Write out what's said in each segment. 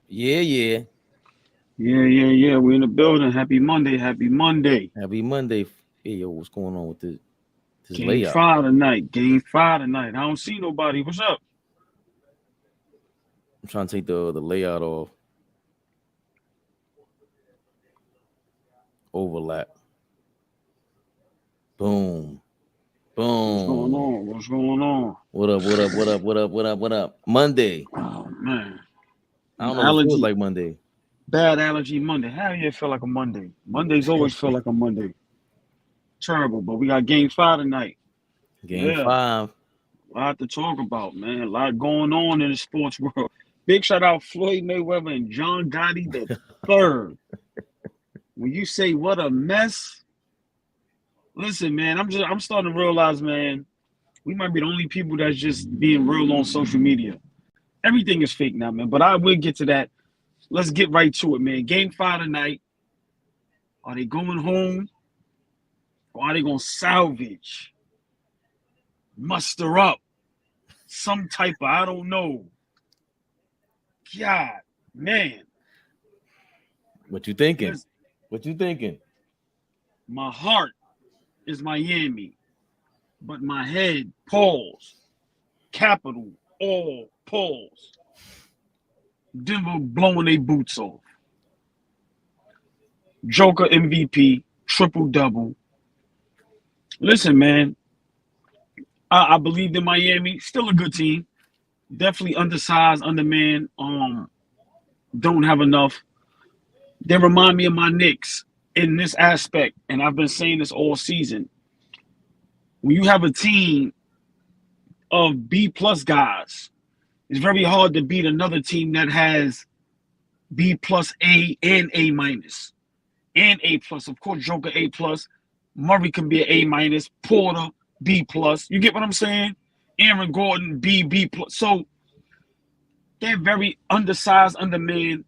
Yeah, yeah. Yeah. We're in the building. Happy Monday. Happy Monday. Happy Monday. Hey, yo, what's going on with this Game layout? five tonight. Game five tonight. I don't see nobody. What's up? I'm trying to take the layout off. Overlap. Boom. What's going Boom. on? What's going on? What up, what up, what up, what up, what up, what up? Monday. Oh man. I don't know if it feels Allergy. like Monday. Bad allergy Monday. How do you feel like a Monday? Mondays always feel like a Monday. Terrible. But we got game five tonight. Game Yeah. 5. A lot to talk about, man. A lot going on in the sports world. Big shout out Floyd Mayweather and John Gotti the third. When you say what a mess, listen, man, I'm starting to realize, man, we might be the only people that's just being real on social media. Everything is fake now, man. But I will get to that. Let's get right to it, man. Game five tonight. Are they going home? Or are they gonna salvage, muster up some type of, I don't know. God, man. What you thinking? Listen, What you thinking? my heart is Miami, but my head, pause, capital, all pause. Denver blowing their boots off. Joker MVP, triple double. Listen, man, I believed in Miami. Still a good team. Definitely undersized, undermanned. Don't have enough. They remind me of my Knicks in this aspect, and I've been saying this all season. When you have a team of B plus guys, it's very hard to beat another team that has B plus A and A minus and A plus. Of course, Joker A plus. Murray can be an A minus. Porter B plus. You get what I'm saying? Aaron Gordon B plus. So they're very undersized, undermanned.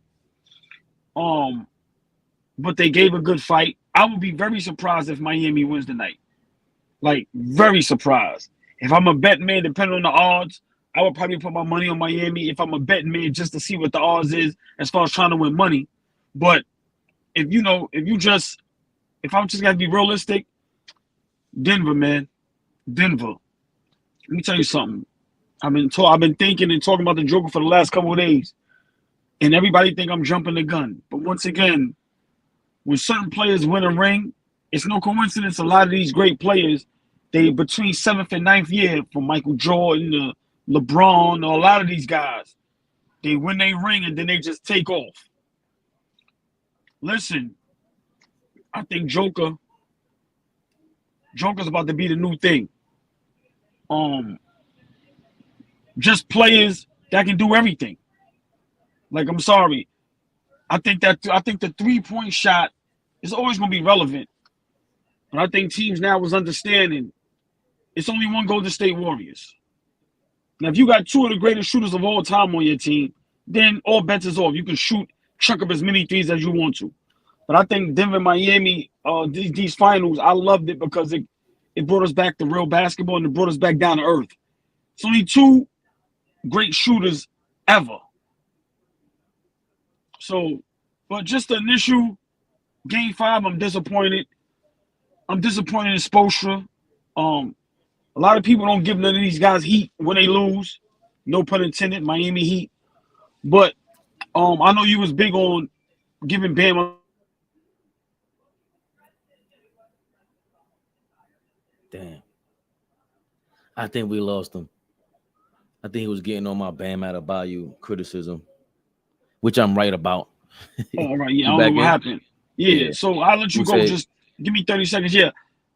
But they gave a good fight. I would be very surprised if Miami wins tonight. Like very surprised. If I'm a bet man, depending on the odds, I would probably put my money on Miami if I'm a bet man just to see what the odds is as far as trying to win money. But if I'm just gotta be realistic, Denver, man, Denver. Let me tell you something. I've been thinking and talking about the Joker for the last couple of days, and everybody think I'm jumping the gun. But once again, when certain players win a ring, it's no coincidence. A lot of these great players, they between seventh and ninth year, from Michael Jordan to LeBron, or a lot of these guys, they win a ring and then they just take off. Listen, I think Joker's about to be the new thing. Um, just players that can do everything. Like I'm sorry, I think the 3-point shot is always going to be relevant, but I think teams now is understanding it's only one Golden State Warriors. Now, if you got two of the greatest shooters of all time on your team, then all bets is off. You can chuck up as many threes as you want to. But I think Denver, Miami, these finals, I loved it because it brought us back to real basketball and it brought us back down to earth. It's only two great shooters ever. So, but just the initial game five, I'm disappointed. I'm disappointed in Spoelstra. A lot of people don't give none of these guys heat when they lose. No pun intended, Miami Heat. But I know you was big on giving Bam. Damn. I think we lost him. I think he was getting on my Bam Adebayo criticism, which I'm right about. Oh, all right, yeah, I You don't know back what in? happened. Yeah, Yeah. so I'll let you You go. said Just give me 30 seconds. Yeah,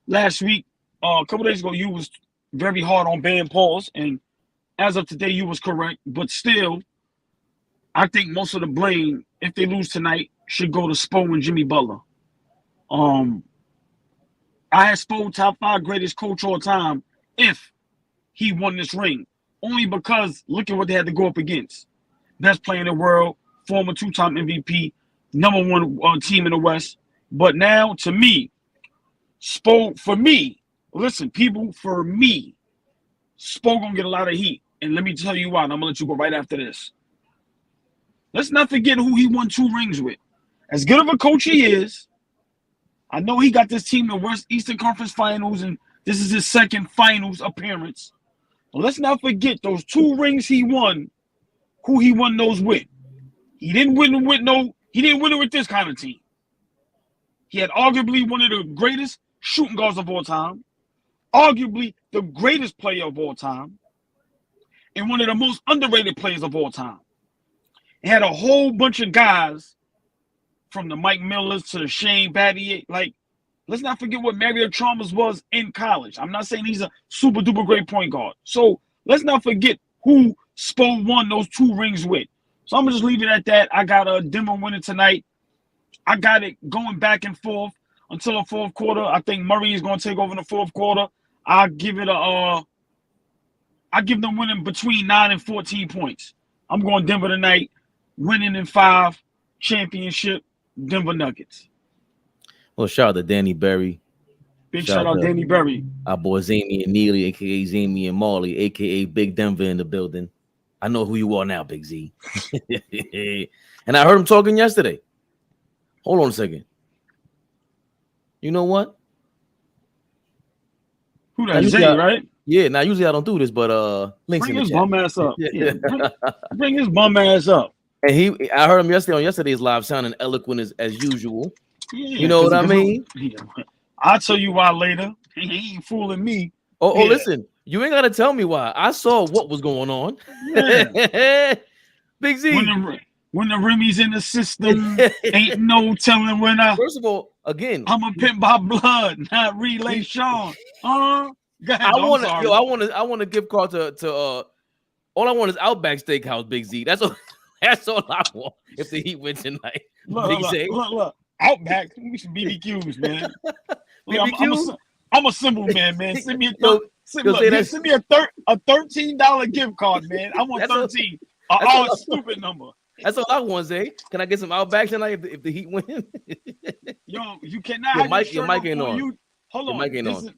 last week, a couple days ago, you was very hard on Bam Pauls, and as of today, you was correct. But still, I think most of the blame, if they lose tonight, should go to Spo and Jimmy Butler. Um, I had Spo top 5 greatest coach all time if he won this ring, only because look at what they had to go up against. Best player in the world, former 2-time MVP, number one team in the West. But now, to me, Spo, for me, listen, people, for me, Spo gonna get a lot of heat. And let me tell you why, and I'm gonna let you go right after this. Let's not forget who he won 2 rings with. As good of a coach he is, I know he got this team in the West Eastern Conference Finals, and this is his second finals appearance. But let's not forget those 2 rings he won, who he won those with. He didn't win it with this kind of team. He had arguably one of the greatest shooting guards of all time, arguably the greatest player of all time, and one of the most underrated players of all time. He had a whole bunch of guys from the Mike Millers to the Shane Battier. Like, let's not forget what Mario Chalmers was in college. I'm not saying he's a super duper great point guard. So let's not forget who Spo won those 2 rings with. So I'm going to just leave it at that. I got a Denver winning tonight. I got it going back and forth until the 4th quarter. I think Murray is going to take over in the 4th quarter. I give them winning between 9 and 14 points. I'm going Denver tonight, winning in 5, championship, Denver Nuggets. Well, shout out to Danny Berry. Big shout out Danny Berry. Our boy Zamy and Neely, a.k.a. Zamy and Marley, a.k.a. Big Denver in the building. I know who you are now, Big Z. And I heard him talking yesterday. Hold on a second. You know what? Who that? Zay, right? Yeah, now usually I don't do this, but links bring in the his chat. Bum ass up. Yeah, bring his bum ass up. And I heard him yesterday on yesterday's live, sounding eloquent as usual. Yeah, you know what I mean? Yeah. I'll tell you why later. He ain't fooling me. Oh, listen, you ain't gotta tell me why. I saw what was going on. Yeah. Big Z. When the Remy's in the system, ain't no telling when First of all, again, I'm a pimp by blood, not relay Sean. I want a gift card to all I want is Outback Steakhouse, Big Z. That's all I want if the Heat win tonight. Look. Outback, we some BBQs, man. BBQs? I'm a simple man. Send me a $13 gift card, man. I want 13. Stupid number. That's all I want, Zay. Can I get some Outback tonight if the Heat win? Yo, you cannot. Your mic ain't on. Hold on.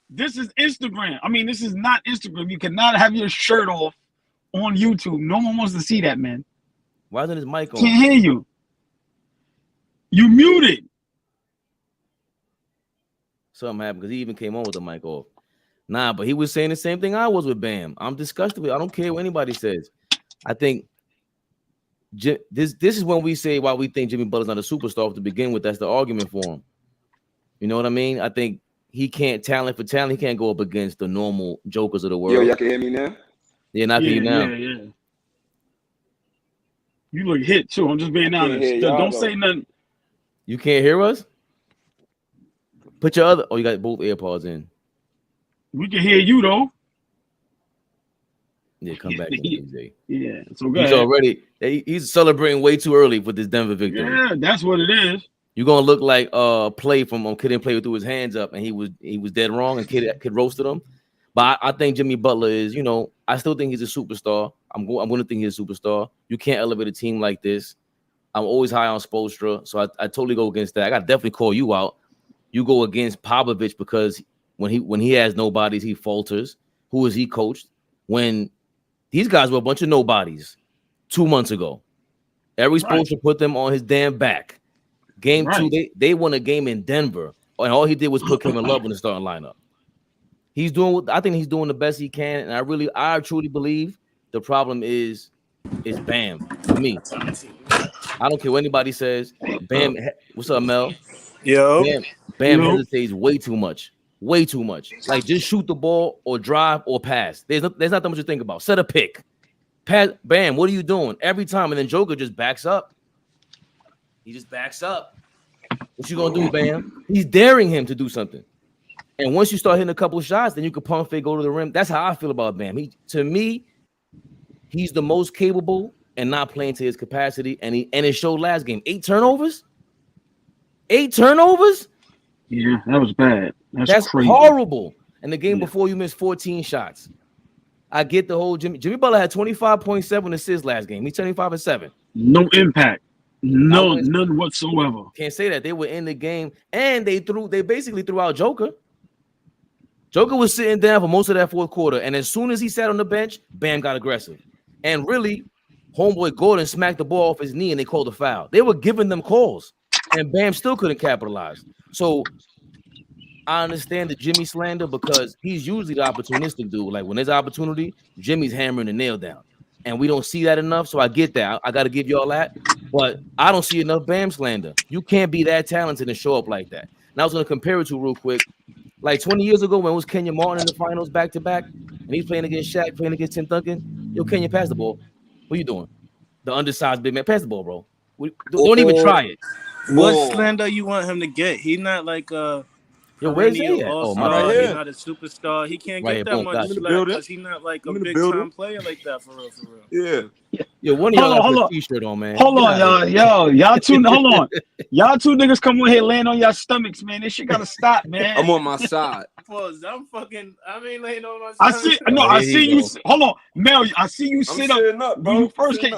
This is Instagram. I mean, this is not Instagram. You cannot have your shirt off on YouTube. No one wants to see that, man. Why isn't his mic on? Can't hear you. You muted. Something happened because he even came on with the mic off. Nah, but he was saying the same thing I was with Bam. I'm disgusted with it. I don't care what anybody says. I think this is when we say why we think Jimmy Butler's not a superstar to begin with. That's the argument for him. You know what I mean? I think he can't talent for talent. He can't go up against the normal jokers of the world. Yo, y'all can hear me now? Yeah, not hear you now. Yeah. You look hit too. I'm just being honest. Don't say nothing. You can't hear us? Put your other. Oh, you got both AirPods in. We can hear you though. Yeah, come back. Yeah, so good. He's already. He's celebrating way too early for this Denver victory. Yeah, that's what it is. You're gonna look like play from Kid didn't play threw his hands up and he was dead wrong and Kid roasted him. But I think Jimmy Butler is, I still think he's a superstar. I'm going to think he's a superstar. You can't elevate a team like this. I'm always high on Spoelstra, so I totally go against that. I got to definitely call you out. You go against Popovich because when he has nobodies, he falters. Who is he coached? When these guys were a bunch of nobodies 2 months ago. Every Spoelstra put them on his damn back. Game 2, they won a game in Denver, and all he did was put Kevin Love in the starting lineup. I think he's doing the best he can, and I truly believe the problem is Bam for me. I don't care what anybody says. Bam, what's up, Mel? Yo, Bam hesitates way too much. Like just shoot the ball or drive or pass. There's not that much to think about. Set a pick, pass. Bam, what are you doing every time? And then Joker just backs up. He just backs up. What you gonna do, Bam? He's daring him to do something. And once you start hitting a couple of shots, then you can pump fake, go to the rim. That's how I feel about Bam. To me, he's the most capable and not playing to his capacity. And it showed last game. 8 turnovers? 8 turnovers? Yeah, that was bad. That's crazy. Horrible. And the game before you missed 14 shots. I get the whole Jimmy Butler had 25.7 assists last game. He's 25-7. No impact. None whatsoever. Can't say that. They were in the game and they basically threw out Joker. Joker was sitting down for most of that fourth quarter, and as soon as he sat on the bench, Bam got aggressive. And really, Homeboy Gordon smacked the ball off his knee and they called a foul. They were giving them calls, and Bam still couldn't capitalize. So I understand the Jimmy slander because he's usually the opportunistic dude. Like when there's opportunity, Jimmy's hammering the nail down, and we don't see that enough. So I get that. I got to give y'all that, but I don't see enough Bam slander. You can't be that talented and show up like that. And I was going to compare it to real quick, like 20 years ago when it was Kenya Martin in the finals back to back, and he's playing against Shaq, playing against Tim Duncan. Yo, Kenya, pass the ball. What you doing? The undersized big man, pass the ball, bro. Don't even try it. What slander you want him to get? He's not like Yo, where's he at? Oh, my right bad. He's not a superstar. He can't Right get here, that boom, much got you. slack because he's not like a big time player like that for real. Yeah. Yo, one of y'all got Hold a on. t-shirt on, man. Hold on, y'all two. Hold on, y'all two niggas come on here laying on your stomachs, man. This shit gotta stop, man. I'm on my side. Pause. I mean, laying on my I stomach. see. No, I see you. Hold on, Mel. I see you sit up. Bro. When you first came,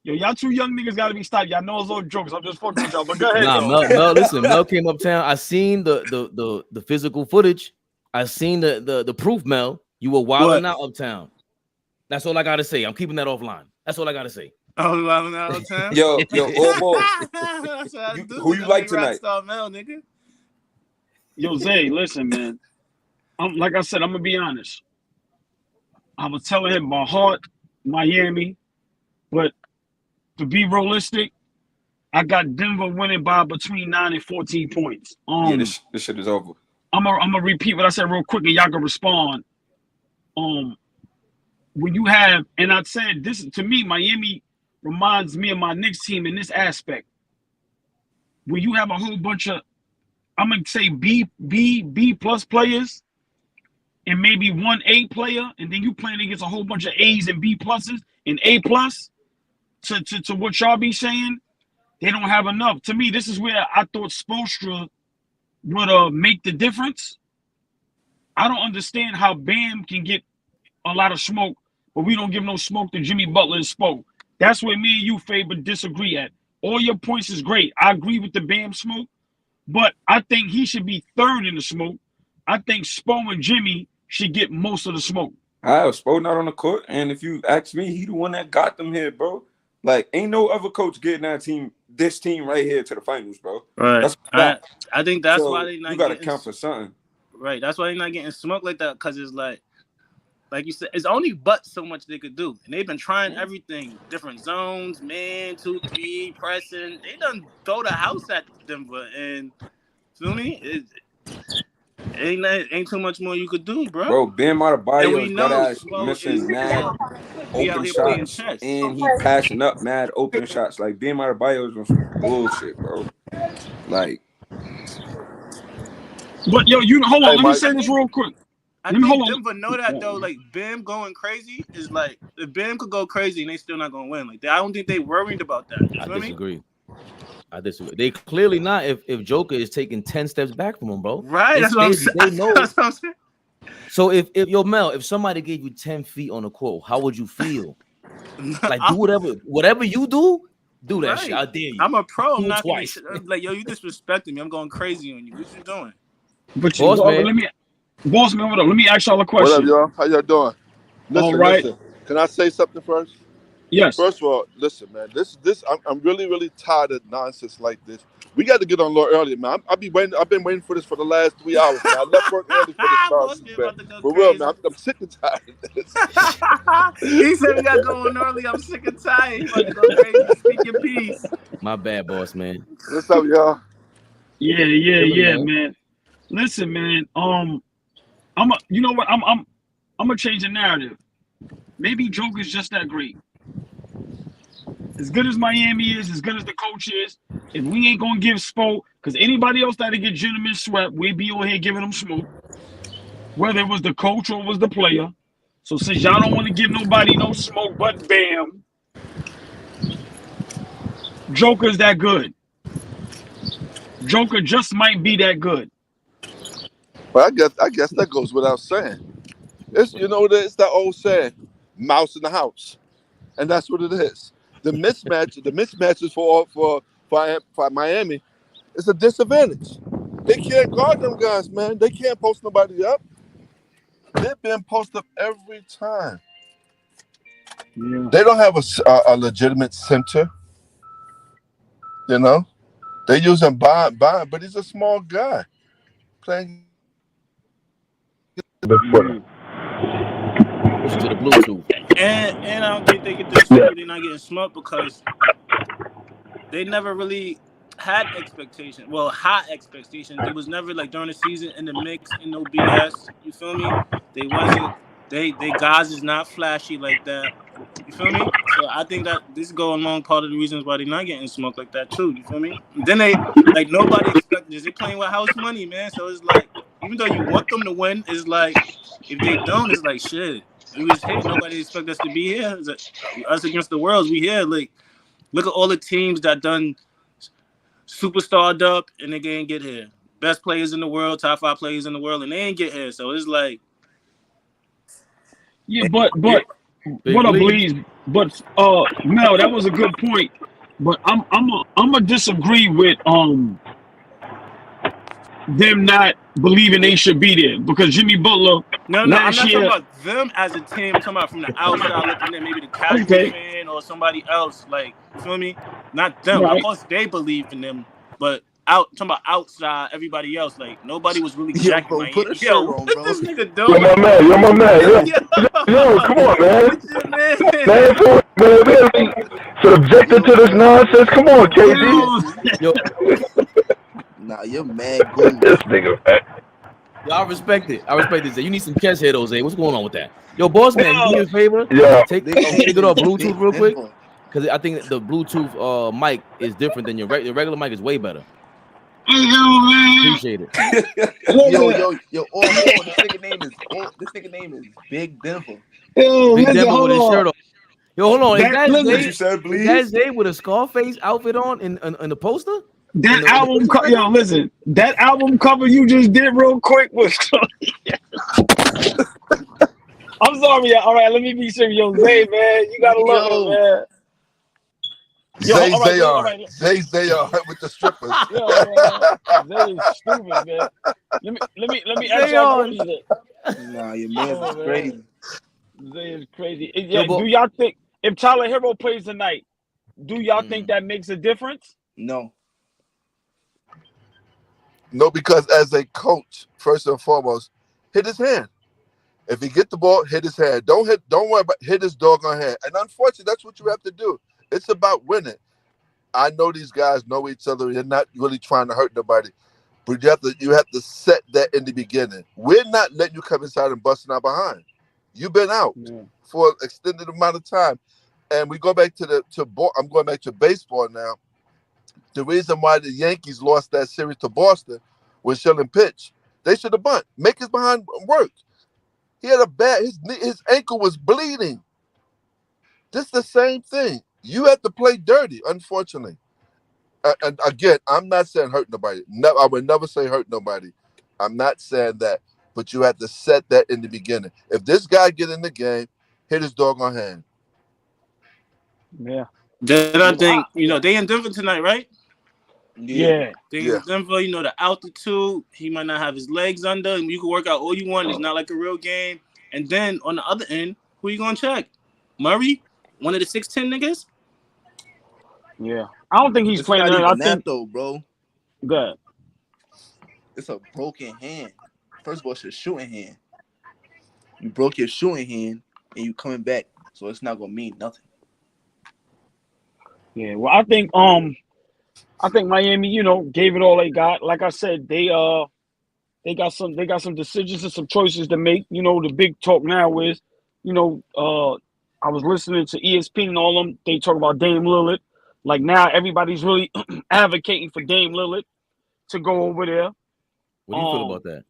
y'all two young niggas gotta be stopped. Y'all know it's all jokes. I'm just fucking with y'all. But go ahead. Nah, Mel, listen, Mel came uptown. I seen the physical footage. I seen the proof, Mel. You were wilding out uptown. That's all I gotta say. I'm keeping that offline. That's all I gotta say. Oh, wilding out uptown. Yo, AllBall. Who you like tonight? Mel, nigga. Yo, Zay, listen, man. Like I said, I'm gonna be honest. I was telling him my heart, Miami, but to be realistic, I got Denver winning by between 9 and 14 points. Yeah, this shit is over. I'm gonna repeat what I said real quick, and y'all can respond. When you have, and I said this to me, Miami reminds me of my Knicks team in this aspect. When you have a whole bunch of, I'm gonna say B plus players, and maybe one A player, and then you playing against a whole bunch of A's and B pluses and A plus. To what y'all be saying, they don't have enough. To me, this is where I thought Spoelstra would make the difference. I don't understand how Bam can get a lot of smoke, but we don't give no smoke to Jimmy Butler and Spo. That's where me and you, Faber, disagree at. All your points is great. I agree with the Bam smoke, but I think he should be third in the smoke. I think Spo and Jimmy should get most of the smoke. I have Spo not on the court, and if you ask me, he the one that got them here, bro. Like, ain't no other coach getting this team right here to the finals, bro. Right. I think that's why they not. You gotta count for something. Right. That's why they're not getting smoked like that, because it's like you said, it's only but so much they could do, and they've been trying everything, different zones, man, 2-3, pressing. They done throw the house at Denver, and feel me, ain't too much more you could do, bro. Bro, Bam Adebayo is missing mad open shots, and he passing up mad open shots. Like, Bam Adebayo is on some bullshit, bro. Like, but yo, hold on. Let me say this real quick. I think Denver know that though. Like, Bam going crazy is like, if Bam could go crazy and they still not gonna win. Like, I don't think they worried about that. I disagree. They clearly not. If Joker is taking 10 steps back from him, bro. Right. That's what I'm saying. They know. That's what I'm saying. So if Mel, if somebody gave you 10 feet on the court, how would you feel? Like, do whatever you do that shit. I dare you. I'm a pro. I'm not twice. Like, yo, you disrespecting me. I'm going crazy on you. What you doing? But Boss man, what up? Let me ask y'all a question. What up, y'all? How y'all doing? All right. Listen. Can I say something first? Yes. First of all, listen, man. I'm really, really tired of nonsense like this. We got to get on a little earlier, man. I've been waiting for this for the last 3 hours. Man. I left work early for this nonsense, man. For real, man. I'm sick and tired of this. He said we got to go on early. I'm sick and tired. He about to go crazy. Speak your piece. My bad, boss man. What's up, y'all? Yeah, man. Listen, man. You know what? I'm gonna change the narrative. Maybe Joker's just that great. As good as Miami is, as good as the coach is, if we ain't gonna give Spo, because anybody else that'll get gentlemen swept, we'd be on here giving them smoke. Whether it was the coach or it was the player. So since y'all don't want to give nobody no smoke but Bam, Joker's that good. Joker just might be that good. But I guess that goes without saying. It's it's that old saying, mouse in the house. And that's what it is. The mismatches for Miami, it's a disadvantage. They can't guard them guys, man. They can't post nobody up. They've been posted up every time. Yeah. They don't have a legitimate center. You know, they use him Bond, but he's a small guy playing. Switching to the Bluetooth. And I don't think they get the respect that they're not getting smoked because they never really had expectations. Well, high expectations. They was never like during the season in the mix and no BS. You feel me? They wasn't. They guys is not flashy like that. You feel me? So I think that this go along part of the reasons why they're not getting smoked like that too. You feel me? And then they like nobody expected this. They playing with house money, man. So it's like even though you want them to win, it's like if they don't, it's like shit. We was here. Nobody expect us to be here. It's like, us against the world. We here. Like look at all the teams that done superstarred up and they didn't get here. Best players in the world, top 5 players in the world, and they ain't get here. So it's like, yeah, but what I believe, but Mel, that was a good point. But I'm a disagree with them not believing they should be there because Jimmy Butler. No, I'm not talking about them as a team. I'm talking about from the outside looking in, maybe the casual fan or somebody else. Like, you feel me? Not them. Right. Of course, they believe in them, but talking about outside, everybody else. Like, nobody was really jacking my put a shirt on, bro. What this nigga doing? You're my man. Yo, come on, man. Man, subjected to this nonsense. Come on, KD. Yo. Nah, you're mad good. This nigga, man. Yo, I respect it. You need some chest hair, Jose. What's going on with that? Yo, boss man, do me a favor. Yeah. Take it off Bluetooth real quick. Because I think the Bluetooth mic is different than your regular mic is way better. Appreciate it. Yo, this nigga name is Big Denver. Big Denver with his shirt on. Yo, hold on. Is that Zay with a Scarface outfit on in the poster? That album cover, yo, listen. That album cover you just did real quick was. I'm sorry, y'all. All right, let me be serious. Yo, Zay, man, you gotta love it, man. Yo, Zay with the strippers. Yo, man, Zay is stupid, man. Let me ask y'all. Nah, your man is crazy. Zay is crazy. Yeah, do y'all think if Tyler Hero plays tonight, do y'all think that makes a difference? No. No, because as a coach, first and foremost, hit his hand. If he get the ball, hit his hand. Don't worry about hit his doggone hand. And unfortunately, that's what you have to do. It's about winning. I know these guys know each other. They're not really trying to hurt nobody. But you have to set that in the beginning. We're not letting you come inside and busting out behind. You've been out for an extended amount of time. And we go back I'm going back to baseball now. The reason why the Yankees lost that series to Boston was Shannon pitch. They should have bunt. Make his behind work. He had his ankle was bleeding. This is the same thing. You have to play dirty, unfortunately. And again, I'm not saying hurt nobody. No, I would never say hurt nobody. I'm not saying that. But you have to set that in the beginning. If this guy get in the game, hit his doggone hand. Yeah. Then I think, they in Denver tonight, right? Yeah. They in Denver, the altitude, he might not have his legs under, and you can work out all you want. It's not like a real game. And then on the other end, who you gonna check? Murray? One of the 6'10" niggas? Yeah. I don't think he's playing that. I think though, bro. Good. It's a broken hand. First of all, it's a shooting hand. You broke your shooting hand and you coming back, so it's not gonna mean nothing. Yeah, well, I think Miami, gave it all they got. Like I said, they got some decisions and some choices to make. The big talk now is, I was listening to ESPN and all them. They talk about Dame Lillard. Like now, everybody's really advocating for Dame Lillard to go over there. What do you feel about that?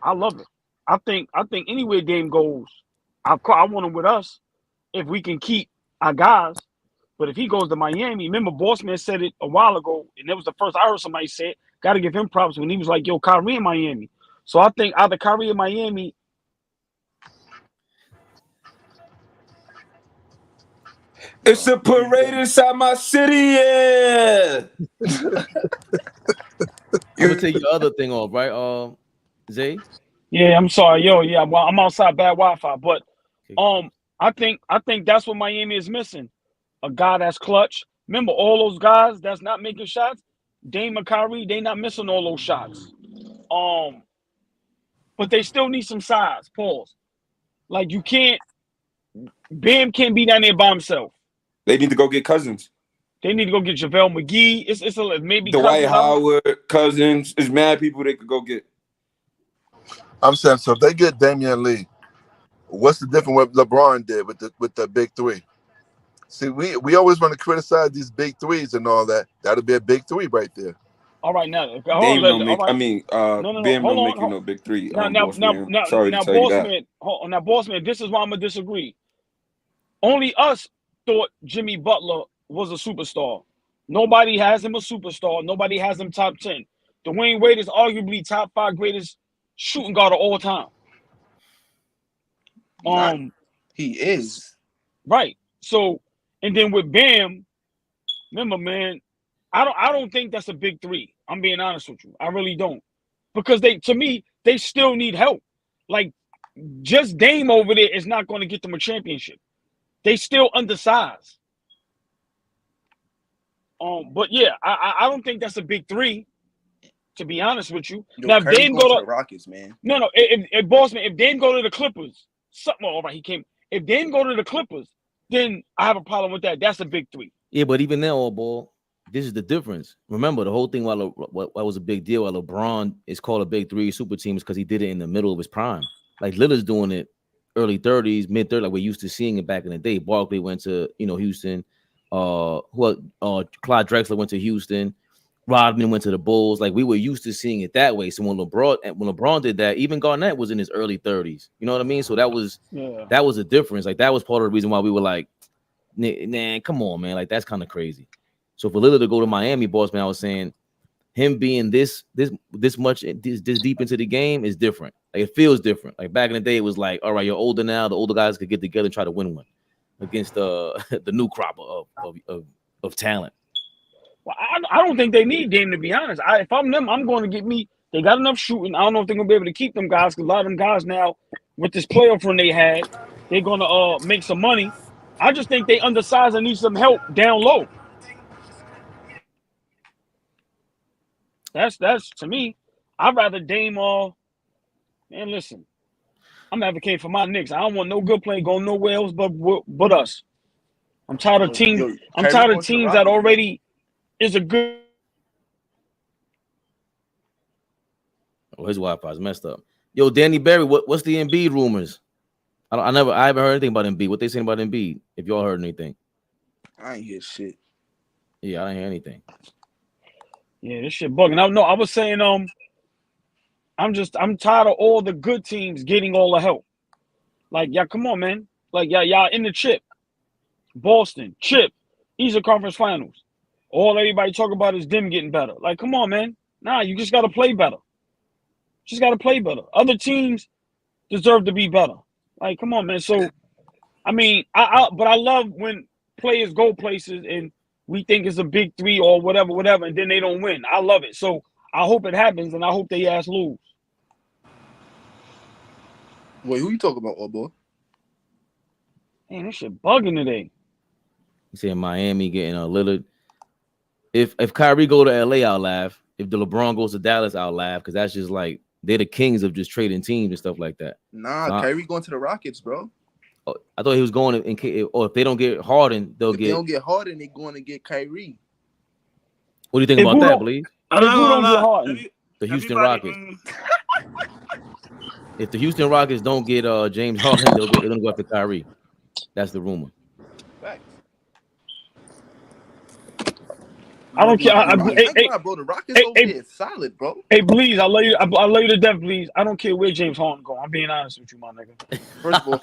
I love it. I think anywhere Dame goes, I want him with us if we can keep our guys. But if he goes to Miami, remember Bossman said it a while ago, and it was the first I heard somebody say it. Got to give him props when he was like, "Yo, Kyrie in Miami." So I think either Kyrie in Miami. It's a parade inside my city, yeah. I'm gonna take your other thing off, right, Zay? Yeah, I'm sorry, yo. Yeah, well, I'm outside, bad Wi-Fi, but I think that's what Miami is missing. A guy that's clutch. Remember, all those guys that's not making shots, Dame and Kyrie, they not missing all those shots. But they still need some size. Pause. Like you can't. Bam can't be down there by himself. They need to go get Cousins. They need to go get JaVale McGee. It's maybe Dwight Howard, Cousins. There's mad people they could go get. I'm saying, so if they get Damian Lee, what's the difference what LeBron did with the big three? See, we always want to criticize these big threes and all that. That'll be a big three right there. All right, now. Bam don't make you no big three. Now, sorry to tell you that. Now, Bossman, this is why I'm gonna disagree. Only us thought Jimmy Butler was a superstar. Nobody has him a superstar. Nobody has him top 10. Dwayne Wade is arguably top 5 greatest shooting guard of all time. He is. Right. So, and then with Bam, remember, man, I don't think that's a big three. I'm being honest with you. I really don't. Because to me, they still need help. Like, just Dame over there is not going to get them a championship. They still undersized. But yeah, I don't think that's a big three, to be honest with you. Yo, now, if Dame go to the Rockets, man. No, if Dame go to the Clippers, something all right, he came. If Dame go to the Clippers, then I have a problem with that. That's a big three. Yeah, but even then, AllBall, this is the difference. Remember, the whole thing what was a big deal. While LeBron is called a big three super team is because he did it in the middle of his prime. Like Lillard's doing it early 30s, mid 30s, like we're used to seeing it back in the day. Barkley went to Houston. Clyde Drexler went to Houston. Rodman went to the Bulls. Like we were used to seeing it that way. So when LeBron did that, even Garnett was in his early 30s. You know what I mean? So that was a difference. Like that was part of the reason why we were like, nah, come on, man. Like that's kind of crazy. So for Lillard to go to Miami, boss man, I was saying him being this much this deep into the game is different. Like it feels different. Like back in the day, it was like, all right, you're older now. The older guys could get together and try to win one against the new crop of talent. Well, I don't think they need Dame, to be honest. If I'm them, I'm going to get me. They got enough shooting. I don't know if they're going to be able to keep them guys because a lot of them guys now, with this playoff run they had, they're going to make some money. I just think they undersized and need some help down low. That's to me. I'd rather Dame man, listen. I'm advocating for my Knicks. I don't want no good play going nowhere else but us. I'm tired of teams. I'm tired of teams that already is a good. Oh, his Wi-Fi is messed up. Yo, Danny Berry, what's the Embiid rumors? I haven't heard anything about Embiid. What they saying about Embiid? If y'all heard anything, I ain't hear shit. Yeah, I didn't hear anything. Yeah, this shit bugging. I was saying, I'm tired of all the good teams getting all the help. Like, y'all, come on, man. Like, y'all in the chip. Boston, chip, Eastern Conference Finals. All everybody talk about is them getting better. Like, come on, man. Nah, you just got to play better. Just got to play better. Other teams deserve to be better. Like, come on, man. So, I mean, but I love when players go places and we think it's a big three or whatever, and then they don't win. I love it. So I hope it happens, and I hope they ass lose. Wait, who you talking about, old boy? Man, this shit bugging today. You saying Miami getting Lillard. If Kyrie go to LA, I'll laugh. If the LeBron goes to Dallas, I'll laugh because that's just like they're the kings of just trading teams and stuff like that. Nah, so Kyrie going to the Rockets, bro. I thought he was going if they don't get Harden, if they don't get Harden, they're going to get Kyrie. What do you think about that, Bleed? The Houston Rockets. If the Houston Rockets don't get James Harden, they're going to go after Kyrie. That's the rumor. I don't care. Bro, the Rockets over there is solid, bro. Hey, please, I love you. I love you to death, please. I don't care where James Harden go. I'm being honest with you, my nigga. First of all,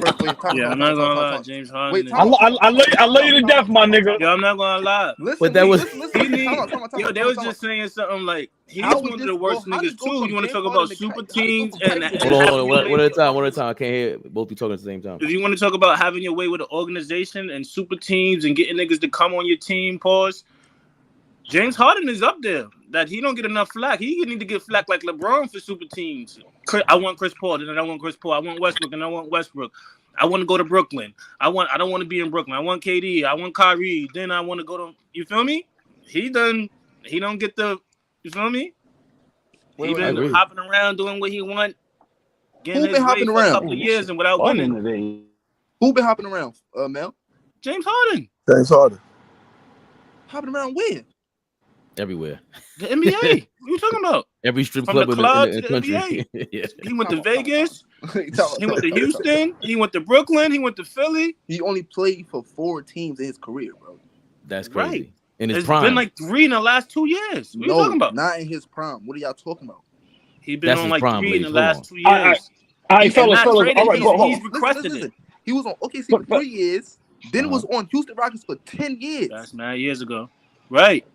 yeah, I'm not gonna lie, James Harden. Wait, I love you to death, my nigga. Yo, I'm not gonna lie. Listen, but that was yo, they was just saying something like he's one of the worst niggas too. You want to talk about super teams and hold on, one at a time. I can't hear both you talking at the same time. If you want to talk about having your way with an organization and super teams and getting niggas to come on your team, pause. James Harden is up there. That he don't get enough flack. He need to get flack like LeBron for super teams. I want Chris Paul, and I want Chris Paul. I want Westbrook, and I want Westbrook. I want to go to Brooklyn. I don't want to be in Brooklyn. I want KD. I want Kyrie. Then I want to go to. You feel me? He don't get the. You feel me? He been hopping around doing what he want. Who been hopping for around? a couple of years and without winning. Who been hopping around, Mel? James Harden. James Harden. Hopping around where? Everywhere. The NBA. What you talking about? Every strip From club the club in the to country. NBA. Yeah. He went to Vegas. He went to Houston. He went to Brooklyn. He went to Philly. He only played for 4 teams in his career, bro. That's crazy. Right. In his It's prime. been like 3 in the last 2 years. What are you talking about? Not in his prime. What are y'all talking about? He been That's on his like prime, 3 in the Lee. last 2 All years. right, fellas. All right, he's requested it. He was on OKC for 3 years. Then it was on Houston Rockets for 10 years. That's mad years ago. Right.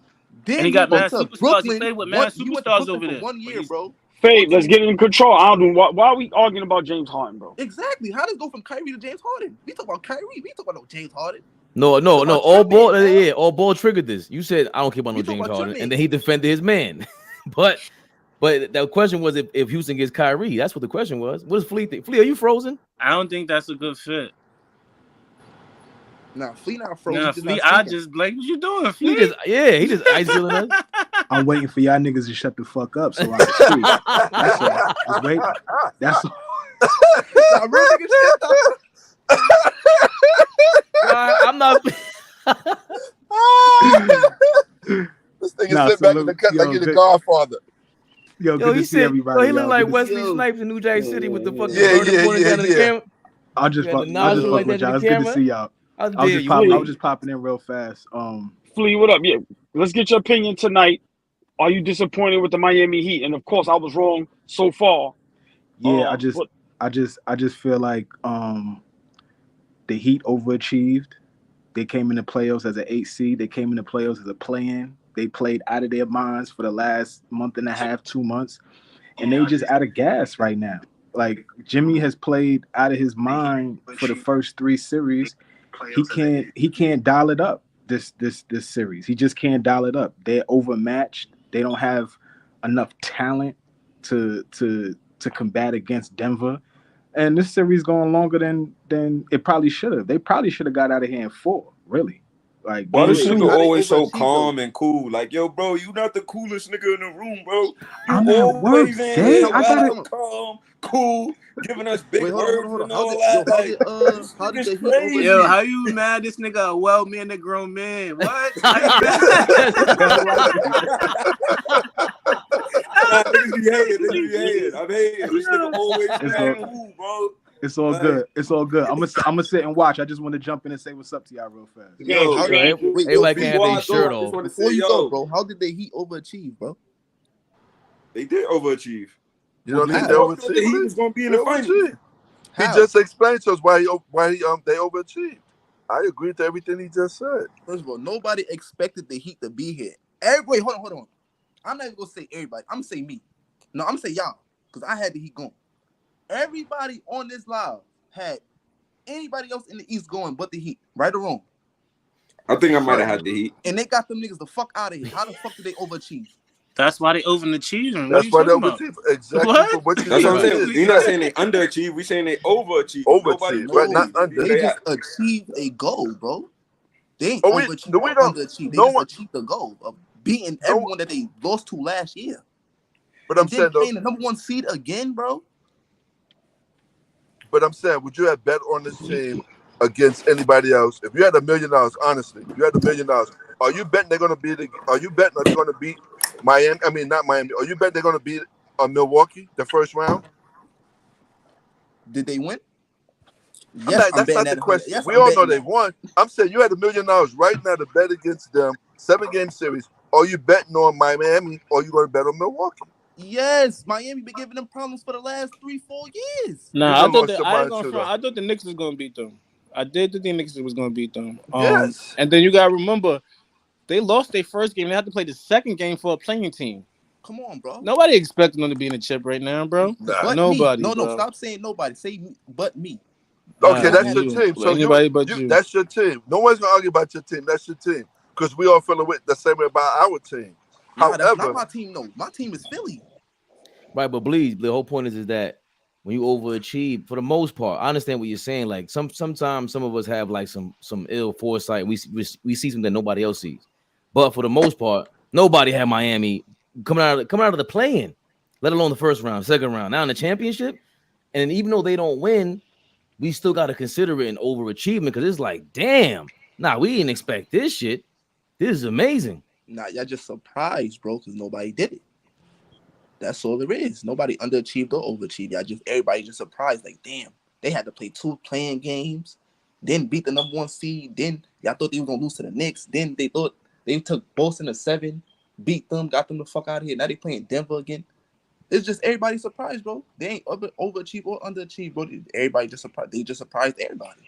Then and he got mad superstars. Brooklyn, he played with mad superstars over for there. 1 year, bro. Faye, let's get in control. I don't know why are we arguing about James Harden, bro? Exactly. How does it go from Kyrie to James Harden? We talk about Kyrie. We talk about no James Harden. No. AllBall triggered this. You said I don't care about no James Harden, and then he defended his man. but the question was if Houston gets Kyrie. That's what the question was. What does Flea think? Flea, are you frozen? I don't think that's a good fit. Nah, Flea not frozen. Nah, Flea, I just like what you doing, Flea? He just ice grilling us. I'm waiting for y'all niggas to shut the fuck up so I can speak. That's all. Just wait. That's all. Nah, real nigga shit. I'm not. This thing is sitting back in the cut like you're the Godfather. Yo, good to see everybody. He look like Wesley Snipes in New Jack City with the fucking pointing down in the camera. I'll just fuck with y'all. It's good to see y'all. I was just popping in real fast. Flea, what up? Yeah, let's get your opinion tonight. Are you disappointed with the Miami Heat? And of course, I was wrong so far. Yeah, I just feel like the Heat overachieved. They came in the playoffs as an 8 seed. They came in the playoffs as a play-in. They played out of their minds for the last month and a half, 2 months, and they just out of gas right now. Like Jimmy has played out of his mind for the first 3 series. He can't dial it up this series. He just can't dial it up. They're overmatched. They don't have enough talent to combat against Denver. And this series going longer than it probably should have. They probably should have got out of here in 4, really. Like, why this nigga always so calm and cool? Like, yo, bro, you not the coolest nigga in the room, bro. I'm at work, Jay. I gotta calm, cool, giving us big words and all that. How did crazy. Yo, how you mad? This nigga a well-mannered grown man. What? Niggas be hating. I'm hating. This nigga always mad and cool, bro. It's all good. It's all good. I'm gonna sit and watch. I just want to jump in and say what's up to y'all real fast. Everybody can have their shirt off. Before you go, bro, how did the Heat overachieve, bro? They did overachieve. You don't think they overachieved? He was gonna be in the finals. He just explained to us why they overachieved. I agree to everything he just said. First of all, nobody expected the Heat to be here. Everybody, hold on. I'm not even gonna say everybody. I'm gonna say me. No, I'm gonna say y'all, because I had the Heat going. Everybody on this live had anybody else in the East going but the Heat, right or wrong? I think I might have had the Heat. And they got them niggas the fuck out of here. How the fuck did they overachieve? That's why they overachieved. That's why they overachieved. Exactly. What? That's what I'm saying. You're not saying they underachieved. We saying they overachieved. Overachieved, right? Not under. They just achieved a goal, bro. They ain't overachieved or underachieved. They just achieved the goal of beating everyone that they lost to last year. But I'm saying, playing the number 1 seed again, bro. But I'm saying, would you have bet on this team against anybody else? If you had $1 million, honestly, if you had $1 million, are you betting they're gonna beat? Are you betting they're gonna beat Miami? I mean, not Miami. Are you betting they're gonna beat Milwaukee the first round? Did they win? Yes, that's not the question. Yes, we all know they won. I'm saying you had $1 million right now to bet against them, 7-game series. Are you betting on Miami or are you going to bet on Milwaukee? Yes, Miami been giving them problems for the last 3-4 years. Nah, I thought the Knicks was going to beat them. I did think the Knicks was going to beat them. Yes. And then you got to remember, they lost their first game. They had to play the second game for a playing team. Come on, bro. Nobody expecting them to be in the chip right now, bro. Nah. Nobody. No, stop saying nobody. Say but me. Okay, that's your team. So anybody but you. That's your team. No one's gonna argue about your team. That's your team. Because we all feel the same way about our team. Nah, that's not my team, no. My team is Philly. Right, but please, the whole point is that when you overachieve, for the most part, I understand what you're saying. Like sometimes some of us have like some ill foresight. We see something that nobody else sees. But for the most part, nobody had Miami coming out of the play-in, let alone the first round, second round. Now in the championship, and even though they don't win, we still got to consider it an overachievement because it's like, damn, we didn't expect this shit. This is amazing. Nah, y'all just surprised, bro, because nobody did it. That's all there is. Nobody underachieved or overachieved. Everybody just surprised. Like, damn, they had to play 2 playing games, then beat the number 1 seed. Then y'all thought they were gonna lose to the Knicks. Then they thought they took Boston to 7, beat them, got them the fuck out of here. Now they playing Denver again. It's just everybody surprised, bro. They ain't overachieved or underachieved, bro. Everybody just surprised. They just surprised everybody.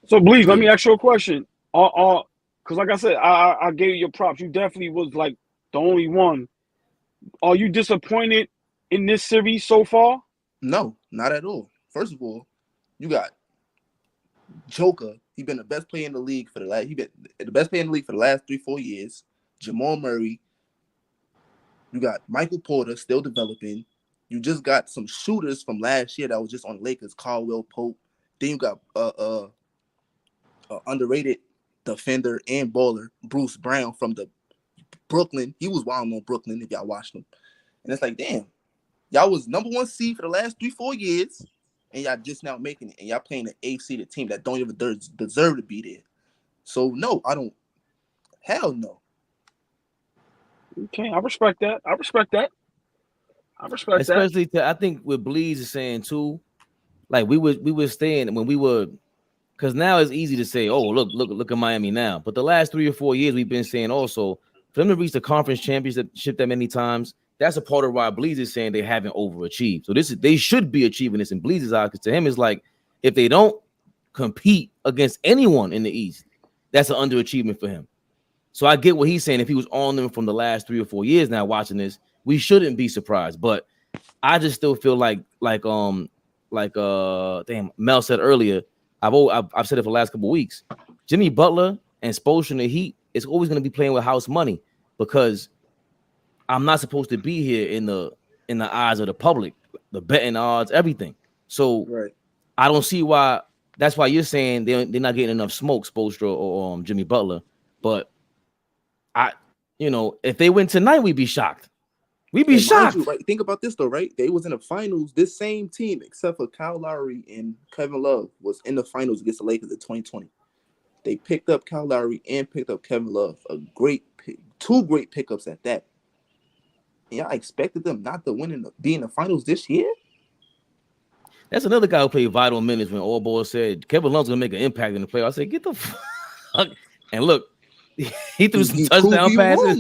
So, Bleeze, let me ask you a question. Because like I said, I gave you your props. You definitely was like the only one. Are you disappointed in this series so far? No, not at all. First of all, you got Joker. He been the best player in the league for the last. He been the best player in the league for the last 3-4 years. Jamal Murray. You got Michael Porter still developing. You just got some shooters from last year that was just on Lakers. Caldwell Pope. Then you got underrated defender and baller Bruce Brown from the Brooklyn. He was wild on Brooklyn if y'all watched him. And it's like, damn, y'all was number 1 seed for the last 3-4 years, and y'all just now making it, and y'all playing an 8th seeded team that don't even deserve to be there. So no, I don't. Hell no. Okay, I respect that. Especially I think what Bleeze is saying too, like we were staying when we were, because now it's easy to say, oh look at Miami now, but the last 3 or 4 years we've been saying also for them to reach the conference championship that many times, that's a part of why Bleeze is saying they haven't overachieved. So they should be achieving this in Bleeze's eyes, because to him it's like if they don't compete against anyone in the East, that's an underachievement for him. So I get what he's saying. If he was on them from the last 3 or 4 years now watching this, we shouldn't be surprised. But I just still feel like damn, Mel said earlier, I've said it for the last couple of weeks. Jimmy Butler and Spoelstra in the Heat is always going to be playing with house money, because I'm not supposed to be here in the eyes of the public, the betting odds, everything. So right. I don't see why. That's why you're saying they're not getting enough smoke, Spoelstra or Jimmy Butler. But if they win tonight, we'd be shocked. We'd be shocked. You, right? Think about this though, right? They was in the finals. This same team, except for Kyle Lowry and Kevin Love, was in the finals against the Lakers in 2020. They picked up Kyle Lowry and picked up Kevin Love. Two great pickups at that. And I expected them not to be in the finals this year. That's another guy who played vital minutes when AllBall said Kevin Love's gonna make an impact in the playoffs. I said, get the fuck. And look, he threw some touchdown passes.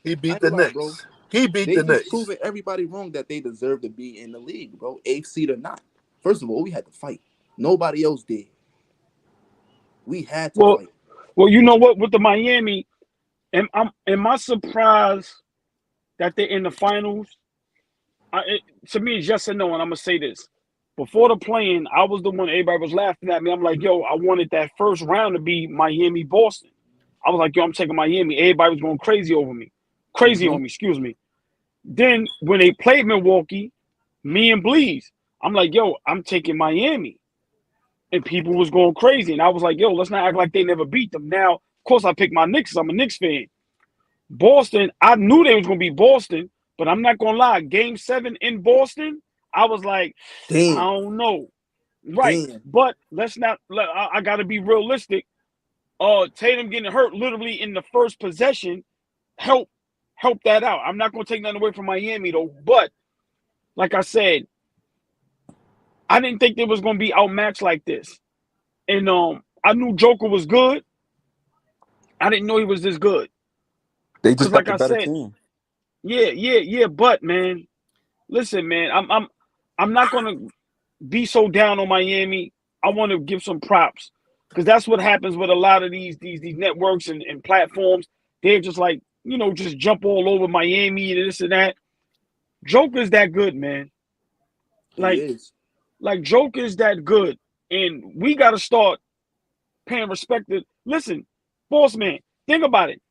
He beat the Knicks, bro. He beat the Knicks. Proving everybody wrong that they deserve to be in the league, bro. 8th seed or not. First of all, we had to fight. Nobody else did. We had to fight. Well, you know what? With the Miami, am I surprised that they're in the finals? To me, it's yes and no, and I'm gonna say this. Before the play-in, I was the one everybody was laughing at me. I'm like, yo, I wanted that first round to be Miami-Boston. I was like, yo, I'm taking Miami. Everybody was going crazy on me, excuse me. Then when they played Milwaukee, me and Bleeze, I'm like, yo, I'm taking Miami. And people was going crazy. And I was like, yo, let's not act like they never beat them. Now, of course, I picked my Knicks. I'm a Knicks fan. Boston, I knew they was going to be Boston, but I'm not going to lie. Game 7 in Boston, I was like, damn. I don't know. Right. Damn. But I got to be realistic. Tatum getting hurt literally in the first possession help that out. I'm not going to take nothing away from Miami, though. But like I said, I didn't think they was going to be outmatched like this. And I knew Joker was good. I didn't know he was this good. They just got the better team. Yeah. But man, listen, man, I'm not gonna be so down on Miami. I want to give some props, because that's what happens with a lot of these networks and platforms. They're just like, just jump all over Miami and this and that. Joker's that good, man. Like Joker's that good, and we got to start paying respect to. Listen, boss man, think about it.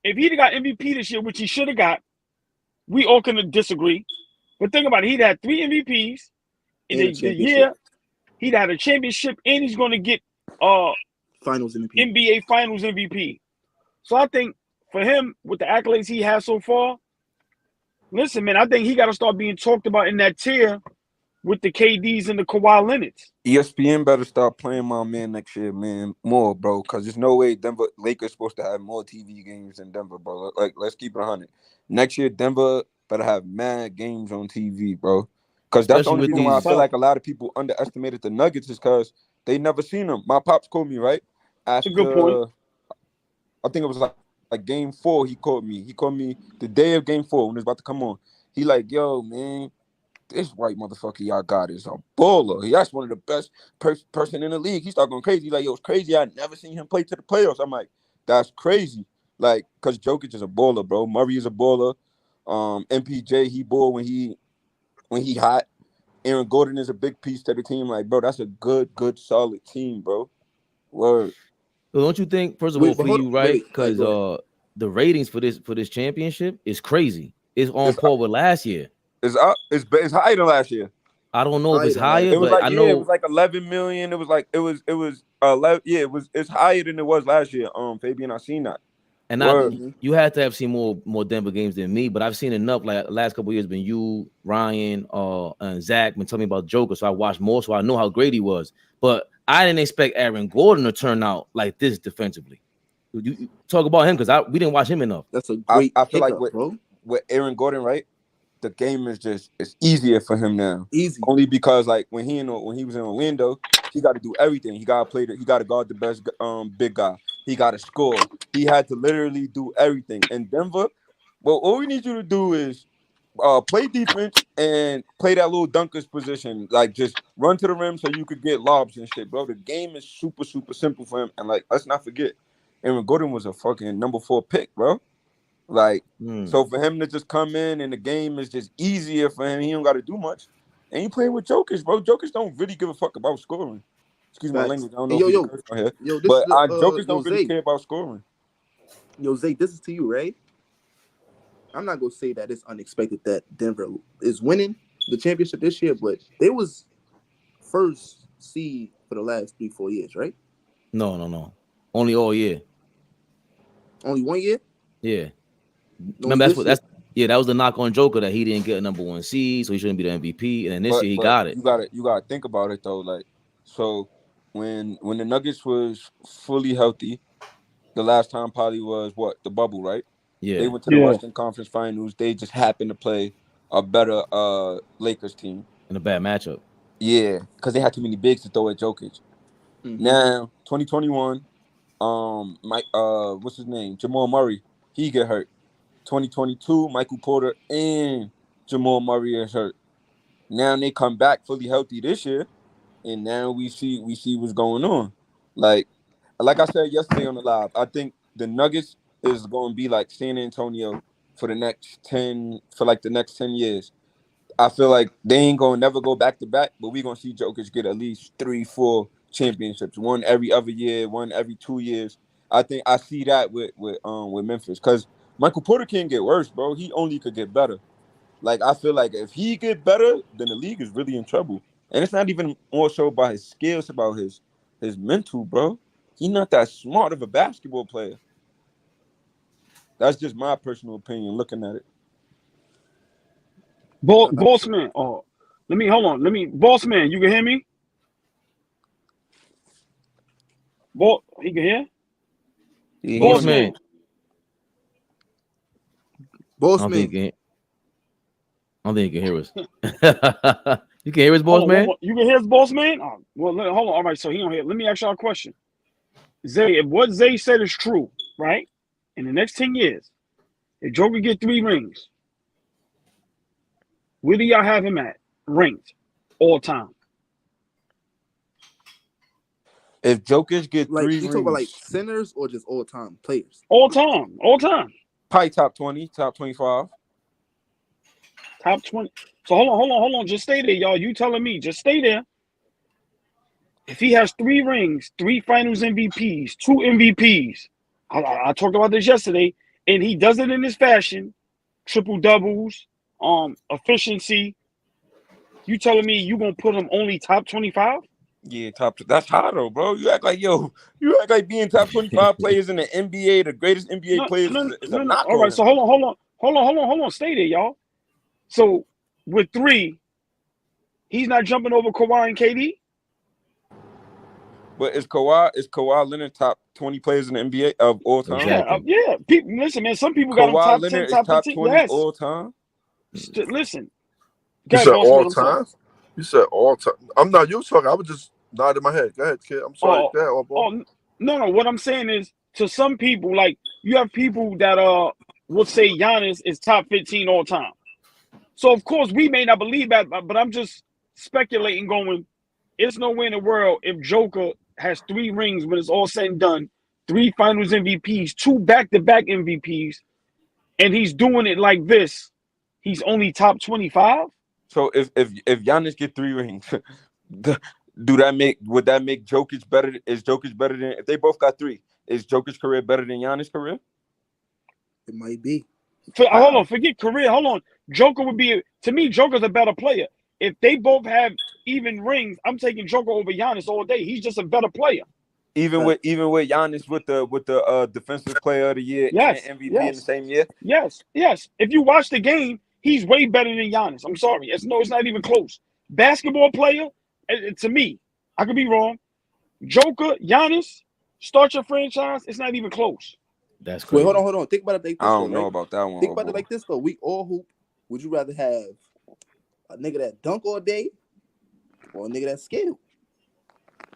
If he'd got MVP this year, which he should have got, we all can disagree. But think about it. He'd had 3 MVPs in the year. He'd had a championship, and he's going to get Finals MVP. NBA Finals MVP. So I think for him, with the accolades he has so far, listen, man, I think he got to start being talked about in that tier with the KDs and the Kawhi Leonards. ESPN better start playing my man next year, man, more, bro. Because there's no way Denver Lakers supposed to have more TV games than Denver, bro. Like, let's keep it 100. Next year, Denver better have mad games on TV, bro. Because that's the only reason why I feel like a lot of people underestimated the Nuggets is because they never seen them. My pops called me, right? That's a good point. I think it was like game 4, he called me. He called me the day of game 4 when it was about to come on. He like, yo, man, this white motherfucker y'all got is a baller. That's one of the best person in the league. He started going crazy. He's like, yo, it's crazy. I never seen him play to the playoffs. I'm like, that's crazy. Like, because Jokic is a baller, bro. Murray is a baller. MPJ, he ball when he hot. Aaron Gordon is a big piece to the team. Like, bro, that's a good, solid team, bro. Word. Well, don't you think, first of all, for you, right? Because the ratings for this championship is crazy. It's on par with last year. It's up. It's higher than last year. I don't know if it's higher, it was but like, I know it was like 11 million. It was 11. Yeah, it's higher than it was last year. Fabian, I seen that. And you had to have seen more Denver games than me, but I've seen enough. Like last couple of years, been you, Ryan, and Zach been telling me about Joker, so I watched more, so I know how great he was. But I didn't expect Aaron Gordon to turn out like this defensively. You talk about him because we didn't watch him enough. That's a great. I feel like with Aaron Gordon, right? The game is it's easier for him now. Easy. Only because like when he was in Orlando, he got to do everything. He got to play. He got to guard the best big guy. He got to score. He had to literally do everything. In Denver, well, all we need you to do is play defense and play that little dunkers position. Like just run to the rim so you could get lobs and shit, bro. The game is super simple for him. And like let's not forget, Aaron Gordon was a fucking number 4 pick, bro. Like, so for him to just come in and the game is just easier for him, he don't got to do much. And he playing with Jokic, bro. Jokic don't really give a fuck about scoring. Excuse my language. I don't know if you curse on here. But Jokic don't really care about scoring. Yo, Zay, this is to you, right? I'm not going to say that it's unexpected that Denver is winning the championship this year, but they was first seed for the last 3-4 years, right? No. Only all year. Only 1 year? Yeah. Remember that was the knock on Joker, that he didn't get a number 1 seed, so he shouldn't be the MVP. And then this year he got it. You gotta think about it though. Like, so when the Nuggets was fully healthy, the last time probably was the bubble, right? Yeah. They went to the Western Conference Finals. They just happened to play a better Lakers team. In a bad matchup. Yeah, because they had too many bigs to throw at Jokic. Now, 2021, what's his name? Jamal Murray, he get hurt. 2022, Michael Porter and Jamal Murray is hurt. Now they come back fully healthy this year, and now we see what's going on. Like I said yesterday on the live, I think the Nuggets is going to be like San Antonio for the next 10 years. I feel like they ain't going to never go back to back, but we're going to see Jokic get at least 3-4 championships, one every other year, one every 2 years. I think I see that with Memphis, because Michael Porter can't get worse, bro. He only could get better. Like, I feel like if he get better, then the league is really in trouble. And it's not even more so about his skills, it's about his mental, bro. He's not that smart of a basketball player. That's just my personal opinion looking at it. Bossman. Hold on. Bossman, you can hear me? He can hear? Bossman. Bossman. I don't think you can hear us. You can hear us, Bossman? You can hear us, Bossman? Oh, well, hold on. All right, so he don't hear. Let me ask y'all a question. Zay, if what Zay said is true, right? In the next 10 years, if Joker get 3 rings, where do y'all have him at? Ranked all time. If Jokic get 3 rings, you talking about like centers or just all time players? All time. Probably top 20, top 25. Top 20. So hold on. Just stay there, y'all. You telling me. Just stay there. If he has 3 rings, 3 finals MVPs, 2 MVPs, I talked about this yesterday, and he does it in this fashion, triple doubles, efficiency. You telling me you gonna put him only top 25? Yeah, that's high though, bro. You act like being top 25 players in the NBA, the greatest NBA players is a knock All on right, him. so hold on. Stay there, y'all. So with 3, he's not jumping over Kawhi and KD. But is Kawhi Leonard top 20 players in the NBA of all time? Exactly. Yeah. People, listen, man. Some people got him Kawhi top Leonard 10, is top top 15. 20 Yes. all time. Listen. You Go ahead, said boss all man, I'm sorry. time? You said all time. I'm not you talking. I was just nodding my head. Go ahead, kid. I'm sorry. Go ahead, AllBall. No. What I'm saying is, to some people, like you have people that will say Giannis is top 15 all time. So of course we may not believe that, but I'm just speculating. Going, it's no way in the world if Joker has 3 rings when it's all said and done, 3 Finals MVPs, 2 back-to-back MVPs, and he's doing it like this. He's only top 25. So if Giannis get 3 rings, would that make Jokic better? Is Jokic better than if they both got 3? Is Jokic's career better than Giannis' career? It might be. Hold on, forget career. Hold on. Joker would be, to me, Joker's a better player. If they both have even rings, I'm taking Joker over Giannis all day. He's just a better player. Even with Giannis with the defensive player of the year and MVP in the same year. Yes. If you watch the game, he's way better than Giannis. I'm sorry. It's not even close. Basketball player, to me, I could be wrong. Joker, Giannis, start your franchise. It's not even close. That's crazy. Wait, hold on. Think about it like this. I don't know about that one. Think about it like this though. We all hoop. Would you rather have a nigga that dunk all day or a nigga that scale?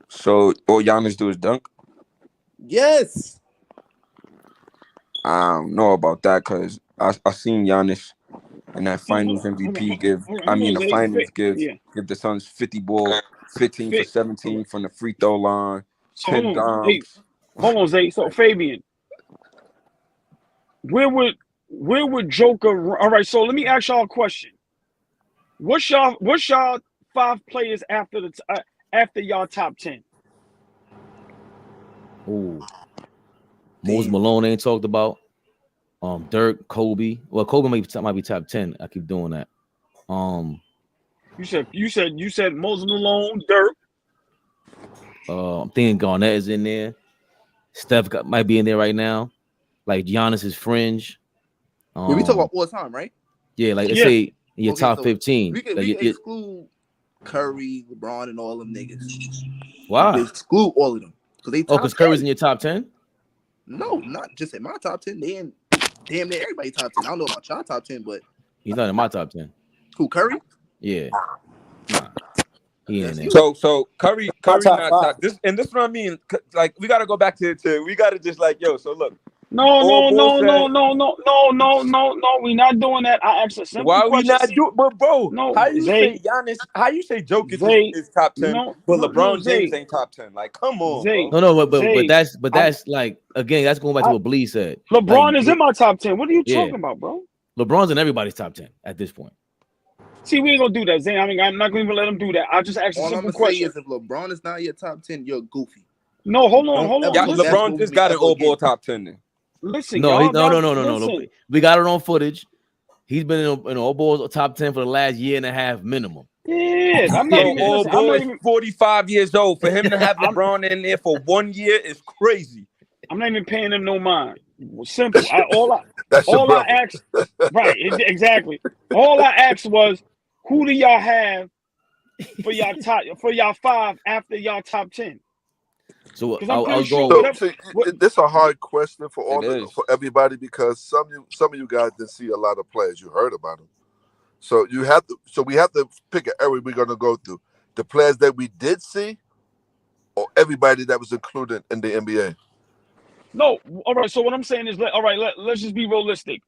So all Giannis do is dunk? Yes. I don't know about that because I seen Giannis in that Finals MVP give the Suns 50 ball, 15 for 17 from the free throw line, 10 dunks. Hold on, Zay. So Fabian, where would Joker? All right, so let me ask y'all a question. What's y'all 5 players after y'all top 10? Ooh. Moses Malone ain't talked about. Dirk, Kobe. Well, Kobe might be top 10. I keep doing that. You said Moses Malone, Dirk. I'm thinking Garnett is in there. Steph might be in there right now. Like Giannis is fringe. We talk about all time, right? Yeah, like let's say in your top 15. We can exclude Curry, LeBron, and all them niggas. Why? We exclude all of them. Because Curry's in your top 10? No, not just in my top 10. They in damn near everybody top 10. I don't know about y'all top 10, but he's not in my top 10. Who, Curry? Yeah. Nah. He ain't there. So Curry not top. This is what I mean. Like we gotta go back to we gotta just like so look. No. We're not doing that. I asked a simple question. Why we not do? But bro, no, how you say Giannis? How you say Jokic is top 10? But LeBron James ain't top 10. Like, come on, bro. But that's like again. That's going back to what Blee said. LeBron is in my top 10. What are you talking about, bro? LeBron's in everybody's top 10 at this point. See, we ain't gonna do that, Zay. I mean, I'm not gonna even let him do that. I just asked a simple question. All I'm gonna say is, if LeBron is not your top 10, you're goofy. No, hold on. LeBron just got an all-ball top 10 then. Listen, no. Listen. We got it on footage. He's been in all-balls top 10 for the last year and a half minimum. Yeah, I'm not even. All-ball is 45 years old. For him to have LeBron in there for 1 year is crazy. I'm not even paying him no mind. Simple. All I asked, right? Exactly. All I asked was, who do y'all have for y'all 5 after y'all top 10? So this is a hard question for everybody because some of you guys didn't see a lot of players. You heard about them, so we have to pick an area we're gonna go through. The players that we did see, or everybody that was included in the NBA. No, all right. So what I'm saying is, let's just be realistic.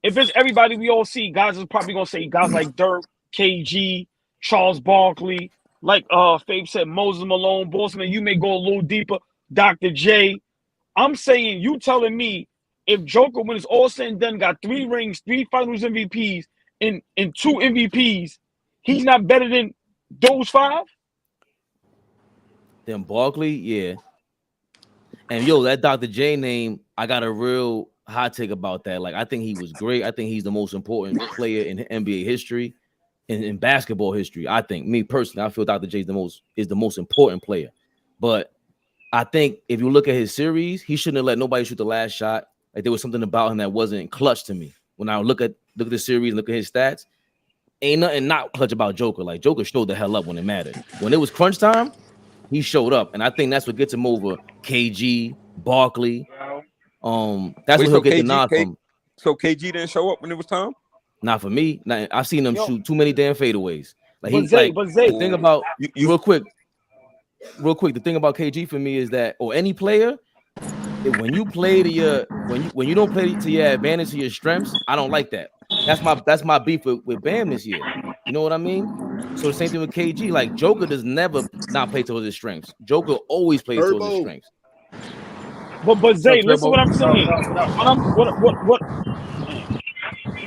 If it's everybody we all see, guys is probably gonna say guys like Dirk, KG, Charles Barkley, like Fabe said, Moses Malone, Bossman. You may go a little deeper, Dr. J. I'm saying you telling me if Joker, when it's all said and done, got 3 rings, 3 Finals MVPs, and 2 MVPs, he's not better than those 5? Then Barkley, yeah. And that Dr. J name, I got a real hot take about that. Like, I think he was great. I think he's the most important player in NBA history, in basketball history. I think, me personally, I feel Dr. J is the most important player. But I think if you look at his series, he shouldn't have let nobody shoot the last shot. Like, there was something about him that wasn't clutch to me. When I look at the series and look at his stats, ain't nothing not clutch about Joker. Like, Joker showed the hell up when it mattered. When it was crunch time, he showed up. And I think that's what gets him over KG, Barkley. That's what he'll get the nod from. So KG didn't show up when it was time? Not for me. I've seen him shoot too many damn fadeaways. Like, the thing about real quick. The thing about KG for me is that, or any player, when you play to your when you don't play to your advantage, to your strengths, I don't like that. That's my beef with Bam this year. You know what I mean? So the same thing with KG. Like, Joker does never not play towards his strengths. Joker always plays towards his strengths. But Zay, listen what I'm saying.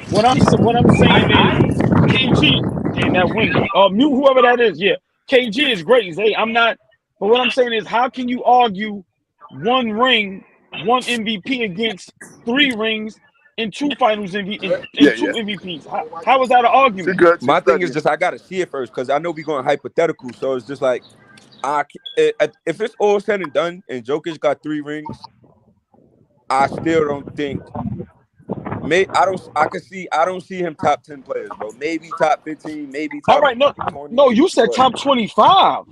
What I'm saying is KG in that window. Mute whoever that is. Yeah, KG is great, Zay. I'm not. But what I'm saying is, how can you argue one ring, one MVP against 3 rings and 2 finals MVP, and 2 MVPs? How is that an argument? My thing is just I gotta see it first because I know we're going hypothetical. So it's just like, if it's all said and done and Jokic got 3 rings, I still don't think. I don't see him top 10 players, bro. Maybe top 15, maybe top. All right, 20, you said top 25.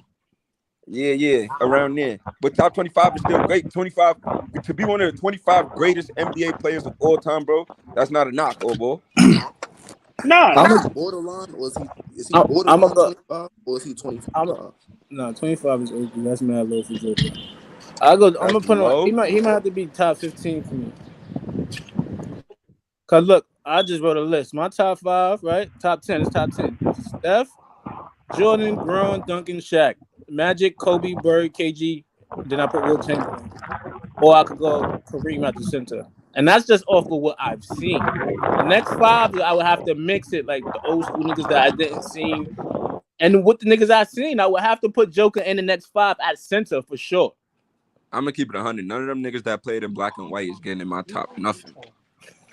Yeah, around there. But top 25 is still great. 25 to be one of the 25 greatest NBA players of all time, bro. That's not a knock, boy. Nah. Borderline, or is he borderline 25, or is he 25? No, 25 is OG. That's mad low for Joker. I'm gonna put him. He might have to be top 15 for me. Cause look, I just wrote a list. My top 5, right? Top 10 is top 10. Steph, Jordan, Braun, Duncan, Shaq, Magic, Kobe, Bird, KG. Then I put Will Chamberlain. Or I could go Kareem at the center. And that's just off of what I've seen. The next 5, I would have to mix it, like the old school niggas that I didn't see. And with the niggas I seen, I would have to put Joker in the next 5 at center for sure. I'm gonna keep it 100. None of them niggas that played in black and white is getting in my top nothing.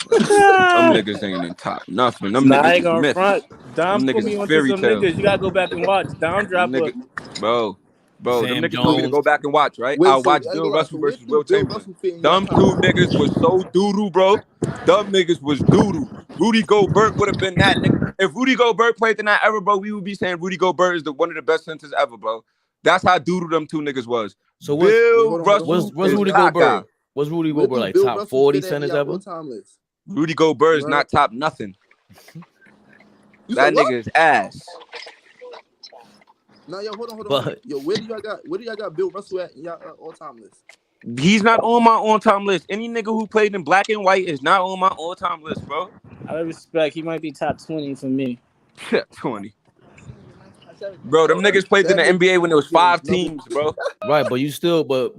Them niggas ain't in top nothing. Them niggas is myth. Dom put me onto some niggas. You gotta go back and watch. Dom drop up. Bro, Sam them niggas Jones. told me to go back and watch, right? I'll watch Bill Russell versus Will Chamberlain. Them 2 niggas was so doo-doo, bro. Them niggas was doo-doo. Rudy Gobert would have been that nigga. If Rudy Gobert played in that era, bro, we would be saying Rudy Gobert is one of the best centers ever, bro. That's how doo-doo them 2 niggas was. So Bill Russell was Rudy Gobert? Was Rudy Gobert like top 40 centers ever? Rudy Gobert is not top nothing. That nigga is ass. No, yo, hold on. Yo, where do y'all got Bill Russell at in y'all all-time list? He's not on my all-time list. Any nigga who played in black and white is not on my all-time list, bro. I respect. He might be top 20 for me. 20. Bro, them niggas played in the NBA when there was 5 teams, bro. Right, but you still, but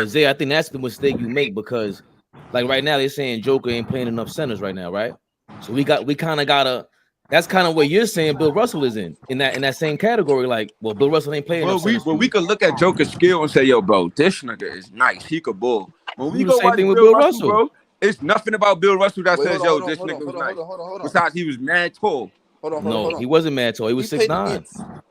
Zay, I think that's the mistake you make because, like, right now they're saying Joker ain't playing enough centers right now, right? So we kind of gotta. That's kind of what you're saying. Bill Russell is in that same category. Like, well, Bill Russell ain't playing. We could look at Joker's skill and say, yo, bro, this nigga is nice. He could ball. When we go watch thing with Bill Russell, bro, it's nothing about Bill Russell that says, yo, this nigga was nice. Besides, he was mad tall. Hold on. He wasn't mad tall. He was 6'9".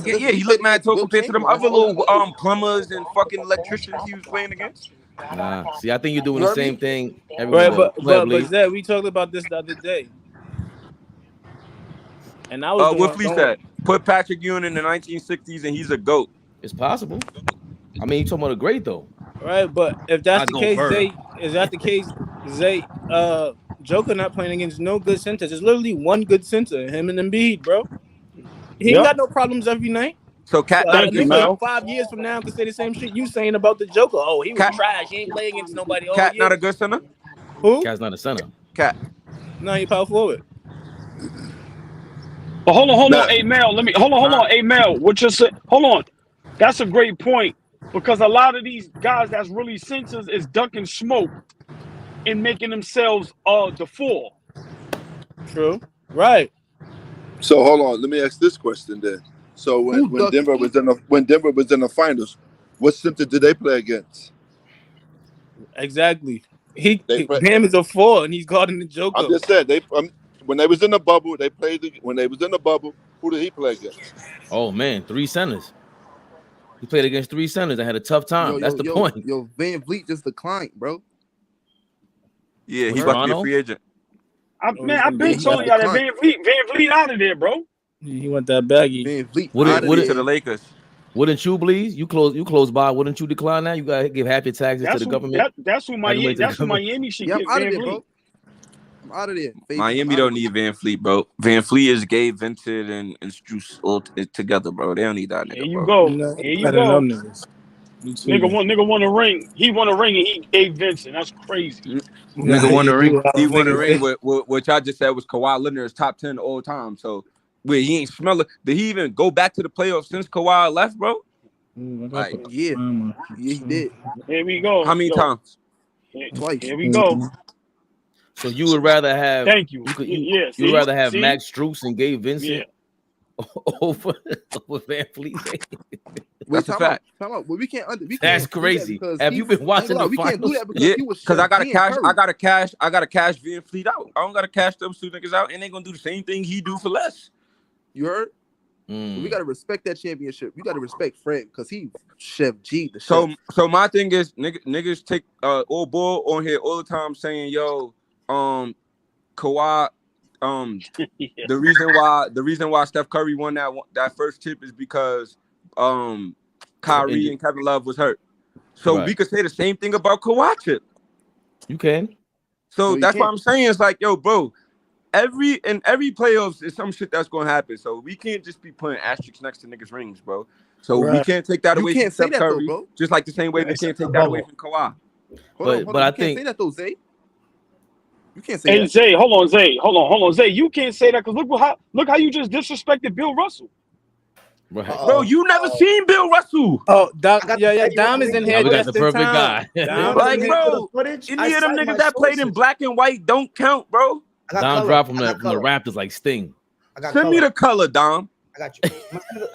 Yeah, he looked mad tall compared to them other little plumbers and fucking electricians he was playing against. Nah, see, I think you're doing the same thing. Right, but Zed, we talked about this the other day. And I was what Fleece said. Put Patrick Ewing in the 1960s and he's a GOAT. It's possible. I mean, you're talking about a great though. Right, but if that's the case, Zay, Joker not playing against no good centers. There's literally one good center, him and Embiid, bro. He ain't got no problems every night. So, Cat, thank you, man. 5 years from now, can say the same shit you saying about the Joker. Oh, he was trash. He ain't playing against nobody. Cat not a good center? Who? Cat's not a center. Cat. No, he power forward. But hold on. Hey, Mel, hold on. Hey, Mel, what you said? Hold on. That's a great point because a lot of these guys that's really centers is ducking smoke and making themselves the four. True. Right. So hold on. Let me ask this question then. So when Denver was in the finals, what center did they play against? Exactly. They play- Bam is a 4 and he's guarding the Joker. I'm just saying when they was in the bubble, they played. When they was in the bubble, who did he play against? Oh man, 3 centers. He played against 3 centers. I had a tough time. That's the point. Yo, Van Vliet just declined, bro. Yeah, he's about to be a Toronto? free agent. I've been telling y'all that Van Vliet out of there, bro. He went that baggy. Van Vliet To the Lakers. Wouldn't you, please? You close by. Wouldn't you decline that? You gotta give half your taxes to the government. That's who Miami should get. I'm out of there, bro. I'm out of there. Miami don't need Van Fleet, bro. Van Fleet is Gabe Vincent and Struce all together, bro. They don't need that nigga. Here you go. Nigga won a ring. He won a ring and he gave Vincent. That's crazy. Nigga won a ring. He won a ring with which I just said was Kawhi Leonard's top 10 all time. So wait, he ain't smelling. Did he even go back to the playoffs since Kawhi left, bro? Like, yeah, he did. Here we go. How many times? Twice. Here we go. So you would rather have? Thank you. You would rather have Max Strus and Gabe Vincent over Van Fleet? Wait, time out. Well, we can't. That's crazy. Have you been watching the finals? We can't do that because I gotta cash Van Fleet out. I don't gotta cash them two niggas out, and they gonna do the same thing he do for less. You heard? We gotta respect that championship. We gotta respect Fred because he Chef G. So my thing is niggas take all bull on here all the time saying Kawhi. The reason why Steph Curry won that first chip is because Kyrie and Kevin Love was hurt. So we could say the same thing about Kawhi chip. You can. So that's what I'm saying. It's like, yo, bro, every playoffs is some shit that's gonna happen. So we can't just be putting asterisks next to niggas' rings, bro. So we can't take that away from Steph Curry, though, just like the same way we can't take that away from Kawhi. But I think you can't say that though, Zay. You can't say that. Zay, hold on, Zay. You can't say that because look how you just disrespected Bill Russell. Right. Bro, you never seen Bill Russell. Oh, Dom is in here. We got the perfect guy. Like, bro, any of them niggas that played in black and white don't count, bro. Dom dropped from the Raptors like Sting. Send me the color, Dom. I got you.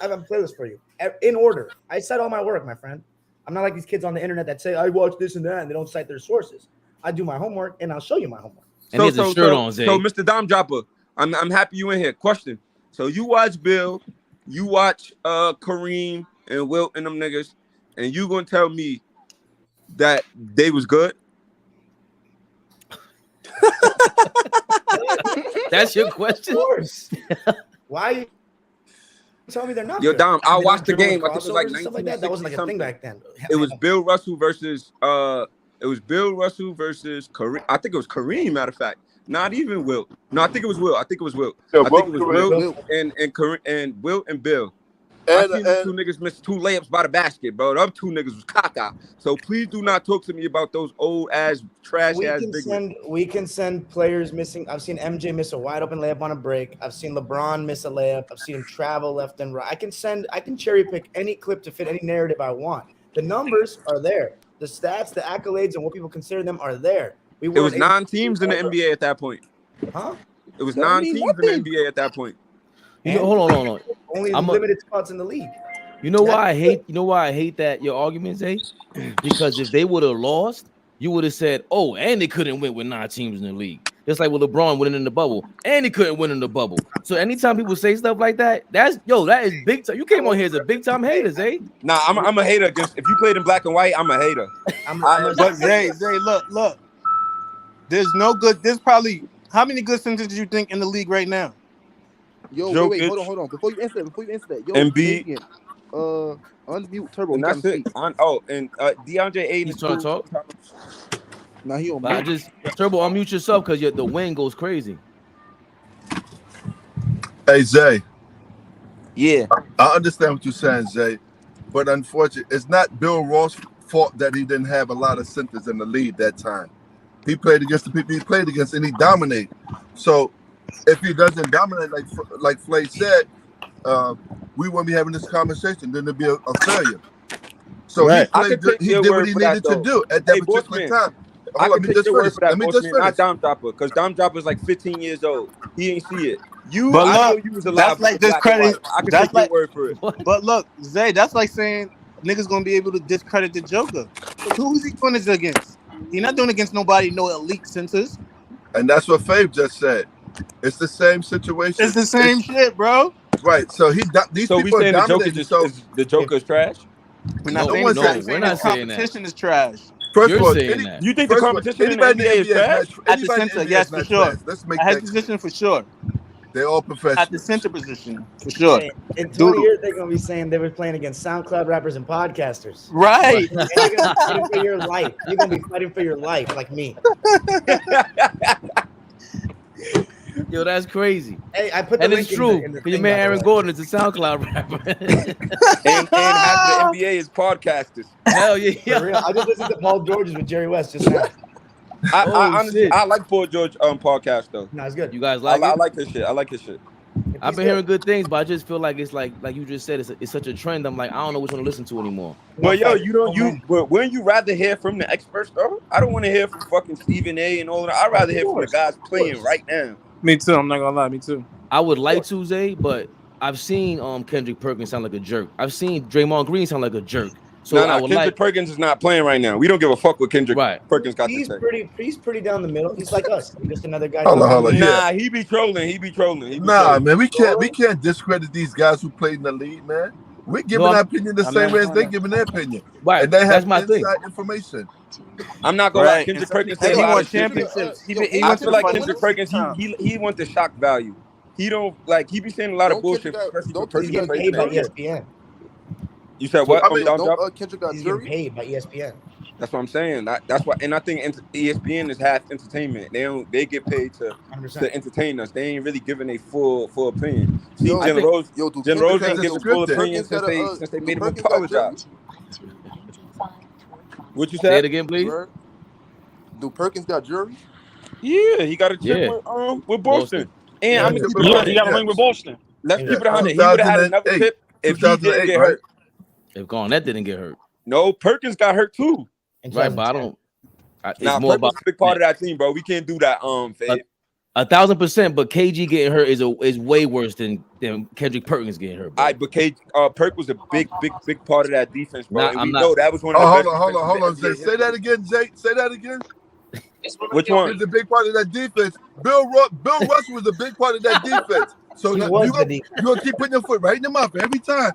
I have a playlist for you in order. I cite all my work, my friend. I'm not like these kids on the internet that say I watch this and that and they don't cite their sources. I do my homework and I'll show you my homework. And he has a shirt on, Zay. So, Mr. Dom Dropper, I'm happy you in here. Question. So you watch Bill, you watch Kareem and Wilt and them niggas, and you gonna tell me that they was good? That's your question? Of course. Why? Tell me they're not. Yo, Dom, I watched the game. I think it was like stuff like that. That wasn't like a thing back then. It was Bill Russell versus Kareem. I think it was Kareem, matter of fact. Not even Wilt. No, I think it was Wilt. I think it was Wilt and Wilt and Bill. I seen the two niggas miss 2 layups by the basket, bro. The other 2 niggas was caca. So please do not talk to me about those old ass, trash ass big. We can send players missing. I've seen MJ miss a wide open layup on a break. I've seen LeBron miss a layup. I've seen him travel left and right. I can cherry pick any clip to fit any narrative I want. The numbers are there. The stats, the accolades, and what people consider them are there. It was 9 teams in the NBA at that point. Huh? It was 9 teams in the NBA at that point. You know, hold on. Only limited spots in the league. You know why I hate that your argument, Zay? Because if they would have lost, you would have said, "Oh, and they couldn't win with 9 teams in the league." Just like with LeBron winning in the bubble, and he couldn't win in the bubble. So anytime people say stuff like that, that is big time. You came on here as a big time hater, Zay. Nah, I'm a hater. If you played in black and white, I'm a hater. But Zay, look. There's probably how many good centers do you think in the league right now? Yo, wait, hold on. Before you answer that, yo, Embiid, unmute Turbo. And that's it. DeAndre Ayton He's trying to talk. Nah, he on mute. Turbo, unmute yourself because the wind goes crazy. Hey, Zay. Yeah. I understand what you're saying, Zay, but unfortunately, it's not Bill Ross' fault that he didn't have a lot of centers in the lead that time. He played against the people he played against, and he dominated. So if he doesn't dominate, like Flay said, we won't be having this conversation. Then it'll be a failure. So he did what he needed to do at that particular time. I can take your word for that, not Dom Dropper, because Dom Dropper is like 15 years old. He ain't see it. You was alive. That's like discredit. I can take your word for it. But look, Zay, that's like saying niggas gonna be able to discredit the Joker. Who is he doing this against? He's not doing it against nobody, no elite centers. And that's what Fabe just said. It's the same situation. It's the same shit, bro. Right. So these So we people are saying the Joker dominating. is the Joker's trash? We're not No, saying no, that. we're not saying that. Competition is trash. First You're of all, saying that. You think the competition in the NBA is trash? At the center, yes, for sure. Let's make At his that position, for sure. They're all professionals. At the center position, for sure. Hey, in 20 years, they're gonna be saying they were playing against SoundCloud rappers and podcasters. Right. And you're gonna be fighting for your life. You're gonna be fighting for your life, like me. Yo, that's crazy. Hey, I put the and link it's true. in the Your thing, man by the Aaron way. Gordon is a SoundCloud rapper. and half the NBA is podcasters. Hell yeah. For real, I just listened to Paul George's with Jerry West just now. I Oh, honestly, shit. I like Paul George podcast though. No, it's good. You guys I like it? like his shit. I like his shit. I've been hearing good things, but I just feel like it's like you just said, it's such a trend. I'm like, I don't know which one to listen to anymore. Well, yo, but wouldn't you rather hear from the experts though? I don't want to hear from fucking Stephen A. and all that. I'd rather hear from the guys playing right now. Me too. I'm not gonna lie. Me too. I would like to, Zay, but I've seen Kendrick Perkins sound like a jerk. I've seen Draymond Green sound like a jerk. So No, I would Kendrick Perkins is not playing right now. We don't give a fuck what Kendrick Perkins got to say. He's pretty down the middle. He's like us. He's just another guy. Nah, he be trolling. Nah, man, we can't discredit these guys who played in the league, man. We're giving our opinion the same way as they're giving their opinion. Right, and they that's have my thing. inside information. I'm not gonna lie. Kendrick Perkins said a lot of shit. championships. I feel like Kendrick Perkins, he wants the shock value. He don't like. He be saying a lot of bullshit. Especially for He's getting paid by ESPN. You said what? He's getting paid by ESPN. That's what I'm saying. That's why, and I think ESPN is half entertainment. They get paid to entertain us. They ain't really giving a full opinion. See, Jen Rose ain't giving full opinion since they made him apologize. What you said? Say it again, please. Do Perkins got jury? Yeah, he got a chip with Boston. And I'm he got a ring with Boston. Let's keep it 100. He would have had another tip if he didn't get hurt. If Garnett didn't get hurt. No, Perkins got hurt too. Right, but I don't. Nah, Perkins is a big part of that team, bro. We can't do that. Fabe. 1,000%, but KG getting hurt is way worse than Kendrick Perkins getting hurt. Bro. Perk was a big part of that defense, bro. Nah, and we know that was one of the best. Hold on, Zay. Say that again, Zay. Say that again. Which one? He's a big part of that defense. Bill Russell was a big part of that defense. So you're gonna keep putting your foot right in the mouth every time.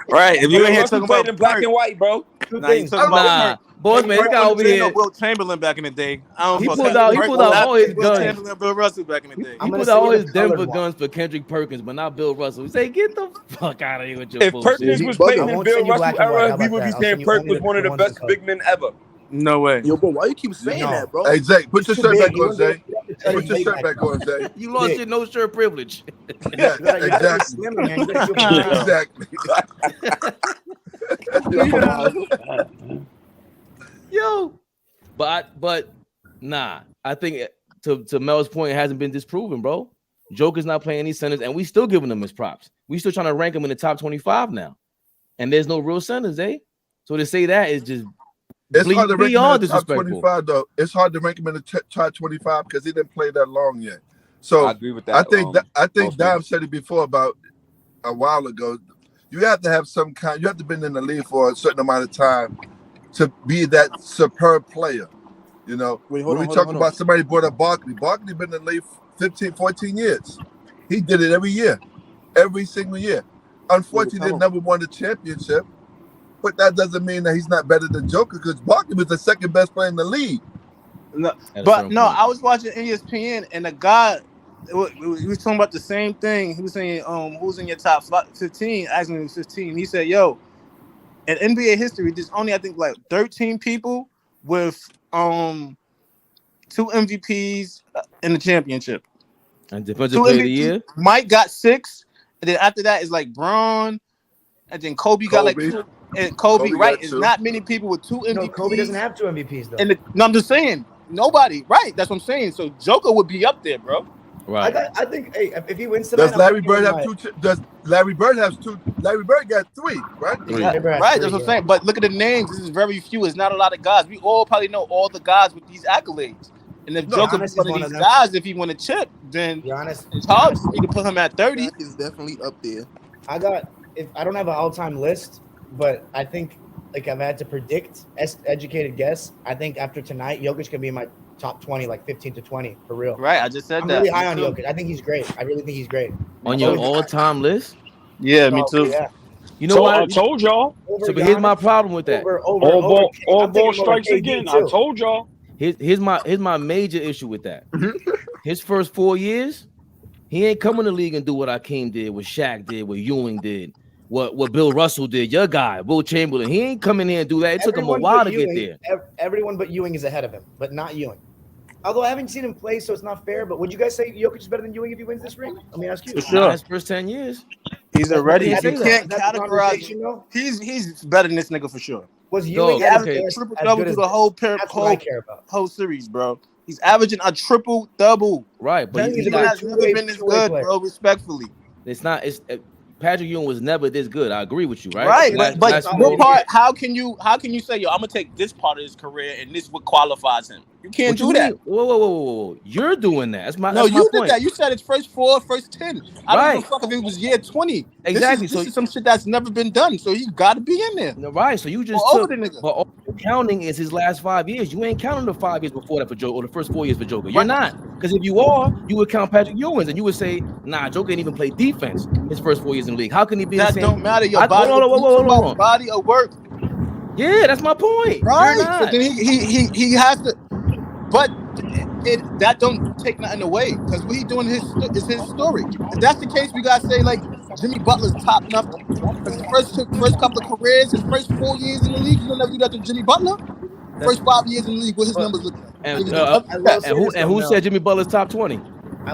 Right. If you ain't here talking played about in black and white, bro. Nah, you talking about boys, man, this guy over here. Will Chamberlain back in the day. He pulled out all his guns. Chamberlain, Bill Russell back in the day. He pulled out all his Denver guns for Kendrick Perkins, but not Bill Russell. We say, get the fuck out of here with your If bullshit. Perkins was playing in Bill Russell era, we would be saying Perk was one of the best big men ever. No way. Yo, bro, why you keep saying that, bro? Hey, Zay, put your shirt back on, Zay. Put your shirt back on, Zay. You lost your no shirt privilege. Yeah, exactly. Exactly. Yo, but nah. I think to Mel's point, it hasn't been disproven, bro. Joker's not playing any centers, and we still giving him his props. We still trying to rank him in the top 25 now, and there's no real centers, eh? So to say that is just it's hard to rank him in the top disrespectful. 25, though. It's hard to rank him in the top 25 because he didn't play that long yet. So I agree with that. I think Dom said it before about a while ago. You have to have some kind. You have to be in the league for a certain amount of time to be that superb player. You know, when we talk about somebody brought up Barkley been in the league 15, 14 years. He did it every year, every single year. Unfortunately, they never won the championship. But that doesn't mean that he's not better than Joker because Barkley was the second best player in the league. No, but no, I was watching ESPN and the guy, he was talking about the same thing. He was saying, who's in your top 15? Asking him 15. He said, yo, in NBA history, there's only, I think, like 13 people with 2 MVPs in the championship. And defensive player of the year? Mike got 6. And then after that is like Braun. And then Kobe got like 2. And Kobe right? It's not many people with 2 MVPs. No, Kobe doesn't have 2 MVPs though. And no, I'm just saying, nobody. Right? That's what I'm saying. So Joker would be up there, bro. Right. I think, hey, if he wins tonight, does Larry Bird have 2? Does Larry Bird have 2? Larry Bird got 3, right? Right. That's what I'm saying. But look at the names. This is very few. It's not a lot of guys. We all probably know all the guys with these accolades. And if Joker was one of these guys, if he won a chip, then it's hard for me to put him at 30. He's definitely up there. I don't have an all-time list, but I think like I've had to predict, educated guess, I think after tonight, Jokic can be in my top 20, like 15 to 20 for real. Right, I just said I'm that. really high on Jokic. I think he's great. I really think he's great. On your all-time list? Yeah, me too. Yeah. You know what? I told y'all. So, but here's my problem with that. All ball strikes again. I told y'all. Here's my major issue with that. His first 4 years, he ain't come in the league and do what Akeem did, what Shaq did, what Ewing did, what Bill Russell did. Your guy, Will Chamberlain, he ain't come in here and do that. It took him a while to get there. Everyone but Ewing is ahead of him, but not Ewing. Although I haven't seen him play, so it's not fair. But would you guys say Jokic is better than Ewing if he wins this ring? Let me ask you. For sure. His first 10 years. He's already. If You you can't categorize. He's better than this nigga for sure. Was Ewing averaging triple double through the whole series, bro? He's averaging a triple double. Right, but he has never been this good, bro. Respectfully, it's not. It's Patrick Ewing was never this good. I agree with you, right? Right, but what part? How can you say, yo, I'm gonna take this part of his career and this what qualifies him? You can't do that. Whoa! You're doing that. That's my. No, that's you my did point. that. You said it's first 4, first 10. I don't give a fuck if it was year 20. Exactly. This is some shit that's never been done. So you got to be in there. Right. So you just took. But all you're counting is his last 5 years. You ain't counting the 5 years before that for Joker or the first 4 years for Joker. You're not. Because if you are, you would count Patrick Ewing's and you would say, nah, Joker didn't even play defense his first 4 years in the league. How can he be the same? That don't matter. Your body. Hold on. Body of work. Yeah, that's my point. Right. So then he has to. But that don't take nothing away because what he doing is his story. If that's the case, we gotta say like Jimmy Butler's top nothing. Because his first couple of careers, his first 4 years in the league, you don't ever do that to Jimmy Butler. First 5 years in the league, what his numbers look like. And who said Jimmy Butler's top 20?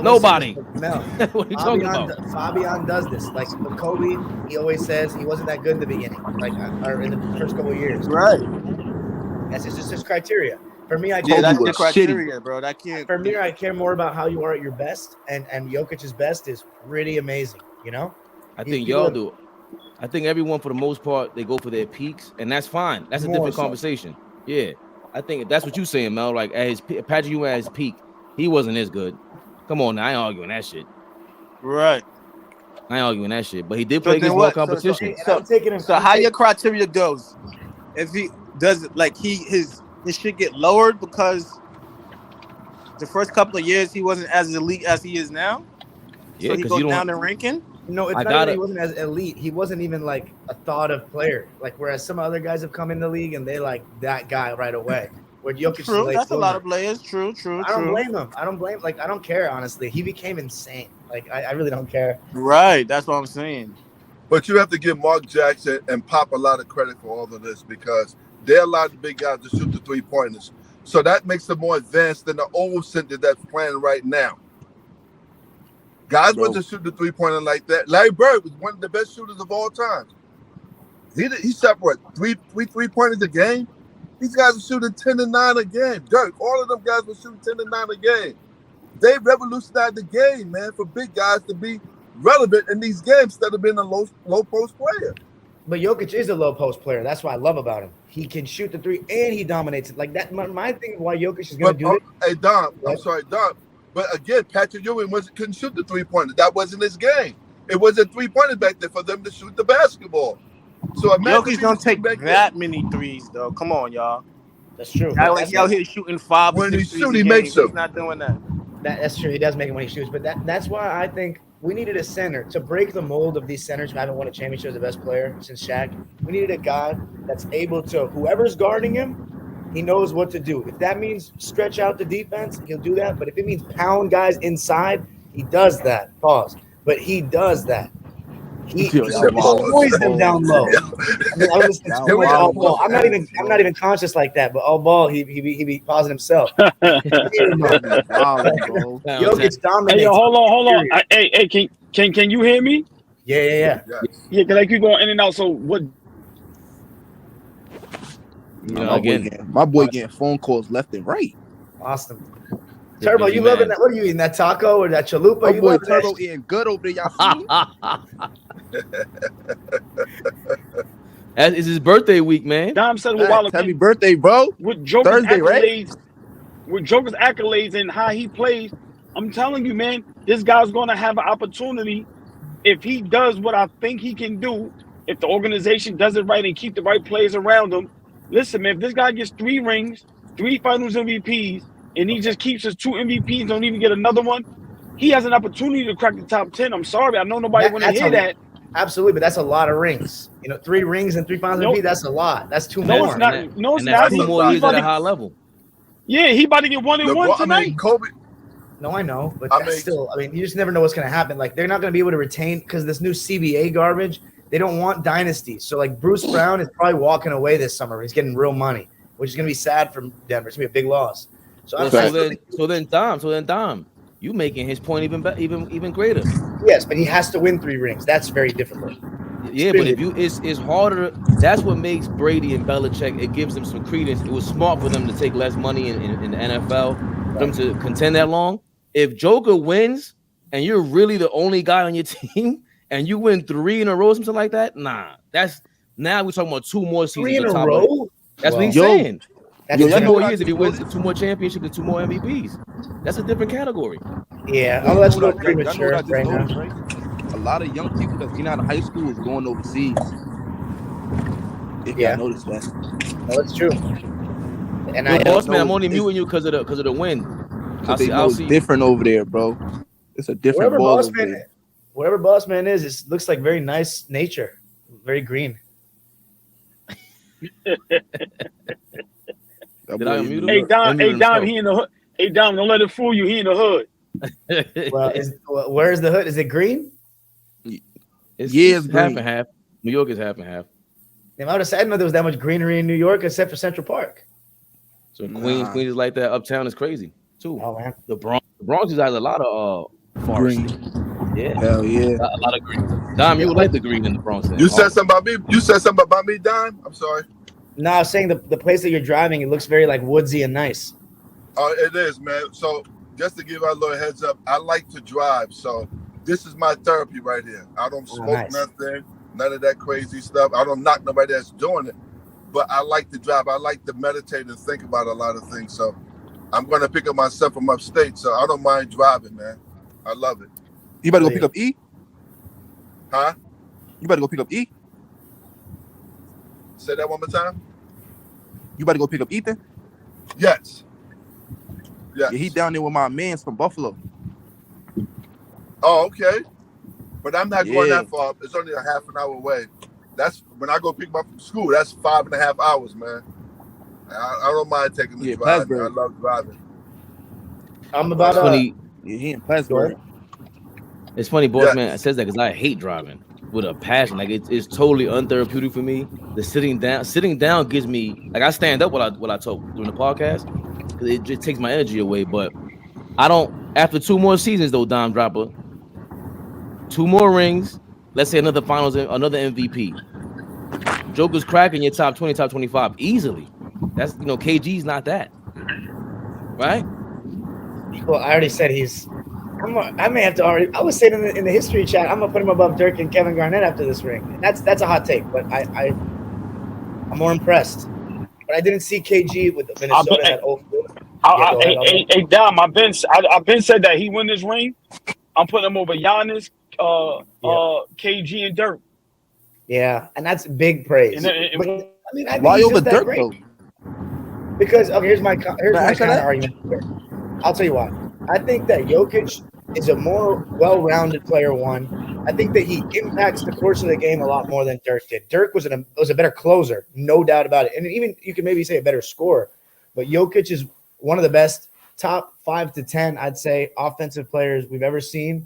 Nobody. Mel. What are you talking about? Fabian does this. Like with Kobe, he always says he wasn't that good in the beginning, like or in the first couple of years. Right. That's just his criteria. For me, that's the criteria, bro. That can't. For me, I care more about how you are at your best, and Jokic's best is pretty amazing. You know. I think y'all do. I think everyone, for the most part, they go for their peaks, and that's fine. That's a different conversation. Yeah, I think that's what you're saying, Mel. Like at his Patrick Ewing at his peak, he wasn't as good. Come on, now I ain't arguing that shit. Right. I ain't arguing that shit, but he did play against more competition. So how your criteria goes? If he does like his shit get lowered because the first couple of years he wasn't as elite as he is now. Yeah, so he goes down in ranking. No, it's not that he wasn't as elite. He wasn't even like a thought of player. Like whereas some other guys have come in the league and they like that guy right away. Where Jokic true, that's a lot of players. True. I don't blame him. Like I don't care honestly. He became insane. Like I really don't care. Right, that's what I'm saying. But you have to give Mark Jackson and Pop a lot of credit for all of this because they allowed the big guys to shoot the 3-pointers. So that makes them more advanced than the old center that's playing right now. Guys wasn't shoot the 3-pointer like that. Larry Bird was one of the best shooters of all time. He shot what, three 3-pointers a game? These guys are shooting 10 and 9 a game. Dirk, all of them guys were shooting 10 and 9 a game. They revolutionized the game, man, for big guys to be relevant in these games instead of being a low post player. But Jokic is a low post player. That's what I love about him. He can shoot the 3 and he dominates it. Like that. My thing of why Jokic is going to do it. Hey, Dom, I'm sorry, Dom. But again, Patrick Ewing couldn't shoot the 3-pointer. That wasn't his game. It wasn't 3-pointers back there for them to shoot the basketball. So Jokic don't take that many threes, though. Come on, y'all. That's true. Like out here shooting 5 or 6 when he threes shoots, he makes them. He's not doing that. That's true. He does make it when he shoots. But that's why I think we needed a center to break the mold of these centers who haven't won a championship as the best player since Shaq. We needed a guy that's able to, whoever's guarding him, he knows what to do. If that means stretch out the defense, he'll do that. But if it means pound guys inside, he does that. Pause. But he does that. He destroys them down low. I'm not even conscious like that, but AllBall, he be pausing himself. Jokic dominates. Hey, hold on. Hey, can you hear me? Yeah. Yeah, because I keep going in and out. So what? My boy getting phone calls left and right. Awesome. Turbo, you loving that? What are you eating? That taco or that chalupa? My boy Turbo eating good over there. Y'all see? It's his birthday week, man. Dom said a while ago. Happy birthday, bro. With Joker's Thursday, accolades, right? With Joker's accolades and how he plays, I'm telling you, man, this guy's going to have an opportunity if he does what I think he can do if the organization does it right and keep the right players around him. Listen, man, if this guy gets 3 rings, 3 Finals MVPs, and he just keeps his 2 MVPs, don't even get another one, he has an opportunity to crack the top 10. I'm sorry, I know nobody want to hear that. Absolutely, but that's a lot of rings. 3 rings and 3 Finals MVP. That's a lot. That's 2 more. No, it's not. No, it's that's not. 2 more years at a high level. Yeah, he about to get 1 and 1 tonight. I mean, Kobe. No, I know, but still, I mean, you just never know what's going to happen. Like, they're not going to be able to retain because this new CBA garbage. They don't want dynasties. So, like, Bruce Brown is probably walking away this summer. He's getting real money, which is going to be sad for Denver. It's going to be a big loss. So, then, Dom, you making his point even greater. Yes, but he has to win 3 rings. That's very difficult. Yeah, but if it's harder. That's what makes Brady and Belichick. It gives them some credence. It was smart for them to take less money in the NFL, for them to contend that long. If Joker wins and you're really the only guy on your team and you win 3 in a row, something like that, now we're talking about 2 more seasons. 3 in a row? That's what he's saying. That's 2 more years if he wins 2 more championships and 2 more MVPs. That's a different category. Yeah, I'll let you go premature right now. Right? A lot of young people that's getting out of high school is going overseas. If you notice that. No, it's true. And boss man, I'm only muting you because of the win. I'll see. Different over there, bro. It's a different ball over there. Wherever boss man is, it looks like very nice nature, very green. Hey Dom, he in the hood. Hey Dom, don't let it fool you. He in the hood. Well, where is the hood? Is it green? It's green. Half and half. New York is half and half. Damn, I would have said I didn't know there was that much greenery in New York except for Central Park. So Queens is like that. Uptown is crazy too. Oh man, the Bronx has a lot of green. Yeah, hell yeah, a lot of green. Dom, you would like the green in the Bronx. You said something about me. You said something about me, Dom. I'm sorry. No, I was saying the place that you're driving, it looks very like woodsy and nice. Oh, it is, man. So just to give you a little heads up, I like to drive. So this is my therapy right here. I don't smoke nothing, none of that crazy stuff. I don't knock nobody that's doing it. But I like to drive. I like to meditate and think about a lot of things. So I'm going to pick up myself from upstate. So I don't mind driving, man. I love it. You better go pick up E? Huh? You better go pick up E? Say that one more time. You better go pick up Ethan? Yes. Yeah, he down there with my mans from Buffalo. Oh, okay. But I'm not going that far. It's only a half an hour away. That's when I go pick him up from school. That's 5.5 hours, man. I don't mind taking the drive. I love driving. I'm about funny. He in Plattsburgh. It's funny, boss man. I says that because I hate driving with a passion. Like it's totally untherapeutic for me. The sitting down gives me like I stand up what I talk during the podcast because it just takes my energy away. But I don't. After 2 more seasons though, Dom Dropper, 2 more rings. Let's say another finals, another MVP. Joker's cracking your top 20, top 25 easily. That's KG's not that, right? Well, I already said I may have to already. I was saying in the history chat, I'm gonna put him above Dirk and Kevin Garnett after this ring. That's a hot take, but I'm more impressed. But I didn't see KG with the Minnesota at 0-4. Hey, Dom, I've been said that he win this ring. I'm putting him over Giannis, KG, and Dirk. Yeah, and that's big praise. Why over Dirk though? Because here's my counter argument. I'll tell you why. I think that Jokic is a more well-rounded player. One, I think that he impacts the course of the game a lot more than Dirk did. Dirk was a better closer, no doubt about it, and even you can maybe say a better scorer. But Jokic is one of the best top 5 to 10, I'd say, offensive players we've ever seen.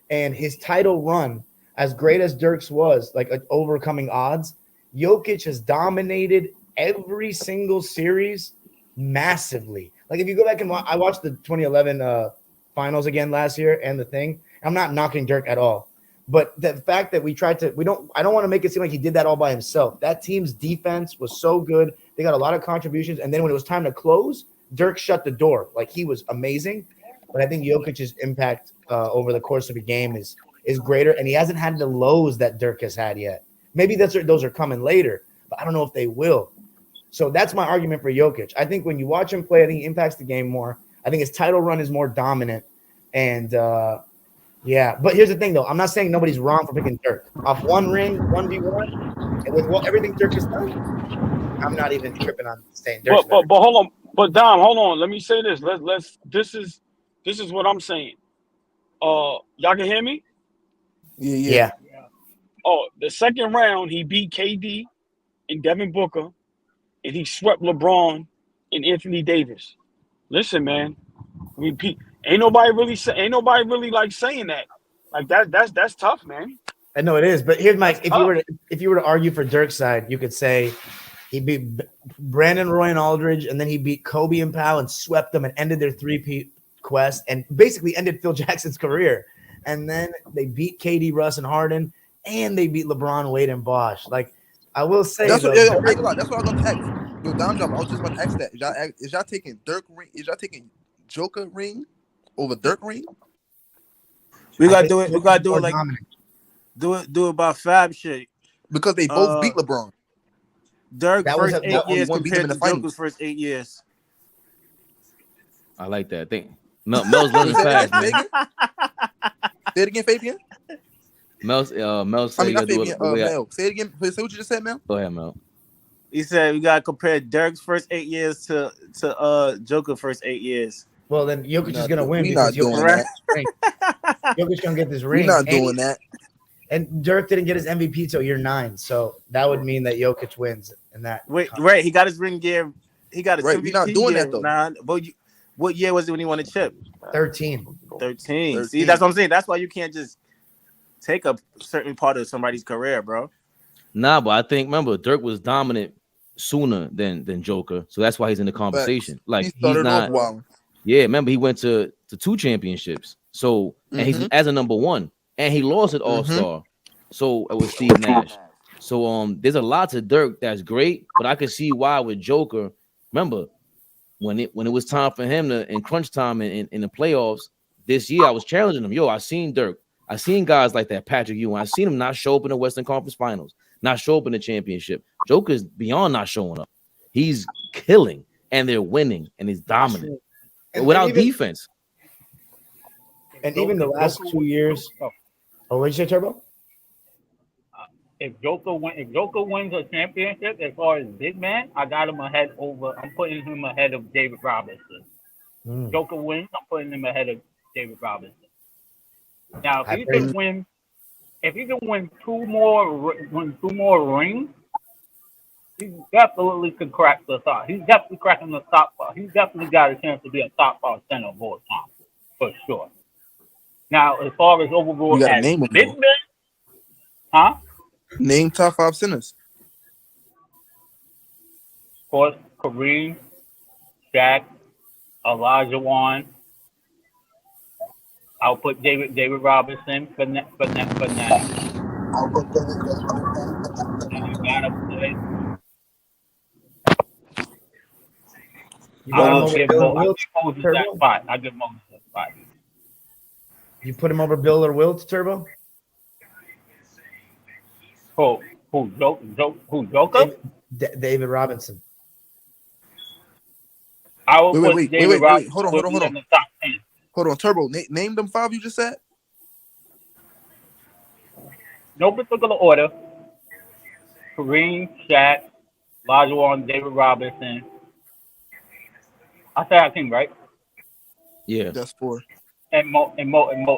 And his title run, as great as Dirk's was, like overcoming odds, Jokic has dominated every single series massively. Like if you go back and I watched the 2011 finals again last year and the thing. I'm not knocking Dirk at all, but the fact that I don't want to make it seem like he did that all by himself. That team's defense was so good. They got a lot of contributions, and then when it was time to close, Dirk shut the door. Like he was amazing. But I think Jokic's impact over the course of a game is greater, and he hasn't had the lows that Dirk has had yet. Maybe those are coming later, but I don't know if they will. So that's my argument for Jokic. I think when you watch him play, I think he impacts the game more. I think his title run is more dominant, and Yeah, but here's the thing, though. I'm not saying nobody's wrong for picking Dirk. Off one ring, 1v1, and with everything Dirk has done, I'm not even tripping on saying Dirk's But hold on. But Dom, hold on. Let me say this. Let's. This is what I'm saying. Y'all can hear me? Yeah. Oh, the second round, he beat KD and Devin Booker, and he swept LeBron and Anthony Davis. Listen, man, ain't nobody really like saying that. Like that's tough, man. I know it is, but here's my if you were to argue for Dirk's side, you could say he beat Brandon Roy and Aldridge, and then he beat Kobe and Powell and swept them and ended their three-peat quest and basically ended Phil Jackson's career. And then they beat KD, Russ, and Harden, and they beat LeBron, Wade, and Bosh. Like I will say, that's what I was going to ask. Yo, Don Drop, I was just about to ask that. Is y'all taking Dirk ring? Is y'all taking Joker ring over Dirk ring? We gotta do it. We gotta do it like do it by Fab shit. Because they both beat LeBron. Dirk first 8 years compared to Joker's first 8 years. I like that. I think Mel's learning fast, man. Say it again, Fabian. Mel said not Fabian. Mel. Say it again. Say what you just said, Mel. Go ahead, Mel. He said we gotta compare Dirk's first 8 years to Joker's first 8 years. Well, then Jokic is gonna win. We're not doing that. Jokic's gonna get this ring. We're not doing that. And Dirk didn't get his MVP till year 9, so that would mean that Jokic wins in that. Wait, right? He got his ring gear. He got his MVP. We're not doing that though. But what year was it when he won a chip? 13. See, that's what I'm saying. That's why you can't just take a certain part of somebody's career, bro. Nah, but I think remember Dirk was dominant sooner than Joker, so that's why he's in the conversation. Like he's not. Yeah, remember he went to 2 championships. So and he's as a number 1, and he lost at All-Star. So it was Steve Nash. So there's a lot to Dirk that's great, but I could see why with Joker. Remember when it was time for him to in crunch time in the playoffs this year, I was challenging him. Yo, I seen Dirk. I seen guys like that, Patrick Ewing. I seen him not show up in the Western Conference Finals, not show up in the championship. Joker's beyond not showing up. He's killing, and they're winning, and he's dominant. And without defense. And even the last 2 years. Oh, what did you say, Turbo? If Joker wins a championship, as far as big man, I got him ahead over. I'm putting him ahead of David Robinson. Joker wins, I'm putting him ahead of David Robinson. Now, if he can win 2 more rings, he definitely could crack the top. He's definitely cracking the top 5. He's definitely got a chance to be a top 5 center of all time, for sure. Now, as far as overall as big men, huh? Name top 5 centers. Of course, Kareem, Shaq, Elijah Wan. I'll put David Robinson for now. I'll put I'll give Moses that spot. I'll give Moses that spot. You put him over Bill or Wilt, Turbo? Who Joker? David Robinson. I will put David Robinson. Hold on. In the top 10. Hold on, Turbo. Name them 5 you just said. No particular order. Kareem, Shaq, Olajuwon, David Robinson. I said Hakeem, right? Yeah, that's 4. And Moses. I'm gonna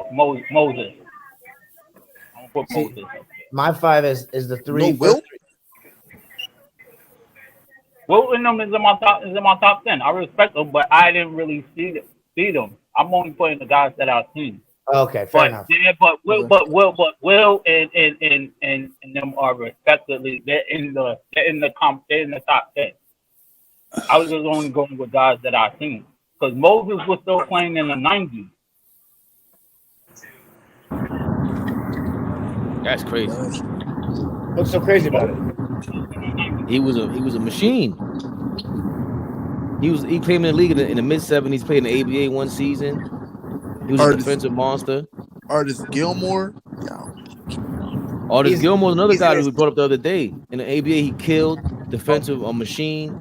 put Moses. My 5 is the 3. No, Wilt? Wilt in them is in my top 10. I respect them, but I didn't really see them. I'm only putting the guys that I've seen. Okay, fair enough. Yeah, but Will and them are respectively. They're in the top 10. I was just only going with guys that I've seen because Moses was still playing in the 90s. That's crazy. What's so crazy about it? He was a machine. He came in the league in the mid-70s, played in the ABA 1 season. He was a defensive monster. Artist Gilmore. Artist Gilmore, another guy who brought up the other day. In the ABA, he killed defensive machine.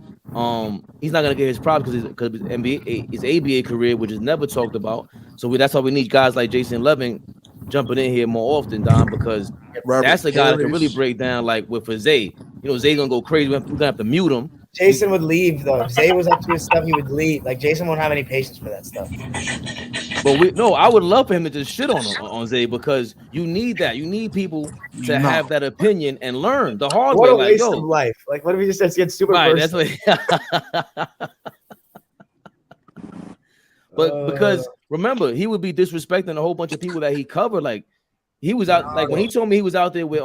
He's not gonna get his props because his ABA career, which is never talked about. So that's why we need guys like Jason Levin jumping in here more often, Don, because that's the guy that can really break down. Like with Zay, you know, Zay gonna go crazy. We're gonna have to mute him. Jason would leave though. If Zay was up to his stuff, he would leave. Like Jason won't have any patience for that stuff. But I would love for him to just shit on Zay, because you need that. You need people to have that opinion and learn the hard way. What a like, waste yo, of life. Like, what if he just starts getting super personal? That's what. But because remember, he would be disrespecting a whole bunch of people that he covered. Like he was out, like when he told me he was out there with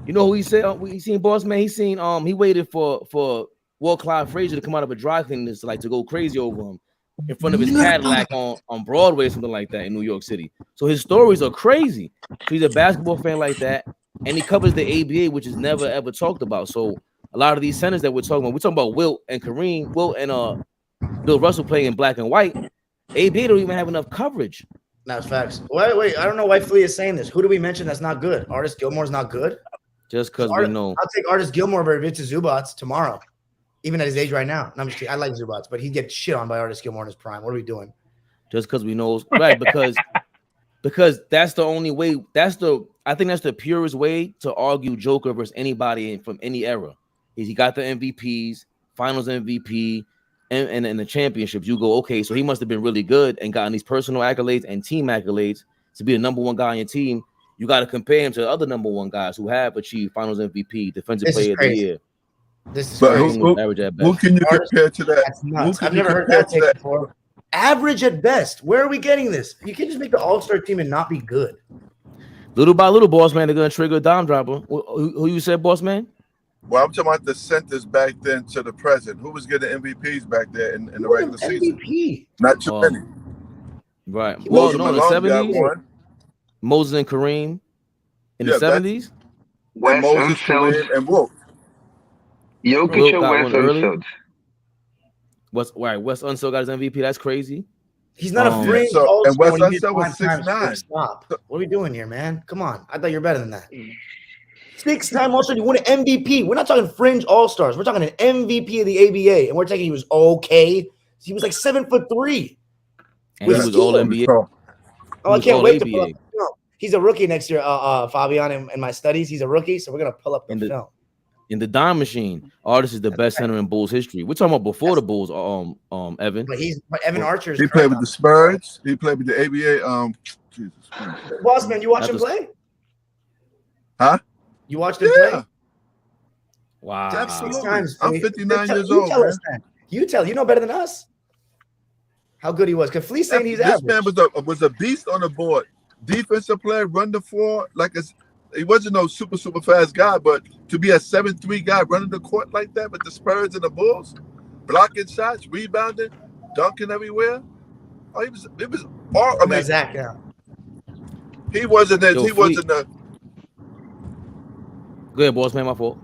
you know who he said he seen Boss Man. He seen he waited for Walt Clyde Frazier to come out of a dry cleaners like to go crazy over him in front of his Cadillac on Broadway or something like that in New York City. So his stories are crazy. So he's a basketball fan like that, and he covers the ABA, which is never ever talked about. So a lot of these centers that we're talking about Wilt and Kareem, Wilt and Bill Russell playing in black and white. ABA don't even have enough coverage. That's facts. Wait, I don't know why Flea is saying this. Who do we mention that's not good? Artis Gilmore's not good? Just because we know. I'll take Artis Gilmore over Victor Zubats tomorrow, even at his age right now. No, I'm just kidding. I like Zubats, but he'd get shit on by Artis Gilmore in his prime. What are we doing? Just because we know, right? Because that's the only way. I think that's the purest way to argue Joker versus anybody from any era. He got the MVPs, Finals MVP, and the championships. You go, okay, so he must have been really good and gotten these personal accolades and team accolades to be the number one guy on your team. You got to compare him to the other number one guys who have achieved Finals MVP, Defensive Player of the Year. This is crazy. Who can you compare to that? That's nuts. I've never heard that take before. Average at best. Where are we getting this? You can't just make the All-Star team and not be good. Little by little, Boss Man, they're going to trigger a dime dropper. Who you said, Boss Man? Well, I'm talking about the centers back then to the present. Who was getting MVPs back there in the regular season? Not too many. Right. Well, no, in the 70s. Moses and Kareem in the 70s. Wes Moses, Kareem, and Wilt. Jokic and Wes Unseld. Wes Unseld got his MVP. That's crazy. He's not a fringe. And Wes Unseld was 6'9". Stop. What are we doing here, man? Come on. I thought you were better than that. 6-time All-Star. You won an MVP. We're not talking fringe All-Stars. We're talking an MVP of the ABA, and we're taking he was okay. He was like 7'3". And he was all NBA. Oh, I can't wait to pull up the film. He's a rookie next year, Fabian, in my studies. He's a rookie, so we're going to pull up the film. In the dime machine, Artis is the best center in Bulls history. We're talking about before the Bulls, Evan. But Evan Archer. He played with the Spurs. He played with the ABA. Jesus Christ. Bossman, you watch him play? Huh? You watched him play? Wow. Absolutely. I'm 59 years old. You know better than us. How good he was. Because Flea's saying he's average. This man was a beast on the board. Defensive player, run the floor. He wasn't no super fast guy, but to be a 7'3" guy running the court like that with the Spurs and the Bulls, blocking shots, rebounding, dunking everywhere. Oh, it was all. I mean, Zach, yeah. He wasn't the. Go ahead, Boss Man. My fault.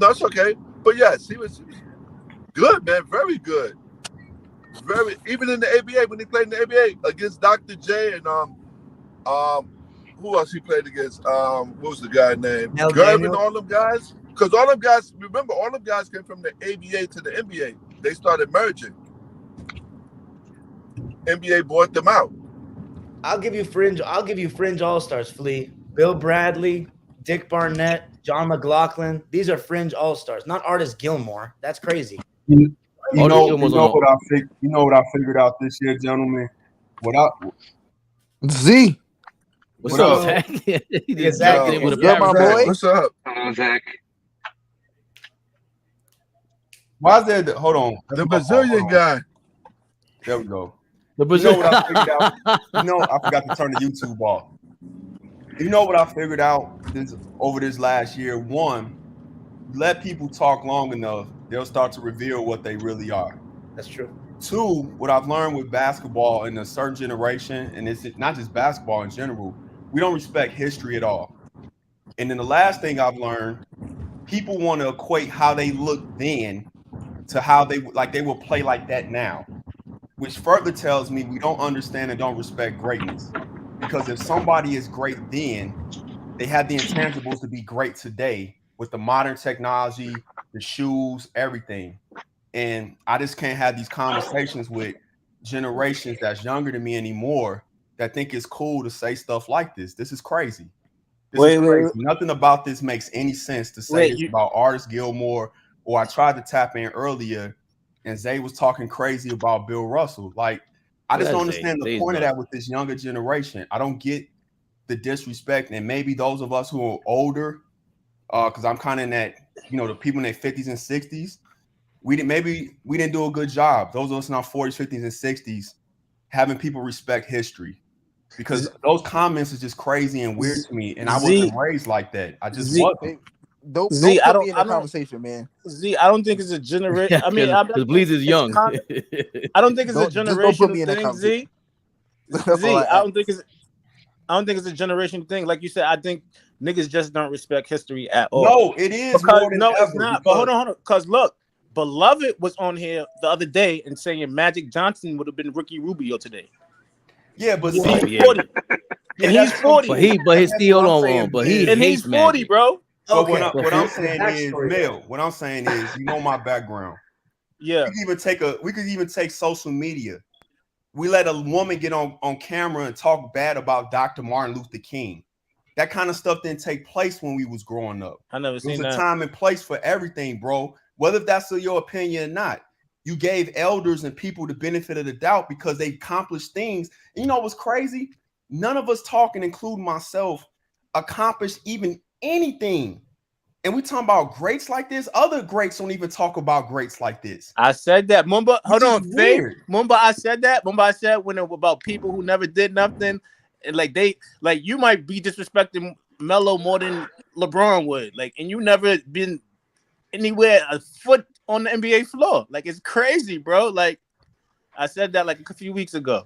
No, it's okay. But yes, he was good, man. Very good. Very. Even in the ABA, when he played in the ABA against Dr. J and who else he played against? What was the guy named? Gervin, all them guys. Because all them guys, remember, all them guys came from the ABA to the NBA. They started merging. NBA bought them out. I'll give you fringe all-stars, Flea. Bill Bradley, Dick Barnett, John McLaughlin. These are fringe all-stars, not Artis Gilmore. That's crazy. You know what I figured out this year, gentlemen? Z. What's up, Zach? My boy. What's up? Zach. Why is there? Hold on. The Brazilian guy. There we go. The Brazilian. You know what I figured out? I forgot to turn the YouTube off. You know what I figured out over this last year? One, let people talk long enough, they'll start to reveal what they really are. That's true. Two, what I've learned with basketball in a certain generation, and it's not just basketball in general, we don't respect history at all. And then the last thing I've learned, people want to equate how they looked then to how they will play like that now, which further tells me we don't understand and don't respect greatness. Because if somebody is great then, they have the intangibles to be great today with the modern technology, the shoes, everything. And I just can't have these conversations with generations that's younger than me anymore that think it's cool to say stuff like this. This is crazy. This Wait, is crazy. wait. Nothing about this makes any sense to say this about Artis Gilmore, or I tried to tap in earlier and Zay was talking crazy about Bill Russell. Like, I just don't understand the point of that with this younger generation. I don't get the disrespect, and maybe those of us who are older, because I'm kind of in that, the people in their 50s and 60s, we didn't do a good job. Those of us in our 40s, 50s, and 60s having people respect history, because those comments is just crazy and weird to me, and I wasn't raised like that. I just wasn't. Don't put me in the conversation, man. I don't think it's a generation. I mean, because Bleeds is young. I don't think it's a generational thing, Z. I don't think it's a generation thing. Like you said, I think niggas just don't respect history at all. No, it is more than ever. It's not. But hold on. Because look, Beloved was on here the other day and saying Magic Johnson would have been Ricky Rubio today. Yeah, but he's 40. And he's 40. But he's still on. But he hates 40, Magic. bro. But what I'm saying is, Mel, what I'm saying is, my background. Yeah. We could even take social media. We let a woman get on camera and talk bad about Dr. Martin Luther King. That kind of stuff didn't take place when we was growing up. I never seen that. There's a time and place for everything, bro. Whether that's your opinion or not. You gave elders and people the benefit of the doubt because they accomplished things. And you know what's crazy? None of us talking, including myself, accomplished even anything. And we talking about greats like this. Other greats don't even talk about greats like this. I said that. Mumba, hold on, Mumba, I said that. Mumba, I said when it was about people who never did nothing, and you might be disrespecting Melo more than LeBron would. And you never been anywhere a foot on the NBA floor. It's crazy, bro. I said that a few weeks ago.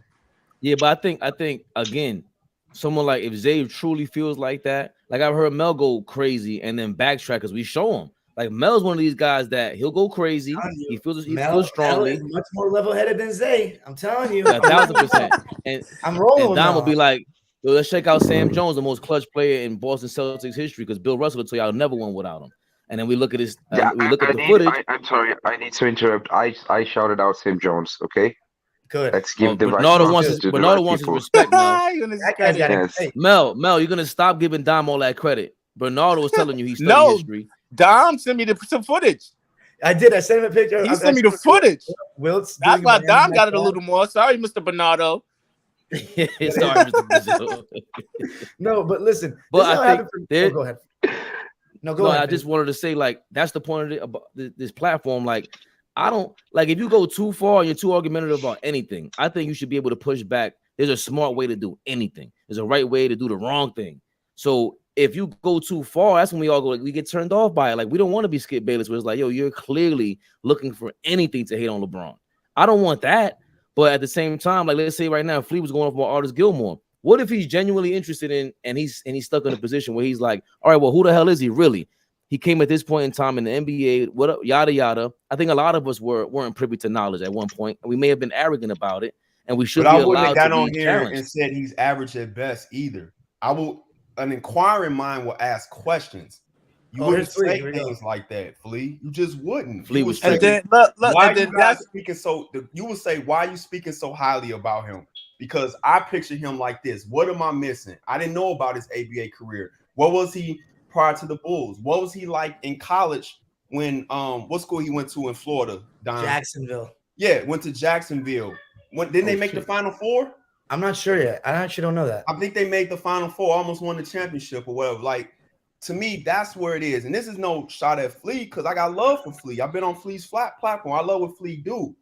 Yeah, but I think again, someone like if Zay truly feels like that, I've heard Mel go crazy and then backtrack because we show him. Mel's one of these guys that he'll go crazy. He feels strongly. Mel is much more level-headed than Zay. I'm telling you. 1,000%. And I'm rolling. And Dom will be like, let's check out Sam Jones, the most clutch player in Boston Celtics history, because Bill Russell will tell y'all never won without him. And then we look at his the footage. I'm sorry, I need to interrupt. I shouted out Sam Jones, okay? Good. Let's give the Bernardo wants his respect now. Yes. Mel, you're gonna stop giving Dom all that credit. Bernardo was telling you he studied history. Dom sent me some footage. I did. I sent him a picture. He sent me the footage. That's why Dom got it a little more. Sorry, Mr. Bernardo. Sorry, Mr. Brazil. No, but listen. But I think go ahead. No, I just wanted to say that's the point of it about this platform. I don't if you go too far and you're too argumentative about anything, I think you should be able to push back. There's a smart way to do anything. There's a right way to do the wrong thing. So if you go too far, that's when we all go we get turned off by it. We don't want to be Skip Bayless where it's you're clearly looking for anything to hate on LeBron. I don't want that. But at the same time, let's say right now, Flea was going off about Artis Gilmore. What if he's genuinely interested in and he's stuck in a position where he's like, all right, well, who the hell is he really? He came at this point in time in the NBA, yada yada. I think a lot of us weren't privy to knowledge at one point, and we may have been arrogant about it, and we should be allowed to be challenged. But I wouldn't have got on here and said he's average at best either. An inquiring mind will ask questions. You wouldn't say things like that, Flea. You just wouldn't. Flea was and then look, why and then you guys speaking so? You would say, why are you speaking so highly about him? Because I picture him like this. What am I missing? I didn't know about his ABA career. What was he prior to the Bulls? What was he like in college when what school he went to in Florida? Don? Jacksonville. Yeah, went to Jacksonville. Didn't they make the Final Four? I'm not sure yet. I actually don't know that. I think they made the Final Four, almost won the championship or whatever. To me, that's where it is. And this is no shot at Flea because I got love for Flea. I've been on Flea's flat platform. I love what Flea do.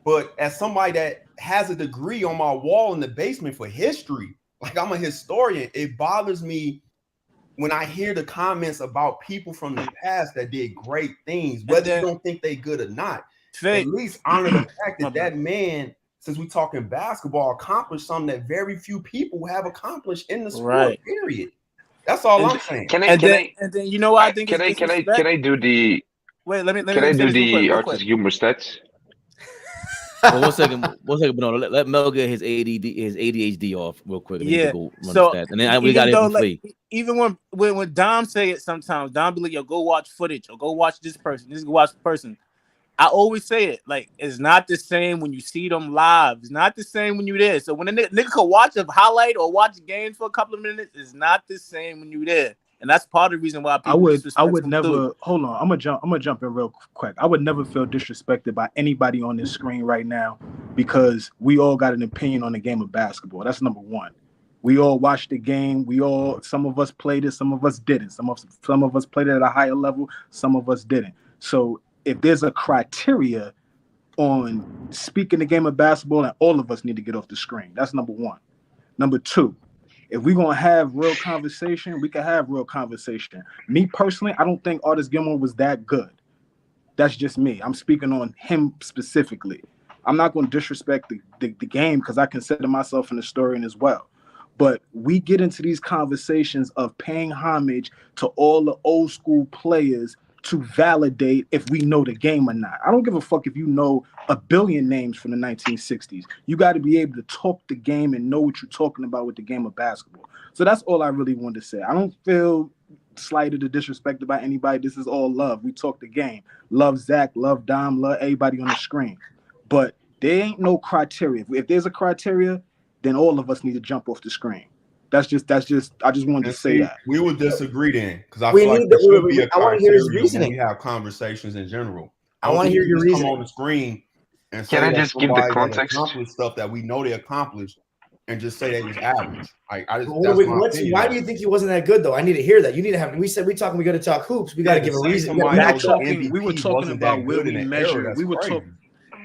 But as somebody that has a degree on my wall in the basement for history, I'm a historian, it bothers me when I hear the comments about people from the past that did great things, whether you don't think they good or not. At least honor the fact that man, since we're talking basketball, accomplished something that very few people have accomplished in the sport, period. That's all I'm saying. Can I you know what I think? Can I do the? Wait, let me. Can I do the Artis Gilmore stats? Well, one second, Bernardo. Let Mel get his ADHD off real quick. Yeah. So and then we got him free. Even when Dom say it, sometimes Dom be like, "Yo, go watch footage or go watch this person. This go watch the person." I always say it, like, it's not the same when you see them live. It's not the same when you're there. So when a nigga could watch a highlight or watch games for a couple of minutes, it's not the same when you're there. And that's part of the reason why people I would him never too. hold on. I'm gonna jump in real quick. I would never feel disrespected by anybody on this screen right now because we all got an opinion on the game of basketball. That's number one. We all watched the game. Some of us played it, some of us didn't. Some of us played it at a higher level, some of us didn't. So if there's a criteria on speaking the game of basketball, and all of us need to get off the screen. That's number one. Number two, if we're going to have real conversation, we can have real conversation. Me personally, I don't think Artis Gilmore was that good. That's just me. I'm speaking on him specifically. I'm not going to disrespect the game because I consider myself an historian as well. But we get into these conversations of paying homage to all the old school players to validate if we know the game or not. I don't give a fuck if you know a billion names from the 1960s. You got to be able to talk the game and know what you're talking about with the game of basketball. So that's all I really wanted to say. I don't feel slighted or disrespected by anybody. This is all love. We talk the game. Love Zach, love Dom, love everybody on the screen. But there ain't no criteria. If there's a criteria, then all of us need to jump off the screen. I just wanted to say that. We would disagree then, because I feel like there should be a criteria when we have conversations in general. I want to hear your reasoning. Come on the screen and Can say I that just give the somebody that context? accomplished stuff that we know they accomplished, and just say they was average. Why do you think he wasn't that good though? I need to hear that. You need to have. We got to talk hoops. We got to give a reason. We were talking about where we measure.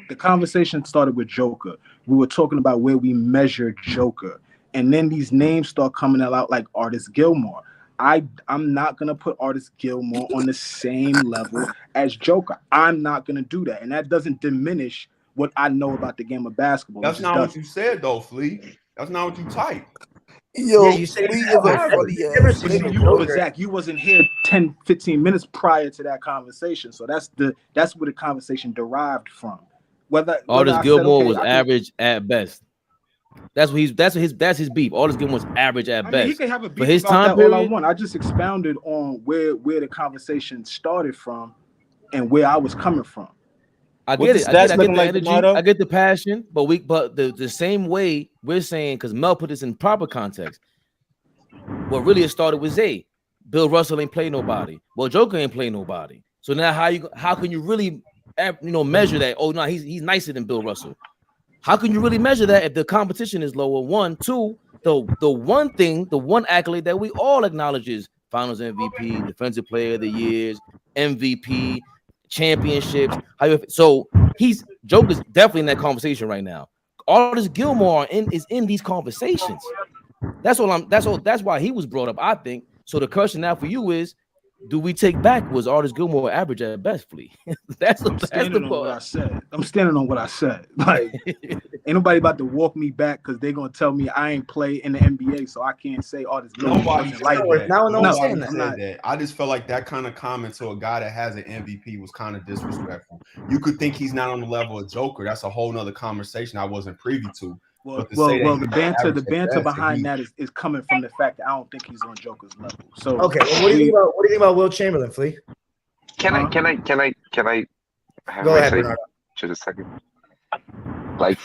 The conversation started with Joker. We were talking about where we measure Joker. And then these names start coming out like Artis Gilmore. I'm not going to put Artis Gilmore on the same level as Joker. I'm not going to do that. And that doesn't diminish what I know about the game of basketball. That's not what you said, though, Flea. That's not what you typed. Yo, you said Zach, you wasn't here 10, 15 minutes prior to that conversation. So that's where the conversation derived from. Artis Gilmore was average at best. That's his beef. Artis Gilmore's average at best. He can have a beef for his about time that period. All I want. I just expounded on where the conversation started from and where I was coming from. I get it. I get the energy. I get the passion. But the same way we're saying, because Mel put this in proper context. What really started with Zay. Bill Russell ain't play nobody. Well, Joker ain't play nobody. So now how can you really measure that? Oh no, he's nicer than Bill Russell. How can you really measure that if the competition is lower? One, two, the one accolade that we all acknowledge is Finals MVP, Defensive Player of the Years, MVP, championships. So Joker's definitely in that conversation right now. Artis Gilmore is in these conversations. That's why he was brought up, I think. So the question now for you is, do we take back was Artis Gilmore average at best, Flea? I'm standing on what I said. Like, ain't nobody about to walk me back because they're gonna tell me I ain't play in the NBA, so I can't say Artis Gilmore. Nobody said that. I just felt like that kind of comment to a guy that has an MVP was kind of disrespectful. You could think he's not on the level of Joker. That's a whole nother conversation I wasn't privy to. The banter behind that is coming from the fact that I don't think he's on Joker's level. So okay, well, what do you think about Will Chamberlain, Flea? Can I have Go my ahead, say Bernardo. just a second? I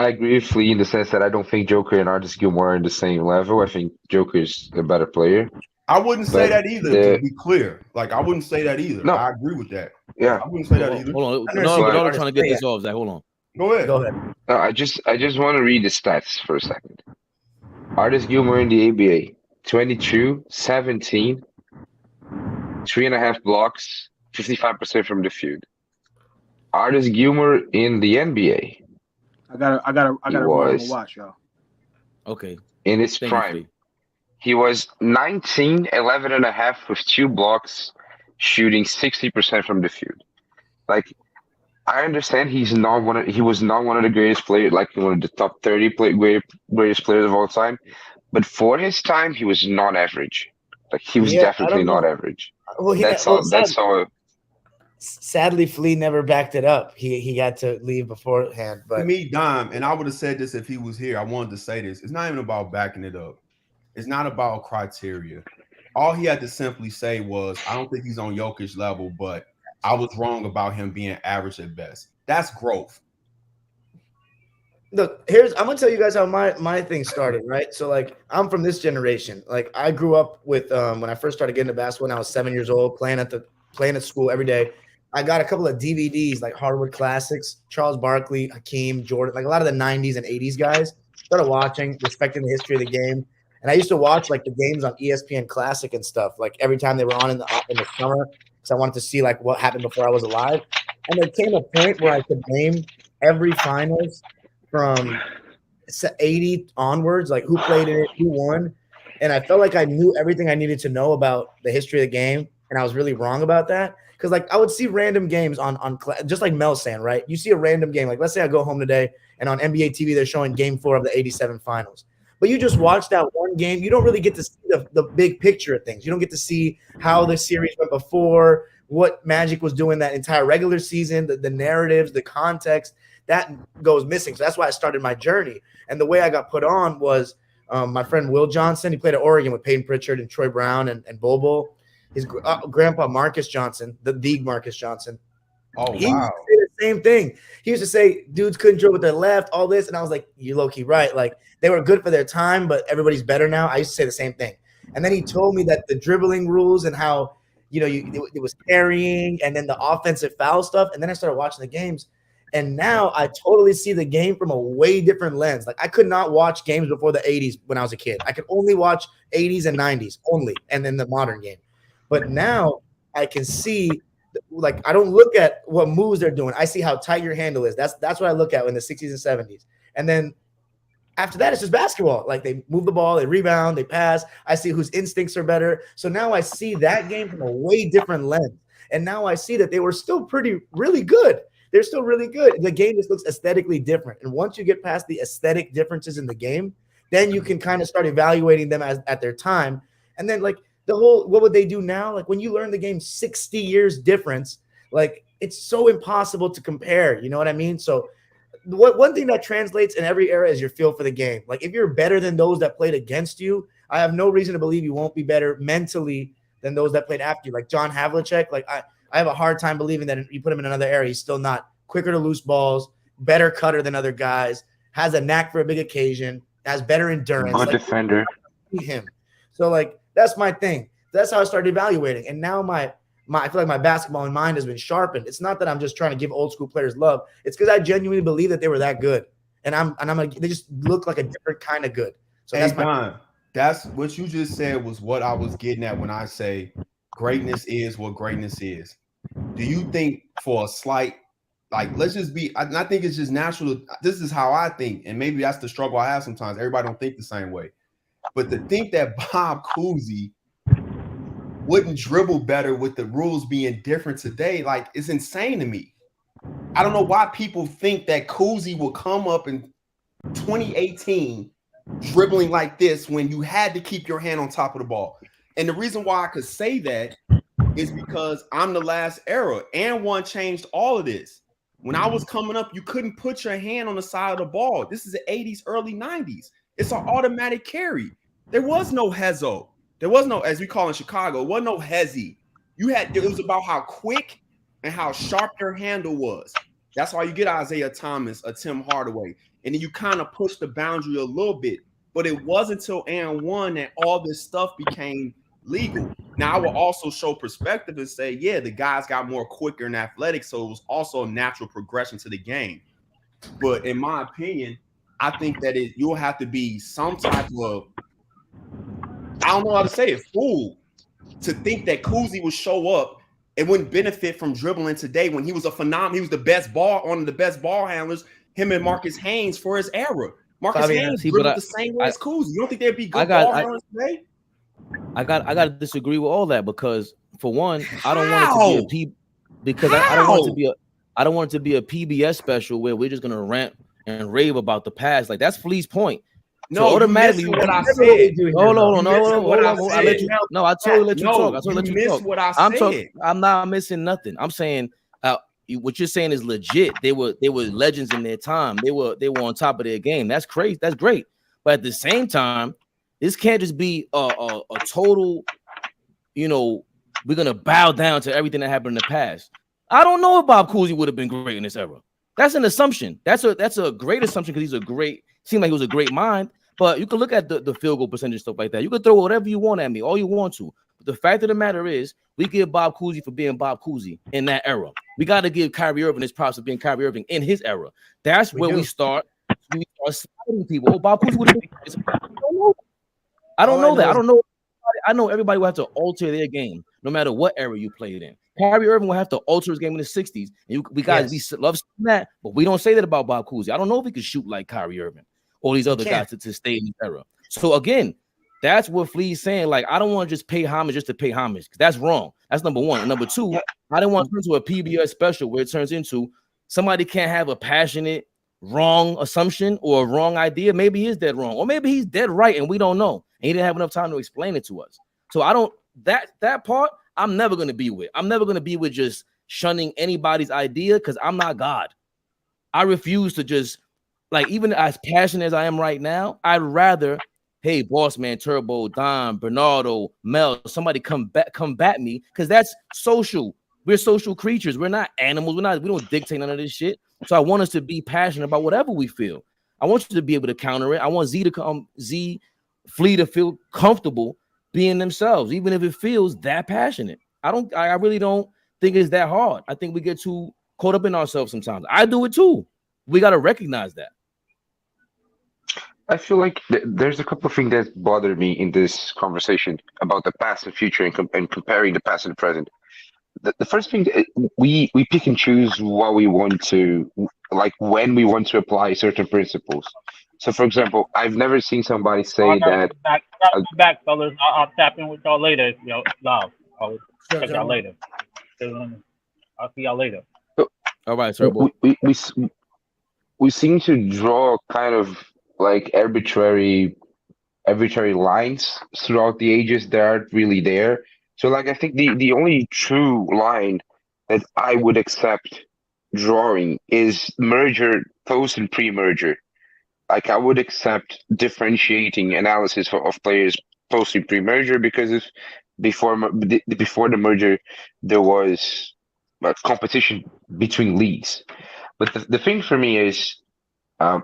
agree with Flea in the sense that I don't think Joker and Artis Gilmore are in the same level. I think Joker's a better player. I wouldn't say that either, to be clear. Like, I wouldn't say that either. No. I agree with that. Yeah. I wouldn't say that either. Hold on. Bernardo trying to get this off, Zach. Hold on. Go ahead. No, I just want to read the stats for a second. Artis Gilmore in the ABA, 22, 17, 3.5 blocks, 55% from the field. Artis Gilmore in the NBA. I gotta watch, y'all. Okay. In his prime, he was 19, 11.5 with 2 blocks, shooting 60% from the field. Like, I understand he was not one of the greatest players, like one of the top 30 greatest players of all time. But for his time, he was not average. Like, he was definitely not average. Well, that's all. Sadly, Flea never backed it up. He got to leave beforehand. But to me, Dime, and I would have said this if he was here. I wanted to say this. It's not even about backing it up. It's not about criteria. All he had to simply say was, I don't think he's on Jokic's level, but I was wrong about him being average at best. That's growth. Look, I'm gonna tell you guys how my thing started, right? So like I'm from this generation. Like I grew up with when I first started getting into basketball when I was 7 years old, playing at school every day. I got a couple of DVDs like Hardwood Classics, Charles Barkley, Hakeem, Jordan, like a lot of the 90s and 80s guys. Started watching, respecting the history of the game. And I used to watch like the games on ESPN Classic and stuff, like every time they were on in the summer, because I wanted to see like what happened before I was alive. And there came a point where I could name every finals from 80 onwards, like who played in it, who won. And I felt like I knew everything I needed to know about the history of the game. And I was really wrong about that. Because like I would see random games on just like Mel's saying, right? You see a random game. Like let's say I go home today and on NBA TV, they're showing game 4 of the 87 finals. But you just watch that one game. You don't really get to see the big picture of things. You don't get to see how the series went before, what Magic was doing that entire regular season, the narratives, the context. That goes missing. So that's why I started my journey. And the way I got put on was my friend Will Johnson. He played at Oregon with Peyton Pritchard and Troy Brown and Bobo. His grandpa, Marcus Johnson, the Marcus Johnson. Oh, he wow. used to say the same thing. He used to say dudes couldn't dribble with their left, all this. And I was like, you low-key right. Like they were good for their time, but everybody's better now. I used to say the same thing. And then he told me that the dribbling rules and how, it was carrying and then the offensive foul stuff. And then I started watching the games. And now I totally see the game from a way different lens. Like I could not watch games before the 80s when I was a kid. I could only watch 80s and 90s only, and then the modern game. But now I can see, like I don't look at what moves they're doing. I see how tight your handle is. That's what I look at in the 60s and 70s. And then after that, it's just basketball. Like they move the ball, they rebound, they pass. I see whose instincts are better. So now I see that game from a way different lens. And now I see that they were still really good. They're still really good. The game just looks aesthetically different. And once you get past the aesthetic differences in the game, then you can kind of start evaluating them at their time. And then like what would they do now? Like when you learn the game 60 years difference, like it's so impossible to compare. You know what I mean? So one thing that translates in every era is your feel for the game. Like if you're better than those that played against you, I have no reason to believe you won't be better mentally than those that played after you. Like John Havlicek, like I have a hard time believing that you put him in another area, he's still not quicker to loose balls, better cutter than other guys, has a knack for a big occasion, has better endurance. Good defender. Him. So like that's my thing. That's how I started evaluating. And now I feel like my basketball mind has been sharpened. It's not that I'm just trying to give old school players love. It's because I genuinely believe that they were that good. And they just look like a different kind of good. So hey, that's what you just said was what I was getting at when I say greatness is what greatness is. Do you think for a slight, like, let's just be, I think it's just natural. This is how I think. And maybe that's the struggle I have sometimes. Everybody don't think the same way. But to think that Bob Cousy wouldn't dribble better with the rules being different today, like, it's insane to me. I don't know why people think that Cousy will come up in 2018 dribbling like this when you had to keep your hand on top of the ball. And the reason why I could say that is because I'm the last era. And one changed all of this. When I was coming up, you couldn't put your hand on the side of the ball. This is the 80s, early 90s. It's an automatic carry. There was no hezzo. There was no, as we call in Chicago, it wasn't no hezzy. It was about how quick and how sharp your handle was. That's why you get Isaiah Thomas, a Tim Hardaway. And then you kind of push the boundary a little bit. But it wasn't until AND1 that all this stuff became legal. Now, I will also show perspective and say, yeah, the guys got more quicker and athletic, so it was also a natural progression to the game. But in my opinion, I think that you'll have to be some type of, I don't know how to say it, fool, to think that Cousy would show up and wouldn't benefit from dribbling today when he was a phenomenon. He was the best one of the best ball handlers, him and Marcus Haynes for his era. Marcus Haynes dribbled the same way as Cousy. You don't think there'd be good ball handlers today? I got to disagree with all that because for one, I don't want it to be a because I don't want it to be a PBS special where we're just gonna rant and rave about the past. Like that's Flea's point. No, so automatically what I said. Hold on. I totally let you talk. I totally let you talk. What I said. I'm not missing nothing. I'm saying what you're saying is legit. They were legends in their time. They were on top of their game. That's crazy. That's great. But at the same time, this can't just be a total, we're gonna bow down to everything that happened in the past. I don't know if Bob Cousy would have been great in this era. That's an assumption. That's a great assumption because seemed like he was a great mind. But you can look at the field goal percentage, stuff like that. You can throw whatever you want at me, all you want to. But the fact of the matter is, we give Bob Cousy for being Bob Cousy in that era. We got to give Kyrie Irving his props for being Kyrie Irving in his era. That's where we start. We start sliding people. Oh, Bob Cousy would have been. I don't know that. I don't know. I know everybody will have to alter their game, no matter what era you played in. Kyrie Irving will have to alter his game in the 60s. And we love that, but we don't say that about Bob Cousy. I don't know if he could shoot like Kyrie Irving or these other guys to stay in the era. So again, that's what Flea's saying. Like, I don't want to just pay homage just to pay homage. That's wrong. That's number one. And number two, I don't want to turn into a PBS special where it turns into somebody can't have a passionate, wrong assumption or a wrong idea. Maybe he is dead wrong, or maybe he's dead right, and we don't know. And he didn't have enough time to explain it to us. So I don't that part. I'm never gonna be with. I'm never gonna be with just shunning anybody's idea because I'm not God. I refuse to just like, even as passionate as I am right now, I'd rather, hey, boss man, Turbo, Don, Bernardo, Mel, somebody combat me because that's social. We're social creatures. We're not animals. We don't dictate none of this shit. So I want us to be passionate about whatever we feel. I want you to be able to counter it. I want Flea to feel comfortable being themselves, even if it feels that passionate. I really don't think it's that hard. I think we get too caught up in ourselves sometimes. I do it too. We got to recognize that. I feel like there's a couple of things that bother me in this conversation about the past and future and comparing the past and the present. The first thing, we pick and choose what we want to, like when we want to apply certain principles. So, for example, I've never seen somebody say that. Back, fellas. I'll tap in with y'all later. I'll check y'all later. I'll see y'all later. All right, sir. We seem to draw kind of like arbitrary lines throughout the ages that aren't really there. So, like, I think the only true line that I would accept drawing is merger, post and pre-merger. Like, I would accept differentiating analysis of players post and pre-merger because if before the merger there was competition between leagues. But the thing for me is, I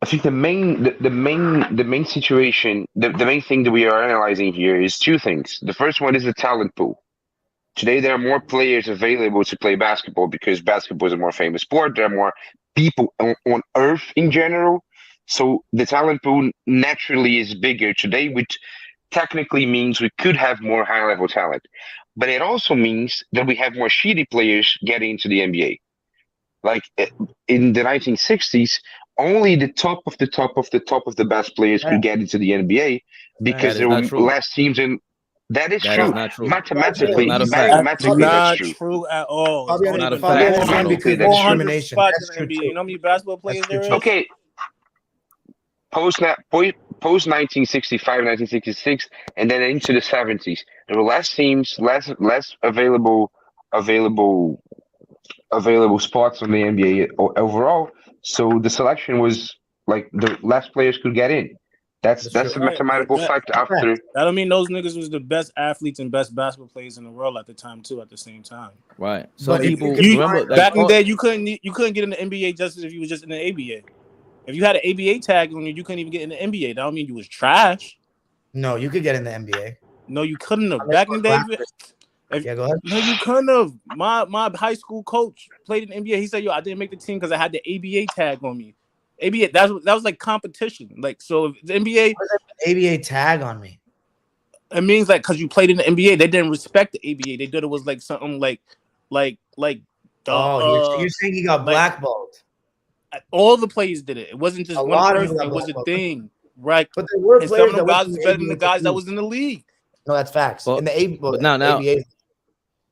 think the main situation, the main thing that we are analyzing here is two things. The first one is the talent pool. Today there are more players available to play basketball because basketball is a more famous sport. There are more people on Earth in general. So the talent pool naturally is bigger today, which technically means we could have more high-level talent. But it also means that we have more shitty players getting into the NBA. Like in the 1960s, only the top of the top of the top of the best players could get into the NBA because there were less teams in. That is true. Mathematically, that's not true at all. Fabian, Only because discrimination. That's true too. You know how many basketball players there is? Okay. Post 1965, 1966, and then into the 70s, there were less teams, less available spots on the NBA overall. So the selection was like the less players could get in. That's a mathematical fact. After that, don't mean those niggas was the best athletes and best basketball players in the world at the time too. At the same time, right? So people remember back in the day, you couldn't get in the NBA just if you was just in the ABA. If you had an ABA tag on you, you couldn't even get in the NBA. That don't mean you was trash. No, you could get in the NBA. No, you couldn't have. Back in the day, go ahead. No, you couldn't have. My high school coach played in the NBA. He said, "Yo, I didn't make the team because I had the ABA tag on me." ABA, that was like competition. Like, so if the NBA ABA tag on me, it means like because you played in the NBA, they didn't respect the ABA. They thought it was like something like. You're saying he got blackballed. All the players did it. It wasn't just one person. It was a thing, right? But there were players. Some of them guys was better than the guys that was in the league. No, that's facts. In the ABA, now, ABA.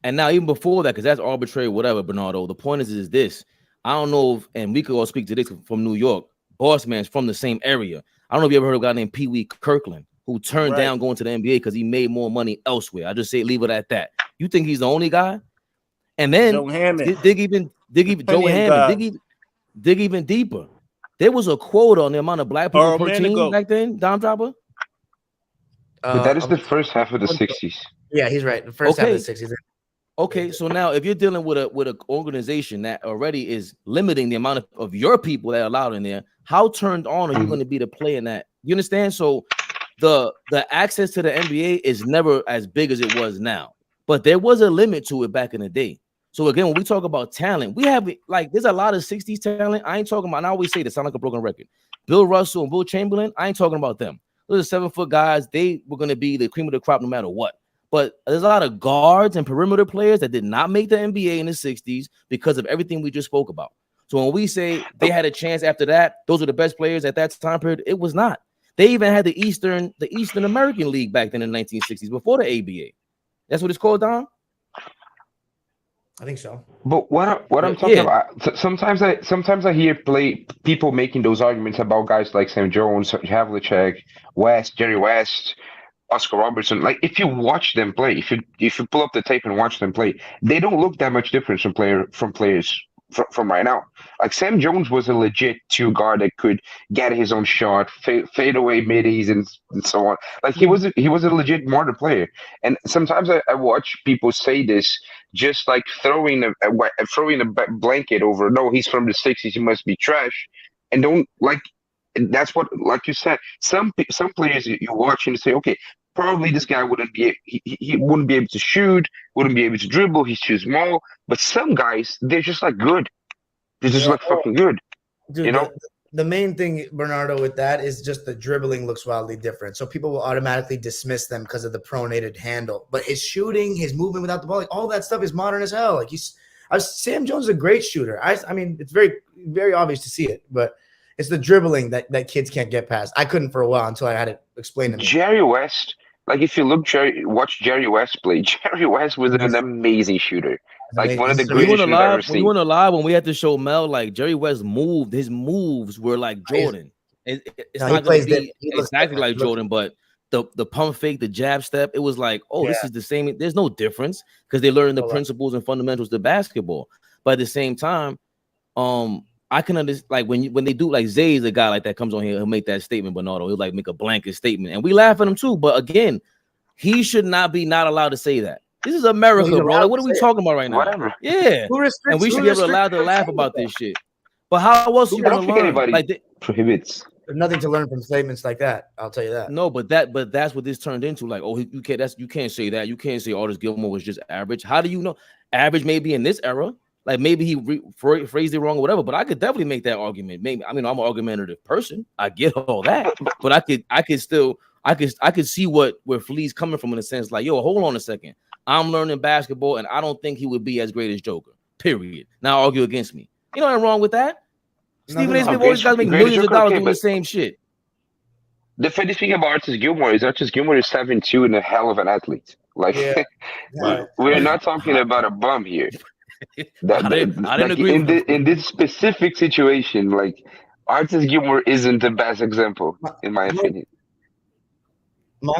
And now even before that, because that's arbitrary, whatever, Bernardo. The point is this. I don't know if, and we could all speak to this from New York. Boss man's from the same area. I don't know if you ever heard of a guy named Pee Wee Kirkland who turned down going to the NBA because he made more money elsewhere. I just say leave it at that. You think he's the only guy? And then dig even deeper. There was a quote on the amount of black people per team back then, Dom Dropper. But that is the first half of the 60s. Yeah, he's right. The first half of the 60s. Okay, so now if you're dealing with an organization that already is limiting the amount of your people that are allowed in there, how turned on are you going to be to play in that? You understand? So the access to the NBA is never as big as it was now, but there was a limit to it back in the day. So again, when we talk about talent, we have like there's a lot of 60s talent. I ain't talking about, and I always say this, sound like a broken record. Bill Russell and Will Chamberlain, I ain't talking about them. Those are 7-foot guys. They were going to be the cream of the crop no matter what. But there's a lot of guards and perimeter players that did not make the NBA in the 60s because of everything we just spoke about. So when we say they had a chance after that, those were the best players at that time period, it was not. They even had the Eastern American League back then in the 1960s before the ABA. That's what it's called, Don? I think so. But what I'm talking about, sometimes I hear people making those arguments about guys like Sam Jones, Havlicek, Jerry West, Oscar Robertson. Like if you watch them play, if you pull up the tape and watch them play, they don't look that much different from players from right now. Like Sam Jones was a legit 2 guard that could get his own shot, fade away middies and so on. Like he was a legit modern player. And sometimes I watch people say this, just like throwing a blanket over. No, he's from the 60s. He must be trash. And don't like. That's what, like you said, some players you watch and say, okay, probably this guy wouldn't be he wouldn't be able to shoot, wouldn't be able to dribble. He's too small. But some guys, they're just like good. They're just like fucking good. Dude, you know. The main thing, Bernardo, with that is just the dribbling looks wildly different. So people will automatically dismiss them because of the pronated handle. But his shooting, his movement without the ball, like all that stuff is modern as hell. Like Sam Jones is a great shooter. I mean, it's very, very obvious to see it, but it's the dribbling that kids can't get past. I couldn't for a while until I had it explained to me. Jerry West, like if you watch Jerry West play, Jerry West was an amazing shooter. Like one of the greatest we've ever seen. You weren't alive when we had to show Mel, like Jerry West moved. His moves were like Jordan. It's not going to be exactly like Jordan, but the pump fake, the jab step, it was like, this is the same. There's no difference because they learn the principles and fundamentals of basketball. But at the same time, I can understand, like when they do, like Zay's a guy like that comes on here, he'll make that statement, Bernardo. He'll like make a blanket statement, and we laugh at him too. But again, he should not allowed to say that. This is America, bro. Like, what are we talking about right now? Whatever. Yeah, and we should be allowed to laugh about this shit. But how else you gonna learn? Like prohibits. There's nothing to learn from statements like that. I'll tell you that. No, but that's what this turned into. Like, you can't say that. You can't say Artis Gilmore was just average. How do you know? Average maybe in this era. Like maybe he phrased it wrong or whatever, but I could definitely make that argument. Maybe I'm an argumentative person. I get all that, but I could see where Flea's coming from in a sense. Like, yo, hold on a second. I'm learning basketball, and I don't think he would be as great as Joker. Period. Now argue against me. You know nothing wrong with that. Stephen A. Smith always got to make millions of dollars doing the same shit. The funny thing about Artis Gilmore is 7'2" and a hell of an athlete. Like, we're not talking about a bum here. I didn't agree in this specific situation. Like, Artis Gilmore isn't the best example, in my opinion. My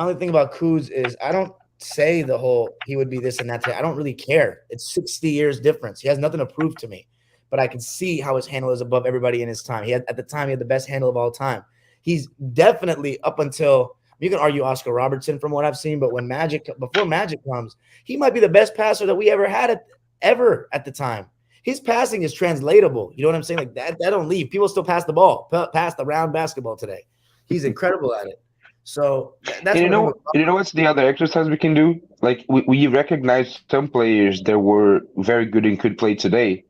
only thing about Kuz is I don't say the whole he would be this and that today. I don't really care. It's 60 years difference. He has nothing to prove to me, but I can see how his handle is above everybody in his time. At the time he had the best handle of all time. He's definitely up until. You can argue Oscar Robertson from what I've seen, but before Magic comes, he might be the best passer that we ever had at the time. His passing is translatable. You know what I'm saying? Like that don't leave. People still pass the ball, pass the round basketball today. He's incredible at it. So that's you know what's the other exercise we can do? Like we recognize some players that were very good and could play today,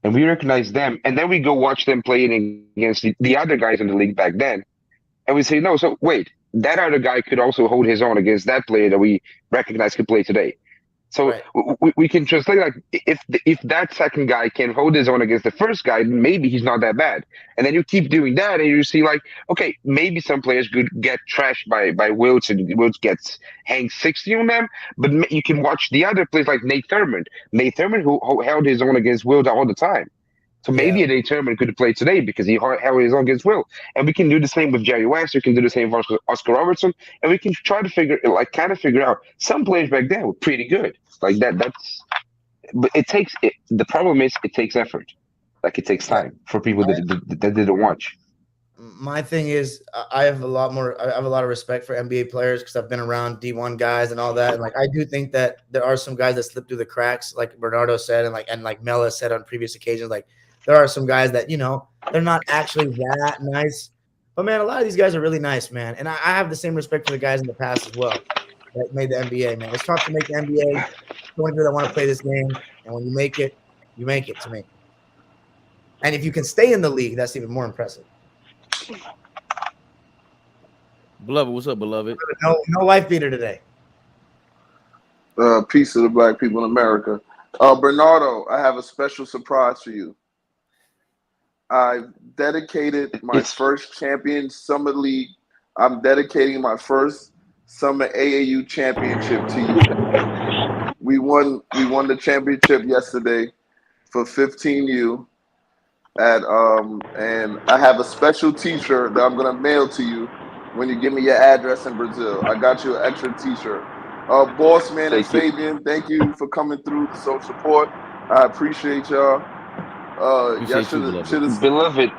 and we recognize them, and then we go watch them playing against the other guys in the league back then, and we say no. So wait. That other guy could also hold his own against that player that we recognize could play today. So we can translate, like, if that second guy can hold his own against the first guy, maybe he's not that bad. And then you keep doing that, and you see, like, okay, maybe some players could get trashed by Wilt, and Wilt hangs 60 on them, but you can watch the other players like Nate Thurmond. Nate Thurmond, who held his own against Wilt all the time. So maybe a Nate Thurmond could play today because he held his own against Will. And we can do the same with Jerry West. We can do the same with Oscar Robertson. And we can try to figure out some players back then were pretty good. Like but the problem is it takes effort. Like it takes time for people that didn't watch. my thing is I have a lot of respect for NBA players because I've been around D1 guys and all that. And like I do think that there are some guys that slip through the cracks, like Bernardo said, and like Mela said on previous occasions. Like there are some guys that they're not actually that nice, but man, a lot of these guys are really nice, man. And I have the same respect for the guys in the past as well that made the NBA. Man, it's tough to make the NBA. So many people that want to play this game, and when you make it to me. And if you can stay in the league, that's even more impressive. Beloved, what's up, beloved? No wife beater today. Peace to the black people in America. Bernardo, I have a special surprise for you. I've dedicated my first champion Summer League. I'm dedicating my first Summer AAU championship to you. We won the championship yesterday for 15U. And I have a special T-shirt that I'm gonna mail to you when you give me your address in Brazil. I got you an extra T-shirt. Boss man and Fabian, thank you for coming through to show support. I appreciate y'all. Beloved,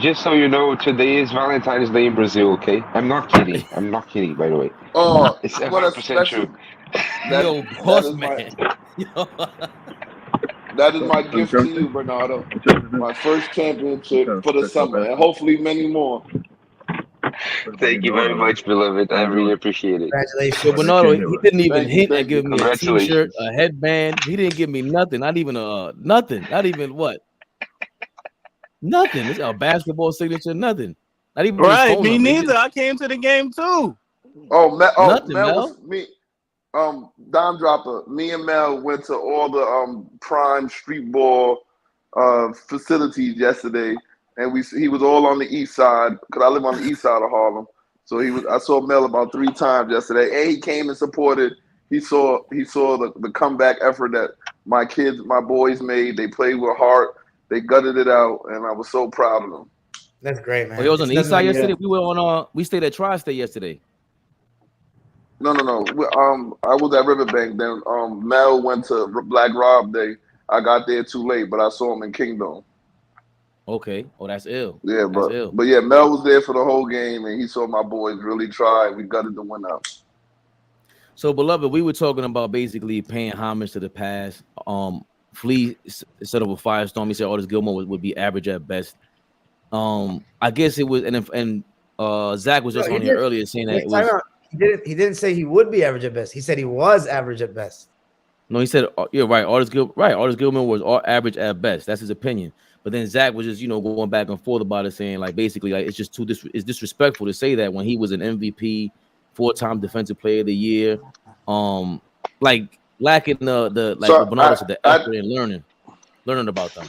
just so you know, today is Valentine's Day in Brazil. Okay, I'm not kidding. By the way. Oh, it's 100% true. Yo, boss man. That is my gift to you, Bernardo. My first championship for the summer, and hopefully many more. Thank you very much, beloved. I really appreciate it. Congratulations. So Bernardo, he didn't even hint at giving me a T-shirt, a headband. He didn't give me nothing. Not even nothing. Not even what? Nothing. It's a basketball signature. Nothing. Not even right. Me neither. I came to the game too. Nothing, Mel was me. Dime Dropper, me and Mel went to all the prime street ball facilities yesterday, and he was all on the east side because I live on the east side of Harlem. So I saw Mel about 3 times yesterday, and he came and supported. He saw the comeback effort that my boys made. They played with heart. They gutted it out, and I was so proud of them. That's great, man. He was on the east side yesterday. We stayed at Tri-State yesterday. No. I was at Riverbank. Then Mel went to Black Rob Day. I got there too late, but I saw him in Kingdom. Okay. Oh, that's ill. Yeah, but yeah, Mel was there for the whole game, and he saw my boys really try. We gutted the win out. So, beloved, we were talking about basically paying homage to the past. Flea set up a firestorm. He said Artis Gilmore would be average at best. I guess it was, and Zach was just on here earlier saying that it was. He didn't say he would be average at best. He said he was average at best. No, he said you're right. Artis Gilmore was average at best. That's his opinion. But then Zach was just going back and forth about it, saying like basically like it's just it's disrespectful to say that when he was an MVP, 4-time Defensive Player of the Year, like lacking the effort and learning about them.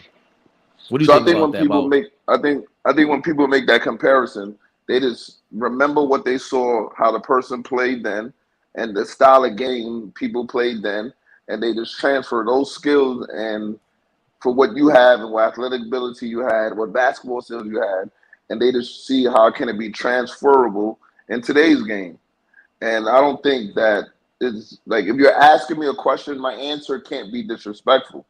What do you think about that? I think when people make that comparison, they just remember what they saw, how the person played then, and the style of game people played then, and they just transfer those skills and for what you have and what athletic ability you had, what basketball skills you had, and they just see how can it be transferable in today's game. And I don't think that it's like if you're asking me a question, my answer can't be disrespectful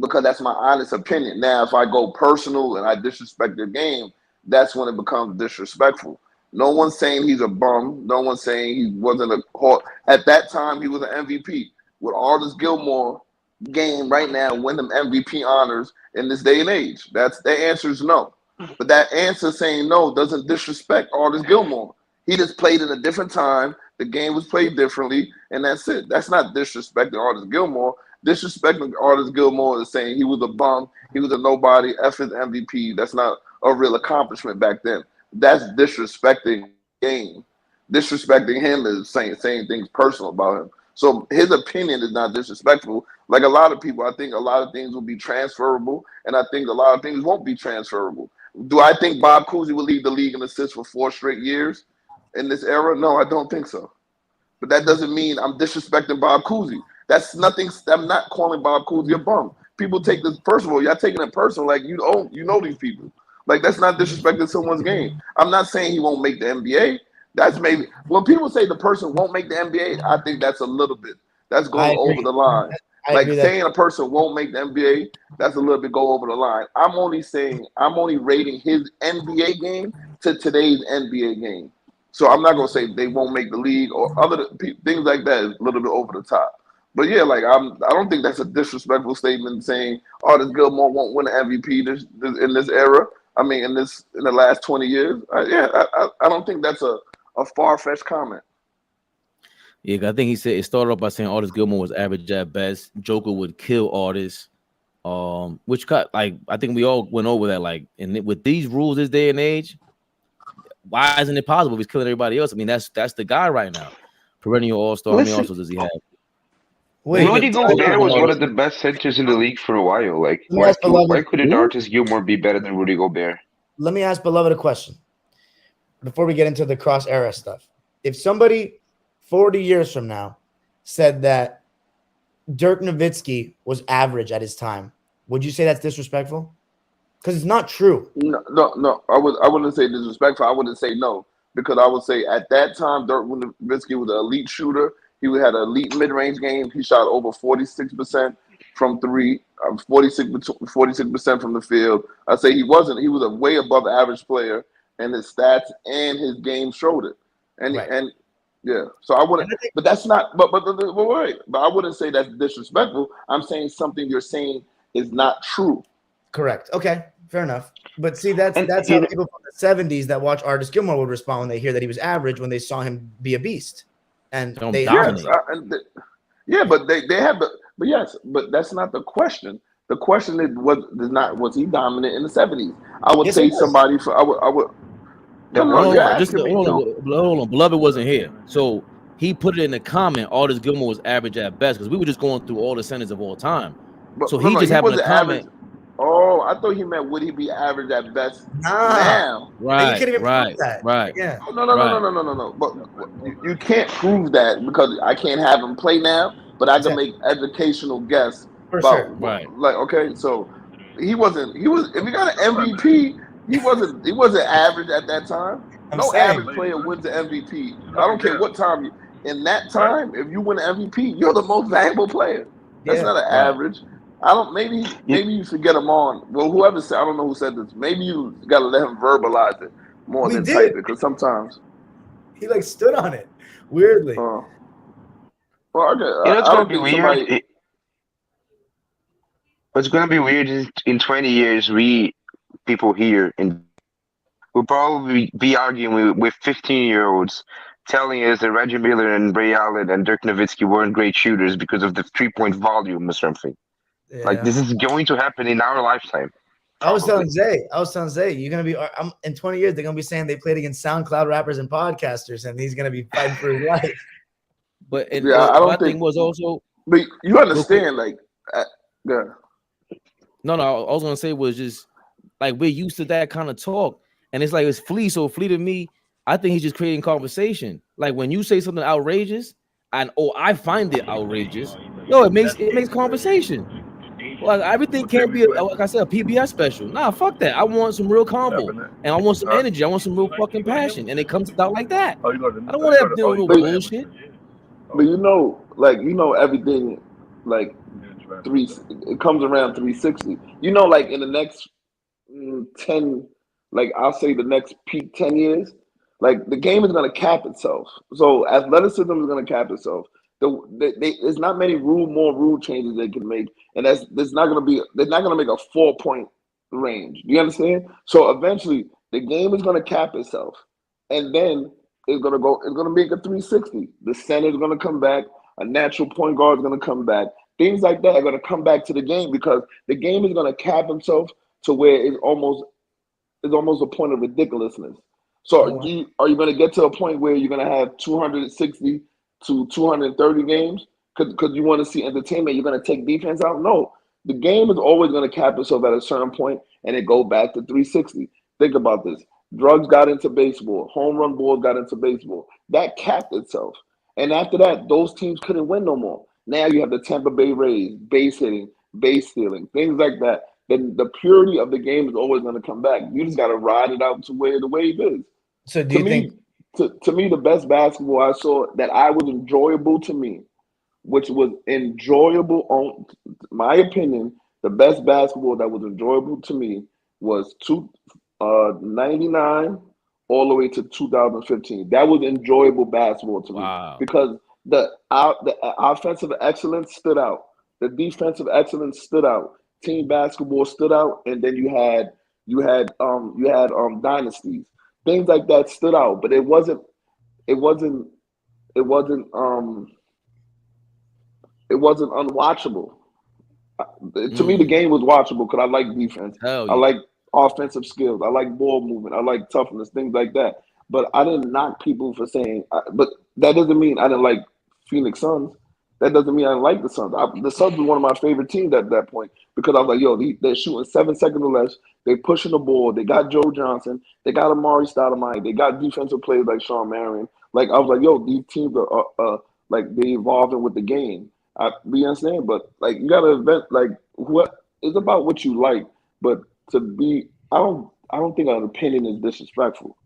because that's my honest opinion. Now, if I go personal and I disrespect your game, that's when it becomes disrespectful. No one's saying he's a bum. No one's saying he wasn't at that time he was an MVP. With Artis Gilmore game right now, win them MVP honors in this day and age. The answer is no. But that answer saying no doesn't disrespect Artis Gilmore. He just played in a different time. The game was played differently, and that's it. That's not disrespecting Artis Gilmore. Disrespecting Artis Gilmore is saying he was a bum, he was a nobody, F his MVP. That's not a real accomplishment back then. That's disrespecting the game. Disrespecting him is saying things personal about him. So his opinion is not disrespectful. Like a lot of people, I think a lot of things will be transferable, and I think a lot of things won't be transferable. Do I think Bob Cousy will lead the league in assists for 4 straight years in this era? No, I don't think so. But that doesn't mean I'm disrespecting Bob Cousy. That's nothing. I'm not calling Bob Cousy a bum. People take this personal. Y'all taking it personal like you know these people. Like that's not disrespecting someone's game. I'm not saying he won't make the NBA. That's maybe when people say the person won't make the NBA, I think that's a little bit. That's going over the line. Like saying a person won't make the NBA, that's a little bit go over the line. I'm only rating his NBA game to today's NBA game. So I'm not gonna say they won't make the league or other things like that is a little bit over the top. But yeah, like I don't think that's a disrespectful statement saying, "Oh, this Gilmore won't win an MVP in this era." I mean, in the last 20 years. I don't think that's a far-fetched comment. Yeah, I think he said it started off by saying Artis Gilmore was average at best. Joker would kill Artis. Which I think we all went over that. Like, and with these rules this day and age, why isn't it possible? He's killing everybody else. I mean, that's the guy right now. Perennial all-star. How many all-stars does he have? Rudy Gobert was one of the best centers in the league for a while. Like, why couldn't Artis Gilmore be better than Rudy Gobert? Let me ask Beloved a question before we get into the cross era stuff. If somebody 40 years from now said that Dirk Nowitzki was average at his time, would you say that's disrespectful? Because it's not true. No. I wouldn't say disrespectful. I wouldn't say no, because I would say at that time Dirk Nowitzki was an elite shooter. He had an elite mid-range game. He shot over 46% from three, 46% from the field. I say he was a way above average player, and his stats and his game showed it. And yeah, so I wouldn't. But that's not. But wait. But I wouldn't say that's disrespectful. I'm saying something you're saying is not true. Correct. Okay, fair enough. But see, that's how people from the 70s that watch Artis Gilmore would respond when they hear that he was average when they saw him be a beast. And they but they have the. But yes, but that's not the question. The question is was he dominant in the 70s? I would say somebody for I would. Hold on. Beloved wasn't here, so he put it in the comment. Artis Gilmore was average at best because we were just going through all the centers of all time. So he just happened to comment. Oh, I thought he meant would he be average at best now? Right. You can't even prove that. Right. Yeah. No. But you can't prove that because I can't have him play now. But I can make educational guess about like okay, so he was if he got an MVP, he wasn't average at that time. No average player wins the MVP. I don't care what time in that time. If you win an MVP, you're the most valuable player. That's not an average. I don't. Maybe you should get him on. Well, whoever said, I don't know who said this. Maybe you got to let him verbalize it more than type it, because sometimes he like stood on it weirdly. Well, okay. It's gonna be weird. What's gonna be weird is in 20 years, people here will probably be arguing with 15-year-olds, telling us that Reggie Miller and Ray Allen and Dirk Nowitzki weren't great shooters because of the 3-point volume or something. Yeah. Like, this is going to happen in our lifetime. I was telling Zay, you're going to be in 20 years, they're going to be saying they played against SoundCloud rappers and podcasters, and he's going to be fighting for his life. But I don't think was also. But you understand, like, No, I was going to say was just like we're used to that kind of talk, and it's like it's Flea. So Flea to me, I think he's just creating conversation. Like when you say something outrageous, I find it outrageous. It makes conversation. Like everything can't be like I said, a PBS special. Nah, fuck that. I want some real combo, and I want some energy. I want some real fucking passion, and it comes out like that. I don't want to have to deal with bullshit. But everything like it comes around 360. Like in the next 10, like I'll say the next peak 10 years, like the game is going to cap itself. So athleticism is going to cap itself. There's not many more rule changes they can make, and they're not going to make a 4-point range. Do you understand? So eventually the game is going to cap itself, and then it's going to make a 360. The center is going to come back. A natural point guard is going to come back. Things like that are going to come back to the game because the game is going to cap itself to where it's almost a point of ridiculousness. So are you going to get to a point where you're going to have 260 to 230 games because you want to see entertainment? You're going to take defense out? No. The game is always going to cap itself at a certain point, and it go back to 360. Think about this. Drugs got into baseball. Home run balls got into baseball. That capped itself. And after that, those teams couldn't win no more. Now you have the Tampa Bay Rays, base hitting, base stealing, things like that. Then the purity of the game is always going to come back. You just got to ride it out to where the wave is. So do you think? To me, the best basketball I saw that I was enjoyable to me which was enjoyable. On my opinion, the best basketball that was enjoyable to me was 99 all the way to 2015. That was enjoyable basketball to me because the offensive excellence stood out, the defensive excellence stood out, team basketball stood out, and then you had dynasties, things like that stood out, but it wasn't unwatchable. To me, the game was watchable because I like defense. I like offensive skills. I like ball movement. I like toughness, things like that. But I didn't knock people for saying. But that doesn't mean I didn't like Phoenix Suns. That doesn't mean I didn't like the Suns. The Suns was one of my favorite teams at that point because I was like, yo, they're shooting 7 seconds or less. They're pushing the ball. They got Joe Johnson. They got Amari Stoudemire. They got defensive players like Sean Marion. Like I was like, yo, these teams are like they evolving with the game. You understand? But like you gotta invent like what it's about what you like. But to be, I don't think an opinion is disrespectful.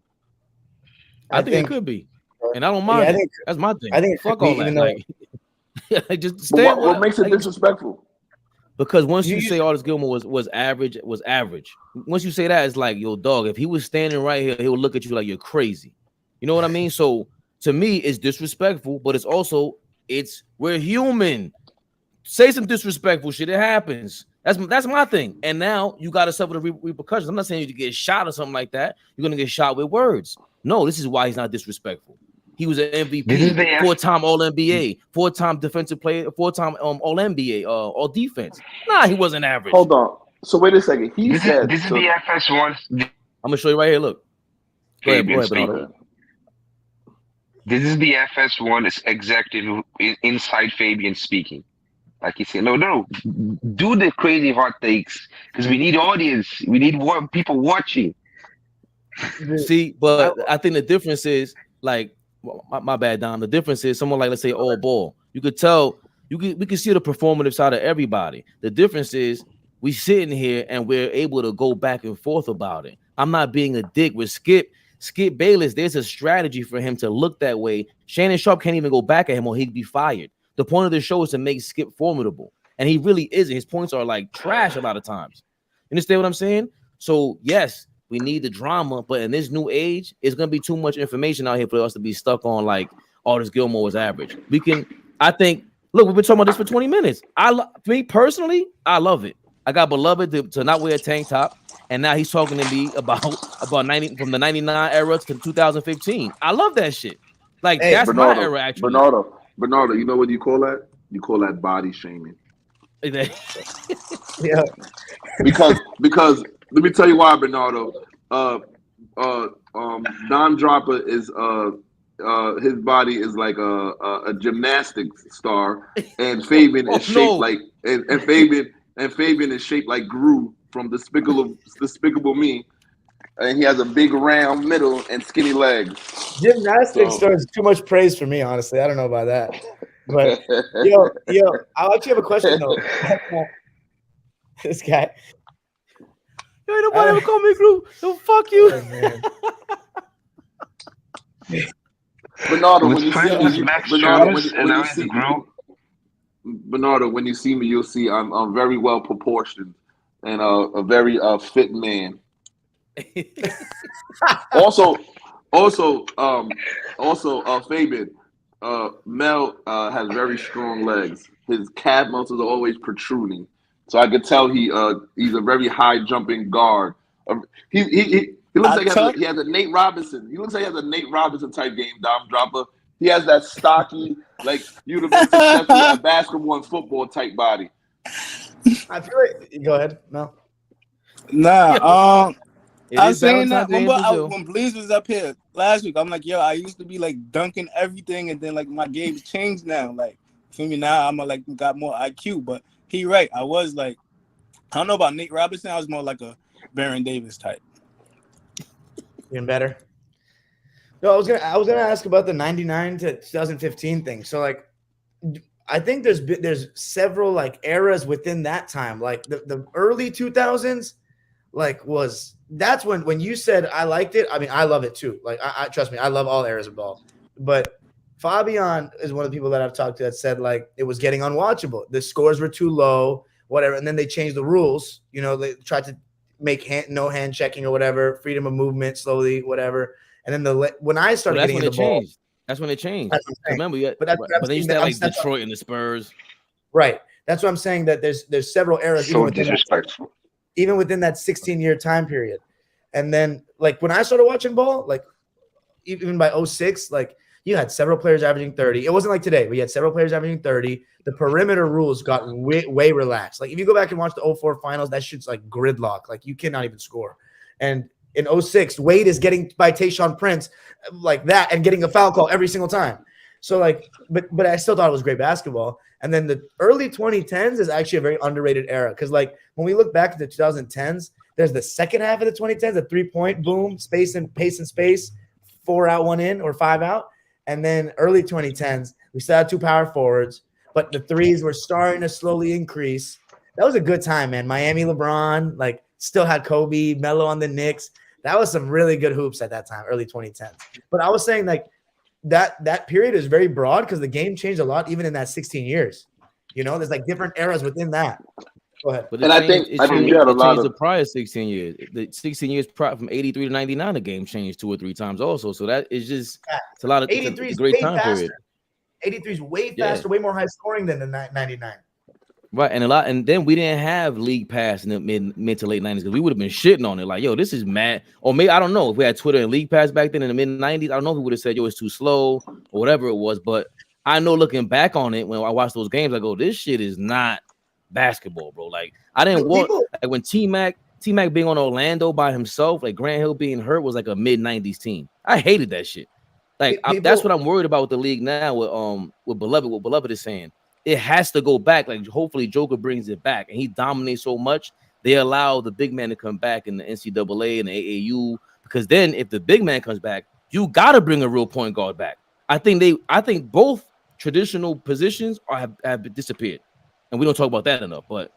I think it could be, and I don't mind. Yeah, that's my thing. I think fuck all that. Like, just stay. What makes it disrespectful? Because once you say Artis Gilmore was average. Once you say that, it's like, yo, dog, if he was standing right here, he would look at you like you're crazy. You know what I mean? So to me, it's disrespectful, but it's also we're human. Say some disrespectful shit. It happens. That's my thing. And now you got to suffer the repercussions. I'm not saying you get shot or something like that. You're gonna get shot with words. No, this is why he's not disrespectful. He was an MVP, 4-time All-NBA, 4-time defensive player, 4-time All-NBA, all defense. Nah, he wasn't average. Hold on. So wait a second. This is the FS1. I'm gonna show you right here. Look. Go ahead, Bernardo. This is the FS1 executive inside Fabian speaking. Like he said, no, do the crazy hot takes because we need audience. We need people watching. See, but I think the difference is like, my bad, Don. The difference is someone like, let's say, ALLBALL. You could tell, we can see the performative side of everybody. The difference is we sitting here and we're able to go back and forth about it. I'm not being a dick with Skip Bayless. There's a strategy for him to look that way. Shannon Sharpe can't even go back at him or he'd be fired. The point of the show is to make Skip formidable, and he really isn't. His points are like trash a lot of times. You understand what I'm saying? So yes, we need the drama, but in this new age, it's gonna be too much information out here for us to be stuck on like Artis Gilmore was average. We've been talking about this for 20 minutes. Me personally, I love it. I got Beloved to not wear a tank top, and now he's talking to me about 90 from the 99 era to 2015. I love that shit. Like that's Bernardo, my era actually. Bernardo, you know what you call that? You call that body shaming. Yeah. Because let me tell you why, Bernardo. Don Dropper is his body is like a gymnastics star, and Fabian is shaped like and Fabian is shaped like Gru from Despicable Me. And he has a big round middle and skinny legs. Gymnastics star is too much praise for me, honestly. I don't know about that. But yo, I actually have a question though. This guy. You ain't nobody ever call me Gru. So fuck you. Bernardo, when you see me, you'll see I'm very well proportioned and a very fit man. also, Fabian, Mel has very strong legs. His calf muscles are always protruding, so I could tell he's a very high jumping guard. He looks like he has a Nate Robinson. He looks like he has a Nate Robinson type game. Dom Dropper. He has that stocky, like you'd have been successful at basketball and football type body. I feel like go ahead, Mel. Nah, I was saying that when Blaze was up here last week, I'm like, yo, I used to be like dunking everything, and then like my game's changed now. Like, for me now, I'm like got more IQ. But he right, I was like, I don't know about Nate Robinson. I was more like a Baron Davis type. Even better. No, I was gonna ask about the 99 to 2015 thing. So like, I think there's several like eras within that time. Like the early 2000s, like that's when you said I liked it. I mean, I love it too. Like I trust me, I love all eras of ball. But Fabian is one of the people that I've talked to that said like it was getting unwatchable. The scores were too low, whatever. And then they changed the rules. You know, they tried to make no hand checking or whatever, freedom of movement slowly, whatever. And then when I started getting into ball, that's when it changed. Remember, but then you still like Detroit and the Spurs. Right. That's what I'm saying. That there's several eras. So disrespectful. Even within that 16-year time period. And then like when I started watching ball, like even by 06, like you had several players averaging 30. It wasn't like today, but you had several players averaging 30. The perimeter rules got way relaxed. Like if you go back and watch the 04 finals, that shit's like gridlock. Like you cannot even score. And in 06, Wade is getting by Tayshaun Prince like that and getting a foul call every single time. So like, but I still thought it was great basketball. And then the early 2010s is actually a very underrated era because like when we look back at the 2010s, there's the second half of the 2010s, a 3-point boom, pace and space, 4 out, 1 in, or 5 out. And then early 2010s, we still had 2 power forwards, but the threes were starting to slowly increase. That was a good time, man. Miami LeBron, like still had Kobe, Melo on the Knicks. That was some really good hoops at that time, early 2010s. But I was saying like that period is very broad because the game changed a lot even in that 16 years. You know, there's like different eras within that. Go ahead. But I think you had a lot of the prior 16 years. The 16 years prior from 83 to 99, the game changed 2 or 3 times also. So that is just it's a lot of 83 it's a great time period. 83 is way faster, way more high scoring than the 99. Right, and then we didn't have League Pass in the mid to late 90s because we would have been shitting on it like, yo, this is mad. Or maybe I don't know if we had Twitter and League Pass back then in the mid 90s. I don't know if we would have said, yo, it's too slow or whatever it was. But I know looking back on it when I watch those games, I go, this shit is not basketball, bro. Like I didn't want like when T-Mac being on Orlando by himself, like Grant Hill being hurt was like a mid 90s team. I hated that shit. Like that's what I'm worried about with the league now with Beloved. What Beloved is saying. It has to go back. Like hopefully Joker brings it back and he dominates so much they allow the big man to come back in the NCAA and the AAU because then if the big man comes back, you gotta bring a real point guard back. I think both traditional positions have disappeared, and we don't talk about that enough. But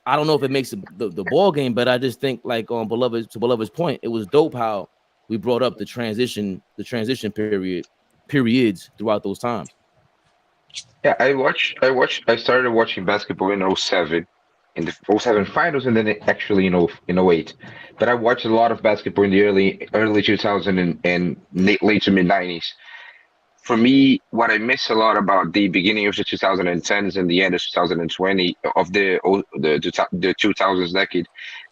I don't know if it makes the ball game, but I just think like on Beloved's point, it was dope how we brought up the transition periods throughout those times. Yeah, I started watching basketball in 07, in the 07 finals, and then actually in 08. But I watched a lot of basketball in the early 2000 and late to mid 90s. For me, what I miss a lot about the beginning of the 2010s and the end of 2020 of the 2000s decade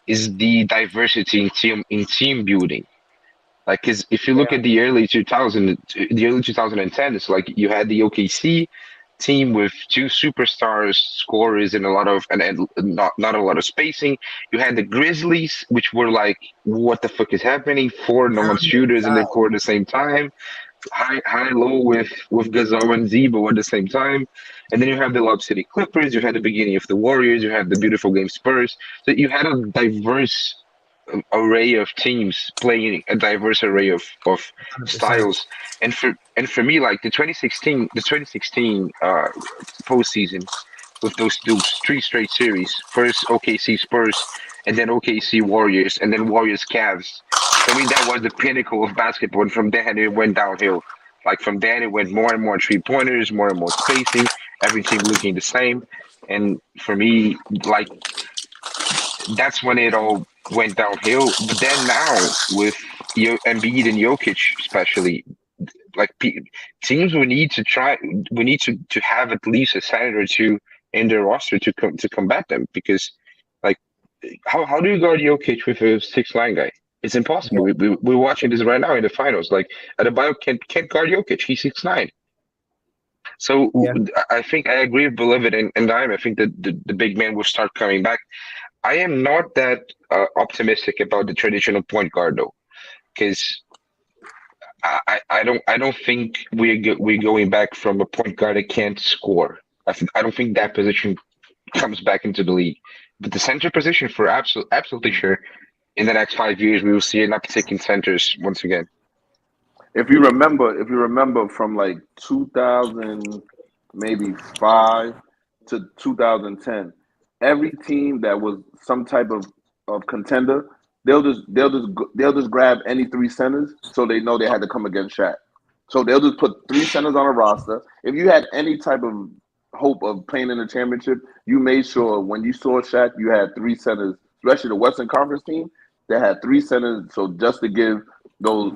is the diversity in team building. Like, cause if you look at the early 2010s, like you had the OKC team with 2 superstars, scorers, and not a lot of spacing. You had the Grizzlies, which were like, what the fuck is happening? 4 non-shooters in the court at the same time. High low with Gasol and Zebo at the same time, and then you have the Lob City Clippers. You had the beginning of the Warriors. You had the beautiful game Spurs. So you had a diverse array of teams playing a diverse array of 100%. Styles. And for me, like the 2016 postseason with those 3 straight series. First OKC Spurs, and then OKC Warriors, and then Warriors Cavs. For me, that was the pinnacle of basketball. And from then, it went downhill. Like from then, it went more and more 3-pointers, more and more spacing, every team looking the same. And for me, like, that's when it all went downhill. But then now, with Embiid and Jokic especially, like teams we need to have at least a center or 2 in their roster to combat them. Because, like, how do you guard Jokic with a 6'9" guy? It's impossible. We're watching this right now in the finals. Like Adebayo can't guard Jokic. He's 6'9". So I think I agree with Beloved and Dime. I think that the big man will start coming back. I am not that optimistic about the traditional point guard though, because I don't think we're going back from a point guard that can't score. I don't think that position comes back into the league. But the center position, for absolutely sure. In the next 5 years, we will see an uptick in centers once again. If you remember from like 2005 to 2010, every team that was some type of contender, they'll just grab any 3 centers so they know they had to come against Shaq. So they'll just put 3 centers on a roster. If you had any type of hope of playing in the championship, you made sure when you saw Shaq, you had 3 centers, especially the Western Conference team. They had 3 centers, so just to give those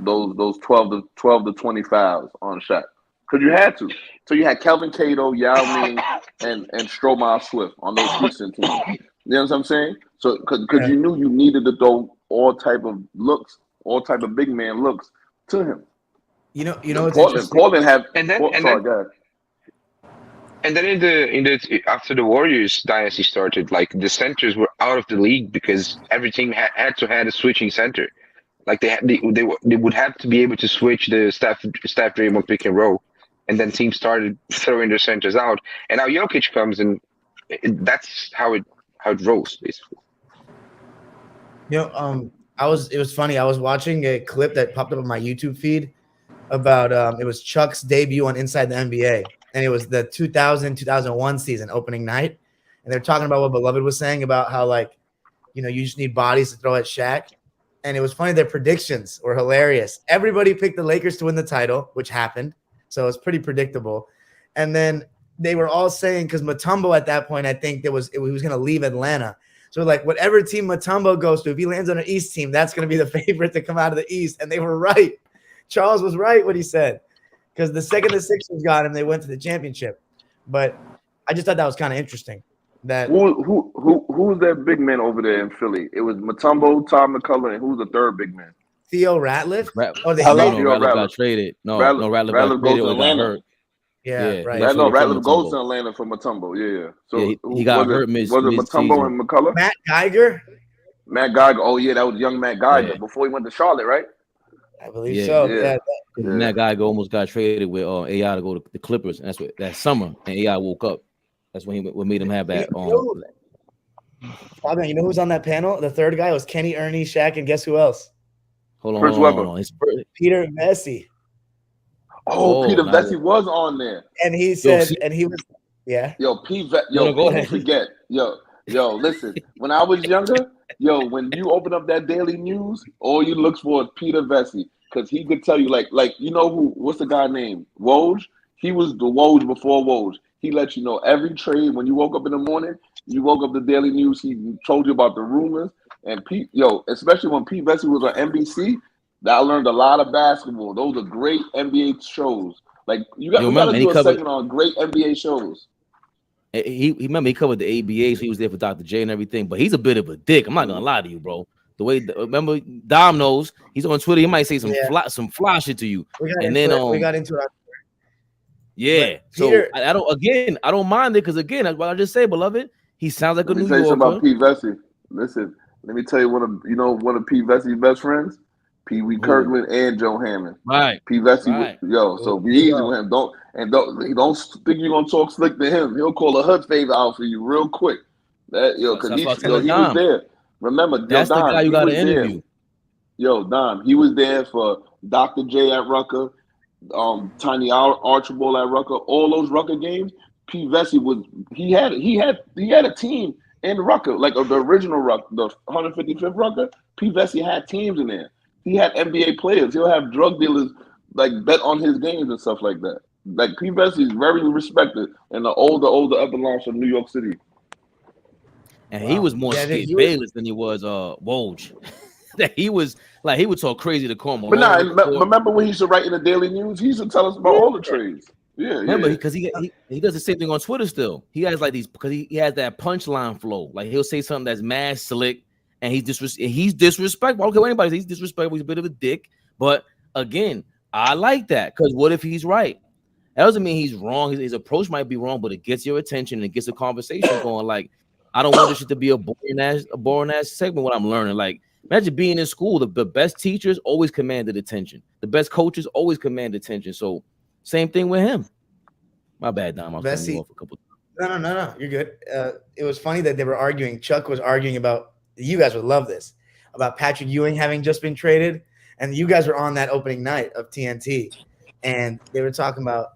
12 to 20 fouls on Shaq, because you had to. So you had Kelvin Cato, Yao Ming, and Stromile Swift on those Houston teams. You know what I'm saying? So because you knew you needed to throw all type of big man looks to him. You know what's interesting? Portland have And then go ahead. And then after the Warriors dynasty started, like the centers were out of the league because every team had to have a switching center. Like they would have to be able to switch the Steph Draymond pick and roll, and then teams started throwing their centers out. And now Jokic comes, and that's how it rolls basically. You know, it was funny. I was watching a clip that popped up on my YouTube feed about it was Chuck's debut on Inside the NBA, and it was the 2000-2001 season opening night, and they're talking about what Beloved was saying about how, like, you know, you just need bodies to throw at Shaq. And it was funny, their predictions were hilarious. Everybody picked the Lakers to win the title, which happened, so it was pretty predictable. And then they were all saying, because Mutombo at that point, I think he was going to leave Atlanta. So like, whatever team Mutombo goes to, if he lands on an East team, that's going to be the favorite to come out of the East. And they were right. Charles was right what he said, because the second the Sixers got him, they went to the championship. But I just thought that was kind of interesting. That who was that big man over there in Philly? It was Mutombo, Tom McCullough, and who's the third big man? Theo Ratliff. Ratliff got traded. Ratliff got traded or got hurt. Yeah, right. Ratliff goes to Atlanta for Mutombo. Yeah. So he got hurt Was it Mutombo and McCullough? Matt Geiger. Oh yeah, that was young Matt Geiger before he went to Charlotte, right? I believe so. Yeah. Matt Geiger almost got traded with AI to go to the Clippers. And that's what that summer, and AI woke up. That's when what made him have that. Fabian, you know who's on that panel? The third guy was Kenny, Ernie, Shaq, and guess who else? Hold on. Peter Vesey. Peter Vesey was on there, and he said, and he was, people forget, listen. When I was younger, when you open up that daily news, all you look for is Peter Vesey, because he could tell you, like you know what's the guy named Woj? He was the Woj before Woj. He let you know every trade. When you woke up in the morning, you woke up the daily news. He told you about the rumors. And especially when Pete Vesey was on NBC, I learned a lot of basketball. Those are great NBA shows. Like we got to do a segment on great NBA shows. He covered the ABA, so he was there for Dr. J and everything. But he's a bit of a dick. I'm not gonna lie to you, bro. The way remember Dom knows, he's on Twitter. He might say some fly shit to you, and then we got into it. Yeah, so I don't mind it, because again, that's what I just say, Beloved. He sounds like a New Yorker. About Pete Vesey. Listen, let me tell you one of Pete Vesey's best friends, Pee Wee Kirkland and Joe Hammond. Right. Pete Vesey, so be easy with him. Don't think you're gonna talk slick to him. He'll call a hood favor out for you real quick. Because he was there. Remember, that's the guy you got to interview. Dom, he was there for Dr. J at Rucker. Tiny Archibald at Rucker, all those Rucker games. Pete Vesey he had a team in Rucker, like the original Rucker, the 155th Rucker. Pete Vesey had teams in there. He had NBA players. He'll have drug dealers like bet on his games and stuff like that. Like Pete Vesey is very respected in the older echelons of New York City. And he was more Skip Bayless than he was Woj. That he would talk crazy to Cornwall. But remember when he used to write in the Daily News? He used to tell us about all the trades. Yeah, remember, because he does the same thing on Twitter still. He has like these, because he has that punchline flow. Like he'll say something that's mad slick, and he's disrespectful. I don't care what anybody says, he's disrespectful. He's a bit of a dick. But again, I like that, because what if he's right? That doesn't mean he's wrong. His approach might be wrong, but it gets your attention and it gets a conversation going. Like, I don't want this shit to be a boring ass segment. What I'm learning, like. Imagine being in school. The best teachers always commanded attention. The best coaches always command attention. So same thing with him. My bad, Dom. I was cutting you off a couple times. No. You're good. It was funny that they were arguing. Chuck was arguing about, you guys would love this, about Patrick Ewing having just been traded. And you guys were on that opening night of TNT. And they were talking about,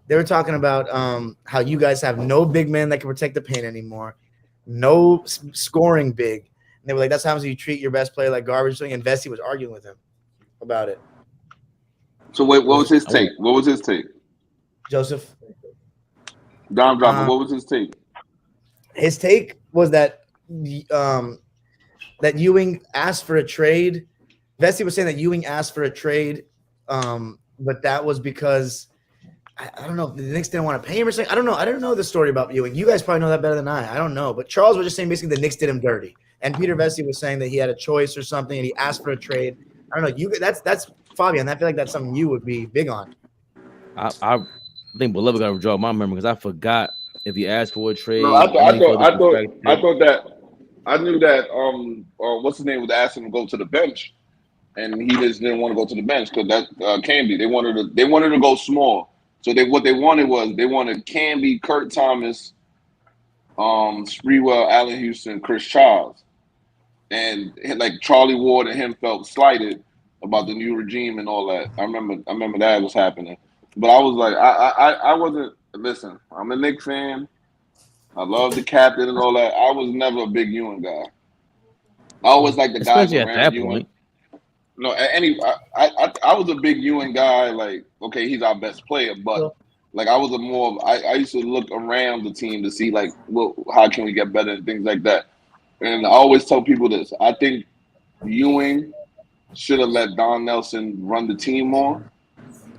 They were talking about how you guys have no big man that can protect the paint anymore. No scoring big. And they were like, that's how you treat your best player like garbage. And Vesey was arguing with him about it. So wait, what was his take? What was his take? Joseph? Dom Dropper, what was his take? His take was that that Ewing asked for a trade. Vesey was saying that Ewing asked for a trade, but that was because I don't know if the Knicks didn't want to pay him or something. I don't know. I don't know the story about Ewing. You guys probably know that better than I don't know. But Charles was just saying basically the Knicks did him dirty. And Peter Vesey was saying that he had a choice or something and he asked for a trade. I don't know. That's Fabian. I feel like that's something you would be big on. I think Beloved got to withdraw my memory because I forgot if he asked for a trade. No, I thought that I knew that what's his name was asking him to go to the bench, and he just didn't want to go to the bench because that Camby. They wanted to go small. So what they wanted Camby, Kurt Thomas, Sprewell, Allen Houston, Chris Charles, and like Charlie Ward and him felt slighted about the new regime and all that. I remember that was happening, but I was like, I wasn't. Listen, I'm a Knicks fan. I love the captain and all that. I was never a big Ewing guy. I always like the guys around Ewing. No, I was a big Ewing guy. Like, okay, he's our best player, but like I used to look around the team to see like, well, how can we get better and things like that. And I always tell people this: I think Ewing should have let Don Nelson run the team more,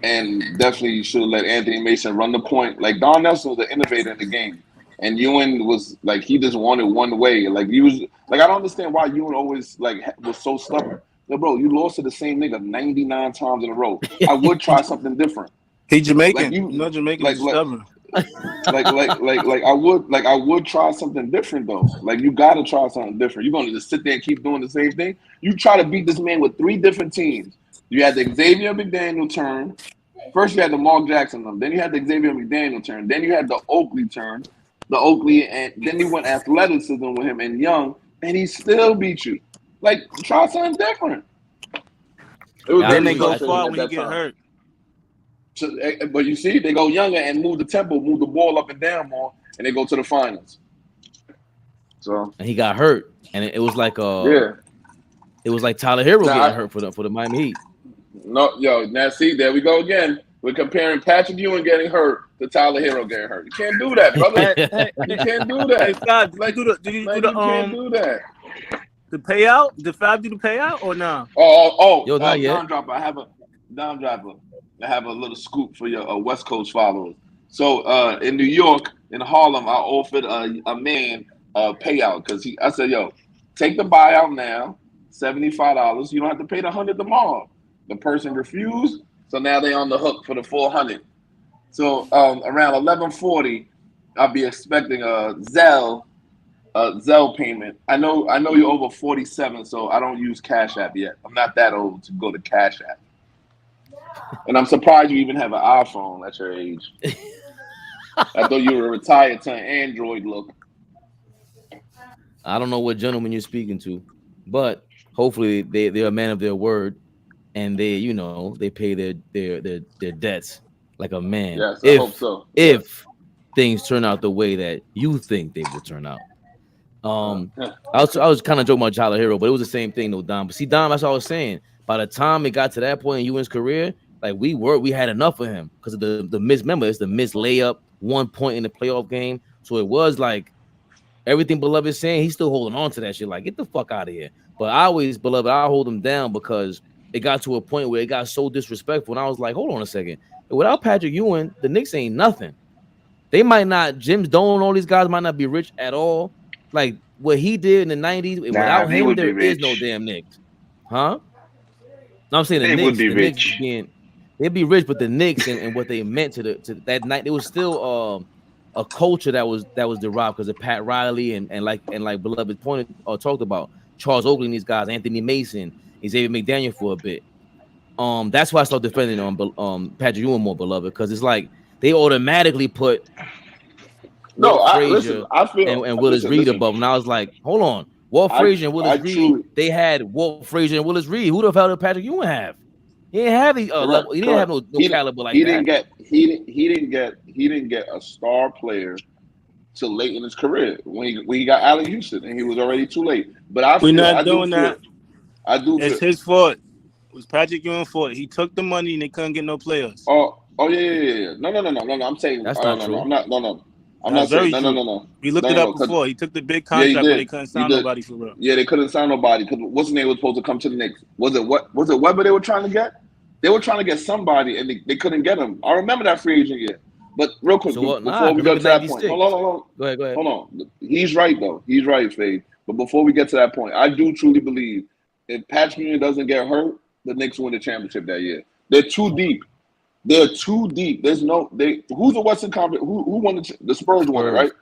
and definitely should have let Anthony Mason run the point. Like Don Nelson was an innovator in the game. And Ewing was like he just wanted one way. Like he was like I don't understand why Ewing always like was so stubborn. Like, bro, you lost to the same nigga 99 times in a row. I would try something different. He Jamaican. Like Jamaican is stubborn. like I would try something different though. Like you gotta try something different. You're gonna just sit there and keep doing the same thing. You try to beat this man with 3 different teams. You had the Xavier McDaniel turn. First you had the Mark Jackson, then you had the Xavier McDaniel turn, then you had the Oakley turn. And then he went athleticism with him and Young, and he still beat you. Like, try something different. Then they go far when you get hurt. So, but you see, they go younger and move the tempo, move the ball up and down more, and they go to the finals. So and he got hurt, and it was like it was like Tyler Hero getting hurt for the Miami Heat. No, now see, there we go again. We're comparing Patrick Ewing getting hurt to Tyler Hero getting hurt. You can't do that, brother. You can't do that. Hey, Fab, can't do that. The payout? Did Fab do the payout or no? Yo, not yet. Dom Dropper. I have a little scoop for your West Coast followers. So in New York, in Harlem, I offered a man a payout because I said, yo, take the buyout now, $75. You don't have to pay the $100 tomorrow. The person refused. So now they're on the hook for the $400. So around 11:40, I'll be expecting a Zelle payment. I know you're over 47, so I don't use Cash App yet. I'm not that old to go to Cash App. And I'm surprised you even have an iPhone at your age. I thought you were retired to an Android look. I don't know what gentleman you're speaking to, but hopefully they're a man of their word. And they pay their debts like a man. Yes, I hope so. If things turn out the way that you think they will turn out. I was kind of joking about Tyler Hero, but it was the same thing though, Dom. But see, Dom, that's what I was saying. By the time it got to that point in Ewing's career, like we had enough of him because of the missed layup, 1 point in the playoff game. So it was like everything Beloved is saying, he's still holding on to that shit. Like, get the fuck out of here. But I hold him down because it got to a point where it got so disrespectful. And I was like, hold on a second. Without Patrick Ewing, the Knicks ain't nothing. They might not, Jim Dolan, all these guys might not be rich at all. Like what he did in the 90s, without him, there is no damn Knicks. Huh? No, I'm saying the Knicks they'd be rich, but the Knicks and what they meant to that night, it was still a culture that was derived because of Pat Riley and like Beloved pointed or talked about Charles Oakley and these guys, Anthony Mason, Xavier McDaniel for a bit. That's why I started defending on Patrick Ewing more, Beloved, because it's like they automatically put Frazier and Willis Reed above. And I was like, hold on, Walt Frazier and Willis Reed. They had Walt Frazier and Willis Reed. Who the hell did Patrick Ewing have? He didn't have these level. He didn't have no caliber like that. He didn't get a star player till late in his career when he got Allen Houston, and he was already too late. But we're not doing that. I do. It's his fault. It was Patrick Ewing fault. He took the money and they couldn't get no players. Oh yeah. No. I'm saying That's not true. I'm not That's saying very no. true. We looked it up before. He took the big Yeah, he contract when did. they couldn't sign nobody for real. Yeah, they couldn't sign nobody because what's his name was supposed to come to the Knicks. Was it Weber they were trying to get? They were trying to get somebody and they couldn't get him. I remember that free agent year. But real quick, before we get to that point, hold on. Go ahead. Hold on. He's right though. He's right, Fade. But before we get to that point, I do truly believe if Patrick Ewing doesn't get hurt, the Knicks win the championship that year. They're too deep. There's no who's the Western Conference? Who won the Spurs won it, right?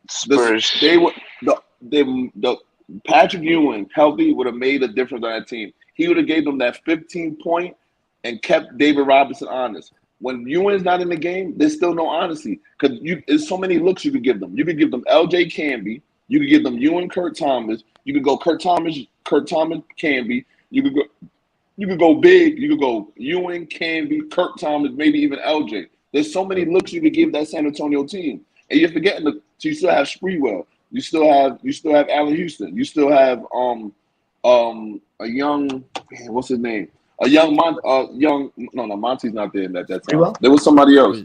Spurs. The Patrick Ewing healthy would have made a difference on that team. He would have gave them that 15-point and kept David Robinson honest. When Ewing's not in the game, there's still no honesty because there's so many looks you could give them. You could give them LJ Canby. You could give them Ewing, Kurt Thomas. You could go Kurt Thomas, Canby. You could go big. You could go Ewing, Canby, Kurt Thomas, maybe even LJ. There's so many looks you could give that San Antonio team, and you're forgetting you still have Sprewell. You still have Allen Houston. You still have a young what's his name? Monty's not there in that time. Sprewell? There was somebody else.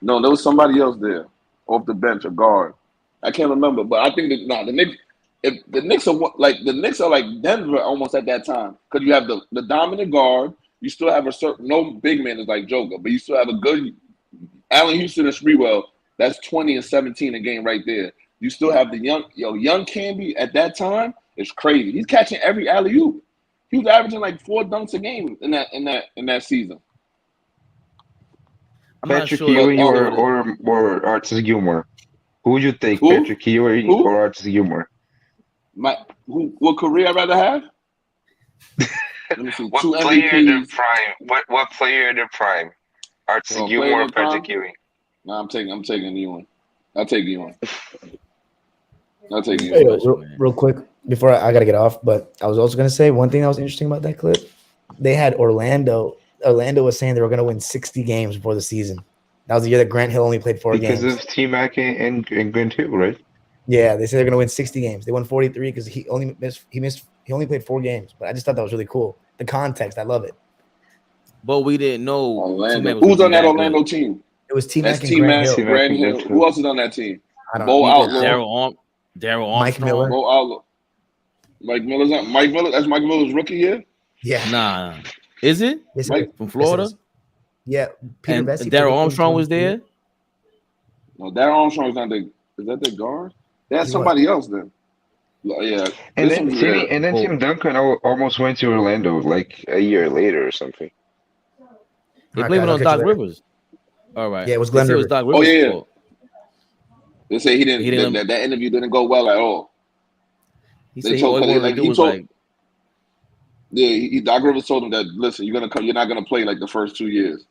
No, there was somebody else there off the bench, a guard. I can't remember, but I think that the Knicks. If the Knicks are like Denver almost at that time, because you have the dominant guard, you still have no big man is like Joker, but you still have a good Allen Houston and Sprewell. That's 20 and 17 a game right there. You still have the young Canby at that time. It's crazy. He's catching every alley-oop. He was averaging like 4 dunks a game in that season. Patrick Ewing or Artis Gilmore? Who would you take, Patrick Ewing or Artis Gilmore? What career I'd rather have? Let me see. What Two player in their MVPs. prime? What player in their prime? Artis Gilmore or Patrick Ewing? No, I'm taking Ewing. I'll take Ewing. Hey, real quick before I gotta get off, but I was also gonna say one thing that was interesting about that clip. They had Orlando. Orlando was saying they were gonna win 60 games before the season. That was the year that Grant Hill only played 4 games. Because of T-Mac and Grant Hill, right? Yeah, they said they're gonna win 60 games. They won 43 because he only played 4 games. But I just thought that was really cool. The context, I love it. But we didn't know Orlando. Who's on that Orlando team? It was T-Mac and T-Mac, Grant Hill. Grant Hill. Who else is on that team? I don't Bo know. Outlaw. Daryl Mike Miller. Bo Outlaw. Mike Miller's on. Mike Miller. That's Mike Miller's rookie year. Yeah. Nah. Is it? Yes, Mike from Florida? Yes, yeah. And Daryl Armstrong was there? No, Daryl Armstrong's not the. Is that the guard? That's somebody else then. Yeah. And then Tim Duncan almost went to Orlando like a year later or something. They blame it on Doc Rivers. All right. Yeah, it was Glenn Rivers. Doc Rivers. Oh yeah. They say he didn't. That interview didn't go well at all. He said Doc Rivers told him that. Listen, you're not gonna play like the first 2 years.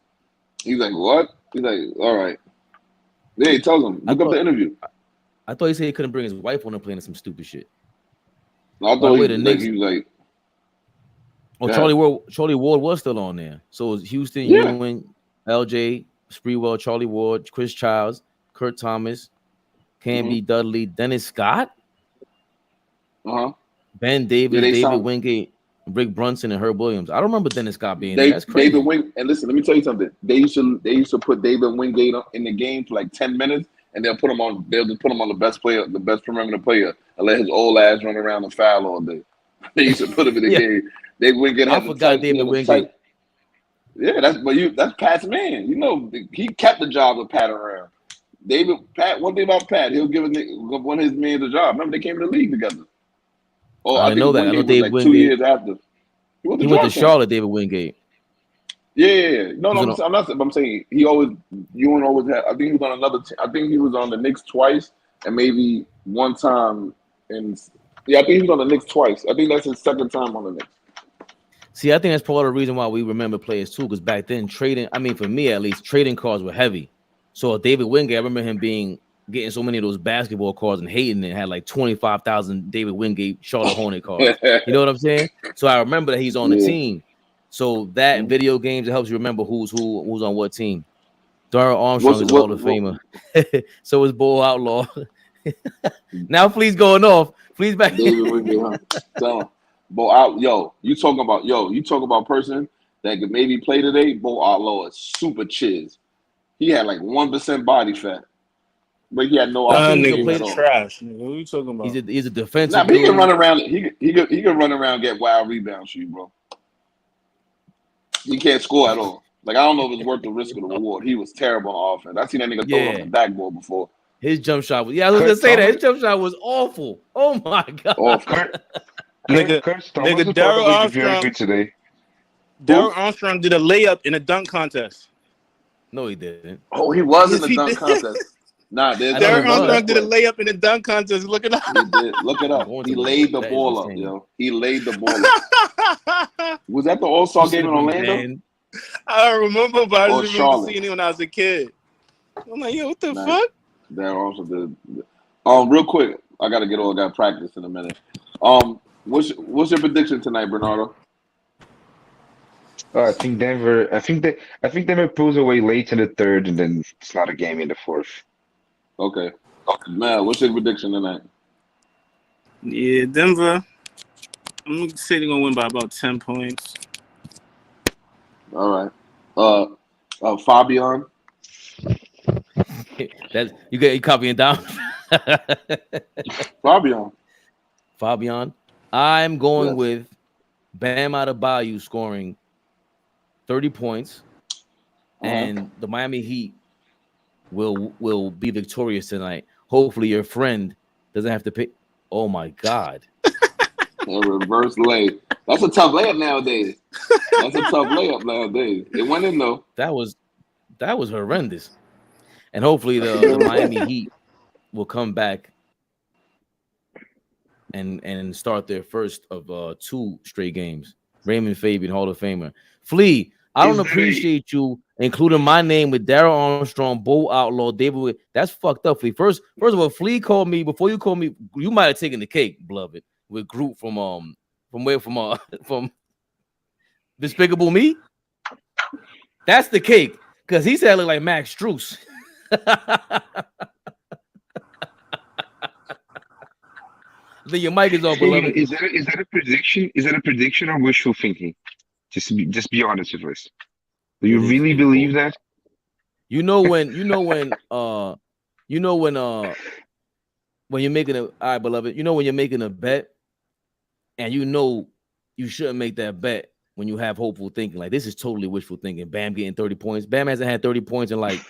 He's like, what? He's like, all right. Yeah, he tells him. Look up the interview. I thought he said he couldn't bring his wife on and playing some stupid shit. No, I thought he was like. Oh, yeah. Charlie Ward was still on there. So it was Houston, Ewing, LJ, Sprewell, Charlie Ward, Chris Childs, Kurt Thomas, Canby, Dudley, Dennis Scott, Ben Davis, David Wingate, Rick Brunson, and Herb Williams. I don't remember Dennis Scott being there. That's crazy. David Wingate, and listen, let me tell you something. They used to put David Wingate in the game for like 10 minutes, and they'll just put him on the best player, the best perimeter player, and let his old ass run around and foul all day. They used to put him in the game. David Wingate. I forgot David Wingate. Yeah, that's Pat's man. You know, he kept the job with Pat around. One thing about Pat, he'll give one of his men the job. Remember, they came in the league together. Oh, I didn't know that. I know David Wingate. 2 years after. He went to Charlotte, David Wingate. Yeah. No, I'm not. I'm saying Ewing always had. I think he was on another. I think he was on the Knicks twice, and maybe one time. I think he was on the Knicks twice. I think that's his second time on the Knicks. See, I think that's part of the reason why we remember players too, because back then for me at least, trading cards were heavy. So David Wingate, I remember him getting so many of those basketball cards and hating it, had like 25,000 David Wingate Charlotte Hornet cards. You know what I'm saying? So I remember that he's on the team. So that in video games, it helps you remember who's on what team. Daryl Armstrong is a Hall of Famer. So is Bo Outlaw. Now Flea's going off. Flea's back. David Wingate, Bo out. You talk about person that could maybe play today, Bo Arlo is super chiz. He had like 1% body fat, but he had no offensive game at all. Trash. Nigga. What are you talking about? He's a defensive. Nah, but he can run around. He could run around and get wild rebounds for you, bro. He can't score at all. Like, I don't know if it's worth the risk of the reward. He was terrible on offense. I've seen that nigga throw it on the backboard before. His jump shot was I was gonna say that his jump shot was awful. Oh my god. Awful. Nigga, Daryl Armstrong today. Daryl Armstrong did a layup in a dunk contest. No, he didn't. Oh, he was in the dunk contest. Nah, Daryl Armstrong did a layup in a dunk contest. Look it up. He did. Look it up. He laid the ball up, yo. He laid the ball up. Was that the All-Star game in Orlando? I don't remember, but I just remember Charlotte. seeing it when I was a kid. I'm like, yo, what the fuck? Daryl Armstrong did. Real quick, I got practice in a minute. What's your prediction tonight, Bernardo? I think Denver pulls away late in the third, and then it's not a game in the fourth. Okay. Man, what's your prediction tonight? Yeah, Denver. I'm gonna say they're gonna win by about 10 points. All right. Fabian. That you copying down. Fabian. I'm going with Bam Adebayo scoring 30 points, and the Miami Heat will be victorious tonight. Hopefully, your friend doesn't have to pick. Oh my God! A reverse lay. That's a tough layup nowadays. It went in though. That was horrendous. And hopefully the Miami Heat will come back and start their first of 2 straight games. Raymond Fabian, Hall of Famer. Flea, I don't appreciate you including my name with Daryl Armstrong, Bo Outlaw, David Will. That's fucked up, Flea. First of all, Flea called me before you called me. You might have taken the cake, beloved, with Groot from Despicable Me. That's the cake, because he said I look like Max Strus. Then your mic is off, beloved. Is that a prediction? Is that a prediction or wishful thinking? Just be honest with us. Do you really believe that? When you're making a, all right, beloved, when you're making a bet and you shouldn't make that bet when you have hopeful thinking. Like, this is totally wishful thinking. Bam getting 30 points. Bam hasn't had 30 points in like.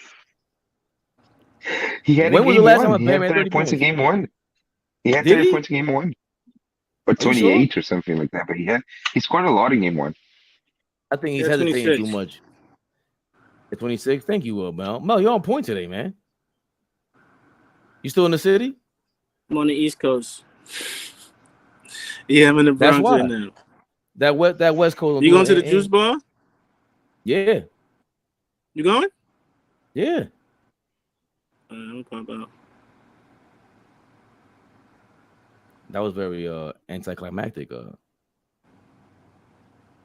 When was the last time Bam had 30 points in game 1? He had 30 points in game 1. Or 28 or something like that. But he scored a lot in game 1. I think he's hesitating too much. At 26. Thank you, Mel. Mel, you're on point today, man. You still in the city? I'm on the East Coast. Yeah, I'm in the Bronx right now. That West Coast. You going to the juice bar? Yeah. You going? Yeah. I'm pop out. That was very anticlimactic. What's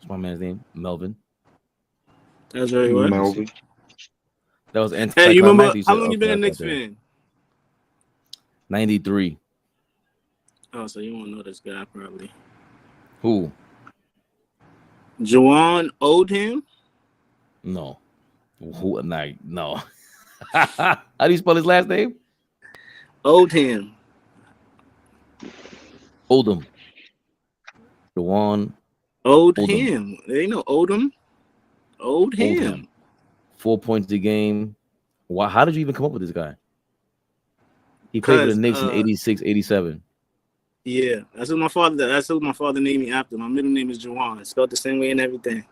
my man's name? Melvin. That's very well. Melvin. That was anticlimactic. Hey, you remember how long you been a Knicks fan? 93. Oh, so you won't know this guy probably. Who? Juwan Odom? No. Who? No. How do you spell his last name? Odom. Juwan. Odom. They know Odom. Odom. 4 points a game. Wow. How did you even come up with this guy? He played for the Knicks in 86, 87. Yeah, that's what my father named me after. My middle name is Juwan. It's spelled the same way and everything.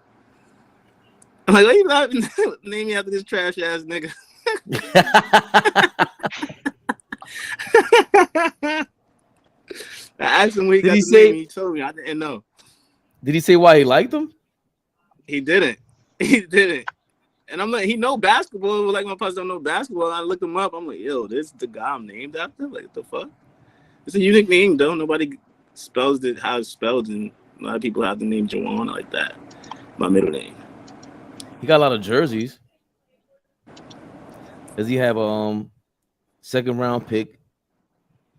I'm like, why you laughing? Name me after this trash ass nigga. I asked him where he got the name. He told me. I didn't know. Did he say why he liked him? He didn't. And I'm like, he know basketball. Like, my pops don't know basketball. I looked him up. I'm like, yo, this is the guy I'm named after? Like, what the fuck? It's a unique name, though. Nobody spells it how it's spelled, and a lot of people have the name Juwan like that. My middle name. He got a lot of jerseys. Does he have a second round pick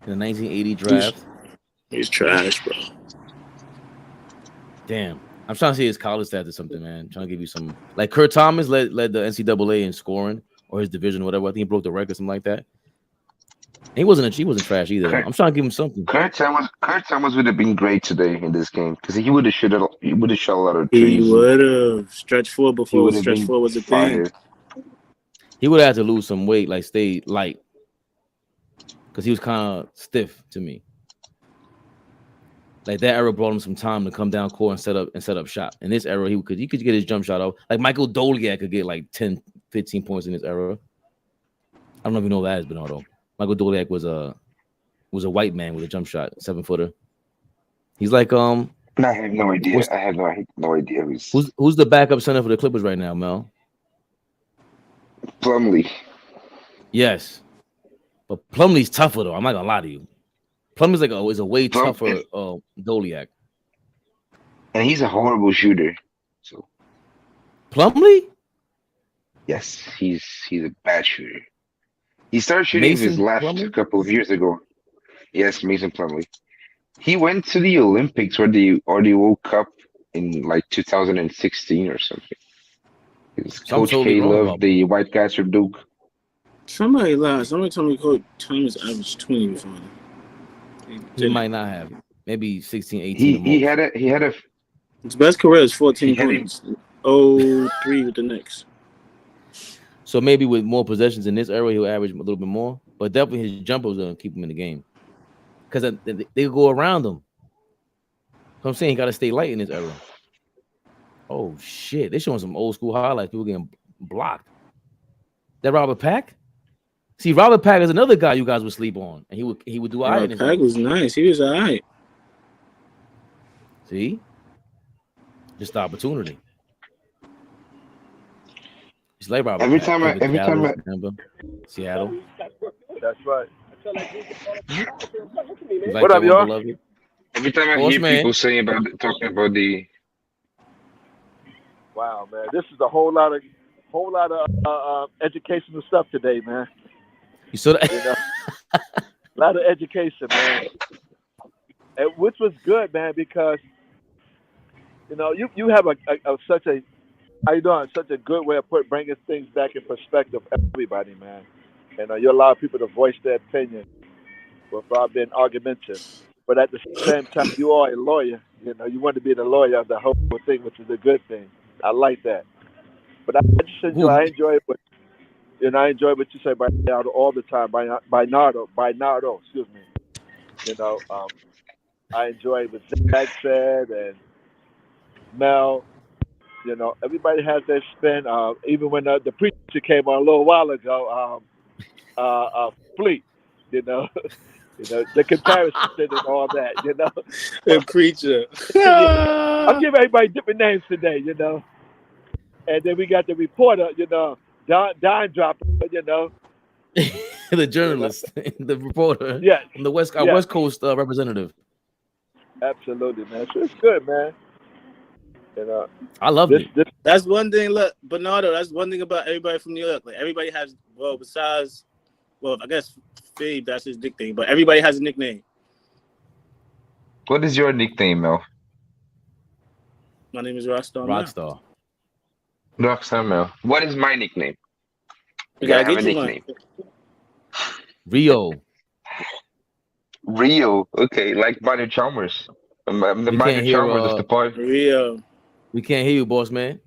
in the 1980 draft? He's trash, bro. Damn. I'm trying to see his college stats or something, man. I'm trying to give you some. Like Kurt Thomas led the NCAA in scoring or his division, or whatever. I think he broke the record, something like that. He wasn't trash either. Though. I'm trying to give him something. Kurt Thomas would have been great today in this game because he would have shot a lot of He trees. would have stretch four before stretch four was a thing. He would have had to lose some weight, like stay light, because he was kind of stiff to me. Like that era brought him some time to come down court and set up shot. In this era, he could get his jump shot off. Like Michael Doliak could get like 10, 15 points in this era. I don't know if you know that is, Bernardo. Michael Doliak was a white man with a jump shot, 7-footer. He's like I have no idea. I have no idea who's the backup center for the Clippers right now, Mel? Plumlee. Yes, but Plumlee's tougher though. I'm not gonna lie to you. Plumlee's is a way tougher Doliak, and he's a horrible shooter. So Plumlee? Yes, he's a bad shooter. He started shooting his left a couple of years ago. Yes, Mason Plumlee. He went to the Olympics or the World Cup in like 2016 or something. Coach K loved the white guys from Duke. Somebody lied. Somebody told me Coach Thomas averaged 20 before. He might not have. Maybe 16, 18. He had a. His best career is 14 points. 0-3 with the Knicks. So maybe with more possessions in this era, he'll average a little bit more. But definitely his jumper was gonna keep him in the game because they go around him. So I'm saying he got to stay light in this era. Oh shit! They're showing some old school highlights. People getting blocked. That Robert Pack? See, Robert Pack is another guy you guys would sleep on, and he would do all right. Pack was nice. He was all right. See, just the opportunity. It's like Robert every Pack. time Seattle. That's right. What up, y'all? Every time I hear people talking about the. Wow, man, this is a whole lot of educational stuff today, man. You saw that? You know? A lot of education, man, and which was good, man, because you know you have such a how you doing? Such a good way of bringing things back in perspective, everybody, man. And you allow people to voice their opinion without being argumentative. But at the same time, you are a lawyer. You know, you want to be the lawyer of the whole thing, which is a good thing. I like that. But I just enjoy. I enjoy it. But I enjoy what you say by Nardo all the time. By Nardo. Excuse me. You know, I enjoy what Zach said and Mel. You know, everybody has their spin. Even when the preacher came on a little while ago, Fleet. You know. You know, the comparison and all that, you know. The preacher. I'll give everybody different names today, you know. And then we got the reporter, you know, Don Dropper, you know. The journalist, the reporter. Yeah. The West Coast representative. Absolutely, man. So it's good, man. You know, I love it. That's one thing. Look, Bernardo, that's one thing about everybody from New York. Like everybody has, besides, I guess Fabe, that's his nickname, but everybody has a nickname. What is your nickname, Mel? My name is Rockstar. Rockstar Mel. What is my nickname? I have a nickname. Rio. Okay, like Minor Chalmers. The Minor Chalmers is the part. Rio. We can't hear you, boss man.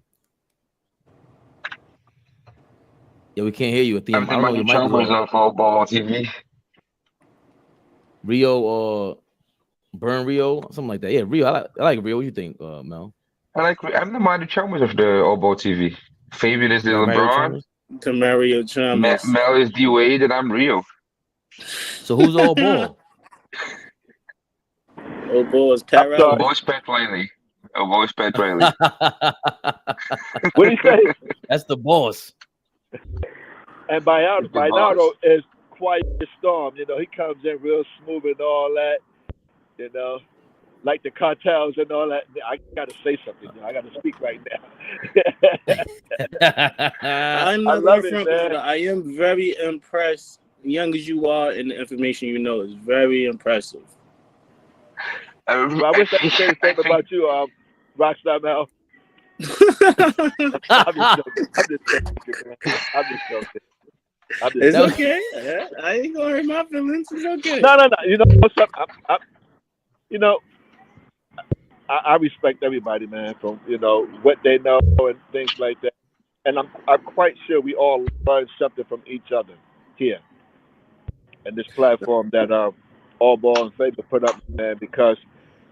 Yeah, we can't hear you. I'm the Minor Chalmers of AllBallTV. Rio or Burn Rio, something like that. Yeah, Rio. I like Rio. What do you think, Mel? I'm the Minor Chalmers of the AllBallTV. Fabian is the LeBron. Mario Chalmers. Mel is D Wade, and I'm Rio. So who's all ball? All ball is Tyrell. All ball is Pat Riley. What do you say? That's the boss. And Bernardo is quite a storm. You know, he comes in real smooth and all that. You know, like the cartels and all that. I got to say something. I got to speak right now. I'm not I am very impressed. Young as you are, and the information you know is very impressive. I wish I could say the same about you. Rockstar Mel. I'm just joking. It's okay. Yeah, I ain't gonna hurt my feelings. It's okay. No. You know what's up? You know, I respect everybody, man, from what they know and things like that. And I'm quite sure we all learn something from each other here, and this platform that AllBall and Fabian put up, man, because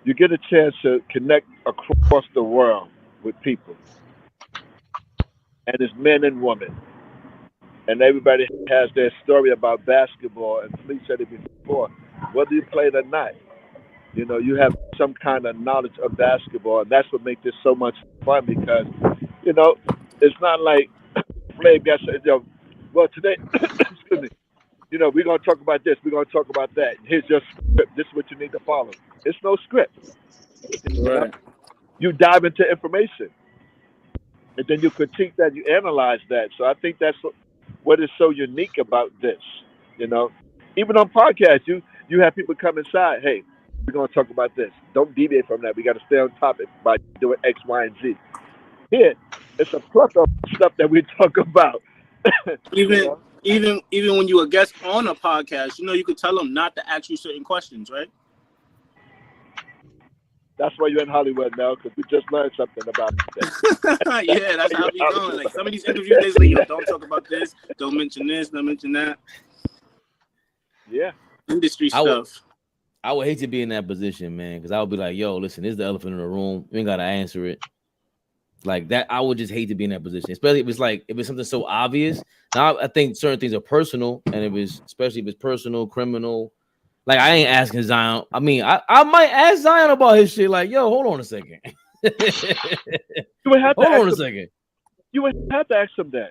you get a chance to connect across the world with people, and it's men and women, and everybody has their story about basketball. And Fleet said it before, whether you play it or not, you have some kind of knowledge of basketball, and that's what makes this so much fun because, it's not like Flav got well today, excuse me, we're gonna talk about this, we're gonna talk about that. Here's your script. This is what you need to follow. It's no script. Right. You dive into information, and then you critique that, you analyze that. So I think that's what is so unique about this. Even on podcasts, you have people come inside. Hey, we're gonna talk about this. Don't deviate from that. We got to stay on topic by doing X, Y, and Z. Here, it's a plethora of stuff that we talk about. Even when you a guest on a podcast, you could tell them not to ask you certain questions, right? That's why you're in Hollywood now, because we just learned something about that. Yeah, that's how we going. Like some of these interviews, they say, yo, don't talk about this, don't mention this, don't mention that. Yeah. Industry stuff. I would hate to be in that position, man, because I would be like, yo, listen, this is the elephant in the room. You ain't got to answer it. Like that, I would just hate to be in that position, especially if it's something so obvious. Now, I think certain things are personal, and especially if it's personal, criminal. Like, I ain't asking Zion. I mean, I might ask Zion about his shit. Like, yo, hold on a second. Hold on a second. You would have to ask him that.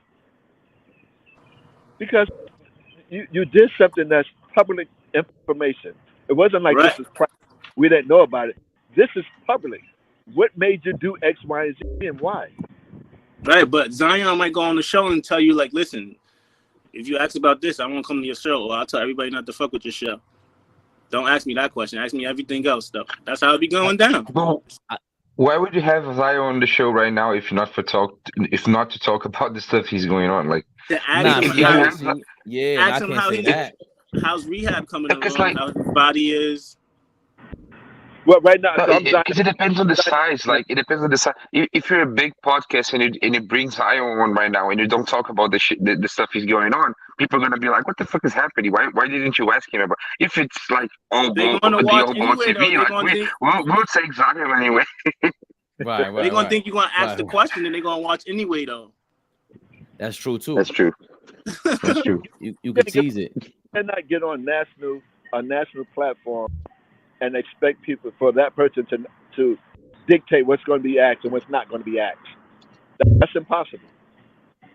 Because you did something that's public information. It wasn't like This is private. We didn't know about it. This is public. What made you do X, Y, and Z, and why? Right, but Zion might go on the show and tell you, like, listen, if you ask about this, I won't come to your show, or I'll tell everybody not to fuck with your show. Don't ask me that question. Ask me everything else, though. That's how it be going down. Well, why would you have Zion on the show right now if not to talk about the stuff he's going on? Like, ask him how's rehab coming along, how his body is. Well, right now, because it depends on the size. Like, it depends on the size. If you're a big podcast and you bring Zion on right now and you don't talk about the stuff he's going on, people are gonna be like, "What the fuck is happening? Why didn't you ask him about?" If it's like AllBallTV, we'll take Zion anyway. Right. They're gonna think you're gonna ask the question and they're gonna watch anyway, though. That's true too. That's true. You can tease it. You cannot get on a national platform and expect people for that person to dictate what's going to be asked and what's not going to be asked. That's impossible.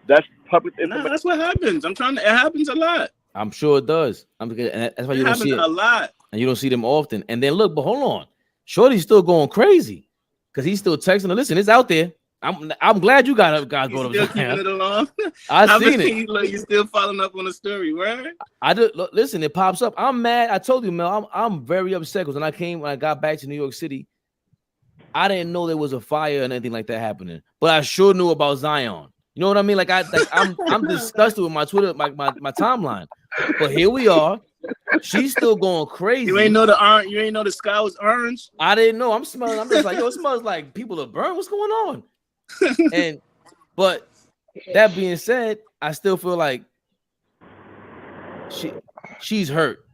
That's public information. No, that's what happens. It happens a lot. I'm sure it does. And that's why you don't see it a lot. And you don't see them often. And then look, but hold on. Shorty's still going crazy because he's still texting her. Listen, it's out there. I'm glad you guys go to still keeping it along. I seen it. You're still following up on the story, right? I did. Look, listen, it pops up. I'm mad. I told you, Mel. I'm very upset because when I got back to New York City, I didn't know there was a fire and anything like that happening. But I sure knew about Zion. You know what I mean? I'm disgusted with my Twitter, my timeline. But here we are. She's still going crazy. You ain't know the sky was orange. I didn't know. I'm smelling. I'm just like, yo, it smells like people are burned. What's going on? But that being said, I still feel like she's hurt.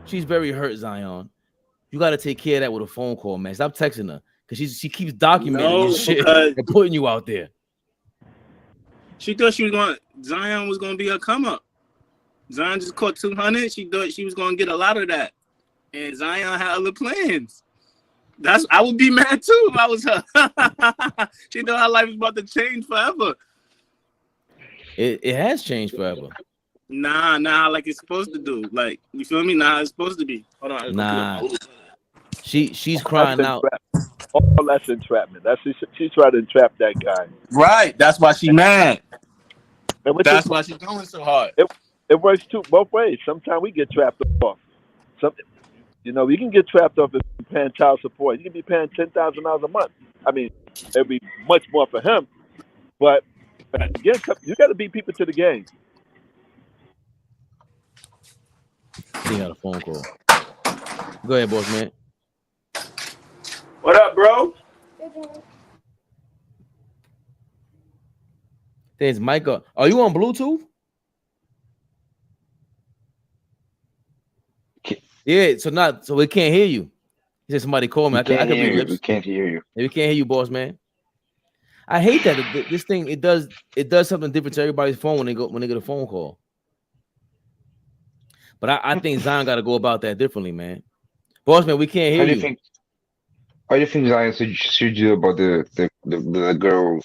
She's very hurt, Zion. You got to take care of that with a phone call, man. Stop texting her because she keeps documenting your shit and putting you out there. She thought Zion was going to be her come up. Zion just caught 200. She thought she was going to get a lot of that. And Zion had other plans. I would be mad too if I was her. She thought her life was about to change forever. It has changed forever. Nah, like it's supposed to do. Like, you feel me? Nah, it's supposed to be. Hold on. Nah. She's crying out. All that's entrapment. She tried to entrap that guy. Right. That's why she mad. That's why she's going so hard. It works both ways. Sometimes we get trapped off. You can get trapped off if you're paying child support. You can be paying $10,000 a month. I mean, it'd be much more for him. But again, you got to beat people to the game. He got a phone call. Go ahead, boss man. What up, bro? There's Micah. Are you on Bluetooth? Yeah, so we can't hear you. He said somebody call me. I could read lips. We can't hear you. Yeah, we can't hear you, boss man. I hate that this thing it does something different to everybody's phone when they get a phone call. But I think Zion got to go about that differently, man. Boss man, we can't hear you. How do you think Zion should do about the girl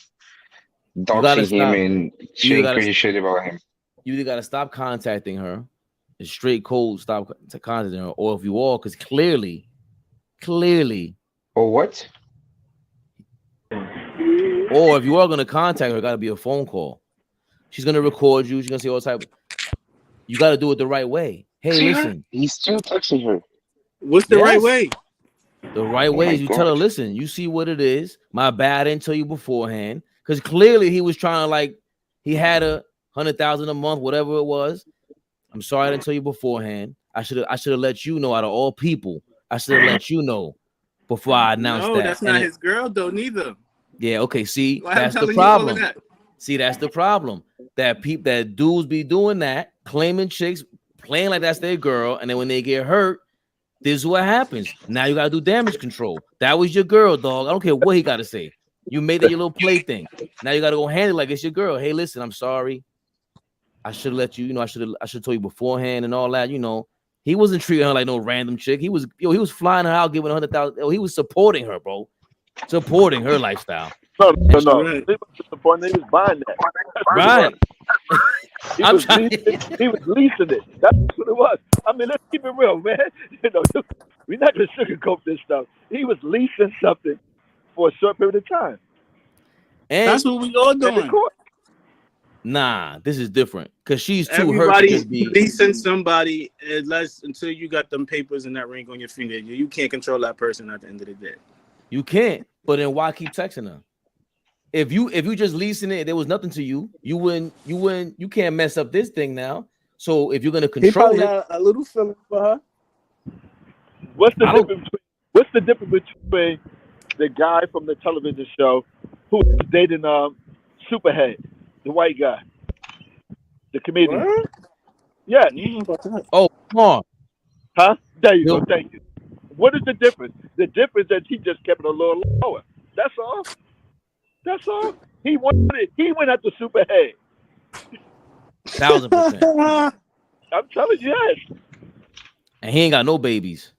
doxing him and saying crazy shit about him? You either got to stop contacting her, it's straight cold, stop contacting her, or if you all, because clearly. Or what? Or if you are going to contact her, it got to be a phone call. She's going to record you. She's going to say all type. You got to do it the right way. Hey, listen. He's still texting her. What's the right way? The right way is you tell her, listen, you see what it is. My bad, I didn't tell you beforehand. Because clearly he was trying to he had $100,000 a month, whatever it was. I'm sorry I didn't tell you beforehand. I should have let you know out of all people. I should have let you know before I announced that. No, that's not his girl though, neither. Yeah, okay. See, that's the problem. See, that's the problem. That dudes be doing that, claiming chicks, playing like that's their girl, and then when they get hurt, this is what happens. Now you gotta do damage control. That was your girl, dog. I don't care what he gotta say. You made that your little plaything. Now you gotta go handle it like it's your girl. Hey, listen, I'm sorry. I should have let you, I should have told you beforehand and all that. He wasn't treating her like no random chick. He was flying her out, giving her $100,000. He was supporting her, bro. Supporting her lifestyle. No. He was buying that. Right. He was leasing it. That's what it was. I mean, let's keep it real, man. We're not gonna sugarcoat this stuff. He was leasing something for a short period of time. And that's what we all doing. Nah, this is different because she's too Everybody's hurt to be leasing somebody until you got them papers and that ring on your finger. You can't control that person at the end of the day. You can't. But then why keep texting her? If you just leasing it, there was nothing to you. You can't mess up this thing now. So if you're gonna control he probably had a little feeling for her. What's the difference between the guy from the television show who was dating Superhead, the white guy, the comedian? What? Yeah. Oh, come on. Huh? There you go. Thank you. What is the difference? The difference is he just kept it a little lower. That's all. That's all. He went after Superhead. 1,000%. I'm telling you, yes. And he ain't got no babies.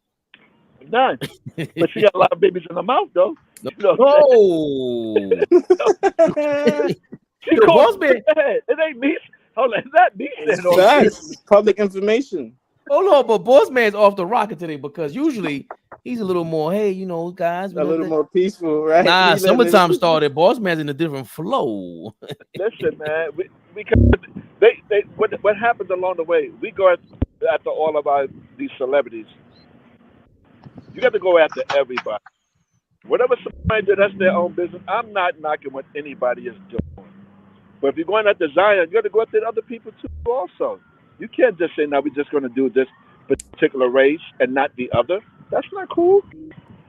None. But she got a lot of babies in her mouth, though. No. She called Superhead. It ain't me. Hold on, it's not me. That's public information. Hold on, but Boss Man's off the rocket today because usually he's a little more, hey, guys. A little more peaceful, right? Nah, summertime started. Boss Man's in a different flow. Listen, man, what happens along the way? We go after all of these celebrities. You got to go after everybody. Whatever somebody did, that's their own business. I'm not knocking what anybody is doing. But if you're going after Zion, you got to go after other people too also. You can't just say, no, we're just going to do this particular race and not the other. That's not cool.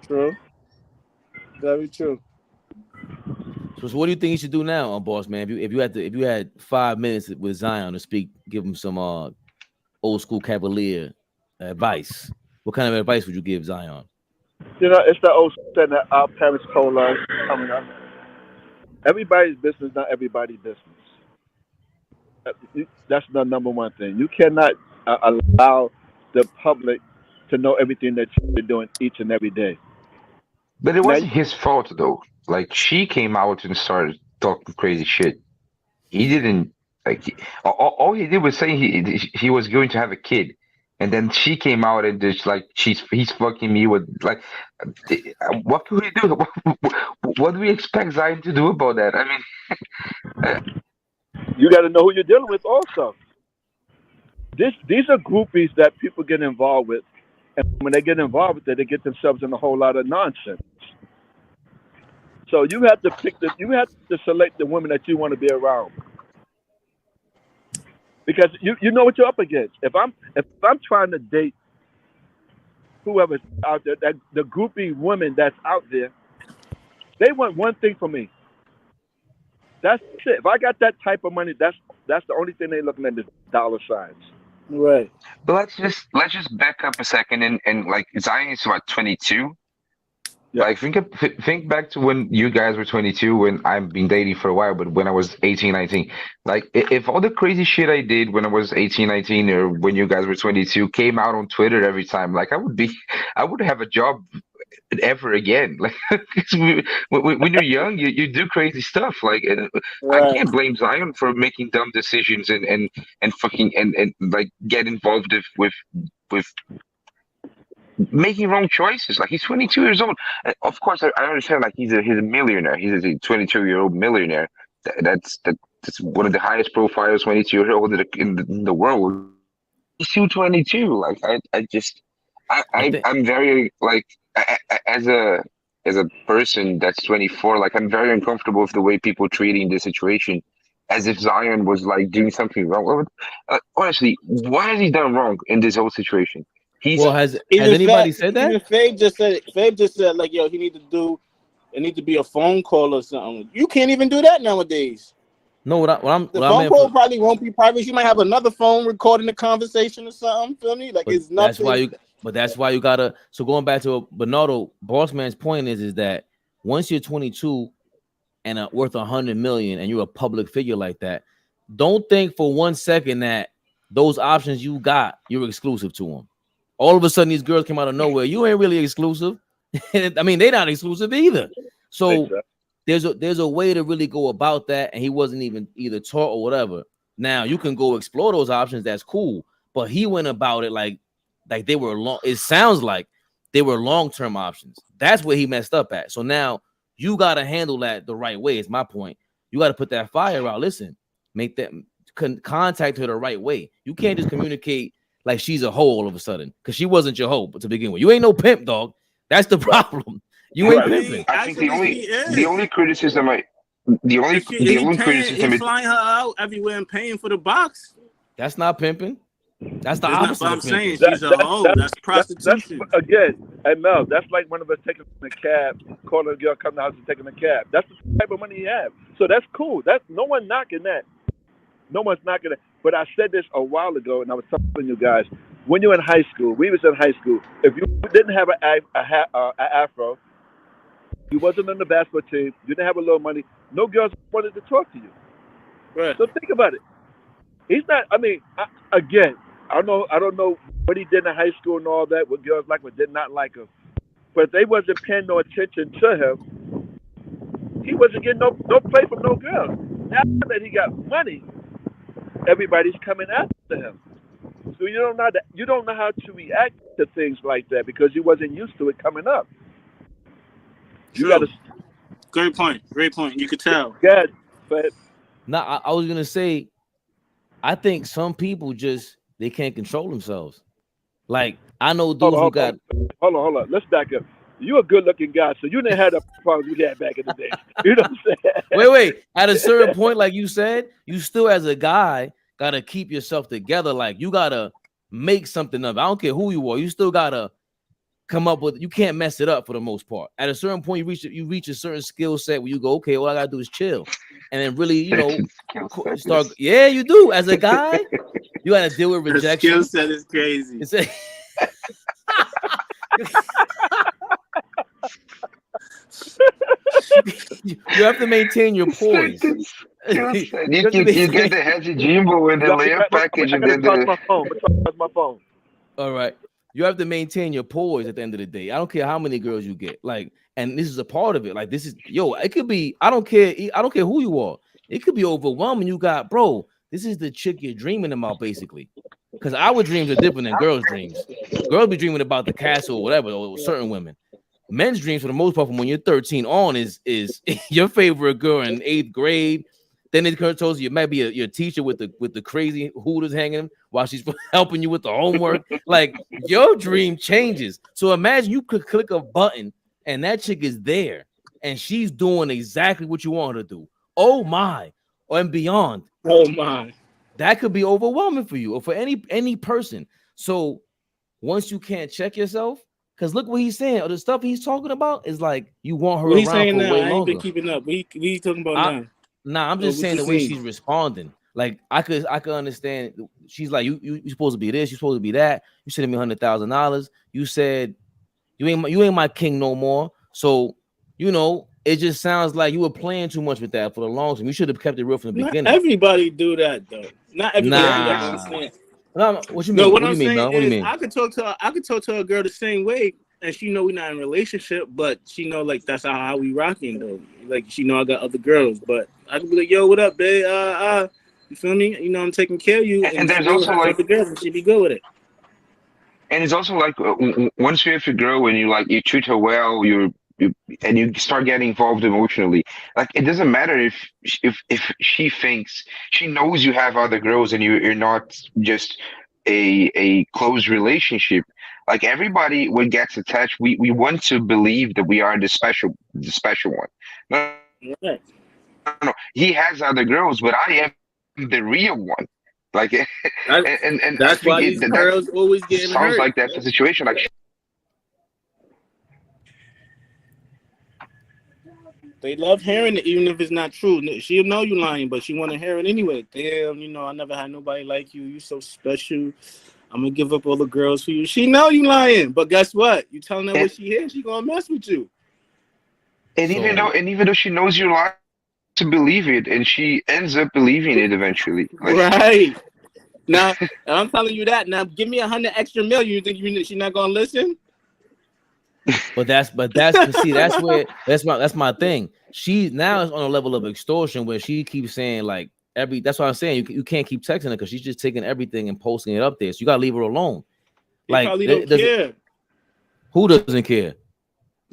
True. Very true. So what do you think you should do now, Boss Man? If you had 5 minutes with Zion to speak, give him some old school Cavalier advice. What kind of advice would you give Zion? It's the old saying that our parents told us coming up. Everybody's business, not everybody's business. That's the number one thing. You cannot allow the public to know everything that you're doing each and every day. But it wasn't his fault, though. Like, she came out and started talking crazy shit. He didn't, all he did was say he was going to have a kid. And then she came out and just he's fucking me with, what can we do? What do we expect Zion to do about that? I mean, you got to know who you're dealing with also. These are groupies that people get involved with. And when they get involved with it, they get themselves in a whole lot of nonsense. So you have to select the women that you want to be around. Because you know what you're up against. If I'm trying to date whoever's out there, that the groupie women that's out there, they want one thing from me. That's it. If I got that type of money, that's the only thing they're looking at is dollar signs. Right. But let's just back up a second and like Zion is about 22. Yeah. Like think back to when you guys were 22, when I've been dating for a while, but when I was 18, 19. Like if all the crazy shit I did when I was 18, 19, or when you guys were 22 came out on Twitter every time, like I would have a job ever again. Like 'cause when you're young, you do crazy stuff. Like I Right. can't blame Zion for making dumb decisions and fucking and like get involved with making wrong choices. Like he's 22 years old. Of course, I understand. Like he's a millionaire. He's a 22-year-old millionaire. That's one of the highest profiles 22-year old in the world. He's 22. Like I'm very like as a person that's 24. Like I'm very uncomfortable with the way people treating the situation as if Zion was like doing something wrong. Honestly, what has he done wrong in this whole situation? Has anybody said that? Even Fabe just said like, yo, it need to be a phone call or something. You can't even do that nowadays. No, the phone call probably won't be private. You might have another phone recording the conversation or something. Feel me? Like it's nothing. That's why you gotta. So going back to Bernardo, Bossman's point is that once you're 22 and worth 100 million and you're a public figure like that, don't think for 1 second that those options you got, you're exclusive to them. All of a sudden, these girls came out of nowhere. You ain't really exclusive. I mean, they're not exclusive either. So there's a way to really go about that, and he wasn't even either taught or whatever. Now you can go explore those options. That's cool, but he went about it like they were long. It sounds like they were long-term options. That's where he messed up at. So now you got to handle that the right way. Is my point. You got to put that fire out. Listen, make that contact her the right way. You can't just communicate like she's a hoe all of a sudden, because she wasn't your hoe to begin with. You ain't no pimp, dog. That's the problem. You ain't pimping. I think the only criticism he's flying her out everywhere and paying for the box. That's not pimping. That's the opposite. What I'm saying. She's a hoe. That's prostitution. Again, and Mel, that's like one of us taking a cab, calling a girl, come to the house and taking a cab. That's the type of money you have. So that's cool. That's no one knocking that. No one's knocking it. But I said this a while ago, and I was telling you guys, when you're in high school, we was in high school, if you didn't have an afro, you wasn't on the basketball team, you didn't have a little money, no girls wanted to talk to you. Right. So think about it. He's not, I mean, again, I don't know what he did in high school and all that, what girls like or did not like him. But they wasn't paying no attention to him. He wasn't getting no play from no girl. Now that he got money, everybody's coming after him. So you don't know how to react to things like that because you wasn't used to it coming up. You gotta. Great point. You could tell. Good, but I was gonna say, I think some people they can't control themselves. Like I know dudes who got. Hold on. Let's back up. You're a good-looking guy, so you didn't have the problems we had back in the day. You know what I'm saying? Wait. At a certain point, like you said, you still, as a guy, gotta keep yourself together. Like you gotta make something of it. I don't care who you are. You still gotta come up with. You can't mess it up for the most part. At a certain point, you reach a certain skill set where you go, okay, all I gotta do is chill, and then really, start. Yeah, you do. As a guy, you gotta deal with rejection. The skill set is crazy. You have to maintain your poise. You get the heavy jimbo in the layup package and then my phone. All right. You have to maintain your poise at the end of the day. I don't care how many girls you get. Like, and this is a part of it. Like, this is it could be, I don't care who you are. It could be overwhelming. You got, bro, this is the chick you're dreaming about, basically. Because our dreams are different than girls' dreams. Girls be dreaming about the castle or whatever, or certain women. Men's dreams, for the most part, from when you're 13 on, is your favorite girl in 8th grade. Then it tells you it might be your teacher with the crazy hooters hanging while she's helping you with the homework. Like, your dream changes. So imagine you could click a button and that chick is there, and she's doing exactly what you want her to do. Oh my, and beyond. Oh my, that could be overwhelming for you or for any person. So once you can't check yourself, because look what he's saying, or the stuff he's talking about is like you want her what he around saying for now? way I ain't been longer. keeping up. What he talking about now? Nah, I'm just saying the way she's responding. Like I could understand. She's like, you supposed to be this, you supposed to be that. You sending me $100,000. You said you ain't my king no more. So it just sounds like you were playing too much with that for the long term. You should have kept it real from the beginning. Everybody do that though. Not everybody do that. I understand. No, what you mean? No, what do I'm you mean, saying Mel? What do you is mean? I could talk to a girl the same way, and she know we're not in a relationship, but she know like that's how we rocking though. Like she know I got other girls, but I could be like, yo, what up, babe? You feel me? You know I'm taking care of you, And there's also like the girls, and she be good with it. And it's also like once you have a girl and you treat her well, and you start getting involved emotionally. Like it doesn't matter if she thinks she knows you have other girls and you're not just a close relationship. Like everybody, when gets attached, we want to believe that we are the special one. No, no, he has other girls, but I am the real one. Like, and I That's think why these that girls always getting sounds hurt. like that's the situation. Like, they love hearing it, even if it's not true. She'll know you lying, but she want to hear it anyway. Damn, I never had nobody like you. You so special. I'm gonna give up all the girls for you. She know you lying, but guess what? You telling her what she hears, she gonna mess with you. And even though she knows you're lying, to believe it, and she ends up believing it eventually. Like, right. Now, I'm telling you that. Now, give me 100 extra million. You think she's not gonna listen? But that's my thing. She now is on a level of extortion where she keeps saying like that's what I'm saying. You can't keep texting her because she's just taking everything and posting it up there. So you gotta leave her alone. He probably don't care. Who doesn't care?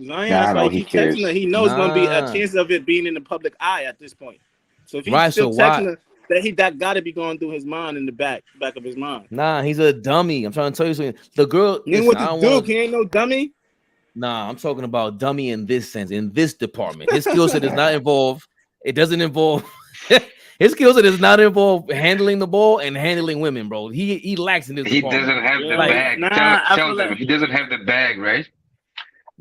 Zion, that's why he keeps texting her. He knows it's gonna be a chance of it being in the public eye at this point. So if he's still texting her, that gotta be going through his mind in the back of his mind. Nah, he's a dummy. I'm trying to tell you something. The girl, he ain't no dummy. Nah, I'm talking about dummy in this sense, in this department. His skill set does not involve. It doesn't involve. His skill set does not involve handling the ball and handling women, bro. He lacks in this department. Doesn't have the bag. Tell them he doesn't have the bag, right?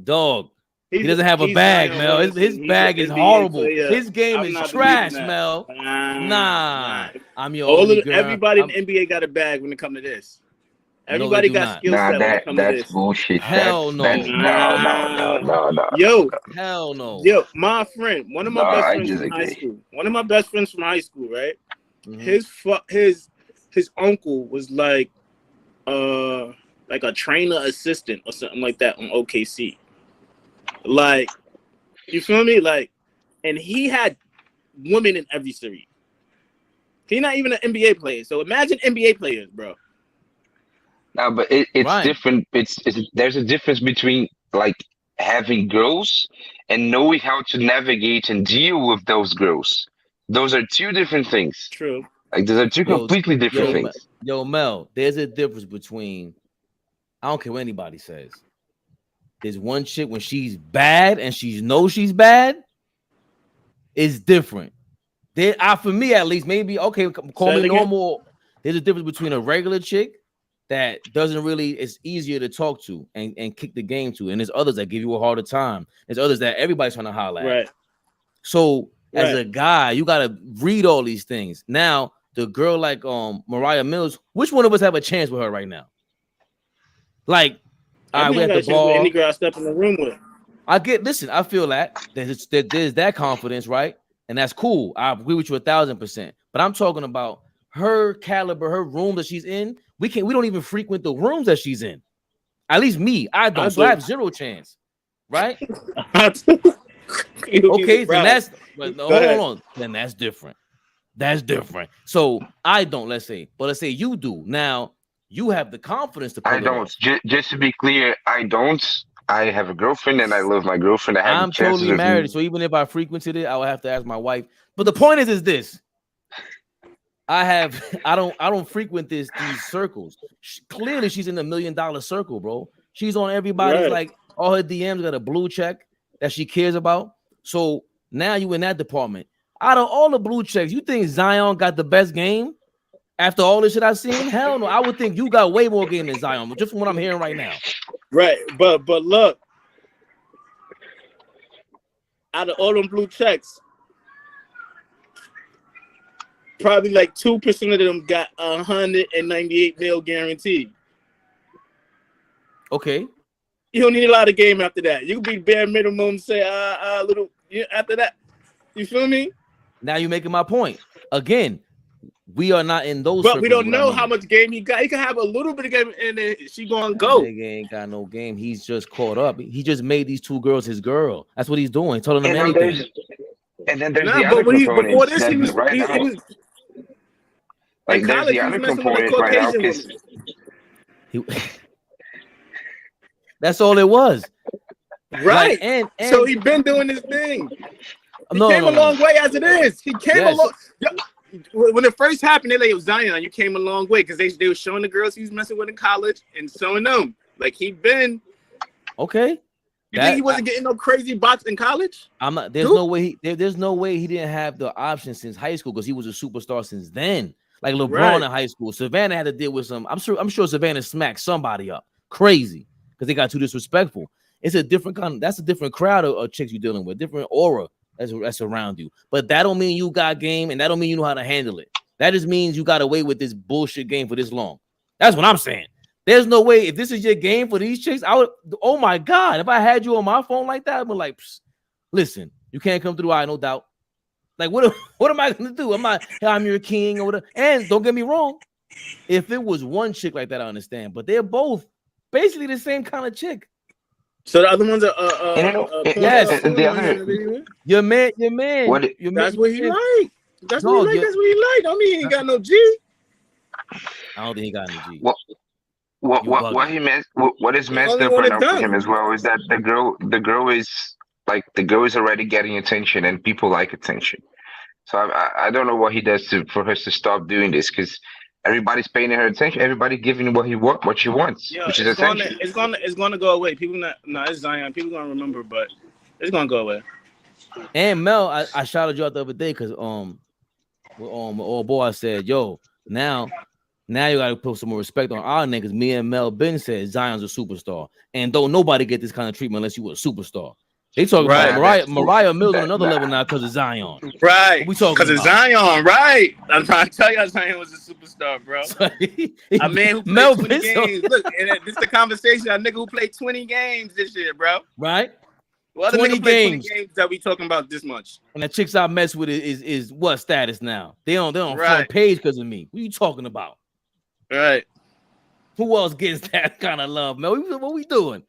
Dog. He doesn't have a bag, Mel. His bag is horrible. His game is trash, Mel. Nah. I'm your only girl. Everybody in the NBA got a bag when it comes to this. Everybody got skill set when it comes to this. That's bullshit. Hell no. No. Yo. Hell no. Yo, my friend, one of my best friends from high school. One of my best friends from high school, right? Mm-hmm. His uncle was like a trainer assistant or something like that on OKC. Like, you feel me? Like, and he had women in every series. He's not even an NBA player. So imagine NBA players, bro. No, but it's different. There's a difference between like having girls and knowing how to navigate and deal with those girls. Those are two different things. True. Like those are two completely different things. Yo, Mel, there's a difference between, I don't care what anybody says. There's one chick when she's bad and she knows she's bad, it's different. For me at least, maybe call me normal. There's a difference between a regular chick that doesn't really, it's easier to talk to and kick the game to. And there's others that give you a harder time. There's others that everybody's trying to holler at. Right. So as a guy, you gotta read all these things. Now, the girl like Mariah Mills, which one of us have a chance with her right now? Like, we have the ball. Any girl I step in the room with. I feel that there's that confidence, right? And that's cool. I agree with you 1,000%. But I'm talking about her caliber, her room that she's in. We don't even frequent the rooms that she's in. At least me, I don't. So I have zero chance, right? Okay, then that's hold on. Then that's different. That's different. So I don't, let's say you do. Now you have the confidence to. I don't. Just to be clear, I don't. I have a girlfriend and I love my girlfriend. I'm totally married, so even if I frequented it, I would have to ask my wife. But the point is this: I don't frequent these circles. Clearly, she's in the $1 million circle, bro. She's on everybody's like all her DMs got a blue check that she cares about. So now you in that department. Out of all the blue checks, you think Zion got the best game after all this shit I've seen? Hell no. I would think you got way more game than Zion, just from what I'm hearing right now. Right, but look, out of all them blue checks, probably like 2% of them got 198 mil guaranteed. Okay. You don't need a lot of game after that. You can be bare minimum, say little after that. You feel me? Now you're making my point. Again, we are not in those. But we don't know how much game he got. He can have a little bit of game, and then she gonna go. Nigga ain't got no game. He's just caught up. He just made these two girls his girl. That's what he's doing. Telling them anything. And then there's the other component. Before this, he was like there's the other component right now. That's all it was. Right. Like, and so he been doing his thing. He came a long way as it is. He came a long. When it first happened, they like, Zion, you came a long way because they were showing the girls he was messing with in college and showing them like he been okay. You think he wasn't getting no crazy bots in college? I'm not. There's no way. There's no way he didn't have the option since high school because he was a superstar since then. Like LeBron in high school, Savannah had to deal with some. I'm sure Savannah smacked somebody up crazy because they got too disrespectful. It's a different kind. That's a different crowd of chicks you're dealing with, different aura that's around you. But that don't mean you got game, and that don't mean you know how to handle it. That just means you got away with this bullshit game for this long. That's what I'm saying. There's no way if this is your game for these chicks, I would. Oh my god, if I had you on my phone like that, I'd be like, listen, you can't come through. I no doubt. Like what am I gonna do? I'm your king or whatever. And don't get me wrong, if it was one chick like that, I understand. But they're both basically the same kind of chick. So the other ones are yes. And the other, your man. That's what he like. That's what he like. That's what he like. I mean, he ain't got no G. I don't think he got no G. What is messed up right now for him as well is that the girl is already getting attention and people like attention. So I don't know what he does for her to stop doing this because everybody's paying her attention. Everybody giving what she wants, which is attention. It's gonna go away. People it's Zion. People gonna remember, but it's gonna go away. And Mel, I shouted you out the other day because old boy I said, yo, now you gotta put some more respect on our niggas. Me and Mel Ben said Zion's a superstar, and don't nobody get this kind of treatment unless you were a superstar. They talking about Mariah Mills on another level now because of Zion. Right. We talking because of Zion, right? I'm trying to tell you, Zion was a superstar, bro. A man who played 20 games. Look, and this is the conversation. A nigga who played 20 games this year, bro. Right. Well, 20 games that we talking about this much. And the chicks I mess with is what status now? They on front page because of me. What are you talking about? Right. Who else gets that kind of love, man? What we doing?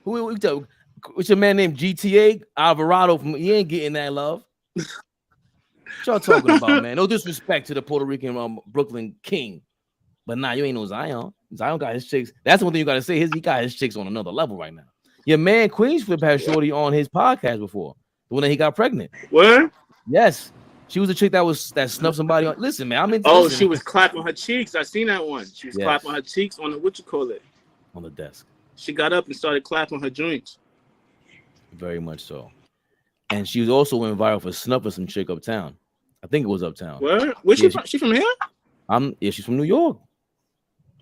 Who we talking? What's your man named GTA Alvarado? He ain't getting that love. What y'all talking about, man? No disrespect to the Puerto Rican Brooklyn King, but you ain't no Zion. Zion got his chicks. That's one thing you got to say. He got his chicks on another level right now. Your man Queensflip had Shorty on his podcast before, the one that he got pregnant. What? Yes, she was a chick that snuffed somebody on. Listen, man, I'm into. Oh, she was clapping her cheeks. I seen that one. She was clapping her cheeks on the on the desk. She got up and started clapping her joints. Very much so. And she was also went viral for snuffing some chick uptown. I think it was uptown. Where? Where's she from? She from here? She's from New York.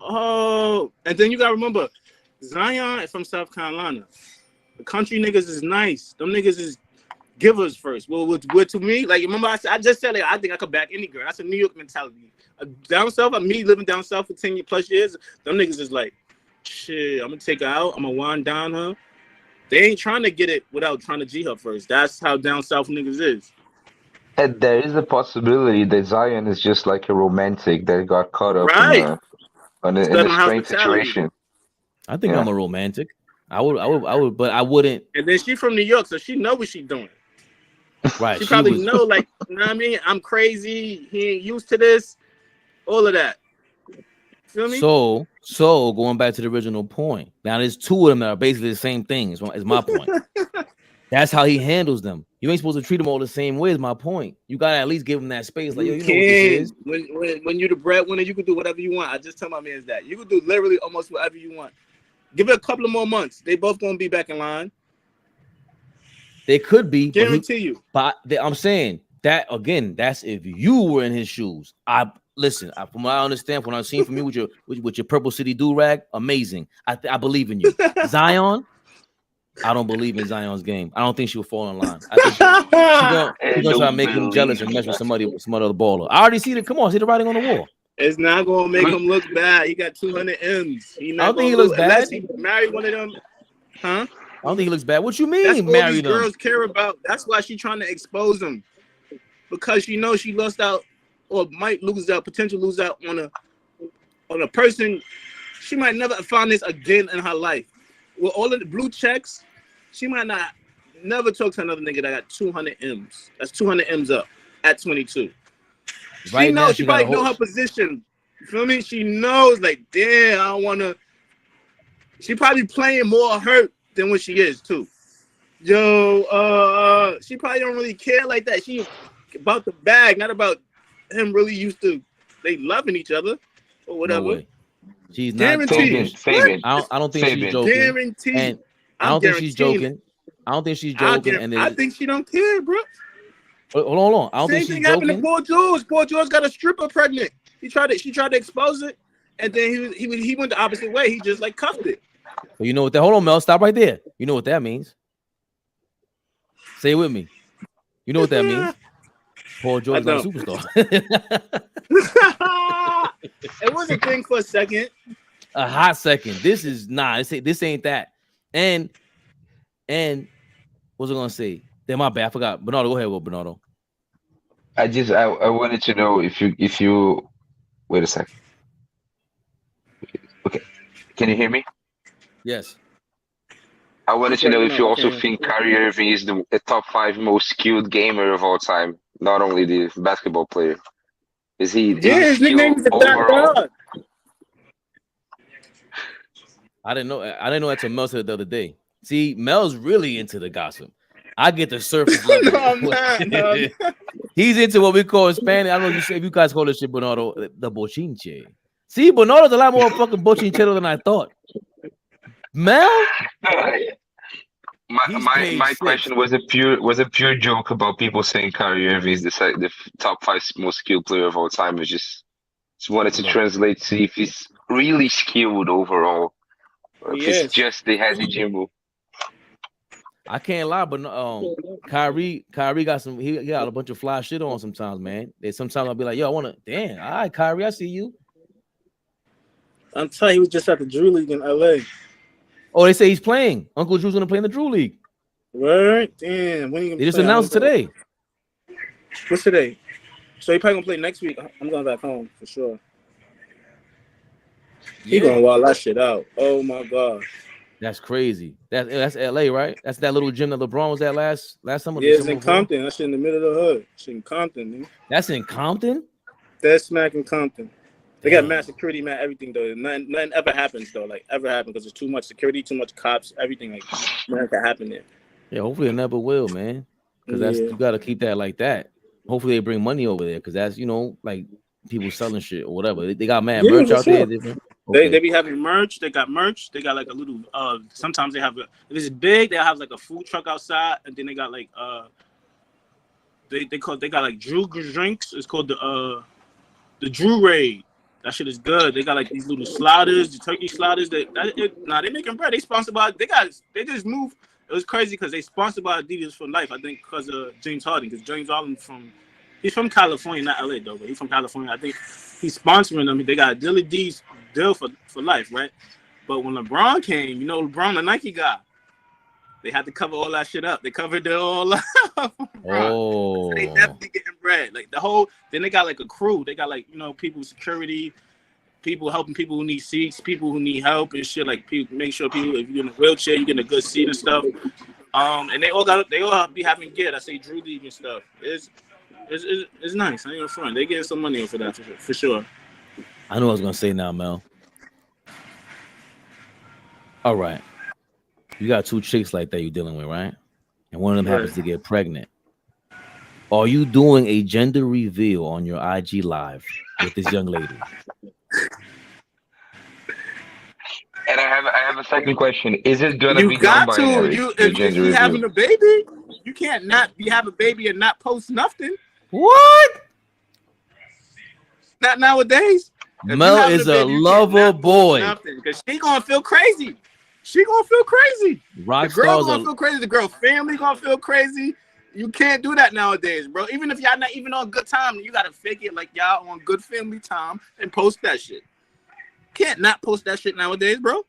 Oh, and then you gotta remember, Zion is from South Carolina. The country niggas is nice. Them niggas is givers first. Well, to me, like remember I just said I think I could back any girl. That's a New York mentality. Down south, me living down south for 10 plus years, them niggas is like, shit, I'm gonna take her out, I'm gonna wind down her. They ain't trying to get it without trying to G her first. That's how down south niggas is. And there is a possibility that Zion is just like a romantic that got caught up in a strange situation. I think I'm a romantic. I would, but I wouldn't. And then she from New York, so she know what she doing. Right. She probably know, like, you know what I mean? I'm crazy. He ain't used to this. All of that. Feel me? So going back to the original point. Now there's two of them that are basically the same thing. Is my point. That's how he handles them. You ain't supposed to treat them all the same way. Is my point. You gotta at least give them that space. Like, yo, you know what this is. When you're the breadwinner, you can do whatever you want. I just tell my mans that you can do literally almost whatever you want. Give it a couple of more months. They both gonna be back in line. They could be. Guarantee you. But I'm saying that again. That's if you were in his shoes. Listen. From what I understand, from what I've seen from you with your Purple City do-rag, amazing. I believe in you. Zion, I don't believe in Zion's game. I don't think she will fall in line. I think she's gonna try to make him jealous and mess with some other baller. I already see the. Come on, see the writing on the wall. It's not gonna make him look bad. He got 200 M's. I don't think he looks bad. Unless he married one of them, huh? I don't think he looks bad. What you mean? That's all married these him? girls care about. That's why she's trying to expose him, because she knows she lost out or might lose out, potentially lose out on a person. She might never find this again in her life. With all of the blue checks, she might not never talk to another nigga that got 200 M's. That's 200 M's up at 22. Right, she knows. She probably know her position. You feel me? She knows, like, damn, I don't want to. She probably playing more hurt than what she is too. Yo, she probably don't really care like that. She about the bag, not about him really used to. They loving each other or whatever. No way. She's not joking. I don't think she's joking. Guaranteed. And I don't think she's joking. I don't think she's joking. I think she don't care, bro. Hold on. I don't think she's joking. Same thing happened to Poor George. Poor George got a stripper pregnant. She tried to expose it, and then he went the opposite way. He just like cuffed it. Well, you know what that? Hold on, Mel. Stop right there. You know what that means? Say it with me. You know what that means? Paul George is not a superstar. It was a thing for a second. A hot second. This is this ain't that. And what was I gonna say? Damn, my bad. I forgot. Bernardo, go ahead, Bernardo. I wanted to know if you wait a second. Okay, can you hear me? Yes. I wanted to know if you also think Kyrie Irving is the top 5 most skilled gamer of all time, not only the basketball player. Is he? Yeah, his nickname is the Black God. I didn't know that till Mel said it the other day. See, Mel's really into the gossip. I get the surface level. No. He's into what we call in Spanish. I don't know if you guys call this shit, Bernardo, the bochinche. See, Bernardo's a lot more fucking bochinchero than I thought. Mel? My question was a pure joke about people saying Kyrie Irving is the top 5 most skilled player of all time. It's just wanted to translate, see if he's really skilled overall, or if it's just the Hazy Jimbo. I can't lie, but Kyrie got he got a bunch of fly shit on sometimes, man. Sometimes I'll be like, yo, I want to, damn, all right, Kyrie, I see you. I'm telling you, he was just at the Drew League in LA. Oh, they say he's playing. Uncle Drew's gonna play in the Drew League. Right? Damn. When they just announced today. What's today? So he probably gonna play next week. I'm going back home for sure. He gonna wild that shit out. Oh my god. That's crazy. That's LA, right? That's that little gym that LeBron was at last summer. Yeah, it's in Compton. That shit in the middle of the hood. It's in Compton, man. That's in Compton? That's smack in Compton. They got mad security, mad everything though. Nothing ever happens though, like ever happen, because there's too much security, too much cops, everything like nothing can happen there. Yeah, hopefully it never will, man. Because you got to keep that like that. Hopefully they bring money over there, because that's like people selling shit or whatever. They got mad merch out there. They be having merch. They got merch. They got like a little. Sometimes they have if it's big, they have like a food truck outside, and then they got like they got like Drew drinks. It's called the Drew Raid. That shit is good. They got like these little sliders, the turkey sliders. They making bread. They sponsored by. They just moved. It was crazy because they sponsored by Adidas for life. I think because of James Harden. Because James Harden he's from California, not LA though, but he's from California. I think he's sponsoring them. They got a deal for life, right? But when LeBron came, LeBron, the Nike guy, they had to cover all that shit up. They covered it all up. Oh, so they definitely getting bread. Like the whole. Then they got like a crew. They got like people security, people helping people who need seats, people who need help and shit. Like people make sure people, if you're in a wheelchair, you get a good seat and stuff. And they all be having gear. I say Drew League and stuff. It's nice. I ain't gonna front. They getting some money for that for sure. I know what I was gonna say now, Mel. All right. You got 2 chicks like that you're dealing with, right? And one of them happens to get pregnant. Are you doing a gender reveal on your IG live with this young lady? And I have a second question. Is it gonna be non-binary? If she's having a baby, You can't not have a baby and not post nothing. What? Not nowadays. Mel is a lover boy. Because she gonna feel crazy. She gonna feel crazy. Rock the girl stars gonna feel crazy. The girl family gonna feel crazy. You can't do that nowadays, bro. Even if y'all not even on good time, you gotta fake it like y'all on good family time and post that shit. Can't not post that shit nowadays, bro.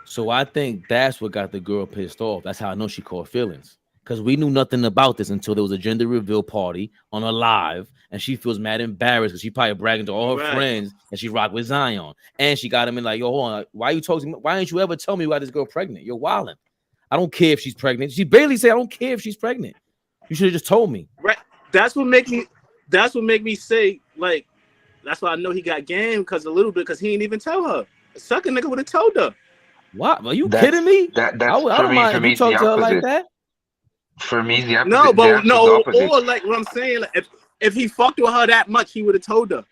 So I think that's what got the girl pissed off. That's how I know she caught feelings. Because we knew nothing about this until there was a gender reveal party on a live, and she feels mad embarrassed because she probably bragging to all her friends that she rocked with Zion. And she got him in like, yo, hold on, why you talking? Why didn't you ever tell me why this girl pregnant? You're wilding. I don't care if she's pregnant. She barely said, I don't care if she's pregnant. You should have just told me. Right. That's what make me say, like, that's why I know he got game because he didn't even tell her. A sucker nigga would have told her. What? Are you kidding me? That's I don't mind if you talk to her like that. For me, the opposite. No, but no, the or like what I'm saying, like, if he fucked with her that much, he would have told her.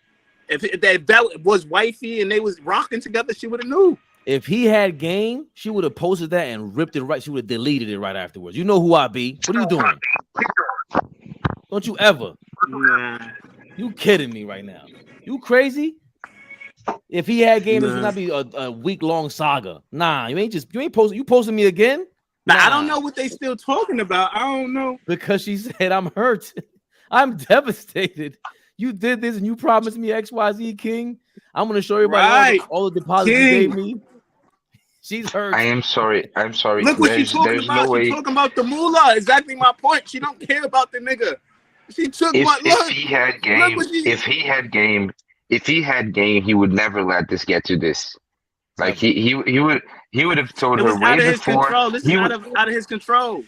If that was wifey and they was rocking together, she would have knew. If he had game, she would have posted that and ripped it right. She would have deleted it right afterwards. You know who I be. What are you doing? Don't you ever? Nah. You kidding me right now? You crazy? If he had game, this would not be a week-long saga. Nah, you ain't posting. You posting me again? Nah. I don't know what they still talking about. I don't know. Because she said, I'm hurt. I'm devastated. You did this and you promised me XYZ, King. I'm going to show everybody all the deposits you gave me. She's hurt. I am sorry. Look what she's talking about. No she's talking about the moolah. Exactly my point. She don't care about the nigga. She took if he had game, if he had game, he would never let this get to this. Like he would have told her way before. This is out of his control.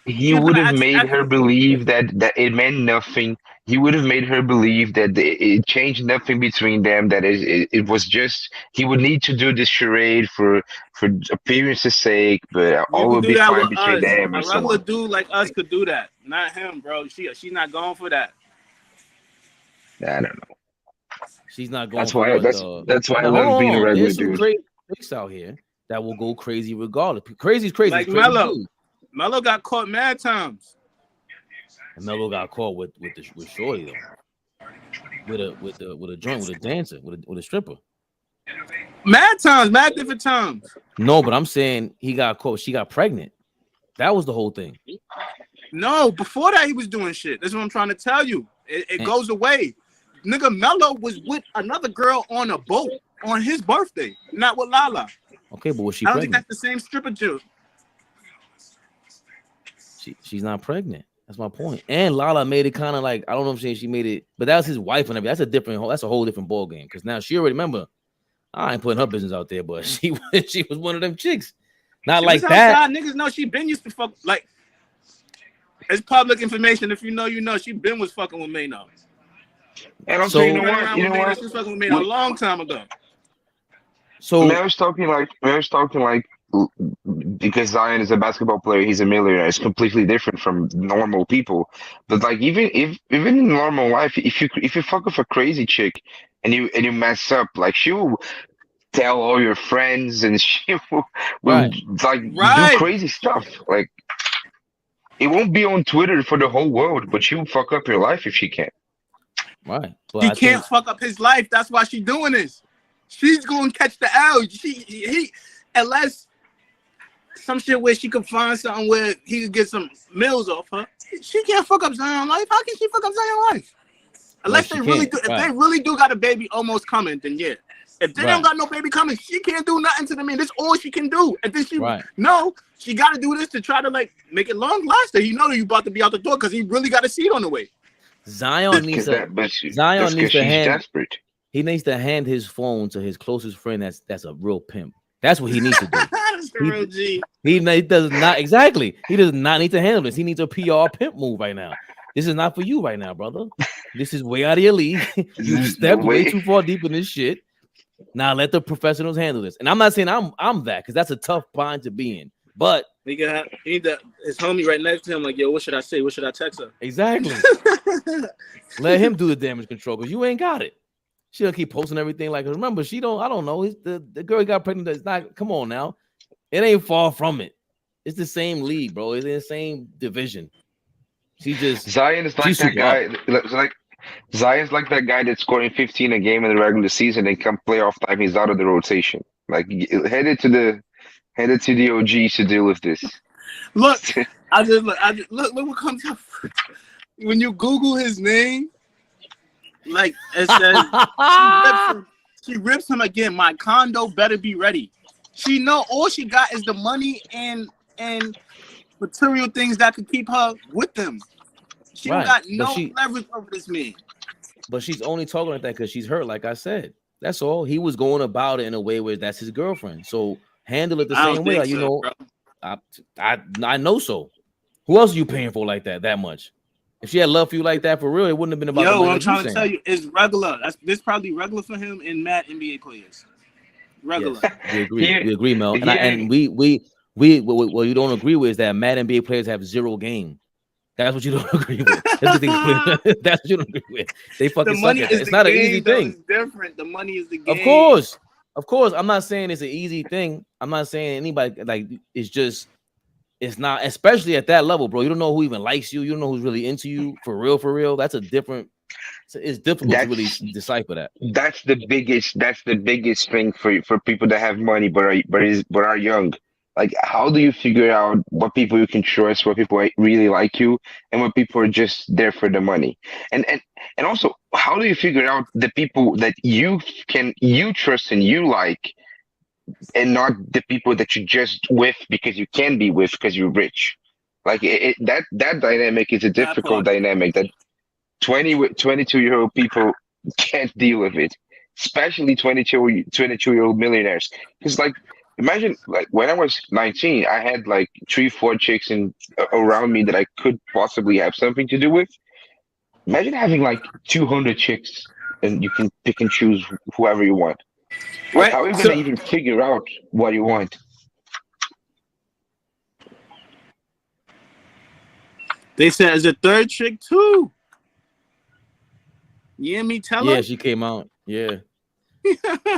He would have made her believe that it meant nothing. He would have made her believe that it changed nothing between them. That it was just he would need to do this charade for appearance's sake, but all would be fine between them. A regular dude like us could do that, not him, bro. She's not going for that. I don't know. She's not going. That's why I love being a regular There's dude. some crazy chicks out here that will go crazy regardless. Crazy's crazy. Like crazy Melo. dude. Melo got caught mad times. And Melo got caught with Shorty though. With a joint, with a dancer, with a stripper. Mad times, mad different times. No, but I'm saying he got caught. She got pregnant. That was the whole thing. No, before that he was doing shit. That's what I'm trying to tell you. It goes away. Nigga, Melo was with another girl on a boat on his birthday, not with Lala. Okay, but was she I don't pregnant? think that's the same stripper too. She's not pregnant. That's my point. And Lala made it kind of like, I don't know if I'm saying she made it, but that was his wife and everything. That's a whole different ball game. Because now she already remember, I ain't putting her business out there, but she was one of them chicks. Not like that. Outside. Niggas know she been used to fuck. Like, it's public information. If you know, you know. She been was fucking with Maynard. And I'm saying, you know what? She was fucking with Maynard a long time ago. So Mary's talking like because Zion is a basketball player, he's a millionaire. It's completely different from normal people. But like even in normal life, if you fuck with a crazy chick and you mess up, like she will tell all your friends and she will do crazy stuff. Like it won't be on Twitter for the whole world, but she will fuck up your life if she can. Right. She can't fuck up his life. That's why she's doing this. She's gonna catch the L. Unless some shit where she could find something where he could get some mills off her. She can't fuck up Zion's life. How can she fuck up Zion's life? Unless they really do. If they really do got a baby almost coming, then yeah. If they don't got no baby coming, she can't do nothing to them. Man, that's all she can do. And then she she got to do this to try to like make it long lasting. You know that you about to be out the door because he really got a seed on the way. Zion needs to hand. He needs to hand his phone to his closest friend. That's a real pimp. That's what he needs to do. That's a real G. He does not exactly. He does not need to handle this. He needs a PR pimp move right now. This is not for you right now, brother. This is way out of your league. You stepped way too far deep in this shit. Now let the professionals handle this. And I'm not saying I'm that because that's a tough bind to be in. But he got his homie right next to him, like, yo, what should I say? What should I text her? Exactly. Let him do the damage control because you ain't got it. She'll keep posting everything. Like, remember, I don't know. The girl got pregnant. It's not, come on now. It ain't far from it. It's the same league, bro. It's in the same division. Zion is like that guy. Like Zion's like that guy that's scoring 15 a game in the regular season, and come playoff time, he's out of the rotation. Like headed to the OGs to deal with this. Look, look what comes up when you Google his name. Like it says, she rips him again. My condo better be ready. She know all she got is the money and material things that could keep her with them. She don't got no leverage over this man. But she's only talking like that because she's hurt, like I said. That's all. He was going about it in a way where that's his girlfriend. So handle it the same way. Like, you know, I know so. Who else are you paying for like that much? If she had love for you like that for real, it wouldn't have been about. Yo, I'm trying to tell you, it's regular. This probably regular for him and mad NBA players. Regular. Yes, we agree, Mel. And we what you don't agree with is that mad NBA players have zero game. That's what you don't agree with. That's what you don't agree with. They fucking suck at that. It's not an easy thing. It's different. The money is the game. Of course. I'm not saying it's an easy thing. I'm not saying anybody like it's not, especially at that level, bro. You don't know who even likes you. You don't know who's really into you for real. That's a different. It's difficult to really decipher that. That's the biggest thing for people that have money but are young. Like, how do you figure out what people you can trust, what people really like you, and what people are just there for the money? And also, how do you figure out the people that you trust and you like, and not the people that you're just with because you can be with because you're rich? Like that dynamic is a difficult dynamic that 22-year-old people can't deal with it, especially 22-year-old millionaires. Because like, imagine like when I was 19, I had like 3-4 chicks around me that I could possibly have something to do with. Imagine having like 200 chicks and you can pick and choose whoever you want. Like, how are you gonna even figure out what you want? They said it's a third chick too. You hear me tell her? Yeah, she came out. Yeah.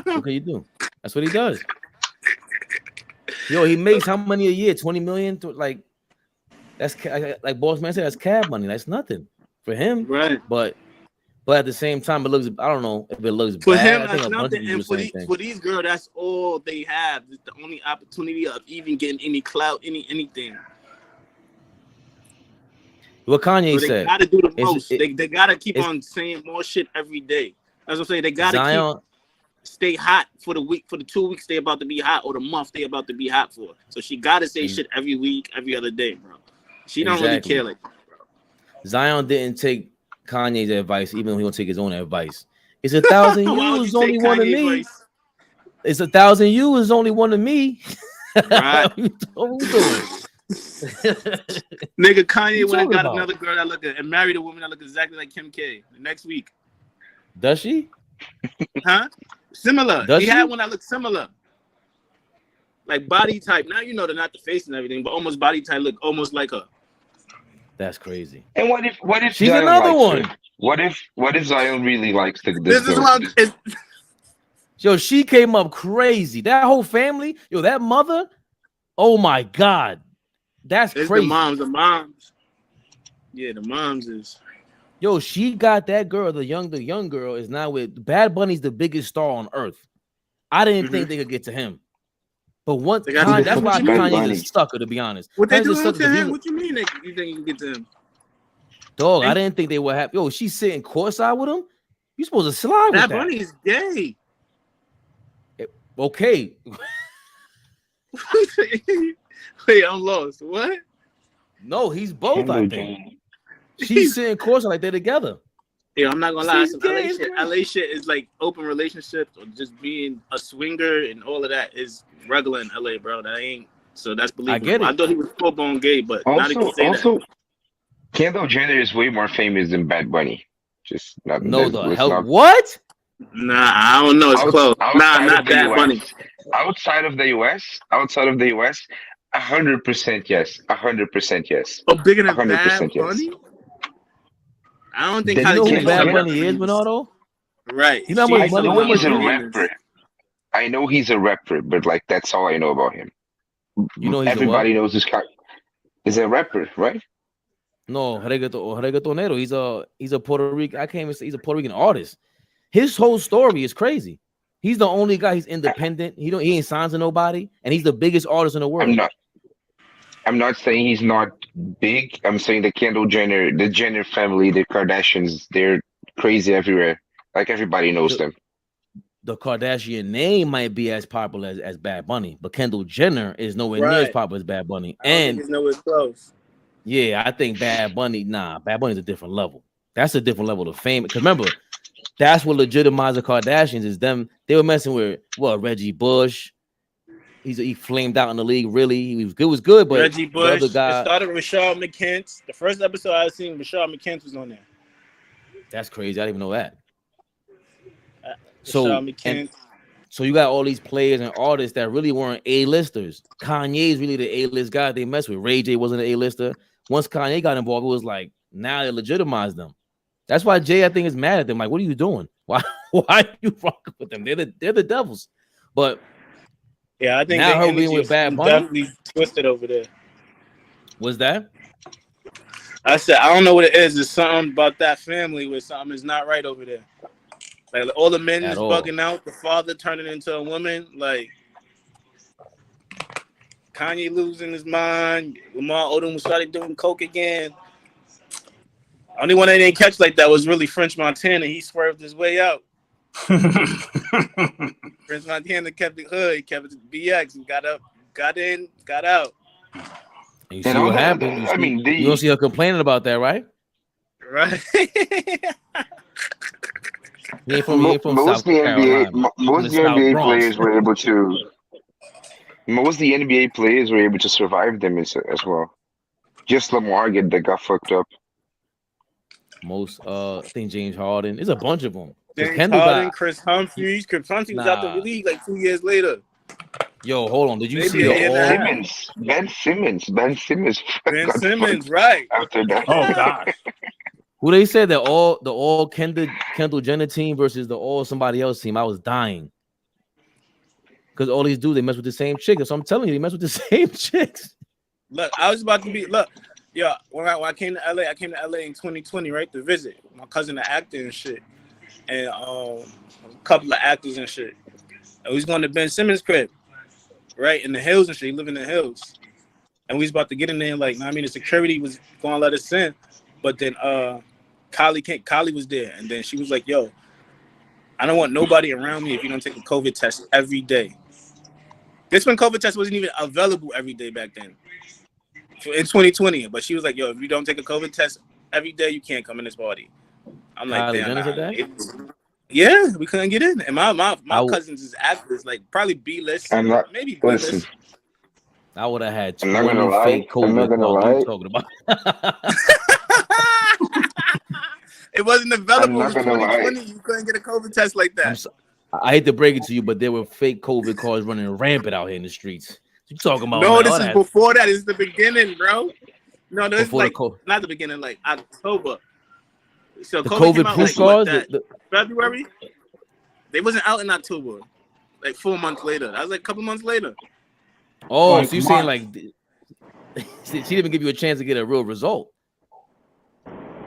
What can you do? That's what he does. Yo, he makes how money a year? 20 million? Like, that's like Boss Man said, that's cab money. That's nothing for him. Right. But at the same time, it looks, I don't know if it looks for bad. him, that's nothing. And for these girls, that's all they have. It's the only opportunity of even getting any clout, anything. What Kanye so said. They gotta do the most. They gotta keep on saying more shit every day. As I'm saying, they gotta stay hot for the week, for the 2 weeks they about to be hot, or the month they about to be hot for. So she gotta say shit every week, every other day, bro. She don't really care like that, bro. Zion didn't take Kanye's advice, even though he don't take his own advice. It's 1,000 you is only one of me. Advice? It's 1,000 you is only one of me. Right. What we doing? Nigga, Kanye when I got another girl that look and married a woman that look exactly like Kim K the next week. Does she? Huh? Similar. Does he she? had one that looked similar. Like body type. Now you know they're not the face and everything, but almost body type look almost like her. That's crazy. And what if she's Zion another one? Her? What if Zion really likes this is girl? What yo, she came up crazy. That whole family, yo, that mother. Oh my God. That's it's crazy. The moms. Yeah, the moms is. Yo, she got that girl. The young girl is now with Bad Bunny's the biggest star on earth. I didn't think they could get to him, but once that's why Kanye's a sucker. To be honest, what they doing to him? What you mean? You think you can get to him? Dog, I didn't think they would have. Yo, she's sitting courtside with him. You supposed to slide with that. Bad Bunny is gay. Okay. Wait, I'm lost. What? No, he's both. I think she's sitting courtside like they're together. Yeah, I'm not gonna lie. Some LA shit is like open relationships or just being a swinger and all of that is regular in LA, bro. That ain't so that's believable. I get it. I thought he was full-blown gay, but also, now they can say that. Kendall Jenner is way more famous than Bad Bunny. Just not. No, the hell. What? Nah, I don't know. It's close. Nah, not Bad Bunny. Outside of the US, 100% yes. 100% yes. Oh, bigger than Bad Bunny? I don't think. You know who Bad Bunny is, Bernardo? Right. You know how much money he's a rapper. I know he's a rapper, but like that's all I know about him. You know he's everybody knows this guy. He's a rapper, right? No, reggaetonero. He's a Puerto Rican. I can't even say he's a Puerto Rican artist. His whole story is crazy. He's the only guy. He's independent. He ain't signed to nobody, and he's the biggest artist in the world. I'm not saying he's not big. I'm saying the Kendall Jenner, the Jenner family, the Kardashians, they're crazy everywhere. Like everybody knows them. The Kardashian name might be as popular as Bad Bunny, but Kendall Jenner is nowhere near as popular as Bad Bunny. And it's nowhere close. Yeah, I think Bad Bunny. Bad Bunny's a different level. That's a different level of fame. Because remember, that's what legitimized the Kardashians is them. They were messing with Reggie Bush. He flamed out in the league. Really, he was good. But Reggie Bush. The other guy, it started with Rashad McKent. The first episode I seen, Rashad McKent was on there. That's crazy. I didn't even know that. Rashad McKent. So you got all these players and artists that really weren't A-listers. Kanye's really the A-list guy they messed with. Ray J wasn't an A-lister. Once Kanye got involved, it was like now they legitimized them. That's why Jay, I think, is mad at them. Like, what are you doing? Why are you rocking with them? They're the devils. But yeah, I think now her being with Bad Bunny definitely twisted over there. Was that? I said I don't know what it is. There's something about that family where something is not right over there. Like all the men is bugging out. The father turning into a woman. Like Kanye losing his mind. Lamar Odom started doing coke again. Only one I didn't catch like that was really French Montana. He swerved his way out. French Montana kept it hood. He kept it BX. He got up, got in, got out. And you see what happened. You don't see her complaining about that, right? Right. Most of the NBA players were able to. Most of the NBA players were able to survive them as well. Just Lamar got fucked up. I think James Harden. There's a bunch of them. James Harden, Chris Humphries. Chris Humphries was out the league like 2 years later. Yo, hold on. Did you see the Ben Simmons? Ben Simmons, right? After that. Oh gosh. Who they said that all Kendall Jenner team versus the all somebody else team? I was dying because all these dudes they mess with the same chicks. So I'm telling you, they mess with the same chicks. Look, I was about to be yeah. When I came to LA, I came to LA in 2020, right, to visit my cousin, the actor and shit, and a couple of actors and shit. And we was going to Ben Simmons' crib, right in the hills and shit. He live in the hills, and we was about to get in there. Like, I mean, the security was going to let us in, but then Kylie was there, and then she was like, "Yo, I don't want nobody around me if you don't take a COVID test every day." This when COVID test wasn't even available every day back then, in 2020. But she was like, "Yo, if you don't take a COVID test every day, you can't come in this party." I'm like, "Damn." Yeah, we couldn't get in, and my cousins is actors, like probably B-list, maybe B-list. I would have had 20 fake COVID. I'm not gonna lie. Talking about. It wasn't available in 2020. You couldn't get a COVID test like that. I hate to break it to you, but there were fake COVID cars running rampant out here in the streets. You talking about? No, this is before that. It's the beginning, bro. No, this is like not the beginning, like October. So the COVID proof cars, February. They wasn't out in October. Like 4 months later. That was like a couple months later. Oh, so you're saying like she didn't even give you a chance to get a real result?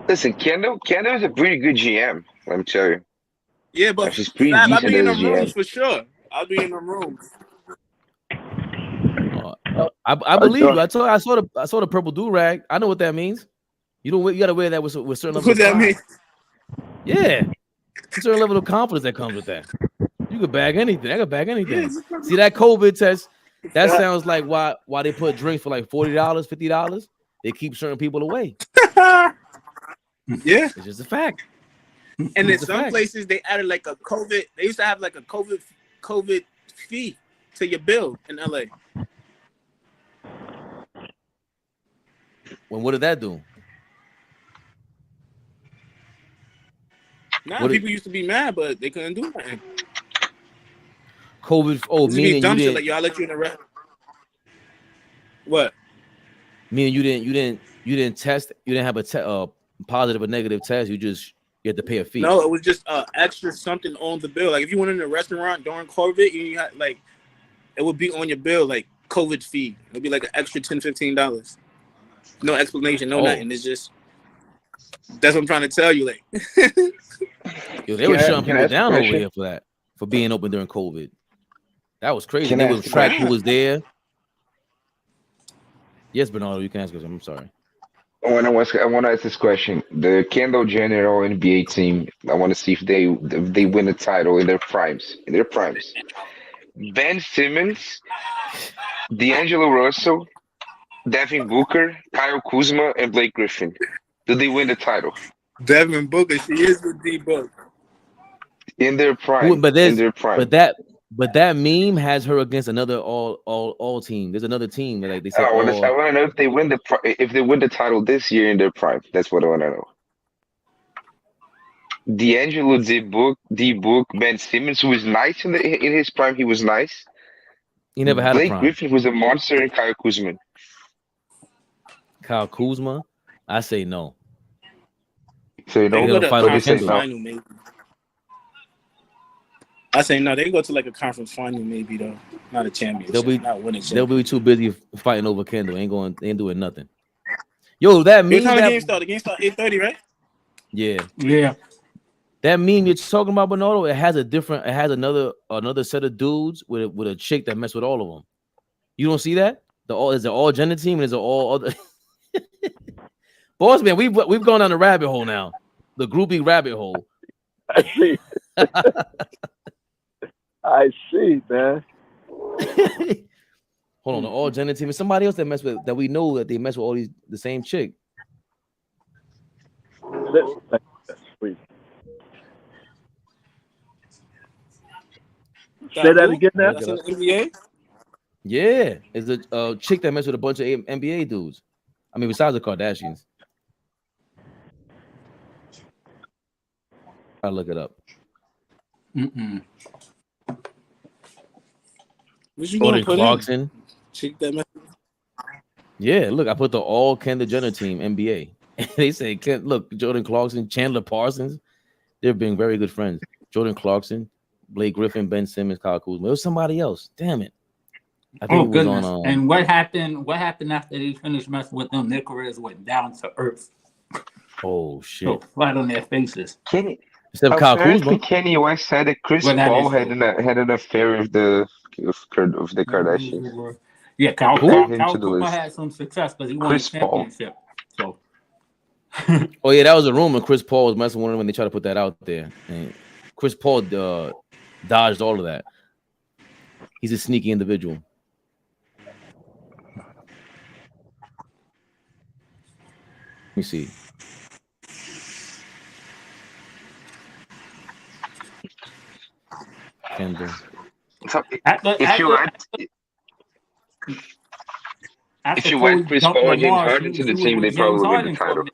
Listen, Kendall is a pretty good GM. Let me tell you. Yeah, but she's pretty I'll decent be in as the a rooms GM. for sure. I'll be in the rooms. I believe you. I saw the purple do rag. I know what that means. You gotta wear that with certain level. What that mean? Yeah, a certain level of confidence that comes with that. You could bag anything. I could bag anything. See that COVID test? That sounds like why they put drinks for like $40, $50. They keep certain people away. Yeah, it's just a fact. And in some places they added like a COVID. They used to have like a COVID fee to your bill in LA. Well, what did that do? People used to be mad, but they couldn't do anything. COVID. Oh, meaning dumb you shit didn't. Like y'all let you in the rest. What? Meaning you didn't test. You didn't have a positive or negative test. You had to pay a fee. No, it was just extra something on the bill. Like if you went in a restaurant during COVID, you had like it would be on your bill. Like COVID fee. It'll be like an extra $10, $15. No explanation, no nothing. It's just that's what I'm trying to tell you. Like, yo, they were shutting people down over here for that, for being open during COVID. That was crazy. They would track who was there. Yes, Bernardo, you can ask us. I'm sorry. I want to ask this question. The Kendall Jenner All NBA team. I want to see if they win the title in their primes. Ben Simmons, D'Angelo Russell, Devin Booker, Kyle Kuzma, and Blake Griffin. Do they win the title? Devin Booker, she is with D-Book. In their prime. But that meme has her against another all team. There's another team that, like, they said. I want to know if they win the title this year in their prime. That's what I want to know. D'Angelo, D-Book, Ben Simmons, who was nice in his prime. He was nice. He never had Blake a prime. Griffin was a monster, and Kyle Kuzma. Kyle Kuzma, I say no. So you don't go to fight conference final, maybe. I say no. They can go to like a conference final, maybe though. Not a championship. Not winning. They'll be too busy fighting over Kendall. Ain't doing nothing. Yo, that meme. The game start 8:30, right? Yeah. Yeah. That meme you're talking about, Bernardo, it has another set of dudes with a chick that mess with all of them. You don't see that? There's an all gender team and there's an all other. Boss man, we've gone down the rabbit hole now. The groupie rabbit hole. I see. I see, man. Hold on, the all gender team is somebody else that we know that they mess with all the same chick. That's sweet. Say that again now. That's in the NBA? Yeah, it's a chick that mess with a bunch of NBA dudes. I mean, besides the Kardashians. I'll look it up. What you gonna put Clarkson. in? Chick that mess. Yeah, look, I put the all Kendall Jenner team NBA. They say, look, Jordan Clarkson, Chandler Parsons. They're being very good friends. Jordan Clarkson, Blake Griffin, Ben Simmons, Kyle Kuzma. It was somebody else. Damn it. I think it was goodness. on. And what happened? What happened after they finished messing with them? Their careers went down to earth. Oh shit! So flat on their faces. Except Kyle Kuzma. Kanye West said that Chris Paul had an affair with the Kardashians. Yeah, Kyle Kuzma had some success because he won a championship. So. Oh yeah, that was a rumor. Chris Paul was messing with him when they tried to put that out there, and Chris Paul dodged all of that. He's a sneaky individual. Let me see. Kendall. If you add Chris Paul and James Harden to the team, they probably win the title.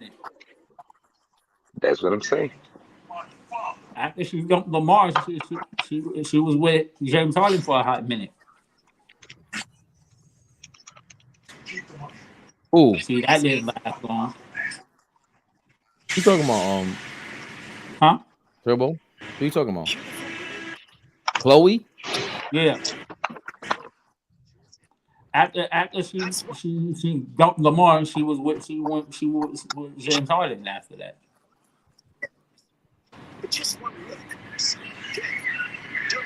That's what I'm saying. After she dumped Lamar, she was with James Harden for a hot minute. Oh, see, that didn't last long. You talking about Huh? Turbo? Who you talking about? Chloe? Yeah. After she dumped Lamar, she was with James Harden after that.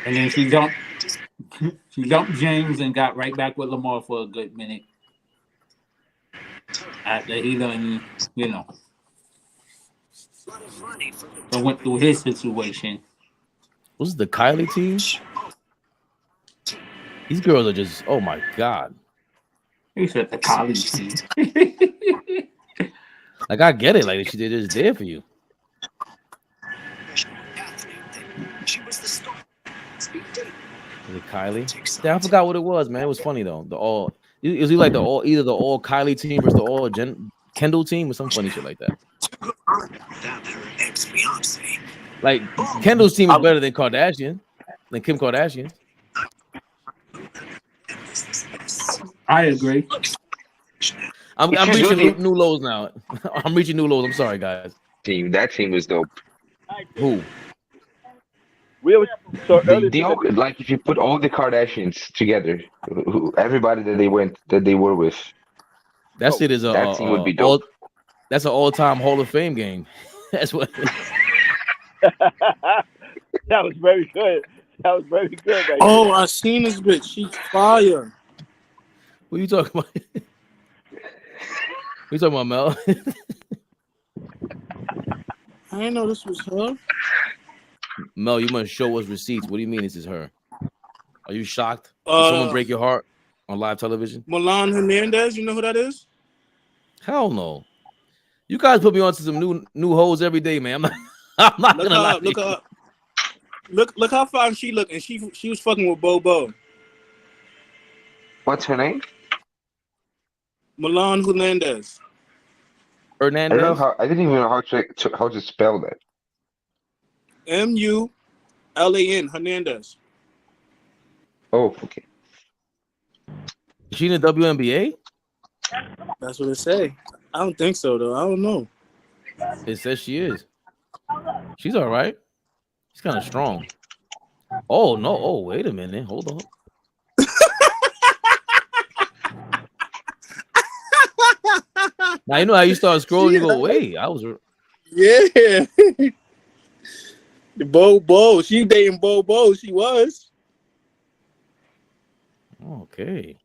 And then she dumped James and got right back with Lamar for a good minute. After he done, went through his situation. Was it the Kylie team? These girls are just, oh my God. He said the Kylie team. Like, I get it. Like, they're just there for you. Was it Kylie? Yeah, I forgot what it was, man. It was funny though. Is he like either the all Kylie team versus the all Kendall team or some funny shit like that? Like Kendall's team is better than Kim Kardashian. I agree. I'm reaching new lows now. I'm reaching new lows. I'm sorry, guys. That team was dope. Who? so early They all, like if you put all the Kardashians together, everybody that they were with, That shit is that team would be dope. That's an all-time Hall of Fame game. That's what. That was very good. That was very good. Right Oh, there. I seen this bitch. She's fire. What are you talking about? What you talking about, Mel? I didn't know this was her. Mel, you must show us receipts. What do you mean this is her? Are you shocked? Did someone break your heart on live television? Milan Hernandez, you know who that is? Hell no. You guys put me on to some new hoes every day, man. I'm not Look gonna lie. look her up. Look how fine she look, and she was fucking with Bobo. What's her name? Milan Hernandez. Hernandez. I didn't even know how to spell that. Mulan Hernandez. Oh, okay. Is she in the WNBA? That's what it say. I don't think so though. I don't know. It says she is. She's all right. She's kind of strong. Oh no! Oh, wait a minute. Hold on. Now you know how you start scrolling. You go, wait. I was. Yeah. The Bobo. She dating Bobo. She was. Okay.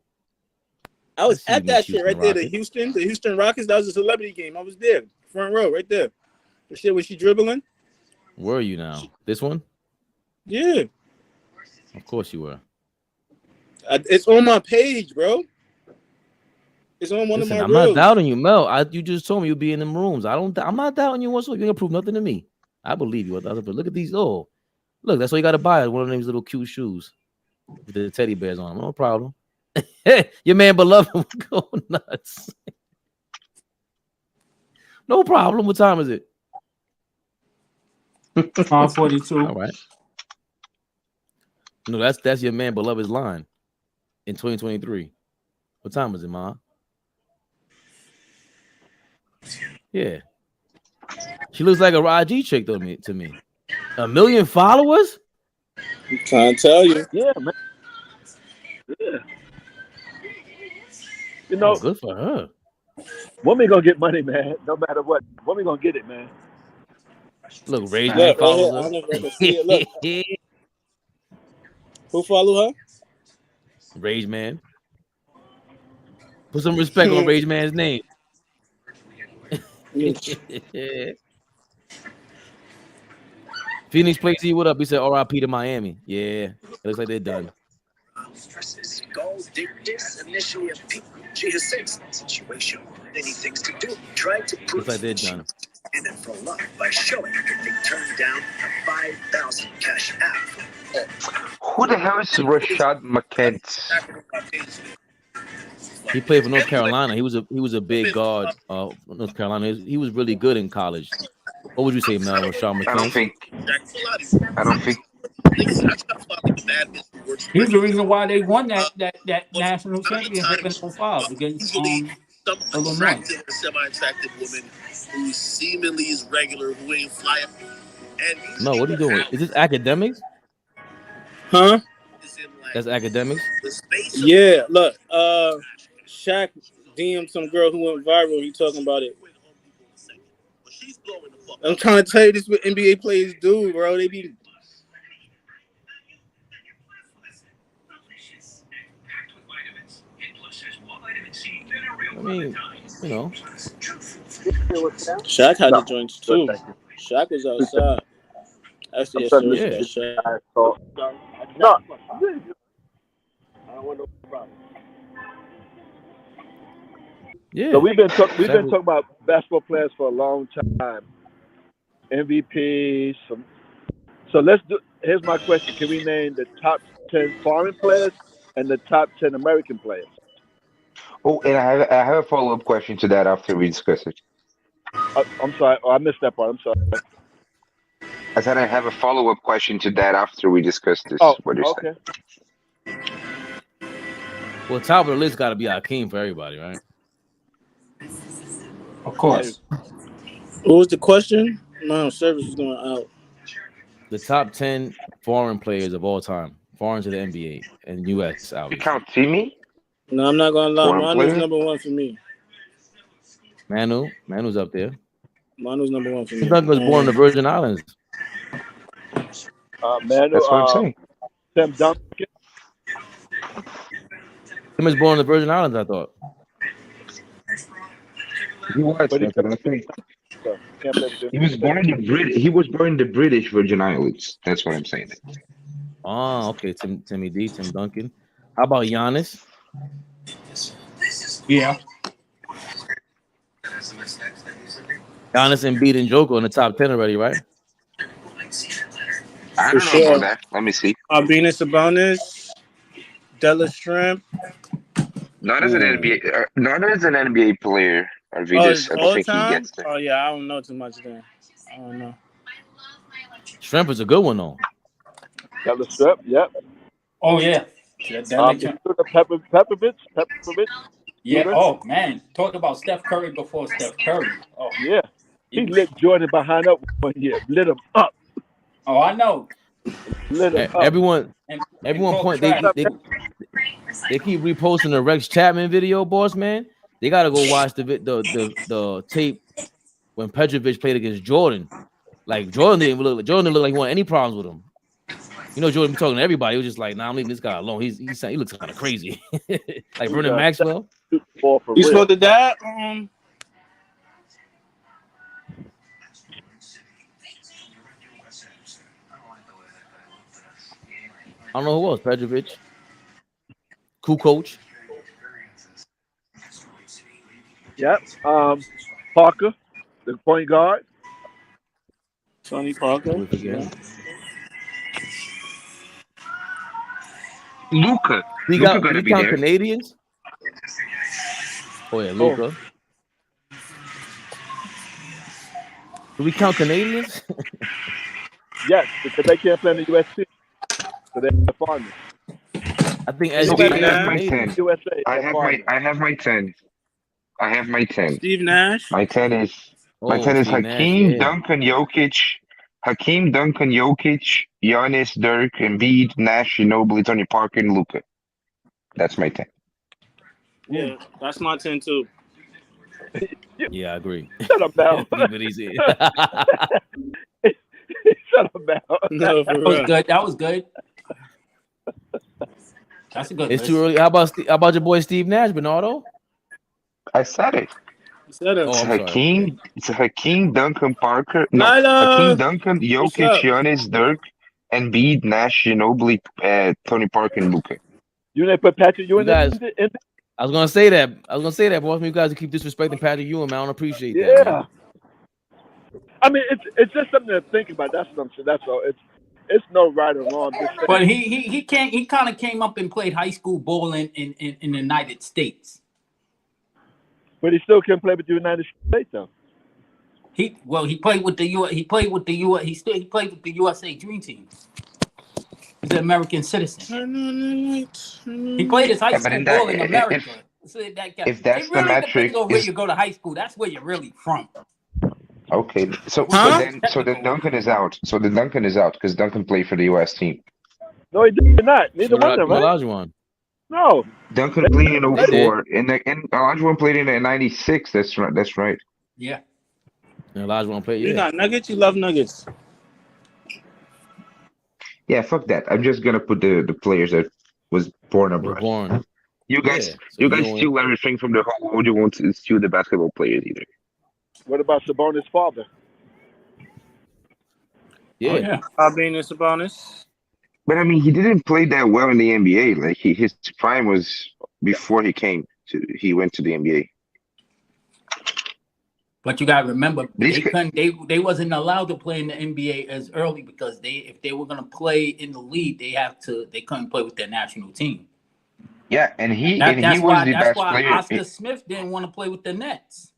I was at that shit right there. The Houston Rockets. That was a celebrity game. I was there, front row, right there. The shit was she dribbling? Where are you now? This one? Yeah. Of course you were. It's on my page, bro. It's on one of my I'm reels. not doubting you, Mel. You just told me you'd be in them rooms. I'm not doubting you whatsoever. You ain't gonna prove nothing to me. I believe you. Look at these. Oh, look, that's what you gotta buy. One of these little cute shoes with the teddy bears on them. No problem. Your man beloved will go nuts. No problem. What time is it? 5:42. All right. No, that's your man beloved's line in 2023. What time is it, Ma? Yeah. She looks like a IG chick to me. 1 million followers? I'm trying to tell you. Yeah, man. Yeah. You know, good for her. Women gonna get money, man. No matter what, women gonna get it, man. Look, Rage Man follows her. I never can see it. Look. Who follow her? Rage Man. Put some respect on Rage Man's name. Phoenix plays what up? He said RIP to Miami. Yeah, it looks like they're done. She has sensed the situation, many things to do, trying to prove looks like they're done. And then for love by showing that they turned down a 5,000 cash app. Who the hell is Rashad McKent? He played for North Carolina. He was a big guard. North Carolina. He was really good in college. What would you say, Mel? Rashad McKent? I don't think. He's the reason why they won that national championship in 05 against Illinois. Semi-attractive woman who seemingly is regular, who ain't flying. No, what are you doing? Is this academics? Huh? That's academics? Yeah, look, Shaq DM'd some girl who went viral. He talking about it. I'm trying to tell you this what NBA players do, bro. They be I mean, you know. Shaq had the joints too. Shaq was outside. Actually, Shaq. No. I don't want no problem. Yeah. So we've been talking about basketball players for a long time. MVPs. So let's do. Here's my question: can we name the top 10 foreign players and the top 10 American players? Oh, and I have a follow-up question to that after we discuss it. I'm sorry. Oh, I missed that part. I'm sorry. I said I have a follow-up question to that after we discuss this. Oh, what you're okay. saying. Well, top of the list got to be Hakeem for everybody, right? Of course. What was the question? No, service is going out. the top 10 foreign players of all time, foreign to the NBA and US. You Obviously. count Timmy? No, I'm not gonna lie. Foreign Manu's player? number one for me. Manu's up there. Manu's number one for me. Tim Duncan was born in the Virgin Islands. Manu, That's what I'm saying. Tim Duncan. Tim was born in the Virgin Islands, I thought. He was. That's what I'm saying. He was born in the He was born in the British Virgin Islands. That's what I'm saying. Oh, okay. Timmy D, Tim Duncan. How about Giannis? Yeah. Giannis and Embiid and Joker in the top 10 already, right? I don't know about that. Let me see. Venus Sabonis, Della Shrimp. Not as an NBA player. Arvidas, I don't think he gets there. Oh yeah, I don't know too much then. I don't know. Shrimp is a good one though. Della Shrimp, yep. Oh yeah. Pepperovich. Yeah. Oh man, talk about Steph Curry before Steph Curry. Oh yeah. He lit Jordan behind up 1 year. Lit him up. Oh, I know. Lit him up. Everyone point they keep reposting the Rex Chapman video, boss man. They gotta go watch the tape when Petrovic played against Jordan. Like Jordan didn't look like he wanted any problems with him. You know, Jordan be talking to everybody. He was just like, "Nah, I'm leaving this guy alone. He looks kind of crazy." Like Vernon Maxwell. You spoke to that? I don't know who else. Petrovic. Cool coach. Yep. Parker, the point guard. Tony Parker. Luka. We Luka count there. Canadians. Oh yeah, Luka. Do we count Canadians? Yes, because they can't play in the USC. So they're the partners. I think I have my 10. USA. I have my 10. I have my 10. Steve Nash. My 10 is Hakeem, Duncan, Jokic, Giannis, Dirk, Embiid, Nash, Ginobili, Tony Parker, and Luka. That's my 10. Yeah, that's my 10 too. Yeah, I agree. Shut up now. Shut up now. No, for that was good. That was good. That's a good. It's too early. How about your boy Steve Nash, Bernardo? I said it. You said it. It's Hakeem. It's Hakeem, Duncan, Parker. No, Nyla. Hakeem, Duncan, Jokic, Giannis, Dirk, Embiid, Nash, Ginobili, Tony Parker, and Luka. You didn't put Patrick Ewing guys, in? I was gonna say that, boss. You guys keep disrespecting Patrick Ewing, man. I don't appreciate that. Yeah. Man. I mean, it's just something to think about. That's something. That's all. It's no right or wrong. But he can't. He kind of came up and played high school ball in the United States. But he still can play with the United States, though. He played with the He played with the USA Dream Team. He's an American citizen. He played his high school ball in America. If that's the metric, where you go to high school, that's where you're really from. Okay, so then Duncan is out. So then Duncan is out because Duncan played for the U.S. team. No, he did not. Neither one of them, right? Olajuwon. No. Duncan played in 04, and Olajuwon played in 96. That's right. That's right. Yeah. And Olajuwon played. You got Nuggets. You love Nuggets. Yeah, fuck that. I'm just gonna put the players that was born abroad. Born. You guys steal everything from the whole world. You won't steal the basketball players either. What about Sabonis' father? Yeah. Venus Sabonis. But I mean, he didn't play that well in the NBA. Like his prime was before he went to the NBA. But you gotta remember, they wasn't allowed to play in the NBA as early because if they were gonna play in the league, they couldn't play with their national team. Yeah, and he was the That's best why player. Oscar Smith didn't want to play with the Nets.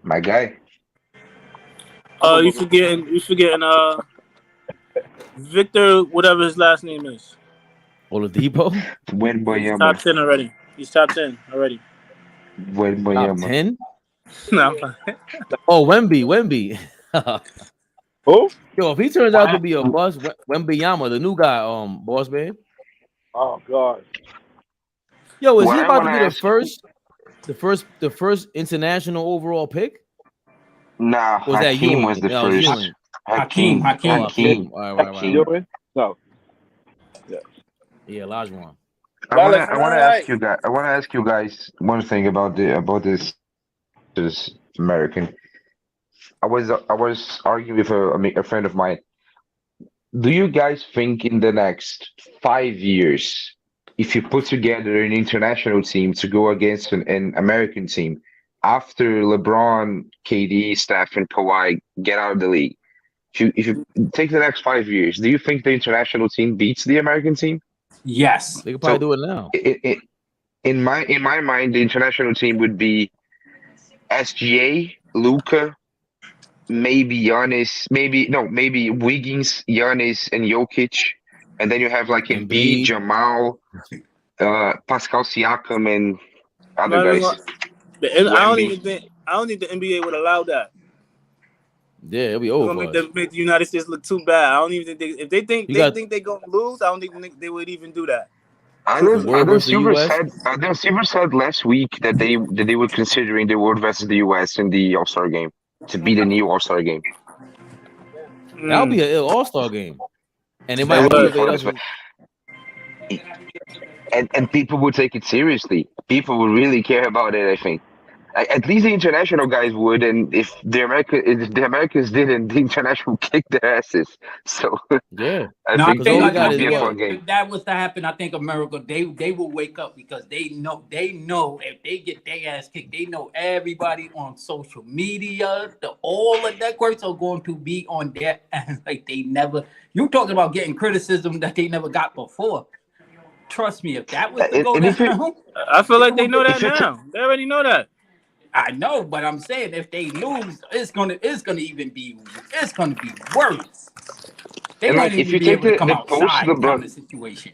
My guy. You forgetting Victor, whatever his last name is. Oladipo? Wembanyama. Top 10 already. He's top 10 already. Wembanyama. Top 10? No. Oh, Wemby. Who? Yo, if he turns out to be a bust, Wembanyama, the new guy, boss man. Oh God. Yo, is What he I about want to to be ask, the first international overall pick? nah, Or was that Hakeem was Ewing? the No, it was first. Ewing. Hakeem. Oh, Yeah. Hakeem. All right. Ewing? No. Yeah. Yeah, Olajuwon. I wanna ask you guys. I wanna ask you guys one thing about this American. I was arguing with a friend of mine. Do you guys think in the next 5 years, if you put together an international team to go against an American team, after LeBron, KD, Steph, and Kawhi get out of the league, if you take the next 5 years, do you think the international team beats the American team? Yes. They could probably do it now. In my mind, the international team would be SGA, Luka, maybe Giannis, maybe Wiggins, Giannis, and Jokic, and then you have like Embiid, Embiid. Jamal, Pascal Siakam, and other Not even guys. gonna- I don't Wemby. even think the NBA would allow that. Yeah, it'll be They're over. gonna make the United States look too bad. I don't even think if they think they're gonna lose, I don't think they would even do that. Adam Silver said last week that they were considering the world versus the US in the All-Star game to be the new All-Star game. That'll be an ill All-Star game, and it might That would be motivate fun us. as well. And people would take it seriously. People would really care about it, I think. At least the international guys would, and if the Americans didn't, the international kicked their asses. So yeah, I No, think I think it would be a fun game. if that was to happen, I think America they will wake up because they know if they get their ass kicked, they know everybody on social media, all of that quirks are going to be on their ass like they never. You talking about getting criticism that they never got before? Trust me, if that was to go down, I feel like they know that now. They already know that. I know, but I'm saying if they lose, it's gonna even be worse. They And might like, if even you be take able to come the post outside kind LeBron, of situation.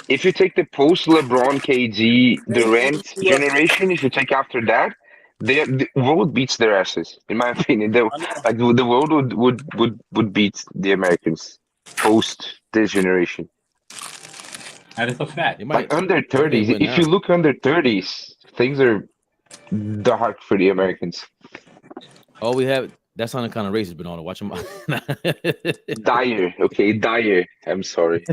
if you take the post LeBron, KG, Durant generation, if you take after that, the world beats their asses. In my opinion, the world would beat the Americans post this generation. That is a fact. Like under 30s, if you look under 30s, things are dark for the Americans. All we have, that sounded kind of racist, but no, watch them. Dire, okay, dire. I'm sorry.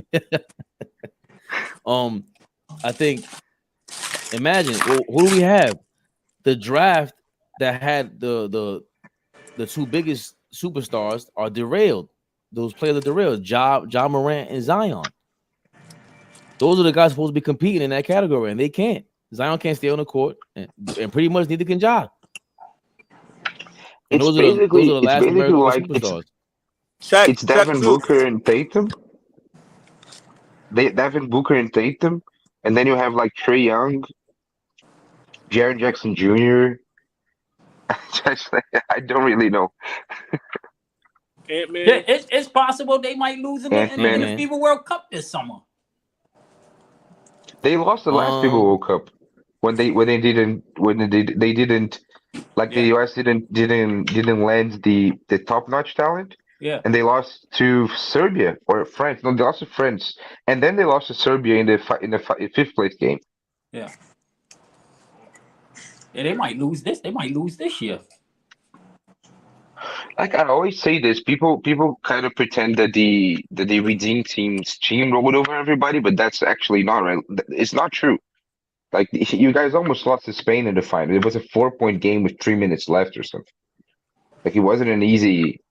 I think, imagine, who do we have? The draft that had the two biggest superstars are derailed. Those players are derailed. Ja Morant and Zion. Those are the guys supposed to be competing in that category, and they can't. Zion can't stay on the court, and pretty much neither can Ja. And those are the last American superstars. It's Devin Booker and Tatum. Devin Booker and Tatum, and then you have like Trae Young, Jaren Jackson Jr. I don't really know. It's possible they might lose in the FIBA World Cup this summer. They lost the last FIBA World Cup when they didn't like the US didn't land the top notch talent. Yeah. And they lost to Serbia or France. No, they lost to France, and then they lost to Serbia in the fifth place game. Yeah. Yeah, they might lose this. They might lose this year. Like I always say this, people kind of pretend that the redeemed team's team rolled over everybody, but that's actually not right. It's not true. Like you guys almost lost to Spain in the final. It was a 4-point game with 3 minutes left or something. Like it wasn't an easy.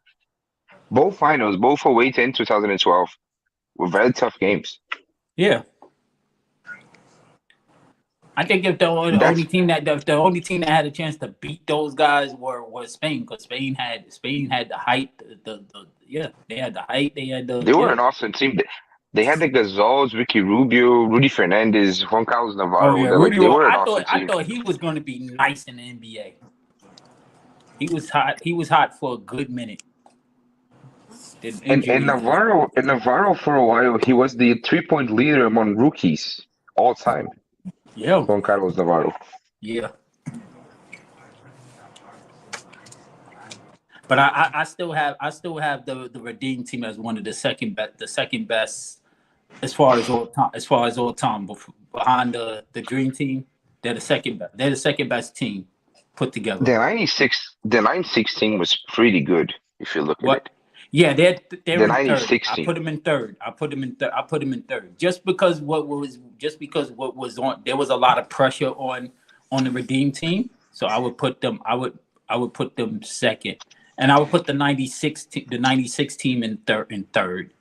Both finals, both 08 and 2012, were very tough games. Yeah. I think if the only team that had a chance to beat those guys was Spain, because Spain had the height, they had the height, they were an awesome team. They had the Gazols, Ricky Rubio, Rudy Fernandez, Juan Carlos Navarro. Oh yeah, Rubio, they were an awesome team. I thought he was going to be nice in the NBA. He was hot for a good minute. And Navarro for a while, he was the 3-point leader among rookies all time. Yeah. Juan Carlos Navarro. Yeah. But I still have the Redeem team as one of the second best as far as all time behind the Dream Team. They're the second best team put together. The 96 team was pretty good if you look at it. Yeah, they're The in 96 third. I team. put them in third. Just because what was on, there was a lot of pressure on the Redeem team. So I would put them second. And I would put the 96 team in third.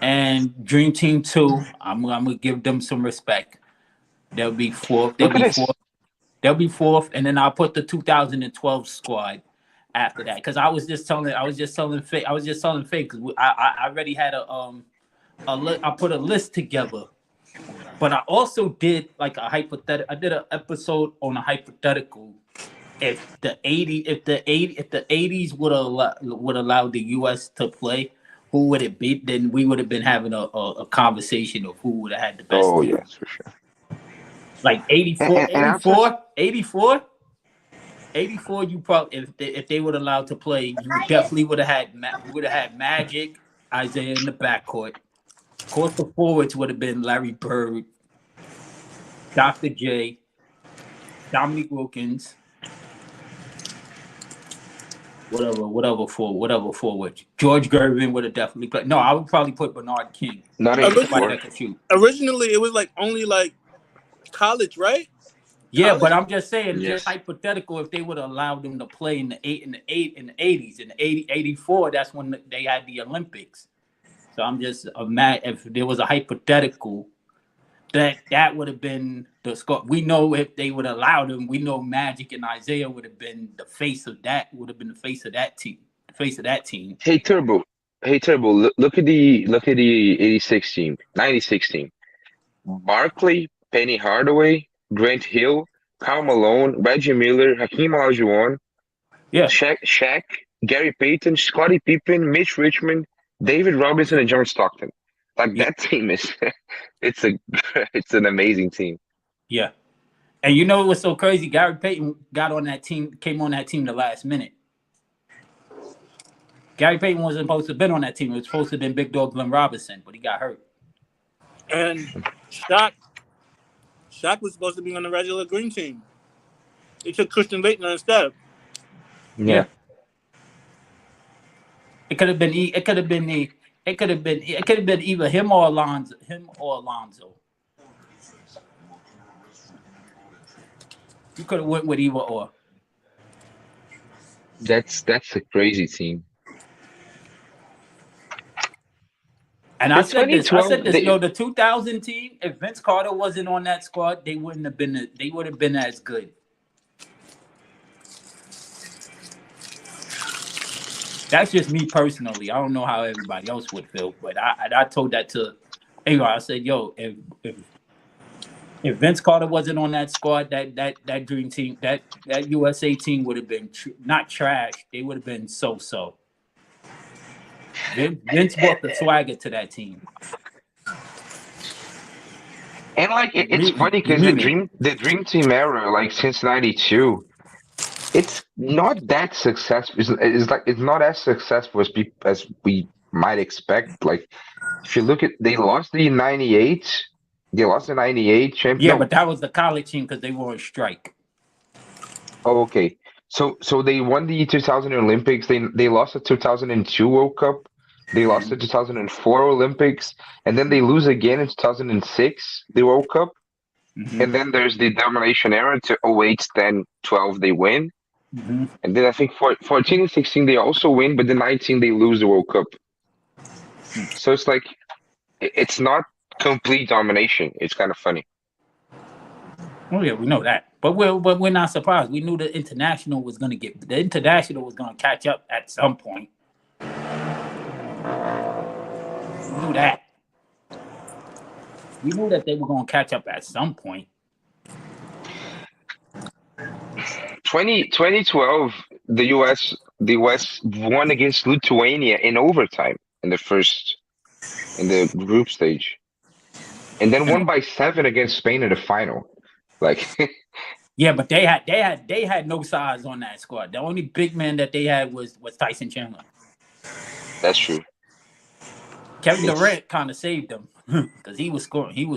And Dream Team 2, I'm gonna give them some respect. They'll be fourth. They'll be fourth, and then I'll put the 2012 squad after that. Because I was just telling Faye because I already had I put a list together. But I also did like a hypothetical. I did an episode on a hypothetical. If the 80s would allow the US to play, who would it be? Then we would have been having a conversation of who would have had the best. Oh team. yes, for sure. Like 84, you probably if they would allow to play, you definitely would have had Magic, Isaiah in the backcourt. Of course, the forwards would have been Larry Bird, Dr. J, Dominique Wilkins, whatever forward. George Gervin would have definitely played. No, I would probably put Bernard King. Originally, it was only college, right? Yeah, but I'm just saying, just hypothetical, if they would allow them to play in the 80s, in 84, that's when they had the Olympics. So I'm just mad if there was a hypothetical that would have been the score. We know if they would allow them, we know Magic and Isaiah would have been the face of that. Would have been the face of that team. Hey Turbo. Look at the 96 team, 96 team. Barkley, Penny Hardaway, Grant Hill, Karl Malone, Reggie Miller, Hakeem Olajuwon, Shaq, Gary Payton, Scottie Pippen, Mitch Richmond, David Robinson, and John Stockton. That team is it's an amazing team. Yeah. And you know what's so crazy? Gary Payton came on that team the last minute. Gary Payton wasn't supposed to have been on that team. It was supposed to have been Big Dog Glenn Robinson, but he got hurt. And Shaq was supposed to be on the regular green team. They took Christian Laettner instead. Yeah. It could have been either him or Alonzo. You could have went with either or. That's a crazy team. And I said this, the 2000 team, if Vince Carter wasn't on that squad, they would have been as good. That's just me personally. I don't know how everybody else would feel, but I told that to anyway. I said, yo, if Vince Carter wasn't on that squad, that dream team, that USA team would have been not trash. They would have been so. Vince brought the swagger to that team. And it's funny because the dream team era, since '92, it's not that successful. It's not as successful as we might expect. If you look at, they lost the '98. They lost the '98 champion. Yeah, but that was the college team because they were on strike. Oh, okay. So they won the 2000 Olympics. They lost the 2002 World Cup. They lost the 2004 Olympics, and then they lose again in 2006 the World Cup. Mm-hmm. And then there's the domination era to 08, 10, 12 they win. Mm-hmm. And then I think 14 and 16 they also win, but the 19 they lose the World Cup. So it's it's not complete domination. It's kind of funny. Oh yeah, we know that, but we're not surprised. We knew the international was going to catch up at some point. We knew that. We knew that they were going to catch up at some point. 2012, the US won against Lithuania in overtime in the group stage, and then won by 7 against Spain in the final. Yeah, but they had no size on that squad. The only big man that they had was Tyson Chandler. That's true. Kevin Durant kind of saved them because he was scoring. It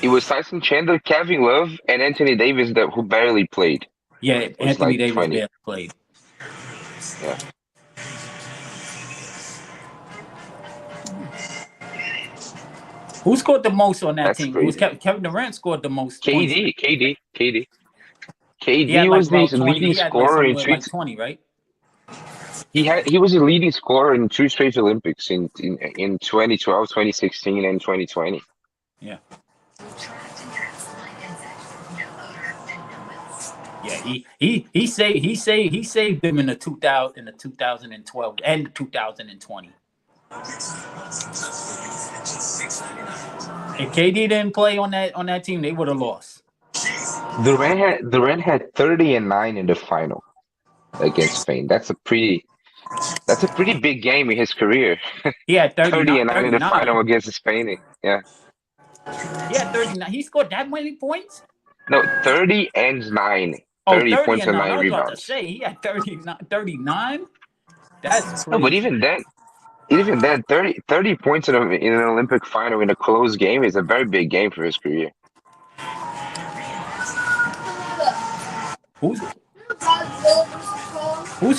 was Tyson Chandler, Kevin Love, and Anthony Davis who barely played. Yeah, Anthony Davis 20. barely played. Yeah. Who scored the most on that That's team? It was crazy. Kevin Durant scored the most points. KD He had like was the about 20. leading He had like scorer in somewhere like 20, right? He was the leading scorer in 2 straight Olympics in 2012, 2016, and 2020. Yeah. Yeah, he saved them in the 2012 and the 2020. If KD didn't play on that team, they would have lost. Durant had 30 and 9 in the final against Spain. That's a pretty big game in his career. He had 30 and 9 in the final against Spain. Yeah. He had 39. He scored that many points? No, 30 and 9. 30 points and 9 I was rebounds. about to say he had 39. That's crazy. No, but even then, 30 points in an Olympic final in a close game is a very big game for his career. Who has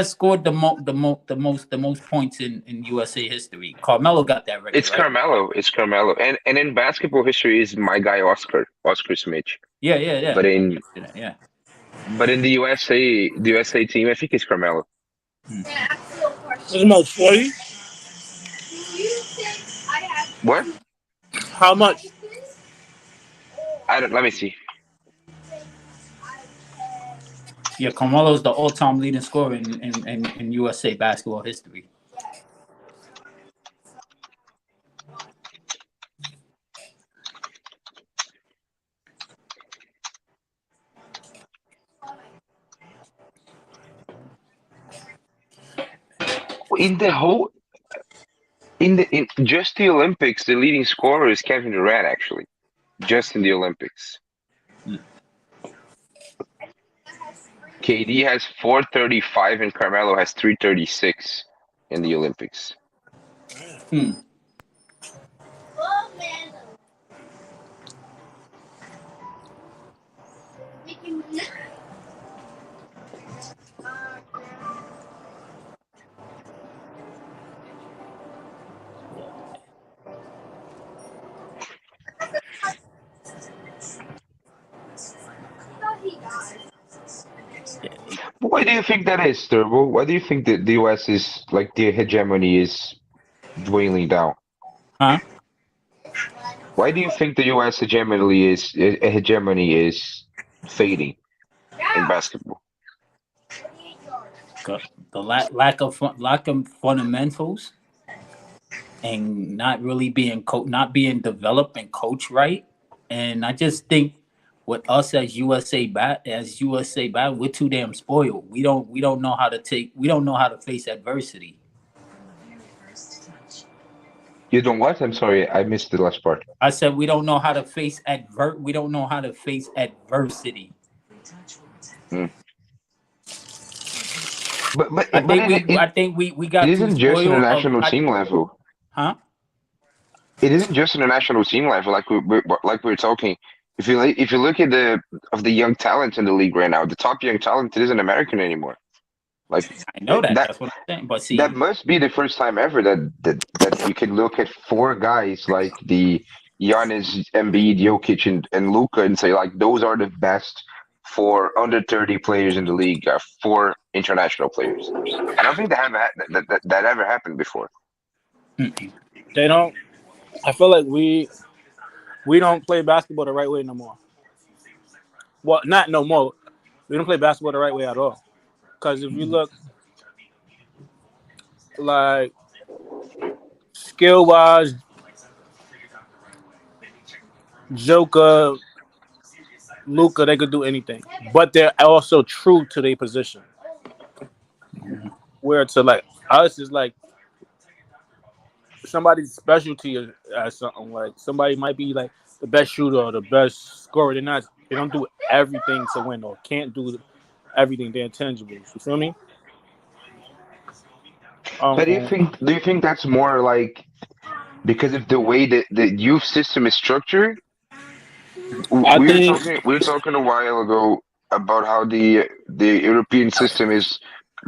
scored the most points in USA history? Carmelo got that record. It's right? It's Carmelo. And in basketball history is my guy Oscar Smith. Yeah. But in the USA team, I think it's Carmelo. It's most 40. What? How much? Let me see. Yeah, Carmelo's the all-time leading scorer in USA basketball history. In just the Olympics, the leading scorer is Kevin Durant, actually. Just in the Olympics. KD has 435 and Carmelo has 336 in the Olympics. Why do you think that is, Turbo? Why do you think that the US is like the hegemony is dwindling down? Huh? Why do you think the US hegemony is fading in basketball? The lack of fundamentals and not really being developed and coached right. And I just think with us as USA we're too damn spoiled. We don't know how to face adversity. You don't what? I'm sorry, I missed the last part. I said we don't know how to face adversity. But I think we got. It isn't just in the national team level. Huh? It isn't just in the national team level. Like we're talking. If you look at the young talent in the league right now, the top young talent isn't American anymore. Like I know that's what I'm saying. But see, that must be the first time ever that you can look at 4 guys like the Giannis, Embiid, Jokic, and Luka and say like those are the best 4 under 30 players in the league, 4 international players. I don't think that ever happened before. They don't. I feel like we don't play basketball the right way no more. Well, not no more. We don't play basketball the right way at all. Because if you look, like, skill-wise, Joker, Luka, they could do anything. But they're also true to their position. Where to, like, us is like somebody's specialty is something. Like, somebody might be, like, the best shooter or the best scorer. They don't do everything to win or can't do everything. They're intangibles. You feel me? But do you think that's more like because of the way that the youth system is structured? We were talking a while ago about how the European system is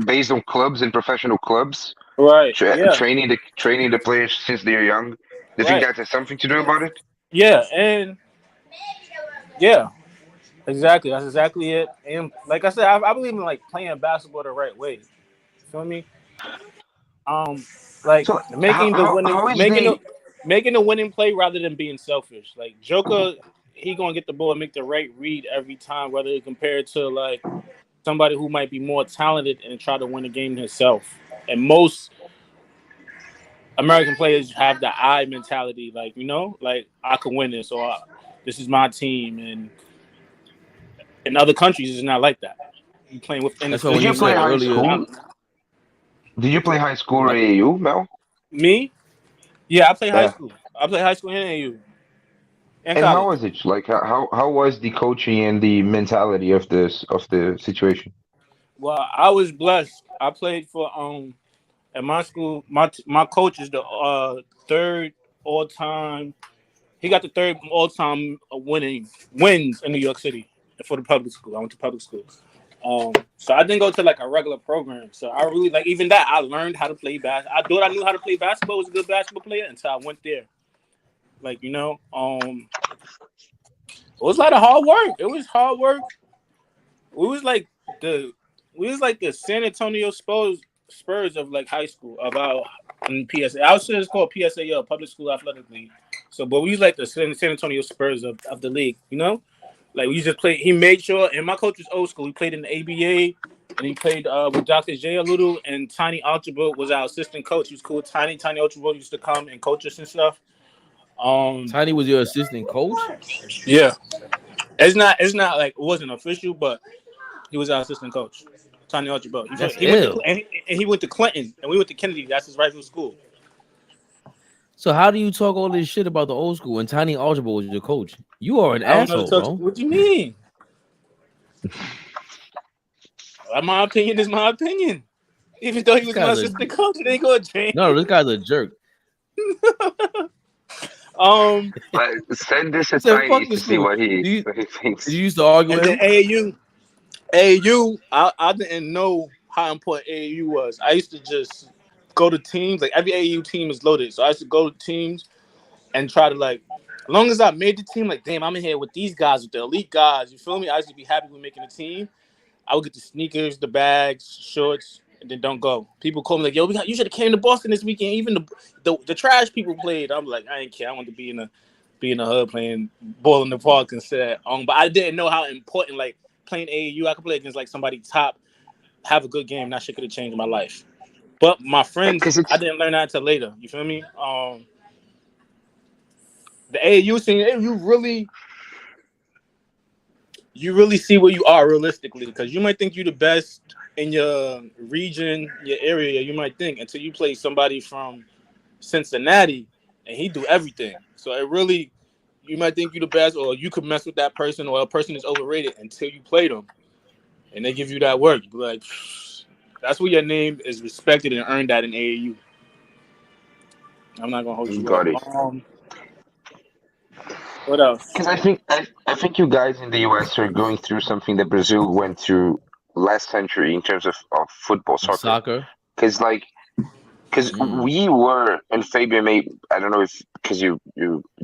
based on clubs and professional clubs, right? Training the players since they're young. Do you think that has something to do about it? Yeah, and yeah, exactly. That's exactly it. And like I said, I believe in like playing basketball the right way. Feel me? Like so making the winning, how is making the winning play rather than being selfish. Like Joker, he gonna get the ball and make the right read every time, whether it compared to like somebody who might be more talented and try to win the game himself. And most American players have the I mentality, like like I can win this or this is my team. And in other countries, it's not like that. You playing with That's what when you said earlier. Did you play high school or AAU, Mel? Me? Yeah, I play high school. I play high school and AAU. And how was it? Like how was the coaching and the mentality of the situation? Well, I was blessed. I played for at my school. My coach is the third all time. He got the third all time wins in New York City for the public school. I went to public school. So I didn't go to like a regular program. So I really like even that. I learned how to play basketball. I thought I knew how to play basketball. Was a good basketball player until I went there. Like it was a lot of hard work. It was hard work. We was like the San Antonio Spurs of like high school about in PSA. I was it's called PSAL, Public School Athletic League. So, but we was like the San Antonio Spurs of the league. Like we just played. He made sure, and my coach was old school. He played in the ABA, and he played with Dr. J a little. And Tiny Archibald was our assistant coach. He was cool. Tiny Archibald used to come and coach us and stuff. Tiny was your assistant coach? Yeah. It's not like it wasn't official, but he was our assistant coach. Tiny Archibald. He went to Clinton, and we went to Kennedy. That's his rival school. So how do you talk all this shit about the old school and Tiny Archibald was your coach? You are an asshole, bro. What do you mean? My opinion is my opinion. Even though he was my assistant coach, it ain't gonna change. No, this guy's a jerk. Send this to Tiny to see what he thinks. You used to argue with him? AAU, I didn't know how important AAU was. I used to just go to teams. Like every AAU team is loaded, so I used to go to teams and try to like. As long as I made the team, like damn, I'm in here with these guys, with the elite guys. You feel me? I used to be happy with making the team. I would get the sneakers, the bags, shorts, and then don't go. People call me like, "Yo, you should have came to Boston this weekend." Even the trash people played. I'm like, I ain't care. I want to be in the hood playing ball in the park instead. But I didn't know how important like playing AAU. I could play against like somebody top, have a good game. That shit could have changed my life. But my friends, I didn't learn that until later. You feel me? The AAU scene, you really see where you are realistically, because you might think you're the best in your region, your area. You might think until you play somebody from Cincinnati and he do everything. So you might think you're the best, or you could mess with that person, or a person is overrated until you play them, and they give you that work. You be like, that's where your name is respected and earned at in AAU. I'm not gonna hold you up. What else? Because I think you guys in the US are going through something that Brazil went through last century in terms of football, soccer. Because we were, and Fabian I don't know if because you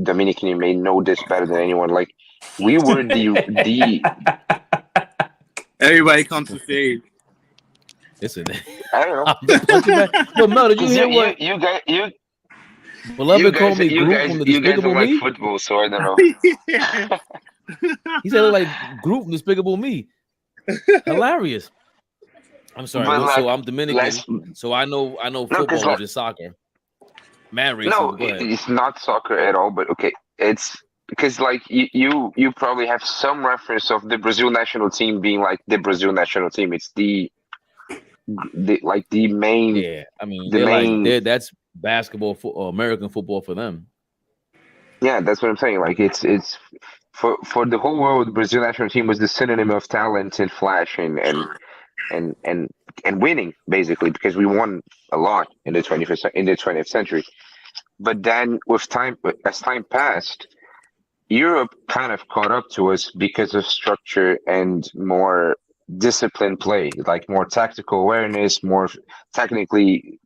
Dominican, you may know this better than anyone. Like we were the Everybody comes to fade. Listen, I don't know. Yo, Mel, did you hear what you guys Beloved called me Groot from the Despicable Me? Like football, so I don't know. He said it like Groot from Despicable Me. Hilarious. I'm sorry. So I'm Dominican, so I know football is just soccer. Man, no, it's not soccer at all. But okay, it's because like you probably have some reference of the Brazil national team being like the Brazil national team. It's the main. Yeah, I mean, that's basketball for American football for them. Yeah, that's what I'm saying. Like it's for the whole world, the Brazil national team was the synonym of talent and flash and and and winning basically because we won a lot in the 20th century. But then with time, as time passed, Europe kind of caught up to us because of structure and more disciplined play, like more tactical awareness, more technically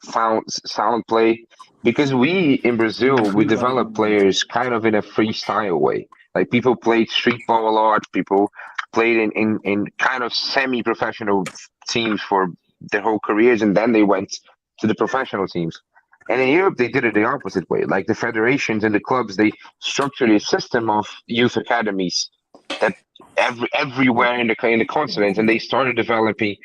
sound play. Because we in Brazil, we develop players kind of in a freestyle way. Like people played street ball a lot, people played in kind of semi-professional teams for their whole careers, and then they went to the professional teams. And in Europe, they did it the opposite way. Like the federations and the clubs, they structured a system of youth academies that everywhere in the continent, and they started developing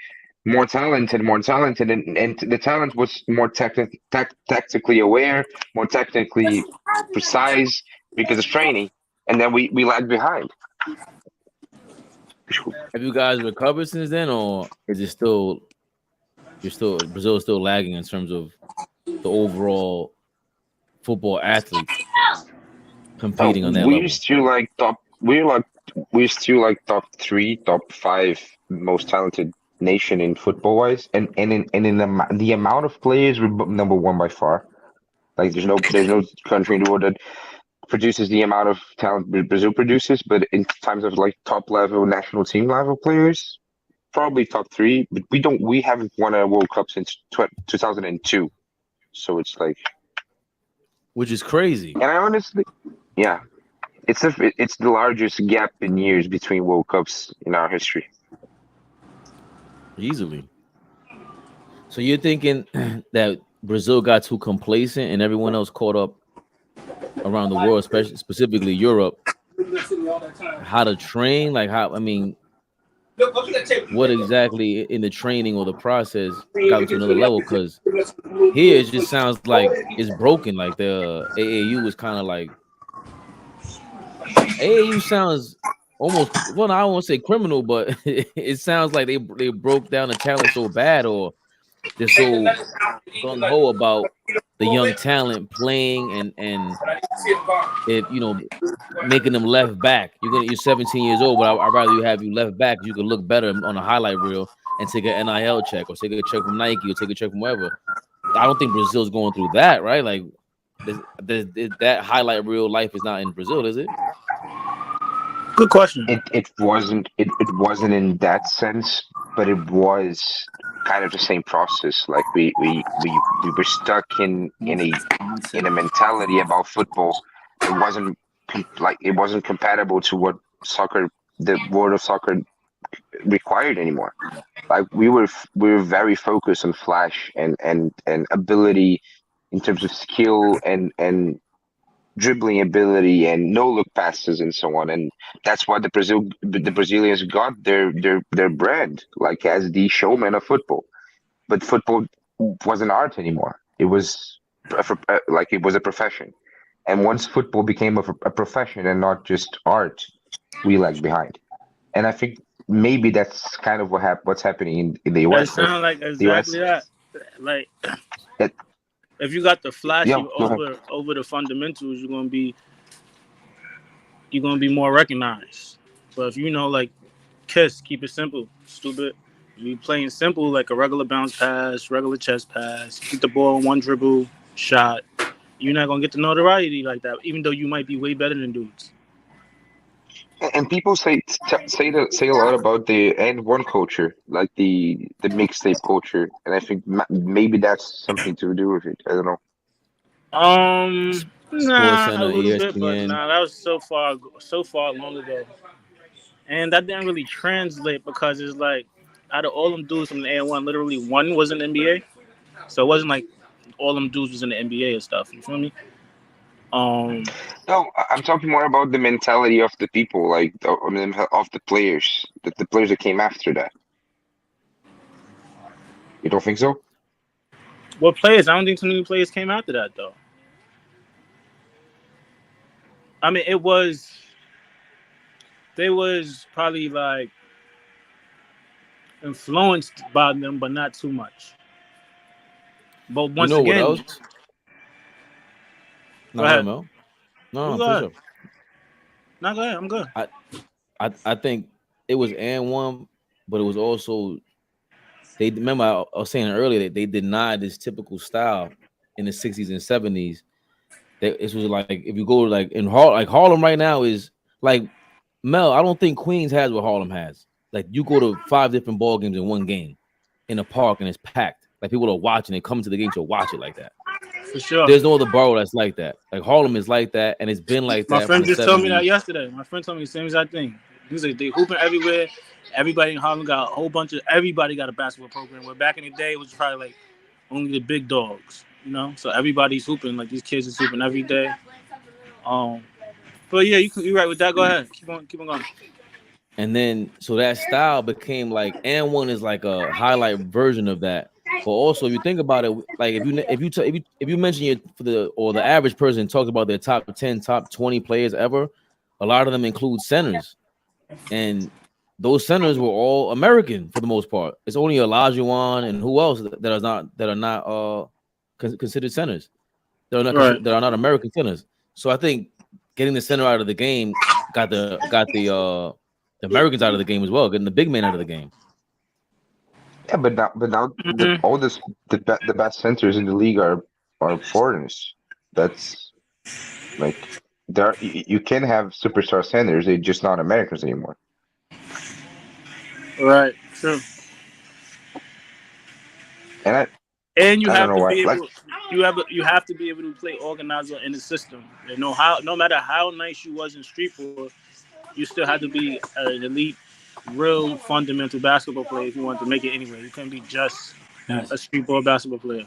more talented, and the talent was more tactically aware, more technically precise because of training, and then we lagged behind. Have you guys recovered since then, or is it still Brazil is still lagging in terms of the overall football athletes competing on that We're level? still like top. We're still like top 3, top 5 most talented nation in football wise, and in the amount of players, we're number 1 by far. Like there's no country in the world that produces the amount of talent Brazil produces, but in terms of like top level national team level players, probably top 3. But we haven't won a World Cup since 2002, so it's like, which is crazy. And I honestly, yeah, it's the largest gap in years between World Cups in our history. Easily. So you're thinking that Brazil got too complacent and everyone else caught up around the world, especially specifically Europe, how to train? Like how? I mean, what exactly in the training or the process got them to another level? Because here it just sounds like it's broken. Like the AAU is kind of like AAU sounds almost, well, I don't want to say criminal, but it sounds like they broke down the talent so bad, or they're so gung ho about the young talent playing and it, making them left back. You're 17 years old, but I'd rather you have you left back. You can look better on a highlight reel and take an NIL check or take a check from Nike or take a check from wherever. I don't think Brazil's going through that, right? Like that highlight reel life is not in Brazil, is it? Good question. It wasn't in that sense, but it was kind of the same process. Like we were stuck in a mentality about football. It wasn't compatible to what the world of soccer required anymore. Like we were very focused on flash and ability in terms of skill and dribbling ability and no look passes and so on, and that's why the Brazilians got their brand, like as the showman of football. But football wasn't art anymore. It was it was a profession, and once football became a profession and not just art, we lagged behind. And I think maybe that's kind of what's happening in the That US. sounds like exactly that. Like if you got the flashy over the fundamentals, you're gonna be more recognized. But if like Kiss, keep it simple, stupid. You playing simple like a regular bounce pass, regular chest pass, get the ball in one dribble, shot. You're not gonna get the notoriety like that, even though you might be way better than dudes. And people say a lot about the N1 culture, like the mixtape culture, and I think maybe that's something to do with it. I don't know. Nah, Center, a little ESPN. bit, but nah, that was so far long ago, and that didn't really translate because it's like out of all them dudes from the A1, literally one was in the NBA, so it wasn't like all them dudes was in the NBA and stuff. You feel me? No, I'm talking more about the mentality of the people, like of the players, the players that came after that. You don't think so? What players? I don't think too many players came after that though. I mean, they was probably like influenced by them, but not too much. But once again, what else? No, No, You I'm go pretty ahead. sure. No, go ahead. I'm good. I think it was and one, but it was also they remember I was saying earlier that they denied this typical style in the 60s and 70s. That this was like if you go like in Harlem right now is like Mel. I don't think Queens has what Harlem has. Like you go to 5 different ball games in one game in a park and it's packed. Like people are watching it, coming to the game to watch it like that. For sure. There's no other borough that's like that. Like Harlem is like that, and it's been like My that from friend the just told me that 70s. yesterday. My friend told me the same exact thing. He was like, they hooping everywhere. Everybody in Harlem got a whole bunch of. Everybody got a basketball program. Where back in the day, it was probably like only the big dogs, you know. So everybody's hooping. Like these kids is hooping every day. But yeah, you're right with that. Go ahead. Keep on going. And then so that style became like, and one is like a highlight version of that. But also, if you think about it, like if you mention your for the average person talks about their top 10, top 20 players ever, a lot of them include centers, and those centers were all American for the most part. It's only Olajuwon and who else that are not considered centers. That are not American centers. So I think getting the center out of the game got the Americans out of the game as well, getting the big man out of the game. Yeah, but now all the best centers in the league are foreigners. That's like you can have superstar centers, they're just not Americans anymore. Right. True. And you I have don't know to why. be able. Like, You have to be able to play organizer in the system. You know how no matter how nice you was in street ball, you still had to be an elite, real fundamental basketball player if you wanted to make it anywhere. You couldn't be just a street ball basketball player.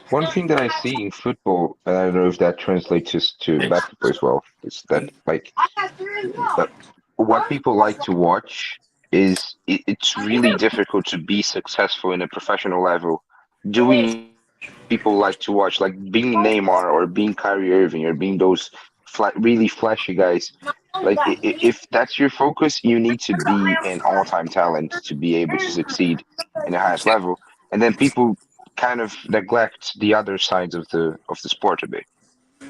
one thing that I see in football, and I don't know if that translates to basketball as well, is that like what people like to watch is it's really difficult to be successful in a professional level doing what people like to watch, like being Neymar or being Kyrie Irving or being those really flashy guys. Like if that's your focus, you need to be an all-time talent to be able to succeed in the highest level. And then people kind of neglect the other sides of the sport a bit.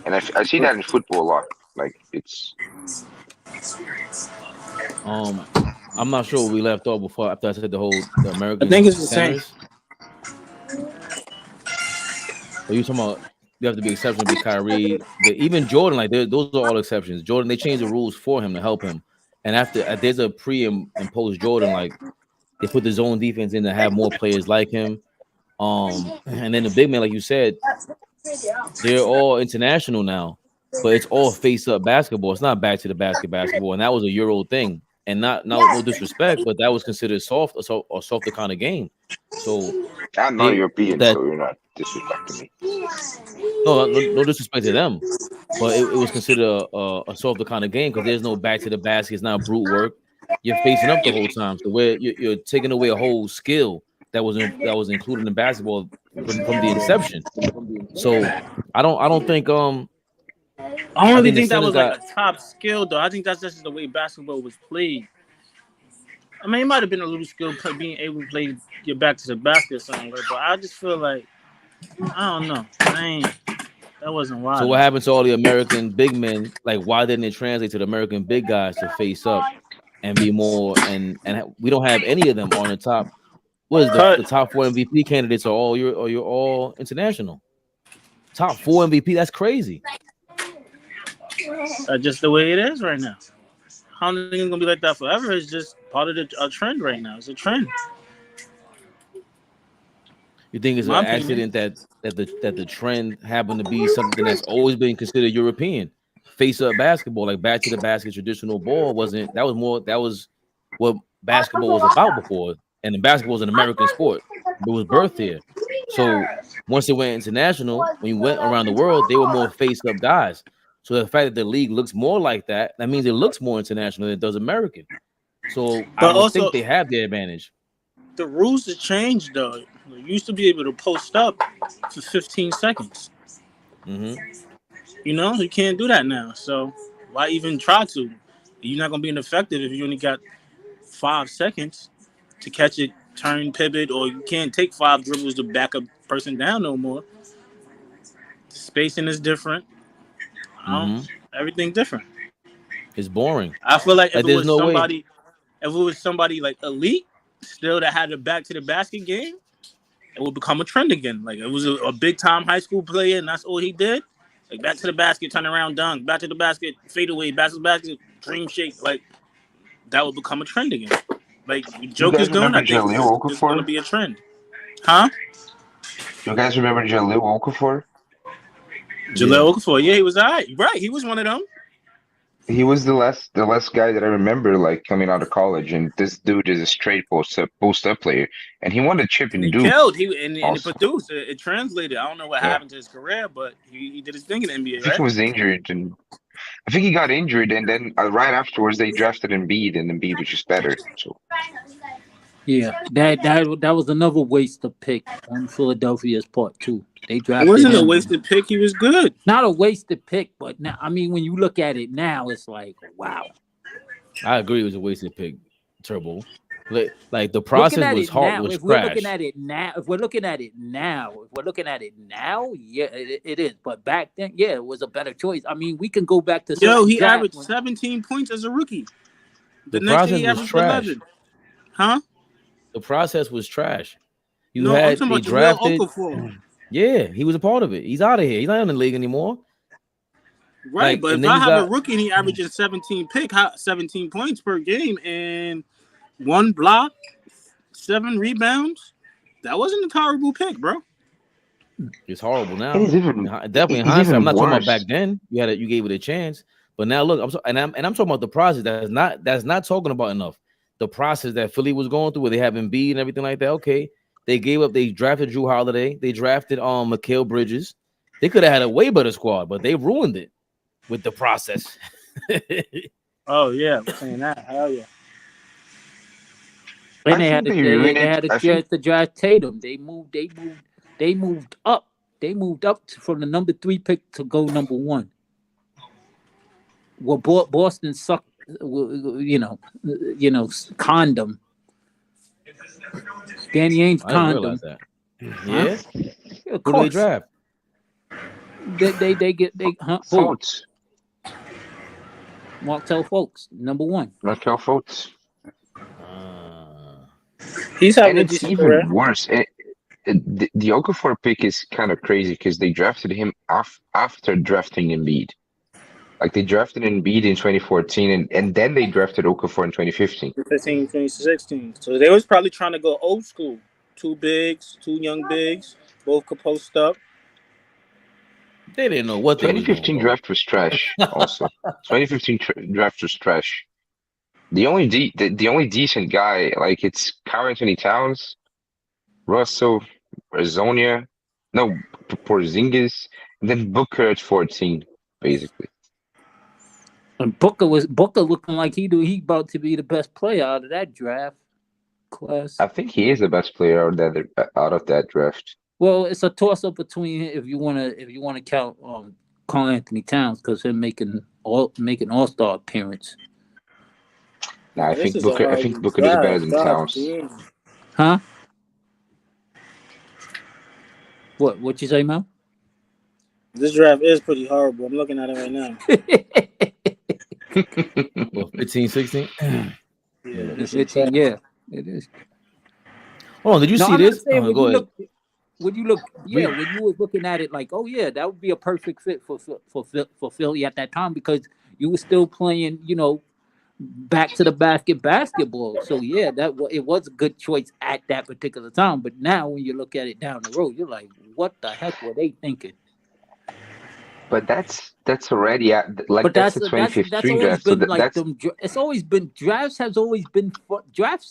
And I see that in football a lot. Like it's I'm not sure where we left off before after I said the I American think it's the same. centers. But you talking about you have to be exceptional to be Kyrie. Even Jordan, like those are all exceptions. Jordan, they changed the rules for him to help him. And after there's a pre and post Jordan, like they put the zone defense in to have more players like him. And then the big man, like you said, they're all international now, but it's all face up basketball. It's not back to the basketball, and that was a Euro thing. And no disrespect, but that was considered soft or softer kind of game. So I'm not European, so you're not disrespecting me. No disrespect to them, but it was considered a softer kind of game because there's no back to the basket. It's not brute work. You're facing up the whole time, so where you're taking away a whole skill that was included in basketball from the inception. So I don't think I don't really think that was like a top skill though. I think that's just the way basketball was played. I mean, it might have been a little skill being able to play your back to the basket or something, but I just feel like I don't know. That wasn't wild. So what happened to all the American big men? Like, why didn't it translate to the American big guys to face up and be more? And we don't have any of them on the top. What is the top 4 MVP candidates are all you're all international. Top 4 MVP. That's crazy. That's just the way it is right now. How long is it gonna be like that forever? It's just part of a trend right now. It's a trend. You think it's an accident that the trend happened to be something that's always been considered European? Face up basketball, like back to the basket, traditional ball that was what basketball was about before. And the basketball is an American sport. It was birthed here. So once it went international, when you went around the world, they were more face up guys. So the fact that the league looks more like that means it looks more international than it does American. So I don't think they have the advantage. The rules have changed though. You used to be able to post up for 15 seconds. Mm-hmm. You know, you can't do that now. So why even try to? You're not gonna be ineffective if you only got 5 seconds to catch it, turn, pivot, or you can't take 5 dribbles to back a person down no more. spacing is different. Everything different. It's boring. I feel like if it there's was no way. somebody like elite, still that had a back to the basket game, it would become a trend again. Like it was a big time high school player, and that's all he did. Like back to the basket, turn around, dunk, back to the basket, fade away, back to the basket, dream shake. Like that would become a trend again. Like Joker's doing, I think it's going to be a trend. Huh? You guys remember Jaleel Okafor? Jaleel Okafor, yeah, he was all right. Right, he was one of them. He was the last guy that I remember like coming out of college, and this dude is a straight post up player, and he won the chip in He Duke. killed. And he produced. It translated. I don't know what happened to his career, but he did his thing in the NBA. I think he was injured, and I think he got injured, and then right afterwards they drafted Embiid, and Embiid was just better. So yeah, that was another waste of pick on Philadelphia's part too. They drafted. It wasn't a wasted pick. He was good. Not a wasted pick, but now I mean, when you look at it now, it's like wow. I agree. It was a wasted pick. Turbo. Like the process was hard. Was if we're looking at it now, yeah, it is. But back then, yeah, it was a better choice. I mean, we can go back to he averaged 17 points as a rookie. The next process year he was averaged trash. 11. Huh? The process was trash. I'm talking about drafted. Okafor. Yeah, he was a part of it. He's out of here. He's not in the league anymore. Right, but if I have a rookie and he averages 17 points per game and 1 block, 7 rebounds, that wasn't a terrible pick, bro. It's horrible now. Definitely in hindsight. I'm not talking about back then. You gave it a chance, but now look, I'm talking about the process. That's not talking about enough. The process that Philly was going through, where they have Embiid and everything like that. Okay, they gave up. They drafted Drew Holiday. They drafted Mikal Bridges. They could have had a way better squad, but they ruined it with the process. Oh yeah, I'm saying that. Hell yeah. And they had a chance to draft Tatum. They moved up. They moved up from the number 3 pick to go number 1. Well, Boston sucked. Condom. Danny Ainge condom. That. Yeah. Of Who course. do they draft? They Fultz. Markel Fultz, number 1. Markel Fultz. He's having and it's even worse. The Okafor pick is kind of crazy because they drafted him after drafting Embiid. Like they drafted Embiid in 2014, and then they drafted Okafor in 2015. 2016. So they was probably trying to go old school. 2 bigs, 2 young bigs, both could post up. They didn't know what 2015 draft was trash. Also, 2015 draft was trash. The only decent guy, like it's Karl Anthony Towns, Russell, Porzingis, and then Booker at 14, basically. And Booker looking like he about to be the best player out of that draft class. I think he is the best player out of that draft. Well, it's a toss up between if you wanna count Karl Anthony Towns because him making all-star appearance. Nah, I think Booker is better than Towns. Huh? What you say, Mel? This draft is pretty horrible. I'm looking at it right now. Well, 15, 16? Yeah, it's 15, yeah, it is. Oh, did you see this? Go ahead. When you was looking at it like, oh yeah, that would be a perfect fit for Philly at that time because you were still playing, back to the basketball. So yeah, it was a good choice at that particular time. But now when you look at it down the road, you're like, what the heck were they thinking? But that's already that's the 2015 draft. So it's always been drafts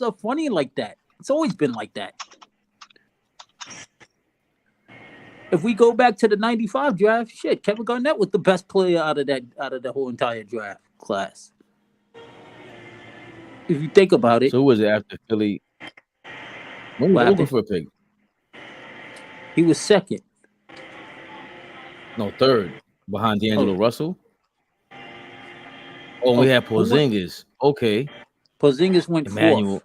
are funny like that. It's always been like that. If we go back to the 95 draft, shit, Kevin Garnett was the best player out of the whole entire draft class. If you think about it. So who was it after Philly? When was Okafor pick? He was second. No, third. Behind D'Angelo Russell. Oh, we had Porzingis. Okay. Porzingis went fourth.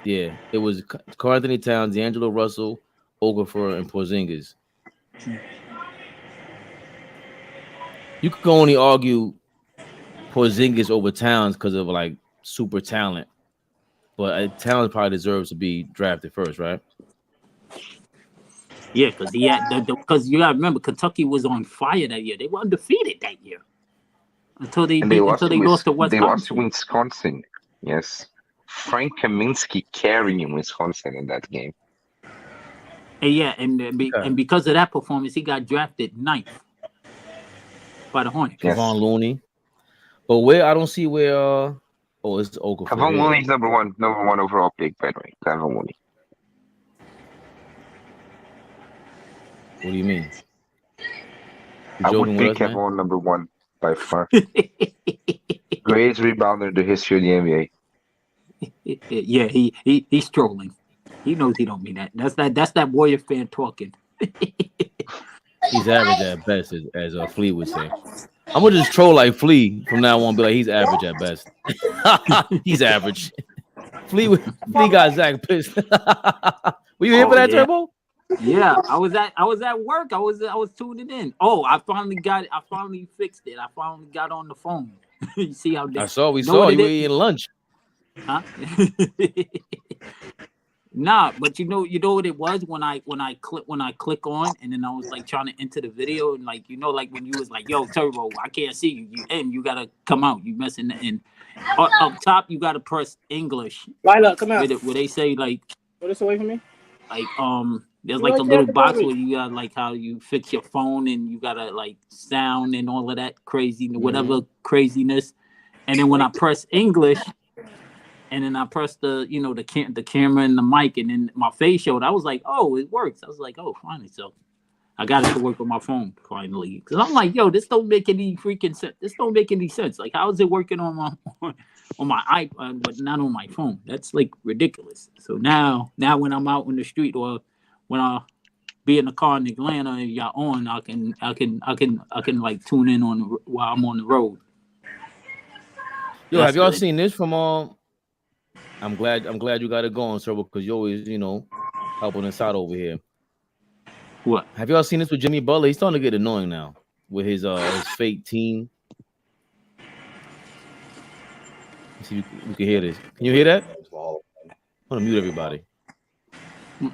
Yeah, it was Karl Anthony Towns, D'Angelo Russell, Okafor, and Porzingis. You could only argue Porzingis over Towns because of like super talent, but Towns probably deserves to be drafted first, right? Yeah, because he had because you gotta remember Kentucky was on fire that year. They were undefeated that year until they lost to Wisconsin. They lost to Wisconsin. Yes, Frank Kaminsky carrying Wisconsin in that game. And yeah, and because of that performance, he got drafted 9th by the Hornets. Kevon Looney. But where I don't see where it's Okafor. Kevon Looney's number one overall pick, by the way. Kevon Looney. What do you mean? I would pick Kevon number 1 by far. Greatest rebounder in the history of the NBA. Yeah, he's trolling. He knows he don't mean that. That's that Warrior fan talking. He's average at best, as Flea would say. I'm gonna just troll like Flea from now on. Be like, he's average at best. He's average. Flea got Zach pissed. Were you here for that, Turbo? Yeah, I was at work. I was tuning in. Oh, I finally fixed it. I finally got on the phone. You see how they we saw you were eating lunch. Huh? Nah, but you know what it was when I click on, and then I was like trying to enter the video, and like like when you was like, yo, Turbo, I can't see you in, you gotta come out, you messing in. Up top you gotta press English. Lila, come out. Where they say like, go this away from me. Like there's like a little box where you got like how you fix your phone, and you gotta like sound and all of that crazy whatever craziness, and then when I press English. And then I pressed the camera and the mic, and then my face showed. I was like, oh, it works. I was like, oh, finally. So I got it to work on my phone finally. Because I'm like, yo, this don't make any freaking sense. This don't make any sense. Like, how is it working on my iPad, but not on my phone? That's like ridiculous. So now when I'm out in the street or when I be in the car in Atlanta and y'all on, I can like tune in on while I'm on the road. Yo, have y'all seen this from I'm glad you got it going, sir, because you always, helping us out over here. What? Have y'all seen this with Jimmy Butler? He's starting to get annoying now with his fake team. Let's see if you can hear this. Can you hear that? I'm gonna mute everybody. To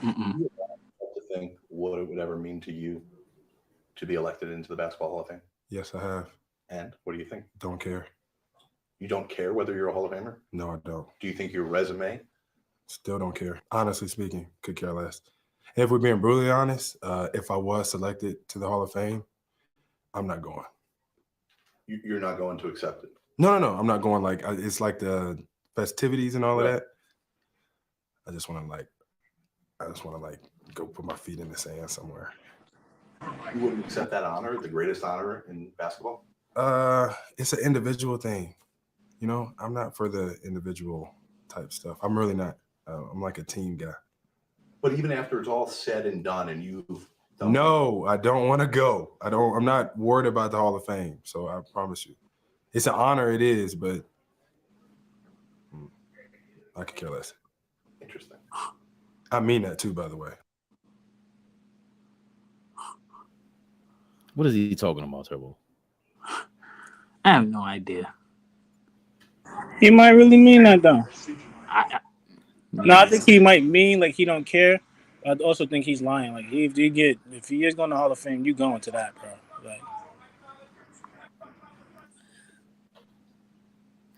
think what it would ever mean to you to be elected into the Basketball Hall of Fame? Yes, I have. And what do you think? Don't care. You don't care whether you're a Hall of Famer? No, I don't. Do you think your resume? Still don't care. Honestly speaking, could care less. If we're being brutally honest, if I was selected to the Hall of Fame, I'm not going. You're not going to accept it? No, I'm not going. Like, it's like the festivities and all of that. I just want to go put my feet in the sand somewhere. You wouldn't accept that honor, the greatest honor in basketball? It's an individual thing. I'm not for the individual type stuff. I'm really not. I'm like a team guy. But even after it's all said and done and you've done No, I don't want to go. I'm not worried about the Hall of Fame. So I promise you. It's an honor, it is, but I could care less. Interesting. I mean that too, by the way. What is he talking about, Turbo? I have no idea. He might really mean that though. I think he might mean like he don't care. I also think he's lying. Like if he is going to Hall of Fame, you going to that, bro. Like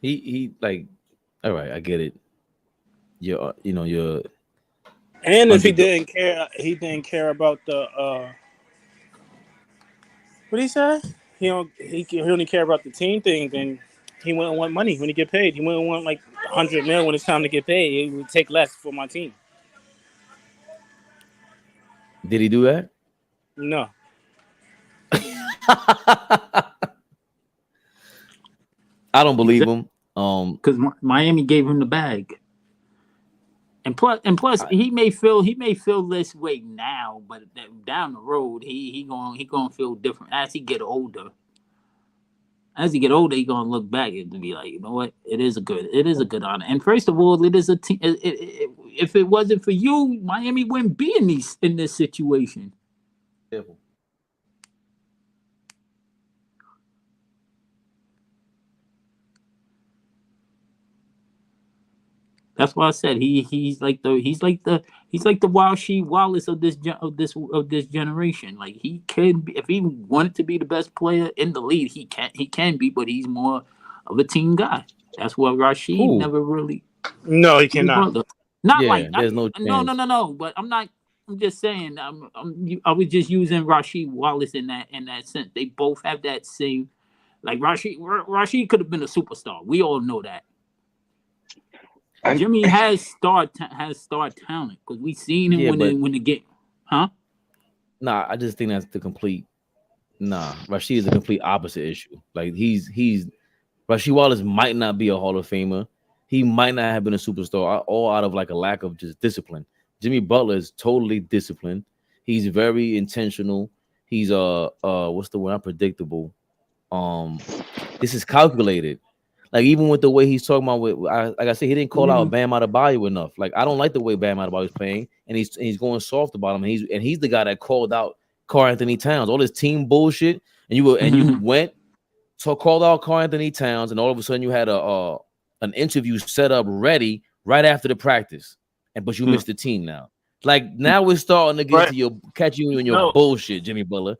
he like, all right, I get it. You're and if he didn't care about the what he said? He only care about the team thing, then he wouldn't want money when he get paid. He wouldn't want like $100 million when it's time to get paid. He would take less for my team. Did he do that? No. I don't believe him. Because Miami gave him the bag. And plus, he may feel this way now, but down the road, he gonna feel different as he get older. As he get older, he gonna look back and be like, you know what? It is a good honor. And first of all, it is a team. If it wasn't for you, Miami wouldn't be in this situation. That's why I said he's like the Wild Sheep Wallace of this generation. Like he can be, if he wanted to be the best player in the league, he can be, but he's more of a team guy. That's what Rashid never really. No, he cannot. Not Yeah, like there's no chance. No. But I'm not. I'm just saying. I was just using Rashid Wallace in that sense. They both have that same. Like Rashid could have been a superstar. We all know that. Jimmy has star talent because we seen him when the game, huh? Nah, I just think that's the complete. Nah, Rashid is a complete opposite issue. Like he's Rashid Wallace might not be a Hall of Famer. He might not have been a superstar, all out of like a lack of just discipline. Jimmy Butler is totally disciplined. He's very intentional. He's what's the word? Unpredictable. This is calculated. Like even with the way he's talking about, like I said, he didn't call out Bam Adebayo enough. Like I don't like the way Bam Adebayo is playing, and he's going soft about him. And he's the guy that called out Karl Anthony Towns, all this team bullshit, and you went called out Karl Anthony Towns, and all of a sudden you had an interview set up ready right after the practice, but you missed the team now. Like now we're starting to get to catch you in your bullshit, Jimmy Butler.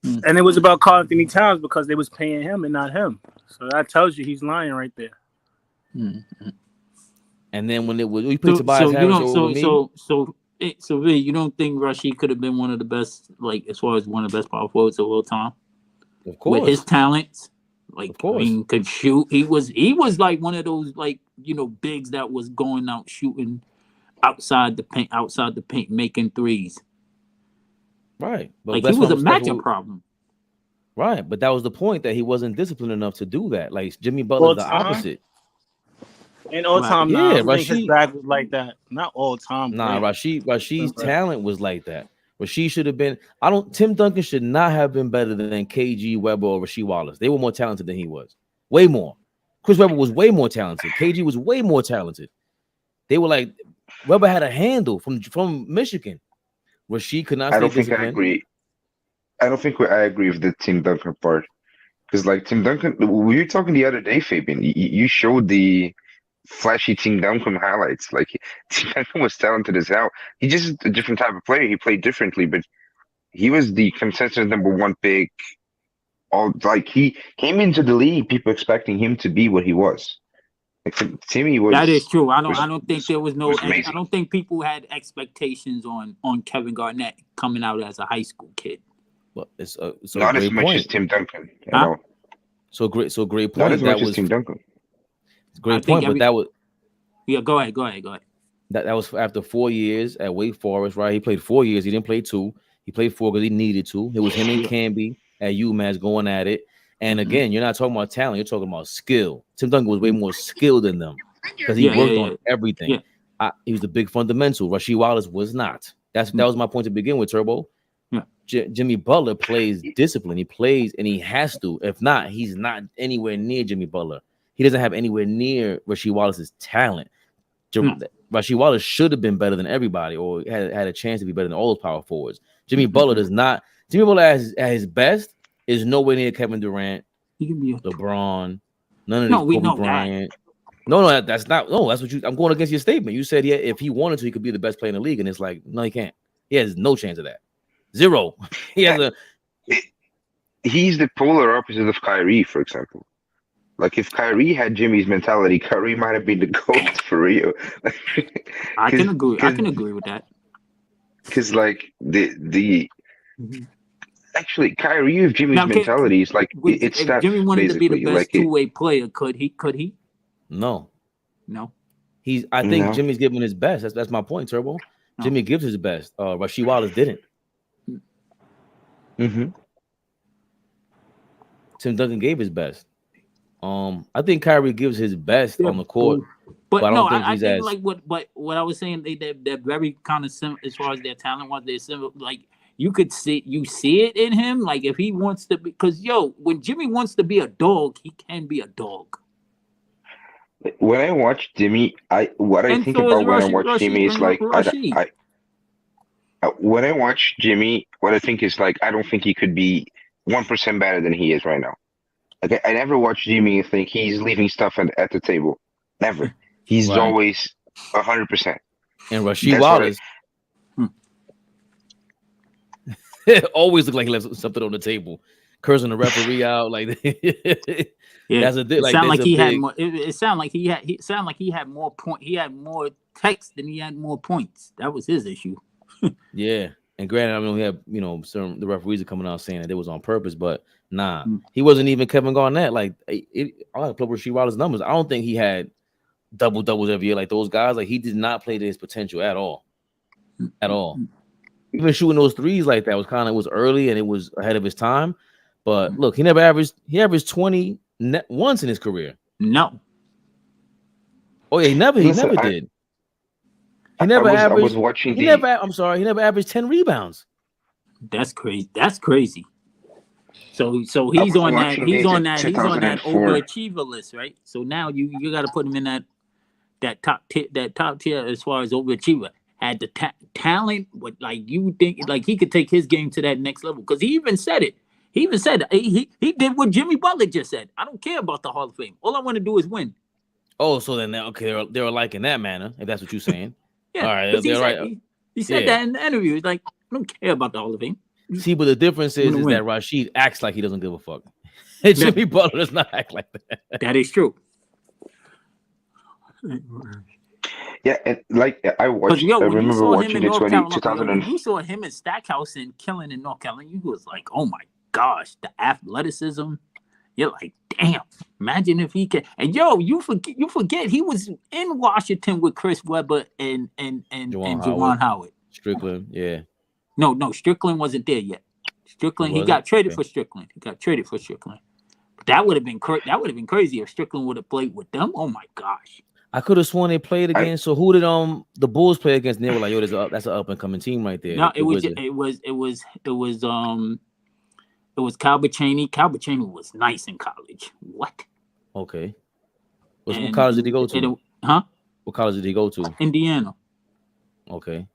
And it was about Karl Anthony Towns because they was paying him and not him. So that tells you he's lying right there. And then when we put Tobias Harris over me. So really, you don't think Rashid could have been one of the best, like as far as one of the best power forwards of all time? Of course, with his talents, like of course. I mean, could shoot. He was like one of those bigs that was going out shooting outside the paint, making threes. Right, but like he was a matchup problem. Right, but that was the point, that he wasn't disciplined enough to do that. Like Jimmy Butler's the opposite. And all time, yeah, I think his bag was like that. Not all time. Nah, Rashid's talent was like that. Rashid should have been. Tim Duncan should not have been better than KG, Webber, or Rasheed Wallace. They were more talented than he was. Way more. Chris Webber was way more talented. KG was way more talented. They were like, Webber had a handle from Michigan. Rashid could not. I don't think I agree. I don't think I agree with the Tim Duncan part, because like Tim Duncan, we were talking the other day, Fabian. You showed the flashy Tim Duncan highlights. Like Tim Duncan was talented as hell. He just a different type of player. He played differently, but he was the consensus #1 pick. He came into the league, people expecting him to be what he was. Like Timmy was. That is true. I don't think there was no. I don't think people had expectations on Kevin Garnett coming out as a high school kid. But it's not as much point. as Tim Duncan. Huh? So great point. Not as much as Tim Duncan. Great point, but that was. Yeah, go ahead. That was after 4 years at Wake Forest, right? He played 4 years. He didn't play 2. He played 4 because he needed to. It was him and Camby at UMass going at it. And again, you're not talking about talent. You're talking about skill. Tim Duncan was way more skilled than them because he worked on everything. Yeah. He was the big fundamental. Rasheed Wallace was not. That was my point to begin with, Turbo. Yeah. Jimmy Butler plays discipline. He plays and he has to. If not, he's not anywhere near Jimmy Butler. He doesn't have anywhere near Rasheed Wallace's talent. Rasheed Wallace should have been better than everybody, or had a chance to be better than all those power forwards. Jimmy Butler does not. Jimmy Butler at his best is nowhere near Kevin Durant, LeBron, none of these Kobe Bryant. No, that's not. No, that's what you. I'm going against your statement. You said if he wanted to, he could be the best player in the league, and it's like no, he can't. He has no chance of that. Zero. He's the polar opposite of Kyrie, for example. Like if Kyrie had Jimmy's mentality, Kyrie might have been the GOAT for real. I can agree with that. Because like actually Kyrie with Jimmy's mentality is like it's if Jimmy wanted to be the best two-way player, could he? No. I think No. Jimmy's giving his best. That's my point, Turbo. No. Jimmy gives his best. Rasheed Wallace didn't. Tim Duncan gave his best. I think Kyrie gives his best on the court, but I don't think he's as like what I was saying. They're very kind of similar as far as their talent was. They're similar. Like you see it in him. Like if he wants to be, because when Jimmy wants to be a dog, he can be a dog. When I watch Jimmy, what I think about when I watch Jimmy is like when I watch Jimmy, what I think is like I don't think he could be 1% better than he is right now. Like I never watch Jimmy and think he's leaving stuff at the table. Never. He's always 100%. And Rasheed Wallace always look like he left something on the table, cursing the referee out. Like, that's a It like. sounded like he had big, more. It sounded like he sounded like he had more point. He had more text than he had more points. That was his issue. Yeah, and granted, I mean, we have the referees are coming out saying that it was on purpose, but nah, he wasn't even Kevin Garnett. Like, I got to plug Rasheed Wallace's numbers. I don't think he had double doubles every year like those guys. Like, he did not play to his potential at all. Even shooting those threes like that was early and it was ahead of his time. But look, he averaged 20 once in his career. No. Oh yeah, he never did. He never averaged. I was watching he never averaged 10 rebounds. That's crazy. That's crazy. So he's on that overachiever list, right? So now you got to put him in that top tier as far as overachiever. Had the talent, but like you think like he could take his game to that next level, because he even said it. He did what Jimmy Butler just said. I don't care about the Hall of Fame. All I want to do is win. Oh, so then they're alike in that manner, if that's what you're saying. Yeah, all right, they're right. He said that in the interview. He's like, I don't care about the Hall of Fame. See, but the difference is that Rasheed acts like he doesn't give a fuck. And Jimmy Butler does not act like that. That is true. Yeah, and like I watched. I remember watching the 2000. You saw him in Stackhouse and killing in North Carolina. You was like, oh my gosh, the athleticism. You're like, damn. Imagine if he can. And you forget he was in Washington with Chris Webber and Juwan Howard. Strickland, yeah. No, Strickland wasn't there yet. He got traded for Strickland. But that would have been crazy if Strickland would have played with them. Oh my gosh. I could have sworn they played against. So who did the Bulls play against? And they were like, "Yo, that's an up and coming team right there." No, it was Calbert Cheney. Calbert Cheney was nice in college. What? Okay. What college did he go to? What college did he go to? Indiana. Okay.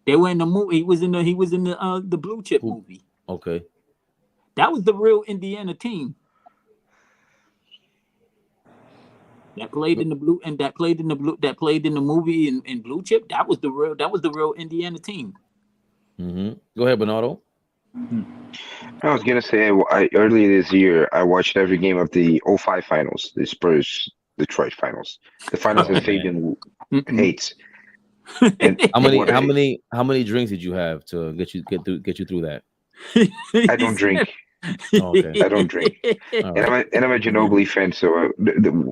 They were in the movie. He was in the Blue Chip movie. Okay. That was the real Indiana team. That played in the blue and that played in the movie in Blue Chip. That was the real Indiana team. Mm-hmm. Go ahead, Bernardo. I was gonna say earlier this year I watched every game of the 05 finals, the Spurs Detroit finals. The finals that Fabian hates. And how many drinks did you have to get you through that? I don't drink. Okay. I don't drink, and I'm a Ginobili fan, so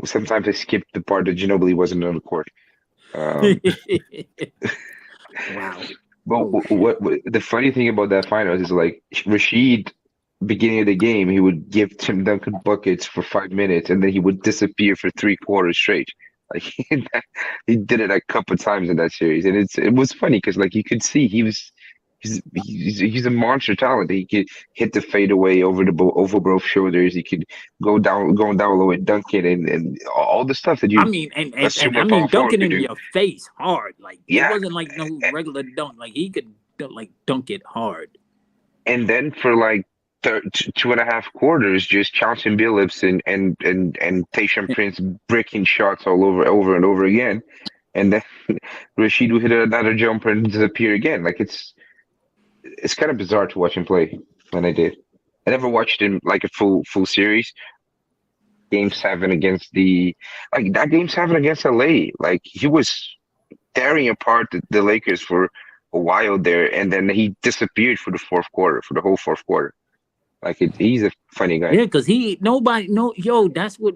sometimes I skip the part that Ginobili wasn't on the court. Wow. But what the funny thing about that finals is, like, Rasheed, beginning of the game, he would give Tim Duncan buckets for 5 minutes, and then he would disappear for 3 quarters straight. Like he did it a couple times in that series, and it was funny because, like, you could see he's a monster talent. He could hit the fadeaway over both shoulders. He could going down low and dunk it, and all the stuff that you. I mean, dunking in your face hard. Like, it wasn't like no regular dunk. Like, he could dunk it hard. And then for like 2.5 quarters, just Chauncey Billups and Tayshaun Prince breaking shots all over and over again, and then Rasheed would hit another jumper and disappear again. Like, it's kind of bizarre to watch him play. When I did, I never watched him like a full series. Game 7 against Game 7 against LA, like, he was tearing apart the Lakers for a while there, and then he disappeared for the whole fourth quarter. Like, he's a funny guy. Yeah, because that's what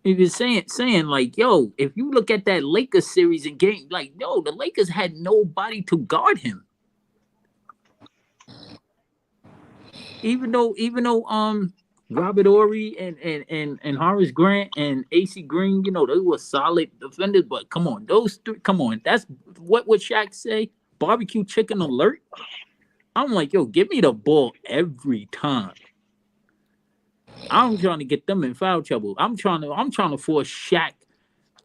he was saying, like, yo, if you look at that Lakers series in game, like, yo, the Lakers had nobody to guard him. Even though Robert Horry and Horace Grant and AC Green, they were solid defenders, but come on, those three, that's what would Shaq say? Barbecue chicken alert. I'm like, yo, give me the ball every time. I'm trying to get them in foul trouble. I'm trying to force Shaq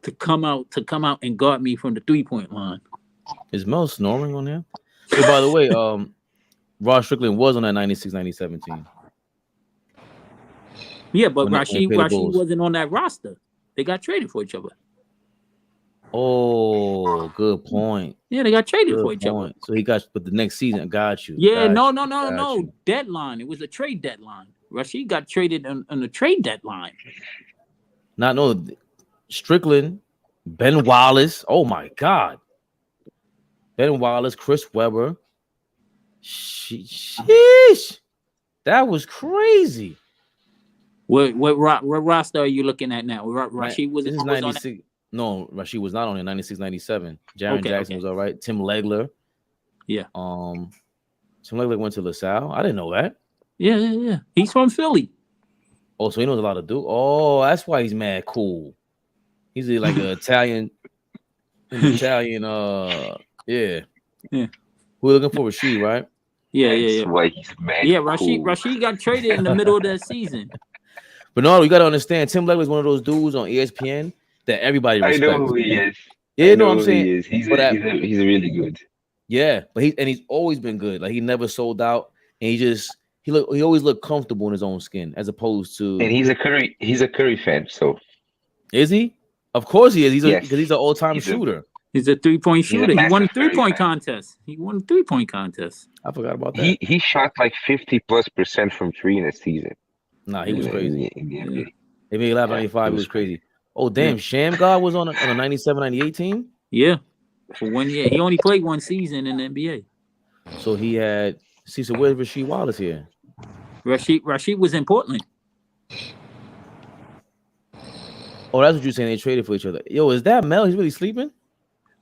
to come out and guard me from the 3-point line. Is Mel snoring on there? Hey, by the way, Ross Strickland was on that 96-97 team. Yeah, but Rasheed wasn't on that roster. They got traded for each other. Oh, good point. Yeah, they got traded for Good each other. point. So he got, but the next season, I got you. Yeah, got no. you. Deadline. It was a trade deadline. Rashid got traded on the trade deadline. Not no Strickland, Ben Wallace. Oh my God. Ben Wallace, Chris Webber. Sheesh. That was crazy. What roster are you looking at now? Rashid was this is 96. No, Rashid was not on it. 96, 97. Jaron Jackson was all right. Tim Legler. Yeah. Tim Legler went to LaSalle. I didn't know that. Yeah. He's from Philly. Oh, so he knows a lot of dudes. Oh, that's why he's mad cool. He's like an Italian. Yeah. We're looking for Rashid, right? Yeah. That's why he's mad. Yeah, Rashid got traded in the middle of that season. But no, you got to understand, Tim Legler is one of those dudes on ESPN that everybody respects. I know who he is. Yeah, no, I'm saying he's really good. Yeah, but he's always been good. Like he never sold out, and he always looked comfortable in his own skin, as opposed to. And he's a Curry fan. So is he? Of course he is. Because he's an all-time shooter. He's a 3-point shooter. He won a 3-point contest. I forgot about that. He shot like 50+% from 3 in a season. Nah, he was crazy. He made 95. He was crazy. Oh, damn. Shamgar was on a 97-98 team? Yeah. For 1 year. He only played one season in the NBA. So he had... See, so where's Rasheed Wallace here? Rashid was in Portland. Oh, that's what you're saying. They traded for each other. Yo, is that Mel? He's really sleeping?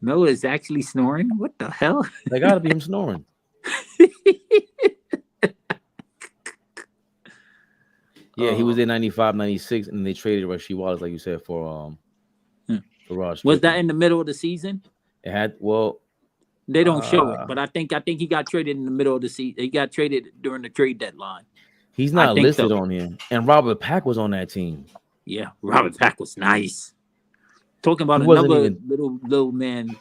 Mel is actually snoring? What the hell? That got to be him snoring. Yeah, he was in 95, 96, and they traded Rasheed Wallace, like you said, for Raj. Was that in the middle of the season? It had they don't show it, but I think he got traded in the middle of the season. He got traded during the trade deadline. He's not listed on here. And Robert Pack was on that team. Yeah, Robert Pack was nice. Talking about another little man,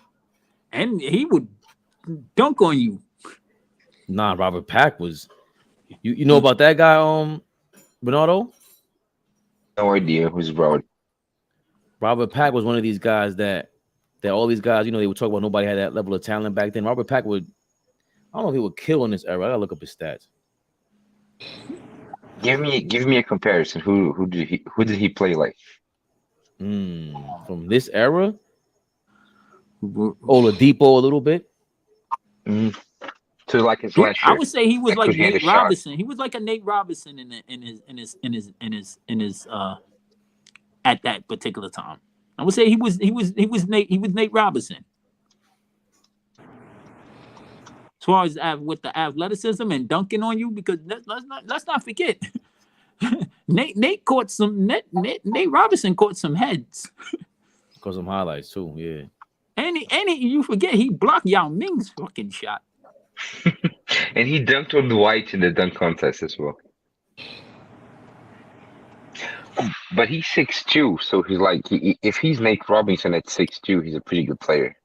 and he would dunk on you. Nah, Robert Pack was. You know about that guy, Bernardo? No idea who's Robert. Robert Pack was one of these guys that all these guys, they would talk about. Nobody had that level of talent back then. Robert Pack would. I don't know if he would kill in this era. I gotta look up his stats. Give me a comparison. Who did he play like? From this era, Oladipo a little bit. So like his last year. I would say he was like Nate Robinson. He was like a Nate Robinson in his at that particular time. I would say he was Nate Robinson. As far as with the athleticism and dunking on you, because let's not forget, Nate Robinson caught some heads. Caught some highlights too, yeah. And you forget he blocked Yao Ming's fucking shot. And he dunked on Dwight in the dunk contest as well. But he's 6'2", so he's like, if he's Nate Robinson at 6'2", he's a pretty good player.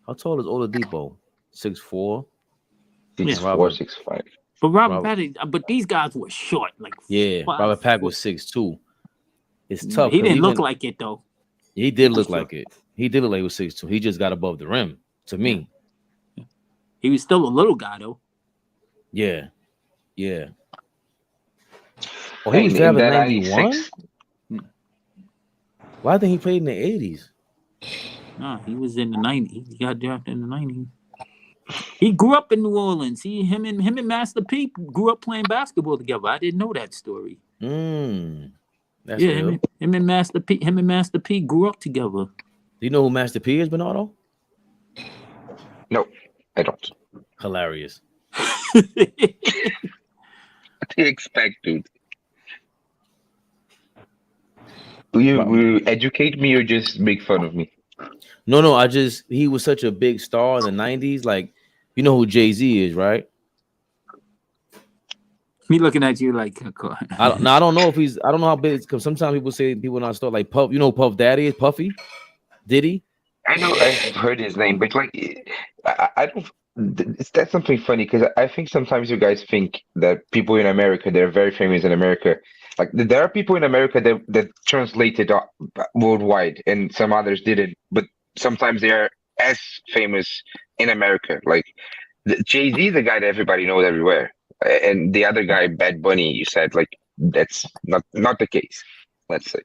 How tall is Oladipo? 6'4". 6'4", 6'5". But these guys were short. Robert Pack was 6'2". It's tough. He didn't look like it though. He did look like it. He did look like he was 6'2". He just got above the rim to me. He was still a little guy though. Yeah. Oh, he was drafted in 91? Why didn't he play in the 80s? No, he was in the 90s. He got drafted in the 90s. He grew up in New Orleans. Him and Master P grew up playing basketball together. I didn't know that story. That's him and Master P grew up together. Do you know who Master P is, Bernardo? No, I don't. Hilarious. What do you expect, dude? Will you educate me or just make fun of me? No, he was such a big star in the 90s. Like, you know who Jay-Z is, right? Me looking at you like I don't know I don't know how big, because sometimes people say people not start like Puff. You know who Puff Daddy is? Puffy? Diddy? I know I've heard his name, but like I don't. That's something funny because I think sometimes you guys think that people in America, they're very famous in America, Like there are people in America that translated worldwide, and some others didn't. But sometimes they are as famous in America. Like Jay-Z, the guy that everybody knows everywhere, and the other guy, Bad Bunny. You said like that's not the case. Let's say.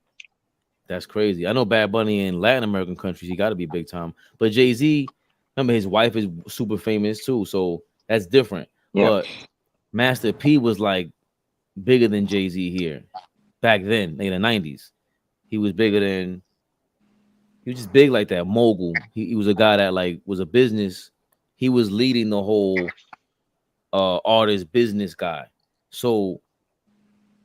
That's crazy. I know Bad Bunny in Latin American countries, he got to be big time. But Jay-Z, remember his wife is super famous too, so that's different. Yeah. But Master P was like bigger than Jay-Z here back then in the 90s. He was bigger than, he was just big like that, mogul. He was a guy that like was a business. He was leading the whole artist business guy. So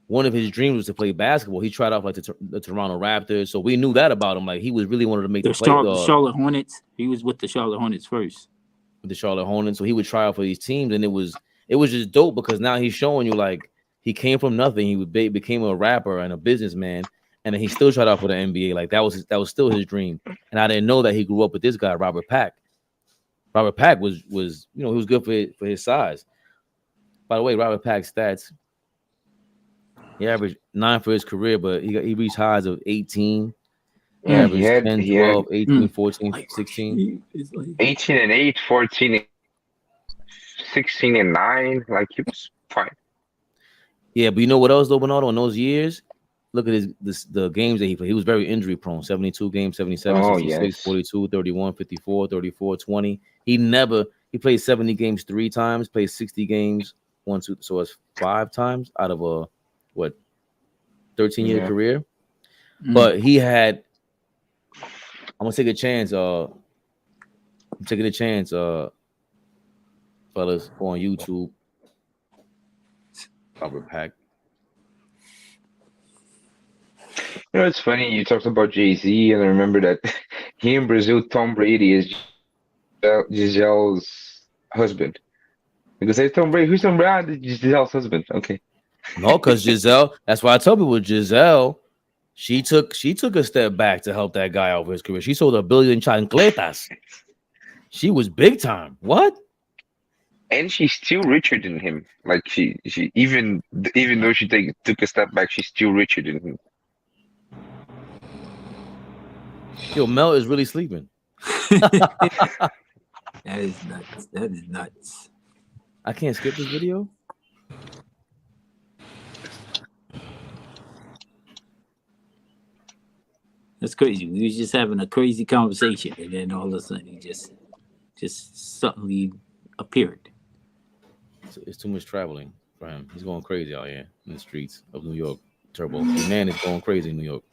one of his dreams was to play basketball. He tried out like the Toronto Raptors. So we knew that about him. Like he was really wanted to make the Charlotte Hornets. He was with the Charlotte Hornets first. With the Charlotte Hornets. So he would try out for these teams. And it was just dope because now he's showing you like he came from nothing. He became a rapper and a businessman. And then he still tried out for the NBA. Like that was still his dream. And I didn't know that he grew up with this guy, Robert Pack. Robert Pack was he was good for his size. By the way, Robert Pack's stats. He averaged 9 for his career, but he reached highs of 18. He averaged 10, 12, 18, 14, 16. 18 and 8, 14, 16 and 9. Like he was fine. Yeah, but you know what else though, Bernardo? In those years, look at the games that he played. He was very injury prone. 72 games, 77, 66, 42, 31, 54, 34, 20. He played 70 games 3 times, played 60 games 1, 2. So it's 5 times out of a 13-year career. But he had, I'm gonna take a chance. I'm taking a chance, fellas, go on YouTube. Robert Pack. You know, it's funny you talked about Jay-Z, and I remember that here in Brazil, Tom Brady is Giselle's husband. Because they Tom Brady, who's Tom Brady? Giselle's husband. Okay. No, because Giselle, that's why I tell people Giselle, she took a step back to help that guy out for his career. She sold 1 billion chancletas. She was big time. What? And she's still richer than him. Like she even though she took a step back, she's still richer than him. Yo, Mel is really sleeping. That is nuts. That is nuts. I can't skip this video. That's crazy. We was just having a crazy conversation, and then all of a sudden, he just suddenly appeared. It's too much traveling for him. He's going crazy out here in the streets of New York. Turbo, the man is going crazy in New York.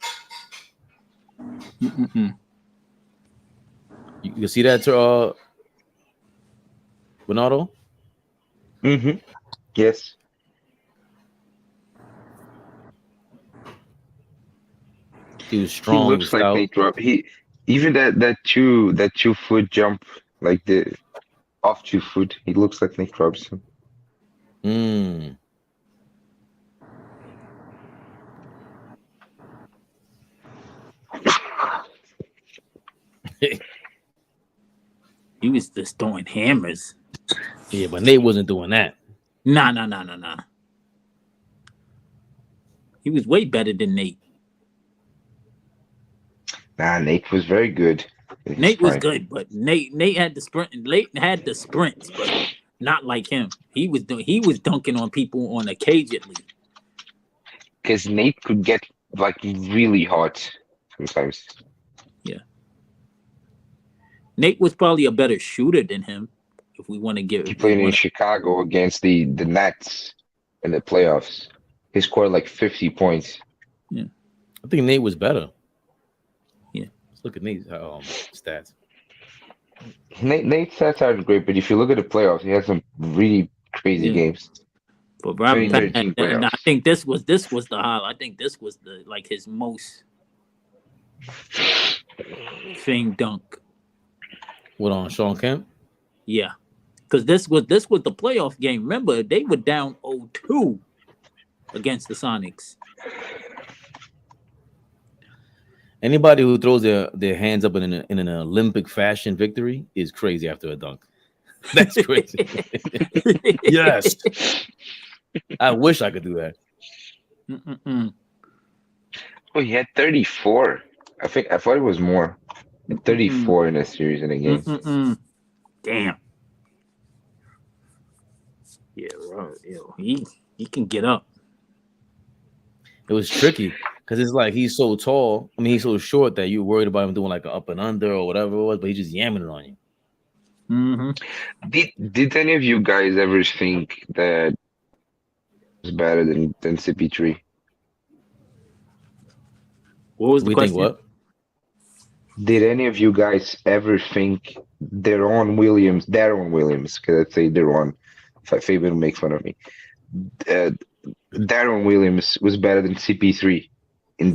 You see that, Bernardo? Yes. He was strong. He looks like Nate Drop. Even that 2 foot jump, like the off 2 foot. He looks like Nick Robinson. He was just throwing hammers. Yeah, but Nate wasn't doing that. Nah. He was way better than Nate. Nah, Nate was very good. Nate was good, but Nate had the sprint. Nate had the sprints, but not like him. He was dunking on people on occasionally. Because Nate could get like really hot sometimes. Yeah. Nate was probably a better shooter than him. If we want to give, he played in Chicago against the Nets in the playoffs. He scored like 50 points. Yeah, I think Nate was better. Yeah, let's look at Nate's stats. Nate's stats are great, but if you look at the playoffs, he had some really crazy games. But Robert, I think this was the highlight. I think this was his most famed dunk. What, on Sean Kemp? Yeah, because this was the playoff game. Remember, they were down 0-2 against the Sonics. Anybody who throws their hands up in an Olympic fashion victory is crazy after a dunk. That's crazy. Yes. I wish I could do that. Oh, he had 34. I thought it was more. 34 in a series in a game. Damn. Yeah, right. He can get up. It was tricky because it's like he's so tall. I mean, he's so short that you're worried about him doing like an up and under or whatever it was, but he's just yamming it on you. Did any of you guys ever think that was better than CP3? What was the question? Think what? Did any of you guys ever think Darren Williams, because I say Darren, Fabian will make fun of me. Darren Williams was better than CP3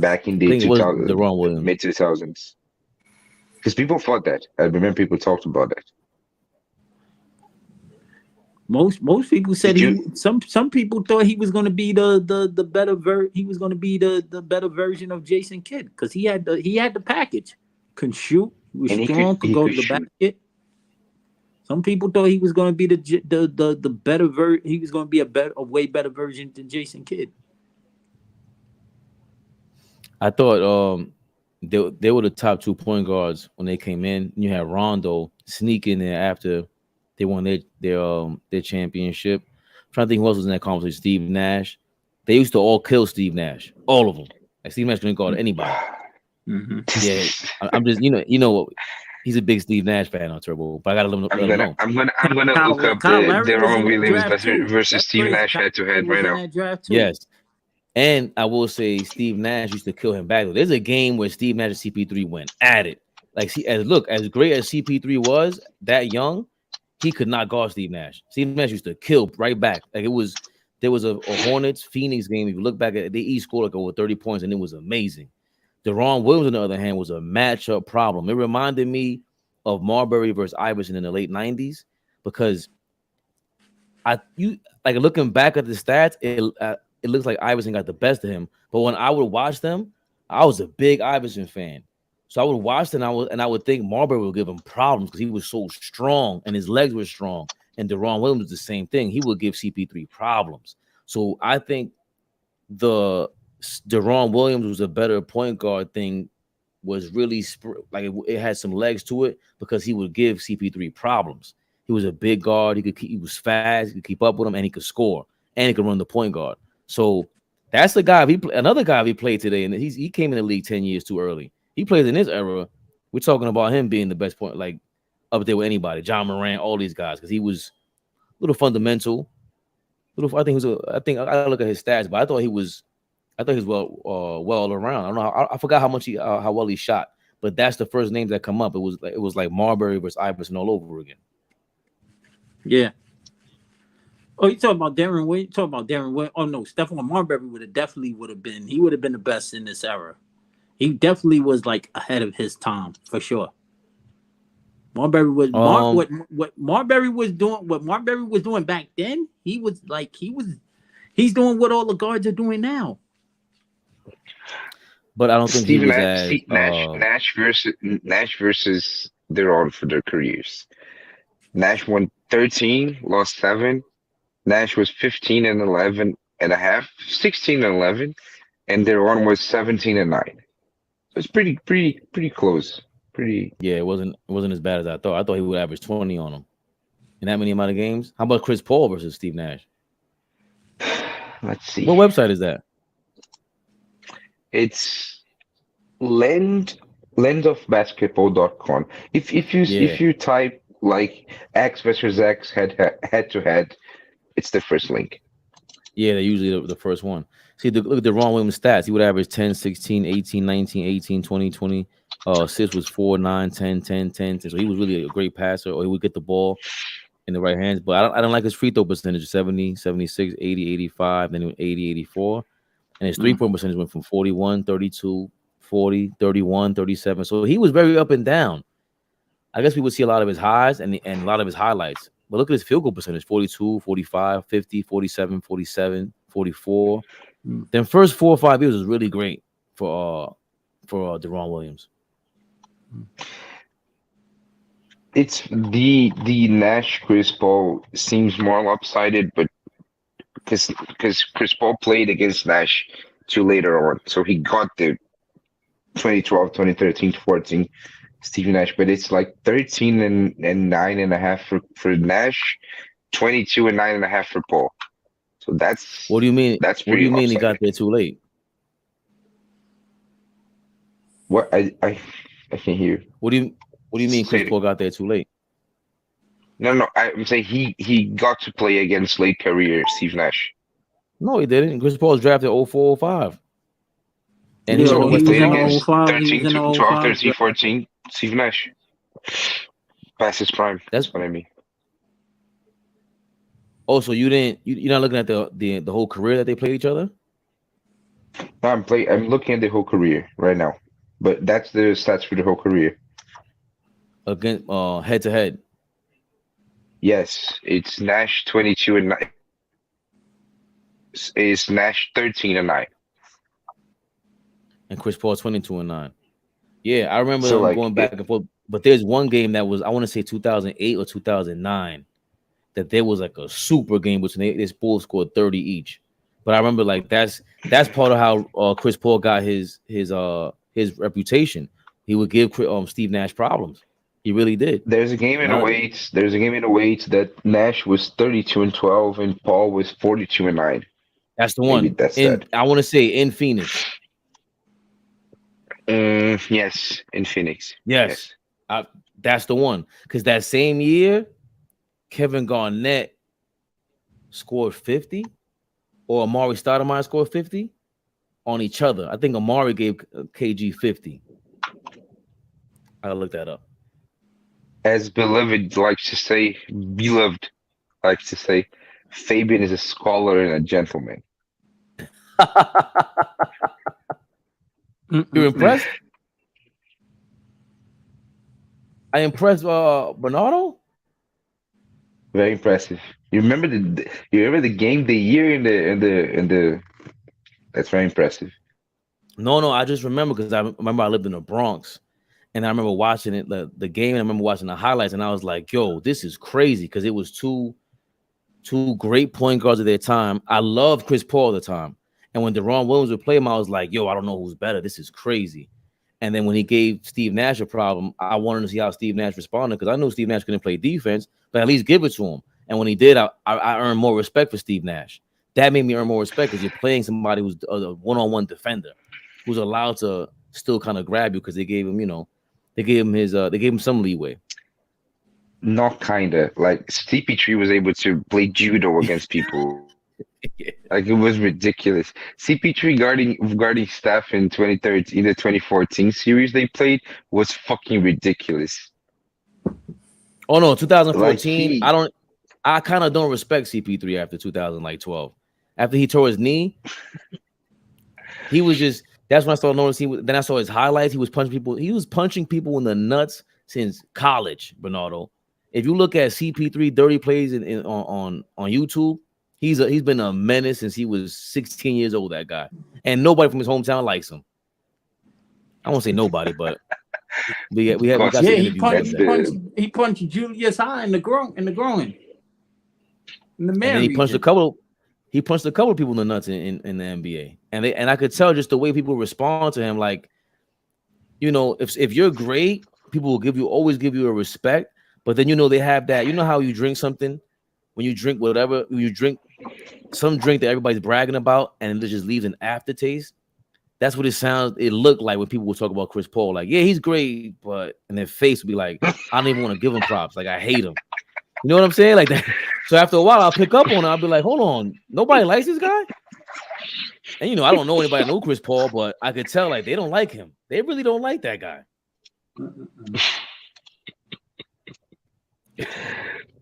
back in the 2000, mid 2000s. Because people thought that. I remember people talked about that. Most people said some people thought he was going to be the better he was going to be the better version of Jason Kidd because he had the package. Can shoot, he was strong, could go to the basket. Some people thought he was going to be the better version. He was going to be a way better version than Jason Kidd. I thought they were the top 2 point guards when they came in. You had Rondo sneak in there after they won their championship. I'm trying to think who else was in that conversation. Steve Nash. They used to all kill Steve Nash, all of them. Like Steve Nash couldn't guard anybody. Yeah, I'm just you know what. He's a big Steve Nash fan on Turbo, but I gotta let him know. I'm gonna look up Darren Williams versus Steve Nash head to head right now. Yes, and I will say Steve Nash used to kill him back. There's a game where Steve Nash and CP3 went at it. Like, as great as CP3 was, that young, he could not guard Steve Nash. Steve Nash used to kill right back. Like there was a Hornets Phoenix game. If you look back at it, they each scored like over 30 points, and it was amazing. Deron Williams, on the other hand, was a matchup problem. It reminded me of Marbury versus Iverson in the late 90s because looking back at the stats, it looks like Iverson got the best of him. But when I would watch them, I was a big Iverson fan. So I would watch them and I would think Marbury would give him problems because he was so strong and his legs were strong. And Deron Williams was the same thing. He would give CP3 problems. So I think the Deron Williams was a better point guard thing was really it had some legs to it because he would give CP3 problems. He was a big guard. He was fast. He could keep up with him and he could score and he could run the point guard. So that's the guy. Another guy he played today, and he came in the league 10 years too early. He plays in this era. We're talking about him being the best point, like up there with anybody. John Moran, all these guys, because he was a little fundamental. I think I look at his stats, but I thought he was well all around. I don't know. I forgot how well he shot, but that's the first names that come up. It was like Marbury versus Iverson all over again. Yeah. Oh, you talking about Darren Williams? Oh no, Stephon Marbury would have been. He would have been the best in this era. He definitely was like ahead of his time for sure. Marbury was what Marbury was doing. What Marbury was doing back then, he's doing what all the guards are doing now. But I don't think Steve he was Nash versus Deron for their careers. Nash won 13, lost 7. Nash was 15 and 11 and a half, 16 and 11, and Deron was 17 and 9. So it's pretty close. Yeah, it wasn't as bad as I thought. I thought he would average 20 on him in that many amount of games. How about Chris Paul versus Steve Nash? Let's see. What website is that? It's lendofbasketball.com. If you type like X versus X head to head, it's the first link. Yeah, they're usually the first one. See, look at Deron Williams' stats. He would average 10, 16, 18, 19, 18, 20, 20. 6 was 4, 9, 10, 10, 10. So he was really a great passer, or he would get the ball in the right hands. But I don't like his free throw percentage, 70, 76, 80, 85, then 80, 84. And his three-point percentage went from 41, 32, 40, 31, 37. So he was very up and down. I guess we would see a lot of his highs and a lot of his highlights. But look at his field goal percentage, 42, 45, 50, 47, 47, 44. Then first 4 or 5 years was really great for Deron Williams. It's the Nash Chris Paul seems more lopsided, but because Chris Paul played against Nash too later on, so he got the 2012, 2013, 14 Steve Nash, but it's like 13 and 9.5 for Nash, 22 and 9.5 for Paul. So that's what do you mean? That's What do pretty you mean he lopsided. got there too late? What I can't hear. What do you mean Say Chris it. Paul got there too late? No, I'm saying he got to play against late career Steve Nash. No, he didn't. Chris Paul was drafted 04, 05. And he was So in the he Western played Conference. against 13, 12, 13, 14 Steve Nash. Past his prime. That's what I mean. Oh, so you're not looking at the whole career that they played each other? No, I'm looking at the whole career right now. But that's the stats for the whole career. Against head to head. Yes, it's Nash 22 and 9. It's Nash 13 and 9. And Chris Paul 22 and 9. Yeah, I remember So, them like, going back and forth. But there's one game that was, I want to say 2008 or 2009, that there was like a super game between they both scored 30 each. But I remember like that's part of how Chris Paul got his reputation. He would give Steve Nash problems. He really did. There's a game in the weights. There's a game in the weights that Nash was 32 and 12 and Paul was 42 and 9. That's the one. Maybe that's that. I want to say in Phoenix. Yes, in Phoenix. Yes. That's the one. Because that same year, Kevin Garnett scored 50, or Amari Stoudemire scored 50 on each other. I think Amari gave KG 50. I gotta look that up. As Beloved likes to say, Fabian is a scholar and a gentleman. You're impressed? I impressed Bernardo? Very impressive. You remember the game, the year, in the. That's very impressive. No, I just remember because I remember I lived in the Bronx, and I remember watching it, the game, and I remember watching the highlights, and I was like, "Yo, this is crazy!" Because it was two great point guards at their time. I loved Chris Paul at the time, and when Deron Williams would play him, I was like, "Yo, I don't know who's better. This is crazy." And then when he gave Steve Nash a problem, I wanted to see how Steve Nash responded because I knew Steve Nash couldn't play defense, but at least give it to him. And when he did, I earned more respect for Steve Nash. That made me earn more respect because you're playing somebody who's a one-on-one defender, who's allowed to still kind of grab you because they gave him, they gave him some leeway. Not kinda. Like CP3 was able to play judo against people. Yeah. Like it was ridiculous. CP3 guarding Steph in 2013, the 2014 series they played was fucking ridiculous. Oh no, 2014. Like I kind of don't respect CP3 after 2012. After he tore his knee, he was just. That's when I started noticing. Then I saw his highlights. He was punching people. He was punching people in the nuts since college, Bernardo. If you look at CP3 dirty plays on YouTube, he's been a menace since he was 16 years old. That guy, and nobody from his hometown likes him. I won't say nobody, but we got some interviews. He punched Julius High in the groin. In the man, and then he punched a couple of people in the nuts in the NBA, and I could tell just the way people respond to him. Like, if you're great, people will always give you a respect. But then they have that. You know how you drink something, when you drink whatever you drink, some drink that everybody's bragging about, and it just leaves an aftertaste. That's what it looked like when people would talk about Chris Paul. Like, yeah, he's great, but and their face would be like, I don't even want to give him props. Like, I hate him. You know what I'm saying? Like that. So after a while, I'll pick up on it. I'll be like, hold on, nobody likes this guy. And I don't know anybody know Chris Paul, but I could tell like they don't like him. They really don't like that guy.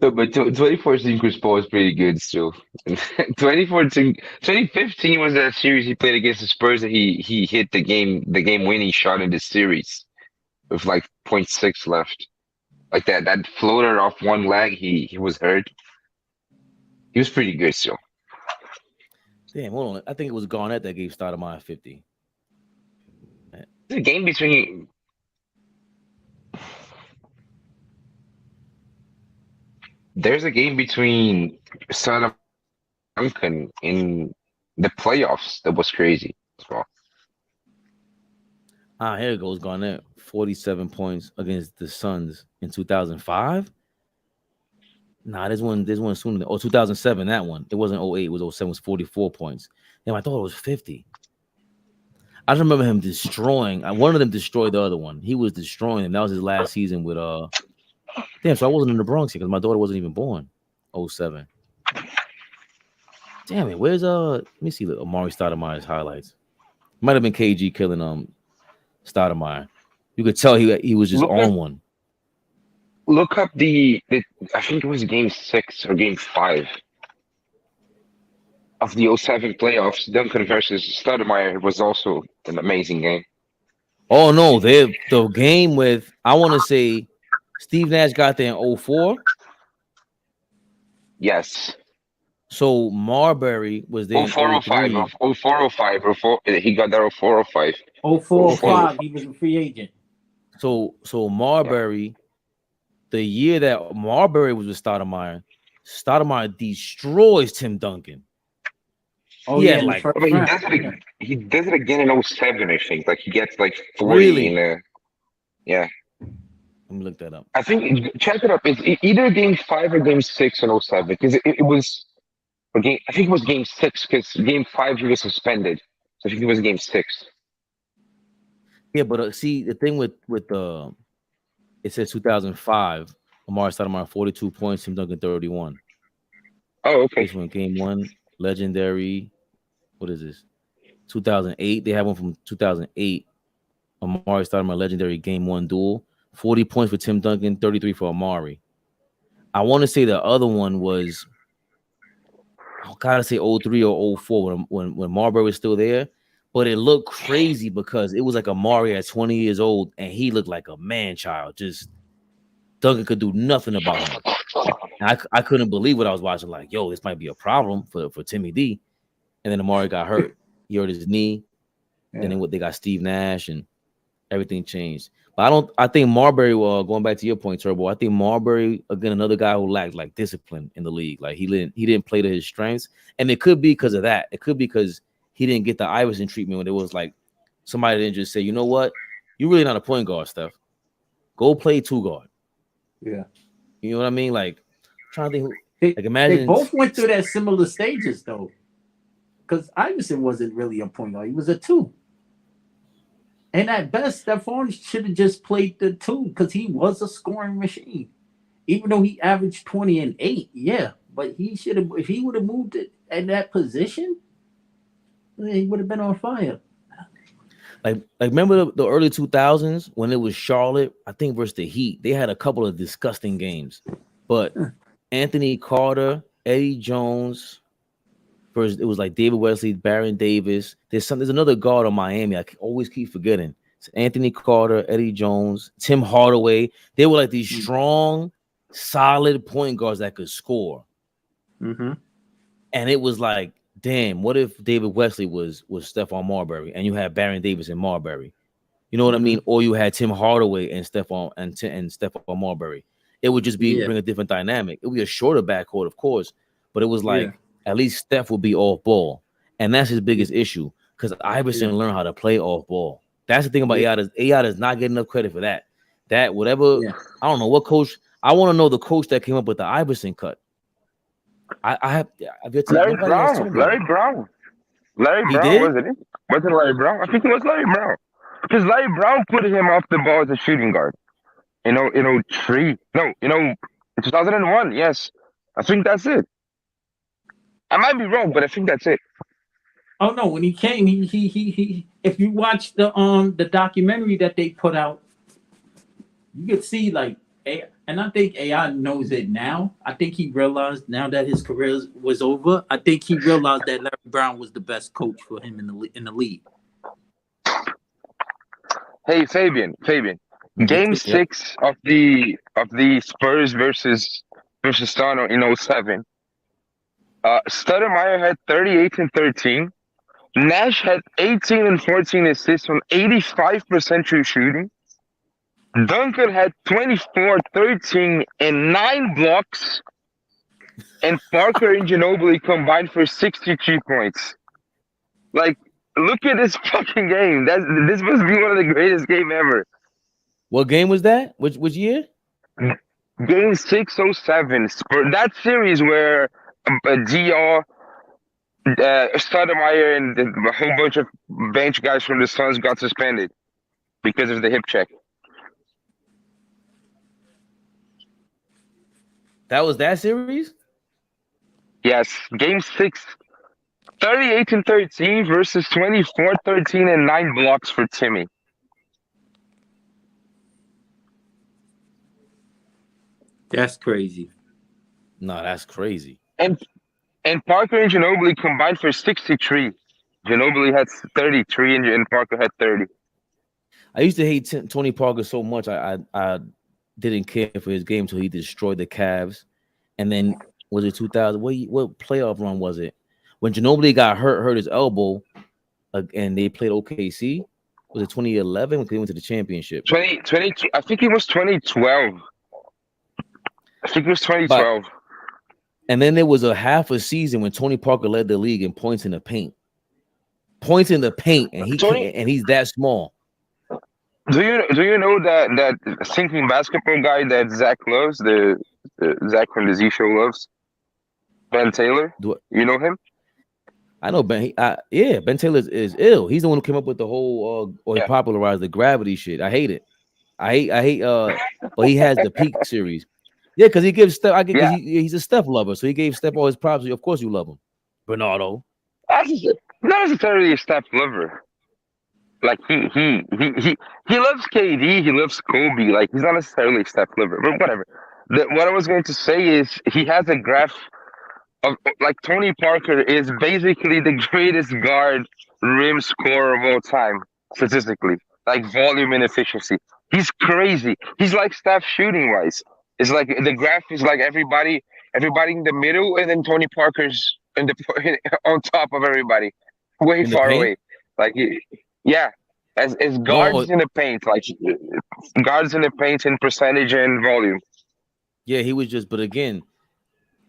No, but 2014 Chris Paul is pretty good still. 2015 was that series he played against the Spurs that he hit the game winning shot in the series with like 0.6 left. Like that floater off one leg, he was hurt. He was pretty good still. Damn, hold on. I think it was Garnett that gave Stoudemire 50. The game between There's a game between Stoudemire Duncan in the playoffs. That was crazy as well. Here it goes, Garnett. 47 points against the Suns in 2005. Nah, there's one sooner. 2007, that one. It wasn't 08, it was 07, it was 44 points. Damn, I thought it was 50. I just remember him destroying. One of them destroyed the other one. He was destroying him. That was his last season with Damn, so I wasn't in the Bronx because my daughter wasn't even born. 07. Damn it, where's let me see Amari Stoudemire's highlights. Might have been KG killing Stoudemire. You could tell he was just on one. Look up the I think it was game 6 or game 5 of the 07 playoffs. Duncan versus Stoudemire was also an amazing game. Oh no, the game with, I want to say, Steve Nash got there in 04. Yes. So Marbury was there 0405. in 0405. He got there 0405. 0405. He was a free agent. So Marbury, the year that Marbury was with Stoudemire destroys Tim Duncan. Oh yeah, yeah, like he does it again in 07, I think. Like he gets like 40 in a yeah. Let me look that up. I think check it up. It's either game 5 or game 6 in 07 because it was I think it was game 6 because game 5 he was suspended. So I think it was game 6. Yeah, but see the thing with it says 2005. Amari Stoudemire 42 points, Tim Duncan 31. Oh, okay. This one game 1, legendary. What is this? 2008. They have one from 2008. Amari Stoudemire legendary game 1 duel. 40 points for Tim Duncan, 33 for Amari. I want to say the other one was, I gotta say 03 or 04 when Marbury was still there, but it looked crazy because it was like Amari at 20 years old and he looked like a man child. Just Duncan could do nothing about him. And I couldn't believe what I was watching. Like, yo, this might be a problem for Timmy D. And then Amari got hurt. He hurt his knee. Yeah. And then they got Steve Nash and everything changed. But I think Marbury, going back to your point, Turbo, I think Marbury, again, another guy who lacked like discipline in the league. Like he didn't play to his strengths. And it could be because of that. It could be because he didn't get the Iverson treatment when it was like somebody didn't just say, you know what? You're really not a point guard, Steph. Go play 2 guard. Yeah. You know what I mean? Like, I'm trying to think they imagine both went through that similar stages though. Because Iverson wasn't really a point guard, he was a 2. And at best, Stephon should have just played the 2 because he was a scoring machine. Even though he averaged 20 and 8, yeah. But he should have, if he would have moved it at that position, he would have been on fire. Like remember the early 2000s when it was Charlotte, I think versus the Heat. They had a couple of disgusting games. But Anthony Carter, Eddie Jones, first, it was like David Wesley, Baron Davis. There's another guard on Miami. I always keep forgetting. It's Anthony Carter, Eddie Jones, Tim Hardaway. They were like these strong, solid point guards that could score. Mm-hmm. And it was like, damn, what if David Wesley was Stephon Marbury and you had Baron Davis and Marbury? You know what I mean? Or you had Tim Hardaway and Stephon Marbury. It would just bring a different dynamic. It would be a shorter backcourt, of course, but it was like, at least Steph will be off ball. And that's his biggest issue because Iverson learned how to play off ball. That's the thing about AI. AI does not get enough credit for that. That whatever, I don't know what coach. I want to know the coach that came up with the Iverson cut. I've yet to, Larry Brown, did? wasn't it? Wasn't Larry Brown? I think it was Larry Brown. Because Larry Brown put him off the ball as a shooting guard. In 2001, yes. I think that's it. I might be wrong, but I think that's it. Oh no, when he came, he if you watch the documentary that they put out, you could see like, and I think AI knows it now. I think he realized now that his career was over. I think he realized that Larry Brown was the best coach for him in the league. Hey Fabian, Game 6 of the Spurs versus Toronto in 07. Stoudemire had 38 and 13. Nash had 18 and 14 assists on 85% true shooting. Duncan had 24, 13, and 9 blocks. and Parker and Ginobili combined for 63 points. Like, look at this fucking game. This must be one of the greatest games ever. What game was that? Which year? Game 607. That series where GR, Stoudemire, and a whole bunch of bench guys from the Suns got suspended because of the hip check. That was that series? Yes. Game 6. 38-13 versus 24-13 and 9 blocks for Timmy. That's crazy. No, that's crazy. And Parker and Ginobili combined for 63. Ginobili had 33 and Parker had 30. I used to hate Tony Parker so much. I didn't care for his game until he destroyed the Cavs. And then was it 2000? What playoff run was it? When Ginobili got hurt his elbow, and they played OKC. Was it 2011 when they went to the championship? 20, I think it was 2012. I think it was 2012. And then there was a half a season when Tony Parker led the league in points in the paint. Points in the paint, and he's that small. Do you know that sinking basketball guy that Zach loves, the Zach from the Z Show loves? Ben Taylor? You know him? I know Ben. Yeah, Ben Taylor is ill. He's the one who came up with the whole he popularized the gravity shit. I hate it. I hate but he has the peak series. Yeah, because he gives Steph. He's a Steph lover, so he gave Steph all his props. Of course, you love him, Bernardo. Not necessarily a Steph lover. Like he loves KD. He loves Kobe. Like he's not necessarily a Steph lover, but whatever. What I was going to say is he has a graph of like Tony Parker is basically the greatest guard rim scorer of all time statistically. Like volume and efficiency. He's crazy. He's like Steph shooting wise. It's like the graph is like everybody in the middle, and then Tony Parker's on top of everybody, way far away. Like, as guards in the paint, like guards in the paint in percentage and volume. Yeah, he was just. But again,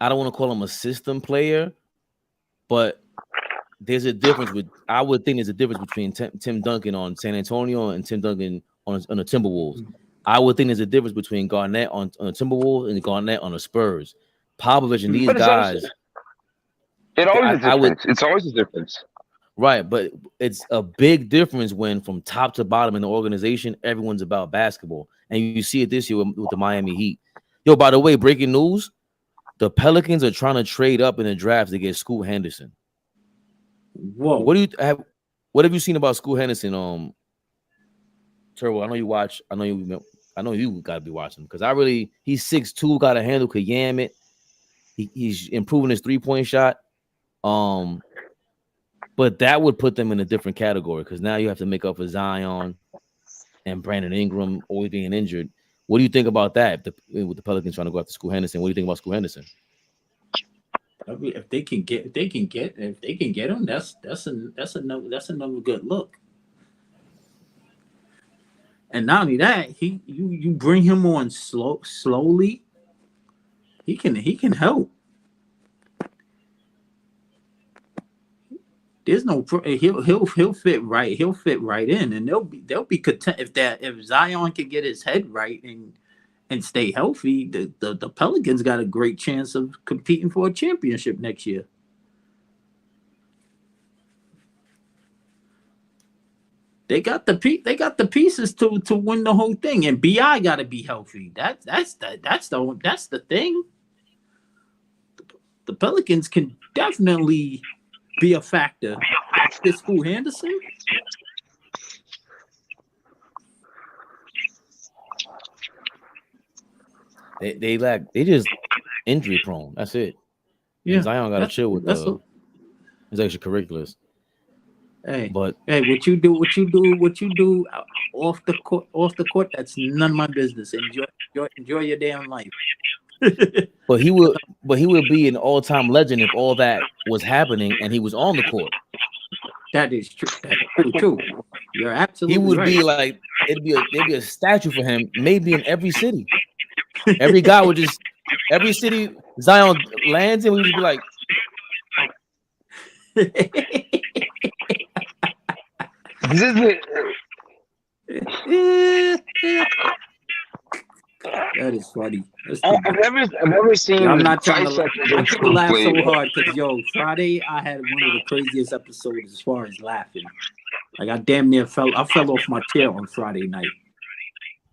I don't want to call him a system player, but there's a difference with. I would think there's a difference between Tim Duncan on San Antonio and Tim Duncan on the Timberwolves. I would think there's a difference between Garnett on the Timberwolves and Garnett on the Spurs. Popovich and these guys. It's always a difference. Right, but it's a big difference when from top to bottom in the organization, everyone's about basketball. And you see it this year with the Miami Heat. Yo, by the way, breaking news, the Pelicans are trying to trade up in the draft to get Scoot Henderson. Whoa. What have you seen about Scoot Henderson? Turbo, I know you watch. I know you got to be watching because he's 6'2", got a handle, could yam it. He's improving his 3-point shot. But that would put them in a different category because now you have to make up for Zion and Brandon Ingram always being injured. What do you think about that? With the Pelicans trying to go after Scoot Henderson, what do you think about Scoot Henderson? If they can get him, that's another good look. And not only that, you bring him on slowly. He can help. There's no he'll fit right. He'll fit right in, and they'll be content if Zion can get his head right and stay healthy. The Pelicans got a great chance of competing for a championship next year. They got the pieces to win the whole thing, and BI got to be healthy. That's the thing. The Pelicans can definitely be a factor. This Scoot Henderson. They just injury prone. That's it. Yeah, and Zion got to chill with his extracurriculars. What you do off the court. That's none of my business. Enjoy your damn life. But he would be an all-time legend if all that was happening and he was on the court. That is true. That's true. You're absolutely right. He would be like there'd be a statue for him, maybe in every city. Every guy would every city Zion lands and we just be like, That is funny. I've never seen. I'm not trying to. 5 seconds I of can't Scoot laugh play. so hard because Friday I had one of the craziest episodes as far as laughing. Like I damn near fell off my chair on Friday night.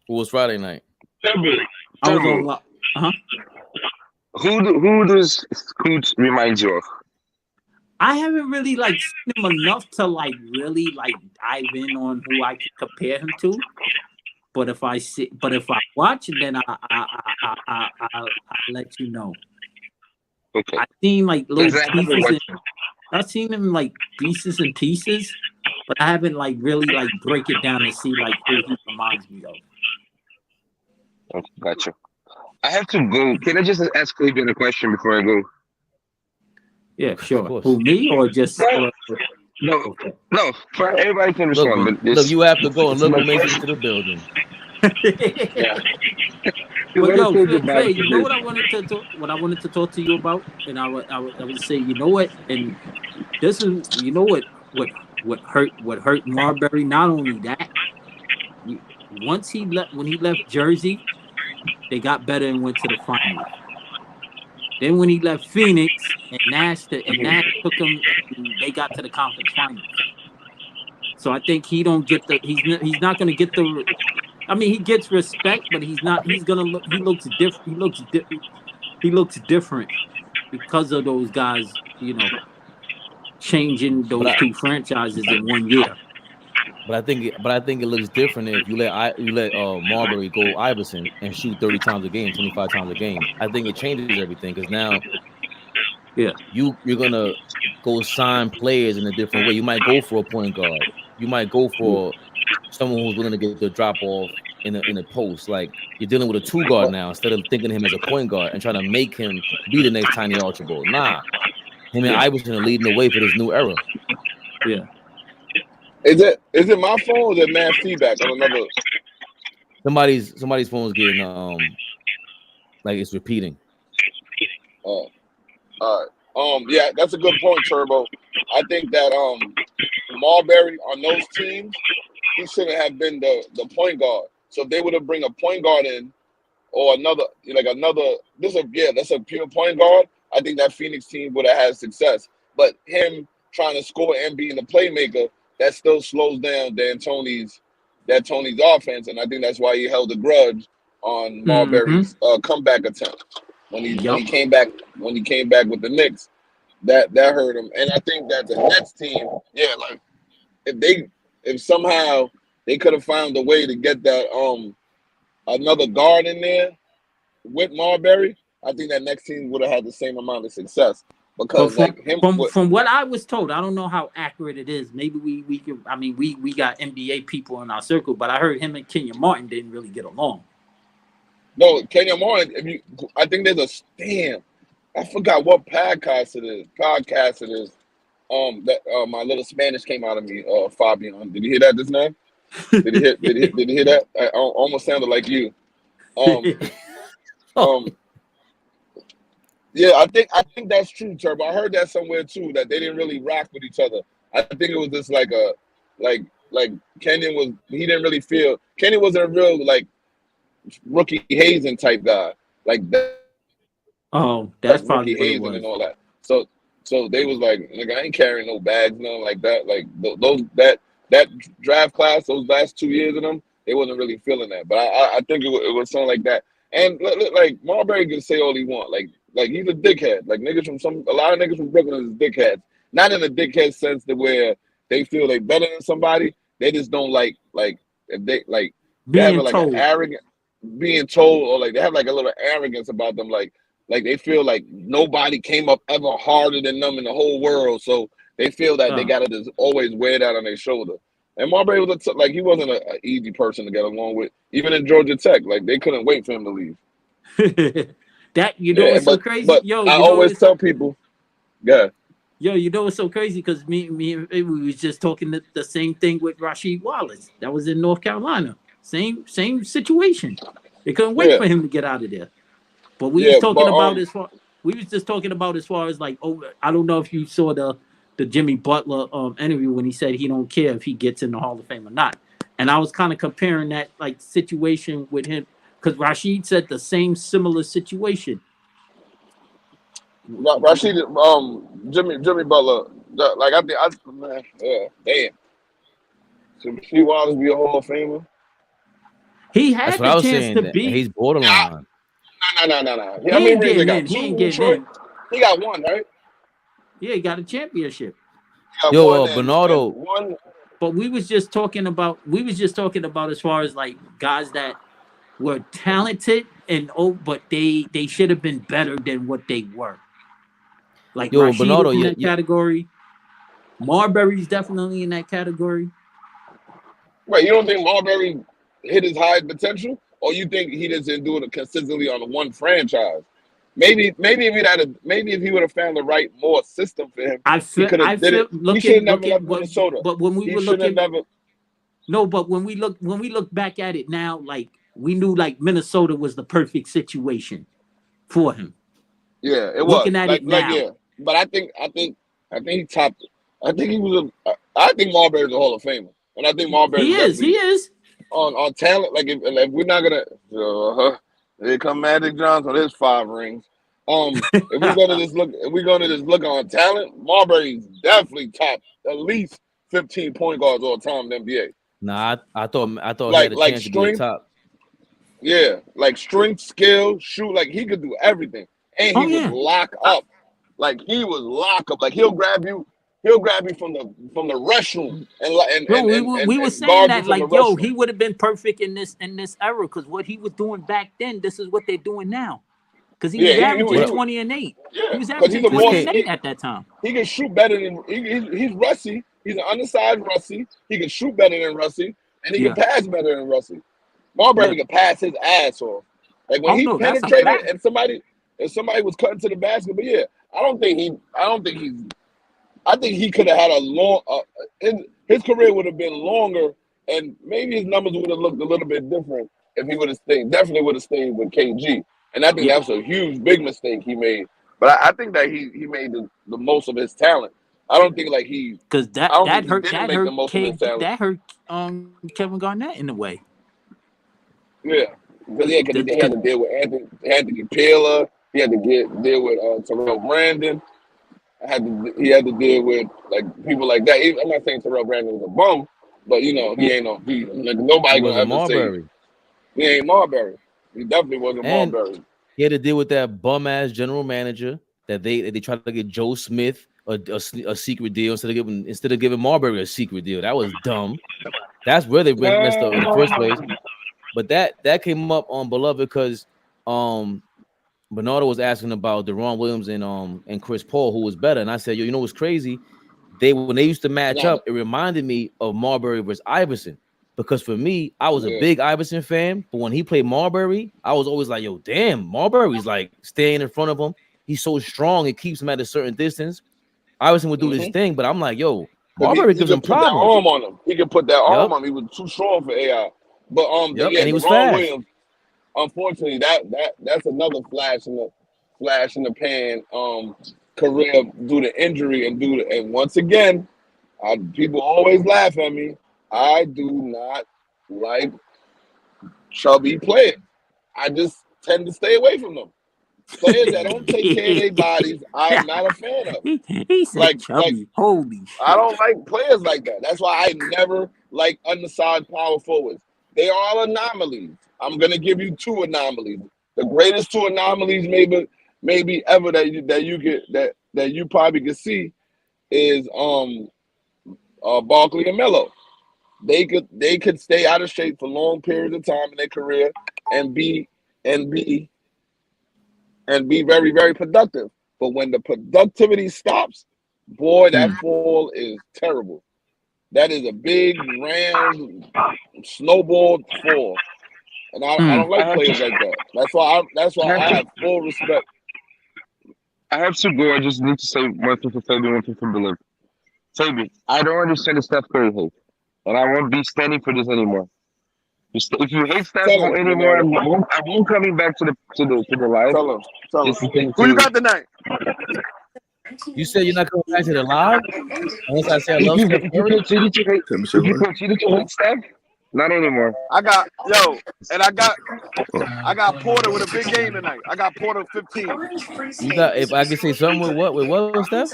What was Friday night? I was on. Who does Scoot remind you of? I haven't really seen him enough to really dive in on who I can compare him to. But if I watch it, then I'll let you know. Okay. I've seen little pieces. I've seen him pieces and pieces, but I haven't really break it down to see who he reminds me of. Okay, gotcha. I have to go. Can I just ask Fabian a question before I go? Yeah, sure. Who, me or just? No, for everybody can respond. Look, but this, you have to go and look who makes it into the building. But yo, Faye, you know what I wanted to talk? What I wanted to talk to you about, and I would say, you know what, and this is, you know what hurt Marbury. Not only that, when he left Jersey, they got better and went to the finals. Then when he left Phoenix and Nash took him, they got to the conference finals. So I think he don't get he's not going to get the. I mean, he gets respect, but he's not. He's gonna look. He looks different. He looks different because of those guys. Changing those two franchises in 1 year. But I think it looks different if you let Marbury go Iverson and shoot 30 times a game, 25 times a game. I think it changes everything because now, you're gonna go sign players in a different way. You might go for a point guard. You might go for someone who's willing to get the drop off in a post. Like you're dealing with a 2 guard now instead of thinking of him as a point guard and trying to make him be the next Tiny Archibald. Nah, him and Iverson are leading the way for this new era. Yeah. Is it my phone or is it mad feedback on another? Somebody's phone's getting it's repeating. Oh, all right. Yeah, that's a good point, Turbo. I think that Marbury on those teams, he shouldn't have been the point guard. So if they would have bring a point guard in or that's a pure point guard, I think that Phoenix team would have had success. But him trying to score and being the playmaker, that still slows down Tony's offense, and I think that's why he held a grudge on Marbury's comeback attempt when he came back with the Knicks. That hurt him, and I think that the Nets team, if somehow they could have found a way to get that another guard in there with Marbury, I think that next team would have had the same amount of success. Because from what I was told, I don't know how accurate it is. Maybe we can. I mean, we got NBA people in our circle, but I heard him and Kenyon Martin didn't really get along. No, Kenyon Martin. I think there's I forgot what podcast it is. That my little Spanish came out of me. Fabian, did you hear that just now? Did he hear that? I almost sounded like you. Yeah, I think that's true, Turbo. I heard that somewhere too, that they didn't really rock with each other. I think it was just like Kenyon Kenyon wasn't a real rookie hazing type guy. Like that. Oh, that's probably rookie hazing and all that. So they was like I ain't carrying no bags, nothing like that. Like that draft class, those last 2 years of them, they wasn't really feeling that. But I think it was something like that. And like Marbury can say all he want, like he's a dickhead. Like a lot of niggas from Brooklyn is dickheads. Not in a dickhead sense that where they feel they better than somebody. They just don't like if they have an arrogant being told, or they have a little arrogance about them. Like they feel like nobody came up ever harder than them in the whole world. So they feel that they gotta just always wear that on their shoulder. And Marbury was he wasn't an easy person to get along with. Even in Georgia Tech, they couldn't wait for him to leave. That it's so crazy. But yo, I always tell people, Yo, it's so crazy because me we was just talking the same thing with Rasheed Wallace. That was in North Carolina. Same situation. They couldn't wait for him to get out of there. But we was talking about as far talking about as far as like, oh, I don't know if you saw the Jimmy Butler interview when he said he don't care if he gets in the Hall of Fame or not. And I was kind of comparing that like situation with him because Rashid said the same similar situation. Rashid, Jimmy Butler, like I think, man, yeah, damn. Should Rasheed Wallace be a Hall of Famer? He had That's what the I was chance saying. to That be. he's borderline. No. He How many ain't rings they getting got? in. He ain't Two, getting Detroit? in. He got one, right? Yeah, he got a championship. He got Yo, one Bernardo. and one. But we was just talking about as far as like guys that were talented and but they should have been better than what they were. Like Yo, Rashid Bernardo, is in yeah, that category. Marbury's definitely in that category. Wait, you don't think Marbury hit his high potential, or you think he just didn't do it consistently on one franchise? Maybe if he would have found the right more system for him, he could have did it. He should have never left Minnesota. But when we He were should have looking, never. no, but when we look back at it now, like we knew like Minnesota was the perfect situation for him. Yeah, it Looking was at it now. yeah. But I think he topped it. I think Marbury's a Hall of Famer, and I think Marbury's He is on talent. Like if we're not gonna, here come Magic Johnson with his 5 rings. If we're gonna just look on talent, Marbury's definitely top at least 15 point guards all time in the NBA. Nah, I thought he had a chance to be a top. Yeah, like strength, skill, shoot, like he could do everything, and he was lock up. Like he was lock up. Like he'll grab you from the restroom we were saying that like he would have been perfect in this era because what he was doing back then, this is what they're doing now. Because he was averaging 20 and 8. Yeah, he was averaging 20 and 8 at that time. He can shoot better than he's Rusty. He's an undersized Rusty. He can shoot better than Rusty, and he can pass better than Rusty. Marbury can pass his ass off. Like when he penetrated and somebody was cutting to the basket. But yeah, I think he could have had a long. His career would have been longer, and maybe his numbers would have looked a little bit different if he would have stayed. Definitely would have stayed with KG. And I think that's a huge, big mistake he made. But I think that he made the most of his talent. I don't think like he because that hurt Kevin Garnett in a way. Yeah, because he had to deal with Anthony Taylor. He had to deal with Terrell Brandon. He had to deal with like people like that. I'm not saying Terrell Brandon was a bum, but he ain't like nobody gonna ever Marbury. say he ain't Marbury. He definitely wasn't Marbury. He had to deal with that bum ass general manager that they tried to get Joe Smith a secret deal instead of giving Marbury a secret deal. That was dumb. That's where they messed up in the first place. But that came up on Beloved because Bernardo was asking about Deron Williams and Chris Paul, who was better. And I said, you know what's crazy? When they used to match up, it reminded me of Marbury versus Iverson. Because for me, I was a big Iverson fan, but when he played Marbury, I was always like, yo, damn, Marbury's like staying in front of him. He's so strong, it keeps him at a certain distance. Iverson would do this thing, but I'm like, yo, Marbury gives him problems. That arm on him. He could put that arm on him. He was too strong for AI. But and he was fast. Williams, unfortunately, that's another flash in the pan career due to injury and once again, people always laugh at me. I do not like chubby players. I just tend to stay away from them. Players that don't take care of their bodies, I'm not a fan of. He said chubby. Holy shit. I don't like players like that. That's why I never like undersized power forwards. They are all anomalies. I'm gonna give you 2 anomalies. The greatest 2 anomalies maybe ever that you probably could see is Barkley and Melo. They could stay out of shape for long periods of time in their career and be very, very productive. But when the productivity stops, boy, that fall is terrible. That is a big round snowball fall. And I don't like players like that. That's why I have full respect. I have to go. I just need to say one thing for Fabian, one thing for Beloved. Fabian, I don't understand the Steph Curry hate. And I won't be standing for this anymore. If you hate Steph anymore, I won't coming back to the live. So who you got tonight? You said you're not coming back to the live unless I say I love Steph If you Curry. continue to hate, if you continue to hate Steph, not anymore. I got I got Porter with a big game tonight. I got Porter 15. You got, if I could say something with what Steph?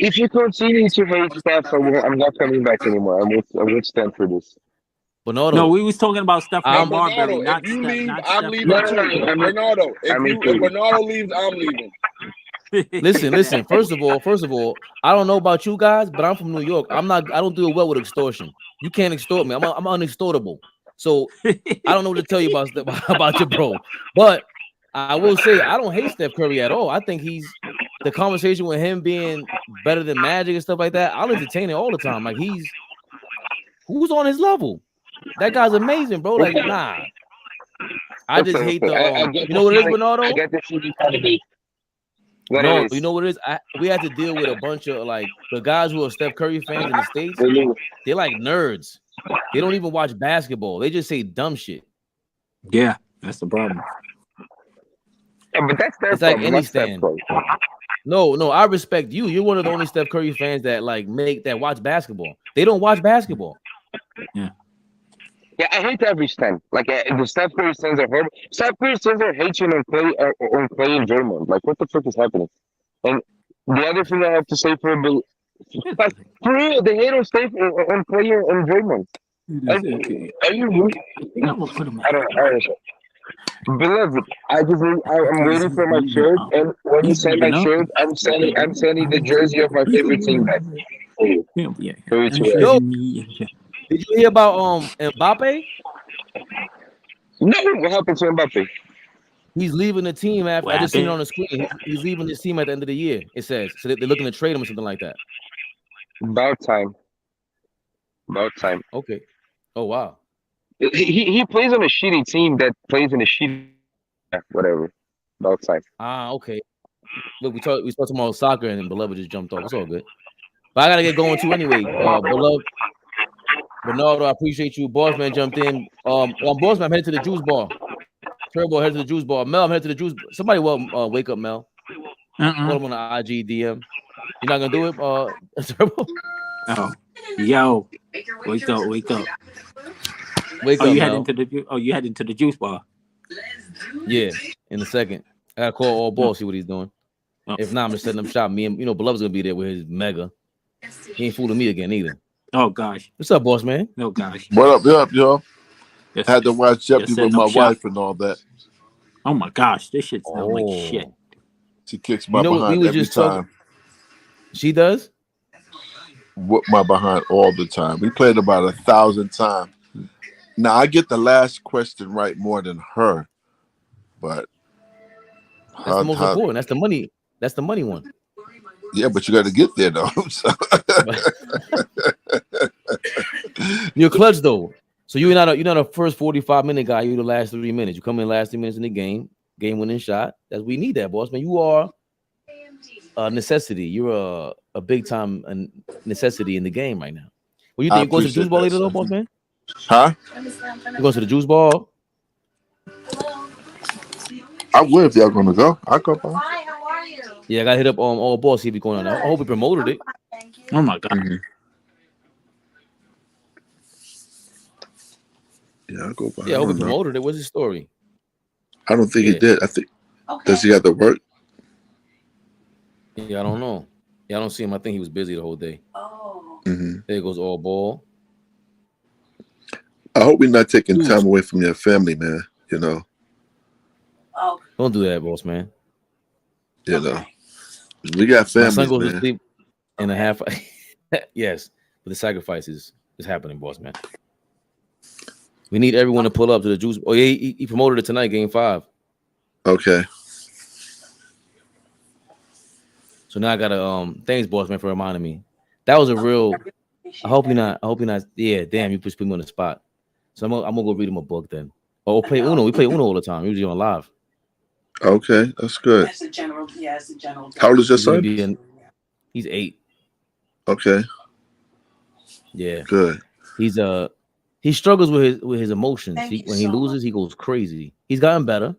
If you continue to hate Steph, I'm not coming back anymore. I'm with Steph for this. Bernardo. No, we was talking about Steph Marbury, Bernardo, not if you Steph. leave, Not I'm Steph leaving Curry. too. Bernardo, if Bernardo leaves, I'm leaving. Listen. First of all, I don't know about you guys, but I'm from New York. I don't do well with extortion. You can't extort me. I'm unextortable. So I don't know what to tell you about your bro. But I will say I don't hate Steph Curry at all. I think the conversation with him being better than Magic and stuff like that. I'll entertain it all the time. Like who's on his level? That guy's amazing, bro. Like, nah. I just hate the you know what it is, Bernardo? I get the feeling kind of hate. No, you know what it is? We had to deal with a bunch of like the guys who are Steph Curry fans in the States. They're like nerds. They don't even watch basketball. They just say dumb shit. Yeah, that's the problem. Yeah, but that's their it's like problem, any stand. No, I respect you. You're one of the only Steph Curry fans that watch basketball. They don't watch basketball. Yeah. Yeah, I hate every stand. Like the Steph Curry stands are horrible. Steph Curry stands are hating on Clay and Draymond. Like, what the fuck is happening? And the other thing I have to say for real, they hate on Clay and Draymond. Are you really? I don't know. Beloved, I'm waiting for my shirt, and when you send my shirt, I'm sending the jersey of my favorite team back. Yo, did you hear about Mbappe? No, what happened to Mbappe? He's leaving the team after. I just seen it on the screen. He's leaving this team at the end of the year. It says so they're looking to trade him or something like that. About time. Okay. Oh wow. He plays on a shitty team that plays in a shitty whatever. About time. Okay. Look, we talked about soccer and Beloved just jumped off. It's all good. But I gotta get going too anyway. Beloved, Bernardo, I appreciate you. Boss man jumped in. Boss man, I'm headed to the juice bar. Turbo headed to the juice bar. Mel, I'm headed to the juice. Somebody wake up, Mel. Call him on the IG DM. You're not gonna do it, Turbo? Oh, yo, wake up. Wake up, you Mel. You heading to the juice bar? Yeah, in a second. I gotta call AllBall, see what he's doing. If not, I'm just setting up shop. Me and Beloved's gonna be there with his mega. He ain't fooling me again either. Oh gosh. What's up, boss man? No gosh. What up, y'all? Had to watch Jeopardy with my wife and all that. Oh my gosh, this shit smells like shit. She kicks my behind every time. She does? Whoop my behind all the time. We played about 1,000 times. Now I get the last question right more than her, but that's the most important. That's the money. That's the money one. Yeah, but you got to get there though. You're clutch though. So you're not a first 45-minute guy. You're the last 3 minutes. You come in last 3 minutes in the game winning shot. We need that, boss man. You are a necessity. You're a big time necessity in the game right now. What you think? You go to the juice ball later though, boss man? Huh? You go to the juice ball? I would if y'all gonna go. I'll go by. Hi, how are you? Yeah, I gotta hit up AllBall, see if he's going on. I hope he promoted it. Oh my god. Yeah, I'll go by. Yeah, I hope he promoted it. What's his story? I don't think he did. I think does he have to work? Yeah, I don't know. Yeah, I don't see him. I think he was busy the whole day. Oh. There goes AllBall. I hope we're not taking time away from your family, man. Oh. Don't do that, boss man. We got families, My son goes man. to sleep in a half. Yes, but the sacrifice is happening, boss man. We need everyone to pull up to the juice. Oh yeah, he promoted it tonight, game 5. Okay. So now I gotta thanks, boss man, for reminding me. That was a real. I hope you're not. Yeah, damn, you put me on the spot. So I'm gonna go read him a book then. Or play Uno. We play Uno all the time. Usually on live. Okay, that's good. That's the general. Yeah, it's the general. How old is your son? He's 8. Okay. Yeah. Good. He struggles with his emotions. When he loses, he goes crazy. He's gotten better.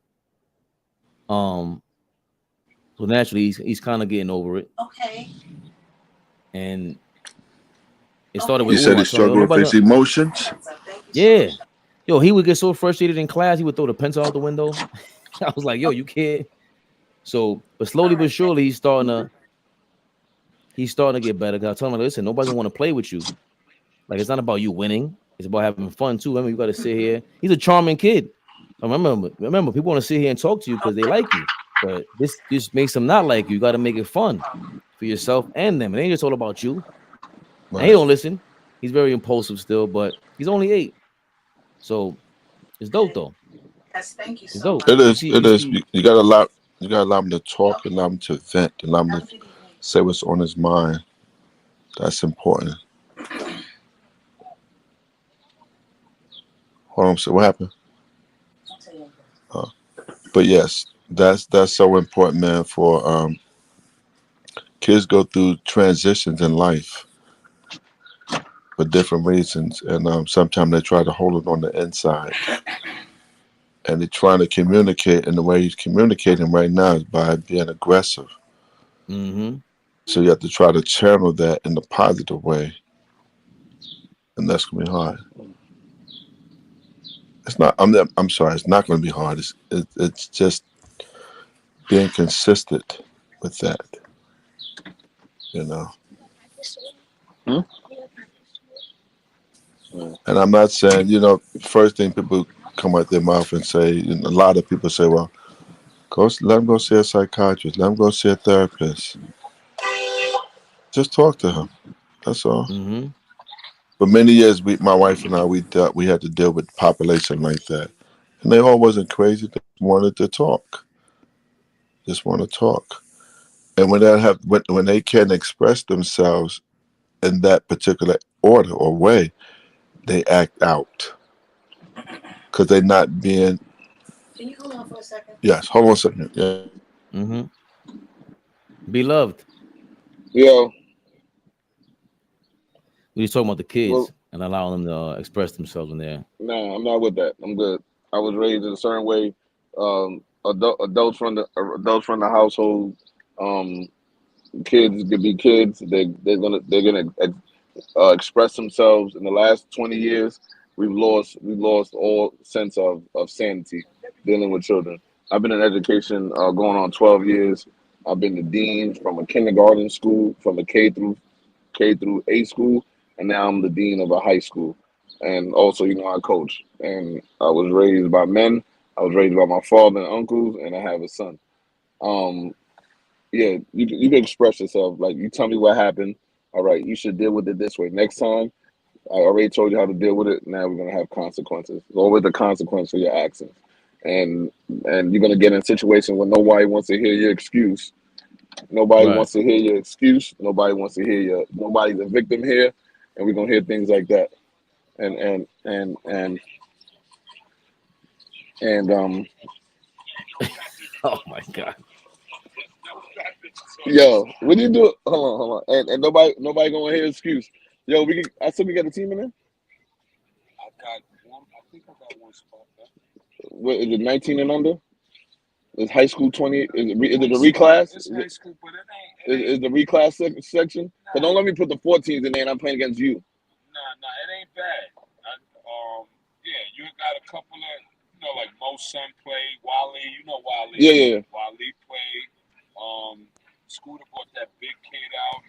So naturally, he's kind of getting over it. Okay. And it started with He said he struggled with his emotions. Yeah. Yo, he would get so frustrated in class, he would throw the pencil out the window. I was like, yo, you can't. So, but slowly but surely, he's starting to get better. Cause I told him, listen, nobody's gonna want to play with you. Like, it's not about you winning, it's about having fun too. I mean, you got to sit here. He's a charming kid. Remember, people want to sit here and talk to you because they like you. But this just makes them not like you. You got to make it fun for yourself and them. It ain't just all about you. And he don't listen. He's very impulsive still, but he's only 8. So it's dope though. Yes, thank you It's so dope. much. It is. It is. You gotta allow him to talk, allow him to vent, allow him to say what's on his mind. That's important. Hold on. So what happened? But yes, that's so important, man. For kids go through transitions in life for different reasons, and sometimes they try to hold it on the inside, and they're trying to communicate. And the way he's communicating right now is by being aggressive. Mm-hmm. So you have to try to channel that in a positive way, and that's gonna be hard. It's not. I'm sorry. It's not gonna be hard. It's just being consistent with that. You know. And I'm not saying, first thing people come out their mouth and say, a lot of people say, well, let him go see a psychiatrist, let him go see a therapist. Just talk to him. That's all. Mm-hmm. For many years, my wife and I, we had to deal with population like that. And they all wasn't crazy. They wanted to talk. Just want to talk. And when they can't express themselves in that particular order or way, they act out. Because they're not being. Can you hold on for a second? Yes, hold on a second. Yeah. Mm-hmm. Beloved. Yo. We was talking about the kids Well, and allowing them to express themselves in there. nah, I'm not with that. I'm good. I was raised in a certain way. Adults from the household. Kids could be kids. They're gonna express themselves. In the last 20 years, we've lost all sense of sanity dealing with children. I've been in education going on 12 years. I've been the dean from a kindergarten school, from a K through 8 school, and now I'm the dean of a high school. And also, I coach. And I was raised by men. I was raised by my father and uncles, and I have a son. Yeah, you can express yourself. Like, you tell me what happened. All right, you should deal with it this way. Next time, I already told you how to deal with it. Now we're gonna have consequences. There's always a consequence for your actions, and you're gonna get in a situation where nobody wants to hear your excuse. Nobody Right. wants to hear your excuse. Nobody wants to hear nobody's a victim here, and we're gonna hear things like that. And Oh my God. yo, what do you do? Hold on, and nobody gonna hear excuse. Yo, I said we got a team in there. I think I got one spot. What is it? 19 and under? Is high school 20? Is it the reclass? Is the reclass section? But don't let me put the 14s in there and I'm playing against you. Nah, it ain't bad. Yeah, you got a couple of, like Mo's son played, Wally, Wally. Yeah. Wally played. Scooter brought that big kid out.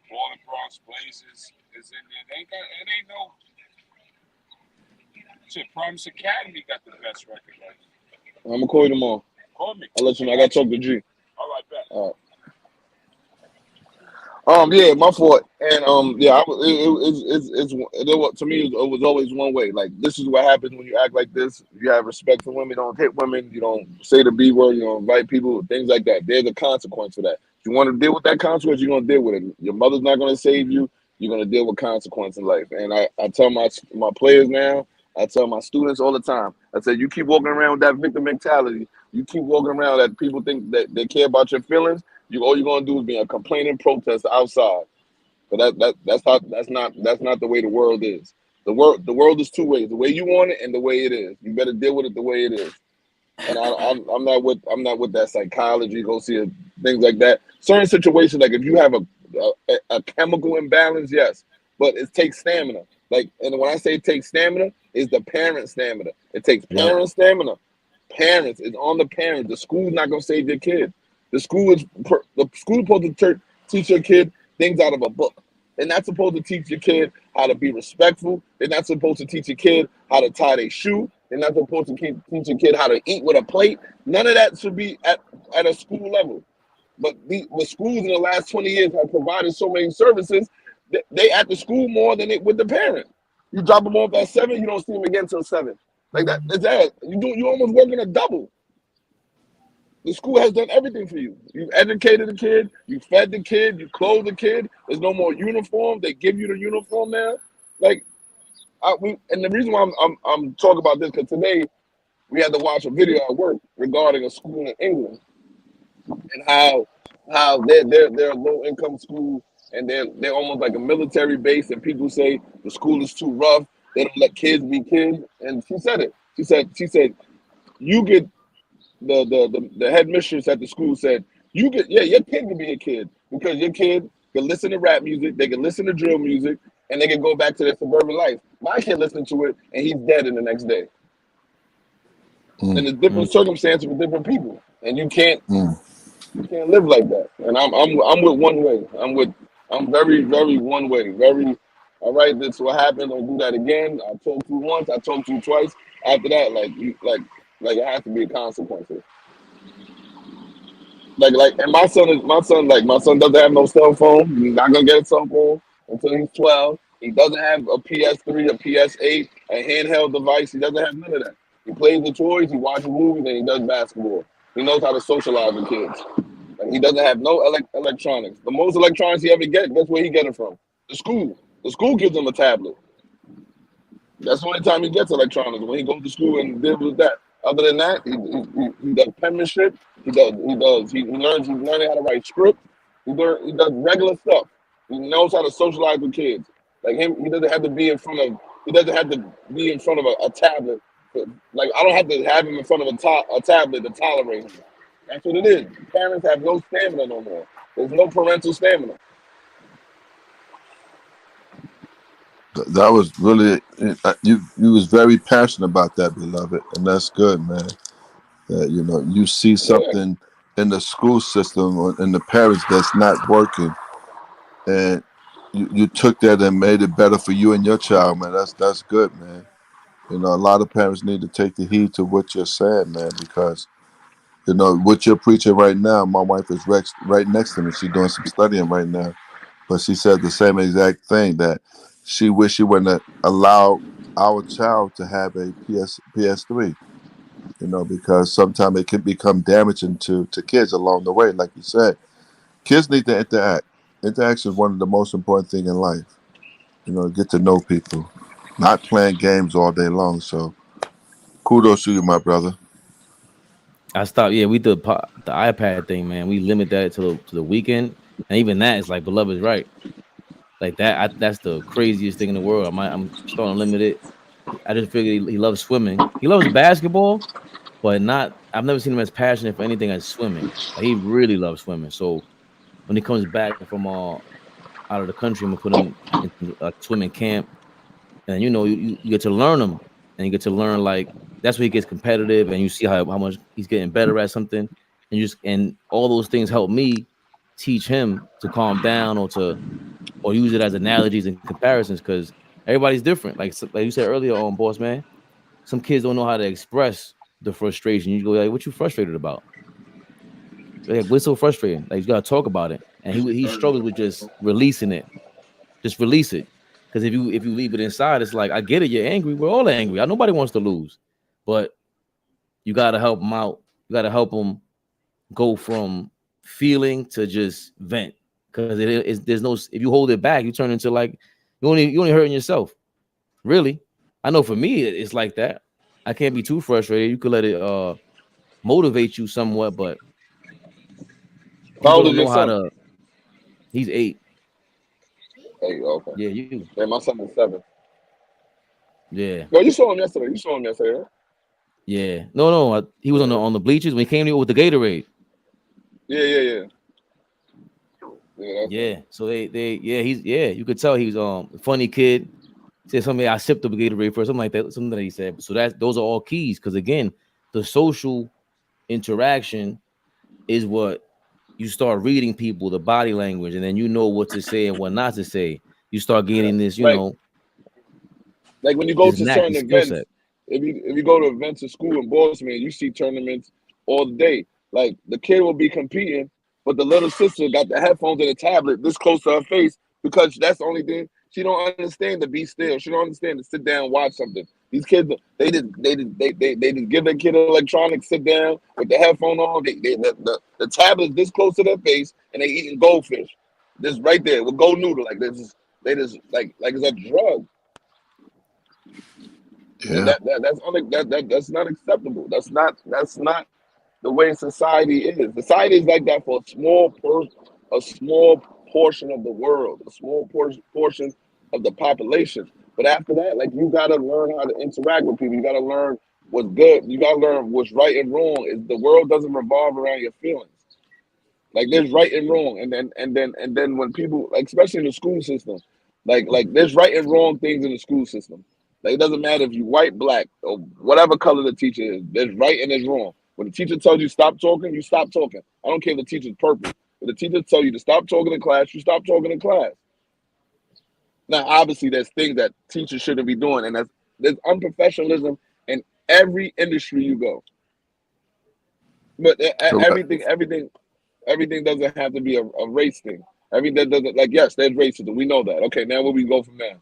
Ball and Bronx Blazers is in there. It ain't no. Shit, Promise Academy got the best record right now. I'm gonna call you tomorrow. Call me. I'll let you know. I gotta talk to G. All right, bet. All right. Yeah, my fault. And yeah, to me, it was always one way. Like, this is what happens when you act like this. You have respect for women. You don't hit women. You don't say the B word. You don't invite people. Things like that. There's a consequence for that. If you want to deal with that consequence, you're gonna deal with it. Your mother's not gonna save you. You're gonna deal with consequence in life. And I tell my players now. I tell my students all the time. I said, you keep walking around with that victim mentality. You keep walking around that people think that they care about your feelings. All you're gonna do is be a complaining protester outside. But that's not the way the world is. The world is two ways: the way you want it and the way it is. You better deal with it the way it is. And I'm not with that psychology. Go see things like that. Certain situations, like if you have a chemical imbalance, yes, but it takes stamina. Like, and when I say it takes stamina, it's the parent stamina. It takes parent stamina. Parents, it's on the parents. The school's not gonna save your kid. The school is supposed to teach your kid things out of a book. They're not supposed to teach your kid how to be respectful. They're not supposed to teach your kid how to tie their shoe. They're not supposed to teach your kid how to eat with a plate. None of that should be at a school level. But the schools in the last 20 years have provided so many services. They at the school more than with the parent. You drop them off at 7, you don't see them again till 7. Like that. Is that you almost working a double. The school has done everything for you. You've educated the kid, you fed the kid, you clothed the kid. There's no more uniform. They give you the uniform now. Like, and the reason why I'm talking about this, because today we had to watch a video at work regarding a school in England and how they're a low income school and they're almost like a military base, and people say the school is too rough. They don't let kids be kids. And she said it. She said you get the headmistress at the school said, your kid can be a kid because your kid can listen to rap music, they can listen to drill music, and they can go back to their suburban life. My kid listened to it and he's dead in the next day. And it's different circumstances with different people. And you can't live like that. And I'm with one way. I'm very, very one way. Very, all right, that's what happened. Don't do that again. I told you once, I told you twice. After that, like it has to be a consequence. And my son doesn't have no cell phone. He's not gonna get a cell phone until he's 12. He doesn't have a PS3, a PS8, a handheld device. He doesn't have none of that. He plays with toys, he watches movies, and he does basketball. He knows how to socialize with kids. And he doesn't have no electronics. The most electronics he ever gets, that's where he get it from. The school. The school gives him a tablet. That's the only time he gets electronics, when he goes to school and deals with that. Other than that, he does penmanship. He's learning how to write script. He does regular stuff. He knows how to socialize with kids. Like him, he doesn't have to be in front of a tablet. Like, I don't have to have him in front of a tablet to tolerate him. That's what it is. Parents have no stamina no more. There's no parental stamina. That was really you was very passionate about that, beloved, and that's good, man. That you see something in the school system or in the parents that's not working, and you took that and made it better for you and your child, man. That's good, man. A lot of parents need to take the heed to what you're saying, man, because what you're preaching right now. My wife is right next to me. She's doing some studying right now, but she said the same exact thing, that she wish she wouldn't have allowed our child to have a PS3. Because sometimes it can become damaging to kids along the way. Like you said, kids need to interact. Interaction is one of the most important things in life. Get to know people, not playing games all day long. So, kudos to you, my brother. I stopped. Yeah, we did the iPad thing, man. We limit that to the weekend, and even that is like beloved is right. Like that, that's the craziest thing in the world. I'm starting to limit it. I just figured he loves swimming. He loves basketball, but not. I've never seen him as passionate for anything as swimming. Like, he really loves swimming. So when he comes back from out of the country, I'm gonna put him in a swimming camp, and you get to learn him, and you get to learn, like, that's where he gets competitive, and you see how much he's getting better at something, and all those things help me teach him to calm down or use it as analogies and comparisons, because everybody's different. Like you said earlier on, boss man, some kids don't know how to express the frustration. You go like, "What you frustrated about?" Like, "What's so frustrating?" Like, you gotta talk about it, and he struggles with just releasing it. Just release it, because if you leave it inside, it's like, I get it, you're angry. We're all angry. Nobody wants to lose, but you gotta help them out. You gotta help them go from feeling to just vent, because there's no. If you hold it back, you turn into, like, you only hurting yourself. Really, I know for me it's like that. I can't be too frustrated. You could let it motivate you somewhat, but How people old is don't your know how son? to. He's 8. Hey, okay. Yeah, you. Yeah, my son is 7. Yeah. Well, you saw him yesterday. Right? Yeah, no, he was on the bleachers when he came here with the Gatorade. Yeah. Yeah, so you could tell he was a funny kid. Said something, I sipped up a Gatorade first, something like that, something that he said. So those are all keys because again, the social interaction is what you start reading people, the body language, and then you know what to say and what not to say. You start getting this, like when you go this to knack, certain this skill events, set. if you go to events at school in Boston, man, you see tournaments all day. Like the kid will be competing, but the little sister got the headphones and the tablet this close to her face because that's the only thing she don't understand to be still. She don't understand to sit down and watch something. These kids, they just give their kid electronics, sit down with the headphone on. The tablet this close to their face, and they eating goldfish. This right there with gold noodle, like this. They just like it's a drug. And that's not acceptable. That's not the way society is. Society is like that for a small portion of the world, a small portion of the population. But after that, like you gotta learn how to interact with people. You gotta learn what's good. You gotta learn what's right and wrong. Is the world doesn't revolve around your feelings. Like there's right and wrong, and then when people, like especially in the school system, like there's right and wrong things in the school system. Like it doesn't matter if you white, black, or whatever color the teacher is. There's right and there's wrong. When the teacher tells you stop talking, you stop talking. I don't care if the teacher's purple. If the teacher tells you to stop talking in class, you stop talking in class. Now, obviously, there's things that teachers shouldn't be doing, and there's unprofessionalism in every industry you go. But everything doesn't have to be a race thing. Everything doesn't, like, yes, there's racism. We know that. Okay, now where we go from there?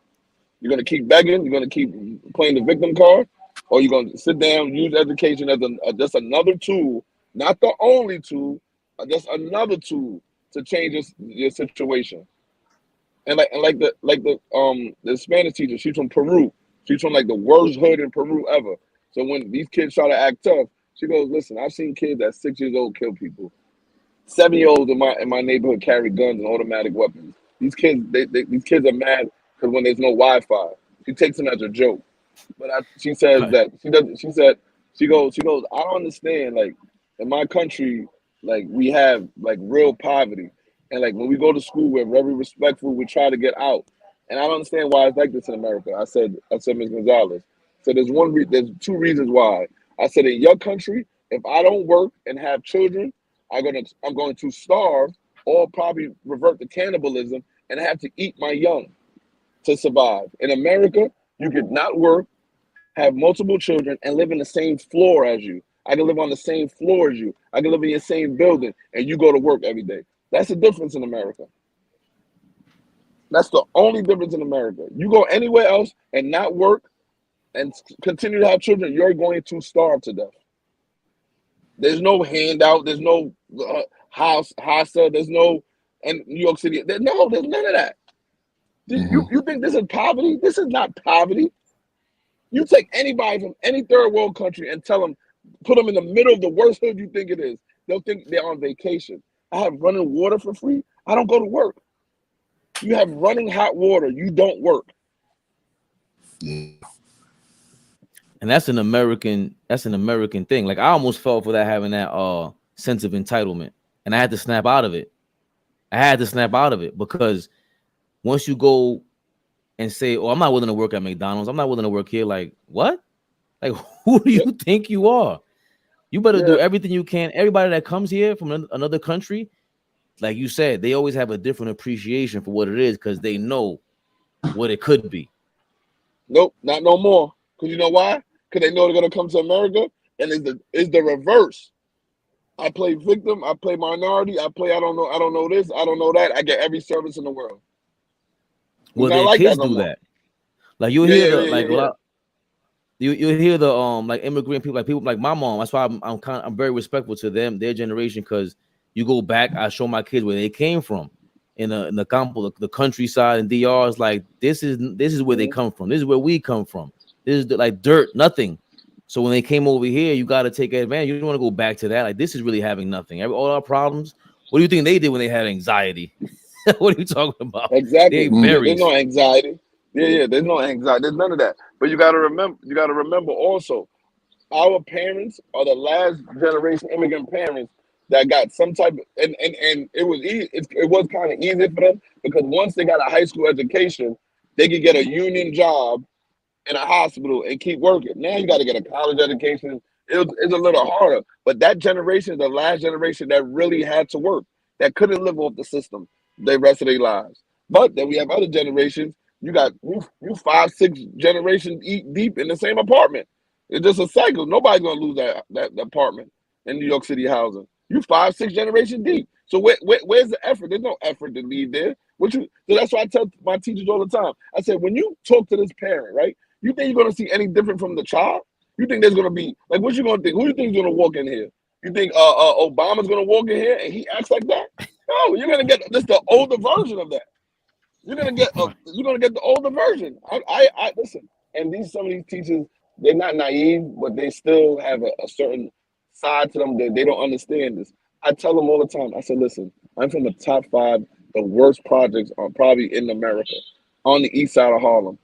You're gonna keep begging. You're gonna keep playing the victim card, or you're gonna sit down, use education as just another tool, not the only tool, just another tool to change your situation. And the Spanish teacher, she's from Peru. She's from like the worst hood in Peru ever. So when these kids try to act tough, she goes, "Listen, I've seen kids at 6 years old kill people. 7-year-olds in my neighborhood carry guns and automatic weapons. These kids are mad because when there's no Wi-Fi, she takes them as a joke. But she says that she goes, I don't understand. Like in my country, like we have like real poverty, and like when we go to school, we're very respectful. We try to get out, and I don't understand why it's like this in America. I said, Ms. Gonzalez. So there's there's two reasons why. I said in your country, if I don't work and have children, I'm going to starve or probably revert to cannibalism and have to eat my young to survive. In America, you could not work, have multiple children, and live in the same floor as you. I can live on the same floor as you. I can live in your same building, and you go to work every day. That's the difference in America. That's the only difference in America. You go anywhere else and not work and continue to have children, you're going to starve to death. There's no handout. There's no HASA. There's no in New York City. There's none of that. You think this is poverty? This is not poverty. You take anybody from any third world country and tell them, put them in the middle of the worst hood you think it is. They'll think they're on vacation. I have running water for free. I don't go to work. You have running hot water. You don't work. And that's an American thing. Like I almost fell for that, having that sense of entitlement. And I had to snap out of it. Because once you go and say, "Oh, I'm not willing to work at McDonald's. I'm not willing to work here." Like, what? Like, who do you think you are? You better do everything you can. Everybody that comes here from another country, like you said, they always have a different appreciation for what it is because they know what it could be. Nope, not no more. Because you know why? Because they know they're gonna come to America, and it's the reverse. I play victim. I play minority. I play. I don't know this. I don't know that. I get every service in the world. Well, their kids do that. Like you'll hear you hear the like immigrant people, like people like my mom. That's why I'm very respectful to them, their generation, because you go back. I show my kids where they came from in the campo, the countryside and DR. Is like this is where they come from. This is where we come from. This is like dirt, nothing. So when they came over here, you got to take advantage. You don't want to go back to that. Like this is really having nothing. All our problems. What do you think they did when they had anxiety? What are you talking about? Exactly. There's no anxiety. Yeah. There's no anxiety. There's none of that. But you gotta remember also, our parents are the last generation immigrant parents that got some type of, and it was easy. It was kind of easy for them because once they got a high school education, they could get a union job in a hospital and keep working. Now you got to get a college education. It's a little harder. But that generation is the last generation that really had to work, that couldn't live off the system the rest of their lives. But then we have other generations. You got you 5, 6 generations deep in the same apartment. It's just a cycle. Nobody's gonna lose that apartment in New York City housing. You 5, 6 generations deep. So where's the effort? There's no effort to leave there. So that's why I tell my teachers all the time. I said, when you talk to this parent, right? You think you're gonna see any different from the child? You think there's gonna be like what you gonna think? Who do you think is gonna walk in here? You think Obama's gonna walk in here and he acts like that? No, you're gonna get just the older version of that. You're gonna get the older version. I listen. And some of these teachers, they're not naive, but they still have a certain side to them that they don't understand this. I tell them all the time. I said, listen, I'm from the top 5, the worst projects are probably in America, on the east side of Harlem.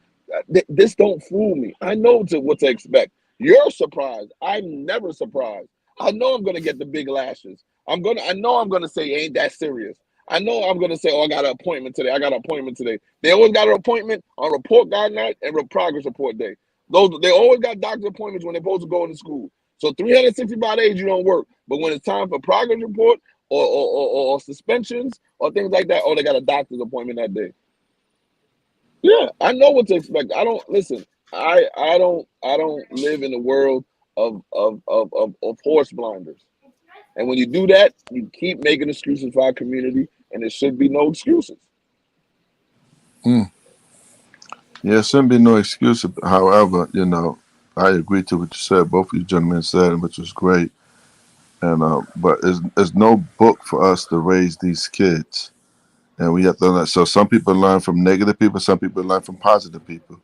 This don't fool me. I know what to expect. You're surprised. I'm never surprised. I know I'm gonna get the big lashes. I know I'm gonna say ain't that serious. I know I'm gonna say, oh, I got an appointment today. I got an appointment today. They always got an appointment on report card night and progress report day. They always got doctor appointments when they're supposed to go into school. So 365 days you don't work, but when it's time for progress report or suspensions or things like that, oh, they got a doctor's appointment that day. Yeah, I know what to expect. I don't listen. I don't live in the world of horse blinders. And when you do that, you keep making excuses for our community, and there should be no excuses. Yeah, there shouldn't be no excuse. However, I agree to what you said. Both of you gentlemen said, which was great. And but there's no book for us to raise these kids, and we have to learn. So some people learn from negative people, some people learn from positive people,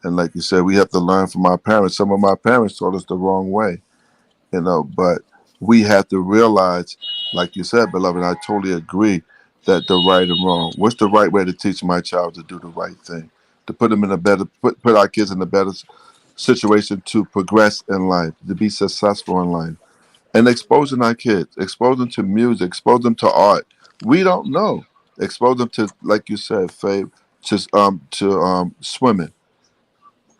and like you said, we have to learn from our parents. Some of my parents taught us the wrong way, but we have to realize, like you said, beloved, I totally agree that the right and wrong. What's the right way to teach my child to do the right thing, to put them in a better, put our kids in a better situation to progress in life, to be successful in life, and exposing our kids, expose them to music, expose them to art. We don't know. Expose them to, like you said, Fabe, to swimming.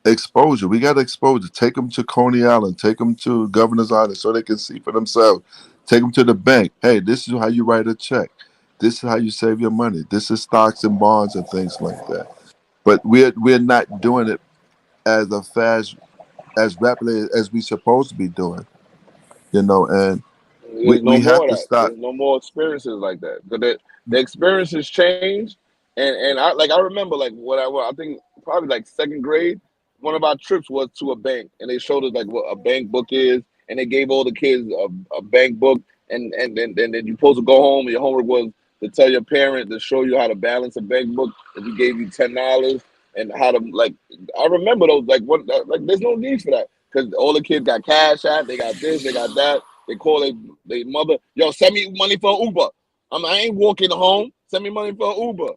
Exposure. We got to expose it. Take them to Coney Island. Take them to Governor's Island so they can see for themselves. Take them to the bank. Hey, this is how you write a check. This is how you save your money. This is stocks and bonds and things like that. But we're not doing it as rapidly as we supposed to be doing. And There's no we have more of to that. stop. There's no more experiences like that. But the experiences change, and I remember like I think probably like 2nd grade, one of our trips was to a bank, and they showed us like what a bank book is, and they gave all the kids a bank book, and then you're supposed to go home, and your homework was to tell your parent to show you how to balance a bank book if he gave you $10, and how to I remember those there's no need for that because all the kids got cash out, they got this, they got that. They call their mother, yo, send me money for Uber. I ain't walking home. Send me money for Uber.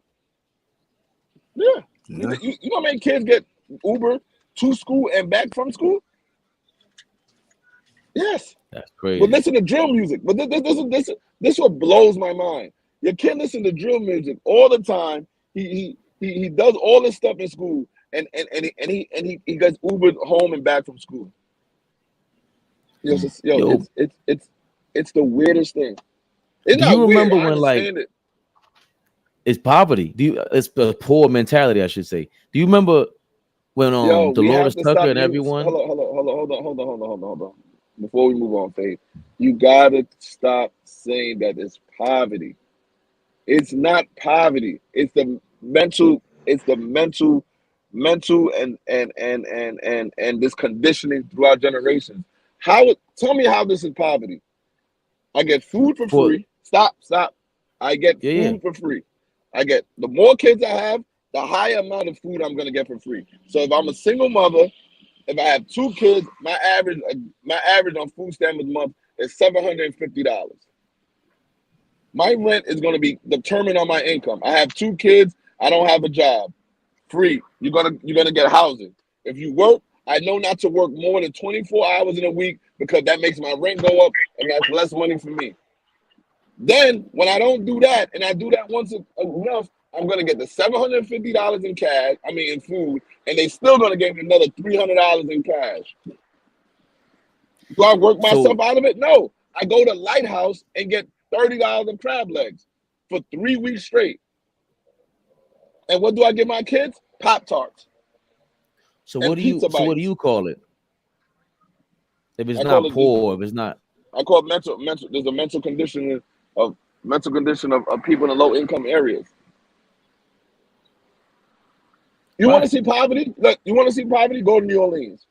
Yeah. You know how many kids get Uber to school and back from school? Yes. That's crazy. But listen to drill music. But this what blows my mind. Your kid listen to drill music all the time. He does all this stuff in school, and he gets Ubered home and back from school. It's the weirdest thing. It's do not you remember weird. I when understand it. It's poverty? It's a poor mentality, I should say. Do you remember when We have Dolores to Tucker stop and everyone? Hold on. Before we move on, Faith, you gotta stop saying that it's poverty. It's not poverty. It's the mental. It's the mental and this conditioning throughout generations. Tell me how this is poverty? I get food for free. Stop. I get food for free. The more kids I have, the higher amount of food I'm gonna get for free. So if I'm a single mother, if I have 2 kids, my average on food stamps a month is $750. My rent is gonna be determined on my income. I have 2 kids. I don't have a job. Free. You're gonna get housing. If you work, I know not to work more than 24 hours in a week because that makes my rent go up and that's less money for me. Then when I don't do that and I do that once enough, I'm gonna get the $750 in cash. I mean in food, and they still gonna give me another $300 in cash. Do I work myself out of it? No. I go to Lighthouse and get $30 in crab legs for 3 weeks straight. And what do I give my kids? Pop-Tarts. So what do you call it? If it's I not poor, if it's not, I call it mental. There's a mental condition of people in low income areas. You want to see poverty? Look, you want to see poverty? Go to New Orleans.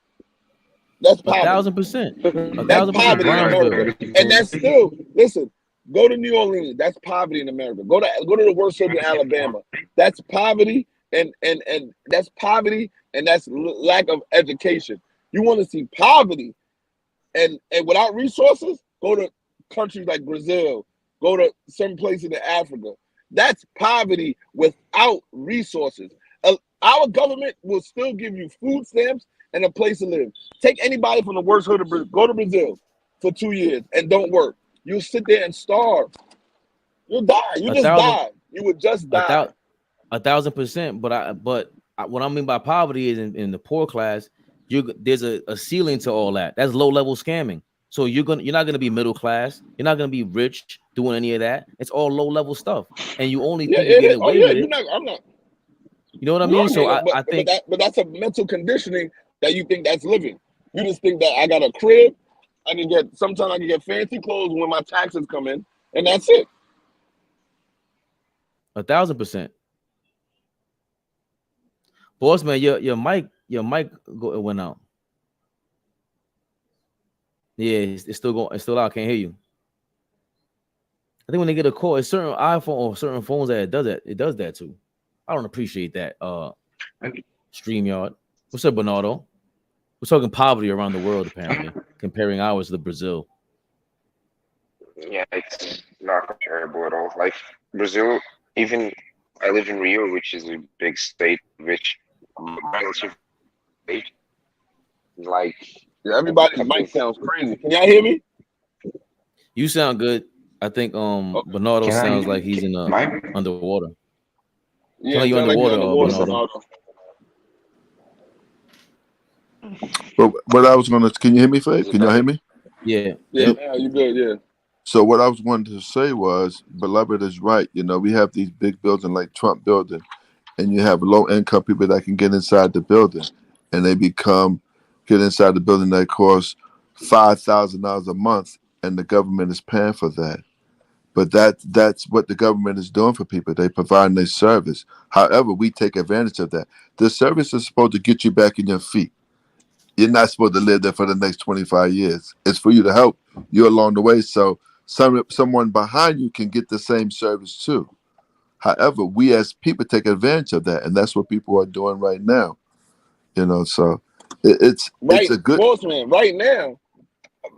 That's poverty. 1,000%. That's poverty in America. And that's still, listen, go to New Orleans. That's poverty in America. Go to the worst hood in Alabama. That's poverty and that's poverty and that's lack of education. You want to see poverty and without resources, go to countries like Brazil, go to some places in Africa. That's poverty without resources. Our government will still give you food stamps and a place to live. Take anybody from the worst hood of Brazil, go to Brazil for 2 years and don't work. You'll sit there and starve. You'll die. You just die. You would just die. 1,000%. But what I mean by poverty is in the poor class, there's a ceiling to all that. That's low level scamming. So you're not gonna be middle class. You're not gonna be rich doing any of that. It's all low level stuff, and you only think you get away with it. I'm not. You know what I mean? So I think, but that's a mental conditioning that you think that's living. You just think that I got a crib, sometimes I can get fancy clothes when my taxes come in, and that's it. 1,000%. Boss man, your mic went out. Yeah, it's still going. It's still out. I can't hear you. I think when they get a call, it's certain iPhone or certain phones that it does that. It does that too. I don't appreciate that. StreamYard. What's up, Bernardo? We're talking poverty around the world, apparently, comparing ours to Brazil. Yeah, it's not comparable at all. Like Brazil, even I live in Rio, which is a big state, rich, relative state. Like everybody's mic sounds crazy. Can y'all hear me? You sound good. I think Bernardo sounds like he's in underwater. Yeah, like you underwater, Bernardo. But what I was gonna, can you hear me, Faye? Can y'all hear me? Yeah. Yeah, you good, yeah. So what I was wanting to say was, Beloved is right. You know, we have these big buildings like Trump building, and you have low income people that can get inside the building, and they get inside the building that costs $5,000 a month, and the government is paying for that. But that's what the government is doing for people. They provide their service. However, we take advantage of that. The service is supposed to get you back in your feet. You're not supposed to live there for the next 25 years. It's for you to help you along the way, so someone behind you can get the same service too. However, we as people take advantage of that, and that's what people are doing right now. You know, so it's a good boss man. Right now,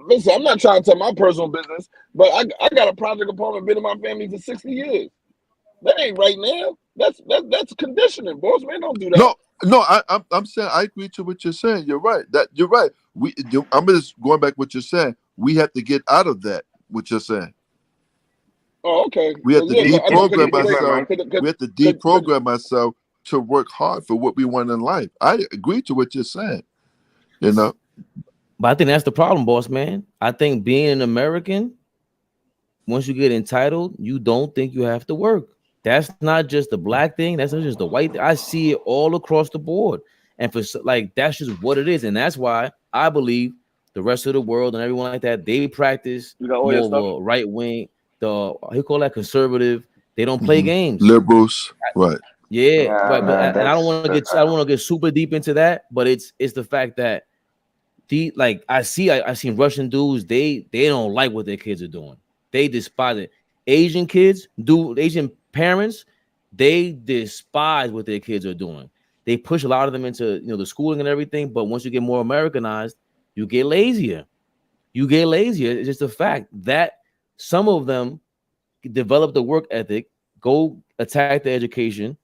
listen, I'm not trying to tell my personal business, but I got a project apartment been in my family for 60 years. That ain't right now. That's conditioning, boss man. Don't do that. No, I'm saying I agree to what you're saying. You're right. You're right. I'm just going back what you're saying. We have to get out of that. What you're saying. Oh, okay. We have to deprogram ourselves. We have to deprogram ourselves to work hard for what we want in life. I agree to what you're saying. You know. But I think that's the problem, boss man. I think being an American, once you get entitled, you don't think you have to work. That's not just the black thing. That's not just the white thing. I see it all across the board. And that's just what it is. And that's why I believe the rest of the world and everyone like that, they practice more of a right wing, he call that conservative. They don't play games. Liberals, right. Yeah, right. But and I don't want to get super deep into that, but it's the fact that I seen Russian dudes, they don't like what their kids are doing. They despise it. Asian parents, they despise what their kids are doing. They push a lot of them into the schooling and everything, but once you get more Americanized, you get lazier. It's just a fact that some of them develop the work ethic, go attack the education,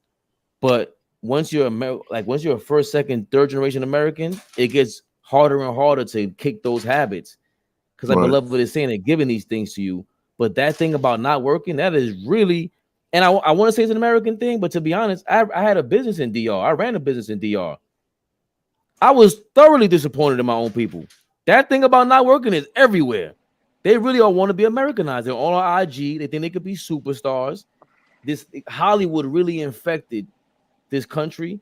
but once you're once you're a first, second, third generation American, it gets harder and harder to kick those habits. Because like Beloved is saying, they're giving these things to you. But that thing about not working, that is really, and I want to say it's an American thing, but to be honest, I had a business in DR. I ran a business in DR. I was thoroughly disappointed in my own people. That thing about not working is everywhere. They really all want to be Americanized. They're all on IG. They think they could be superstars. This Hollywood really infected this country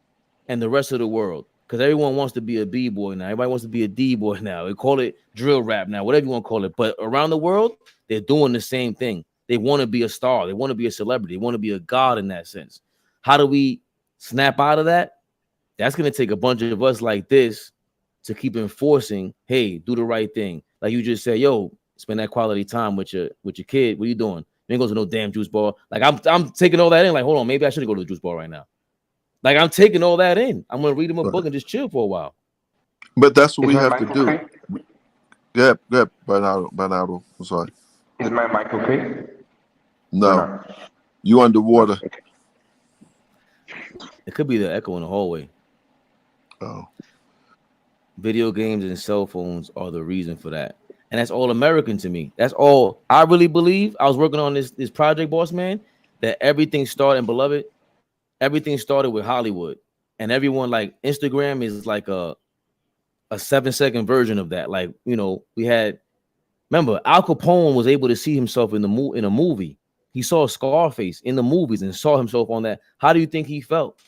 and the rest of the world, because everyone wants to be a B-boy now. Everybody wants to be a D-boy now. They call it drill rap now, whatever you want to call it. But around the world, they're doing the same thing. They want to be a star. They want to be a celebrity. They want to be a god in that sense. How do we snap out of that? That's going to take a bunch of us like this to keep enforcing, hey, do the right thing. Like you just said, yo, spend that quality time with your kid. What are you doing? You ain't going to no damn juice bar. Like I'm taking all that in. Like, hold on, maybe I shouldn't go to the juice bar right now. Like I'm taking all that in. I'm gonna read him a book and just chill for a while. But that's what we have to do. Yeah, Bernardo. I'm sorry. Is my mic okay? No. You underwater. It could be the echo in the hallway. Oh. Video games and cell phones are the reason for that. And that's all American to me. That's all. I really believe. I was working on this project, boss man, that everything started, and Beloved, everything started with Hollywood. And everyone, like, Instagram is like a 7-second version of that. Like, you know, we had, remember, Al Capone was able to see himself in a movie. He saw Scarface in the movies and saw himself on that. How do you think he felt?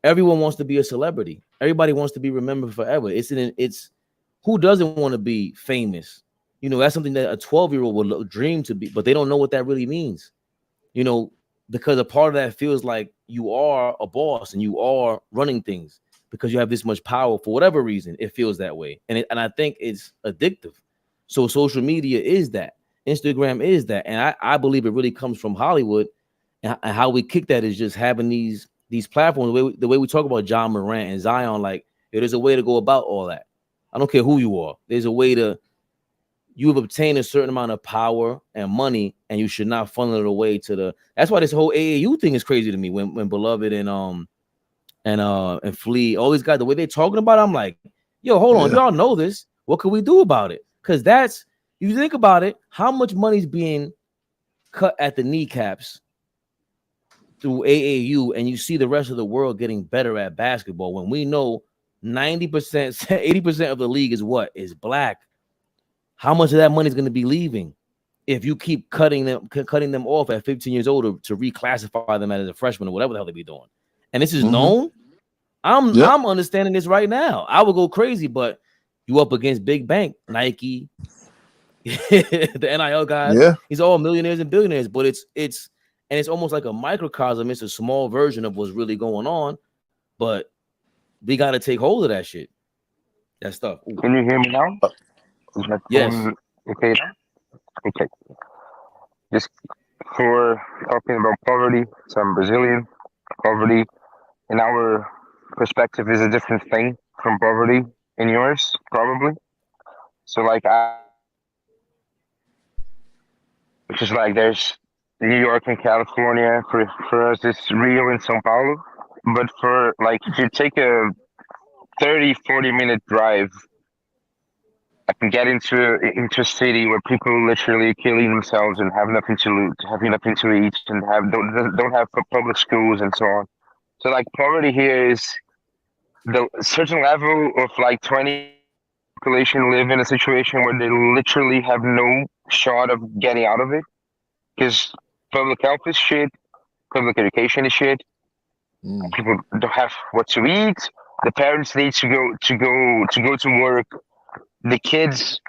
Everyone wants to be a celebrity. Everybody wants to be remembered forever. It's who doesn't want to be famous? You know, that's something that a 12-year-old would dream to be, but they don't know what that really means. You know, because a part of that feels like you are a boss and you are running things because you have this much power. For whatever reason, it feels that way. And I think it's addictive. So social media is that. Instagram is that. And I believe it really comes from Hollywood. And how we kick that is just having these platforms. The way we talk about John Morant and Zion, like, there's a way to go about all that. I don't care who you are. There's a way to, you have obtained a certain amount of power and money, and you should not funnel it away to the. That's why this whole AAU thing is crazy to me. When Beloved and Flea, all these guys, the way they're talking about it, I'm like, yo, hold on, y'all know this. What can we do about it? Because that's, if you think about it, how much money's being cut at the kneecaps through AAU, and you see the rest of the world getting better at basketball when we know 90%, 80% of the league is black. How much of that money is going to be leaving if you keep cutting them off at 15 years old to reclassify them as a freshman or whatever the hell they be doing? And this is known. I'm understanding this right now. I would go crazy, but you up against big bank, Nike, the NIL guys. Yeah. He's all millionaires and billionaires, but it's almost like a microcosm. It's a small version of what's really going on, but we got to take hold of that shit. That stuff. Ooh. Can you hear me now? Is my Yes. phone okay now? Okay. Just for talking about poverty, so I'm Brazilian. Poverty in our perspective is a different thing from poverty in yours, probably. So like which is like there's New York and California. For us it's Rio and São Paulo. But for like if you take a 30-40 minute drive, I can get into a city where people literally are killing themselves and have nothing to loot, have nothing to eat, and don't have public schools and so on. So like poverty here is the certain level of like 20 population live in a situation where they literally have no shot of getting out of it, because public health is shit, public education is shit. People don't have what to eat. The parents need to go to work. The kids,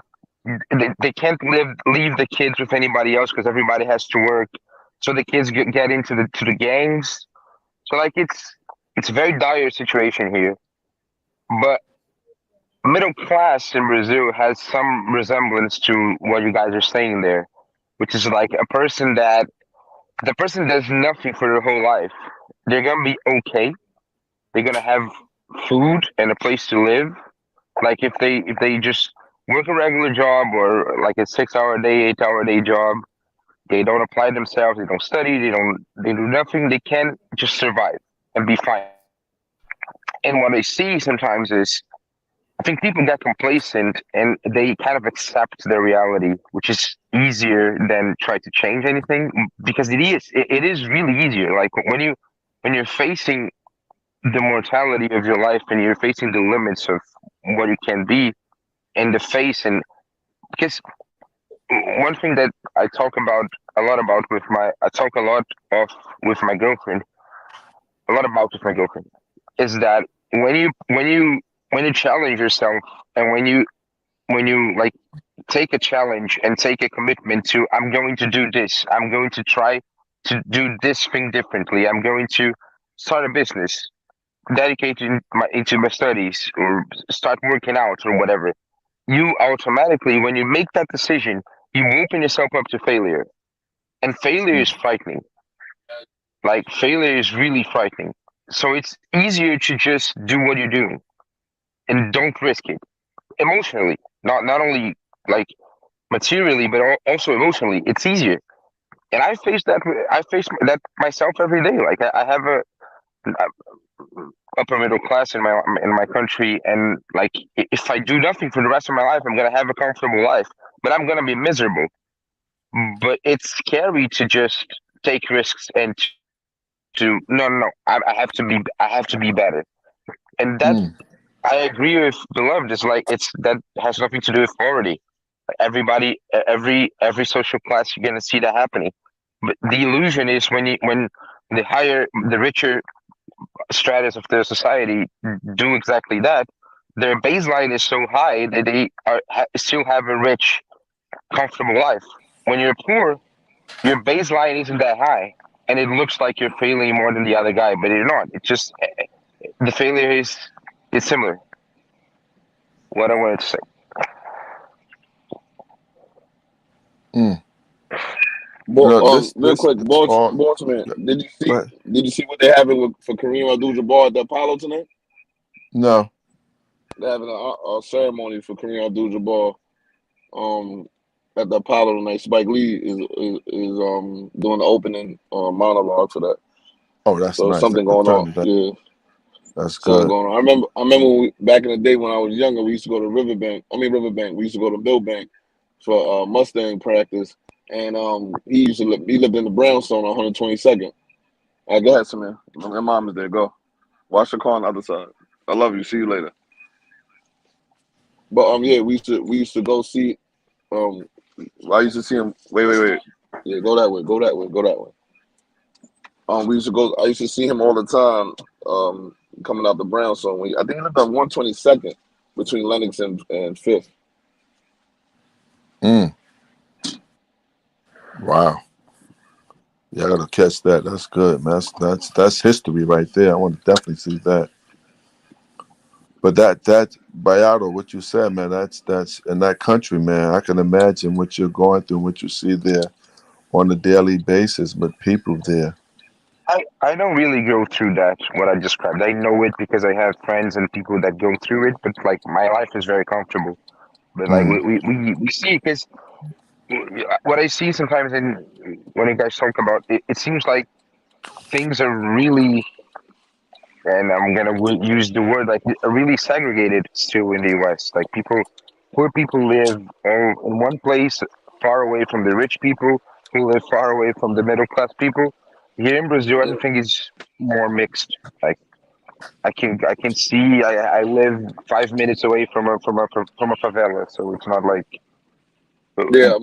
they can't leave the kids with anybody else because everybody has to work. So the kids get into the gangs. So like it's a very dire situation here. But middle class in Brazil has some resemblance to what you guys are saying there, which is like the person does nothing for their whole life. They're gonna be okay. They're gonna have food and a place to live. Like if they just work a regular job or like a 6-hour a day, 8-hour a day job, they don't apply themselves, they don't study, they do nothing, they can just survive and be fine. And what I see sometimes is, I think people get complacent and they kind of accept their reality, which is easier than try to change anything, because it is really easier. Like when you're facing the mortality of your life and you're facing the limits of what you can be in the face. And because one thing that I talk about a lot about with I talk a lot of with my girlfriend, a lot about with my girlfriend, is that when you challenge yourself, and when you like take a challenge and take a commitment to, I'm going to do this, I'm going to try to do this thing differently, I'm going to start a business, dedicate into my studies, or start working out or whatever, you automatically, when you make that decision, you open yourself up to failure. And failure is frightening. Like, failure is really frightening. So it's easier to just do what you're doing and don't risk it emotionally, not only like materially, but also emotionally. It's easier. And I face that myself every day. Like, I have a upper middle class in my country, and like, if I do nothing for the rest of my life, I'm gonna have a comfortable life, but I'm gonna be miserable. But it's scary to just take risks and to no, I have to be better. And that, I agree with Beloved. It's like, that has nothing to do with poverty. Everybody, every social class, you're gonna see that happening. But the illusion is when the richer stratus of the society do exactly that, their baseline is so high that they still have a rich, comfortable life. When you're poor, your baseline isn't that high, and it looks like you're failing more than the other guy, but you're not. It's just the failure is similar. What I wanted to say. Real quick, Baltimore. Did you see what they're having for Kareem Abdul-Jabbar at the Apollo tonight? No. They're having a ceremony for Kareem Abdul-Jabbar at the Apollo tonight. Spike Lee is doing the opening monologue for that. Oh, that's so nice. Something going on. Yeah. That's Something good. going on. I remember back in the day when I was younger, we used to go to Riverbank. We used to go to Millbank for Mustang practice. And he lived in the brownstone on 122nd. Go ahead, man. My mom is there. Go. Wash the car on the other side. I love you. See you later. But we used to go see. I used to see him. Wait. Yeah, go that way. We used to go. I used to see him all the time. Coming out the brownstone. I think he lived on 122nd between Lenox and 5th. Wow. Yeah, I gotta catch that. That's good, man. That's history right there. I want to definitely see that. But that Bayardo, what you said, man, that's in that country, man. I can imagine what you're going through, what you see there on a daily basis, but people there. I don't really go through that, what I described. I know it because I have friends and people that go through it, but like, my life is very comfortable. But like, we see, because what I see sometimes when you guys talk about it, it seems like things are really, and I'm gonna use the word, like, really segregated still in the U.S. Like, poor people live all in one place, far away from the rich people, who live far away from the middle class people. Here in Brazil, everything is more mixed. Like, I can see, I live 5 minutes away from a favela, so it's not like. Yeah.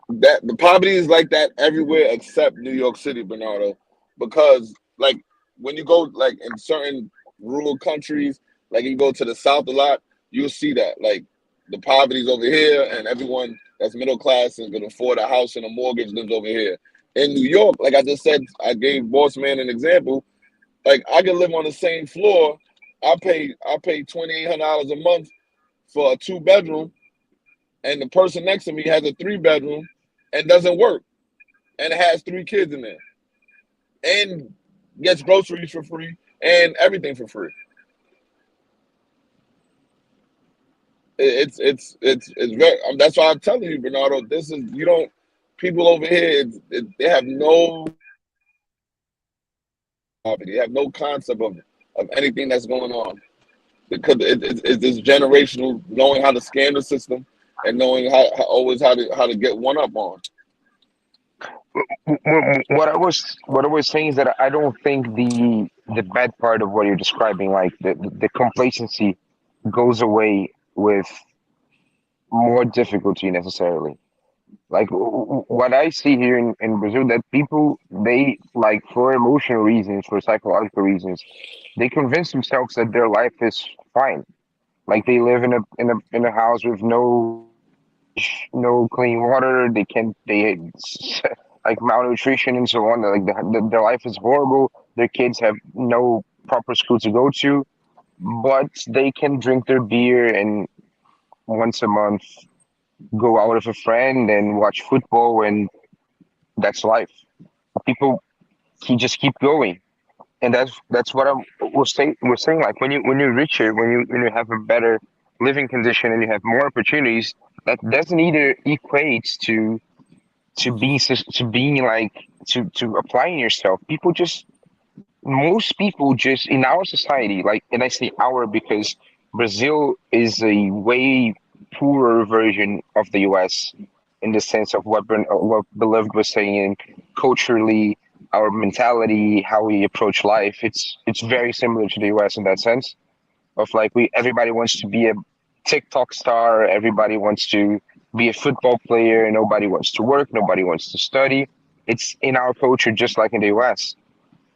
That the poverty is like that everywhere except New York City, Bernardo, because like when you go like in certain rural countries, like you go to the South a lot, you'll see that like the poverty's over here, and everyone that's middle class and can afford a house and a mortgage lives over here. In New York, like I just said, I gave Boss Man an example. Like, I can live on the same floor. I pay $2,800 a month for a 2-bedroom, and the person next to me has a 3-bedroom and doesn't work, and it has 3 kids in there, and gets groceries for free and everything for free. It's very. That's why I'm telling you, Bernardo. This is people over here. They have no poverty. They have no concept of anything that's going on. Because it's this generational knowing how to scam the system and knowing always how to get one up on. What I was saying is that I don't think the bad part of what you're describing, like the complacency, goes away with more difficulty necessarily. Like what I see here in Brazil, that people, they, like, for emotional reasons, for psychological reasons, they convince themselves that their life is fine. Like they live in a house with no clean water. They can they like malnutrition and so on. Like their life is horrible. Their kids have no proper school to go to, but they can drink their beer and once a month go out with a friend and watch football, and that's life. People just keep going, and that's what we're saying. Like when you're richer, when you have a better living condition and you have more opportunities, that doesn't either equate to being like to applying yourself. Most people just in our society, like, and I say our because Brazil is a way poorer version of the US in the sense of what Beloved was saying, culturally, our mentality, how we approach life. It's very similar to the US in that sense of like everybody wants to be a TikTok star, everybody wants to be a football player, nobody wants to work, nobody wants to study. It's in our culture just like in the US.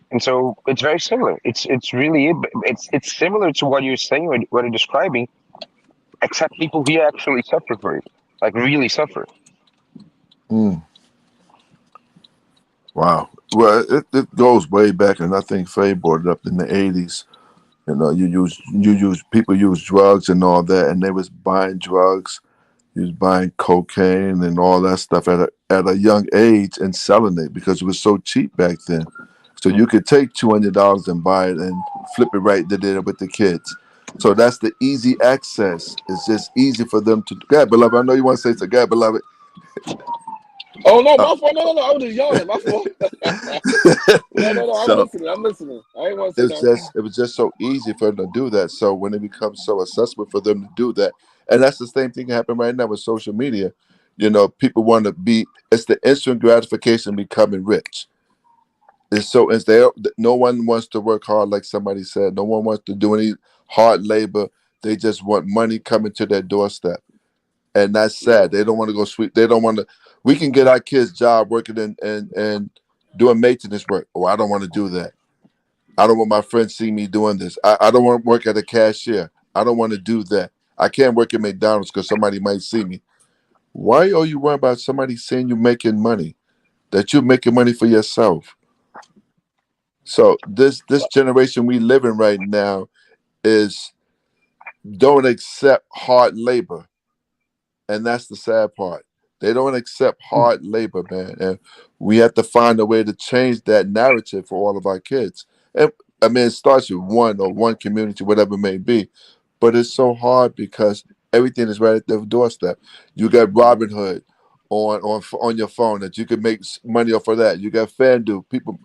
And so it's very similar. It's really it's similar to what you're saying, what you're describing, except people here actually suffer for it, like really suffer. Wow. Well, it goes way back, and I think Faye brought it up in the 80s. You know, people use drugs and all that, and they was buying drugs, you was buying cocaine and all that stuff at a young age and selling it because it was so cheap back then. So you could take $200 and buy it and flip it right there with the kids. So that's the easy access. It's just easy for them to. God, beloved, I know you want to say something. God, beloved. Oh no, my fault. No. I was just yawning. My fault. No. So I'm listening. I ain't want to say nothing. it was just so easy for them to do that. So when it becomes so accessible for them to do that, and that's the same thing happening right now with social media. You know, people want to be. It's the instant gratification becoming rich. It's there. No one wants to work hard, like somebody said. No one wants to do any hard labor. They just want money coming to their doorstep, and that's sad. They don't want to go sweep. They don't want to. We can get our kids job working and doing maintenance work. Oh, I don't want to do that. I don't want my friends see me doing this. I don't want to work at a cashier. I don't want to do that. I can't work at McDonald's because somebody might see me. Why are you worried about somebody seeing you making money? That you're making money for yourself. So this generation we live in right now don't accept hard labor, and that's the sad part. They don't accept hard labor, man, and we have to find a way to change that narrative for all of our kids. And I mean, it starts with one community, whatever it may be, but it's so hard because everything is right at their doorstep. You got Robinhood on your phone that you can make money off of that. You got FanDuel, people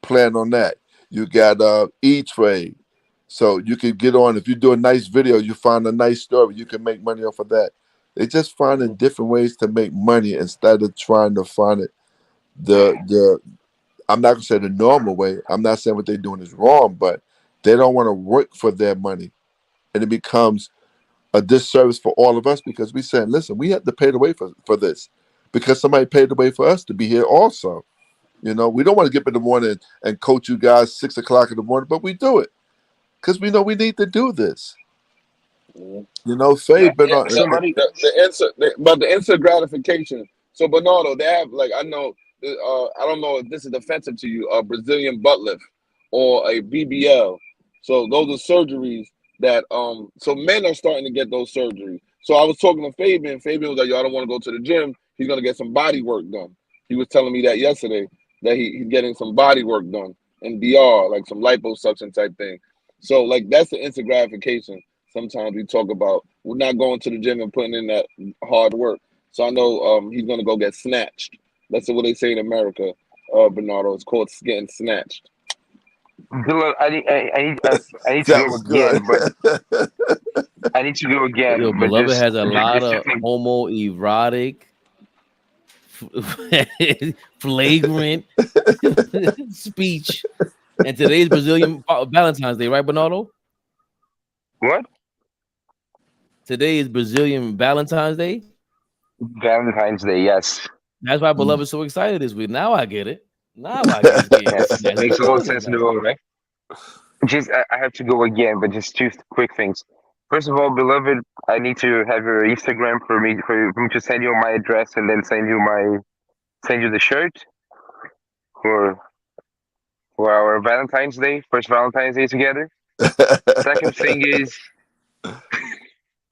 plan on that. You got E-Trade. So you can get on, if you do a nice video, you find a nice story, you can make money off of that. They just finding different ways to make money instead of trying to find it the I'm not gonna say the normal way. I'm not saying what they're doing is wrong, but they don't want to work for their money. And it becomes a disservice for all of us because we saying, listen, we have to pay the way for this because somebody paid the way for us to be here also. You know, we don't want to get up in the morning and coach you guys 6 o'clock in the morning, but we do it because we know we need to do this. You know, Faye been on the instant gratification. So Bernardo, they have, like, I know, I don't know if this is offensive to you, a Brazilian butt lift or a BBL. So those are surgeries that so men are starting to get those surgeries. So I was talking to Fabian. Fabian was like, yo, I don't want to go to the gym. He's gonna get some body work done. He was telling me that yesterday that he's getting some body work done in DR, like some liposuction type thing. So like that's the instant gratification. Sometimes we talk about we're not going to the gym and putting in that hard work. So I know he's gonna go get snatched. That's what they say in America, Bernardo. It's called getting snatched. Beloved, I need to That go was good. again, but I need to go Yo, again, but Beloved has a lot just two of things. homoerotic, flagrant speech. And today's Brazilian Valentine's Day, right, Bernardo? What? Today is Brazilian Valentine's Day. Valentine's Day, yes. That's why Beloved's so excited this week. Now I get it. Now I get Yes, it. That's what makes he's a lot of talking sense in the about. world, right? Just I have to go again, but just two quick things. First of all, beloved, I need to have your Instagram for me to send you my address and then send you the shirt for our Valentine's Day, first Valentine's Day together. Second thing is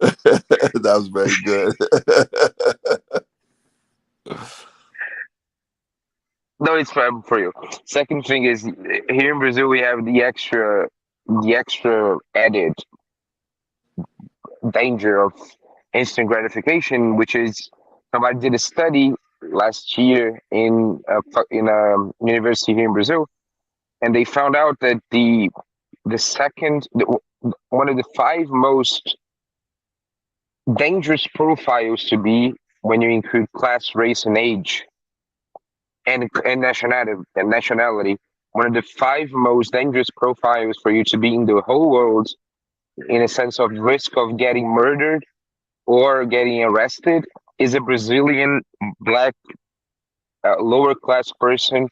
That was very good. no, it's for you. Second thing is here in Brazil we have the extra added danger of instant gratification, which is somebody did a study last year in a university here in Brazil, and they found out that one of the five most dangerous profiles to be when you include class, race, and age, and nationality. One of the five most dangerous profiles for you to be in the whole world, in a sense of risk of getting murdered or getting arrested, is a Brazilian black lower class person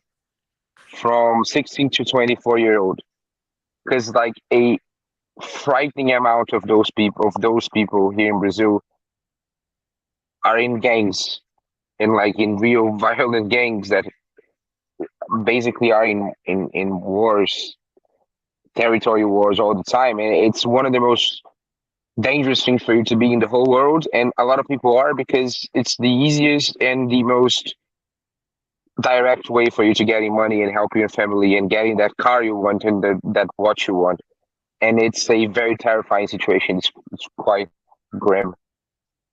from 16 to 24-year-old. Because like a frightening amount of those people here in Brazil are in gangs, in real violent gangs that basically are in wars, territory wars all the time, and it's one of the most dangerous things for you to be in the whole world. And a lot of people are, because it's the easiest and the most direct way for you to getting money and help your family and getting that car you want and that watch you want. And it's a very terrifying situation. It's quite grim.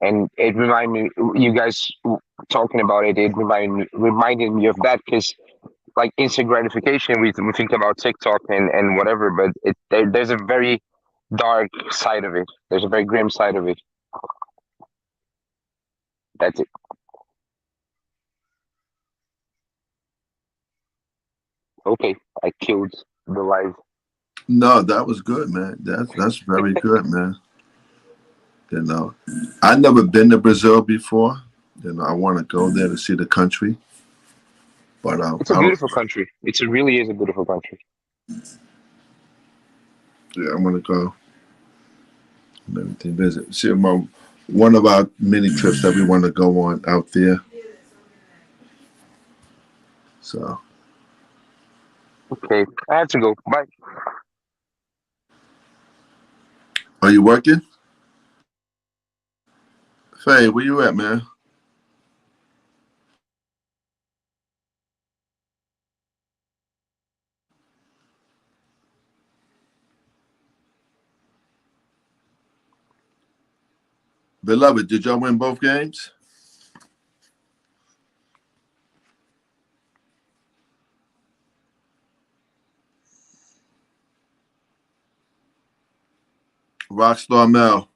And it reminded me, you guys talking about it, it reminded me of that, because like instant gratification, we think about TikTok and whatever, but there's a very dark side of it. There's a very grim side of it. That's it. Okay, I killed the live. No, that was good, man. That's very good, man. You know, I've never been to Brazil before. You know, I want to go there to see the country. But It's a beautiful country. It really is a beautiful country. Yeah, I'm gonna go and everything visit. See, one of our many trips that we want to go on out there. So okay, I have to go. Bye. Are you working? Faye, where you at, man? Beloved, did y'all win both games? Rockstar Mel.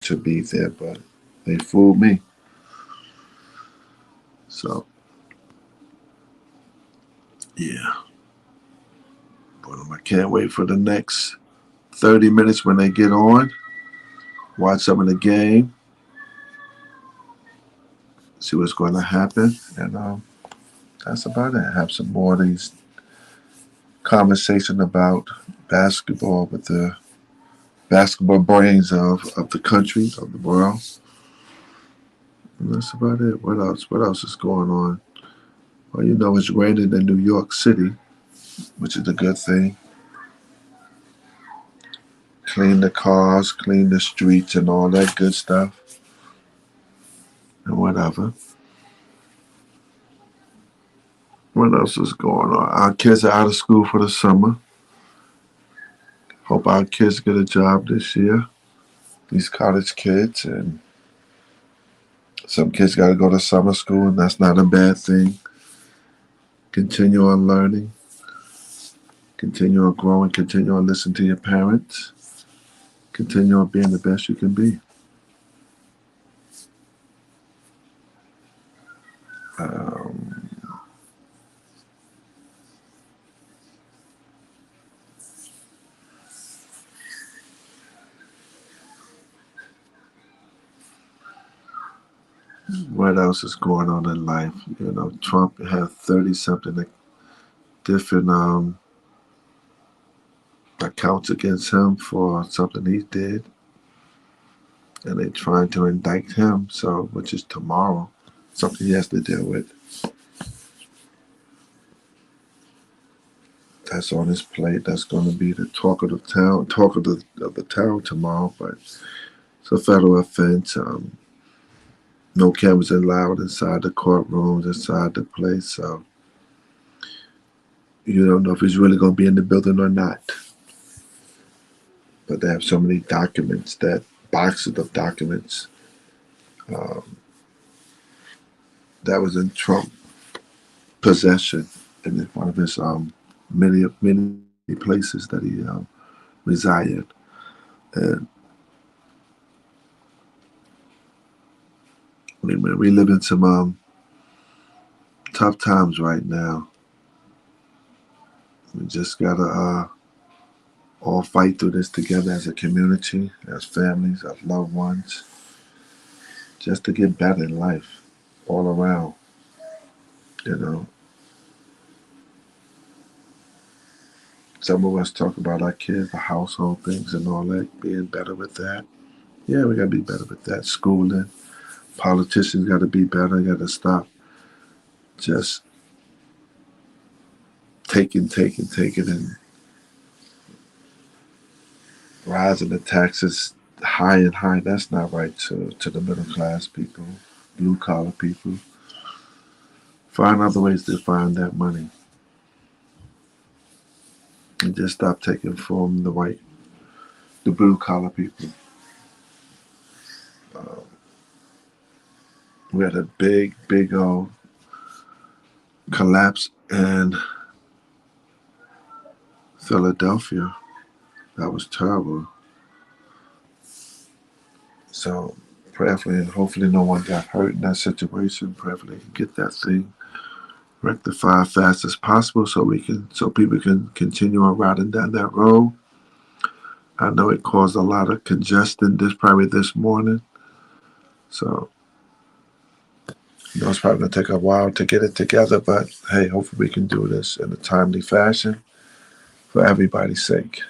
to be there, but they fooled me. So, yeah. But I can't wait for the next 30 minutes when they get on. Watch some of the game. See what's going to happen. And that's about it. Have some more of these conversation about basketball with the basketball brains of the country, of the world. And that's about it. What else? What else is going on? Well, you know, it's raining in New York City, which is a good thing. Clean the cars, clean the streets, and all that good stuff. And whatever. What else is going on? Our kids are out of school for the summer. Hope our kids get a job this year. These college kids, and some kids got to go to summer school, and that's not a bad thing. Continue on learning. Continue on growing. Continue on listening to your parents. Continue on being the best you can be. What else is going on in life? You know, Trump had 30-something different accounts against him for something he did. And they're trying to indict him, so which is tomorrow. Something he has to deal with. That's on his plate. That's going to be the talk of the town tomorrow. But it's a federal offense. No cameras allowed inside the courtrooms, inside the place. So you don't know if he's really going to be in the building or not. But they have so many documents, that boxes of documents that was in Trump possession in one of his many places that he resided. And we live in some tough times right now. We just gotta all fight through this together as a community, as families, as loved ones, just to get better in life all around. You know, some of us talk about our kids, the household things and all that, being better with that. Yeah, we gotta be better with that. Schooling, politicians gotta be better, gotta stop just taking and rising the taxes high and high. That's not right to the middle class people, blue collar people. Find other ways to find that money. And just stop taking from the blue collar people. We had a big collapse in Philadelphia. That was terrible. So prayerfully and hopefully no one got hurt in that situation. Prayerfully they can get that thing rectified fast as possible so people can continue on riding down that road. I know it caused a lot of congestion probably this morning. So it's probably gonna take a while to get it together, but hey, hopefully we can do this in a timely fashion for everybody's sake.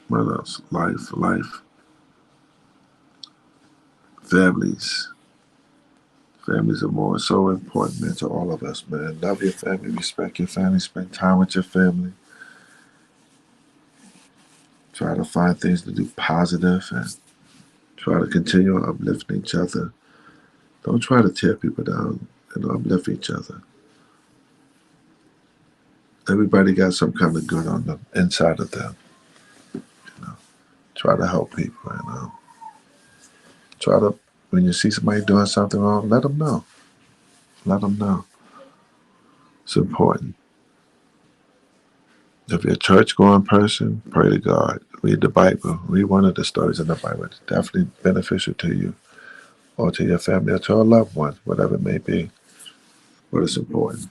What else? Life. Families. Families are more so important, man, to all of us, man. Love your family, respect your family, spend time with your family. Try to find things to do positive and try to continue uplifting each other. Don't try to tear people down and uplift each other. Everybody got some kind of good on the inside of them. Try to help people, Try to, when you see somebody doing something wrong, let them know. Let them know. It's important. If you're a church-going person, pray to God. Read the Bible. Read one of the stories in the Bible. It's definitely beneficial to you or to your family or to a loved one, whatever it may be. But it's important.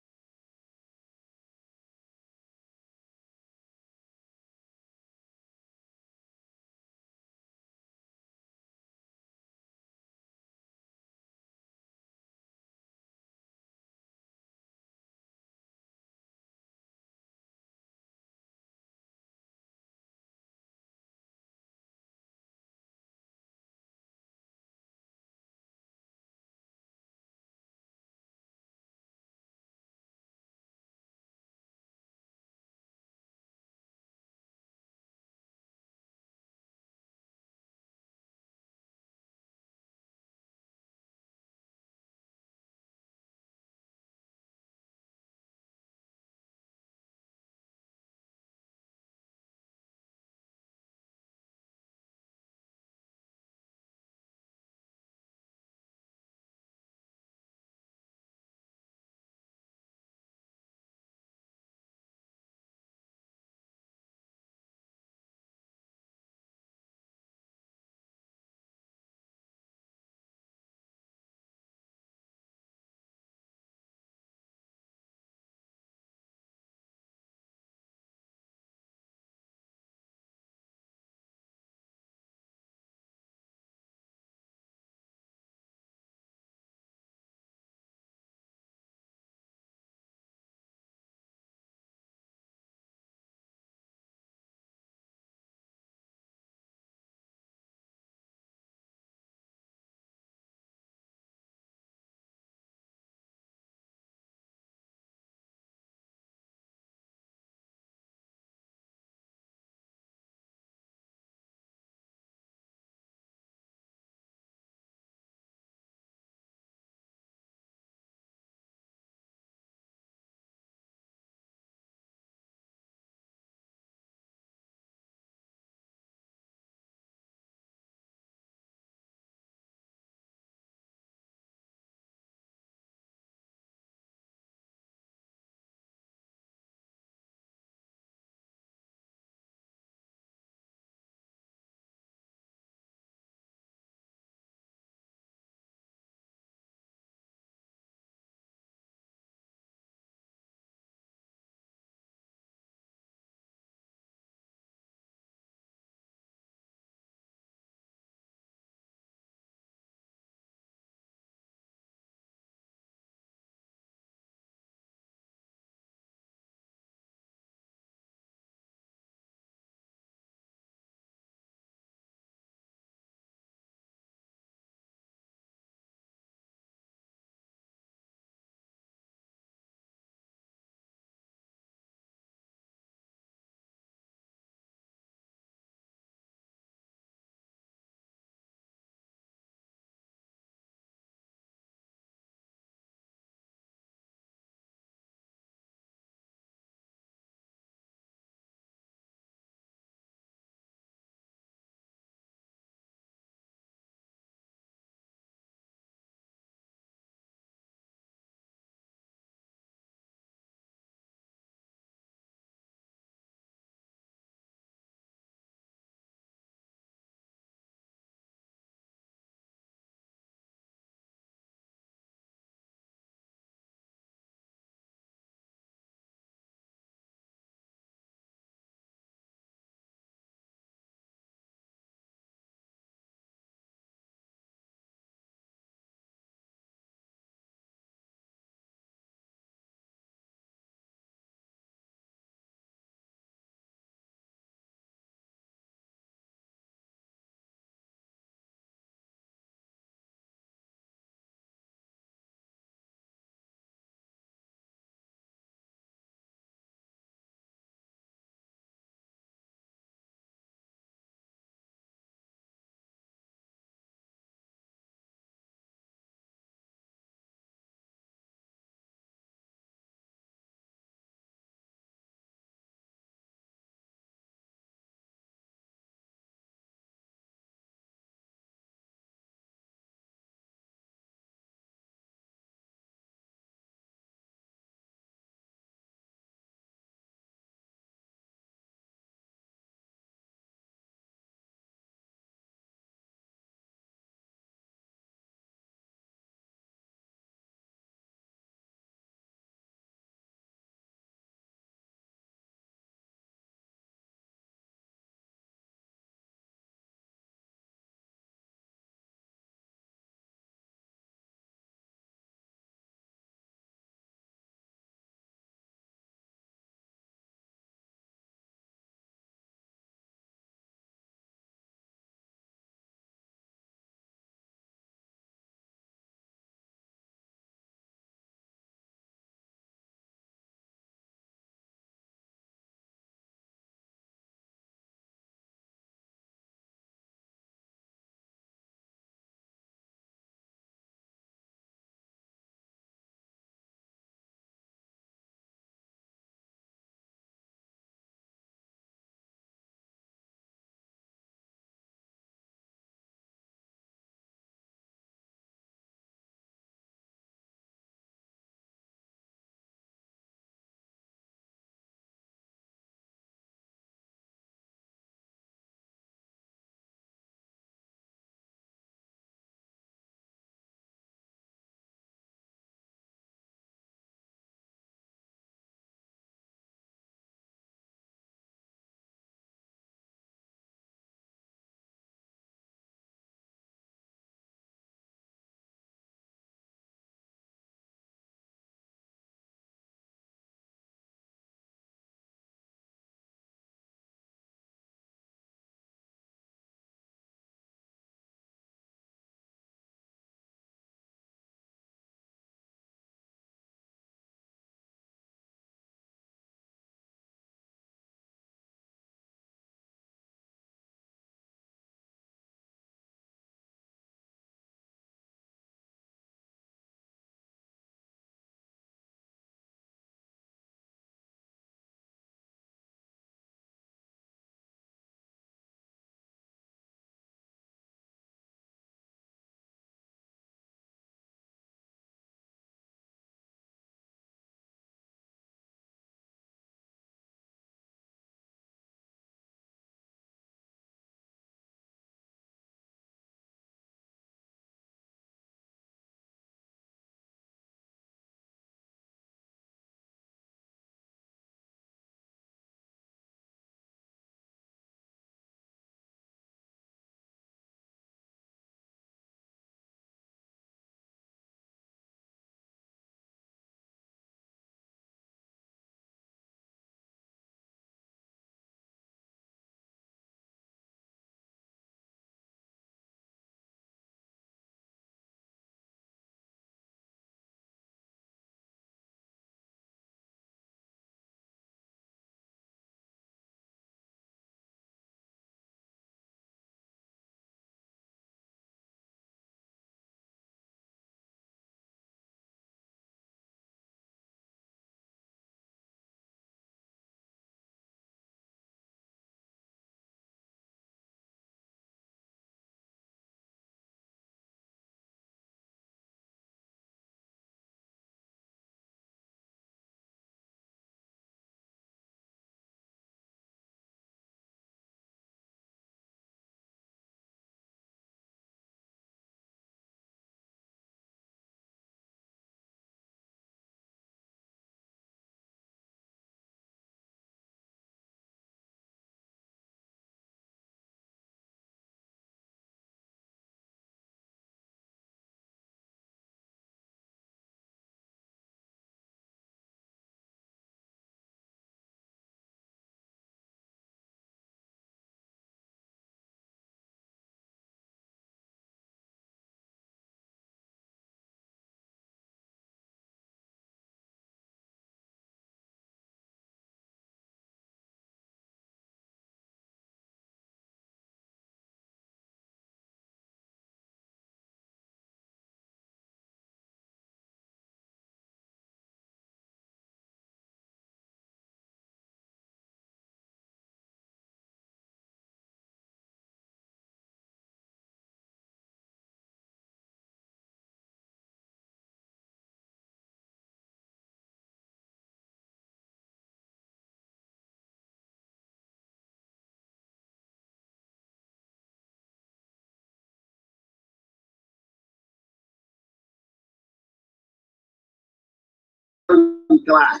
guys.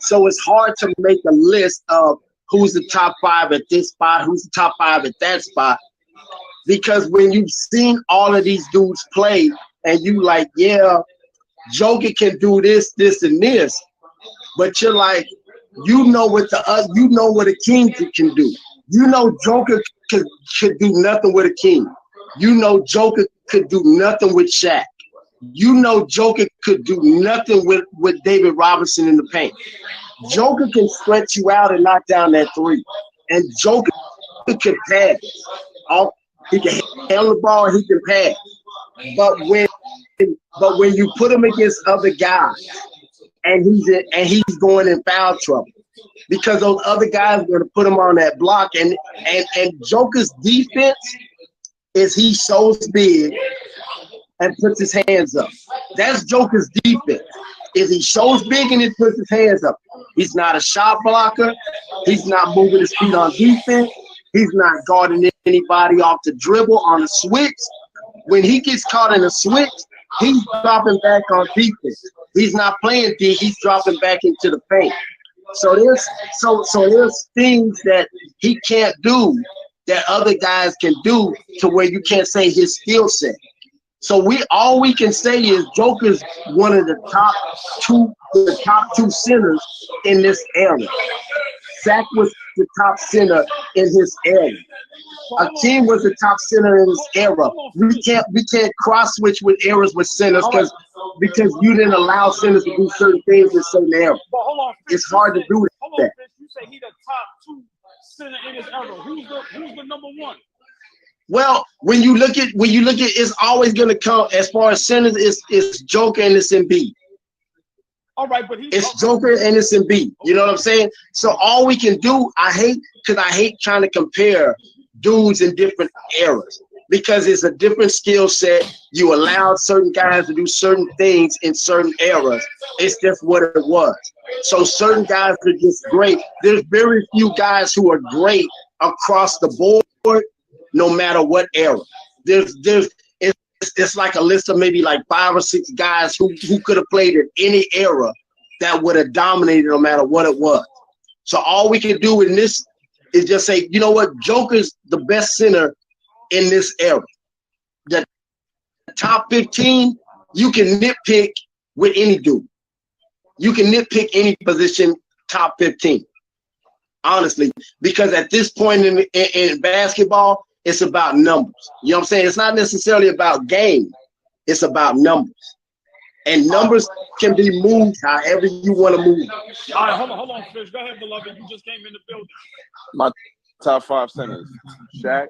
So it's hard to make a list of who's the top 5 at this spot, who's the top 5 at that spot. Because when you've seen all of these dudes play and you like, yeah, Joker can do this, this, and this, but you're like, you know what a king can do. You know Joker could do nothing with a king. You know Joker could do nothing with Shaq. You know Joker could do nothing with David Robinson in the paint. Joker can stretch you out and knock down that 3. And Joker can pass. He can handle the ball, he can pass. But when you put him against other guys and he's going in foul trouble, because those other guys are going to put him on that block, and Joker's defense is he shows big and puts his hands up. That's Joker's defense. Is he shows big and he puts his hands up. He's not a shot blocker. He's not moving his feet on defense. He's not guarding anybody off the dribble on a switch. When he gets caught in a switch, he's dropping back on defense. He's not playing D. He's dropping back into the paint. So there's things that he can't do that other guys can do to where you can't say his skill set. So all we can say is Joker's one of the top two centers in this era. Zach was the top center in his era. Akeem was the top center in his era. We can't cross switch with eras with centers because you didn't allow centers to do certain things in certain eras. It's hard to do that. You say he the top 2 center in his era. Who's the number 1? Well, when you look at it's always gonna come as far as centers, it's Joker and it's Embiid. All right, but it's Joker and it's Embiid. You know what I'm saying? So all we can do, I hate trying to compare dudes in different eras because it's a different skill set. You allowed certain guys to do certain things in certain eras. It's just what it was. So certain guys are just great. There's very few guys who are great across the board, no matter what era. It's like a list of maybe like 5 or 6 guys who could have played in any era that would have dominated no matter what it was. So all we can do in this is just say, you know what, Joker's the best center in this era. The top 15, you can nitpick with any dude. You can nitpick any position top 15, honestly, because at this point in basketball, it's about numbers. You know what I'm saying? It's not necessarily about game. It's about numbers. And numbers can be moved however you want to move. All right, hold on, Fish. Go ahead, beloved. You just came in the building. My top 5 centers: Shaq,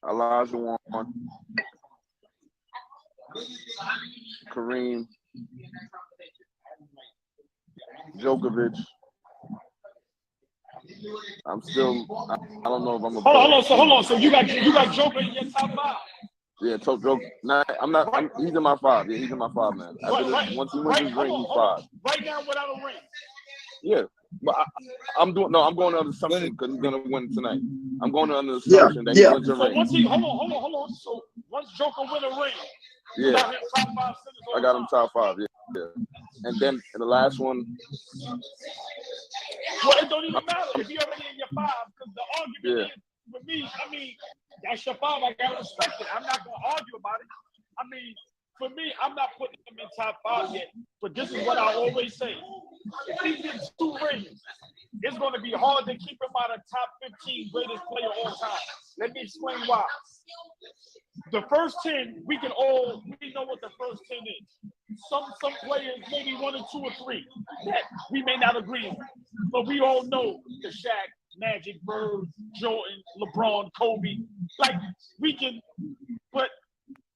Elijah Warren, Kareem, Djokovic. I don't know if I'm a. Hold on. So you got Joker in your top 5. Yeah, Joker. Nah, he's in my 5. Yeah, he's in my 5, man. Once he wins his ring, he's 5. Right now, without a ring. Yeah, but I'm going under the assumption because he's gonna win tonight. I'm going under the assumption that he wins a ring. Hold on. So once Joker win a ring, you got him top 5 centers. I got him top 5. Yeah. And then the last one. Well, it don't even matter if you're already in your 5 because the argument is with me. I mean, that's your 5. I gotta respect it. I'm not gonna argue about it. I mean, for me, I'm not putting him in top 5 yet. But this is what I always say: if he gets 2 rings, it's going to be hard to keep him out of top 15 greatest player all time. Let me explain why. The first 10, we know what the first 10 is. Some players, maybe 1 or 2 or 3, that we may not agree on. But we all know the Shaq, Magic, Bird, Jordan, LeBron, Kobe. Like, we can, but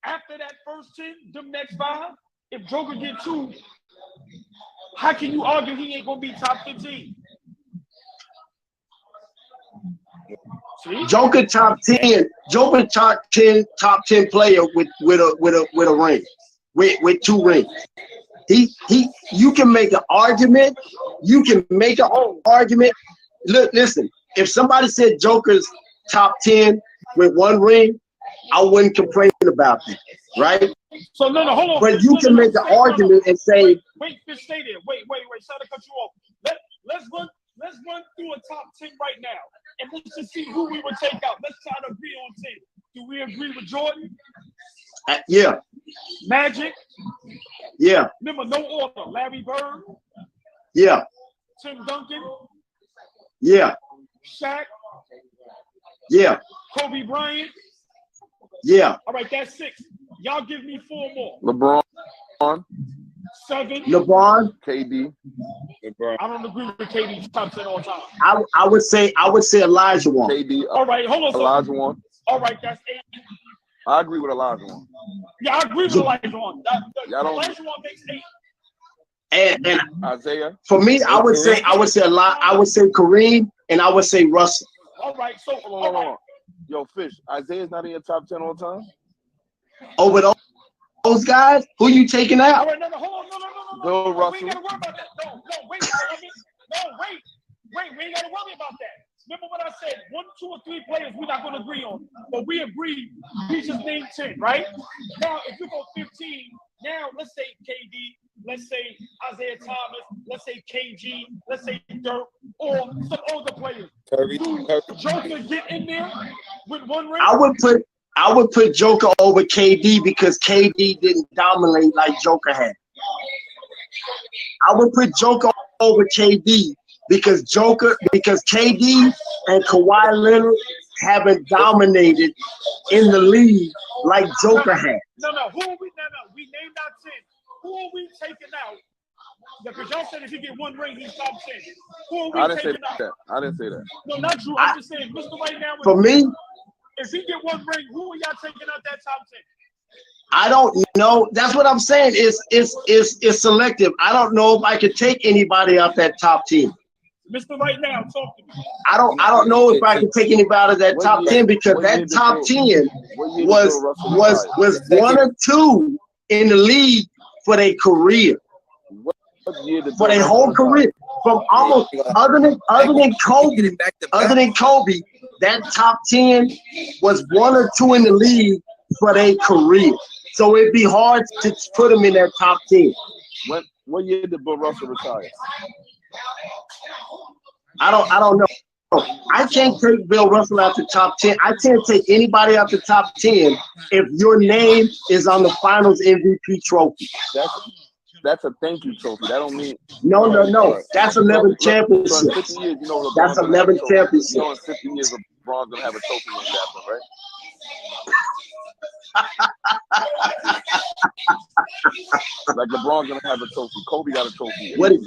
after that first 10, them next 5, if Joker get 2, how can you argue he ain't going to be top 15? See? Joker top 10. Joker top 10 player with a ring, with 2 rings. You can make an argument. Look, listen. If somebody said Joker's top 10 with 1 ring, I wouldn't complain about that. right? So no, hold on. But you can make the argument and say, wait, Fish, stay there. Wait. Sorry to cut you off. Let's run through a top 10 right now, and let's just see who we would take out. Let's try to agree on 10. Do we agree with Jordan? Yeah. Magic? Yeah. Remember, no order. Larry Bird? Yeah. Tim Duncan? Yeah. Shaq? Yeah. Kobe Bryant? Yeah. All right, that's 6. Y'all give me 4 more. LeBron. 7. LeBron. KD. LeBron. I don't agree with KD's top 10 all time. I would say Elijah Wan. KD. All right, hold on. Elijah Wan. All right, that's 8. I agree with Elijah Wan. Yeah, I agree with Elijah Wan. Elijah Wan makes 8. And Isaiah. For me, I would say Kareem, and I would say Russell. All right, so hold on. Yo, Fish, Isaiah's not in your top 10 all time? Over those guys, who you taking out? All right, no, hold on, no. Bill Russell. We ain't gotta worry about that. No, wait. We ain't gotta worry about that. Remember what I said? 1, 2, or 3 players we're not gonna agree on, but we agree. We just named 10, right? Now, if you go 15, now let's say KD, let's say Isaiah Thomas, let's say KG, let's say Dirk, or some older players. Joker get in there with 1 ring? I would put Joker over KD because KD didn't dominate like Joker had. I would put Joker over KD because KD and Kawhi Leonard haven't dominated in the league like Joker had. No. Who are we? No. We named our 10. Who are we taking out? Because y'all said if he get 1 ring, he's top 10. Who are we taking out? I didn't say that. No, not true. I'm just saying, Mr. Right now. For me, if he get 1 ring, who are y'all taking out that top 10? I don't know. That's what I'm saying. It's selective. I don't know if I could take anybody out that top 10. Mr. Right now, talk to me. I don't know if I can take anybody out of that top 10 because that top 10 was 1 or 2 in the league for their career. For their whole career. From almost other than Kobe, that top 10 was 1 or 2 in the league for their career. So it'd be hard to put them in that top 10. What year did Bill Russell retire? I don't know. I can't take Bill Russell out the top 10. I can't take anybody out the top 10 if your name is on the Finals MVP trophy. That's a thank you trophy. That don't mean no. That's 11 championships. So in 50 years, you know that's 11 championships. You know, in 50 years, LeBron's gonna have a trophy in that, right? Like LeBron's gonna have a trophy. Kobe got a trophy. What he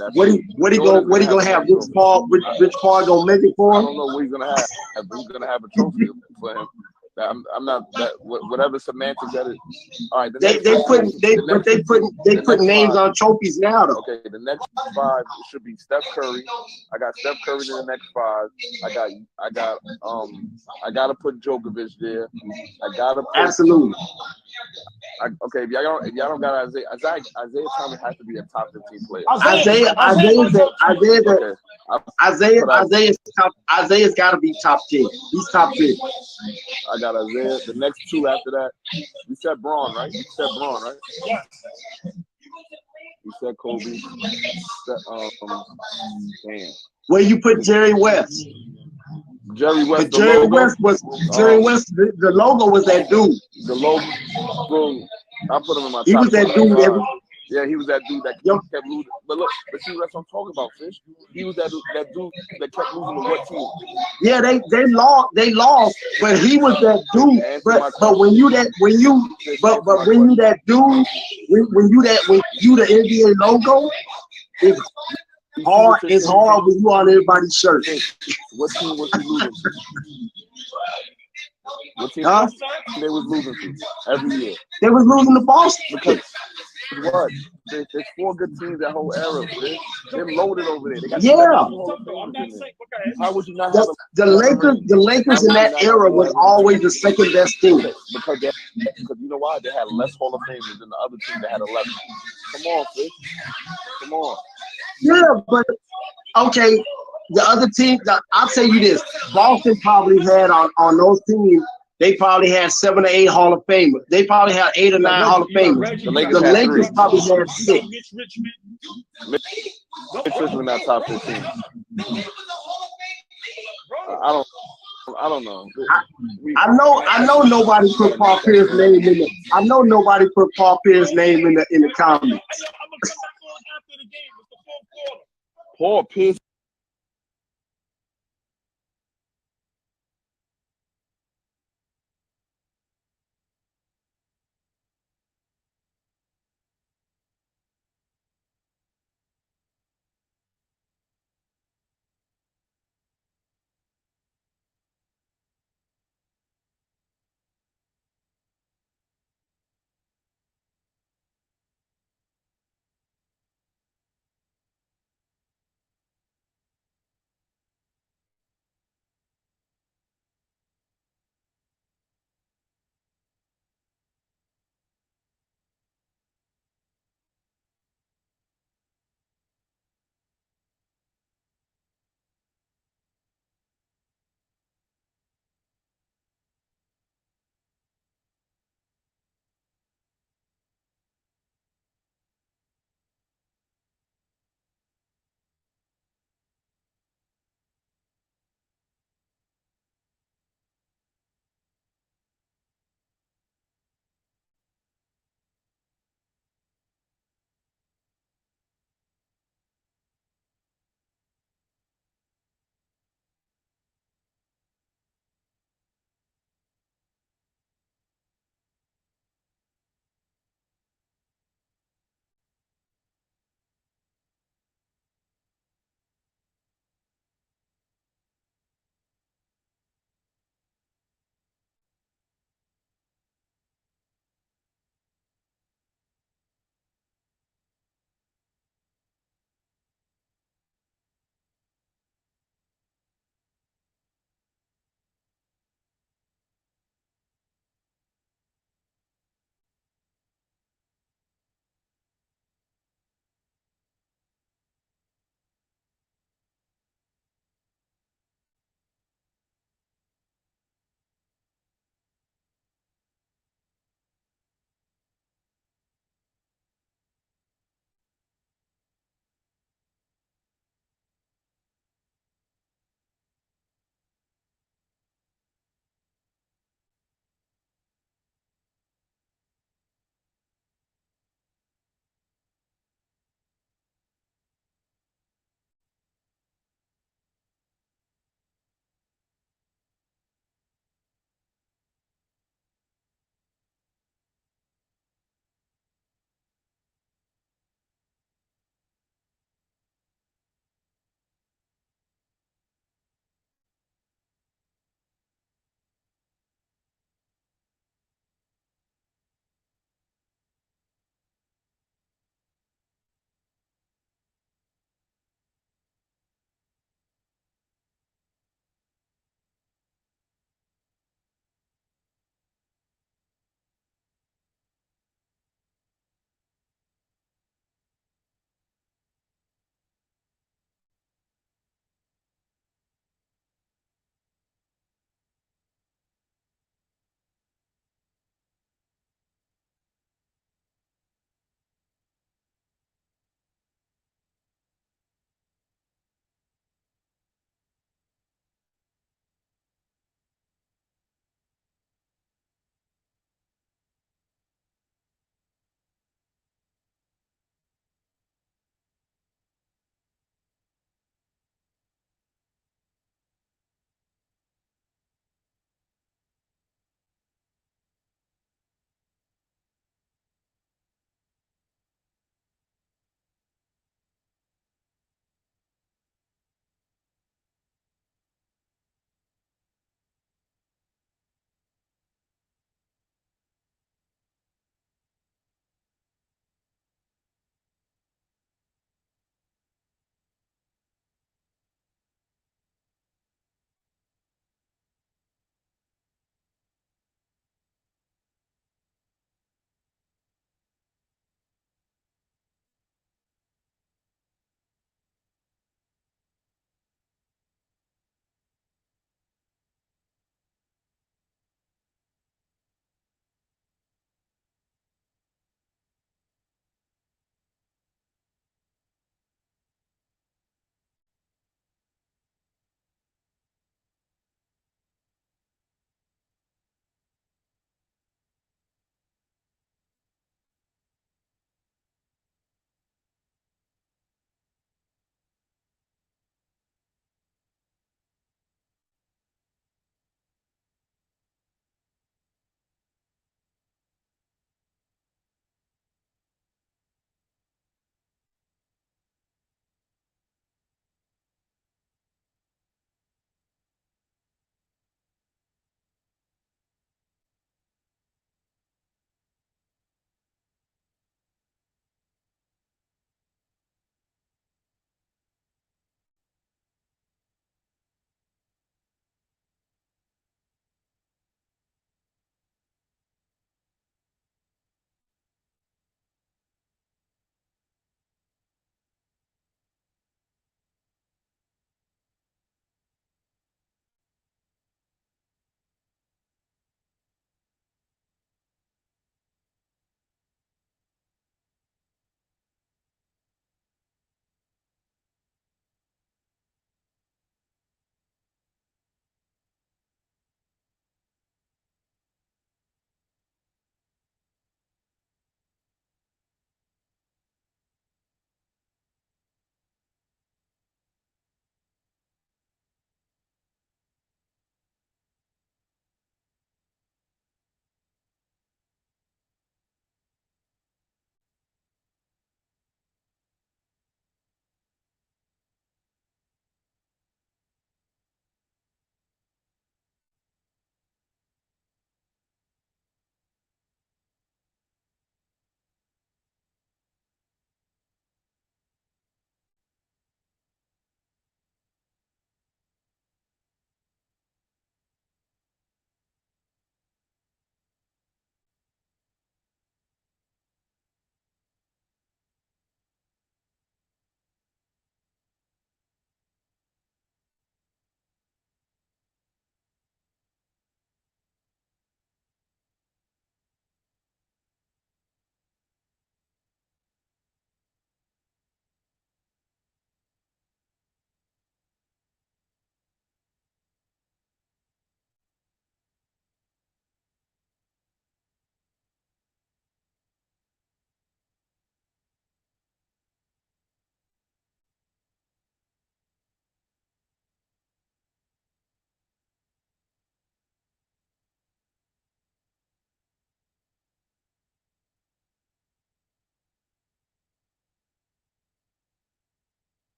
gonna have? Which Paul gonna make it for him? I don't know what he's gonna have, but he's gonna have a trophy for him. I'm not that whatever semantics that is. All right, they put names on trophies now though. Okay, the next 5 should be Steph Curry. I got Steph Curry in the next 5. I gotta put Djokovic there. I gotta put, absolutely. Okay, if y'all don't got Isaiah Thomas has to be a top 15 player. Isaiah's got to be top 10. He's top 10. I got Isaiah. The next 2 after that, you said Braun, right? Yes. You said Kobe. Damn. Where you put Jerry West? Jerry West. The logo was that dude. The logo. I put him in my top. He was that dude. Yeah, he was that dude that kept losing. But see, that's what I'm talking about, Fish. He was that dude that kept losing to what team? Yeah, they lost, but he was that dude. But when you the NBA logo, it's hard when you on everybody's shirt. What team was he losing to? What team they was losing to every year? They was losing to Boston. Because what? There's 4 good teams that whole era. They're loaded over there. They got how would you not have the Lakers in that era was always the second best team. Because you know why? They had less Hall of Famers than the other team that had 11. Come on, Fish. Come on. Yeah, but okay. The other team, I'll tell you this: Boston probably had on those teams. they probably had 7 or 8 Hall of Famers. They probably had 8 or 9 Hall of Famers. The Lakers The had Lakers 3. probably had 6. Mitch Richmond not top 15. I don't know. I know nobody put Paul Pierce's name in the. I know nobody put Paul Pierce's name in the comments. Paul Pierce.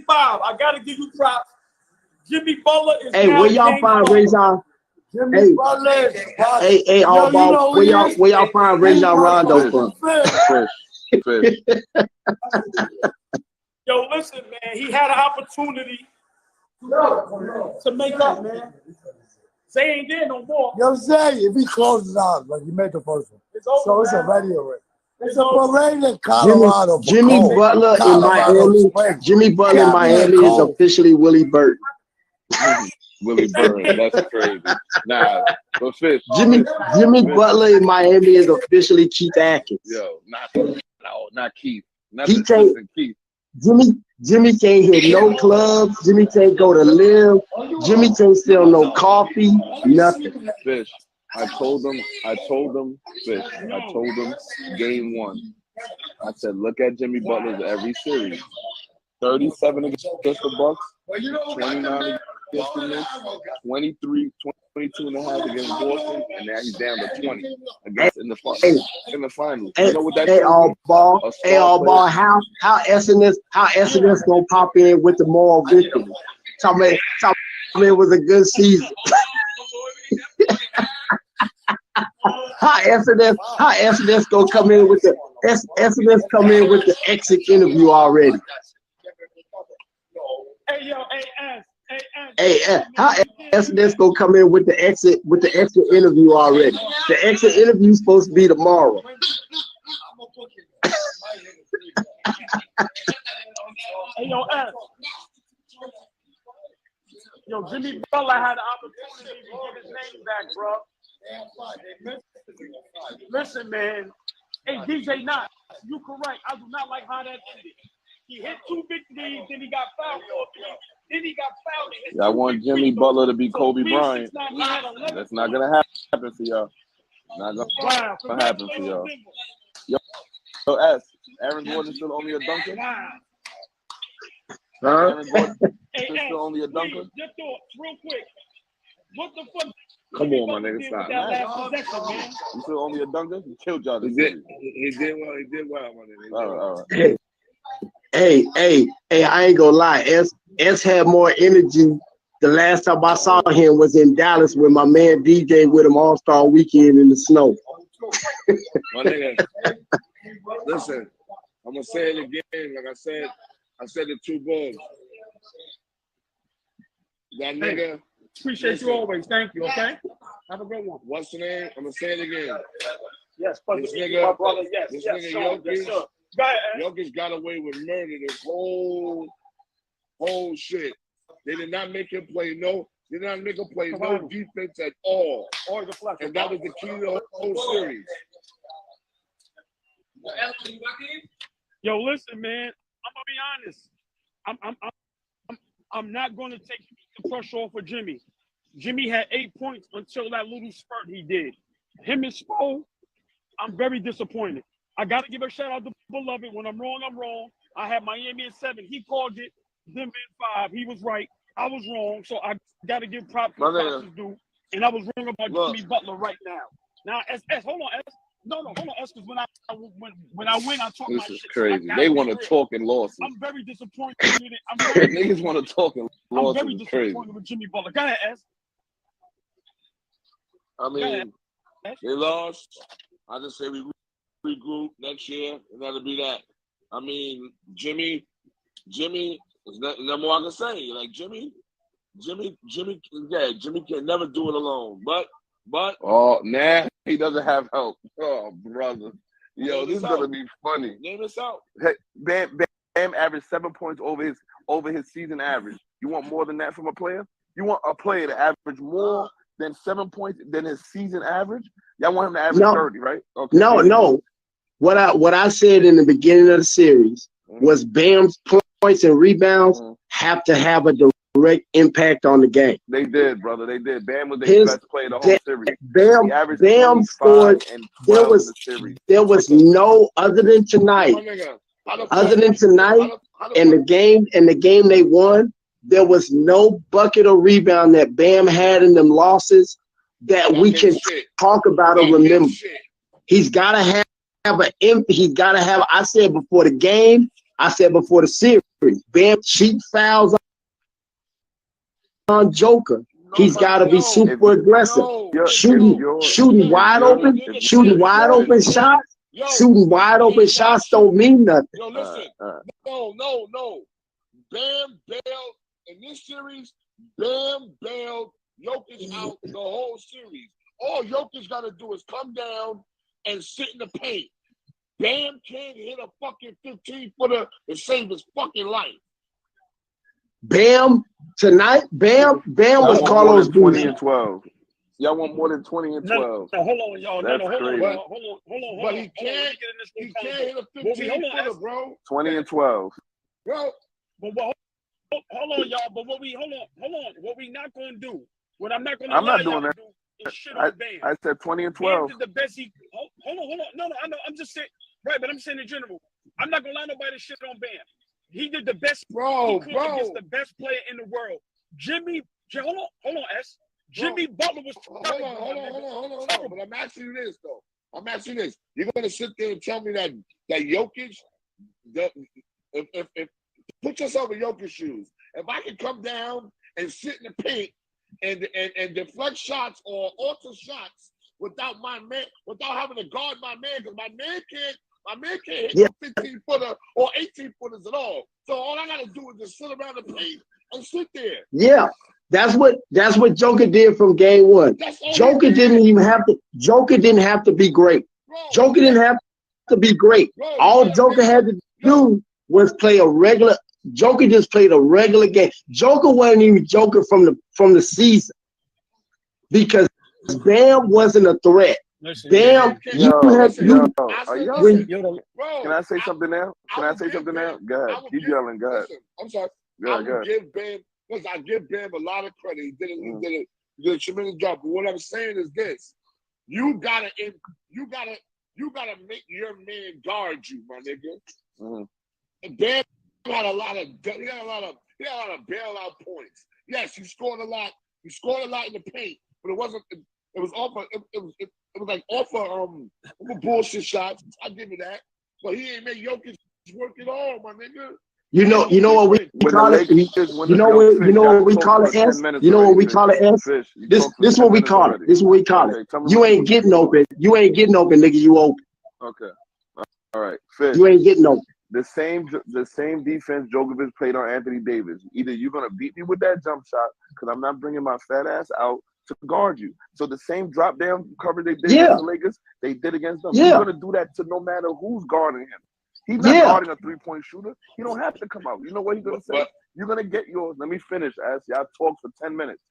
5. I gotta give you props. Jimmy Butler is Hey, now where y'all James find Butler. Rajon? Jimmy Hey, Butler. hey, ALLBALL. Where y'all find Rajon Rondo from? Fish. Yo, listen, man. He had an opportunity to make up, man. Zay ain't there no more. Yo, Zay, if he closes out, like you made the first one. So it's already already. It's a parade in Colorado. Jimmy Butler in Miami. Jimmy Butler in Miami is officially Willie Burton. Willie Burton, that's crazy. Nah, but Fish. Jimmy Butler in Miami is officially Keith Atkins. Yo, not Keith. He can't. Keith. Jimmy can't hit no clubs. Jimmy can't go to live. Jimmy can't sell no coffee. Nothing. Fish. I told them, Fish. I told them game 1. I said, look at Jimmy Butler's every series. 37 against the Bucks, 29 against the Knicks, 23, 22 and a half against Boston, and now he's down to 20 against in the finals. You know what that Hey, ALLBALL. How SNS gonna pop in with the moral victory? Tell me it was a good season. How SNS gonna come in with the SNS come in with the exit interview already? Hey, yo, How SNS gonna come in with the exit interview already? The exit interview is supposed to be tomorrow. Hey, yo, S. Yo, Jimmy Butler had the opportunity to get his name back, bro. Listen, man. Hey, DJ Knott, you correct. I do not like how that ended. He hit 2 big threes, then he got fouled. Then he got fouled. I want Jimmy Butler to be Kobe Bryant. That's not gonna happen for y'all. Not gonna happen for y'all. Yo, S. Aaron Gordon still only a dunker? Aaron Gordon still only a dunker? Just thoughts, real quick. What the fuck? Come on, my nigga, stop. You still only a dunker? He killed y'all. He did well, my nigga. All right. Hey, I ain't gonna lie. S had more energy. The last time I saw him was in Dallas when my man DJ with him All-Star Weekend in the snow. My nigga, listen, I'm gonna say it again. Like I said the 2 Bulls. That nigga. Appreciate you always. Thank you. Okay. Have a good one. What's the name? I'm gonna say it again. Yes, this nigga, my brother. Yes, this yes, nigga sir. Jokic, Yes, sir. Jokic got away with murder this whole shit. They did not make him play no defense at all. And that was the key to the whole series. Yo, listen, man. I'm gonna be honest. I'm not gonna take the pressure off of Jimmy. Jimmy had 8 points until that little spurt he did. Him and Spo, I'm very disappointed. I gotta give a shout out to Beloved. When I'm wrong, I'm wrong. I had Miami at 7. He called it. Denver at 5. He was right. I was wrong. So I gotta give props to props is due. And I was wrong about Jimmy Butler right now. Now, S, hold on, S. No, hold on, S, because when I win, I talk my shit. This is crazy. They want to talk in losses. I'm very disappointed. Niggas want to talk in losses. I'm very disappointed with Jimmy Butler. Go ahead, S. I mean, they lost. I just say we regroup next year, and that'll be that. I mean, Jimmy is no more I can say. Like Jimmy can never do it alone. But now he doesn't have help. Oh, brother. Yo, this is gonna be funny. Name us out. Hey, Bam averaged 7 points over his season average. You want more than that from a player? You want a player to average more than 7 points than his season average? Y'all want him to average 30, right? Okay. No. What I said in the beginning of the series was Bam's points and rebounds have to have a direct impact on the game. They did, brother. They did. Bam was the best player the whole series. Bam scored. There was no other than tonight. And the game they won, there was no bucket or rebound that Bam had in them losses that we can talk about or remember. He's gotta have I said before the game, I said before the series, Bam cheap fouls on Joker. He's got to be super aggressive. Shooting wide open shots. Shooting wide open shots don't mean nothing. Yo, listen. No. Bam bailed in this series. Bam bailed Jokic out the whole series. All Jokic got to do is come down and sit in the paint. Bam can't hit a fucking 15-footer and save his fucking life. Bam tonight. Bam was Carlos 20 and 12. Y'all want more than 20 and 12. No, hold on, y'all. That's crazy. Hold on. But he can't hit a 15-footer, bro. 20 and 12. Bro. But hold on, y'all. But hold on. What we not gonna do? What I'm not gonna I'm allow not doing y'all that. to do is shit on Bam. I said 20 and Bam 12. did the best he. Hold on. No, I know. I'm just saying. Right, but I'm saying in general. I'm not gonna allow nobody to shit on Bam. He did the best he could against the best player in the world. Hold on, S. Jimmy Butler was. Hold on. But I'm asking you this though. You're gonna sit there and tell me that Jokic, if put yourself in Jokic's shoes. If I can come down and sit in the paint and deflect shots or alter shots without having to guard my man, because my man can't hit a 15-footer or 18-footers at all. So all I gotta do is just sit around the paint and sit there. Yeah. That's what Joker did from game one. Joker didn't have to be great. Joker didn't have to be great. All Joker had to do was play a regular. Joker just played a regular game. Joker wasn't even Joker from the season because Bam wasn't a threat. Bam, Can I say something now? Go ahead. Keep yelling. Go ahead. I'm sorry. Go ahead. Give Bam. Because I give Bam a lot of credit. He did a tremendous job. But what I'm saying is this: you gotta make your man guard you, my nigga. And Bam had a lot of bailout points. Yes, he scored a lot. He scored a lot in the paint, but it wasn't. It was off. It was like off of bullshit shots. I give you that. But he ain't make Jokic work at all, my nigga. You know what we call it. You know what we call it. S. You know what we call it. S. This what we call it. This is what we call it. You ain't getting open. You ain't getting open, nigga. You open. Okay. All right. Fish. You ain't getting open. The same defense Djokovic played on Anthony Davis. Either you're gonna beat me with that jump shot, because I'm not bringing my fat ass out to guard you. So the same drop down cover they did against the Lakers, they did against them. You're gonna do that to no matter who's guarding him. He's not guarding a three-point shooter. He don't have to come out. You know what he's going to say? You're going to get yours. Let me finish, as y'all talk for 10 minutes.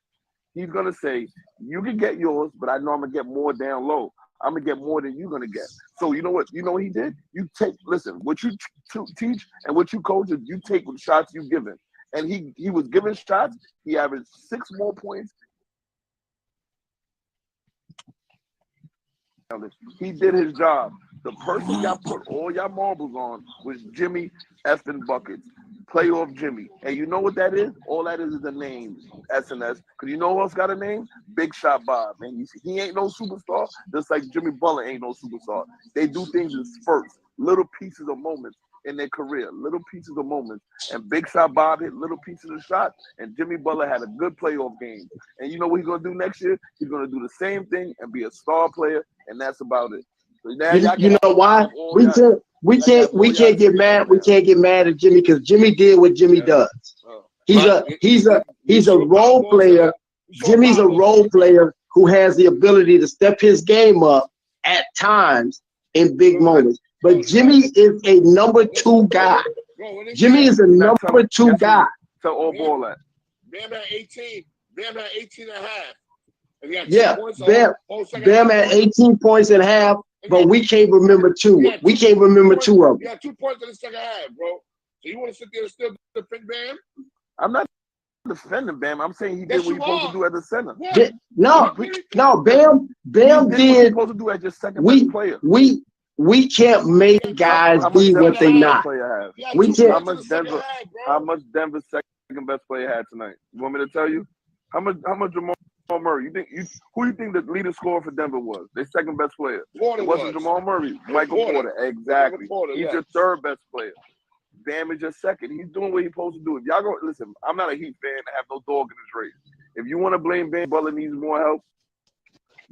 He's going to say, you can get yours, but I know I'm going to get more down low. I'm going to get more than you're going to get. So you know what? You know what he did? You take, listen, what you teach and what you coach is you take the shots you've given. And he was giving shots. He averaged 6 more points. He did his job. The person y'all put all y'all marbles on was Jimmy effing Buckets. Playoff Jimmy. And you know what that is? All that is a name, SNS. Because you know who else got a name? Big Shot Bob. And you see, he ain't no superstar, just like Jimmy Butler ain't no superstar. They do things in spurts, little pieces of moments in their career, little pieces of moments. And Big Shot Bob hit little pieces of shots, and Jimmy Butler had a good playoff game. And you know what he's going to do next year? He's going to do the same thing and be a star player, and that's about it. So you know why? We can't get mad. We can't get mad at Jimmy because Jimmy did what Jimmy does. He's a role player. Jimmy's a role player who has the ability to step his game up at times in big moments. But Jimmy is a number 2 guy. Jimmy is a number 2 guy. Tell AllBall that. Bam had 18. Bam had 18 and a half. Yeah, Bam had 18 points and a half, but we can't remember 2. We can't remember 2 of them. You had 2 points in the second half, bro. So you want to sit there and still defend Bam? I'm not defending Bam. I'm saying he did what he's supposed to do as a center. No, Bam did. What he's supposed to do as your second best player. We can't make guys be what they not. We can't. How much Denver's second best player had tonight? You want me to tell you? How much Jamal Murray? Who you think the leading scorer for Denver was? Their second best player. It wasn't Jamal Murray. Michael Porter. Exactly. He's your third best player. Bam is just second. He's doing what he's supposed to do. If y'all go listen, I'm not a Heat fan. I have no dog in this race. If you want to blame Bam Butler needs more help,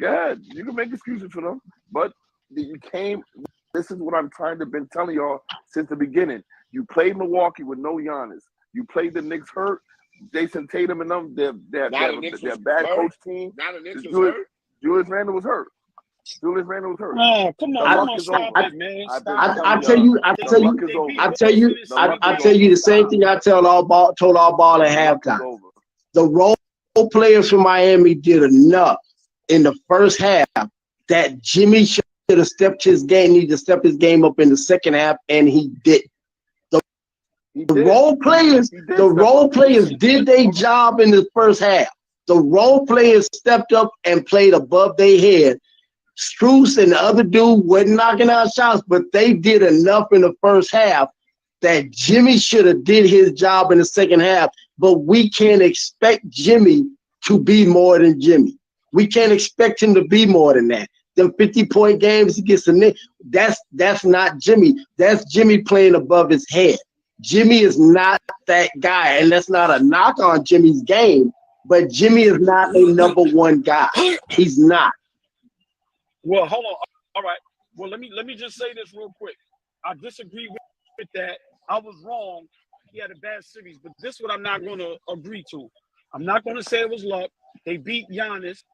go ahead. You can make excuses for them, but you came. This is what I'm trying to been telling y'all since the beginning. You played Milwaukee with no Giannis. You played the Knicks hurt. Jason Tatum and them, their bad coach team. Julius Randle was hurt. Oh, come on, stop it, man. I tell you the same thing I told AllBall at halftime. The role players from Miami did enough in the first half that Jimmy should have needed to step his game up in the second half, and he did. The role players did their job in the first half. The role players stepped up and played above their head. Strus and the other dude wasn't knocking out shots, but they did enough in the first half that Jimmy should have did his job in the second half. But we can't expect Jimmy to be more than Jimmy. We can't expect him to be more than that. Them 50-point games against the Knicks, that's not Jimmy. That's Jimmy playing above his head. Jimmy is not that guy, and that's not a knock on Jimmy's game, but Jimmy is not a number one guy. He's not. Well, hold on. All right. Well, let me just say this real quick. I disagree with that. I was wrong. He had a bad series, but this is what I'm not going to agree to. I'm not going to say it was luck. They beat Giannis.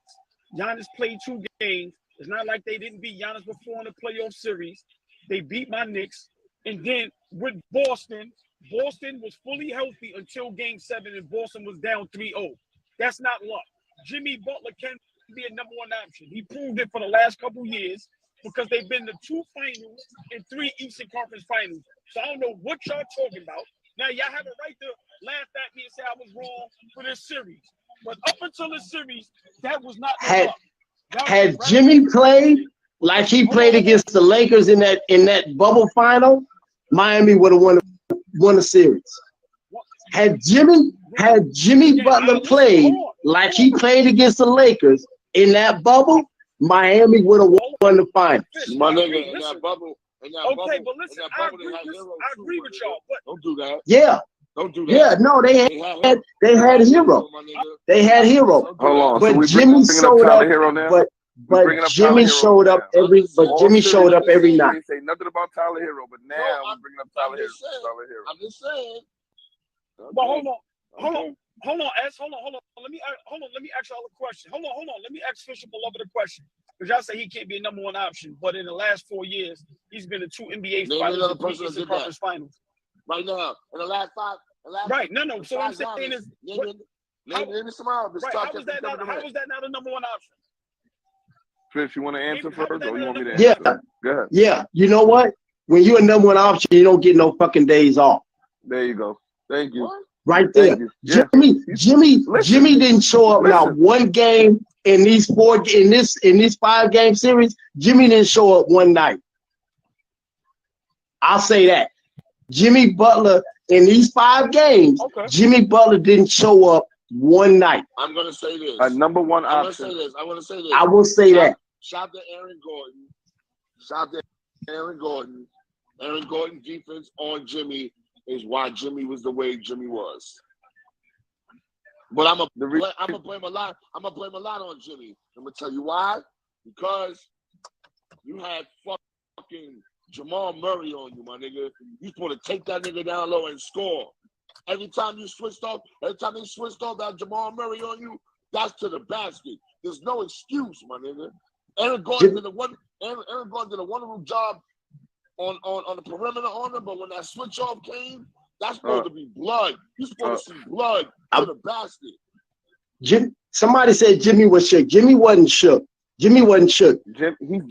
Giannis played 2 games. It's not like they didn't beat Giannis before in the playoff series. They beat my Knicks. And then with Boston was fully healthy until Game 7, and Boston was down 3-0. That's not luck. Jimmy Butler can be a number one option. He proved it for the last couple years because they've been to 2 finals and 3 Eastern Conference finals. So I don't know what y'all talking about. Now, y'all have a right to laugh at me and say I was wrong for this series. But up until this series, that was not the luck. Had Jimmy played like he played against the Lakers in that bubble final, Miami would have won the series. Had Jimmy Butler played like he played against the Lakers in that bubble, Miami would have won the finals. My nigga, in that bubble. Okay, but listen, I agree with y'all. But don't do that. Yeah. Don't do that. Yeah, no, they had Hero. They had Hero. Hold on. But So Jimmy showed up. Hero now? But Jimmy showed up every. But Jimmy showed up every night. Didn't say nothing about Tyler Hero, but now we're bringing up Tyler Hero. I'm just saying. But hold on, S. Hold on. Let me ask y'all a question. Hold on. Let me ask Fisher Beloved a question. Because y'all say he can't be a number one option, but in the last 4 years, he's been in 2 NBA finals, and 3 Eastern Conference finals. Right now, in the last 5. Right. No. So what I'm saying is, how was that not a number one option? Fish, you want to answer first, or you want me to answer? Yeah. Go ahead. Yeah. You know what? When you're a number one option, you don't get no fucking days off. There you go. Thank you. Right there. Yeah. Jimmy didn't show up now one game in these 5 game series. Jimmy didn't show up one night. I'll say that. Jimmy Butler in these 5 games, Jimmy Butler didn't show up one night. I'm gonna say this. A number one I option. I want to say this. I will say that. Shout to Aaron Gordon. Aaron Gordon defense on Jimmy is why Jimmy was the way Jimmy was. But I'm gonna blame a lot. I'm gonna blame a lot on Jimmy. I'm gonna tell you why. Because you had fucking Jamal Murray on you, my nigga. You supposed to take that nigga down low and score. Every time they switched off that Jamal Murray on you, that's to the basket. There's no excuse, my nigga. Aaron Gordon did a wonderful job on the perimeter on him, but when that switch off came, that's supposed to be blood. You're supposed to see blood to the basket. Somebody said Jimmy was shook. Jimmy wasn't shook.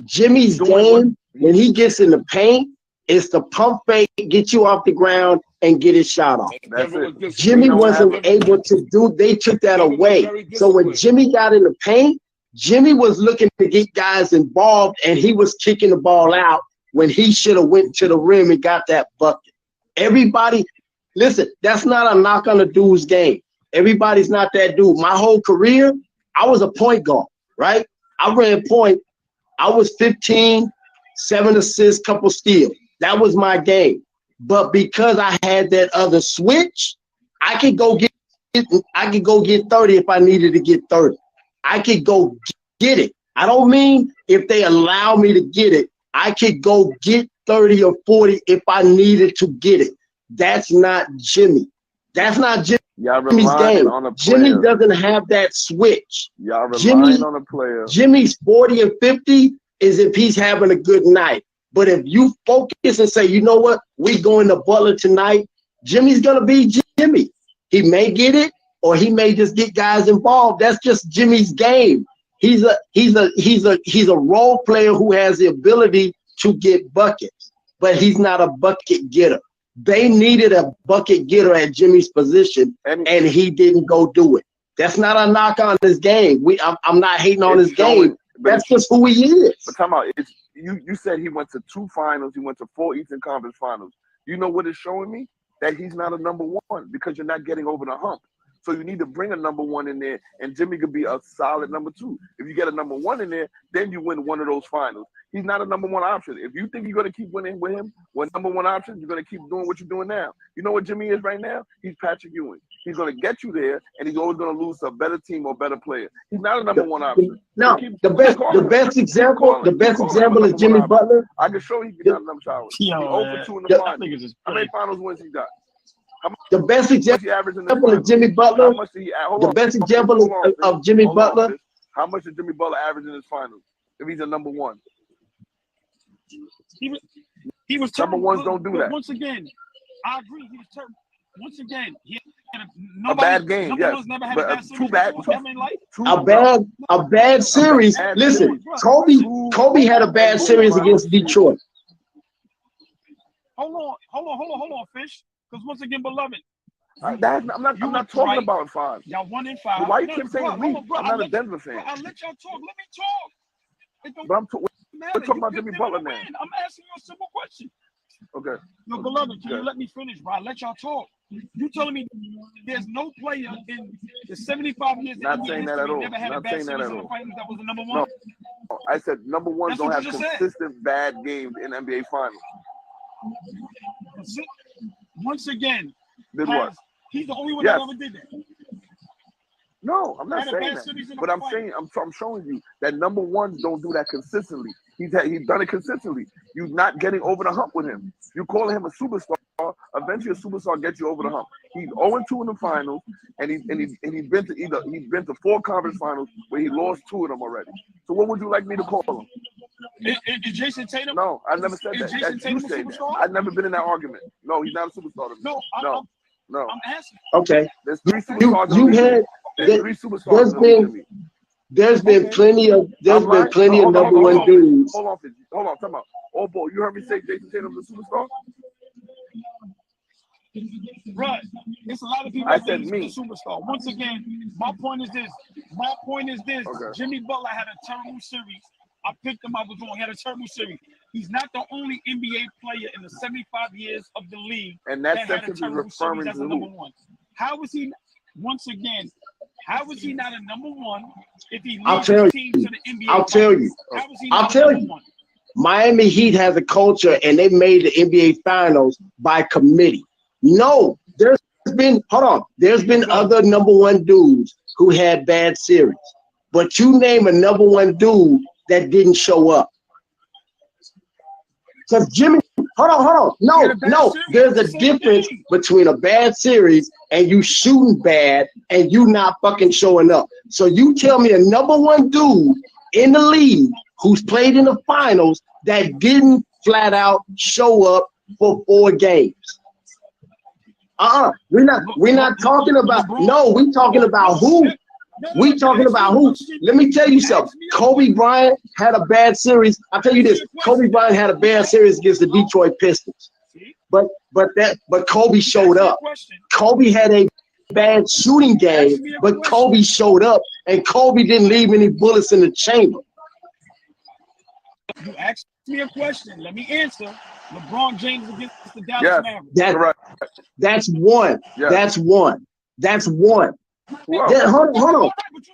Jimmy's game, when he gets in the paint, it's the pump fake, get you off the ground, and get his shot off. That's it. Jimmy wasn't able to do. They took that away. So when Jimmy got in the paint, Jimmy was looking to get guys involved, and he was kicking the ball out when he should have went to the rim and got that bucket. Everybody, listen, that's not a knock on the dude's game. Everybody's not that dude. My whole career, I was a point guard, right? I ran point. I was 15, 7 assists, couple steals. That was my game. But because I had that other switch, I could go get 30 if I needed to get 30. I could go get it. I don't mean if they allow me to get it, I could go get 30 or 40 if I needed to get it. That's not Jimmy. That's not Jimmy's game. Jimmy doesn't have that switch. Y'all relying on a player. Jimmy's 40 and 50 is if he's having a good night. But if you focus and say, you know what, we going to Butler tonight, Jimmy's gonna be Jimmy. He may get it, or he may just get guys involved. That's just Jimmy's game. He's a role player who has the ability to get buckets, but he's not a bucket getter. They needed a bucket getter at Jimmy's position, and he didn't go do it. That's not a knock on his game. I'm not hating on his game. That's just who he is. But time out. You said he went to 2 finals. He went to 4 Eastern Conference finals. You know what it's showing me? That he's not a number 1 because you're not getting over the hump. So you need to bring a number 1 in there, and Jimmy could be a solid number 2. If you get a number 1 in there, then you win one of those finals. He's not a number 1 option. If you think you're going to keep winning with him, with number 1 option, you're going to keep doing what you're doing now. You know what Jimmy is right now? He's Patrick Ewing. He's going to get you there, and he's always going to lose to a better team or better player. He's not a number 1 option. No, the best example is Jimmy Butler. I can show you he got another shower. He's 0 for 2 in the finals. How many finals wins he got? The best example of Jimmy Butler. The best example of Jimmy Butler. How much does Jimmy Butler average in his finals if he's a number 1? He was number 1s don't do that. Once again, I agree. He was terrible. Once again, he had a bad game. Yes, but a bad series. Listen, Kobe had a bad series against Detroit. Hold on, Fish. Because once again, beloved, I'm not talking about 5. Y'all 1 and 5. Why you keep saying weak? I'm not a Denver fan. I'll let y'all talk. Let me talk. But we're talking about Jimmy Butler now. I'm asking you a simple question. Okay. No, beloved, can you let me finish, bro? I'll let y'all talk. You telling me there's no player in the 75 years not saying that at all. Never had not a bad saying that at series all. That was the number 1? No, I said number 1s That's don't what have you just consistent bad games in NBA Finals. Once again, did what? He's the only one that ever did that. No, I'm not saying that. But I'm saying I'm showing you that number 1s don't do that consistently. He's done it consistently. You're not getting over the hump with him. You call him a superstar. Eventually, a superstar gets you over the hump. He's 0-2 in the finals, and he's been to 4 conference finals where he lost 2 of them already. So what would you like me to call him? Is Jason Tatum? No, I never said that. Jason Tatum you say that. I've never been in that argument. No, he's not a superstar to me. No. I'm asking. Okay. There's 3 superstars. There's 3 superstars. There's been plenty of number 1 dudes. Hold on, come on. Oh boy, you heard me say Jason Tatum's a superstar? Right. It's a lot of people I that said think me. he's a superstar. Once again, my point is this. Okay. Jimmy Butler had a terrible series. I picked him. I was wrong. He had a terrible series. He's not the only NBA player in the 75 years of the league and that had a terrible series. That's to a number 1. How is he? Once again, how is he not a number 1 if he leads his team to the NBA? I'll tell you. How is he not number 1? Miami Heat has a culture, and they made the NBA Finals by committee. No, there's been other number 1 dudes who had bad series, but you name a number 1 dude that didn't show up. Because Jimmy, hold on. No, there's a difference between a bad series and you shooting bad and you not fucking showing up. So you tell me a number 1 dude in the league who's played in the finals that didn't flat out show up for 4 games. We're not talking about we're talking about who. We talking about who? Let me tell you something. Kobe Bryant had a bad series. I'll tell you this. Kobe Bryant had a bad series against the Detroit Pistons. But Kobe showed up. Kobe had a bad shooting game, but Kobe showed up, and Kobe didn't leave any bullets in the chamber. You asked me a question. Let me answer. LeBron James against the Dallas Mavericks. That's one. Yes. That's one. That's one. Hold on.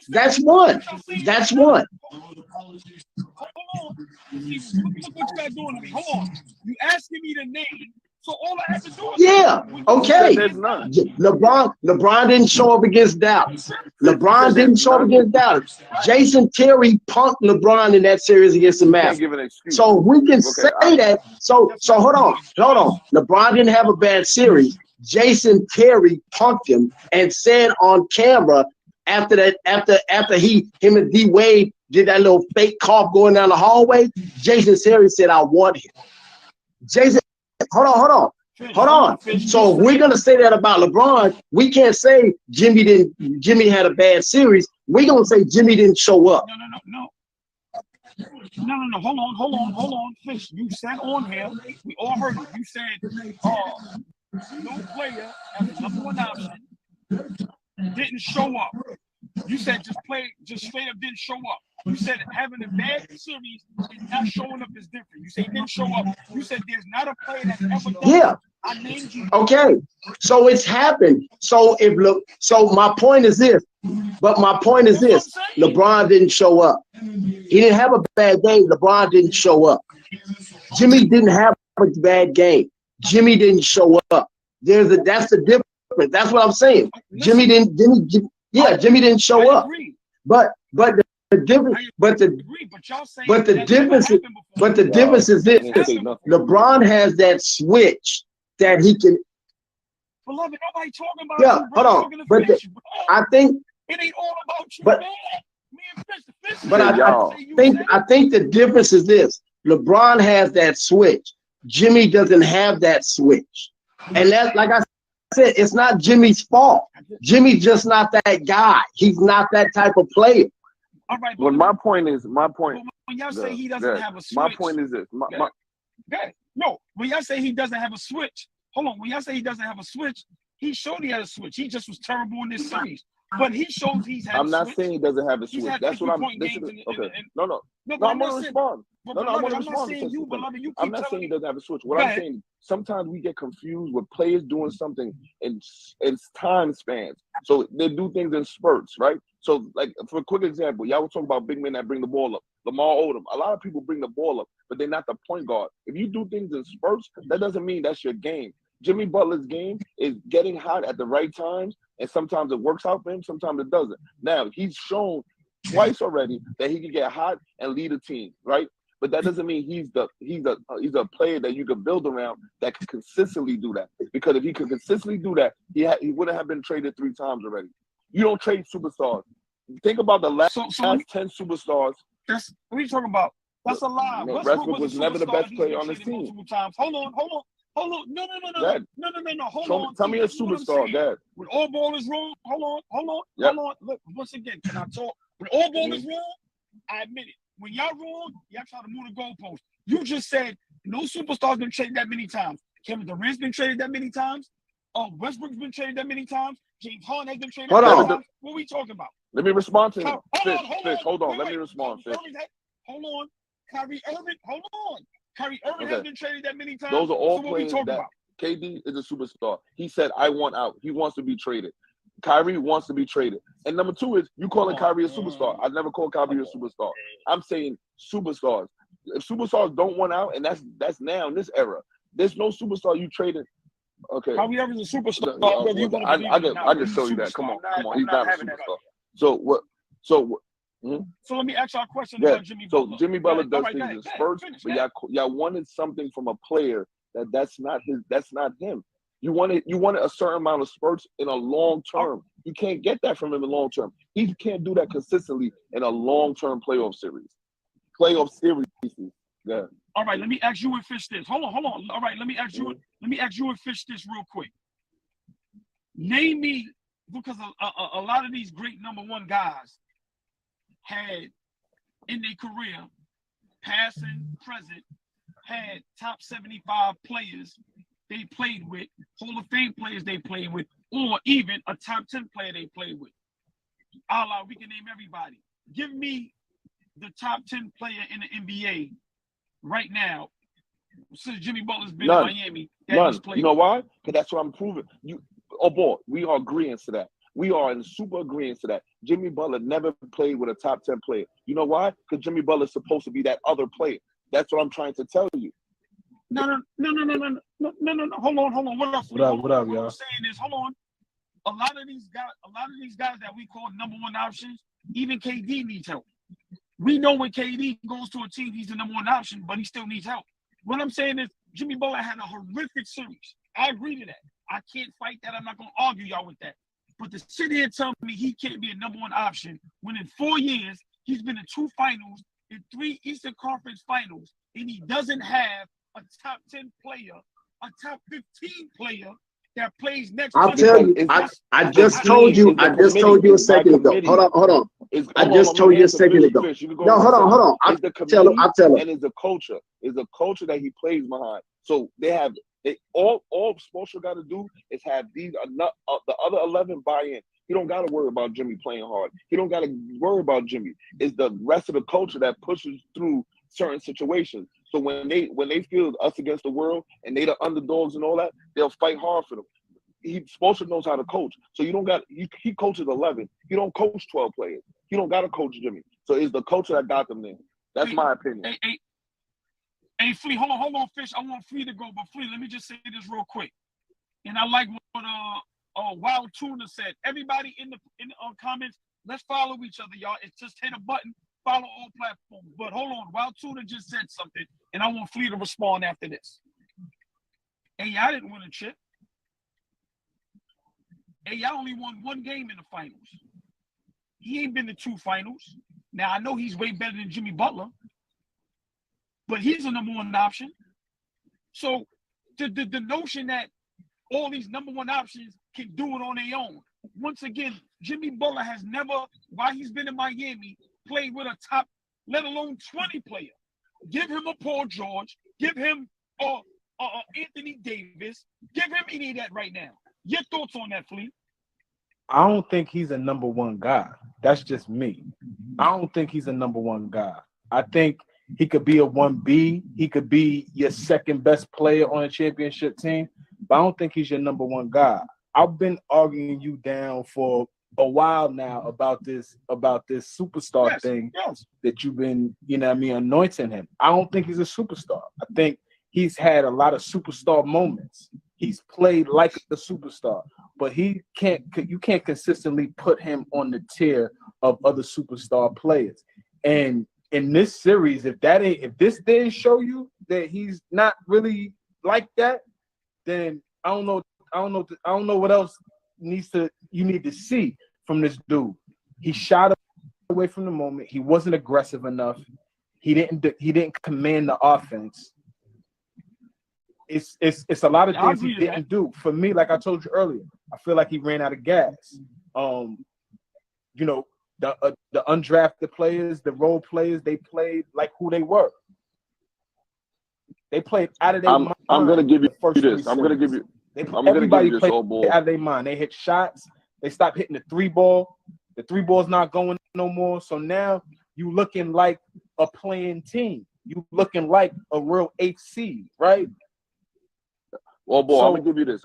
That's one. That's one. Look what you got doing to me. Hold on. You asking me to name So all I have to do is Yeah, okay. There's none. LeBron didn't show up against Dallas. LeBron didn't show up against Dallas. Jason Terry punked LeBron in that series against the You can't Mavs. give an excuse. So we can Okay, say that. So hold on. LeBron didn't have a bad series. Jason Terry punked him and said on camera after him and D Wade did that little fake cough going down the hallway. Jason Terry said, "I want him." Jason, hold on. So if we're gonna say that about LeBron, we can't say Jimmy had a bad series. We're gonna say Jimmy didn't show up. No. Hold on. Fish, you said on here, we all heard it. You said, no player as a number one option didn't show up. You said just straight up didn't show up. You said having a bad series and not showing up is different. You say he didn't show up. You said there's not a player that's ever done Yeah. I named you. Okay. So it's happened. So my point is this. But my point is this. LeBron didn't show up. He didn't have a bad game. LeBron didn't show up. Jimmy didn't have a bad game. Jimmy didn't show up. That's the difference. That's what I'm saying. Jimmy didn't show up. But the difference is this. LeBron has that switch that he can. Beloved, nobody talking about Yeah, you, hold bro. on. But I think it ain't all about you, but, man. Me and Fish, But I think the difference is this. LeBron has that switch. Jimmy doesn't have that switch. And that's, like I said, it's not Jimmy's fault. Jimmy's just not that guy. He's not that type of player. All right, But my point is, when y'all say he doesn't have a switch. My point is this. No, when y'all say he doesn't have a switch, hold on. When y'all say he doesn't have a switch, he showed he had a switch. He just was terrible in this series. But he shows he's had I'm a not switch. saying he doesn't have a switch. That's what I'm. Okay. No, I'm gonna respond. No, I'm gonna respond. I'm not saying he doesn't have a switch. What I'm saying, sometimes we get confused with players doing something in time spans. So they do things in spurts, right? So, like, for a quick example, y'all were talking about big men that bring the ball up. Lamar Odom. A lot of people bring the ball up, but they're not the point guard. If you do things in spurts, that doesn't mean that's your game. Jimmy Butler's game is getting hot at the right times, and sometimes it works out for him, sometimes it doesn't. Now, he's shown twice already that he can get hot and lead a team, right? But that doesn't mean he's a player that you can build around that can consistently do that. Because if he could consistently do that, he wouldn't have been traded 3 times already. You don't trade superstars. Think about the last 10 superstars. What are you talking about? That's a lie. Westbrook was never the best player on his team. Hold on. No. Hold on. Tell me a superstar, Dad. When all ball is wrong, hold on. Look, once again, can I talk? When all ball is wrong, I admit it. When y'all wrong, y'all try to move the goalpost. You just said no superstar's been traded that many times. Kevin Durant's been traded that many times. Westbrook's been traded that many times. James Harden has been traded that many times. What are we talking about? Let me respond to him. Fish, hold on. Let me respond, Fish. Hold on. Kyrie Irving, hold on. Kyrie Irving has been traded that many times. Those are all so what we players talking that about? KD is a superstar. He said, I want out. He wants to be traded. Kyrie wants to be traded. And number 2 is you calling Kyrie a superstar. I never called Kyrie a superstar. I'm saying superstars. If superstars don't want out, and that's now in this era, there's no superstar you traded. Okay. Kyrie Irving's a superstar. I can show you that. Come on. He's not a superstar. So what? So let me ask y'all a question about Jimmy Butler. So Jimmy Butler does things in spurts, but y'all wanted something from a player that's not him. You wanted a certain amount of spurts in a long term. You can't get that from him in long term. He can't do that consistently in a long term playoff series. Yeah. All right, let me ask you and Fish this. Hold on. All right, let me ask you and Fish this real quick. Name me, because a lot of these great number 1 guys had in their career, past and present, had top 75 players they played with, Hall of Fame players they played with, or even a top 10 player they played with. We can name everybody. Give me the top 10 player in the NBA right now, since Jimmy Butler's been in Miami. None. You know why? Because that's what I'm proving. We are agreeing to that. We are in super agreement to that. Jimmy Butler never played with a top 10 player. You know why? Because Jimmy Butler's supposed to be that other player. That's what I'm trying to tell you. No. Hold on. What up? What up, y'all? I'm saying is, hold on. A lot of these guys that we call number one options, even KD needs help. We know when KD goes to a team, he's the number one option, but he still needs help. What I'm saying is, Jimmy Butler had a horrific series. I agree to that. I can't fight that. I'm not going to argue y'all with that. But to sit here and tell me he can't be a number one option when in 4 years he's been in 2 finals, in 3 Eastern Conference finals, and he doesn't have a top 10 player, a top 15 player that plays next. I'll tell you. I just told you. I just told you a second ago. Hold on. I just told you a second ago. No, hold on. I'll tell him. And it's a culture. It's a culture that he plays behind. So all Spoelstra got to do is have the other 11 buy in. He don't got to worry about Jimmy playing hard. He don't got to worry about Jimmy. It's the rest of the culture that pushes through certain situations. So when they feel us against the world and they the underdogs and all that, they'll fight hard for them. Spoelstra knows how to coach. So you don't got he coaches 11. He don't coach 12 players. He don't got to coach Jimmy. So it's the culture that got them there. That's my opinion. Hey, Flea, hold on, Fish. I want Flea to go, but Flea, let me just say this real quick. And I like what Wild Tuna said. Everybody in the comments, let's follow each other, y'all. It's just hit a button. Follow all platforms. But hold on, Wild Tuna just said something, and I want Flea to respond after this. AI didn't win a chip. AI only won 1 game in the finals. He ain't been to 2 finals. Now, I know he's way better than Jimmy Butler, but he's a number one option. So the notion that all these number one options can do it on their own. Once again, Jimmy Butler has never, while he's been in Miami, played with a top, let alone 20 player. Give him a Paul George. Give him Anthony Davis. Give him any of that right now. Your thoughts on that, Flea? I don't think he's a number one guy. That's just me. I don't think he's a number one guy. I think he could be a 1B. He could be your second best player on a championship team, but I don't think he's your number one guy. I've been arguing you down for a while now about this superstar thing that you've been, anointing him. I don't think he's a superstar. I think he's had a lot of superstar moments. He's played like a superstar, but you can't consistently put him on the tier of other superstar players. And in this series, if this didn't show you that he's not really like that, then I don't know what else you need to see from this dude. He shot away from the moment. He wasn't aggressive enough. He didn't command the offense. It's a lot of things he didn't do. For me, like I told you earlier, I feel like he ran out of gas. The undrafted players, the role players, they played like who they were. They played out of their mind. I'm gonna give you this. Everybody played out of their mind. They hit shots. They stopped hitting the 3-ball. The 3-ball's not going no more. So now you looking like a playing team. You looking like a real 8th seed, right? Well, boy, I'm gonna give you this.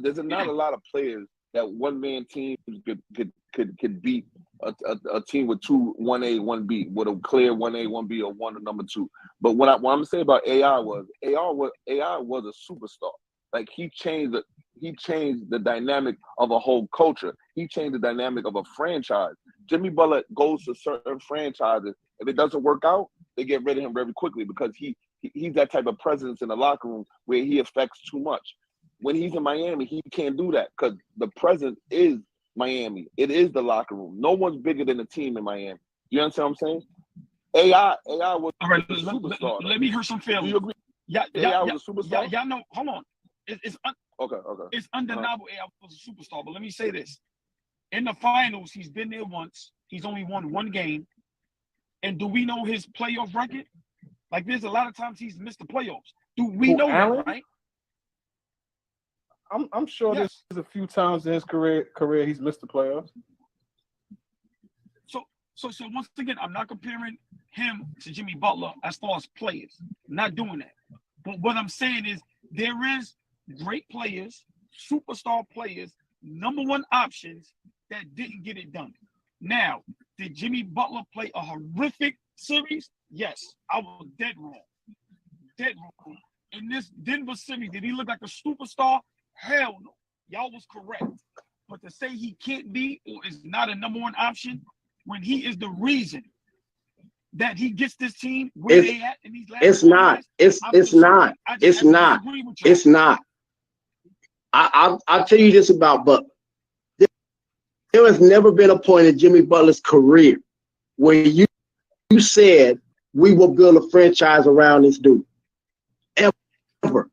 There's not a lot of players that one-man teams could beat a team with 2 1A, 1B, with a clear 1A, 1B, or 1 or number 2. But what I'm gonna say about AI was a superstar. Like he changed the dynamic of a whole culture. He changed the dynamic of a franchise. Jimmy Butler goes to certain franchises. If it doesn't work out, they get rid of him very quickly because he's that type of presence in the locker room where he affects too much. When he's in Miami, he can't do that because the presence is Miami. It is the locker room. No one's bigger than the team in Miami. You understand what I'm saying? AI was a superstar. Let me hear some feelings. Do you agree? AI was a superstar? Y'all know, hold on. Okay. It's undeniable AI was a superstar, but let me say this. In the finals, he's been there once. He's only won 1 game. And do we know his playoff record? Like, there's a lot of times he's missed the playoffs. Do we know that, right? I'm sure there's a few times in his career he's missed the playoffs. So once again, I'm not comparing him to Jimmy Butler as far as players. I'm not doing that. But what I'm saying is there is great players, superstar players, number 1 options that didn't get it done. Now, did Jimmy Butler play a horrific series? Yes, I was dead wrong. Denver in this Denver series, did he look like a superstar? Hell no. Y'all was correct. But to say he can't be or is not a number one option when he is the reason that he gets this team where they at in these last it's not. It's not. It's not. It's not. I'll tell you this about Butler. There has never been a point in Jimmy Butler's career where you said we will build a franchise around this dude. Ever.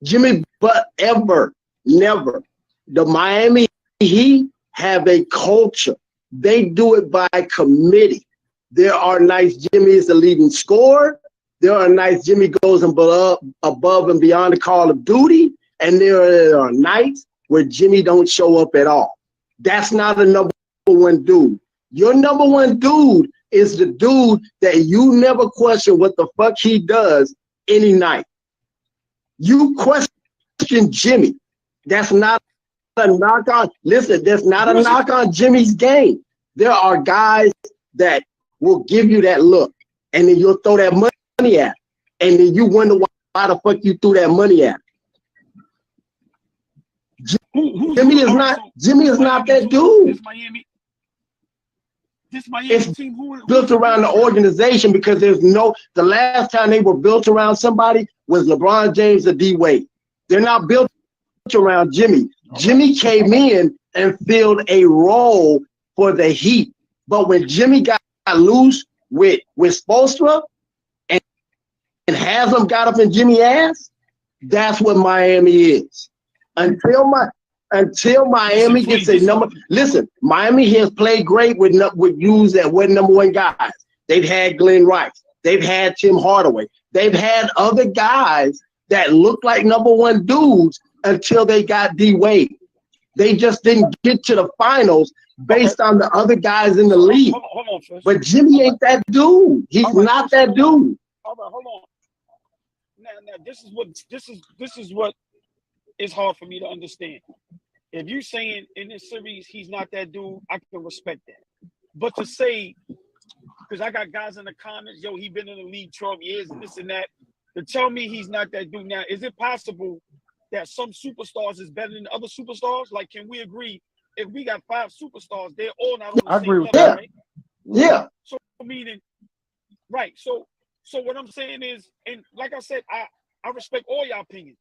Jimmy Butler, never. The Miami Heat have a culture. They do it by committee. There are nights Jimmy is the leading scorer. There are nights Jimmy goes above and beyond the call of duty. And there are nights where Jimmy don't show up at all. That's not a number one dude. Your number one dude is the dude that you never question what the fuck he does any night. You question Jimmy. That's not a knock on. Listen, that's not a knock on Jimmy's game. There are guys that will give you that look, and then you'll throw that money at, and then you wonder why the fuck you threw that money at. Jimmy is not that dude. It's built around the organization because the last time they were built around somebody was LeBron James or D Wade. They're not built around Jimmy. Jimmy came in and filled a role for the Heat. But when Jimmy got loose with Spoelstra and Haslam got up in Jimmy's ass, that's what Miami is. Until Miami gets a number. Listen, Miami has played great with dudes that weren't number one guys. They've had Glenn Rice. They've had Tim Hardaway. They've had other guys that looked like number one dudes until they got D Wade. They just didn't get to the finals based on the other guys in the league. Hold on, but Jimmy ain't that dude. He's not that dude. Hold on. Now this is what is hard for me to understand. If you're saying in this series he's not that dude, I can respect that. But to say, because I got guys in the comments, yo, he been in the league 12 years and this and that, to tell me he's not that dude. Now, is it possible that some superstars is better than other superstars? Like, can we agree if we got 5 superstars, they're all not on the same level, right? Yeah. So meaning, right. So what I'm saying is, and like I said, I respect all your opinions.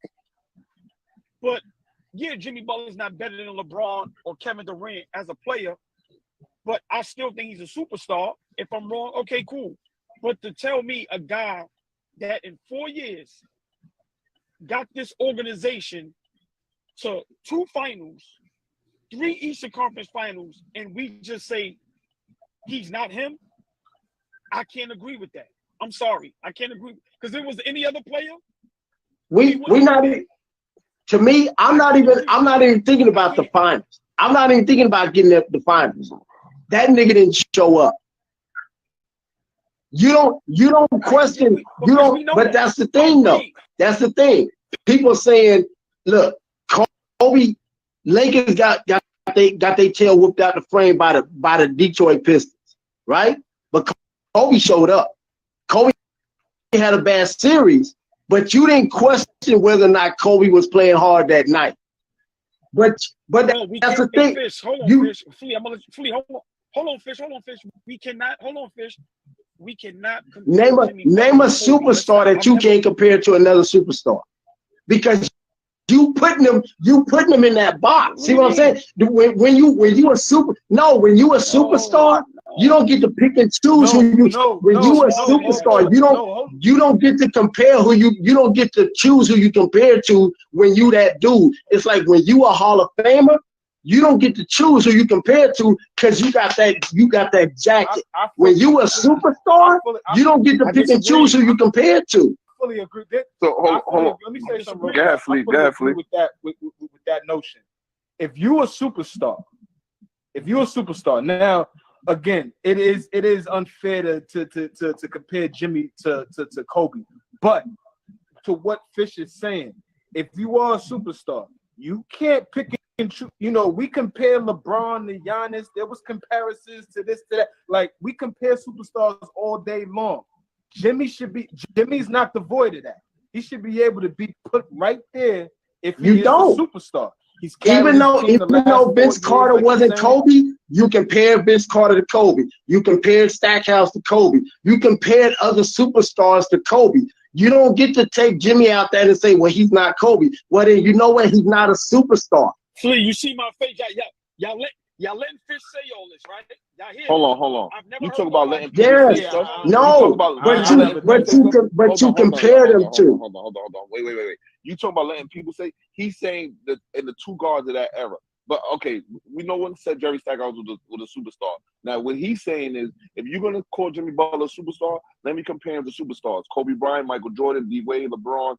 But yeah, Jimmy Butler's not better than LeBron or Kevin Durant as a player, but I still think he's a superstar. If I'm wrong, okay, cool. But to tell me a guy that in 4 years got this organization to 2 finals, 3 Eastern Conference finals, and we just say he's not him, I can't agree with that. I'm sorry. I can't agree. Because if it was any other player, we not even. To me, I'm not even thinking about the finals. I'm not even thinking about getting the finals. That nigga didn't show up. You don't question. You don't. But that's the thing, though. That's the thing. People saying, "Look, Kobe, Lakers got their tail whooped out the frame by the Detroit Pistons, right? But Kobe showed up. Kobe had a bad series, but you didn't question whether or not Kobe was playing hard that night. But that's the thing. Fish, hold on, Fish. Flea, I'm gonna let Flea, hold on, Fish. We cannot. Hold on, Fish. We cannot name a superstar that you can't compare to another superstar, because you putting them in that box. See what I'm saying? When you a superstar, you don't get to pick and choose who you. When you a superstar, you don't get to compare who you don't get to choose who you compare to when you that dude. It's like when you a Hall of Famer, you don't get to choose who you compare to because you got that jacket. When you a superstar, you don't get to pick and choose who you compare to. Fully agree. So hold on. Let me say something. Go ahead, Fleet. With that notion, if you a superstar, now again, it is unfair to compare Jimmy to Kobe. But to what Fish is saying, if you are a superstar, you can't pick and choose. You know, we compare LeBron to Giannis. There was comparisons to this, to that. Like, we compare superstars all day long. Jimmy's not devoid of that. He should be able to be put right there if he You is don't. a superstar. He's Even though Vince Carter wasn't Kobe. Kobe, you compare Vince Carter to Kobe. You compared Stackhouse to Kobe. You compared other superstars to Kobe. You don't get to take Jimmy out there and say, well, he's not Kobe. Well, then you know what? He's not a superstar. Flea, you see my face? Y'all letting Fish say all this, right? Y'all hear? Hold on. You talk about letting people Yes. say stuff. No. But you compare them to. Hold on. Wait. You talk about letting people say. He's saying that in the two guards of that era. But okay, we know when said Jerry Stackhouse was a superstar. Now what he's saying is, if you're gonna call Jimmy Butler a superstar, let me compare him to superstars: Kobe Bryant, Michael Jordan, D Wade, LeBron,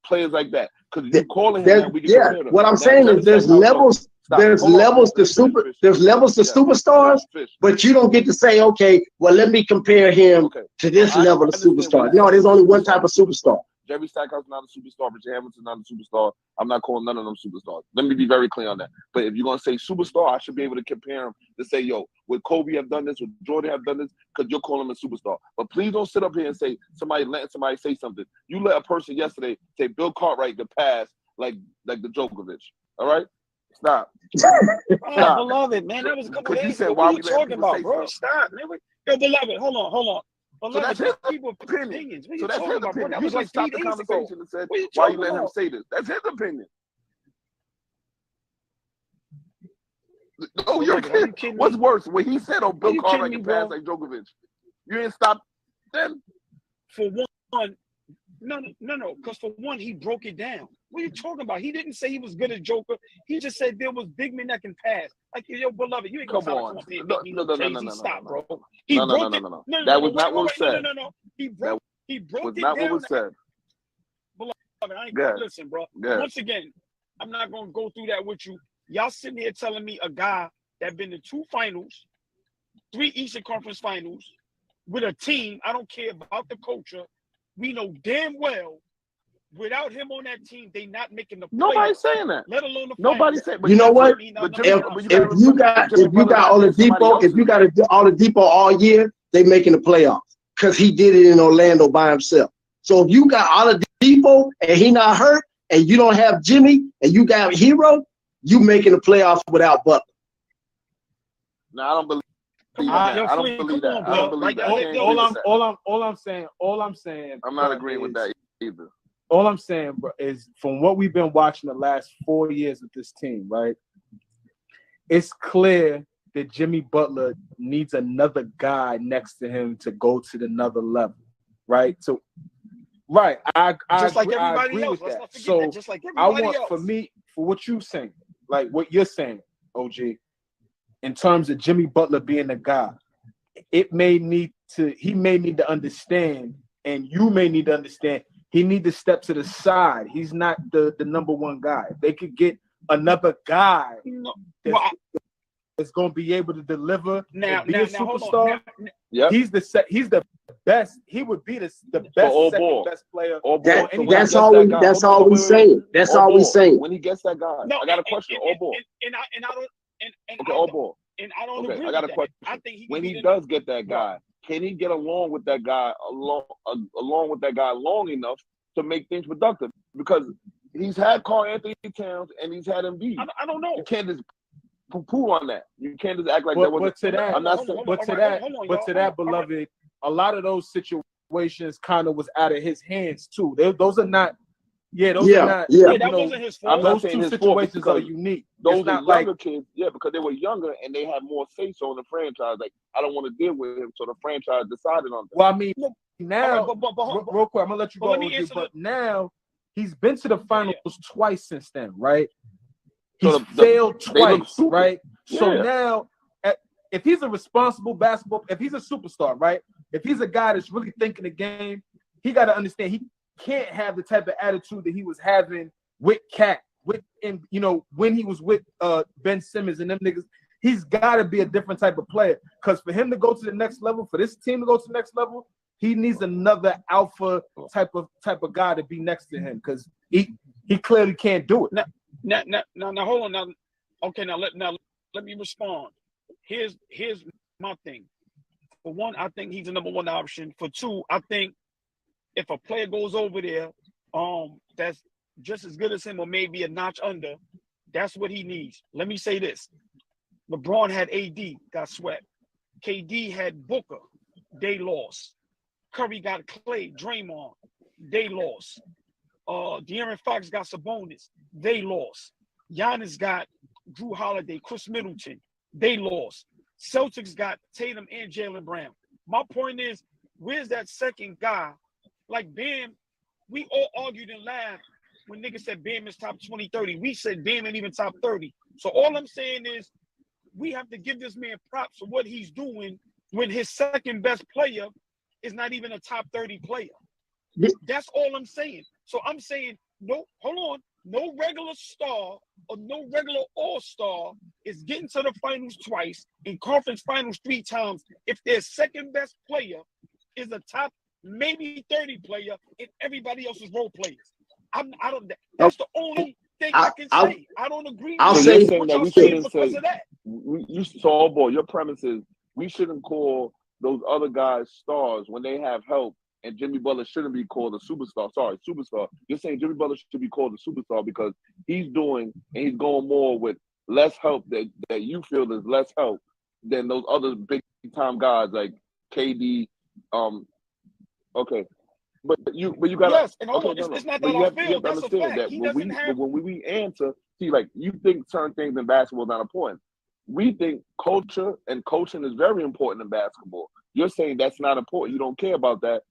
players like that. Because you're calling him that, we can compare them. What I'm now, saying is there's levels. There's levels to superstars, but you don't get to say, okay, well, let me compare him to this level of superstar. No, there's only one type of superstar. Jerry Stackhouse is not a superstar, Richard Hamilton's not a superstar. I'm not calling none of them superstars. Let me be very clear on that. But if you're gonna say superstar, I should be able to compare him to say, yo, would Kobe have done this? Would Jordan have done this? Because you're calling him a superstar. But please don't sit up here and say letting somebody say something. You let a person yesterday say Bill Cartwright could pass like the Djokovic. All right? Stop. Oh, beloved, man, that was a couple days ago. What are you talking about, bro? Stop, man. Yo, beloved, hold on. So that's his opinion. So that's his opinion. You should stop the conversation and said, why you let him say this? That's his opinion. No, you're kidding. What's worse, what he said on Bill Cartwright can pass like Djokovic? You didn't stop then? For one, no. Because for one, he broke it down. What are you talking about? He didn't say he was good at Joker. He just said there was big men that can pass. Like, yo, beloved, you ain't gonna Come on. No. Stop, bro. No. That was not what was said. No. He broke was it not down. what was said. Beloved, I ain't gonna listen, bro. Once again, I'm not gonna go through that with you. Y'all sitting here telling me a guy that been to 2 finals, 3 Eastern Conference finals, with a team. I don't care about the culture. We know damn well, without him on that team, they not making the playoffs. Nobody's saying that. Let alone the Nobody's saying. You know what? If you got Oladipo all year, they making the playoffs because he did it in Orlando by himself. So if you got Oladipo and he not hurt, and you don't have Jimmy and you got Hero, you making the playoffs without Butler. No, I don't believe. I don't believe that. All I'm saying. I'm not agreeing with that either. All I'm saying, bro, is from what we've been watching the last 4 years with this team, right? It's clear that Jimmy Butler needs another guy next to him to go to another level, right? So, right, I agree with that. So just like I everybody want else. for what you're saying, like what you're saying, OG, in terms of Jimmy Butler being a guy, he may need to understand, and you may need to understand, he need to step to the side. He's not the number one guy. If they could get another guy that's going to be able to deliver and be a superstar. He's the best. He would be the best second best player. That's all we saying. That's all we saying. When he gets that guy, I got a question. All ball. And I don't agree I got a with question. That. I think when he does get that guy, can he get along with that guy along with that guy long enough to make things productive? Because he's had Karl Anthony Towns and he's had Embiid. I don't know. You can't just poo on that. You can't just act like that wasn't. But to that, beloved, a lot of those situations kind of was out of his hands too. Those are not. Yeah, those are not. Yeah, that wasn't his fault. Those two situations are unique. Those are younger kids, because they were younger and they had more say so in the franchise. Like, I don't want to deal with him, so the franchise decided on that. Well, I mean, now, real quick, I'm gonna let you go. But now he's been to the finals twice since then, right? He's failed twice, right? Yeah. So now, if he's a responsible if he's a superstar, right? If he's a guy that's really thinking the game, he got to understand he can't have the type of attitude that he was having with Cat, when he was with Ben Simmons and them niggas. He's got to be a different type of player, because for him to go to the next level, for this team to go to the next level, he needs another alpha type of guy to be next to him, because he clearly can't do it. Now, hold on. Now, okay, now let me respond. Here's my thing. For one, I think he's the number one option. For two, I think if a player goes over there, that's just as good as him or maybe a notch under, that's what he needs. Let me say this. LeBron had AD, got swept. KD had Booker, they lost. Curry got Clay, Draymond, they lost. De'Aaron Fox got Sabonis, they lost. Giannis got Drew Holiday, Chris Middleton, they lost. Celtics got Tatum and Jaylen Brown. My point is, where's that second guy? Like Bam, we all argued and laughed when niggas said Bam is top 20, 30. We said Bam ain't even top 30. So all I'm saying is we have to give this man props for what he's doing when his second best player is not even a top 30 player. That's all I'm saying. So I'm saying, no, hold on. No regular star or no regular all-star is getting to the finals twice, in conference finals 3 times, if their second best player is a top maybe 30 player and everybody else is role players. That's the only thing I can say. I don't agree with what y'all saying because say of that. So, oh boy, your premise is we shouldn't call those other guys stars when they have help, and Jimmy Butler shouldn't be called a superstar. Sorry, superstar. You're saying Jimmy Butler should be called a superstar because he's doing and he's going more with less help that you feel is less help than those other big time guys like KD. Okay. But you got yes, and it's not that I feel. That's a fact. That when we answer, see, like you think certain things in basketball is not important. We think culture and coaching is very important in basketball. You're saying that's not important. You don't care about that.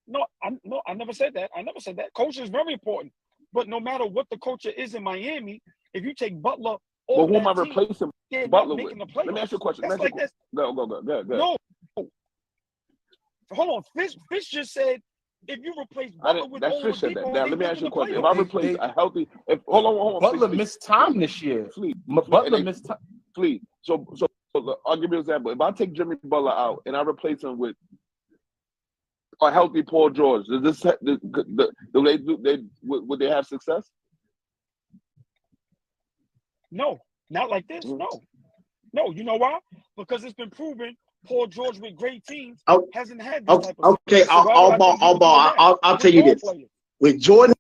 No, I never said that. I never said that. Culture is very important. But no matter what the culture is in Miami, if you take Butler, well, who am I replacing Butler with? Let me ask you a question. That's like this. Go. No. Hold on. Fish just said if you replace Butler with that's Fish said that. Now let me ask you a question. If I replace a healthy, hold on, Butler missed time this year. Butler missed time. Please. So I'll give you an example. If I take Jimmy Butler out and I replace him with a healthy Paul George, would they have success? No, not like this. No. You know why? Because it's been proven Paul George with great teams hasn't had this type of okay. I'll tell you this. When Jordan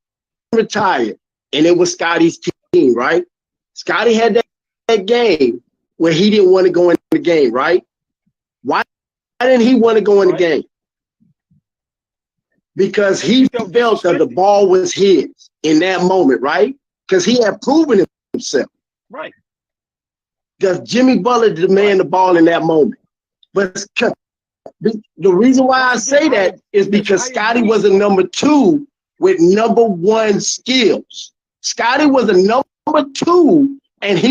retired and it was Scotty's team, right? Scotty had that game where he didn't want to go in the game, right? Why didn't he want to go in the game? Because he felt that the ball was his in that moment, right? Because he had proven himself. Right. Because Jimmy Butler demanded the ball in that moment. But the reason why I say that is because Scotty was a number 2 with number 1 skills. Scotty was a number 2,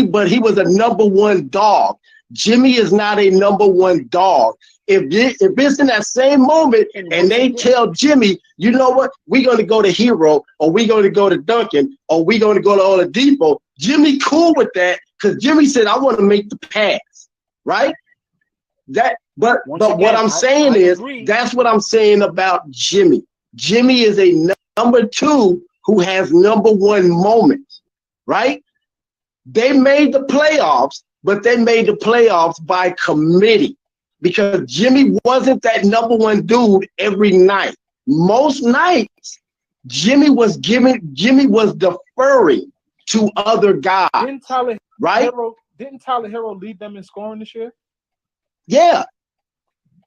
but he was a number 1 dog. Jimmy is not a number 1 dog. If it's in that same moment and they tell Jimmy, you know what, we're going to go to Hero, or we're going to go to Duncan, or we're going to go to Oladipo, Jimmy cool with that because Jimmy said, I want to make the pass, right? But what I'm saying is, that's what I'm saying about Jimmy. Jimmy is a number 2 who has number 1 moments, right? They made the playoffs, but they made the playoffs by committee because Jimmy wasn't that number 1 dude every night. Most nights, Jimmy was deferring to other guys. Didn't Tyler Hero lead them in scoring this year? Yeah,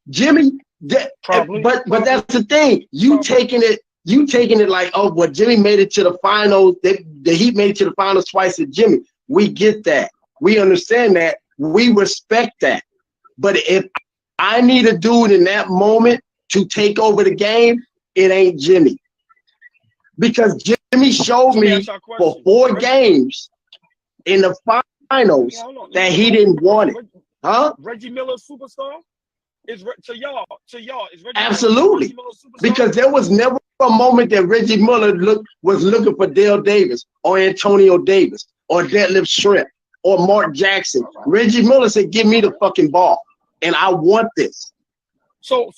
Jimmy. But that's the thing. You taking it like, oh, well, Jimmy made it to the finals. The Heat made it to the finals twice at Jimmy. We get that. We understand that. We respect that. But if I need a dude in that moment to take over the game, it ain't Jimmy. Because Jimmy showed me for 4 games in the finals that he didn't want it. Huh? Reggie Miller superstar? To y'all, is Reggie absolutely Miller superstar? Because there was never a moment that Reggie Miller was looking for Dale Davis or Antonio Davis or Detlef Schrempf or Mark Jackson. Reggie Miller said, give me the fucking ball and I want this. So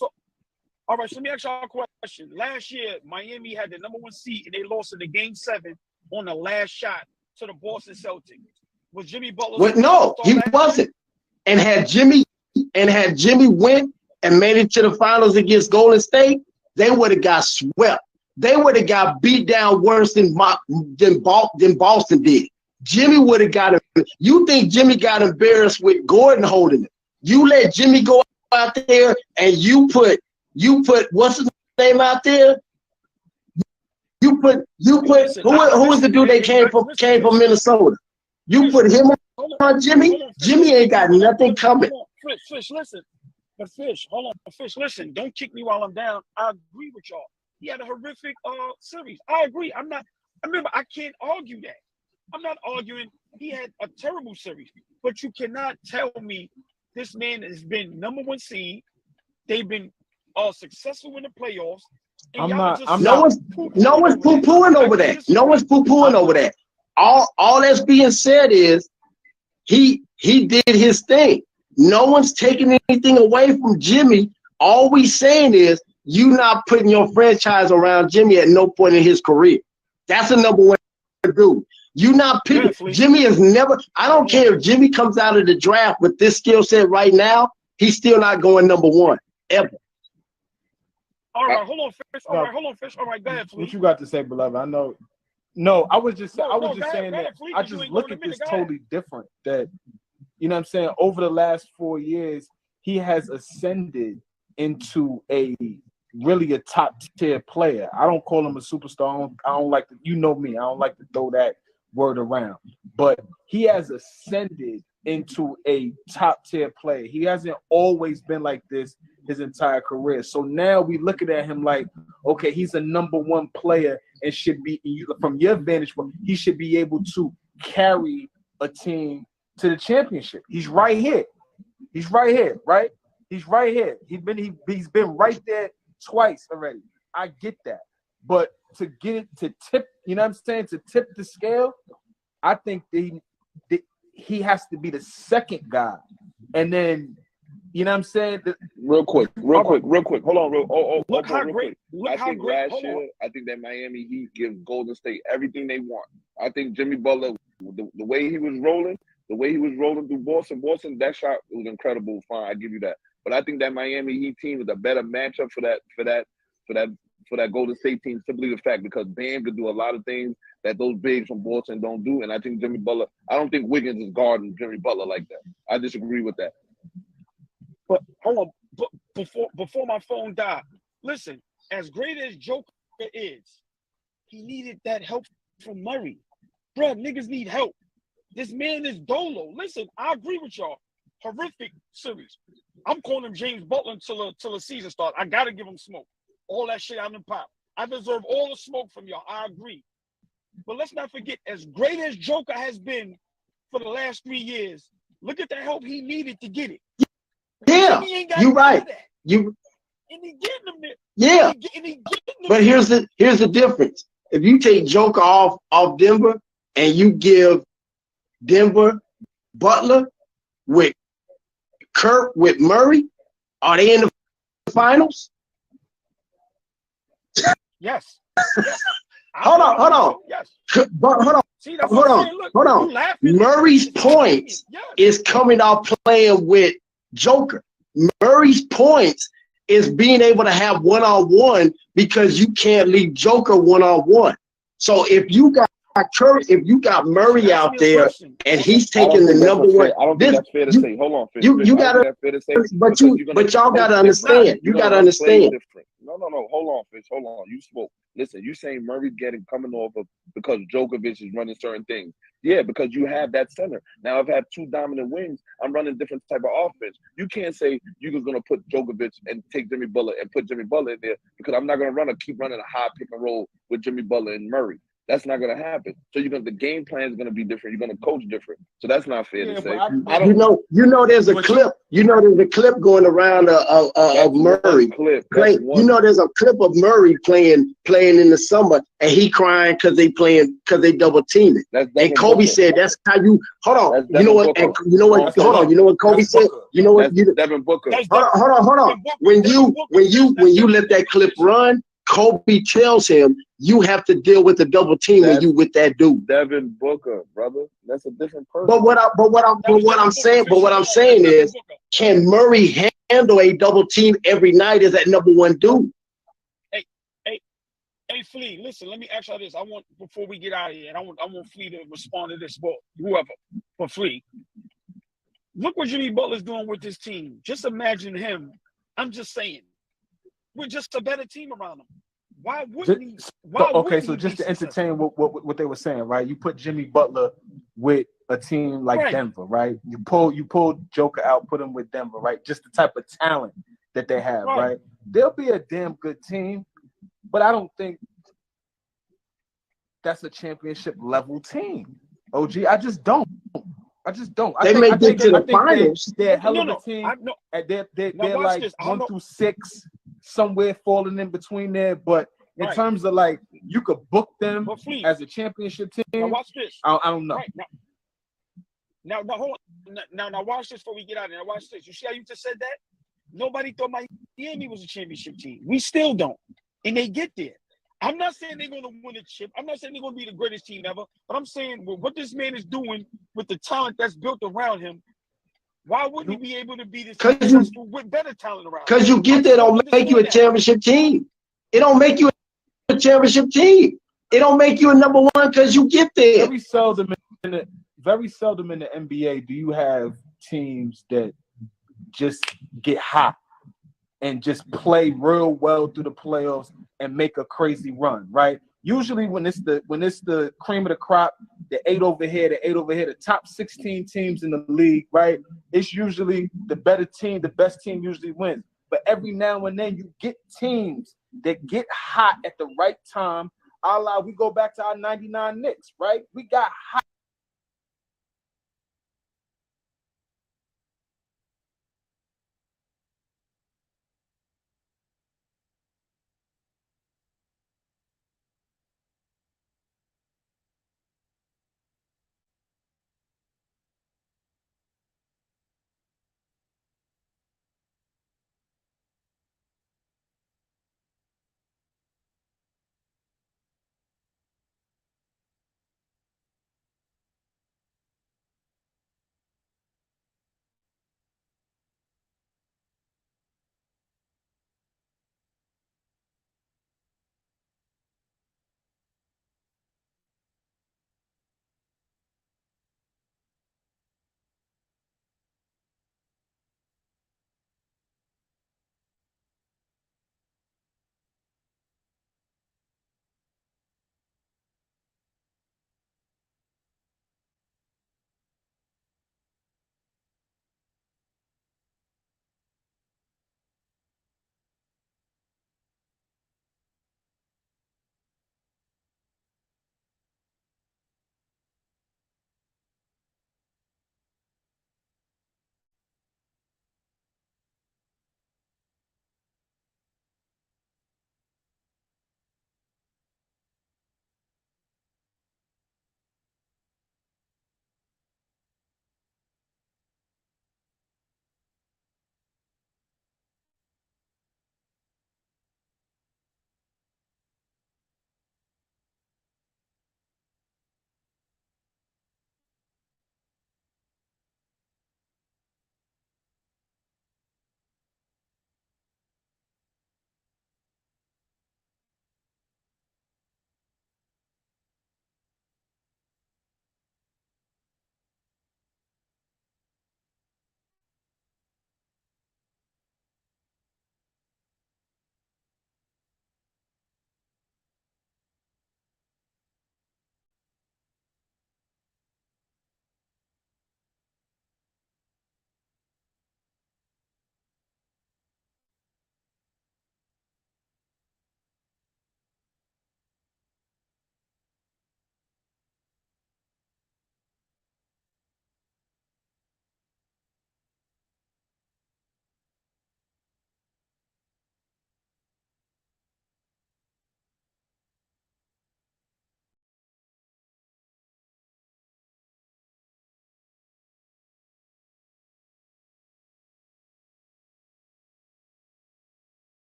all right, so let me ask y'all a question. Last year, Miami had the number 1 seed and they lost in the game 7 on the last shot to the Boston Celtics. Was Jimmy Butler? No, he wasn't. And had Jimmy and had Jimmy went and made it to the finals against Golden State, they would have got swept. They would have got beat down worse than Boston did. Jimmy would have got it. You think Jimmy got embarrassed with Gordon holding it? You let Jimmy go out there and you put what's his name out there? You put who was the dude that came from Minnesota? You put him on Jimmy. Jimmy ain't got nothing coming. Fish, listen. But Fish, hold on. Fish, listen. Don't kick me while I'm down. I agree with y'all. He had a horrific series. I agree. Remember, I can't argue that. I'm not arguing. He had a terrible series. But you cannot tell me this man has been #1 seed. They've been successful in the playoffs. No one's poo-pooing over that. No one's poo-pooing over that. All that's being said is he did his thing. No one's taking anything away from Jimmy. All we saying is you not putting your franchise around Jimmy at no point in his career. That's the #1 dude. You not picking. Jimmy is never. I don't care if Jimmy comes out of the draft with this skill set right now. He's still not going #1 ever. All right, hold on, Fish. All right, Fish. All right, go ahead, please. What you got to say, beloved? I know. No, I was just saying that I just look at this totally different. That, you know what I'm saying, over the last 4 years, he has ascended into really a top tier player. I don't call him a superstar. I don't like to, you know me, I don't like to throw that word around. But he has ascended into a top tier player. He hasn't always been like this his entire career. So now we looking at him like, okay, he's a #1 player and should be, from your vantage point, he should be able to carry a team to the championship. He's right here. He's right here, right? He's right here. He's been right there twice already. I get that. But to get it to tip, you know what I'm saying, to tip the scale, I think that he has to be the second guy. And then, you know what I'm saying? Real quick. Hold on. Look how great. I think last year, I think that Miami Heat gives Golden State everything they want. I think Jimmy Butler, the way he was rolling through Boston, that shot was incredible. Fine, I give you that. But I think that Miami Heat team is a better matchup for that Golden State team, simply the fact because Bam could do a lot of things that those bigs from Boston don't do. And I think Jimmy Butler, I don't think Wiggins is guarding Jimmy Butler like that. I disagree with that. But hold on, before my phone died, listen, as great as Joker is, he needed that help from Murray. Bruh, niggas need help. This man is dolo. Listen, I agree with y'all. Horrific series. I'm calling him James Butler until the season starts. I gotta give him smoke. All that shit out in pop. I deserve all the smoke from y'all. I agree. But let's not forget, as great as Joker has been for the last 3 years, look at the help he needed to get it. Yeah, you're right. And he getting them there. Yeah. But here's the difference. If you take Joker off Denver and you give Denver Butler with Kurt with Murray, are they in the finals? Yes. Hold on. Yes. But hold on. Murray's points is coming off playing with Joker. Murray's points is being able to have one-on-one because you can't leave Joker one-on-one. So if you got Murray out there and he's taking the #1, I don't think that's fair to say. Hold on, you gotta. But y'all gotta understand. You gotta understand. No. Hold on, Fish. Hold on. You spoke. Listen, you saying Murray's coming off of because Djokovic is running certain things. Yeah, because you have that center. Now I've had 2 dominant wings. I'm running different type of offense. You can't say you're just gonna put Djokovic and take Jimmy Butler and put Jimmy Butler in there because I'm not gonna keep running a high pick and roll with Jimmy Butler and Murray. That's not going to happen. So the game plan is going to be different. You're going to coach different. So that's not fair to say. You know, there's a clip. You know, there's a clip going around of Murray. There's a clip of Murray playing in the summer, and he crying because they double teaming. And Kobe said, "That's how you hold on." You know what? And you know what? Hold on. You know what Kobe said? You know what? Devin Booker. Hold on. When you let that clip run, Kobe tells him, you have to deal with the double team when you with that dude. Devin Booker, brother. That's a different person. But what I'm saying is can Murray handle a double team every night as that number one dude? Hey, Flea, listen, let me ask you this. I want, before we get out of here, and I want Flea to respond to this, well, whoever, but Flea. Look what Jimmy Butler's doing with this team. Just imagine him. I'm just saying. We're just a better team around him. Why wouldn't he? So just to entertain what they were saying, right? You put Jimmy Butler with a team like Denver, right? You pull Joker out, put him with Denver, right? Just the type of talent that they have, right? They'll be a damn good team, but I don't think that's a championship level team. OG, I just don't. They may get to the finals. They're a hell of a team. They're like this. 1 through 6, somewhere falling in between there. But in terms of like, you could book them as a championship team. Now watch this. I don't know. Right, now, hold on. Now watch this before we get out of there. Now watch this. You see how you just said that? Nobody thought Miami was a championship team. We still don't. And they get there. I'm not saying they're going to win a chip. I'm not saying they're going to be the greatest team ever. But I'm saying what this man is doing with the talent that's built around him, why wouldn't he be able to be this successful with better talent around him? Because you get there don't make you a championship team. It don't make you a championship team. It don't make you a number one because you get there. Very seldom in the NBA do you have teams that just get hot and just play real well through the playoffs and make a crazy run, right? Usually when it's the cream of the crop, the 8 over here, the top 16 teams in the league, right? It's usually the better team, the best team usually wins. But every now and then you get teams that get hot at the right time. We go back to our 99 Knicks, right? We got hot.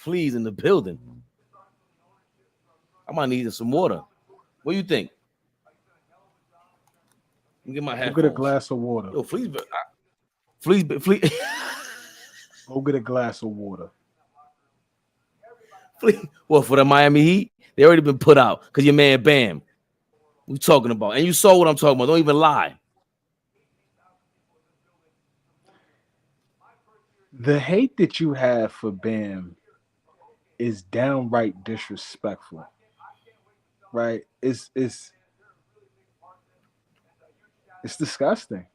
fleas in the building. I might need some water. What do you think? Let me get my Go headphones. get a glass of water. Yo, fleas. Go get a glass of water. Well, for the Miami Heat, they already been put out because your man Bam. We talking about, and you saw what I'm talking about. Don't even lie. The hate that you have for Bam is downright disrespectful. Right? It's disgusting.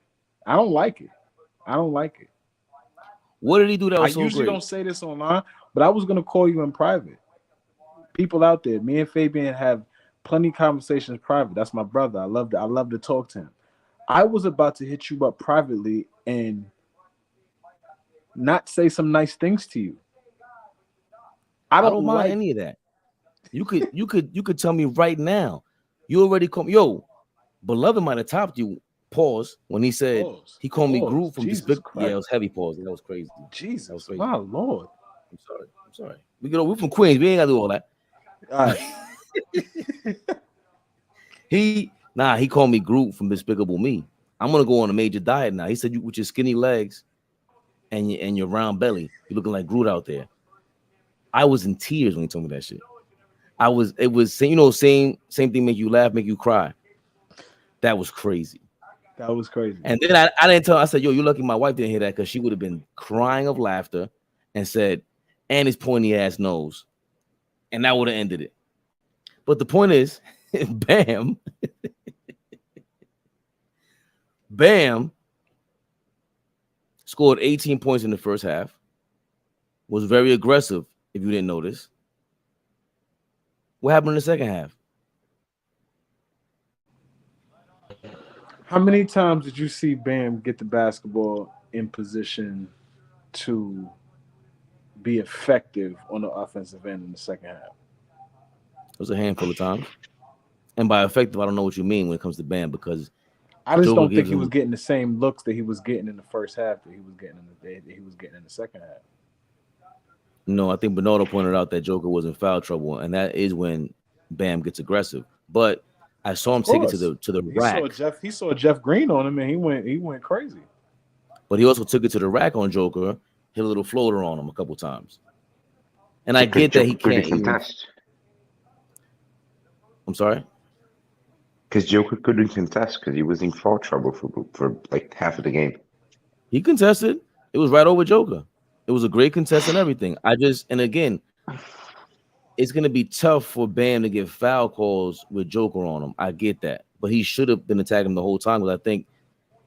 I don't like it. What did he do that was so great? I usually don't say this online, but I was gonna call you in private. People out there, me and Fabian have plenty of conversations private. That's my brother. I love to talk to him. I was about to hit you up privately and not say some nice things to you. I don't mind any of that. You could tell me right now. You already called me. Yo, Beloved might have topped you. Pause when he said he called me Groot from Despicable. Yeah, it was heavy pause. That was crazy. Jesus, that was crazy. My Lord. I'm sorry. We're from Queens. We ain't gotta do all that. All right. He called me Groot from Despicable Me. I'm gonna go on a major diet now. He said, you with your skinny legs and your round belly, you're looking like Groot out there. I was in tears when he told me that shit. It was same thing make you laugh, make you cry. That was crazy. That was crazy. And then I didn't tell her, I said, yo, you're lucky my wife didn't hear that because she would have been crying of laughter and said, and his pointy ass nose. And that would have ended it. But the point is, Bam scored 18 points in the first half, was very aggressive, if you didn't notice. What happened in the second half? How many times did you see Bam get the basketball in position to be effective on the offensive end in the second half? It was a handful of times. And by effective, I don't know what you mean when it comes to Bam, because I just don't think he was getting the same looks that he was getting in the first half that he was getting in the second half. No, I think Bernardo pointed out that Joker was in foul trouble, and that is when Bam gets aggressive. But I saw him take it to the rack. He saw Jeff Green on him, and he went crazy. But he also took it to the rack on Joker, hit a little floater on him a couple times. And I get that he can't contest. I'm sorry? Because Joker couldn't contest because he was in foul trouble for like half of the game. He contested. It was right over Joker. It was a great contest and everything. And again, it's going to be tough for Bam to get foul calls with Joker on him. I get that. But he should have been attacking him the whole time because I think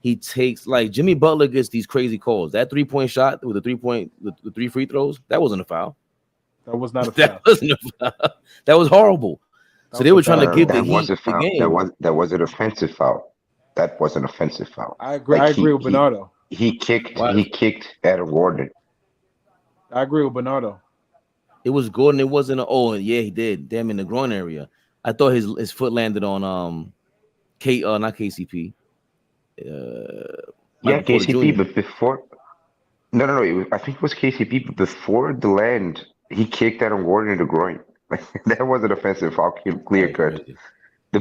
he takes, like Jimmy Butler gets these crazy calls. That 3-point shot with the 3 free throws, that wasn't a foul. That was not a foul. That wasn't a foul. That was horrible. So they were trying to give the Heat the game. That was an offensive foul. That was an offensive foul. I agree. I agree with Bernardo. He kicked Adam Gordon. I agree with Bernardo. It was Gordon. It wasn't yeah, he did. Damn, in the groin area. I thought his foot landed on not KCP. Yeah, KCP, but before no, I think it was KCP, but before the land, he kicked Adam Gordon in the groin. Like that was an offensive foul, clear cut. The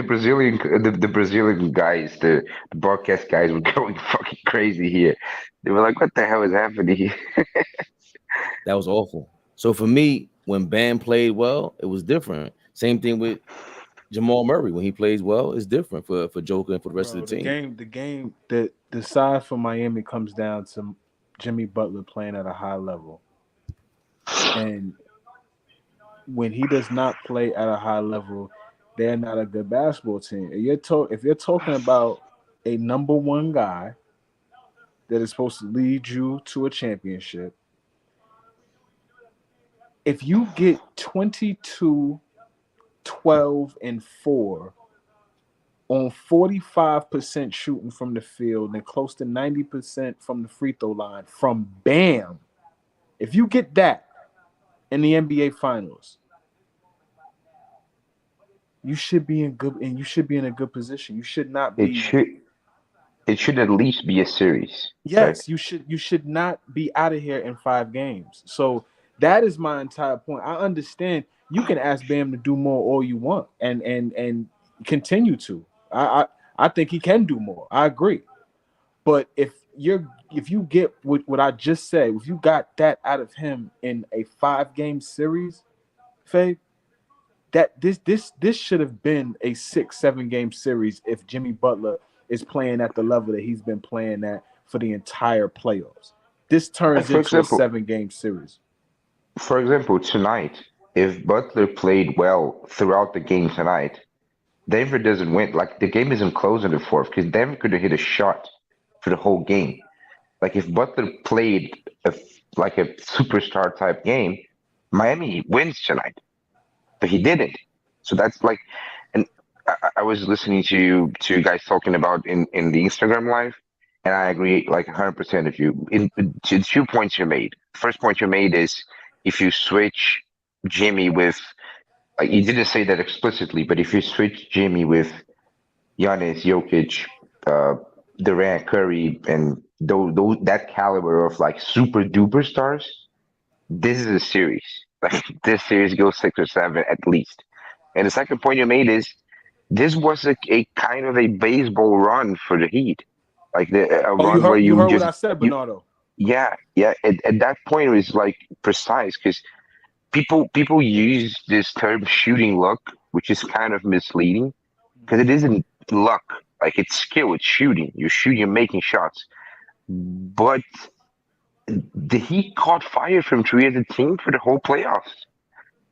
Brazilian guys, the broadcast guys were going fucking crazy here. They were like, "What the hell is happening here?" That was awful. So for me, when Bam played well, it was different. Same thing with Jamal Murray. When he plays well, it's different for Joker and for the rest of the team. The game that the side for Miami comes down to Jimmy Butler playing at a high level, and when he does not play at a high level, they're not a good basketball team. If you're talking about a number one guy that is supposed to lead you to a championship, if you get 22, 12, and 4 on 45% shooting from the field and close to 90% from the free throw line from Bam, if you get that in the NBA Finals, you should be in a good position. You should not be. It should at least be a series. Yes, right? You should not be out of here in 5 games. So That is my entire point. I understand you can ask Bam to do more all you want and continue to. I think he can do more. I agree. But if you get what I just said, if you got that out of him in a 5-game series, Faye, that this should have been a 6-7 game series if Jimmy Butler is playing at the level that he's been playing at for the entire playoffs. This turns For into a example, 7-game series. for example, tonight, if Butler played well throughout the game tonight, Denver doesn't win. Like the game isn't close in the fourth because Denver could have hit a shot for the whole game. Like if Butler played like a superstar type game, Miami wins tonight, but he didn't. So that's like, and I was listening to you guys talking about in the Instagram live, and I agree like 100% of you. To 2 points you made. First point you made is if you switch Jimmy with, like you didn't say that explicitly, but if you switch Jimmy with Giannis, Jokic, Durant, Curry, and those that caliber of like super duper stars, this is a series. Like this series goes 6 or 7 at least. And the second point you made is this was a kind of a baseball run for the Heat, like a run where You you heard just what I said, Bernardo. yeah. At that point it was like precise because people use this term shooting luck, which is kind of misleading because it isn't luck. Like it's skill, it's shooting. You're shooting, you're making shots. But the Heat caught fire from three as a team for the whole playoffs.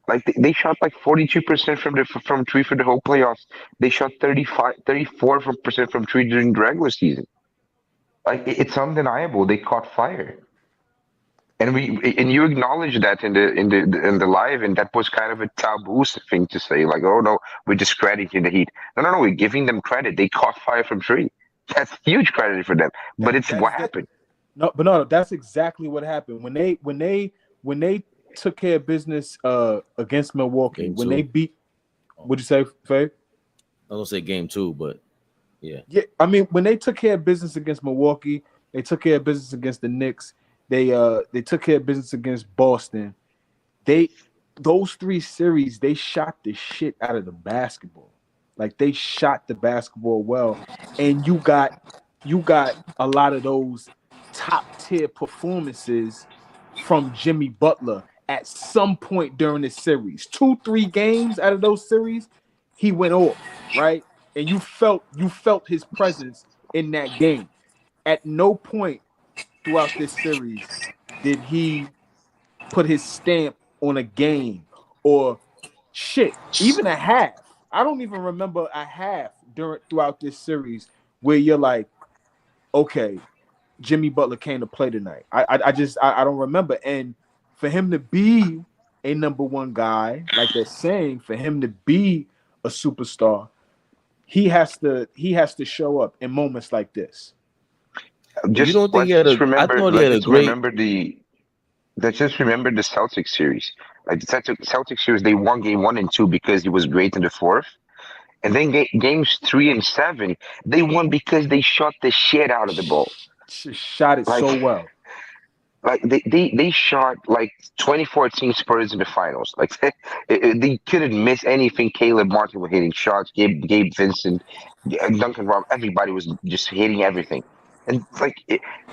Like they shot like 42% from three for the whole playoffs. They shot 34% from three during the regular season. Like it's undeniable. They caught fire. And you acknowledged that in the live, and that was kind of a taboo thing to say, like, oh no, we're discrediting the Heat. No, we're giving them credit. They caught fire from three. That's huge credit for them. But it's what happened. No, Bernardo, that's exactly what happened when they took care of business against Milwaukee. Game When two. they beat, what'd you say, Faye? I was gonna say game 2, but yeah. Yeah, I mean, when they took care of business against Milwaukee, they took care of business against the Knicks. They took care of business against Boston. Those 3 series, they shot the shit out of the basketball. Like they shot the basketball well, and you got a lot of those top tier performances from Jimmy Butler at some point during the series. 2-3 games out of those series, he went off, right? And you felt his presence in that game. At no point throughout this series did he put his stamp on a game or shit, even a half. I don't even remember a half throughout this series where you're like, okay, Jimmy Butler came to play tonight. I don't remember. And for him to be a number 1 guy, like they're saying, for him to be a superstar, he has to show up in moments like this. You don't think he had a? I thought he had a great. Let's just remember the Celtics series. Like the Celtics series, they won game 1 and 2 because he was great in the fourth. And then games 3 and 7, they won because they shot the shit out of the ball. Shot it so well. Like they shot like 2014 Spurs in the finals. Like they couldn't miss anything. Caleb Martin was hitting shots. Gabe Vincent, Duncan Rob, everybody was just hitting everything. And like,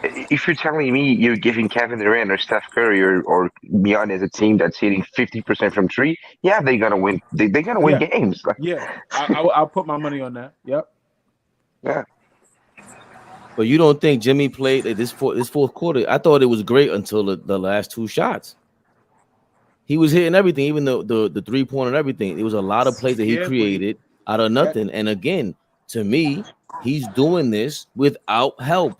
if you're telling me you're giving Kevin Durant or Steph Curry or Giannis a team that's hitting 50% from three, yeah, they're gonna win. They're gonna win games. Like, yeah, I'll put my money on that. Yep. Yeah. But you don't think Jimmy played this fourth quarter? I thought it was great until the last 2 shots. He was hitting everything, even the 3-pointer and everything. It was a lot of plays that he created out of nothing. And again, to me, he's doing this without help.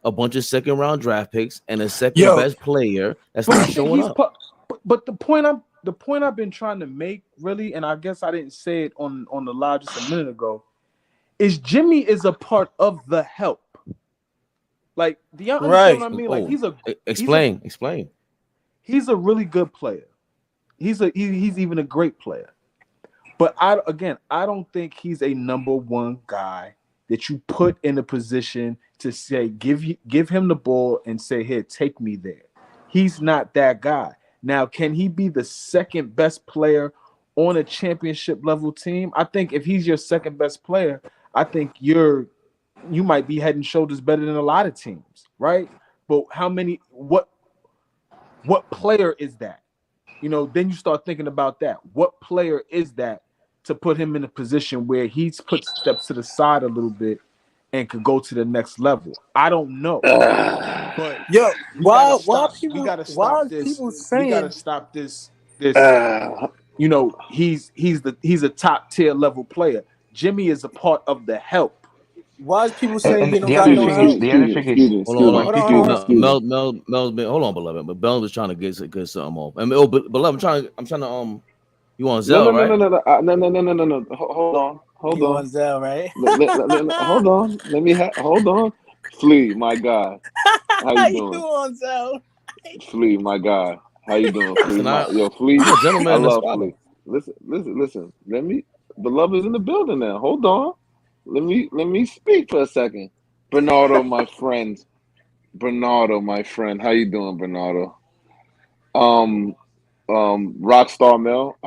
A bunch of second-round draft picks and a second-best player that's not showing up. But the point I've been trying to make, really, and I guess I didn't say it on the live just a minute ago, is Jimmy is a part of the help. Like, do y'all understand what I mean? Like, explain. He's a really good player. He's even a great player. But I don't think he's a number 1 guy that you put in a position to say give him the ball and say, here, take me there. He's not that guy. Now, can he be the second best player on a championship level team? I think if he's your second best player, I think you might be head and shoulders better than a lot of teams, right? But what player is that? You know, then you start thinking about that. What player is that to put him in a position where he's put steps to the side a little bit and could go to the next level? I don't know. But yo, why we gotta people saying stop this. You know, he's a top tier level player. Jimmy is a part of the help. Why is people saying he don't The got other no thing is, help? the other thing is, Hold on. Hold Mel's been, hold on, beloved. But Mel was trying to get something off. I mean, beloved, I'm trying to you want Zell, right? No. Hold You on. on Zell, right? Hold on. Hold on. Flea, my guy. How you You doing? on Zell? Flea, my guy. How you doing, Flea? Listen, Flea. I'm a gentleman I in the love spot. Flea. Listen. Beloved's in the building now. Hold on. Let me speak for a second. Bernardo, my friend. How you doing, Bernardo? Rockstar Mel.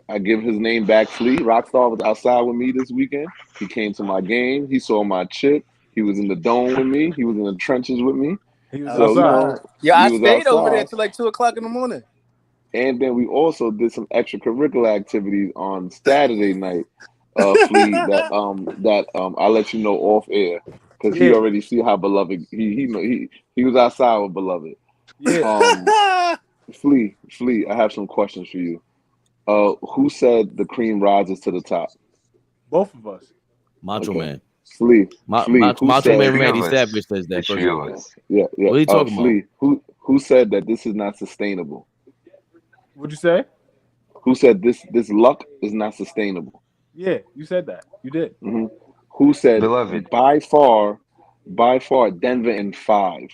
I give his name back. Flea. Rockstar was outside with me this weekend. He came to my game. He saw my chip. He was in the dome with me. He was in the trenches with me. He was So, outside. Yo, I he was stayed over there outside. till like 2:00 in the morning. And then we also did some extracurricular activities on Saturday night, Flea. I'll let you know off air because he already see how beloved he was outside with beloved. Yeah. Flea. I have some questions for you. Who said the cream rises to the top? Both of us. Macho Man. Flea. Macho Man Randy Savage says that first. Yeah. What are you talking Flea. Who said that this is not sustainable? What'd you say? Who said this luck is not sustainable? Yeah, you said that. You did. Mm-hmm. Who said Beloved. by far Denver in 5?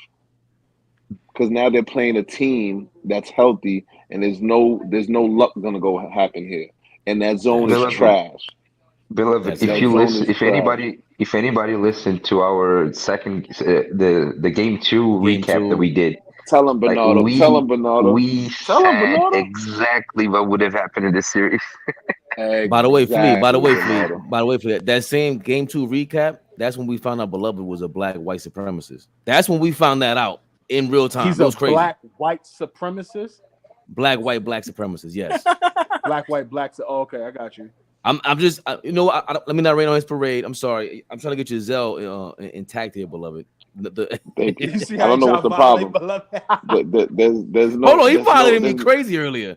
Because now they're playing a team that's healthy and there's no luck gonna go happen here. And that zone is trash. Beloved, if anybody listened to our second the game 2 recap that we did, tell him Bernardo. We said exactly what would have happened in this series. By the way, Flea, that same game 2 recap, that's when we found out Beloved was a black white supremacist. That's when we found that out in real time. He's it was a crazy. black white supremacist. Black supremacist. Yes. Black white. Oh, okay, I got you. I'm just let me not rain on his parade. I'm sorry. I'm trying to get your Zell intact here, beloved. Thank you. I don't know what's the problem. There's no. Hold on, he violated me crazy earlier.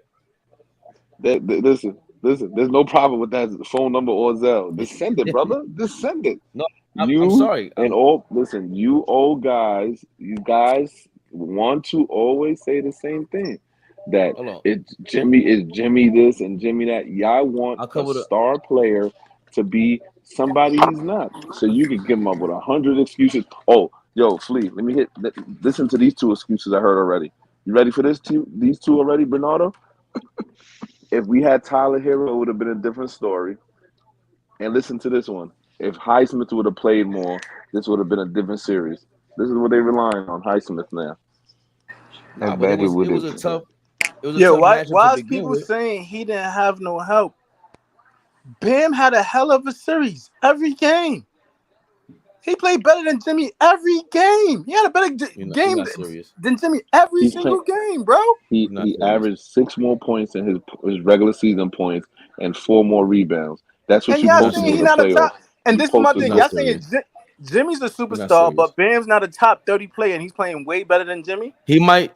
Listen. There's no problem with that phone number or Zell. Just send it, brother. Just send it. No, I'm sorry. You old guys, you guys want to always say the same thing. That it's Jimmy this and Jimmy that. Y'all want a star player to be somebody he's not. So you can give him up with 100 excuses. Oh, yo, Flea, listen to these 2 excuses I heard already. You ready for these two already, Bernardo? If we had Tyler Hero, it would have been a different story. And listen to this one. If Highsmith would have played more, this would have been a different series. This is what they're relying on, Highsmith now. It was a tough why matchup is people saying he didn't have no help? Bam had a hell of a series every game. He played better than Jimmy every game. He had a better game than Jimmy every single game, bro. He averaged 6 more points in his regular season points and 4 more rebounds. That's what you're supposed to do in the playoffs. And this is my thing. Y'all saying Jimmy's a superstar, but Bam's not a top 30 player, and he's playing way better than Jimmy. He might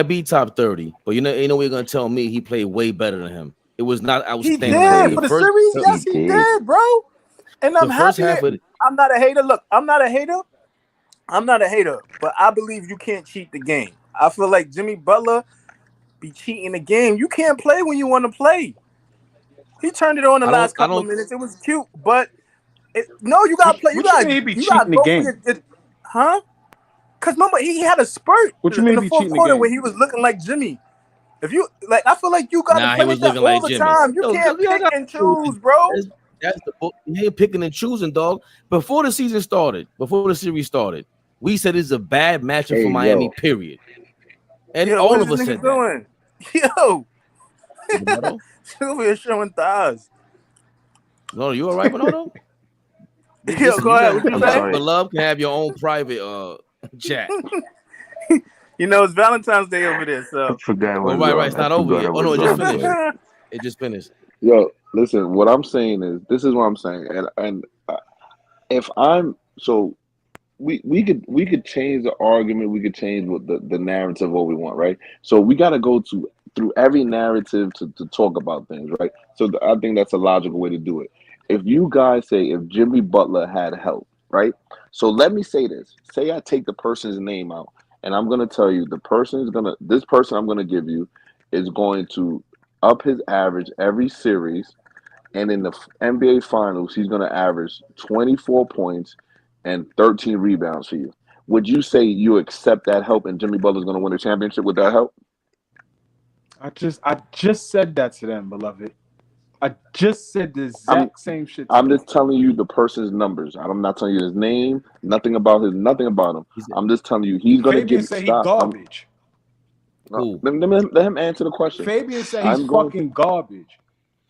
be top 30, but you know what you're gonna tell me he played way better than him. It was not outstanding. He did for the series. Yes, he did, bro. And I'm happy. I'm not a hater. Look, I'm not a hater, but I believe you can't cheat the game. I feel like Jimmy Butler be cheating the game. You can't play when you want to play. He turned it on the last couple of minutes. It was cute, but you gotta play. You gotta go for it. Huh? Because remember, he had a spurt in the fourth quarter where he was looking like Jimmy. If you like, I feel like you gotta play that all the time. You can't pick and choose, bro. That's the book. You ain't picking and choosing, dog. Before the season started, before the series started, we said it's a bad matchup for Miami. Period. And all of us said that. Yo, Bernardo? Sylvia showing thighs. No, you all right, Bernardo? Yo, go ahead. What you say? Beloved can have your own private chat. You know, it's Valentine's Day over there, so. I forgot Oh, right. It's not over yet. Oh, no, it just finished. It just finished. Yo, listen, what I'm saying is, this is what I'm saying. And if I'm, so we could change the argument, we could change what the narrative of what we want, right? So we got to go through every narrative to talk about things, right? So I think that's a logical way to do it. If you guys say if Jimmy Butler had help, right? So let me say this. Say I take the person's name out, and I'm gonna tell you this person I'm gonna give you is going to up his average every series, and in the NBA Finals, he's gonna average 24 points and 13 rebounds for you. Would you say you accept that help, and Jimmy Butler's gonna win the championship with that help? I just said that to them, beloved. I just said the exact same shit. I'm just telling you the person's numbers. I'm not telling you his name, nothing about him. I'm just telling you he's going to Fabian get said stopped. He garbage. Let him answer the question. Fabian said he's fucking garbage.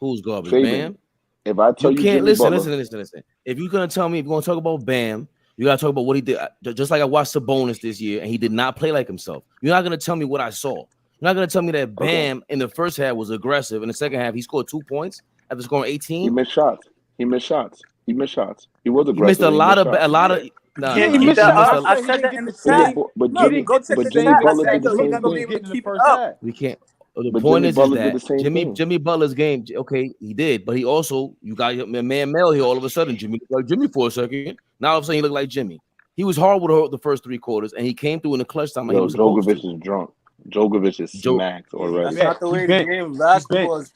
Who's garbage? Fabian, Bam? if I tell you can't Jimmy listen. Butler, If you're gonna tell me, if you're gonna talk about Bam, you gotta talk about what he did. Just like I watched Sabonis this year, and he did not play like himself. You're not gonna tell me what I saw. You're not gonna tell me that Bam in the first half was aggressive. In the second half, he scored 2 points after scoring 18. he missed shots. He was aggressive. He missed He a lot of. He missed that. I said that in the chat. But Look, Jimmy, go check but the Jimmy stats. I Butler said did the he's same not gonna be thing. able to keep it up. We can't. The But point Jimmy is Butler did the that same thing. Jimmy Butler's game. Okay, he did, but he also you got your man Mel here. All of a sudden, Jimmy looked like Jimmy for a second. Now all of a sudden, he looked like Jimmy. He was horrible the first 3 quarters, and he came through in the clutch time. Like he was supposed to. Djokovic is drunk. Djokovic is smacked already. That's not the way the game of basketball is.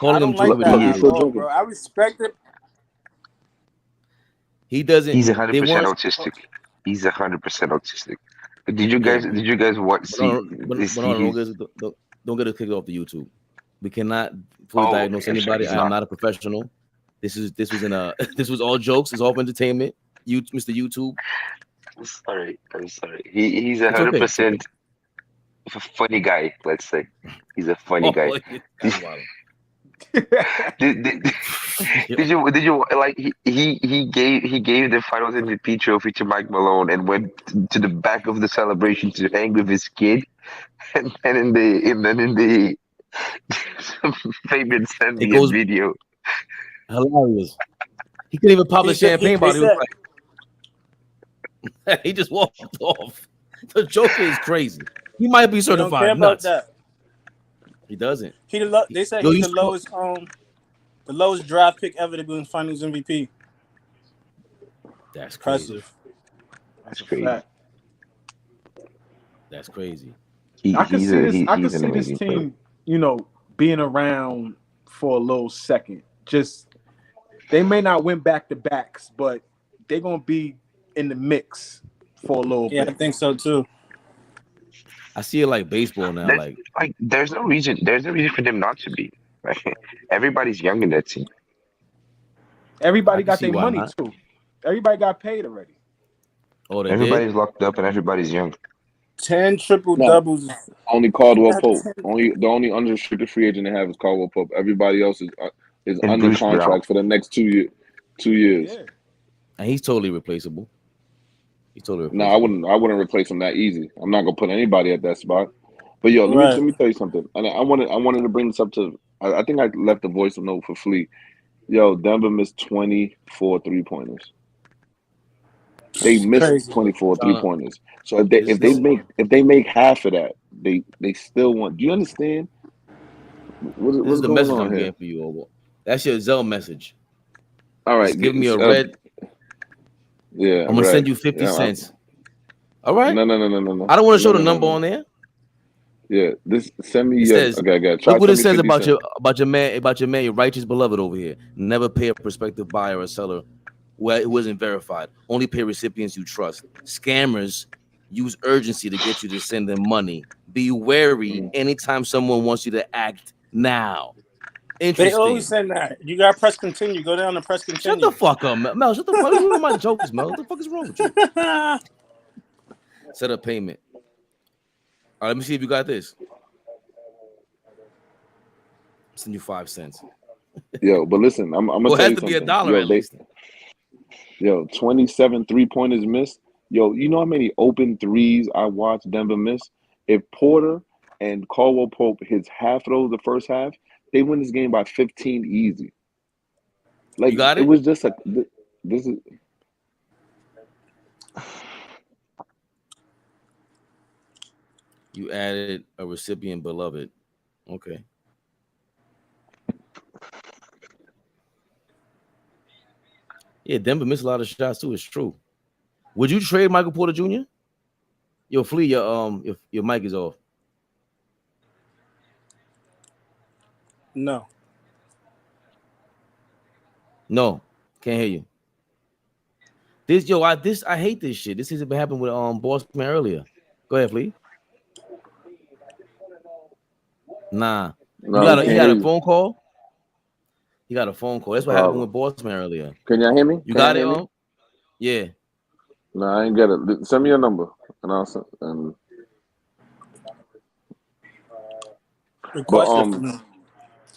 I don't like Joker. that at all, bro. I respect it. He doesn't. He's 100% autistic. He's 100% autistic. But did you guys watch? Don't get us kicked off the YouTube. We cannot fully diagnose anybody. I am not a professional. This was all jokes. It's all entertainment. You, Mr. YouTube. I'm sorry. He's 100% a funny guy. Let's say he's a funny guy. Did you like he gave the Finals MVP trophy to Mike Malone and went to the back of the celebration to hang with his kid, and then in the Fabian sent me a video. Hilarious. He couldn't even pop the champagne bottle. He just walked off. The Joker is crazy. He might be certified nuts. He doesn't. They said he's the lowest draft pick ever to be in Finals MVP. That's crazy. Impressive. That's crazy. That's crazy. I can see this team, being around for a little second. Just they may not win back-to-backs, but they're gonna be in the mix for a little bit. Yeah, I think so too. I see it like baseball now. There's no reason for them not to be. Like, everybody's young in that team. Everybody got their money too. Everybody got paid already. Oh, everybody's locked up and everybody's young. 10 triple doubles. Only Caldwell Pope. The only unrestricted free agent they have is Caldwell Pope. Everybody else is under Bruce contract Brown. for the next 2 years. Yeah. And he's totally replaceable. No, I wouldn't replace him that easy. I'm not gonna put anybody at that spot. But yo, let me tell you something. And I wanted to bring this up to. I think I left a voice note for Flea. Yo, Denver missed 24 3-pointers. They missed 24 3-pointers. So if they make half of that, they still want. Do you understand? What's the going message on I'm here? getting for you, Obo. That's your Zelle message. All right, just give me a red. Yeah, I'm gonna send you 50 cents. All right. No. I don't want to show the number on there. Yeah, send me. Says, okay. Look what it says about your man, your righteous beloved over here. Never pay a prospective buyer or seller who isn't verified. Only pay recipients you trust. Scammers use urgency to get you to send them money. Be wary anytime someone wants you to act now. They always say that. You got to press continue. Go down to press continue. Shut the fuck up, Mel. Shut the fuck up. You know my jokes, Mel. What the fuck is wrong with you? Set up payment. All right, let me see if you got this. Send you 5 cents. Yo, but listen, I'm gonna Well, it tell has you to be something. $1 Yo, at least. 27 3-pointers missed. Yo, you know how many open threes I watched Denver miss? If Porter and Caldwell Pope hits half of those the first half, they win this game by 15 easy. Like You got it it? was just this is. You added a recipient beloved. Okay. Yeah, Denver missed a lot of shots too. It's true. Would you trade Michael Porter Jr.? Yo, Flea, your mic is off. No. No, can't hear you. I hate this shit. This has been happening with Boston earlier. Go ahead, Flea. Nah. No, You got a phone call? You got a phone call. That's what happened with Boston earlier. Can y'all hear me? You got it, Yeah. No, I ain't get it. Send me your number, and I'll send.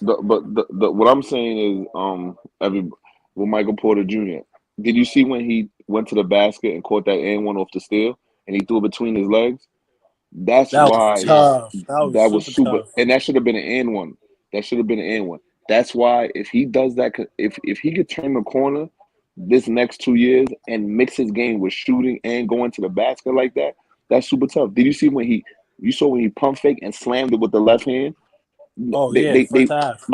What I'm saying is, with Michael Porter Jr. Did you see when he went to the basket and caught that and one off the steal, and he threw it between his legs? That's That why was tough. That was super super, tough. and that should have been an and one. That should have been an and one. That's why if he does that, if he could turn the corner this next 2 years and mix his game with shooting and going to the basket like that, that's super tough. Did you see when you saw when he pump fake and slammed it with the left hand? Oh yeah, first half.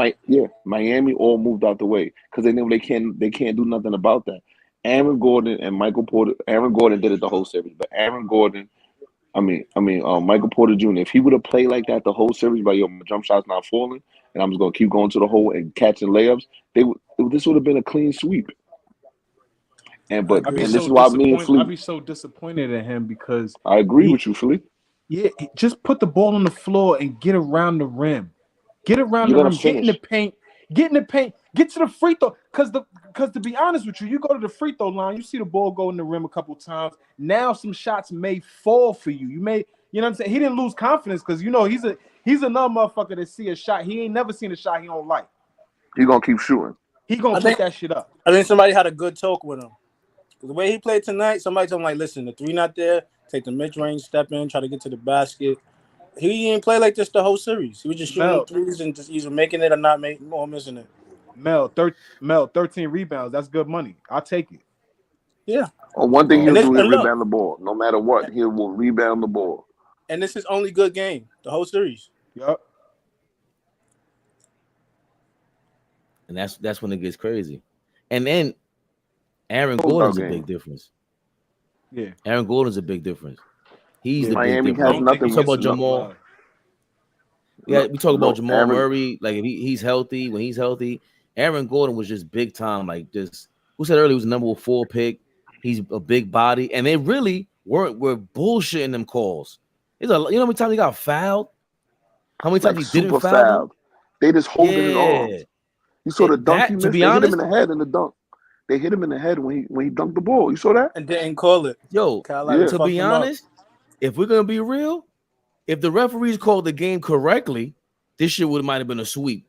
Miami all moved out the way because they know they can't do nothing about that. Aaron Gordon and Michael Porter. Aaron Gordon did it the whole series, but Michael Porter Jr. If he would have played like that the whole series, by my jump shot's not falling, and I'm just gonna keep going to the hole and catching layups, this would have been a clean sweep. This is why me and Flea. I'd be so disappointed in him because I agree with you, Flea. Yeah, just put the ball on the floor and get around the rim. Get around You're the gonna rim. Get in the paint. Get to the free throw. Because to be honest with you, you go to the free throw line, you see the ball go in the rim a couple times. Now some shots may fall for you. You know what I'm saying? He didn't lose confidence because he's another motherfucker that see a shot. He ain't never seen a shot he don't like. He gonna keep shooting. He gonna put that shit up. I think somebody had a good talk with him. The way he played tonight, somebody told him, like, listen, the three not there, take the mid-range, step in, try to get to the basket. He didn't play like this the whole series. He was just shooting threes and just either making it or not making or missing it. Mel, 13 rebounds. That's good money. I'll take it. Yeah. One thing he'll do is rebound the ball. No matter what, he will rebound the ball. And this is only good game, the whole series. Yep. And that's when it gets crazy. And then Aaron Gordon's a big difference. Yeah. Aaron Gordon's a big difference. He's the Miami big difference. has nothing. We talk about Jamal. Yeah, we talk about Jamal Murray. Like if he's healthy, when he's healthy, Aaron Gordon was just big time. Like just who said earlier he was a number 4 pick. He's a big body, and they really were bullshitting them calls. You know how many times he got fouled? How many times he didn't foul him? They just holding his arms. You saw the dunk he missed. They hit him in the head in the dunk. They hit him in the head when he dunked the ball. You saw that? And didn't call it. Yo, to be honest, if we're gonna be real, if the referees called the game correctly, this shit might have been a sweep.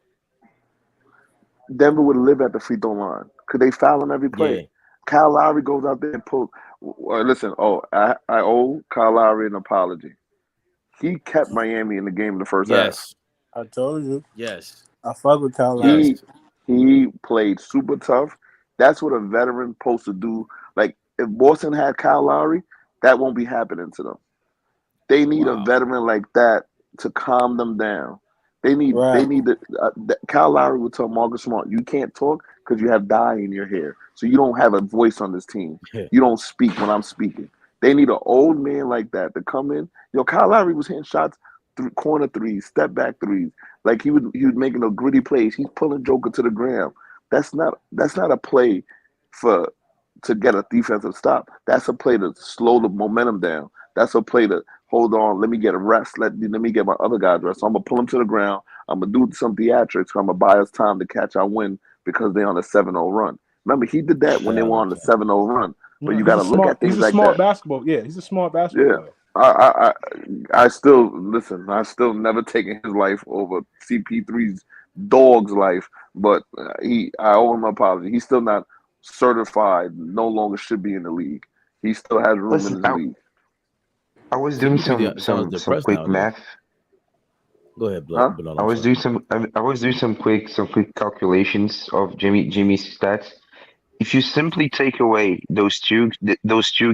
Denver would live at the free throw line. Could they foul him every play? Yeah. Kyle Lowry goes out there and pulls. Listen, I owe Kyle Lowry an apology. He kept Miami in the game in the first half. I told you. Yes. I fuck with Kyle Lowry. He played super tough. That's what a veteran supposed to do. Like if Boston had Kyle Lowry, that won't be happening to them. They need a veteran like that to calm them down. They need Kyle Lowry would tell Marcus Smart, you can't talk because you have dye in your hair. So you don't have a voice on this team. You don't speak when I'm speaking. They need an old man like that to come in. Kyle Lowry was hitting shots, corner threes, step back threes. Like he was making a gritty plays. He's pulling Joker to the ground. That's not a play to get a defensive stop. That's a play to slow the momentum down. That's a play to hold on. Let me get a rest. Let me get my other guys rest. So I'm gonna pull them to the ground. I'm gonna do some theatrics. I'm gonna buy us time to catch our win because they're on a 7-0 run. Remember, he did that when they were on the 7-0 run. But you got to look at things like that. He's a smart basketball. Yeah, he's a smart basketball player. I still listen. I still never taken his life over CP3's dog's life. But I owe him an apology. He's still not certified. No longer should be in the league. He still has room Listen, in the league. I was He doing sounds some depressed quick now, though. math. Go ahead, Huh? Bernard. I I'm was sorry. doing some quick calculations of Jimmy's stats. If you simply take away those two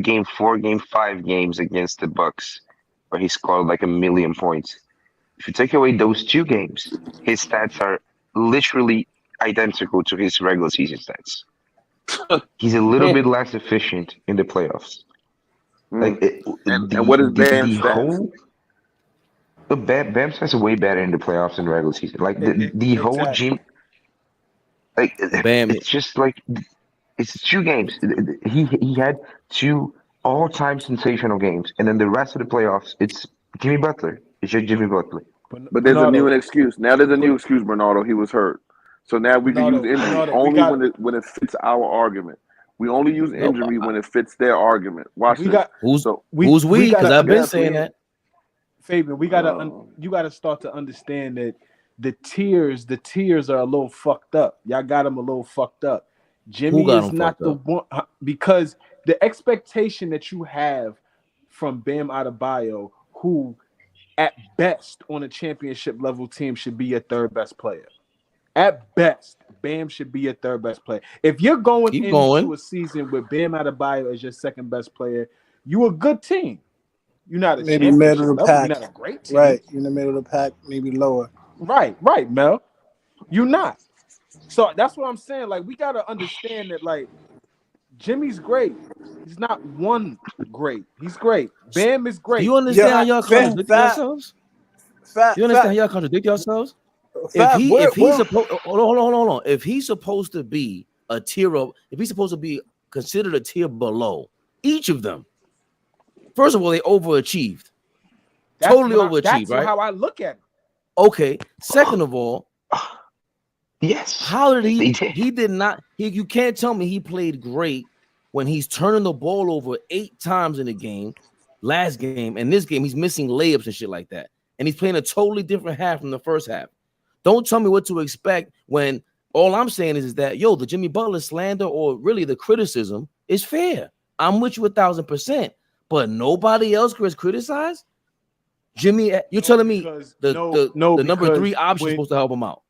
game 4, game 5 games against the Bucks, where he scored like 1,000,000 points. If you take away those 2 games, his stats are literally identical to his regular season stats. He's a little bit less efficient in the playoffs. Like And what is Bam's the stats? whole. But Bam's stats are way better in the playoffs than regular season. Like the whole Exactly. like Bam, it's just like it's 2 games. He had 2 all-time sensational games, and then the rest of the playoffs, it's Jimmy Butler. It's just Jimmy Butler. But there's a new Bernardo, excuse. Now there's a new excuse, Bernardo. He was hurt. So now we can use injury we only got when it fits our argument. We only use injury when it fits their argument. Watch we this. got who's So we? Because I've been saying understand, that. Fabian, you gotta start to understand that the tiers are a little fucked up. Y'all got them a little fucked up. Jimmy got is him not fucked the up? one because the expectation that you have from Bam Adebayo, who at best on a championship level team should be your third best player. At best, Bam should be your third best player. If you're going into a season with Bam Adebayo as your second best player, you a good team. You're not a Maybe championship middle of the level. pack. You're not a great team. Right. In the middle of the pack, maybe lower. Right, Mel. You're not. So that's what I'm saying. Like, we gotta understand that, like, Jimmy's great. He's not one great. He's great. Bam is great. Do you understand how y'all contradict yourselves? You understand how y'all contradict yourselves? If he's supposed hold on. If he's supposed to be a tier up, if he's supposed to be considered a tier below each of them, first of all, they overachieved. Totally overachieved, that's right? how I look at it. Okay. Second of all, yes. How did he? He did not. You can't tell me he played great when he's turning the ball over 8 times in a game. Last game and this game, he's missing layups and shit like that, and he's playing a totally different half from the first half. Don't tell me what to expect when all I'm saying is that the Jimmy Butler slander or really the criticism is fair. I'm with you 1,000%, but nobody else gets criticized. Jimmy, you're telling me the number 3 option is supposed to help him out.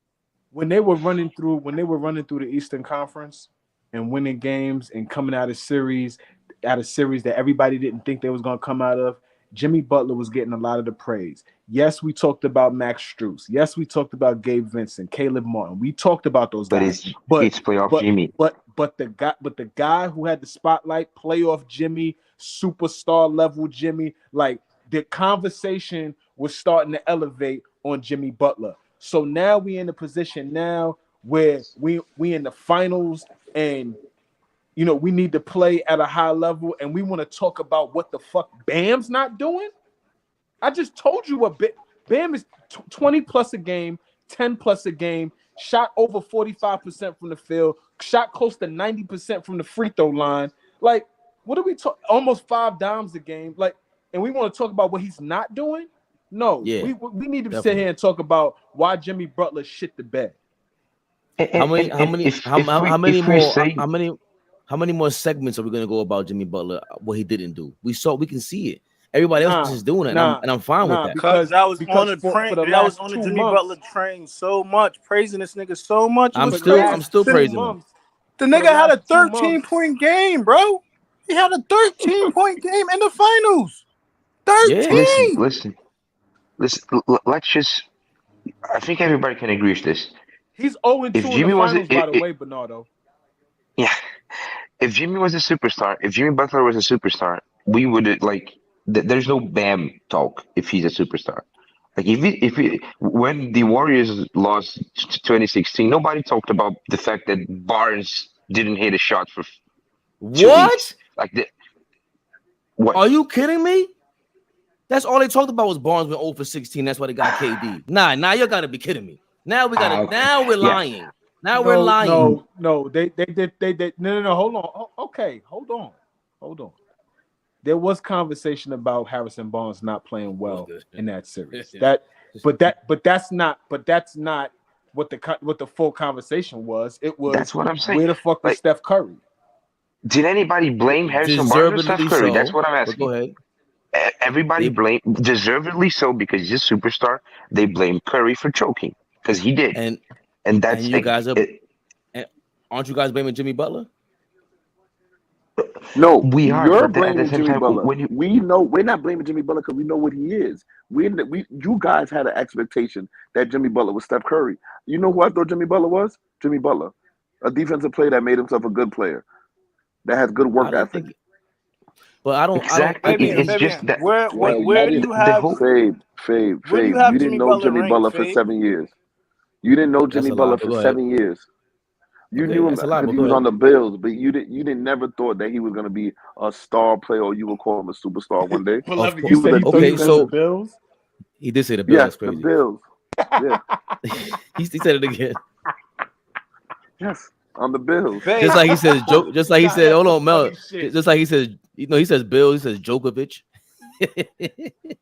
When they were running through the Eastern Conference and winning games and coming out of series that everybody didn't think they was going to come out of, Jimmy Butler was getting a lot of the praise. Yes, we talked about Max Strus. Yes, we talked about Gabe Vincent, Caleb Martin. We talked about those guys. But it's playoff Jimmy. But the guy who had the spotlight, playoff Jimmy, superstar level Jimmy, like the conversation was starting to elevate on Jimmy Butler. So now we in a position now where we in the finals and we need to play at a high level and we want to talk about what the fuck Bam's not doing. I just told you what Bam is 20 plus a game, 10 plus a game, shot over 45% from the field, shot close to 90% from the free throw line. Like, what are we talking? Almost 5 dimes a game. Like, and we want to talk about what he's not doing? No, we need to sit here and talk about why Jimmy Butler shit the bed. How many more segments are we gonna go about Jimmy Butler? What he didn't do? We can see it. Everybody else is doing it, and I'm fine with that. Because I was on the Jimmy Butler train so much, praising this nigga so much. I'm still praising him. The nigga had a 13-point game, bro. He had a 13-point game in the finals. 13. Listen. Let's just. I think everybody can agree with this. He's 0-2 in the finals, by the way, Bernardo. Yeah. If Jimmy was a superstar, if Jimmy Butler was a superstar, we would there's no Bam talk if he's a superstar. Like when the Warriors lost 2016, nobody talked about the fact that Barnes didn't hit a shot for 2 weeks. What? Are you kidding me? That's all they talked about was Barnes went 0 for 16. That's why they got KD. Nah, you gotta be kidding me. Now we're lying. Now we're lying. No, they did. No. Hold on. Okay, hold on. There was conversation about Harrison Barnes not playing well in that series. That's not what the full conversation was. It was That's what I'm saying. where the fuck was Like, Steph Curry? did anybody blame Harrison Barnes or Steph Deservedly Curry? so. That's what I'm But asking. go ahead. Everybody blame deservedly so because he's a superstar. They blame Curry for choking because he did, And that's you guys are. Aren't you guys blaming Jimmy Butler? No, we are, you're but at the blaming same Jimmy time, Butler. when you We know we're not blaming Jimmy Butler because we know what he is. You guys had an expectation that Jimmy Butler was Steph Curry. You know who I thought Jimmy Butler was? Jimmy Butler, a defensive player that made himself a good player, that has good work ethic. But I don't. exactly, Fabian, it's just that where Well, do you the have whole Fave. where do you You have didn't Jimmy know Butler Jimmy ranked, Butler for Fave? 7 years. You didn't know That's Jimmy a lot, Butler but for go 7 years. You Okay, knew him that's a lot, because but he go was ahead. on the Bills, but you didn't never thought that he was going to be a star player or you would call him a superstar one day. Beloved, He you was said a he thought he was on the defensive. Bills. He did say the Bills. Yes, That's the crazy. Bills. Yeah. he said it again. Yes, on the Bills. Just like he says joke. Just like he said, hold on, Mel. Shit. Just like he says, he says Bill. He says Djokovic.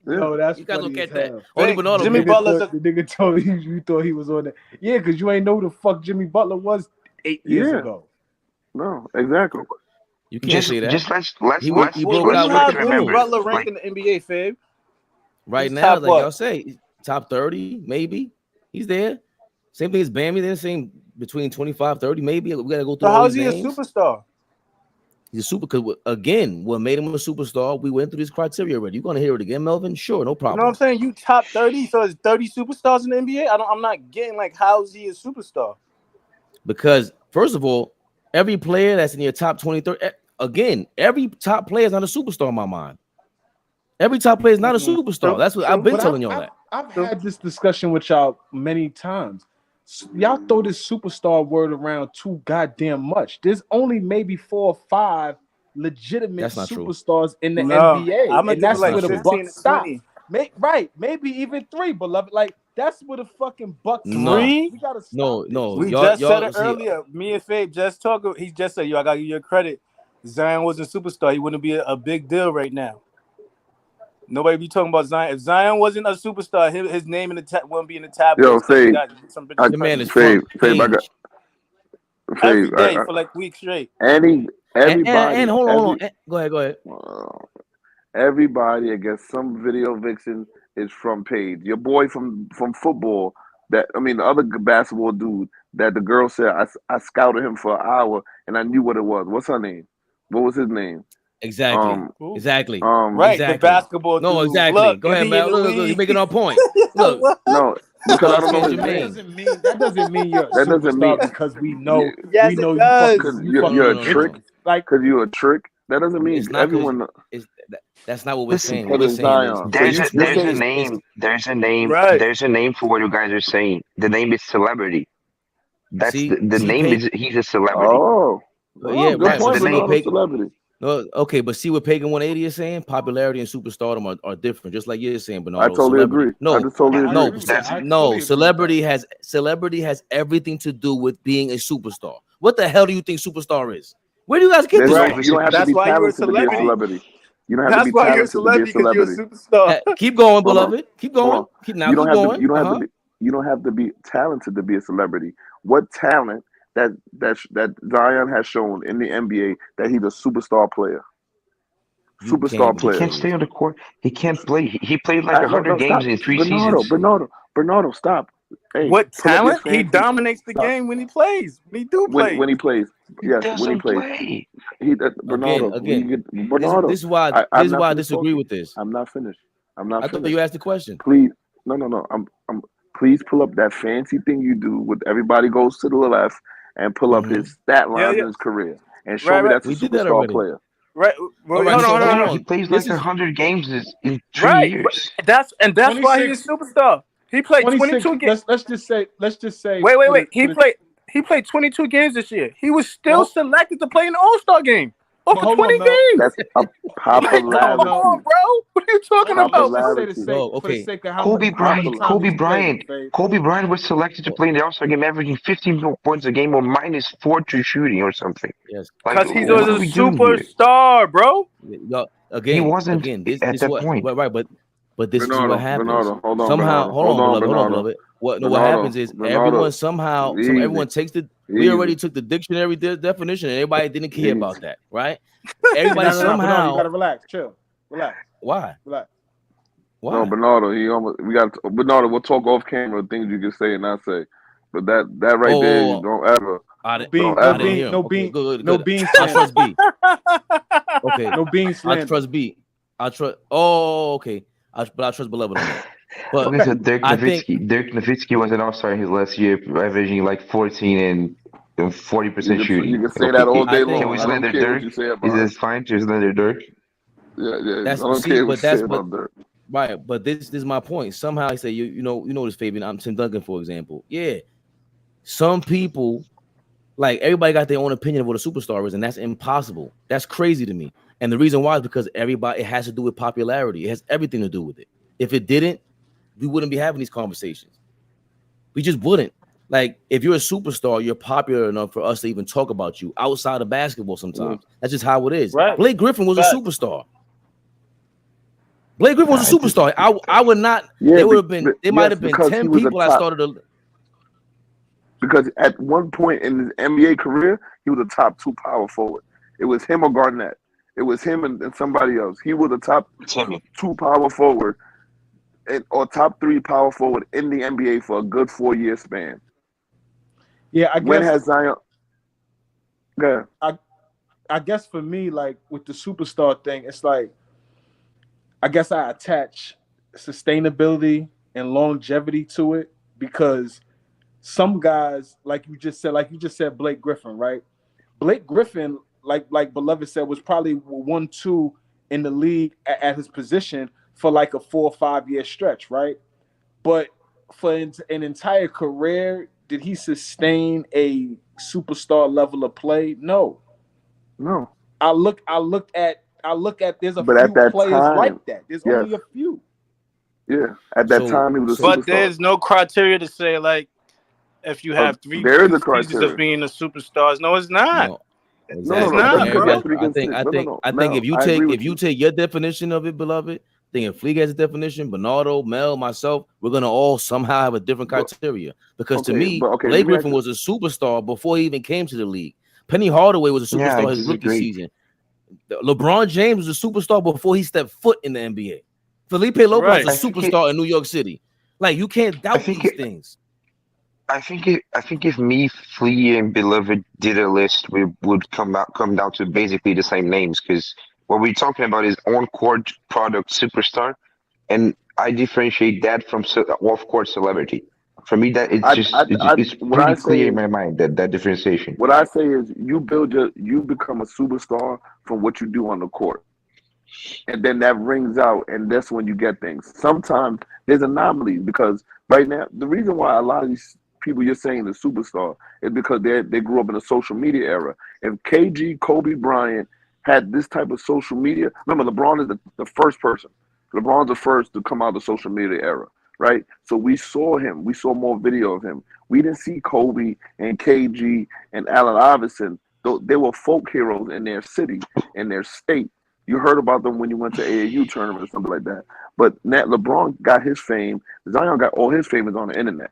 No, that's You guys funny don't as catch that. hell. Only Bernardo. Jimmy gets it. Butler's the nigga told you thought he was on that. Yeah, because you ain't know who the fuck Jimmy Butler was 8 years ago. No, exactly. You can't say that. let's He Where broke do out you with have the Jimmy Bulls. Butler ranked in the NBA, Fave? Right He's now, top like what? y'all say, top 30, maybe. He's there. Same thing as Bammy. They're saying between 25, 30, maybe. We gotta go through So all how's these he a names. superstar? He's a super because again, what made him a superstar? We went through this criteria already. You gonna hear it again, Melvin? Sure, no You problem. know what I'm saying? You top 30, so it's 30 superstars in the NBA. I'm not getting like how's he a superstar? Because first of all, every player that's in your top 20, 30, again, every top player is not a superstar in my mind. Every top player is not a superstar. That's what I've been telling y'all that. I've had this discussion with y'all many times. Y'all throw this superstar word around too goddamn much. There's only maybe 4 or 5 legitimate That's not true. superstars in the No, NBA, I'm gonna and give it that's like where the 15 Bucks to stop. 20. Right, maybe even 3, beloved. Like that's where the fucking Bucks No. stop. Three? We gotta stop. No. We Y'all just said it see, earlier. Me and Fabe just talking. He just said, "Yo, I gotta give you credit. Zion was a superstar. He wouldn't be a big deal right now. Nobody be talking about Zion. If Zion wasn't a superstar, his name in the wouldn't be in the tabloids. Fave, the man is Fave, front I got page. every Fave. day for like weeks straight. Everybody. And hold on. Go ahead. Everybody, I guess, some video vixen is from Page. Your boy from football. The other basketball dude that the girl said I scouted him for an hour and I knew what it was. What's her name? What was his name? Exactly. Exactly. Right, exactly. the basketball No, dude. exactly. Look, Go if ahead, he man. in the Look, you're league- making our point. Look. No, because I don't know his Jermaine. name. That doesn't mean you're a That doesn't superstar mean because we know. Yes, we know it you does. fucking. You're a fucking trick. bitches. Like Because you're a trick. That doesn't mean It's not everyone. that's not what we're Listen, saying. What we're Because saying is Zion. there's a name Right. there's a name for what you guys are saying. The name is celebrity. That's the name is he's a celebrity. Oh, yeah, good right. point. But see what Ronaldo's celebrity. No, okay, but see what Pagan 180 is saying? Popularity and superstardom are different, just like you're saying, Bernardo. I totally Celebrity. agree. I just totally agree. Celebrity has everything to do with being a superstar. What the hell do you think superstar is? Where do you guys get this from? You don't have to be talented to be a celebrity. You don't have to be talented to be a celebrity. Keep going, Hold on. beloved. Keep going. Hold on. Keep You don't going. you don't have to be talented to be a celebrity. What talent that Zion has shown in the NBA that he's a superstar player? Superstar player. He can't stay on the court. He can't play. He played like 100 games in 3 seasons. Bernardo, stop. Hey, what pull up your talent? He fancy- dominates the Stop. game when he plays. When he plays. Yes, when he plays. Play. Bernardo, Again. Bernardo. This is why I'm not I finished disagree talking. with this. I'm not finished. I thought you asked the question. Please, no. Please pull up that fancy thing you do with everybody goes to the left and pull up his stat lines in his career and show me that's a superstar player. Right. Well, hold on. He plays like 100 games in 3 Right. years. That's why he's a superstar. He played 22 games. Let's just say. Wait. He played 22 games this year. He was still selected to play in the All-Star game. For 20 games. That's a popularity. Come on, bro. What are you talking about? Kobe Bryant was selected to play in the All-Star game, averaging 15 points a game or -4 true shooting or something. Yes, because he's a superstar, bro. Again, he wasn't this at is that what, point. Right, but But this is what happens. Bernardo, hold on, Somehow, Bernardo. hold on, Bernardo. beloved. What Bernardo, happens is Bernardo, everyone somehow, easy, everyone takes the. We already easy. took the dictionary definition, and everybody didn't care about that, right? Everybody No, somehow. Bernardo, you gotta relax, chill, relax. Why? Relax. Why? No, Bernardo, we got Bernardo. We'll talk off camera things you can say and not say, but that right there, you don't ever. I No didn't hear him. Okay, good. I trust B. Okay. No bean I slander. trust B. I trust. Oh, okay. But I trust beloved on that. But Okay, so Dirk I think Nowitzki was an all-star in his last year, averaging like 14 and 40% shooting. You can say that all day long. Can we I don't slander care what Dirk? you say Is about it fine to slander Dirk? Yeah. I that's don't see, care what but you that's say but about Dirk. right. But this is my point. Somehow I say you know this, Fabian. I'm Tim Duncan, for example. Yeah, some people, like, everybody got their own opinion of what a superstar is, and that's impossible. That's crazy to me. And the reason why is because it has to do with popularity. It has everything to do with it. If it didn't, we wouldn't be having these conversations. We just wouldn't. Like, if you're a superstar, you're popular enough for us to even talk about you outside of basketball sometimes. That's just how it is. Right. Blake Griffin was a superstar. Blake Griffin was a superstar. I would not. Yeah, There would have been. There might have been because 10 he was a people that top- started a. Because at one point in his NBA career, he was a top 2 power forward. It was him or Garnett. It was him and somebody else. He was a top 2 power forward or top 3 power forward in the NBA for a good 4-year span. Yeah, I When guess. has Zion? Yeah. I guess for me, like with the superstar thing, it's like I guess I attach sustainability and longevity to it, because some guys, like you just said, Blake Griffin, right? Blake Griffin, like Beloved said, was probably 1-2 in the league at his position for like a 4 or 5 year stretch, right? But for an entire career, did he sustain a superstar level of play? No. I look at there's a But few at that players time, like that. There's yes. only a few. Yeah. At that time, he was a But superstar. there's no criteria to say, like, if you have 3 there is a seasons criteria. of being a superstar. No, it's not. No, It's exactly. not, bro. I think if you take your definition of it, beloved, I think if Fleek has a definition, Bernardo, Mel, myself, we're gonna all somehow have a different criteria. Because to me, Blake Griffin was a superstar before he even came to the league. Penny Hardaway was a Yeah, I superstar his rookie disagree. season. LeBron James was a superstar before he stepped foot in the NBA. Felipe Lopez was a superstar in New York City. Like, you can't doubt these things. I think if me, Flea, and Beloved did a list, we would come down to basically the same names, because what we're talking about is on-court product superstar, and I differentiate that from off-court celebrity. For me, that it's pretty clear in my mind that differentiation. What I say is you become a superstar from what you do on the court. And then that rings out, and that's when you get things. Sometimes there's anomalies, because right now, the reason why a lot of these people you're saying is superstar is because they grew up in a social media era. If KG, Kobe Bryant had this type of social media, remember LeBron is the first person. LeBron's the first to come out of the social media era, right? So we saw him. We saw more video of him. We didn't see Kobe and KG and Allen Iverson. They were folk heroes in their city, in their state. You heard about them when you went to AAU tournament or something like that. But LeBron got his fame. Zion got all his fame is on the internet.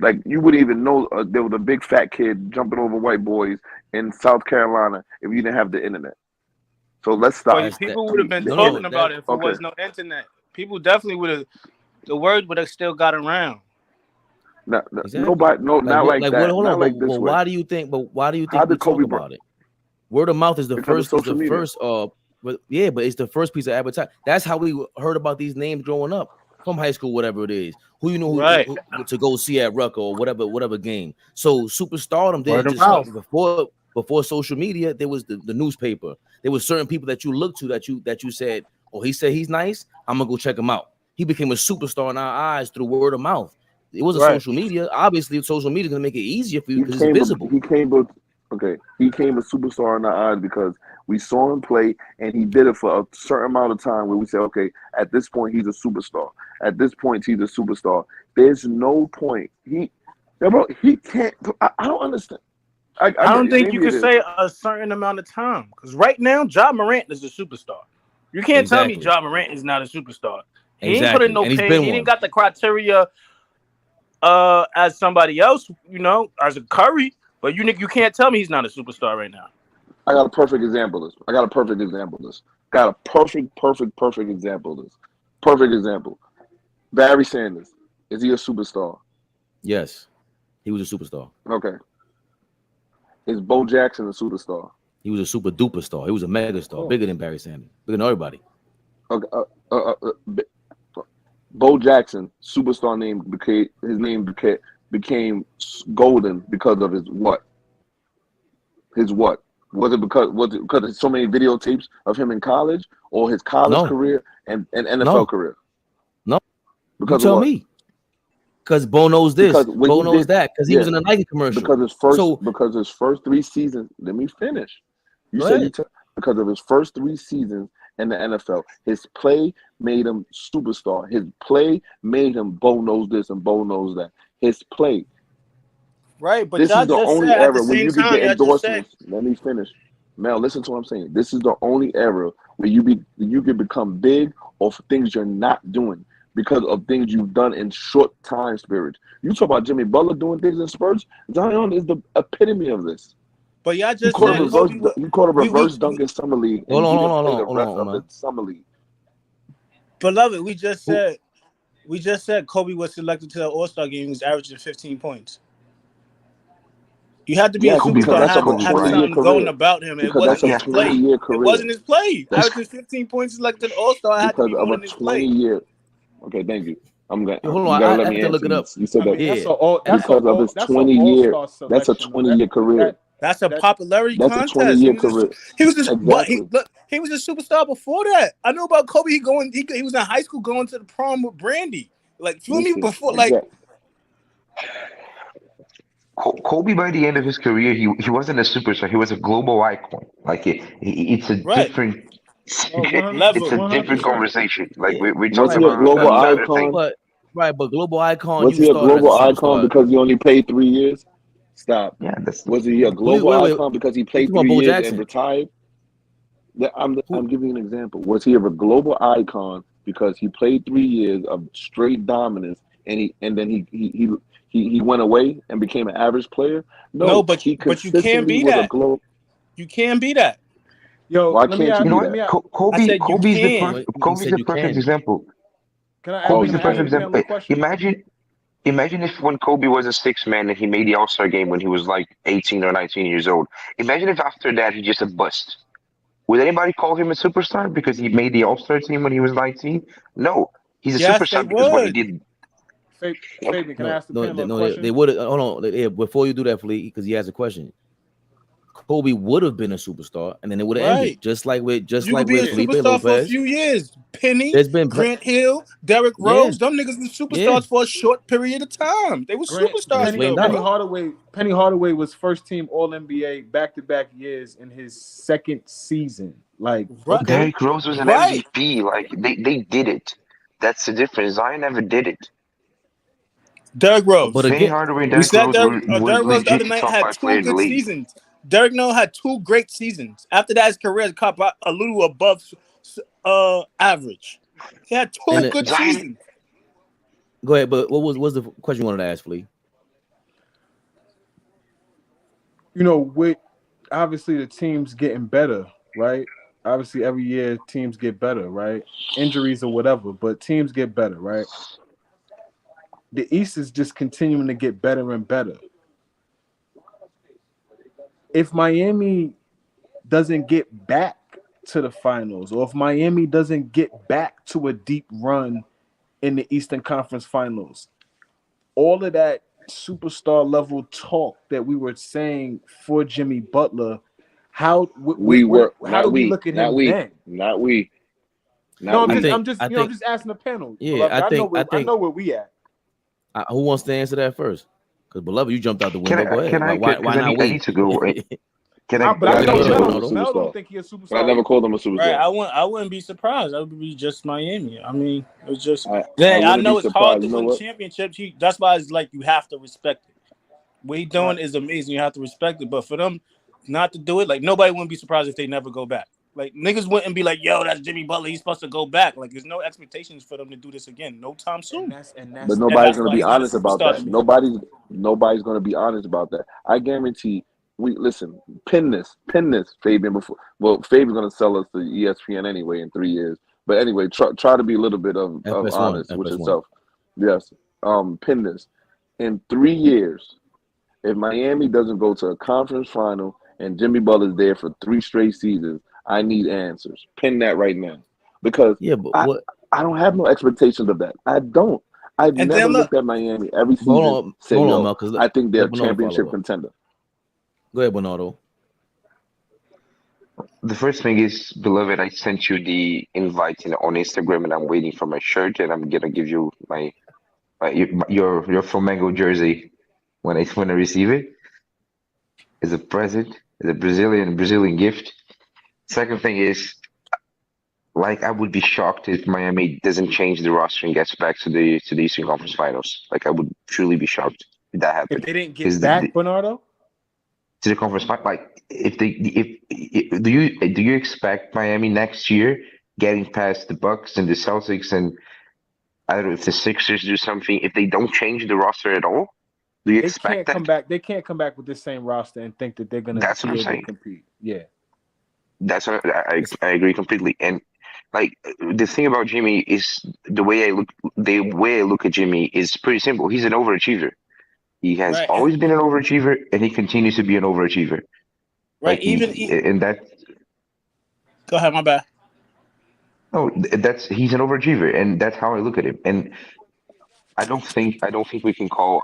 Like, you wouldn't even know there was a big fat kid jumping over white boys in South Carolina if you didn't have the internet. So let's stop. Well, people would have been talking about it if there was no internet. People definitely would have. The word would have still got around. Nobody, not like that. Hold not on, like this but way. why do you think? But why do you How think we did Kobe talk about it? Word of mouth is the Because of first. Is social the media. first. But it's the first piece of advertising. That's how we heard about these names growing up from high school, whatever it is. Who you know who to go see at Rucker or whatever game. So superstardom didn't just start before social media. There was the newspaper. There was certain people that you looked to that you said, oh, he said he's nice, I'm gonna go check him out. He became a superstar in our eyes through word of mouth. It wasn't social media. Obviously, social media is gonna make it easier for you because it's visible. He came a superstar in our eyes because we saw him play, and he did it for a certain amount of time where we said, okay, at this point he's a superstar. At this point he's a superstar. There's no point. He can't. I don't understand. I don't think you can say a certain amount of time, because right now Ja Morant is a superstar. You can't tell me Ja Morant is not a superstar. He ain't put in no pain. He didn't got the criteria as somebody else, as a Curry. But you can't tell me he's not a superstar right now. I got a perfect example of this. Got a perfect example of this. Perfect example. Barry Sanders. Is he a superstar? Yes. He was a superstar. Okay. Is Bo Jackson a superstar? He was a super duper star. He was a mega star, bigger than Barry Sanders, bigger than everybody. Okay. Bo Jackson, superstar name became golden because of his what? His what? Was it because of so many videotapes of him in college, or his college career and NFL career? No. Because you tell of what? me. Because Bo knows this. Bo knows that. Because he was in a Nike commercial. Because his first 3 seasons. Let me finish. Because of his first 3 seasons in the NFL, his play made him superstar. His play made him Bo knows this and Bo knows that. His play. Right, but this is the only era where you can get endorsements. Let me finish. Mel, listen to what I'm saying. This is the only era where you can become big off things you're not doing because of things you've done in short time periods. You talk about Jimmy Butler doing things in spurts. Zion is the epitome of this. But y'all just said you caught a reverse dunk in summer league. Hold on. Summer league. Beloved, we just said Kobe was selected to the All-Star game. He was averaging 15 points. You had to be a superstar, have something going about him. It wasn't his play. It wasn't his play. Averaging 15 points selected to the All-Star. Had to be more than his play. Okay, thank you. I'm going. Hold on, I have to look it up. You said that. That's because of his 20 year. That's a 20-year career. That's a popularity That's contest. A 20-year career. He was he was a superstar before that. I know about Kobe. He was in high school going to the prom with Brandy. Like feel me before Kobe, by the end of his career, he wasn't a superstar. He was a global icon. Like it's a different. It's a different conversation. Like we're talking about a global icon. But global icon. Was he a global icon because he only played 3 years? Stop. Yeah, was he a global icon because he played 3 years and retired? I'm giving you an example. Was he a global icon because he played 3 years of straight dominance and then he went away and became an average player? No, but you can't be that. You can't be that. Yo, why can't you be that? Kobe's the perfect example. Kobe's the perfect example. Imagine if when Kobe was a 6th man and he made the All-Star game when he was like 18 or 19 years old. Imagine if after that he just a bust. Would anybody call him a superstar because he made the All-Star team when he was 19? No, he's a superstar because what he did. Fabian, can I ask the panel a question? They would. Hold on. Before you do that, Fleet, because he has a question. Kobe would have been a superstar, and then it would have ended just like with Felipe Lopez. For a few years. Penny, Grant Hill, Derrick Rose, them niggas were superstars for a short period of time. They were superstars. Penny Hardaway was first team All-NBA back-to-back years in his 2nd season. Like Derrick Rose was an MVP. Like they did it. That's the difference. Zion never did it. Derrick Rose. But again, Hardaway and Derrick Rose the other night had 2 good seasons. Derrick Rose had 2 great seasons. After that, his career caught a little above average. He had 2 good seasons. Go ahead, but what's the question you wanted to ask, Flea? With obviously the teams getting better, right? Obviously, every year teams get better, right? Injuries or whatever, but teams get better, right? The East is just continuing to get better and better. If Miami doesn't get back to the finals, or if Miami doesn't get back to a deep run in the Eastern Conference Finals, all of that superstar level talk that we were saying for Jimmy Butler, how do we look at him then? Not we. I'm just asking the panel. Yeah, I know where we at. Who wants to answer that first? Because Beloved, you jumped out the window. Go ahead. Why not we? I need to go. But I don't think he's a superstar. But I never called him a superstar. Right, I wouldn't be surprised. I would be just Miami. I mean, it's just I know it's hard to win championships. That's why it's like you have to respect it. What he's doing is amazing. You have to respect it. But for them not to do it, like nobody wouldn't be surprised if they never go back. Like niggas wouldn't be like, yo, that's Jimmy Butler. He's supposed to go back. Like there's no expectations for them to do this again, no time soon. But nobody's that's going to why be he's not a honest about superstar that. to me. Nobody's going to be honest about that. I guarantee. Listen. Pin this, Fabian. Before, well, Fabian's going to sell us to ESPN anyway in 3 years. But anyway, try to be a little bit of FS1, honest with FS1. yourself. Yes. Pin this. In 3 years, if Miami doesn't go to a conference final and Jimmy Butler's there for 3 straight seasons, I need answers. Pin that right now, because I don't have no expectations of that. I don't. I've And never then looked at Miami every season say, hold on, yo, Mel, 'cause I think they're a let Bernardo championship follow up. contender. Go ahead, Bernardo. The first thing is, beloved, I sent you the invite on Instagram, and I'm waiting for my shirt, and I'm gonna give you your Flamengo jersey when I receive it as a present, as a Brazilian gift. Second thing is, like, I would be shocked if Miami doesn't change the roster and gets back to the Eastern Conference Finals. Like, I would truly be shocked if that happened. If they didn't get back, Bernardo? To the conference final, like if do you expect Miami next year getting past the Bucks and the Celtics, and I don't know if the Sixers do something, if they don't change the roster at all? Do you expect that? Come back. They can't come back with this same roster and think that they're gonna That's what be I'm able saying. to compete. Yeah. That's what I agree completely. And like the thing about Jimmy is the way I look at Jimmy is pretty simple. He's an overachiever. He has Right. always been an overachiever, and he continues to be an overachiever. Right. Like and that. Go ahead, my bad. No, he's an overachiever, and that's how I look at him. And I don't think we can call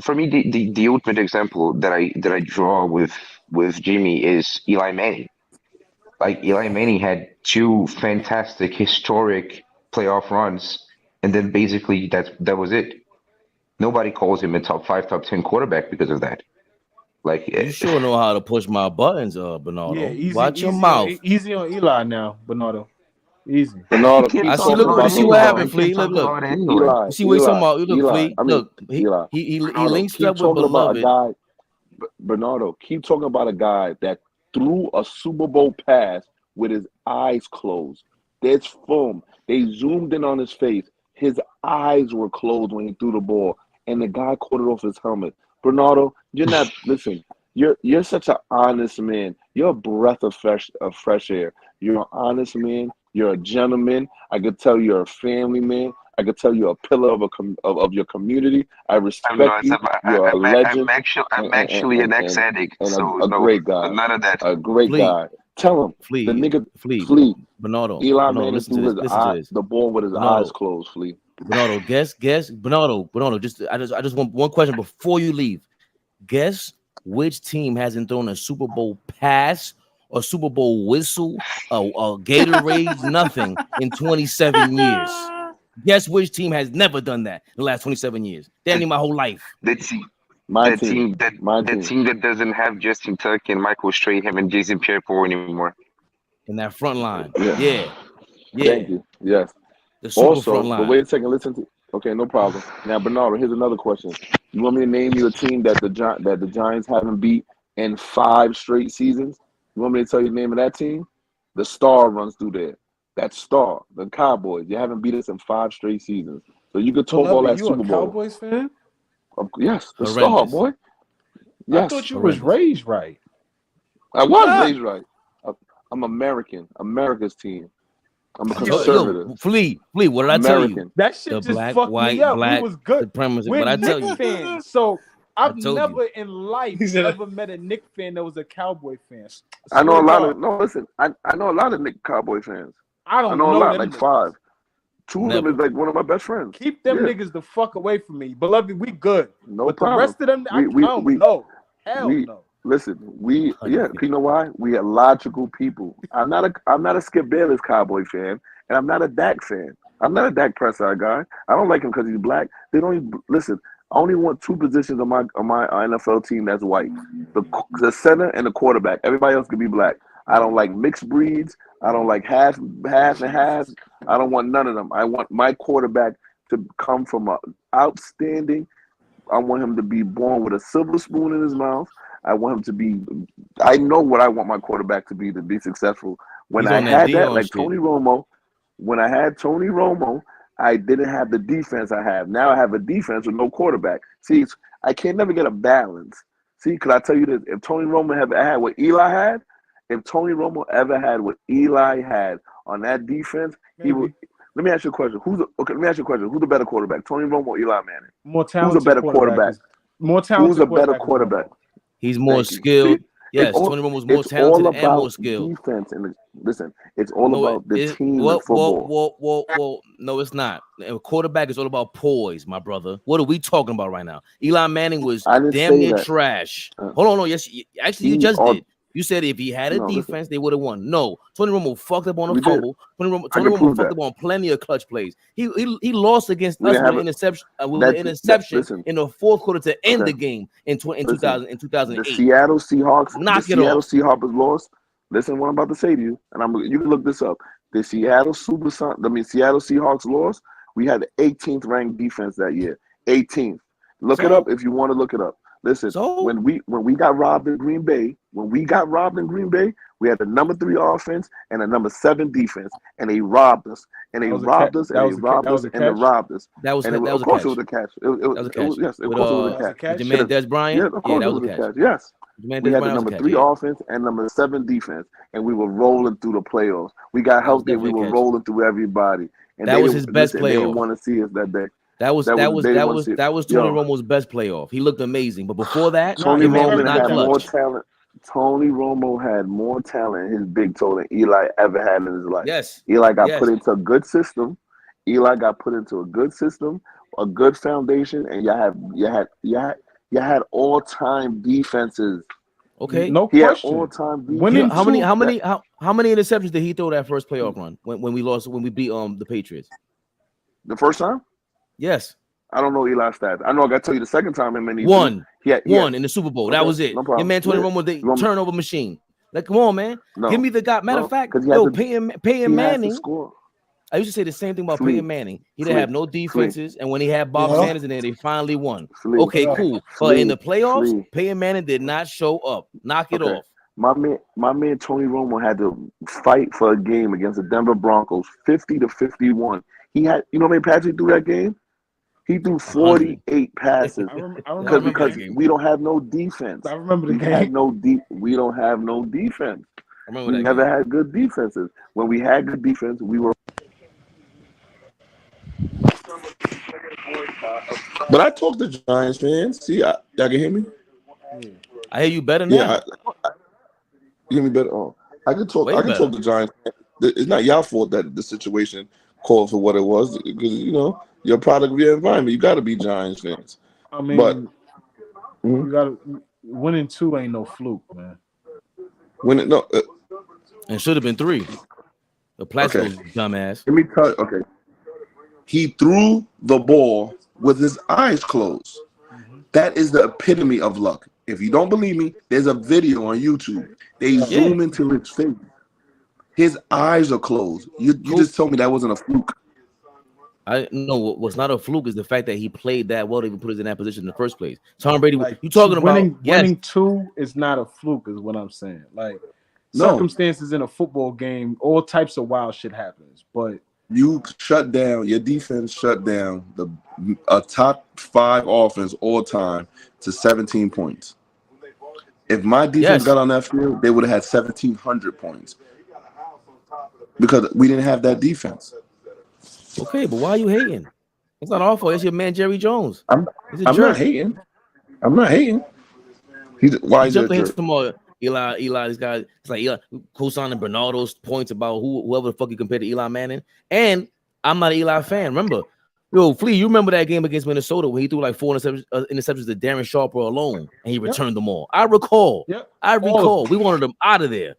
for me the ultimate example that I draw with Jimmy is Eli Manning. Like Eli Manning had 2 fantastic historic playoff runs, and then basically that was it. Nobody calls him a top 5, top 10 quarterback because of that. Like You sure know how to push my buttons, Bernardo. Yeah, easy. Watch your easy mouth. Easy on Eli now, Bernardo. Easy. Bernardo, I see. Look, you see what happened, Flea. Look. Eli, You see what he's talking about. Look, Eli. Flea. Look, he Bernardo, links keep up with talking about a Beloved. guy. Bernardo, keep talking about a guy that threw a Super Bowl pass with his eyes closed. There's film. They zoomed in on his face. His eyes were closed when he threw the ball, and the guy caught it off his helmet. Bernardo, you're not listen. You're such an honest man. You're a breath of fresh air. You're an honest man. You're a gentleman. I could tell you're a family man. I could tell you're a pillar of your community. I respect you. You're a legend. I'm actually an ex-addict, and so a great guy. none of that. A great guy. Tell him the nigga Flea. Bernardo. Eli Bernardo, Manning threw the ball with his eyes closed. Flea. Bernardo, guess. Bernardo. I just want one question before you leave. Guess which team hasn't thrown a Super Bowl pass or Super Bowl whistle, a Gatorade, nothing in 27 years. Guess which team has never done that in the last 27 years? Damn near my whole life. The team that doesn't have Justin Tuck and Michael Strahan and Jason Pierre-Paul anymore. In that front line. Yeah. Thank you. Yes. The super also, front line. But wait a second. Listen to. Okay, no problem. Now, Bernardo, here's another question. You want me to name you a team that the Giants haven't beat in 5 straight seasons? You want me to tell you the name of that team? The Star runs through there. That Star, the Cowboys. You haven't beat us in 5 straight seasons. So you could talk all that Super Bowl. You a Cowboys fan? Yes, the Star, boy. Yes. I thought you was raised right. I was raised right. I'm American. America's team. I'm a conservative. Yo, Flea, what did I tell you? That shit the just black, fucked white, me up. black We was good. supremacy. We're What I tell Knicks you? fans. So I've told never in life ever met a Knicks fan that was a Cowboy fan. I know a lot of I know a lot of Knicks Cowboy fans. I don't know a lot, them like 5. 2 of them is like one of my best friends. Keep them niggas the fuck away from me. Beloved, we good. No but problem. The rest of them, I don't know. Hell no. Listen, you know why? We are logical people. I'm not a Skip Bayless Cowboy fan, and I'm not a Dak fan. I'm not a Dak Prescott guy. I don't like him because he's black. They don't even, listen. I only want 2 positions on my NFL team that's white: the center and the quarterback. Everybody else can be black. I don't like mixed breeds. I don't like half and half. I don't want none of them. I want my quarterback to come from a outstanding. I want him to be born with a silver spoon in his mouth. I want him to be. I know what I want my quarterback to be successful. When He's I on that had that, Dion like shit. Tony Romo, when I had Tony Romo, I didn't have the defense I have. Now I have a defense with no quarterback. See, I can't never get a balance. See, because I tell you this, if Tony Romo had what Eli had, if Tony Romo ever had what Eli had on that defense, he would. Let me ask you a question. Let me ask you a question. Who's the better quarterback, Tony Romo or Eli Manning? More Who's a talented better quarterback? More talented Who's a better quarterback is quarterback? He's more Thank you. skilled. See, Yes, Tony Romo's more it's all talented and more about skilled. defense. And listen, it's all No, about the team in football. No, it's not. A quarterback is all about poise, my brother. What are we talking about right now? Eli Manning was I didn't damn say near that. trash. Hold on, no, yes, actually, you just did. You said if he had a No, defense, listen. they would have won. No, Tony Romo fucked up on a We did. fumble. Tony I Romo can prove fucked that. up on plenty of clutch plays. He lost against We us didn't with have an interception. listen. In the fourth quarter to end Okay. the game in Listen, 2008. the Seattle Seahawks. Knock the it Seattle off. Seahawks lost. Listen, what I'm about to say to you, and you can look this up. The Seattle Seahawks lost. We had the 18th ranked defense that year. 18th. Look it up if you want to look it up. Listen, when we got robbed in Green Bay, we had the number 3 offense and a number 7 defense, and they robbed us, and they robbed us, and they robbed us, and they robbed us. That was Of a course, catch. it was a catch. That was a catch. Yes, of With, course, it was a catch. Your man Des Bryant. Yeah, of course, that it was was a a catch. catch. Yes. Your man We Des had the Bryant was a number catch, 3 yeah. offense and number 7 defense, and we were rolling through the playoffs. We got That was healthy, and we definitely a were catch. rolling through everybody. And That they was didn't his best listen. They didn't playoff. want to see us that day. That was Tony Romo's best playoff. He looked amazing, but before that, Tony your man was Romo not had more clutch. talent. Tony Romo had more talent in his big toe than Eli ever had in his life. Yes. Eli got Yes. put into a good system. Eli got put into a good system, a good foundation, and you had all-time defenses. Okay. No He question. had all-time defenses. How many interceptions did he throw that first playoff run when we beat the Patriots? The first time? Yes. I don't know Eli's stats. I know I got to tell you the second time him and he One Yeah, in the Super Bowl. Okay, That was it. no problem. Your man Tony Yeah. Romo, the You want me- turnover machine. Like, come on, man. No. Give me the guy. Matter No, of fact, 'cause he has to- Peyton he has to Manning. score. I used to say the same thing about Flea. Peyton Manning. He didn't Flea. have no defenses, and when he had Bob Yeah. Sanders in there, they finally won. Flea. Okay, cool. But Flea. in the playoffs, Flea. Peyton Manning did not show up. Knock it Okay. off. My man Tony Romo had to fight for a game against the Denver Broncos, 50-51. He had, you know how many passes he threw that game? He threw 48 passes. Because we don't have no defense. I remember the We game. had we don't have no defense. I remember We that never game. had good defenses. When we had good defense, we were. But I talk to Giants fans. See, y'all can hear me? I hear you better now. Yeah, you hear me better? Oh, I can talk. Way I can better. talk to Giants. It's not y'all fault that the situation called for what it was, because you're a product of your environment. You got to be Giants fans. I mean, But you got winning 2 ain't no fluke, man. And should have been 3. The Plaxico's dumbass. Let me tell you. Okay, he threw the ball with his eyes closed. That is the epitome of luck. If you don't believe me, there's a video on YouTube. They zoom into his face. His eyes are closed. You just told me that wasn't a fluke. I know what's not a fluke is the fact that he played that well to even put us in that position in the first place. Tom Brady, you talking about winning 2 is not a fluke, is what I'm saying. Like circumstances in a football game, all types of wild shit happens. But you shut down your defense, shut down a top 5 offense all time to 17 points. If my defense got on that field, they would have had 1,700 points because we didn't have that defense. Okay, but why are you hating? It's not our fault. It's your man Jerry Jones. He's a I'm jerk. not hating. I'm not hating. Why He is he a jumped ahead jerk? to more Eli, this guy. It's like Eli co-signing Bernardo's points about whoever the fuck you compared to Eli Manning. And I'm not an Eli fan. Remember, Flea, you remember that game against Minnesota when he threw like 4 interceptions to Darren Sharper alone, and he returned them all. I recall. I recall. We wanted him out of there,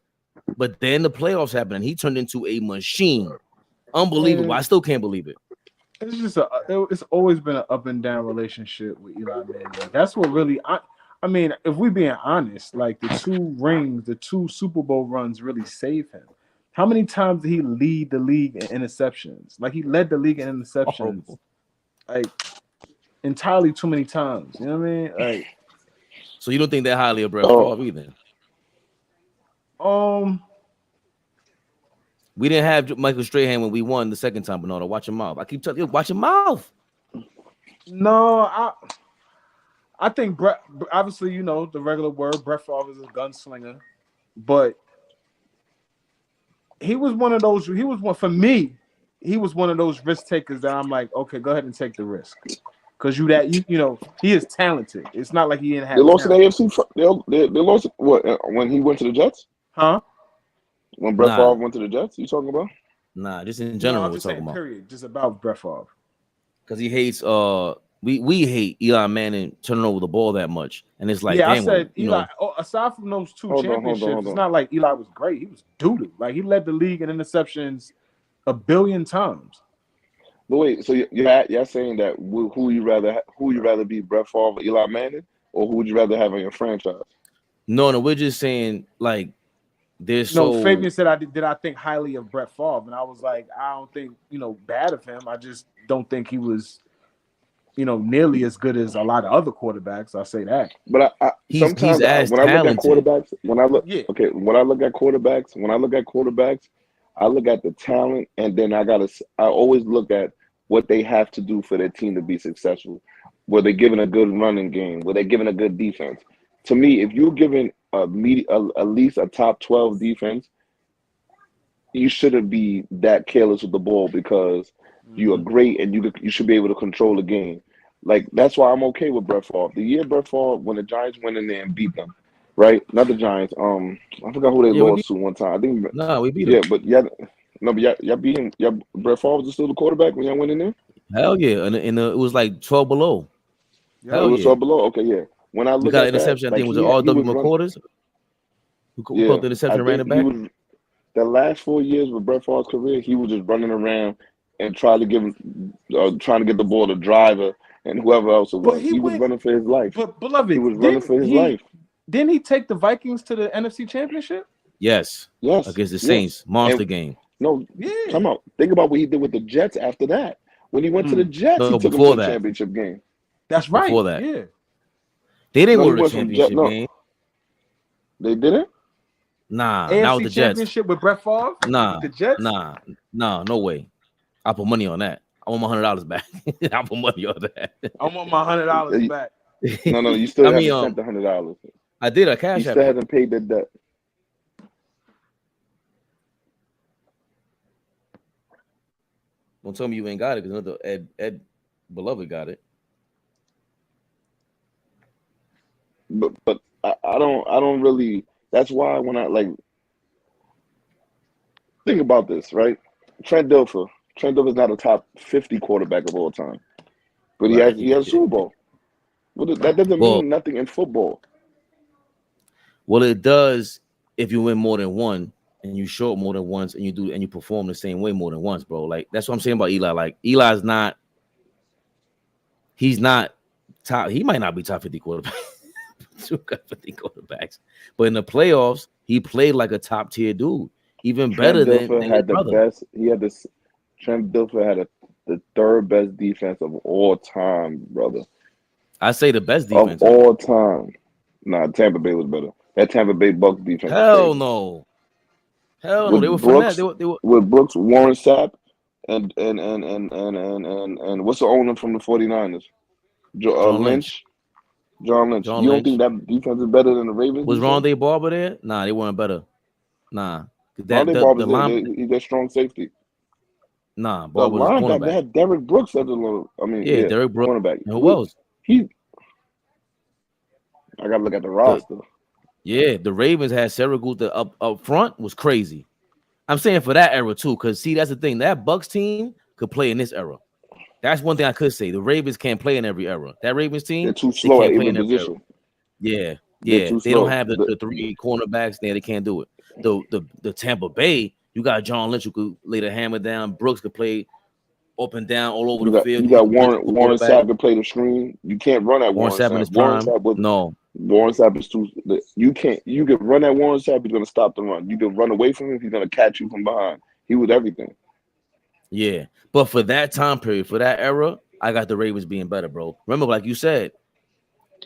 but then the playoffs happened, and he turned into a machine. Unbelievable. I still can't believe it. it's just it's always been an up and down relationship with Eli Manning. That's what really I mean, if we being honest, like the 2 rings, the 2 Super Bowl runs really saved him. How many times did he lead the league in interceptions? Like he led the league in interceptions, like entirely too many times. You know what I mean? Like So you don't think that highly of Brett Favre either? We didn't have Michael Strahan when we won the second time, Bernardo. Watch your mouth. I keep telling you, watch your mouth. No, I think Brett. Obviously, you know the regular word. Brett Favre is a gunslinger, but he was one of those. He was one for me. He was one of those risk takers that I'm like, okay, go ahead and take the risk, because you know he is talented. It's not like he didn't have. They lost in talent. the AFC. They lost what when he went to the Jets? Huh? When Brett Favre went to the Jets? You talking about? Nah, just in general. No, I'm we're just talking saying, about. period. Just about Brett Favre. Because he hates. We hate Eli Manning turning over the ball that much, and it's like, Yeah, damn, I said you Eli. know. Oh, aside from those two Hold on. championships, it's not like Eli was great. He was doo-doo. Like he led the league in interceptions 1 billion times. But wait, so you're saying that who you rather be, Brett Favre or Eli Manning, or who would you rather have on your franchise? No, we're just saying like there's No, Fabian said did I think highly of Brett Favre, and I was like, I don't think bad of him. I just don't think he was nearly as good as a lot of other quarterbacks. I'll say that. But sometimes when I look at quarterbacks, when I look at quarterbacks, I look at the talent, and then I always look at what they have to do for their team to be successful. Were they given a good running game? Were they given a good defense? To me, if you're given at least a top 12 defense, you shouldn't be that careless with the ball because you are great and you should be able to control the game. Like that's why I'm okay with Brett Favre. The year Brett Favre, when the Giants went in there and beat them, right? Not the Giants. I forgot who they lost to one time. I think. No, we beat them. Yeah, but y'all beat him. Brett Favre was still the quarterback when y'all went in there. Hell yeah, and it was like 12 below. Hell, it was 12 below. Okay, yeah. When I look got at an interception, that, I think it was R.W. McQuarters. Who caught the interception, ran it back. The last 4 years of Brett Favre's career, he was just running around and trying to get the ball to Driver and whoever else it was. But he was running for his life. But beloved, he was running for his life. Didn't he take the Vikings to the NFC Championship? Yes. Against the Saints, monster game. No, come on. Think about what he did with the Jets after that. When he went to the Jets, he took them to the championship game. That's right. Before that, yeah. They didn't go to the championship game. They didn't. Nah, AFC not with the Jets. Championship with Brett Favre. Nah, with the Jets. Nah, no way. I put money on that. I want my $100 back. I put money on that. I want my $100 back. No, you still haven't sent the $100. I did a cash. You still haven't paid the debt. Don't tell me you ain't got it because another Ed Beloved got it. But I don't really. That's why when I think about this, right? Trent Dilfer is not a top 50 quarterback of all time, but he has a Super Bowl. Well, that doesn't mean nothing in football. Well, it does if you win more than one and you show up more than once and you perform the same way more than once, bro. Like that's what I'm saying about Eli. Like Eli's not. He's not top. He might not be top 50 quarterback. 50 quarterbacks, but in the playoffs, he played like a top tier dude, even better than his brother. Best. He had this. Trent Dilfer had the third best defense of all time, brother. I say the best defense of all time. Nah, Tampa Bay was better. That Tampa Bay Bucks defense. Hell no. Hell no. They were Brooks, they were with Brooks, Warren Sapp, and what's the owner from the 49ers? John Lynch. John Lynch. You don't think that defense is better than the Ravens? Was Rondé Barber there? Nah, they weren't better. Nah. Rondé Barber's he's their strong safety. Nah, Barber was cornerback. They had Derrick Brooks as a Derrick Brooks. cornerback. Who else? I gotta look at the roster. The Ravens had Syracuse up front was crazy. I'm saying for that era too, because see, that's the thing. That Bucks team could play in this era. That's one thing I could say. The Ravens can't play in every era. That Ravens team, they're too slow at every position. They don't have the three cornerbacks there. They can't do it. The Tampa Bay, you got John Lynch who could lay the hammer down. Brooks could play up and down all over the field. You got Warren Sapp to play the screen. You can't run at Warren Sapp. Warren Sapp is too. You can't. You can run at Warren Sapp. He's gonna stop the run. You can run away from him. He's gonna catch you from behind. He was everything. Yeah, but for that time period, for that era, I got the Ravens being better, bro. Remember, like you said,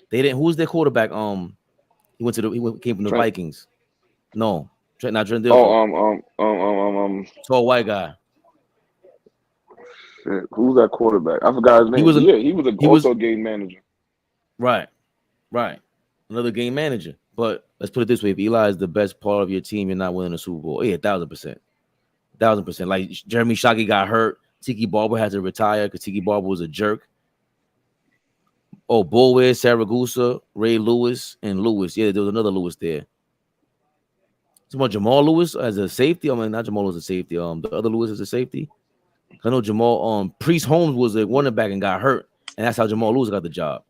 They didn't. Who was their quarterback? He came from the Trent. Vikings. No, not Trent Oh, Dilfer. Tall white guy. Shit, who's that quarterback? I forgot his name. He was also a game manager. Right. Another game manager. But let's put it this way: if Eli is the best part of your team, you're not winning a Super Bowl. Yeah, 1,000%. 1,000%. Like Jeremy Shockey got hurt. Tiki Barber had to retire because Tiki Barber was a jerk. Oh, Boulware, Saragusa, Ray Lewis, and Lewis. Yeah, there was another Lewis there. Someone Jamal Lewis as a safety. I mean, not Jamal as a safety. The other Lewis as a safety. I know Jamal. Priest Holmes was a running back and got hurt, and that's how Jamal Lewis got the job.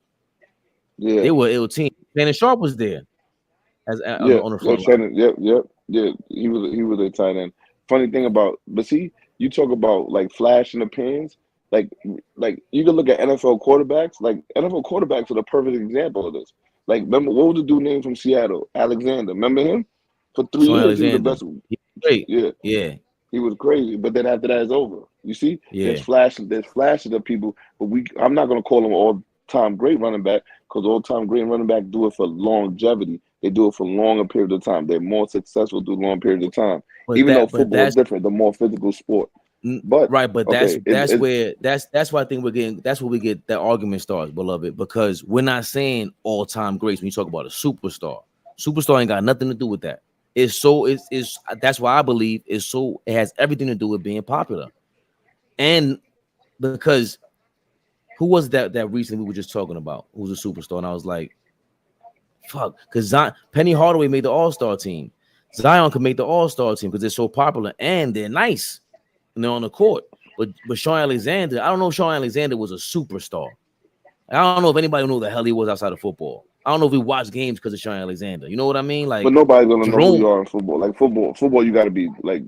Yeah, they were ill team. Shannon Sharpe was there on the front line. Yep. He was a tight end. Funny thing about, but see, you talk about like flash in the pans. Like you can look at NFL quarterbacks. Like NFL quarterbacks are the perfect example of this. Like, remember what was the dude named from Seattle? Alexander. Remember him? For 3 years, he was the best. Great. Yeah. He was crazy, but then after that, it's over. You see, Yeah. there's flashes of people, but I'm not gonna call them all-time great running back because all-time great running back do it for longevity. They do it for longer period of time. They're more successful through long period of time. Even though football is different, the more physical sport. But that's where I think that's where we get that argument starts, beloved, because we're not saying all-time greats when you talk about a superstar. Superstar ain't got nothing to do with that. It's that's why I believe it has everything to do with being popular. And because who was that recently we were just talking about who's a superstar? And I was like, fuck, because Penny Hardaway made the all-star team. Zion could make the all-star team because they're so popular and they're nice and they're on the court. But Sean Alexander, I don't know if Sean Alexander was a superstar. I don't know if anybody knew who the hell he was outside of football. I don't know if we watched games because of Sean Alexander. You know what I mean? Like, but nobody's gonna know who you are in football. Like football, you gotta be like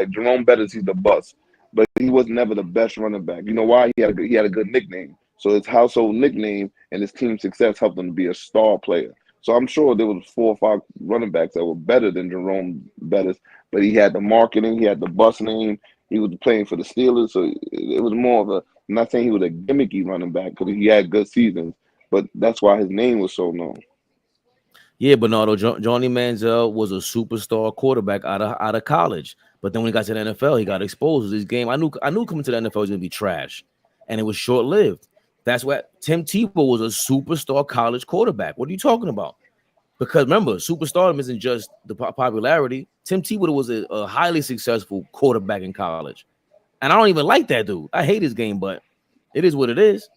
Jerome Bettis. He's the bust, but he was never the best running back. You know why? He had a good nickname. So his household nickname and his team success helped him to be a star player. So I'm sure there was 4 or 5 running backs that were better than Jerome Bettis, but he had the marketing, he had the bus name. He was playing for the Steelers, so it was more of a. I'm not saying he was a gimmicky running back because he had good seasons, but that's why his name was so known. Yeah, Bernardo, Johnny Manziel was a superstar quarterback out of college, but then when he got to the NFL, he got exposed to this game. I knew coming to the NFL was gonna be trash, and it was short lived. That's why Tim Tebow was a superstar college quarterback. What are you talking about? Because remember, superstardom isn't just the popularity. Tim Tebow was a highly successful quarterback in college. And I don't even like that dude. I hate his game, but it is what it is.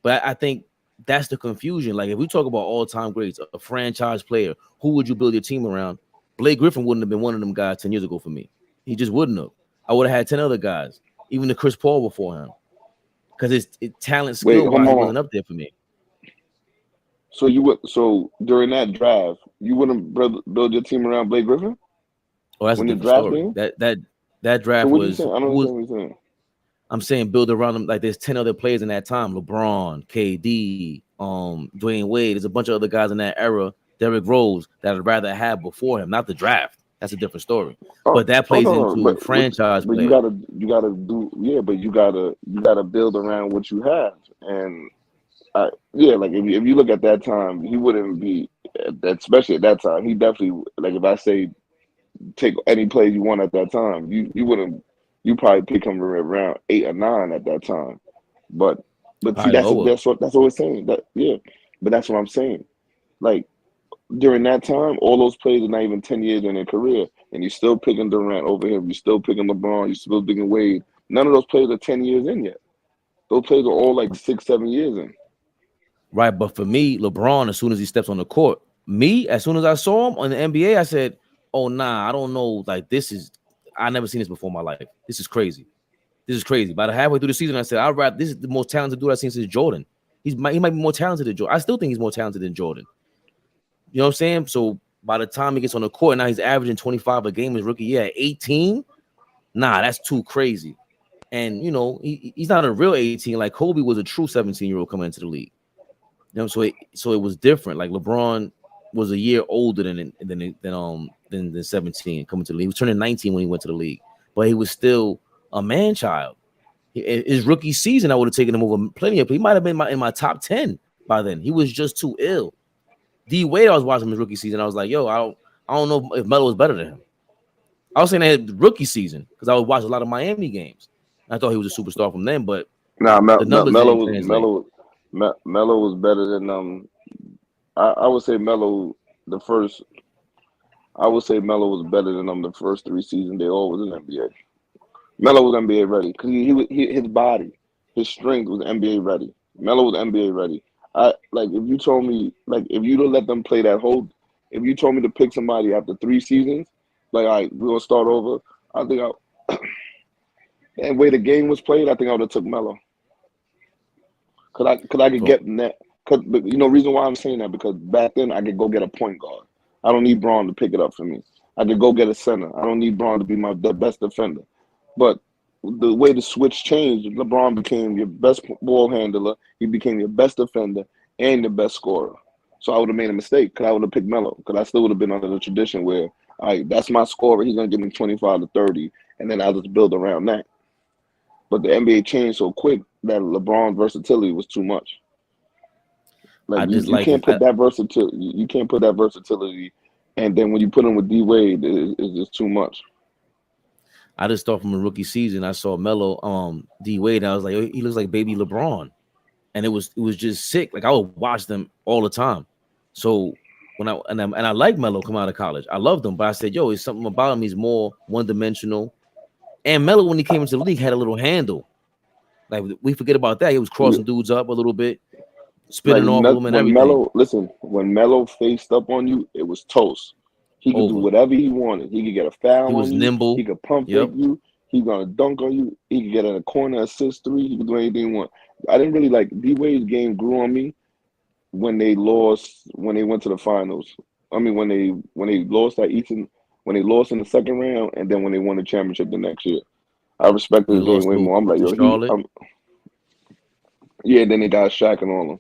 But I think that's the confusion. Like, if we talk about all-time greats, a franchise player, who would you build your team around? Blake Griffin wouldn't have been one of them guys 10 years ago for me. He just wouldn't have. I would have had 10 other guys, even the Chris Paul before him. Because his talent, skill-wise, wasn't up there for me. So during that draft, you wouldn't build your team around Blake Griffin? Oh, that's a different story. That draft was. I don't understand what you're saying. I'm saying build around them like there's 10 other players in that time. LeBron, KD, Dwayne Wade. There's a bunch of other guys in that era. Derrick Rose that I'd rather have before him, not the draft. That's a different story. But that plays into franchise. But you gotta do but you gotta build around what you have. And like if you look at that time, he wouldn't be especially at that time. He definitely, like, if I say take any play you want at that time, you wouldn't. You probably pick him around 8 or 9 at that time. But see, that's what we're saying. But that's what I'm saying. Like, during that time, all those players are not even 10 years in their career, and you're still picking Durant over him. You're still picking LeBron. You're still picking Wade. None of those players are 10 years in yet. Those players are all like 6, 7 years in. Right, but for me, LeBron, as soon as he steps on the court, as soon as I saw him on the NBA, I said, "Oh nah, I don't know. Like, I never seen this before in my life. This is crazy. This is crazy." By the halfway through the season, I said, this is the most talented dude I've seen since Jordan. He might be more talented than Jordan. I still think he's more talented than Jordan. You know what I'm saying? So by the time he gets on the court, now he's averaging 25 a game his rookie year. 18? Nah, that's too crazy. And, you know, he's not a real 18. Like, Kobe was a true 17-year-old coming into the league. You know, so it was different. Like, LeBron was a year older than 17 coming to the league. He was turning 19 when he went to the league, but he was still a man child. His rookie season, I would have taken him over plenty of people. He might have been in my top 10 by then. He was just too ill. D Wade, I was watching his rookie season. I was like, yo, I don't know if Melo was better than him. I was saying that rookie season because I would watch a lot of Miami games. I thought he was a superstar from then, but Nah, the numbers Melo didn't was translate. Melo was better than I would say Melo the first. I would say Melo was better than the first 3 seasons they all was in NBA. Melo was NBA ready because his body, his strength was NBA ready. Melo was NBA ready. If you told me if you'd have let them play that whole, if you told me to pick somebody after 3 seasons, like all right, we're gonna start over. I think and way the game was played, I think I would have took Melo. Cause I could get that. Cause reason why I'm saying that because back then I could go get a point guard. I don't need Braun to pick it up for me. I could go get a center. I don't need Braun to be the best defender. But the way the switch changed, LeBron became your best ball handler. He became your best defender and your best scorer. So I would have made a mistake because I would have picked Melo because I still would have been under the tradition where, all right, that's my scorer. He's going to give me 25 to 30, and then I'll just build around that. But the NBA changed so quick that LeBron's versatility was too much. You can't put that versatility. You can't put that versatility, and then when you put him with D Wade, it's just too much. I just thought from a rookie season, I saw Melo, D Wade, and I was like, he looks like baby LeBron, and it was just sick. Like I would watch them all the time. So when I like Melo come out of college, I loved him, but I said, yo, it's something about him. He's more one dimensional. And Melo, when he came into the league, had a little handle. Like we forget about that. He was crossing dudes up a little bit, spinning off them and everything. When Melo faced up on you, it was toast. He could do whatever he wanted. He could get a foul. He was nimble. He could pump fake you. He's gonna dunk on you. He could get in a corner, assist 3. He could do anything he want. I didn't really like D Wade's game. Grew on me when they lost. When they went to the finals. I mean, when they lost at Eastern. When they lost in the second round, and then when they won the championship the next year, I respected his game way more. I'm like, yo, then they got Shaq and all them.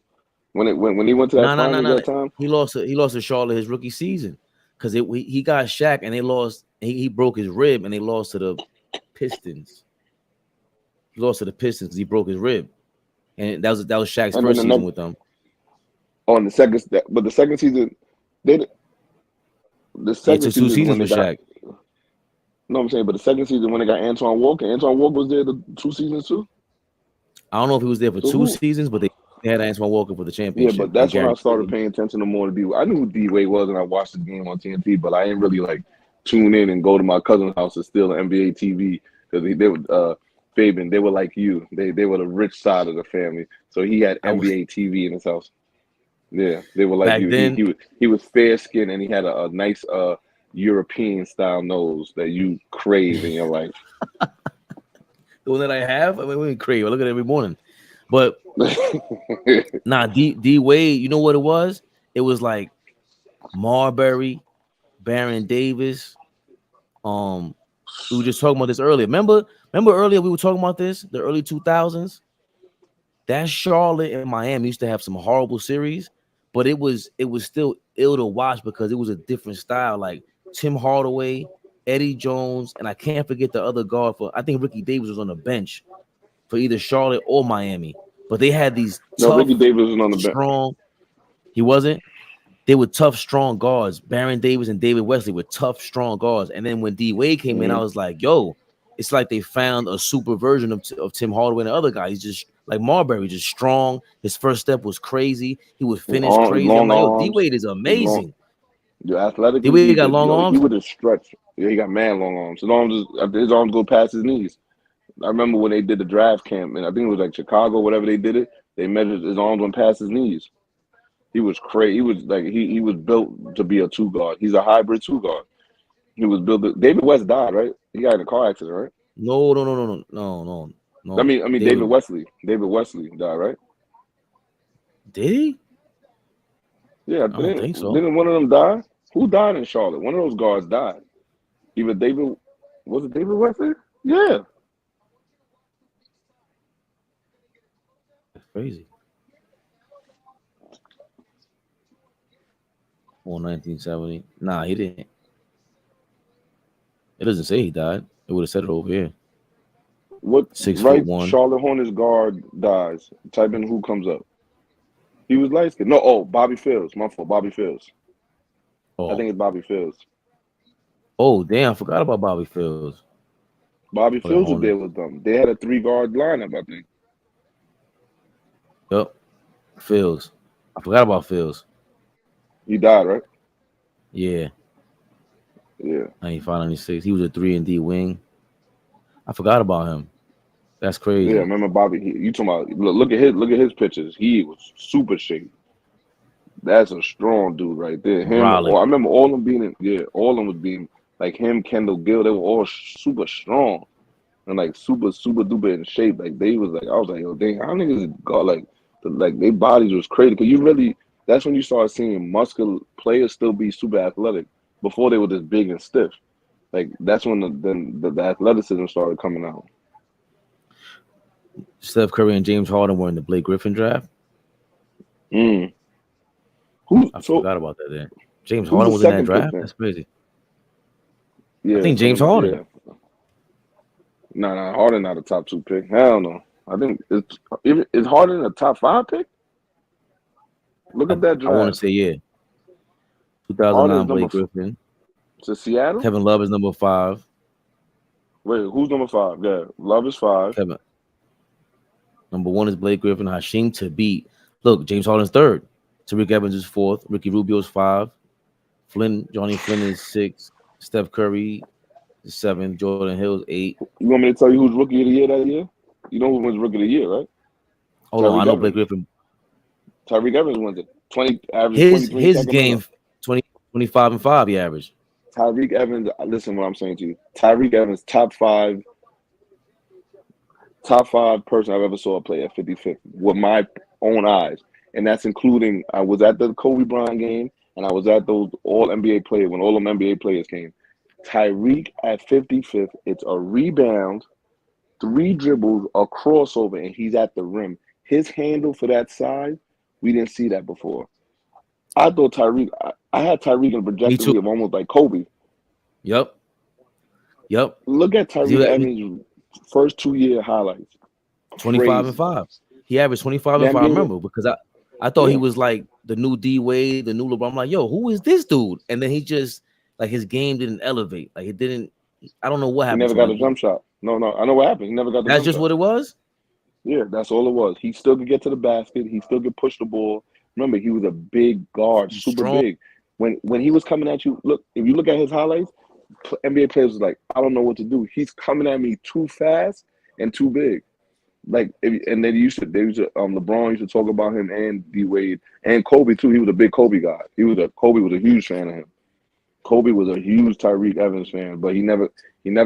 When he went to that finals that time, he lost to Charlotte his rookie season because he got Shaq and they lost. He broke his rib and they lost to the Pistons. He lost to the Pistons because he broke his rib, and that was Shaq's first season with them. On the second, but the second season, the second season 2 seasons with Shaq. No, I'm saying, but the second season when they got Antoine Walker was there the 2 seasons too. I don't know if he was there for 2 seasons, but they had Antoine Walker for the championship. Yeah, but that's when I started paying attention to more to D Wade. I knew who D Wade was, and I watched the game on TNT, but I didn't really tune in and go to my cousin's house and steal the NBA TV because they were Fabian. They were like you. They were the rich side of the family, so he had NBA TV in his house. Yeah, they were like you. Then, he was fair skinned and he had a nice European style nose that you crave in your life. The one that I have, I mean, we crave. I look at it every morning. But D Wade, you know what it was? It was like Marbury, Baron Davis. We were just talking about this earlier. Remember earlier we were talking about this, the early 2000s. That Charlotte and Miami used to have some horrible series, but it was still ill to watch because it was a different style. Like Tim Hardaway, Eddie Jones, and I can't forget the other guard I think Ricky Davis was on the bench for either Charlotte or Miami. But they had these tough, Ricky Davis was on the strong. Bench. He wasn't. They were tough, strong guards. Baron Davis and David Wesley were tough, strong guards. And then when D Wade came in, I was like, yo, it's like they found a super version of Tim Hardaway and the other guy. He's just like Marbury, just strong. His first step was crazy. He would finish crazy. I'm like, yo, D Wade is amazing. You're athletic. D Wade got long arms. He would have stretched. Yeah, he got mad long arms. His arms go past his knees. I remember when they did the draft camp, and I think it was like Chicago, whatever they did it. They measured his arms went past his knees. He was crazy. He was like he was built to be a 2 guard. He's a hybrid 2 guard. He was built. David West died, right? He got in a car accident, right? No. I mean, David Wesley. David Wesley died, right? Did he? Yeah, I don't think so. Didn't one of them die? Who died in Charlotte? One of those guards died. Was it David Wesley? Yeah. That's crazy. Or 1970. Nah, he didn't. It doesn't say he died. It would have said it over here. What 6'1" Charlotte Hornets guard dies? Type in who comes up. He was light skinned. No, Bobby Fields. My fault. Bobby Fields. Oh. I think it's Bobby Fields. Oh, damn, I forgot about Bobby Fields. Bobby Fields was there with them. They had a 3-guard lineup, I think. Yep. Fields. I forgot about Fields. He died, right? Yeah. Yeah. 95, 96. He was a 3-and-D wing. I forgot about him. That's crazy. Yeah, remember Bobby? You talking about? Look at his pictures. He was super shape. That's a strong dude right there. Him. I remember all of them being. All of them was being like him. Kendall Gill. They were all super strong and like super duper in shape. Like they was like, I was like, yo, dang, how niggas got like their bodies was crazy. Cause you really, that's when you start seeing muscular players still be super athletic. Before they were just big and stiff. Like that's when the athleticism started coming out. Steph Curry and James Harden were in the Blake Griffin draft. I forgot about that then. James Harden was in that draft? That's crazy. Yeah, I think James Harden. Yeah. Nah, Harden not a top 2 pick. Hell no. I think is Harden a top 5 pick? Look at that draft. I want to say, yeah. 2009 Blake Griffin. To Seattle? Kevin Love is number 5. Wait, who's number 5? Yeah, Love is 5. Kevin. Number 1 is Blake Griffin. Hasheem Thabit. Look, James Harden's 3rd. Tariq Evans is 4th. Ricky Rubio's 5. Johnny Flynn is 6. Steph Curry is 7. Jordan Hill's 8. You want me to tell you who's rookie of the year that year? You know who wins rookie of the year, right? Hold on, I know Blake Griffin. Tyreek Evans wins it. 20 average. His game 25 and 5. He averaged. Tyreek Evans. Listen, what I'm saying to you. Tyreek Evans, top five person I've ever saw play at 55th with my own eyes. And that's including, I was at the Kobe Bryant game, and I was at those all NBA players when all them NBA players came. Tyreek at 55th, it's a rebound, 3 dribbles, a crossover, and he's at the rim. His handle for that side, we didn't see that before. I thought Tyreek, I had Tyreek in a trajectory of almost like Kobe. Yep. Look at Tyreek Evans' first 2-year highlights. 25 and 5. He averaged 25 and 5. I remember because I thought he was like the new D Wade, the new LeBron. I'm like, yo, who is this dude? And then he just like his game didn't elevate. Like it didn't. I don't know what happened. He never got a jump shot. No, I know what happened. He never got the That's jump just shot. what it was? Yeah, that's all it was. He still could get to the basket. He still could push the ball. Remember, he was a big guard, super big. When he was coming at you, look, if you look at his highlights, NBA players was like, I don't know what to do. He's coming at me too fast and too big. Like, and then LeBron used to talk about him and D Wade and Kobe too. He was a big Kobe guy. Kobe was a huge fan of him. Kobe was a huge Tyreek Evans fan, but he never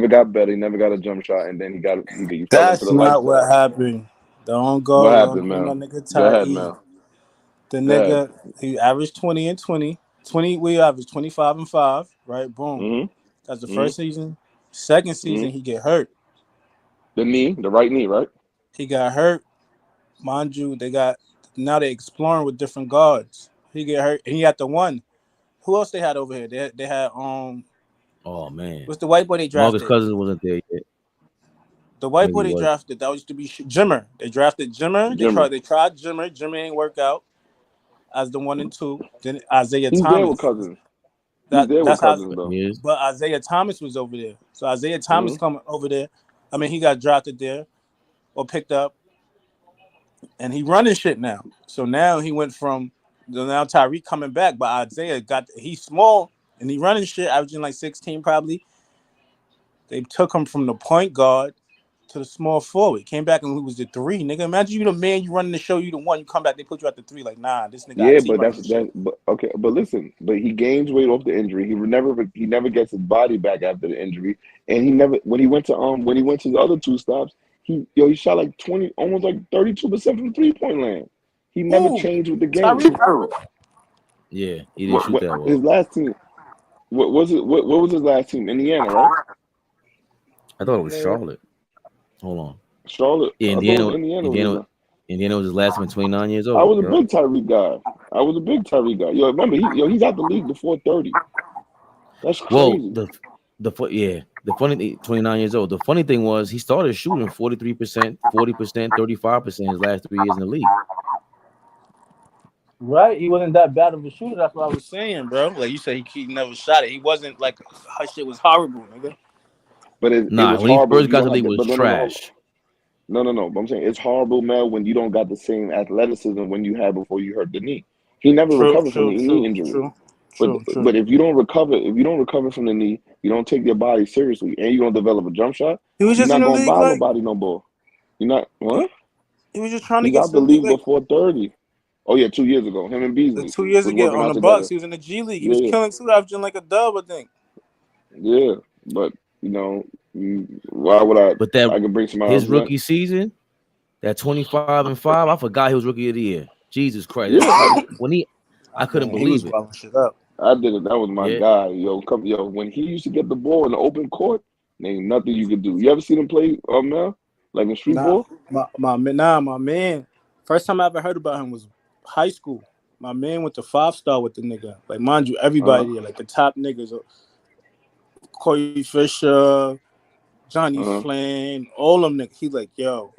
got better. He never got a jump shot, and then he fell into That's the not what lifestyle. happened. Don't go. What Don't happened, do man? my nigga Go ahead, Tyreek. man. The nigga, he averaged 20 and 20. 20, we averaged 25 and 5, right? Boom. That's the first season. Second season, he get hurt. The right knee, right? He got hurt. Mind you, now they're exploring with different guards. He get hurt, and he had the one. Who else they had over here? They had Oh man, what's the white boy they drafted? Marcus Cousins wasn't there yet. The white boy they drafted, that used to be Jimmer. They drafted Jimmer. They tried Jimmer. Jimmer ain't work out as the 1 and 2. Then Isaiah He's Thomas. there with Cousins. That's Cousins, though. But Isaiah Thomas was over there. So Isaiah Thomas coming over there. I mean, he got drafted there or picked up, and he running shit now. So now he went from Tyreek coming back, but Isaiah he's small and he running shit, averaging like 16 probably. They took him from the point guard to the small forward. Came back and he was the 3. Nigga, imagine you the man, you running the show, you the 1, you come back, they put you at the 3. Like, nah, this nigga. Yeah, but listen, but he gains weight off the injury. He never gets his body back after the injury, and he never when he went to the other 2 stops, he shot like 20, almost like 32% from 3-point land. He never changed with the game. Yeah, he didn't shoot that well. His last team, what was his last team? Indiana, right? I thought it was Charlotte. Hold on. Charlotte. Yeah, Indiana was his last time at 29 years old. I was a big Tyreek guy. Yo, remember, he's out the league before 30. That's crazy. Well, the funny thing, 29 years old. The funny thing was he started shooting 43%, 40%, 35% his last 3 years in the league. Right, he wasn't that bad of a shooter. That's what I was saying, bro. Like you said, he never shot it. He wasn't like her shit was horrible, nigga. But it Nah, was when he horrible. first You got don't to the have league, to. was But no. trash. No. But I'm saying it's horrible, Mel, when you don't got the same athleticism when you had before you hurt the knee. He never recovered from the knee injury. But if you don't recover from the knee, you don't take your body seriously, and you don't develop a jump shot, He was you're just in not the gonna league buy like nobody no more. You're not what? he was just trying to He's get to out the the league league like before 30. Oh yeah, 2 years ago. Him and Beasley 2 years was ago working on out the Bucks. together. He was in the G League. He was Yeah, killing too, averaging like a dub, I think. yeah. But why would I? But that I could bring somebody else his in. rookie season, that 25-5, I forgot he was rookie of the year. Jesus Christ! Yeah, I couldn't He was believe it. balling shit up. I did it. That was my Yeah, guy. Yo, when he used to get the ball in the open court, there ain't nothing you could do. You ever seen him play, Mel? Like in street Nah, ball? my man. First time I ever heard about him was high school. My man went to 5-star with the nigga. Like, mind you, everybody there, like the top niggas, Corey Fisher, Johnny Flynn, all them niggas. He's like, yo.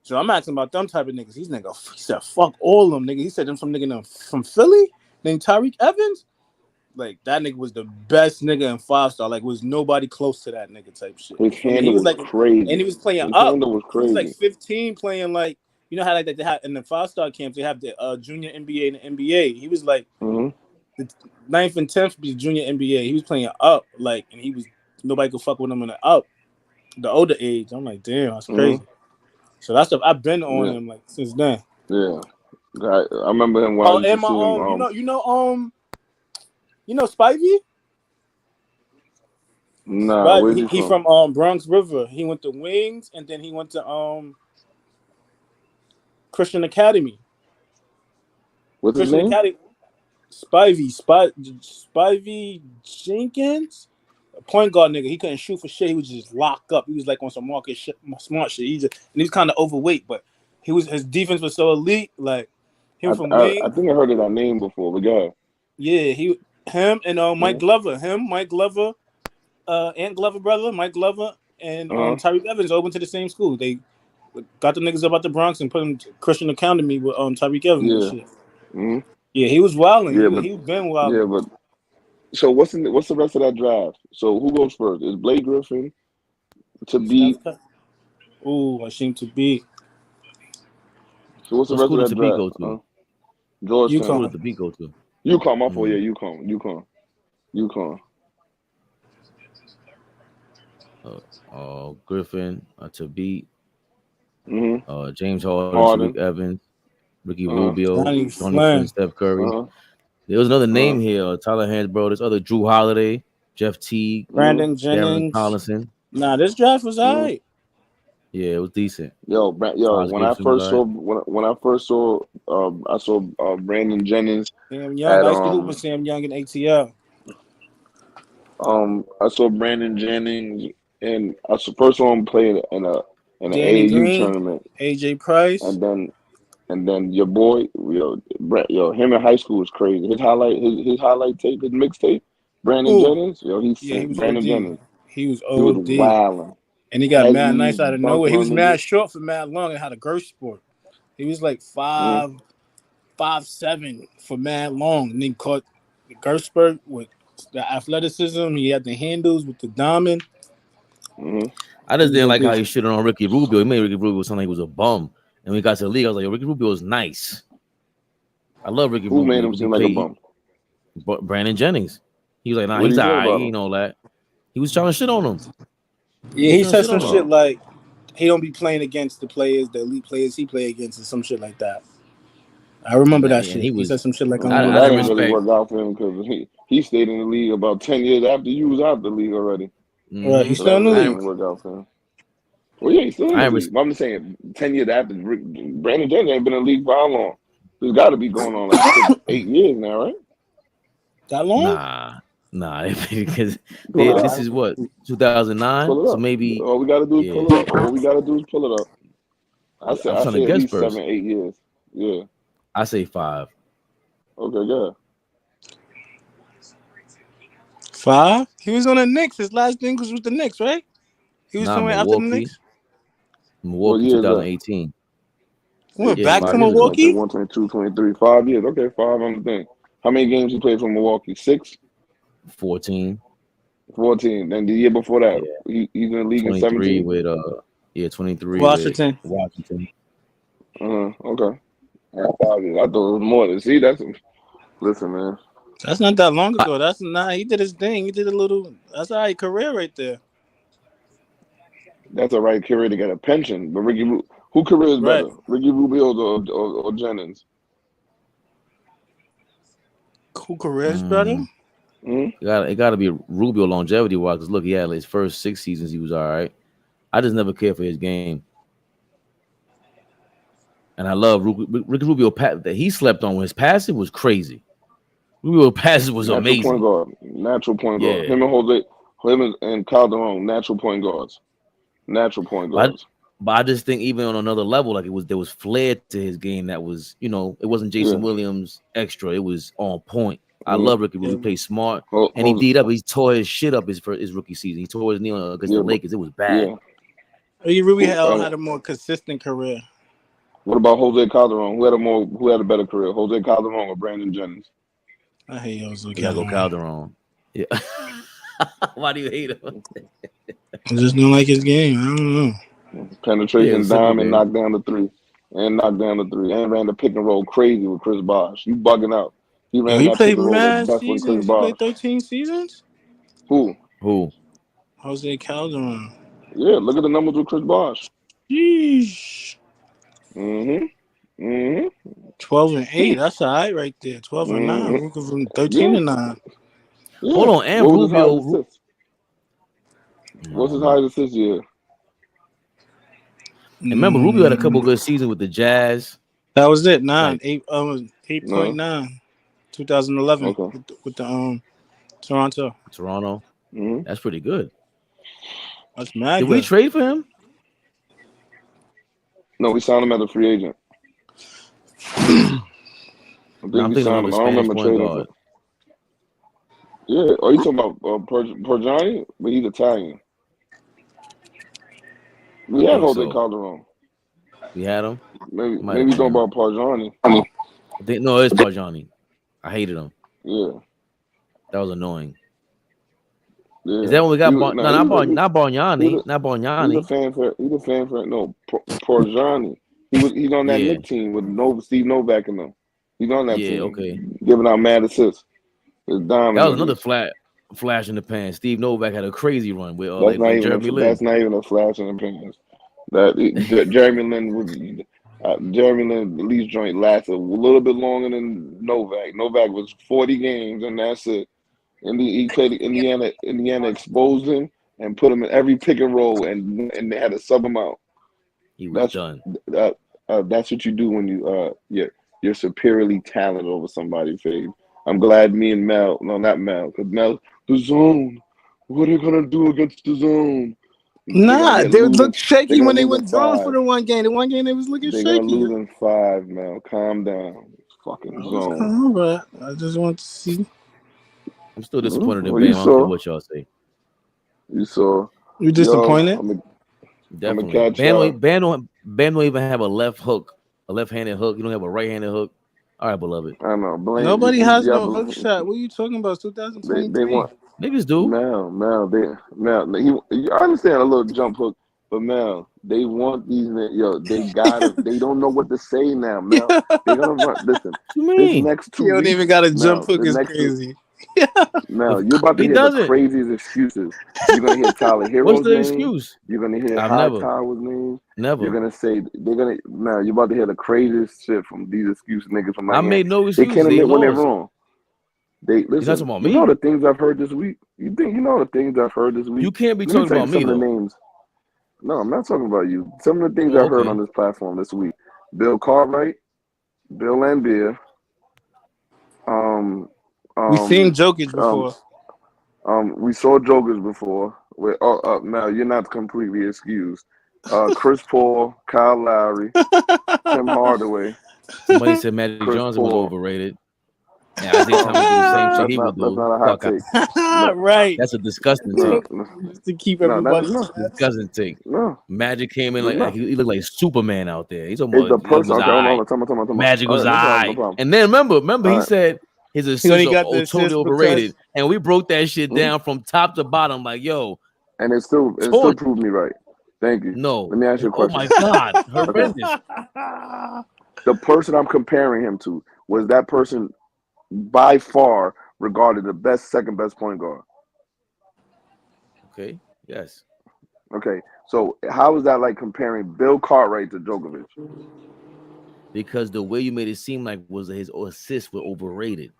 So I'm asking about them type of niggas. He said, fuck all them niggas. He said them some nigga from Philly named Tyreek Evans. Like, that nigga was the best nigga in 5-star. Like, was nobody close to that nigga type shit. His I mean, he handle was was like, crazy. and he was playing His up. handle was He was like crazy. 15 playing like, you know how like they have in the 5-star camps, they have the junior NBA and the NBA. He was like the 9th and 10th be junior NBA. He was playing up, like, and nobody could fuck with him in the up, the older age. I'm like, damn, that's crazy. So that's stuff I've been on him like since then. Yeah. I remember him when I used to And my see him. you know Spivey? Nah, where's He from? from Bronx River. He went to Wings and then he went to Christian Academy. What's his Christian name? Academy. Spivey Jenkins, a point guard nigga. He couldn't shoot for shit. He was just locked up. He was like on some smart shit. He was kind of overweight, but his defense was so elite. Like him from Wings. I think I heard of that name before, but go ahead. Yeah, him and Mike Glover. Mike Glover, Ant Glover brother, Mike Glover, and Tyreek Evans open to the same school. They got the niggas up out the Bronx and put them to Christian Academy with Tyreek Evans and shit. Yeah, he was wilding. Yeah, He been wilding. Yeah, but so what's the rest of that draft? So who goes first? Is Blake Griffin to beat? Ooh, I seem to beat. So what's the what rest school of did that the draft? go to? Georgetown. School did the beat go to? UConn, my fault. Yeah, UConn. Griffin to beat. James Harden, Tariq Evans, Ricky Rubio, Tony Flynn, Steph Curry. There was another name here, Tyler Hands, bro. This other Drew Holiday, Jeff Teague, Brandon Darren Jennings, Collison. Nah, this draft was alright. Yeah, it was decent. When I first saw I saw Brandon Jennings. Sam Young, I used to hoop with Sam Young in ATL. I saw Brandon Jennings, and I first saw him play in an Danny AAU Green, tournament. AJ Price, and then your boy, him in high school was crazy. His highlight tape, his mixtape, Brandon Jennings, he was Brandon OD. Jennings. He was He was OD. wilding. And he got mad Heavy, nice out of dunking nowhere. He was on mad niggas. short for mad long and had a girth sport. He was like 5'7" for mad long. And then caught the girth spurt with the athleticism. He had the handles with the diamond. I just didn't like how he shitted on Ricky Rubio. He made Ricky Rubio sound like he was a bum. And when he got to the league, I was like, Ricky Rubio is nice. I love Ricky Rubio. Who made him seem like a bum? Brandon Jennings. He was like, nah, What he's did he say all right. about He him? ain't all that. He was trying to shit on him. Yeah, he said some shit like he don't be playing against the elite players he play against, or some shit like that. I remember that shit. He said some shit like, that didn't really work out for him because he stayed in the league about 10 years after you was out the league already. Right, he's still in the That league. didn't work out for him. Well, yeah, he's still in the league. But I'm just saying, 10 years after, Brandon Jennings ain't been in the league for how long? It's got to be going on like 8 years now, right? That long? Nah, because this is what, 2009? So maybe all we got to do is pull it up. All we got to do is pull it up. I say to at guess least first. 7-8 years. Yeah. I say 5. Okay, good. 5? He was on the Knicks. His last thing was with the Knicks, right? He was somewhere after the Knicks. Milwaukee, 2018. Went Yeah, back to 5 years ago. Milwaukee. 1, 22, 23, 5 years. Okay, 5 on the thing. How many games he played for Milwaukee? 6? 14. 14. Then the year before that, Yeah. he's in the league in 23 17. with 23 Washington. with Washington. Okay. 5 years. I thought it was more than. See, listen, man. That's not that long ago. That's not. He did his thing. He did a little. That's all right. Career right there. That's a right career to get a pension. But who career is Right. better, Ricky Rubio or Jennings? Who career is better? It got to be Rubio longevity wise. Because look, he had his first 6 seasons. He was all right. I just never cared for his game. And I love Ricky Rubio. That he slept on when his passing was crazy. Rubio passes was Natural amazing. point guard. Natural point guard. Yeah. Him and Jose, him and Calderon, natural point guards. Natural point guards. But I just think even on another level, like there was flair to his game that was, it wasn't Jason Williams extra. It was on point. I love Ricky Rubio. He played smart, and he did up. He tore his shit up his rookie season. He tore his knee against the Lakers. It was bad. Rubio had a more consistent career. What about Jose Calderon? Who had a better career, Jose Calderon or Brandon Jennings? I hate Jose Calderon. Yeah. Why do you hate him? I just don't like his game. I don't know. Penetration, dime, and knock down the three. And ran the pick and roll crazy with Chris Bosh. You bugging out. He ran that pick and roll the best with Chris He Bosh. played 13 seasons? Who? Jose Calderon. Yeah, look at the numbers with Chris Bosh. Yeesh. 12 and 8. That's all right there. 12 and 9. From 13 and 9. Yeah. Hold on, and Rubio. What's his highest assist year? Remember, Rubio had a couple good seasons with the Jazz. That was it. 8.9. 2011 with the Toronto. That's pretty good. That's mad. Did we trade for him? No, we signed him as a free agent. I think we signed him. I don't remember trading him. Yeah. Are you talking about Perjani? But he's Italian. We had Jose Calderon. We had him? Maybe you talking about Perjani. No, it's Perjani. I hated him. Yeah. That was annoying. Yeah. Is that when we got not Bargnani? He's a fan for no Perjani. He's on that Knicks team with Steve Novak and them. He's on that team. Yeah, okay. Giving out mad assists. That was another flash in the pan. Steve Novak had a crazy run with Jeremy Lin. That's not even a flash in the pants. Jeremy Lin the lease joint lasted a little bit longer than Novak. Novak was 40 games and that's it. And he played Indiana exposed him and put him in every pick and roll and they had to sub him out. He was done. That's what you do when you're superiorly talented over somebody, Fabe. I'm glad me and Mel, no, not Mel, because Mel, the zone. What are they gonna do against the zone? Nah, they looked shaky when they went zone for the one game. The one game they was looking shaky. They're gonna lose in 5, Mel. Calm down. Fucking zone. But I just want to see. I'm still disappointed in Bam. I don't care what y'all say. You saw. You disappointed? Definitely. Bam don't even have a left hook, a left-handed hook. You don't have a right-handed hook. All right, beloved. I know. Nobody has no hook shot. What are you talking about? 2023. They want niggas do. Mel. I understand a little jump hook, but Mel, they want these. They got it. They don't know what to say now, Mel. They're gonna run. Listen, this next 2 you don't weeks, even got a jump Mel, hook. Is crazy. Mel, you're about to hear the craziest excuses. You're gonna hear Tyler Hero's What's the name. excuse? You're gonna hear Hightower's name. Never. You're gonna say Mel, you're about to hear the craziest shit from these excuse niggas from I made no excuses. They can't admit when they're wrong. They listen. About you me. know the things I've heard this week. You know the things I've heard this week. You can't be talking about me though. Names. No, I'm not talking about you. Some of the things I heard on this platform this week. Bill Cartwright, Bill Lambier. We've seen Jokic before. We saw Jokers before. Now you're not completely excused. Chris Paul, Kyle Lowry, Tim Hardaway. Somebody said Magic Johnson was overrated. And Isaiah Thomas do the same shit That's he would not do. a hot Fuck out. take. No, Right. That's a disgusting no, take. Just to keep no, everybody. no, Disgusting take. no, Magic came in like no. he looked like Superman out there. He's It's almost the he person. was Okay, hold alright. on. Tell me. Magic All was right, no problem, no alright. problem. And then remember All he right. said his He assists only are got the totally assist overrated. because And we broke that shit Mhm. down from top to bottom. Like, yo, And it still Tony. proved me right. Thank you. No. Let me ask you a Oh question. my God. Okay. Horrendous. The person I'm comparing him to was that person by far regarded the second best point guard. Okay. Yes. Okay. So how is that like comparing Bill Cartwright to Djokovic? Because the way you made it seem like was his assists were overrated.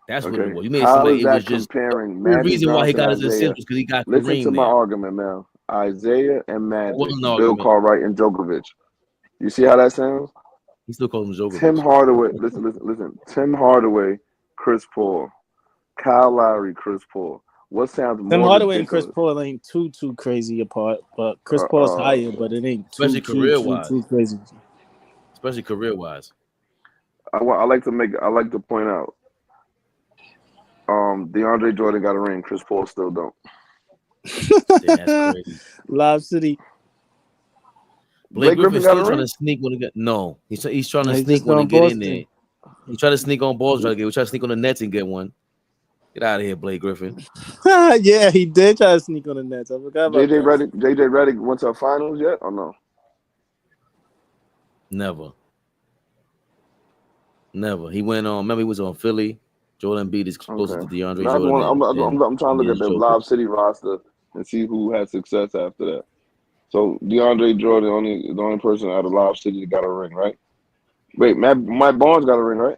That's what it Okay. was. You made it seem How like is it was that just comparing the Magic reason why he Johnson, got his assist Isaiah? was because he got Listen to Kareem my there. argument, man. Isaiah and It Magic, wasn't an Bill argument. Cartwright and Djokovic. You see how that sounds? He still calls him Djokovic. Tim Hardaway. Listen. Tim Hardaway, Chris Paul, Kyle Lowry, Chris Paul. What sounds Tim more Hardaway and Chris ridiculous? Paul ain't too crazy apart, but Chris Paul's higher, but it ain't Especially career-wise. too crazy. Especially career-wise. I like to point out. DeAndre Jordan got a ring. Chris Paul still don't. That's crazy. Lob City. Blake Griffin's got a still trying ring? to sneak when he get no. He's trying to He sneak just when he on get Boston. in there. He tried to sneak on balls. Try to sneak on the Nets and get one. Get out of here, Blake Griffin. Yeah, he did try to sneak on the Nets. I forgot about JJ that. Redick went to a finals yet or no? Never. He went on. Remember, he was on Philly. Joel Embiid is closer to DeAndre Now Jordan. I'm trying to look at the Lob City roster and see who had success after that. So DeAndre Jordan is the only person out of Lob City that got a ring, right? Wait, Mike Barnes got a ring, right?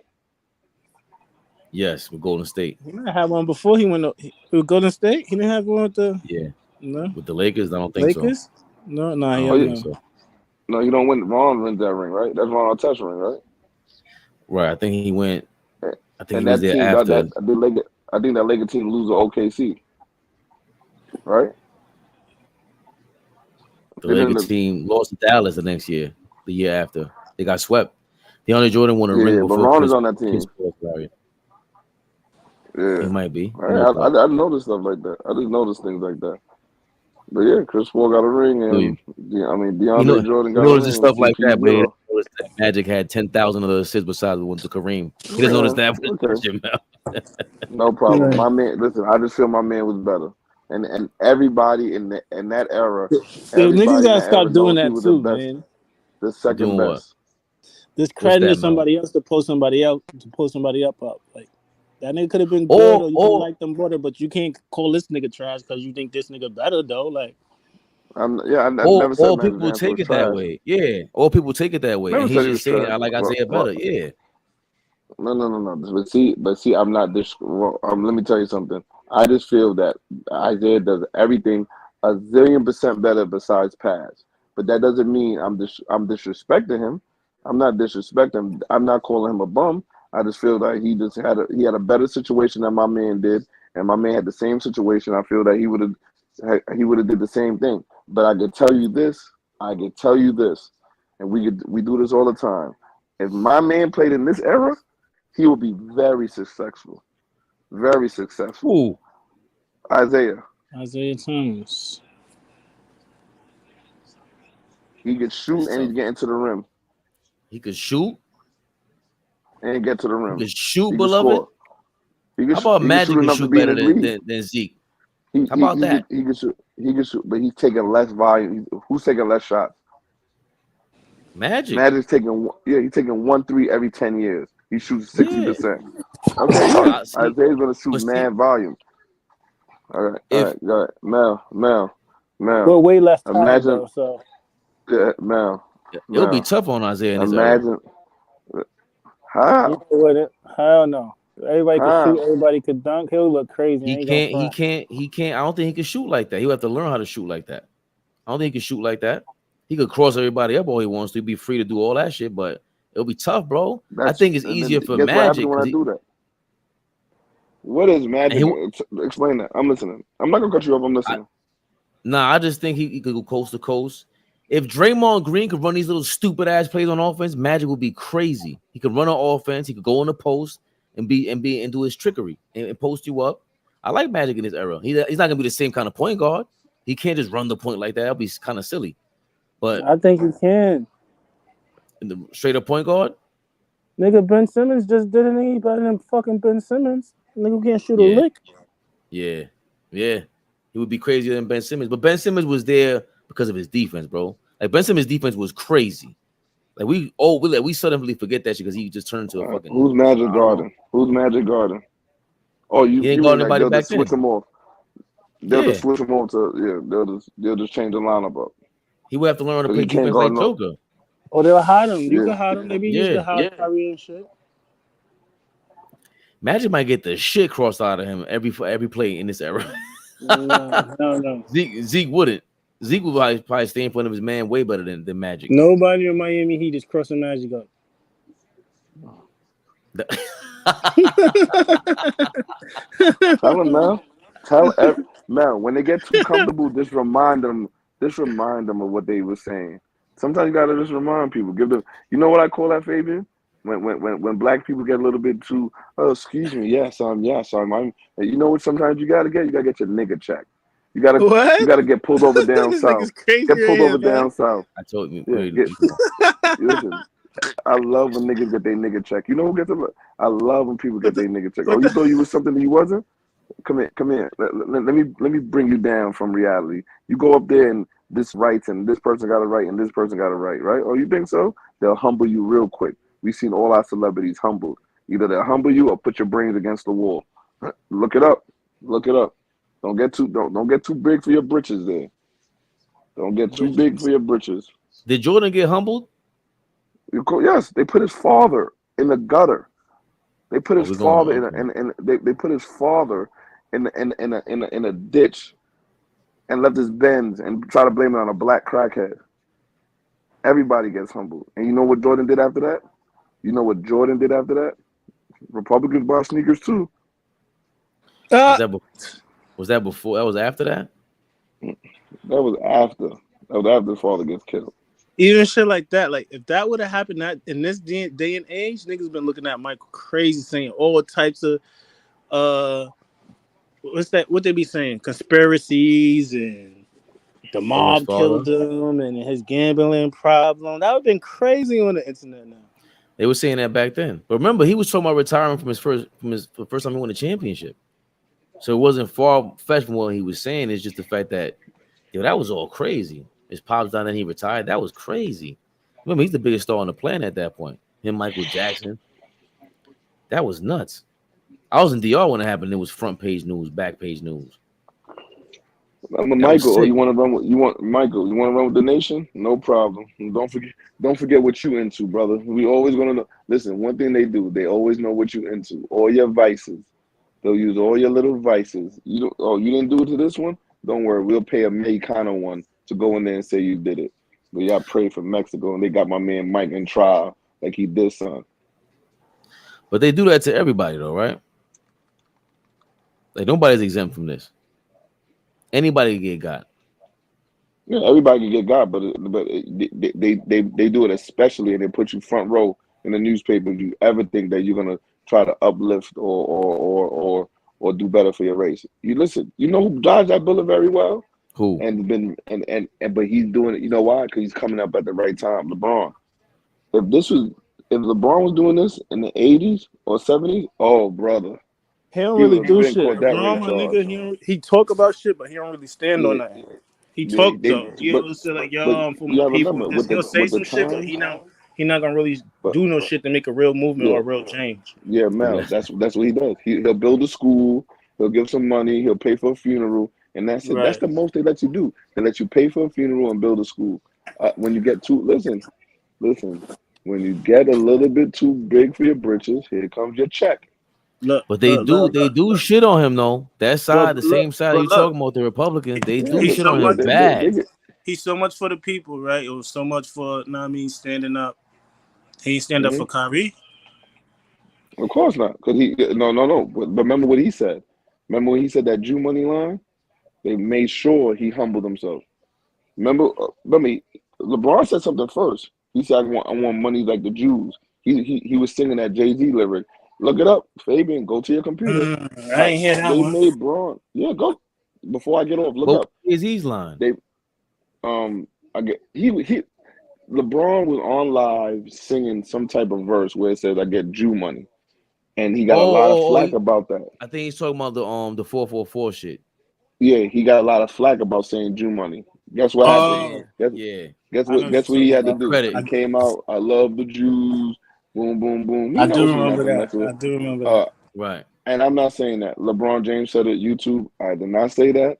Yes, with Golden State. He might have one before he went with Golden State. He didn't have one with the With the Lakers. I don't think Lakers. No, I he don't don't think know. so. No, you don't win. Ron wins that ring, right? That's Ron Artest ring, right? Right. I think he went. I think And he was that there team, after. I think that Laker team lose to OKC, right? The Lakers team lost to Dallas the next year. The year after, they got swept. DeAndre Jordan won a ring but before Ron Chris, is on that team. Chris Paul, sorry. Yeah, He might be. I noticed stuff like that. I just noticed things like that. But yeah, Chris Paul got a ring, and DeAndre Jordan got a ring. Notice stuff like that, but he CP0. didn't notice that Magic had 10,000 other assists besides the one to Kareem. He doesn't notice that. Okay. No problem. Right. My man, listen, I just feel my man was better, and everybody in that era, Niggas gotta stop doing that too, best, man. the second Doing what? best. Just What's crediting that, to somebody else to pull somebody up up. Like that nigga could have been good, or you could like them better, but you can't call this nigga trash because you think this nigga better though. Like, I never said all Magic people Johnson take was it that trash. way. Yeah, all people take it that way, Never and said he's he just was saying, trash. "I like Isaiah better." Yeah. No. But see, I'm not this. Let me tell you something. I just feel that Isaiah does everything a zillion % better besides pass. But that doesn't mean I'm disrespecting him. I'm not disrespecting him. I'm not calling him a bum. I just feel that he had a better situation than my man did, and my man had the same situation. I feel that he would have did the same thing. But I could tell you this, and we do this all the time. If my man played in this era, he will be very successful. Very successful. Who? Isaiah Thomas. He could shoot and he'd get into the rim. He could shoot and get to the rim. He could shoot, He could beloved. score. He could, How about he Magic could can shoot enough to shoot be in better this league. than Zeke? He, How about he, that? He could shoot, but he's taking less volume. Who's taking less shots? Magic. Magic's taking he's taking 1 3 every 10 years. He shoots 60%. Okay, yeah. Isaiah's gonna shoot mad volume. All right, go ahead. Mel. Well, way less time Imagine, though. So Mel. It'll be tough on Isaiah in his Imagine. How? you wouldn't. Hell no. Everybody could How? shoot. Everybody could dunk. He'll look crazy. He can't. I don't think he can shoot like that. He'll have to learn how to shoot like that. I don't think he can shoot like that. He could cross everybody up all he wants to. Be free to do all that shit, but it'll be tough, bro. I think it's easier for guess Magic. What happens when I do that? What is Magic? Explain that. I'm listening. I'm not gonna cut you off. I'm listening. I just think he could go coast to coast. If Draymond Green could run these little stupid ass plays on offense, Magic would be crazy. He could run an offense. He could go in the post. and do his trickery and post you up. I like Magic in this era. He's not gonna be the same kind of point guard. He can't just run the point like that. That'll be kind of silly. But I think he can. In the straight up point guard. Nigga, Ben Simmons just did it. He better than fucking Ben Simmons. Nigga who can't shoot a lick. Yeah. He would be crazier than Ben Simmons. But Ben Simmons was there because of his defense, bro. Like Ben Simmons' defense was crazy. Like we suddenly forget that shit because he just turned into a fucking. Who's Magic Garden? Who's Magic Garden? Oh, you ain't got anybody they'll back just switch then. him off. They'll Yeah. just switch him off to they'll just change the lineup up. He would have to learn to 'Cause play he can't defense guard like no- Joker. Or they'll hide him. You Yeah. can hide him. Maybe you can hide Kyrie and shit. Magic might get the shit crossed out of him every play in this era. No. Zeke wouldn't. Zeke would probably stay in front of his man way better than Magic. Nobody in Miami Heat is crossing Magic up. Tell him, man. Man, when they get too comfortable, just remind them of what they were saying. Sometimes you gotta just remind people. Give them. You know what I call that, Fabian? When black people get a little bit too, oh, excuse me, yes, I'm. You know what? Sometimes you gotta get your nigga check. You gotta get pulled over down This south. nigga's crazy Get pulled right over here, man. down south. I told you. Listen, I love when niggas get their nigga check. You know who gets it? I love when people get their nigga check. Oh, you thought you was something that you wasn't? Come here. Let me bring you down from reality. You go up there and this writes and this person got it right and this person got it right? Oh, you think so? They'll humble you real quick. We've seen all our celebrities humbled. Either they'll humble you or put your brains against the wall. Look it up. Don't get too big for your britches there. Don't get too big for your britches. Did Jordan get humbled? Yes, they put his father in the gutter. They put his father they put his father in a ditch and left his Benz and try to blame it on a black crackhead. Everybody gets humbled. And you know what Jordan did after that? Republicans bought sneakers too. Was that before? That was after that? That was after his father gets killed. Even shit like that. Like if that would have happened in this day and age, niggas been looking at Michael crazy, saying all types of what they be saying? Conspiracies and the mob killed him and his gambling problem. That would have been crazy on the internet now. They were saying that back then. But remember, he was talking about retiring from the first time he won a championship. So it wasn't far-fetched from what he was saying. It's just the fact that that was all crazy. His pops died and he retired. That was crazy. Remember, he's the biggest star on the planet at that point. Him, Michael Jackson. That was nuts. I was in DR when it happened. It was front page news, back page news. Michael, you want to run with the nation? No problem. Don't forget what you into, brother. We always gonna know. Listen, one thing they do, they always know what you into. All your vices. They'll use all your little vices. You didn't do it to this one? Don't worry, we'll pay a Mexicano one to go in there and say you did it. But y'all pray for Mexico and they got my man Mike in trial like he did son. But they do that to everybody though, right? Like nobody's exempt from this. Anybody can get got. Yeah, everybody can get got, but they do it especially, and they put you front row in the newspaper. If you ever think that you're gonna try to uplift or do better for your race, you listen. You know who dodged that bullet very well? Who? But he's doing it. You know why? Because he's coming up at the right time. LeBron. If LeBron was doing this in the 80s or 70s, oh brother. He don't really do shit. Nigga, he talk about shit, but he don't really stand on that. He talk though. He'll say like, "Yo, I'm from the people." He'll say some shit, but he not gonna really do no shit to make a real movement or a real change. Yeah, Mel, that's what he does. He'll build a school. He'll give some money. He'll pay for a funeral, and that's it. Right. That's the most they let you do. They let you pay for a funeral and build a school. When you get too listen. When you get a little bit too big for your britches, here comes your check. But they do shit on him though. That side, the same side you talking about, the Republicans, they do shit on him bad. He's so much for the people, right? It was so much for, standing up. He stand up for Kyrie. Of course not, because no. But remember what he said. Remember when he said that Jew money line? They made sure he humbled himself. Remember, LeBron said something first. He said, "I want money like the Jews." He was singing that Jay-Z lyric, Look it up, Fabian. Go to your computer. I ain't hear that They one. made Braun. Yeah, go. Before I get off, look What up. is he's line? They I get he LeBron was on live singing some type of verse where it says I get Jew money. And he got a lot of flack about that. I think he's talking about the 444 shit. Yeah, he got a lot of flack about saying Jew money. Guess what happened? Guess what he had to do? He came out, I love the Jews, boom, boom, boom. I do remember that. I do remember that. Right. And I'm not saying that. LeBron James said it YouTube. I did not say that.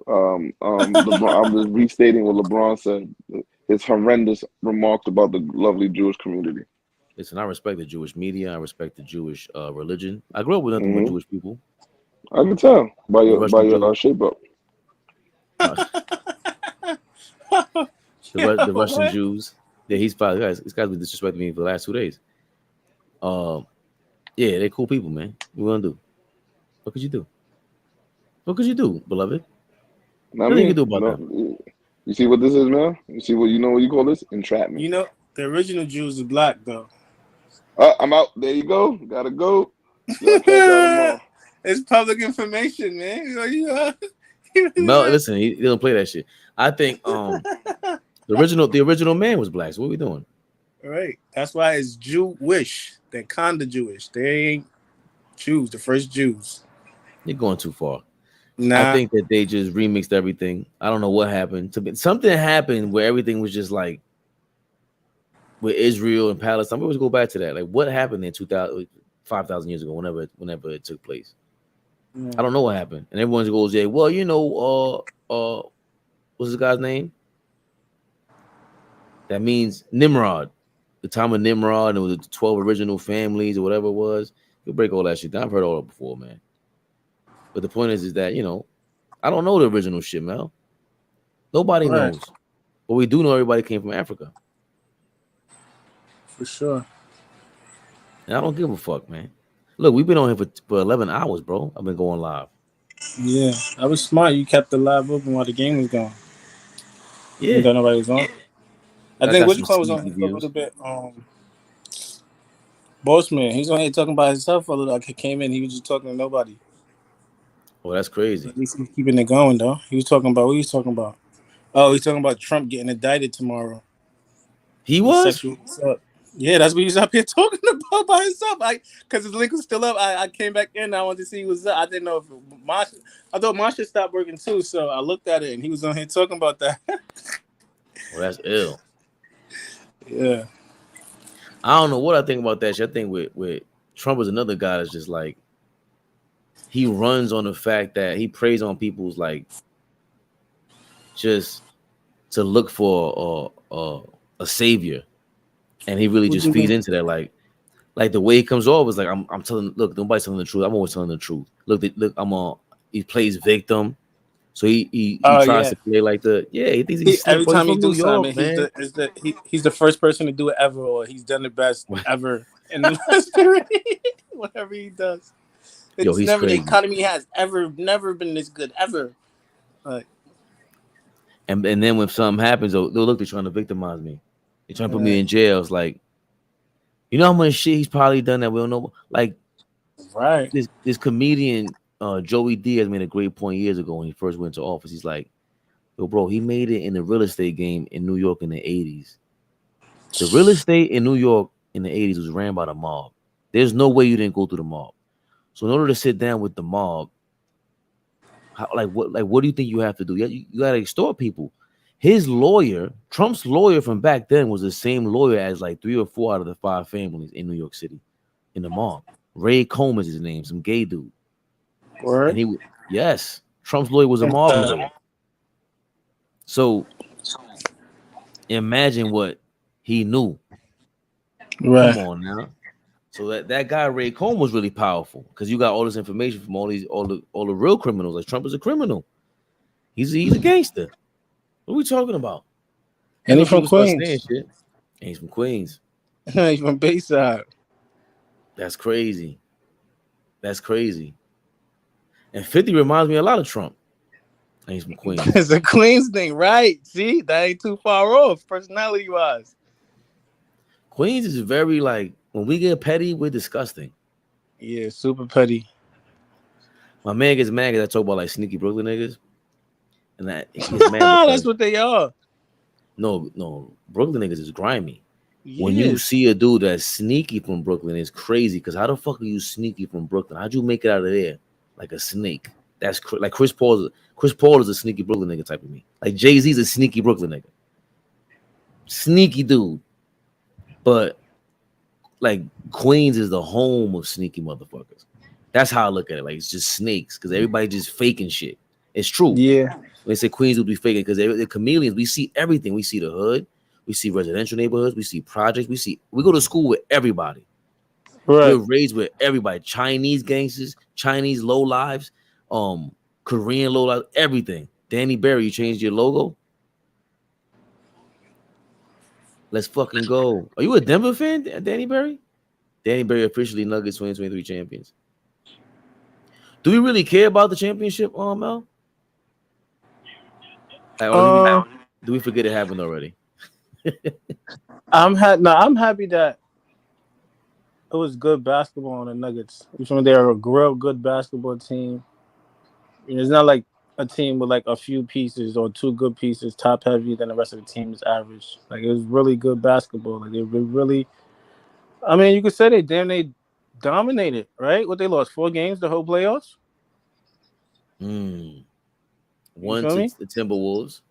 LeBron, I'm just restating what LeBron said. His horrendous remarks about the lovely Jewish community. Listen, I respect the Jewish media. I respect the Jewish religion. I grew up with nothing but Jewish people. I can tell by your shape up. The Russian Jews. Yeah, he's probably this guy's been disrespecting me for the last 2 days. Yeah, they're cool people, man. What we gonna do? What could you do? What could you do, beloved? What you can do about that? You see what this is, man? You see what you call this? Entrapment. You know, the original Jews are black though. I'm out. There you go. Gotta go. It's public information, man. No, listen, he doesn't play that shit. I think the original man was black. So what are we doing? All right. That's why it's Jewish. They're kinda Jewish. They ain't Jews, the first Jews. You're going too far. Nah. I think that they just remixed everything. I don't know what happened. Something happened where everything was just like with Israel and Palestine. We always go back to that. Like what happened in 5,000 years ago, whenever it took place. I don't know what happened. And everyone goes, yeah, well, what's this guy's name? That means Nimrod. The time of Nimrod, and it was the 12 original families or whatever it was. You'll break all that shit down. I've heard all that before, man. But the point is that, I don't know the original shit, Mel. Nobody knows. But we do know everybody came from Africa. For sure. And I don't give a fuck, man. Look, we've been on here for 11 hours, bro. I've been going live. Yeah, I was smart. You kept the live open while the game was going. Yeah. You thought nobody was on. I think Which Club was on here for a little bit. Bossman, he's on here talking about himself for a little. He came in, he was just talking to nobody. Well, that's crazy. At least he's keeping it going, though. He was talking about what he was talking about. Oh, he's talking about Trump getting indicted tomorrow. He was? Sexual assault. Yeah, that's what he was up here talking about by himself. Because his link was still up. I came back in. I wanted to see what was up. I didn't know if Marsha. I thought Marsha stopped working too, so I looked at it and he was on here talking about that. Well, that's ill. Yeah. I don't know what I think about that shit. I think with Trump is another guy that's just like he runs on the fact that he preys on people's like just to look for a savior. And he really just feeds into that, like the way he comes off is like I'm telling. Look, nobody's telling the truth. I'm always telling the truth. Look, he plays victim, so he tries to play like he thinks he's every time he do York, something, he's the first person to do it ever, or he's done the best ever in the history. Whatever he does, it's he's never crazy. the economy has never been this good ever. Like, and then when something happens, they're trying to victimize me. They're trying to put me in jail. It's like, you know how much shit he's probably done that we don't know. Like, right? This comedian Joey Diaz made a great point years ago when he first went to office. He's like, yo, bro, he made it in the real estate game in New York in the 80s. The real estate in New York in the 80s was ran by the mob. There's no way you didn't go through the mob. So in order to sit down with the mob, what do you think you have to do? You gotta extort people. His lawyer, Trump's lawyer from back then, was the same lawyer as like 3 or 4 out of the 5 families in New York City in the mob. Ray Combs is his name, some gay dude. Word? And yes, Trump's lawyer was a mob lawyer. So imagine what he knew. Right. Come on now. So that guy Ray Combs was really powerful because you got all this information from all the real criminals. Like Trump is a criminal. He's a gangster. What are we talking about? And he's from Queens. And he's from Queens. He's from Bayside. That's crazy. That's crazy. And 50 reminds me a lot of Trump. And he's from Queens. It's a Queens thing, right? See, that ain't too far off, personality-wise. Queens is very like, when we get petty, we're disgusting. Yeah, super petty. My man gets mad because I talk about like sneaky Brooklyn niggas, and that he gets mad because That's what they are. no, Brooklyn niggas is grimy. When you Yes. see a dude that's sneaky from Brooklyn, it's crazy. Because how the fuck are you sneaky from Brooklyn? How'd you make it out of there like a snake? That's like Chris Paul. Chris Paul is a sneaky Brooklyn nigga type of me. Like Jay-Z's a sneaky Brooklyn nigga, sneaky dude. But like Queens is the home of sneaky motherfuckers. That's how I look at it. Like it's just snakes because everybody just faking shit. It's true. Yeah. They say Queens will be faking because they're chameleons. We see everything. We see the hood. We see residential neighborhoods. We see projects. We go to school with everybody. Right. We're raised with everybody. Chinese gangsters, Chinese low lives, Korean low lives, everything. Danny Berry, you changed your logo. Let's fucking go. Are you a Denver fan, Danny Berry? Danny Berry officially Nuggets 2023 champions. Do we really care about the championship, Mel? Like, do we forget it happened already? I'm happy that it was good basketball on the Nuggets. They're a real good basketball team. It's not like a team with like a few pieces or two good pieces, top heavy, then the rest of the team is average. Like it was really good basketball. Like they really. I mean, you could say they dominated, right? What they lost 4 games the whole playoffs. One to the Timberwolves,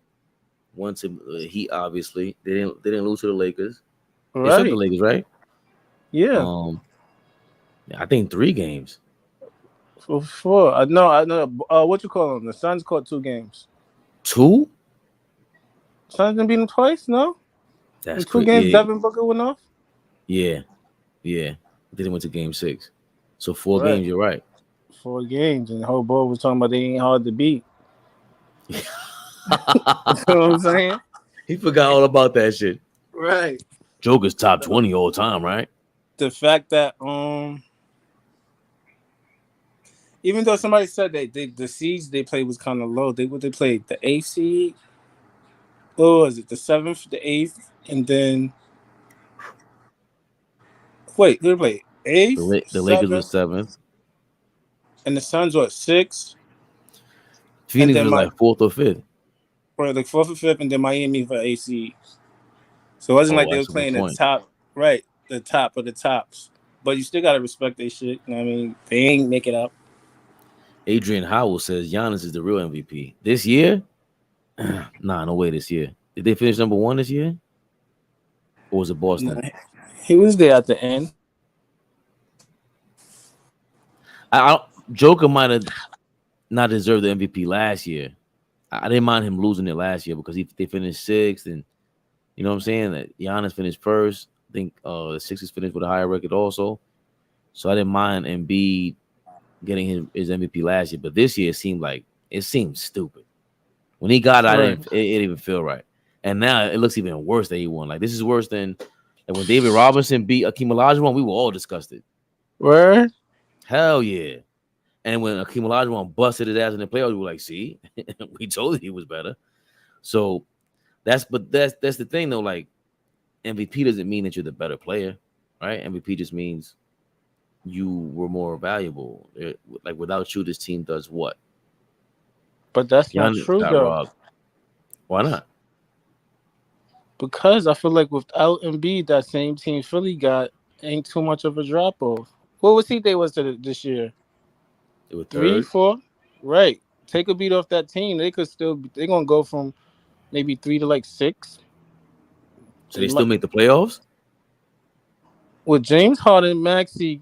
one to Heat. Obviously, they didn't lose to the Lakers. They swept the Lakers, right? Yeah. I think 3 games. 4. No. What you call them? The Suns caught 2 games. 2? Suns didn't beat them twice. No. That's 2 games. Yeah. Devin Booker went off. Yeah. Then they went to game 6. So 4 Right. games. You're right. 4 games, and the whole board was talking about they ain't hard to beat. You know what I'm saying? He forgot all about that shit. Right. Joker's top 20 all time, right? The fact that even though somebody said the seeds they played was kind of low, they played the 8th seed. What was it? The 7th, the 8th, and then wait, who played 8th? The Lakers 7th, was 7th. and the Suns were 6th. Phoenix was like 4th or 5th. Right, like 4th or 5th, and then Miami for 8th seed. So it wasn't like they were playing the top, right? The top of the tops. But you still gotta respect their shit. You know what I mean, they ain't make it up. Adrian Howell says Giannis is the real MVP this year. Nah, no way this year. Did they finish number 1 this year? Or was it Boston? No, he was there at the end. Joker might have not deserved the MVP last year. I didn't mind him losing it last year because they finished 6th, and you know what I'm saying? That Giannis finished 1st. I think the Sixers finished with a higher record also. So I didn't mind Embiid getting his MVP last year, but this year it seemed stupid. When he got it, it didn't even feel right. And now it looks even worse that he won. Like this is worse than when David Robinson beat Akeem Olajuwon. We were all disgusted. Where? Hell yeah. And when Akeem Olajuwon busted his ass in the playoffs, we were like, see, we told you he was better. So that's the thing though. Like MVP doesn't mean that you're the better player, right? MVP just means you were more valuable. Like without you, this team does what? But that's not true though. Robbed. Why not? Because I feel like without Embiid, that same team Philly got ain't too much of a drop off. What was they was this year? They were 3, 3rd. 4. Right. Take a beat off that team. They're gonna go from maybe 3 to like 6. So they still make the playoffs? With James Harden, Maxey,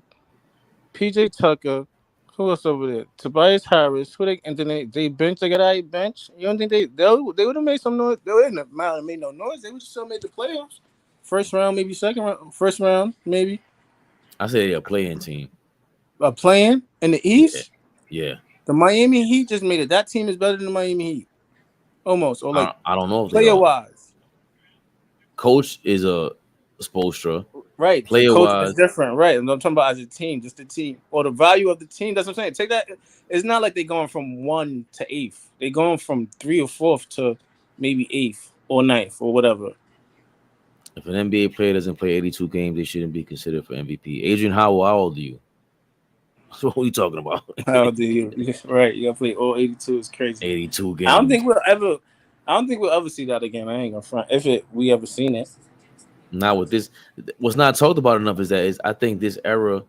PJ Tucker, who else over there? Tobias Harris. And then they bench. They got a bench. You don't think they would have made some noise? They wouldn't have made no noise. They would still made the playoffs. First round, maybe second round. First round, maybe. I say they're a playing team. A playing in the East? Yeah. The Miami Heat just made it. That team is better than the Miami Heat. Almost. Or like I don't know if player wise. Coach is a Spoelstra. Right. Player coach wise is different. Right. And I'm talking about as a team, just the team. Or the value of the team. That's what I'm saying. Take that. It's not like they're going from 1 to 8th. They're going from 3 or 4th to maybe 8th or 9th or whatever. If an NBA player doesn't play 82 games, they shouldn't be considered for MVP. Adrian Howell, how old are you? So what are you talking about? How do you? Right, you gotta play all 82. It's crazy. 82 games. I don't think we'll ever see that again. I ain't gonna front. We ever seen it. Not with this. What's not talked about enough is I think this era,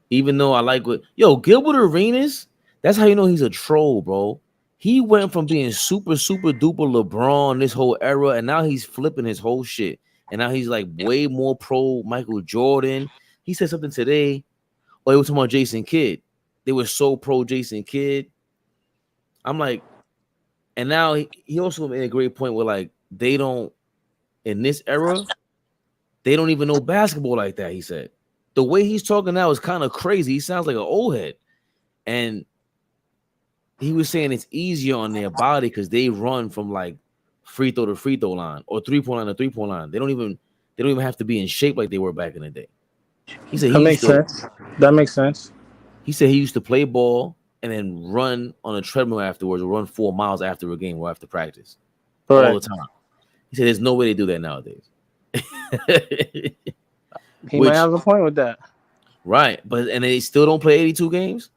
even though I like Gilbert Arenas, that's how you know he's a troll, bro. He went from being super duper LeBron this whole era, and now he's flipping his whole shit. And now he's like way more pro Michael Jordan. He said something today. Oh, they were talking about Jason Kidd. They were so pro Jason Kidd. I'm like, and now he also made a great point where like they don't, in this era, they don't even know basketball like that. He said the way he's talking now is kind of crazy. He sounds like an old head, and he was saying it's easier on their body because they run from like free throw to free throw line or 3-point line to 3-point line. They don't even have to be in shape like they were back in the day. He said That makes sense. That makes sense. He said he used to play ball and then run on a treadmill afterwards, or run 4 miles after a game or after practice all the time. He said there's no way they do that nowadays. He might have a point with that. Right, but they still don't play 82 games.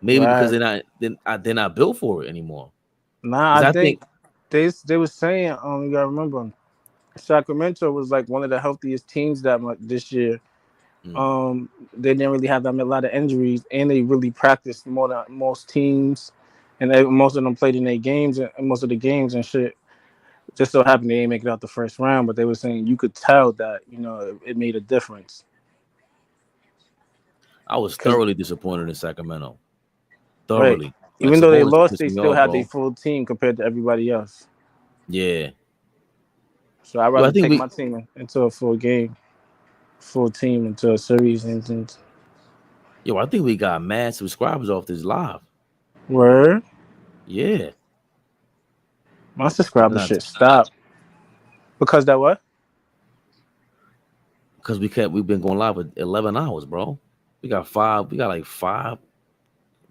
Maybe because they're not built for it anymore. Nah, I think they were saying you gotta remember Sacramento was like one of the healthiest teams this year. They didn't really have a lot of injuries, and they really practiced more than most teams, and most of them played in their games and most of the games and shit. Just so happened they didn't make it out the first round, but they were saying you could tell that it made a difference. I was thoroughly disappointed in Sacramento. Thoroughly. Right. Even though they lost, they still had their full team compared to everybody else. Yeah. So I'd rather take my team into a full team into a series. Yo, I think we got mad subscribers off this live. Word? Yeah. My subscriber shit stopped. Because that what? Because we've been going live for 11 hours, bro. We got like five.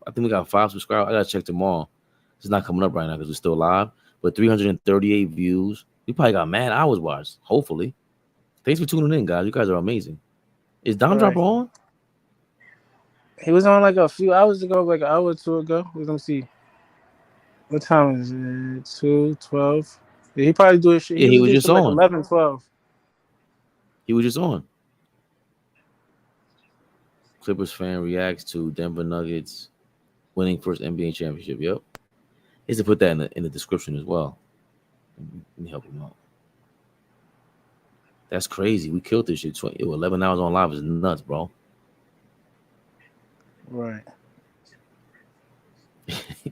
I think we got 5 subscribers. I gotta check tomorrow. It's not coming up right now because we're still live. But 338 views. We probably got mad hours watched. Hopefully. Thanks for tuning in, guys. You guys are amazing. Is Dom Dropper on? He was on like a few hours ago, like an hour or two ago. Let me see. What time is it? 2:12. Yeah, he probably do his shit. He was just on. Like 11, 12. He was just on. Clippers fan reacts to Denver Nuggets winning first NBA championship. Yep. He has to put that in the description as well. Let me help him out. That's crazy. We killed this shit. 11 hours on live is nuts, bro. Right.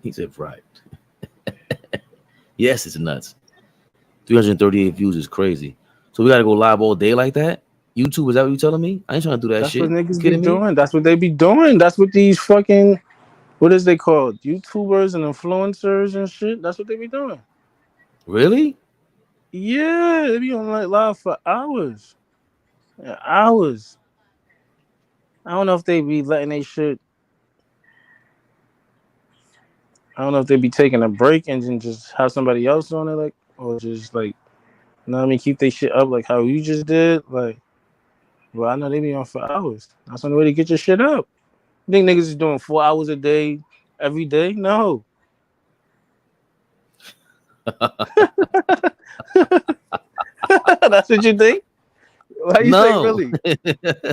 He said right. Yes, it's nuts. 338 views is crazy. So we got to go live all day like that? YouTube, is that what you telling me? I ain't trying to do that shit. That's what niggas be doing. That's what they be doing. That's what these fucking, what is they called? YouTubers and influencers and shit. That's what they be doing. Really? Yeah, they be on like live for hours. Yeah, hours. I don't know if they be letting they shit. I don't know if they be taking a break and then just have somebody else on it, like, or just like, you know what I mean, keep they shit up like how you just did. Like, well, I know they be on for hours. That's the only way to get your shit up. You think niggas is doing 4 hours a day every day? No. That's what you think? Why you think really? You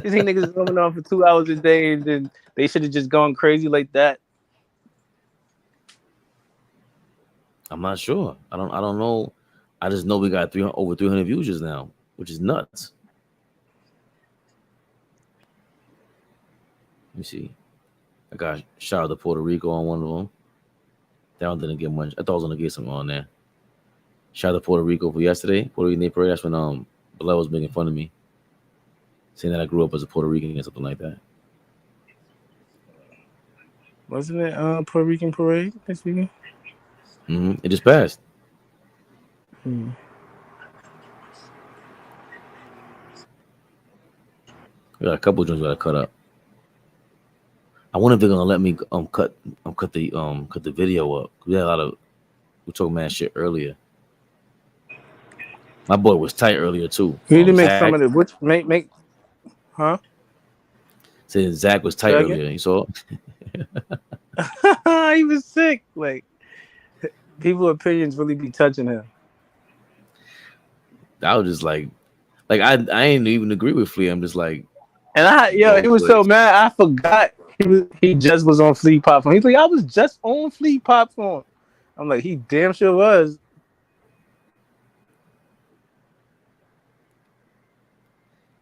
think niggas is coming on for 2 hours a day and then they should have just gone crazy like that? I'm not sure. I don't know. I just know we got over 300 views just now, which is nuts. Let me see. I got shout out to Puerto Rico on one of them. That one didn't get much. I thought I was gonna get some on there. Shout out to Puerto Rico for yesterday. Puerto Rican Day Parade. That's when Bilal was making fun of me, saying that I grew up as a Puerto Rican or something like that. Wasn't it Puerto Rican parade this weekend? It just passed. Mm. We got a couple of joints we gotta cut up. I wonder if they're gonna let me cut the video up. We talking mad shit earlier. My boy was tight earlier too. You need to make some of the make huh? Saying Zach was tight earlier. You saw? He was sick. Like, people's opinions really be touching him. I was just like I ain't even agree with Flea. I'm just like, and he was so mad. I forgot he just was on Flea Platform. He's like, I was just on Flea Platform. I'm like, he damn sure was.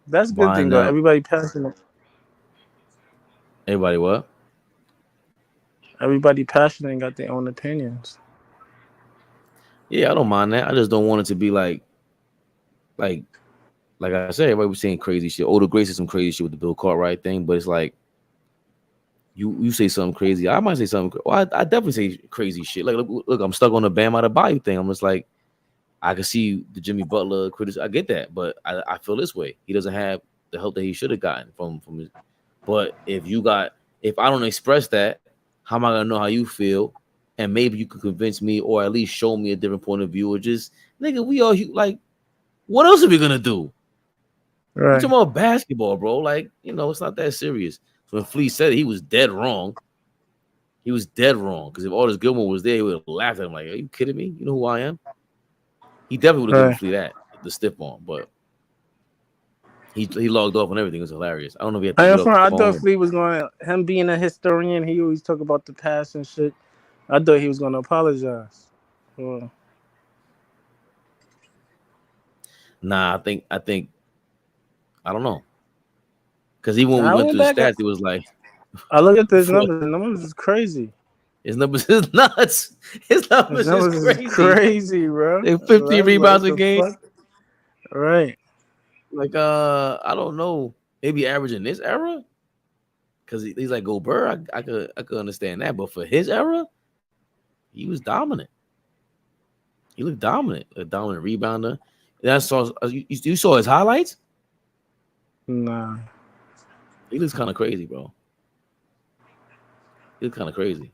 That's a good thing though. Everybody passionate. Everybody what? Everybody passionate and got their own opinions. Yeah, I don't mind that. I just don't want it to be like I said, everybody was saying crazy shit. Older Grace is some crazy shit with the Bill Cartwright thing, but it's like you say something crazy. I might say something. Well, I definitely say crazy shit. Like, look, I'm stuck on the Bam Out of Bayou thing. I'm just like, I can see the Jimmy Butler criticism. I get that, but I feel this way. He doesn't have the help that he should have gotten from his. But if I don't express that, how am I gonna know how you feel? And maybe you could convince me, or at least show me a different point of view, or just nigga, we all like, what else are we gonna do? Right. We're talking about basketball, bro. Like, it's not that serious. So when Flea said it, he was dead wrong. He was dead wrong. Because if Aldous Gilmore was there, he would have laughed at him like, are you kidding me? You know who I am? He definitely would have given Flea that, the stiff arm, but he logged off on everything. It was hilarious. I don't know if he had to get off the I phone. thought Flea was going, him being a historian, he always talk about the past and shit. I thought he was going to apologize. Nah, I think I don't know. Because even when we went through the stats, it was like, I look at this number. The numbers is crazy. His numbers is nuts. His numbers is crazy, bro. They 50 rebounds a game. Fuck? Right. Like, I don't know. Maybe averaging this era? Because he's like Gobert. I could understand that. But for his era, he was dominant. He looked dominant. A dominant rebounder. You saw his highlights? Nah. He looks kind of crazy, bro. He looks kind of crazy.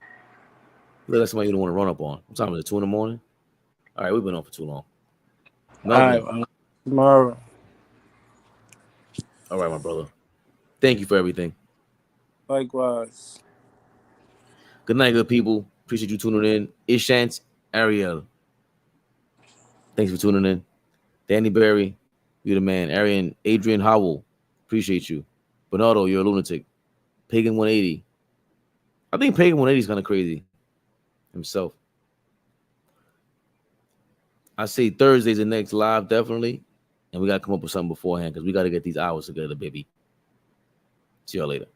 He looks like somebody you don't want to run up on. What time is it? 2 a.m? All right, we've been on for too long. All right, tomorrow. All right, my brother. Thank you for everything. Likewise. Good night, good people. Appreciate you tuning in. Ishant Ariel. Thanks for tuning in. Danny Berry, you're the man. Adrian Howell, appreciate you. Bernardo, you're a lunatic. Pagan 180. I think Pagan 180 is kind of crazy himself. I say Thursday's the next live, definitely. And we got to come up with something beforehand because we got to get these hours together, baby. See y'all later.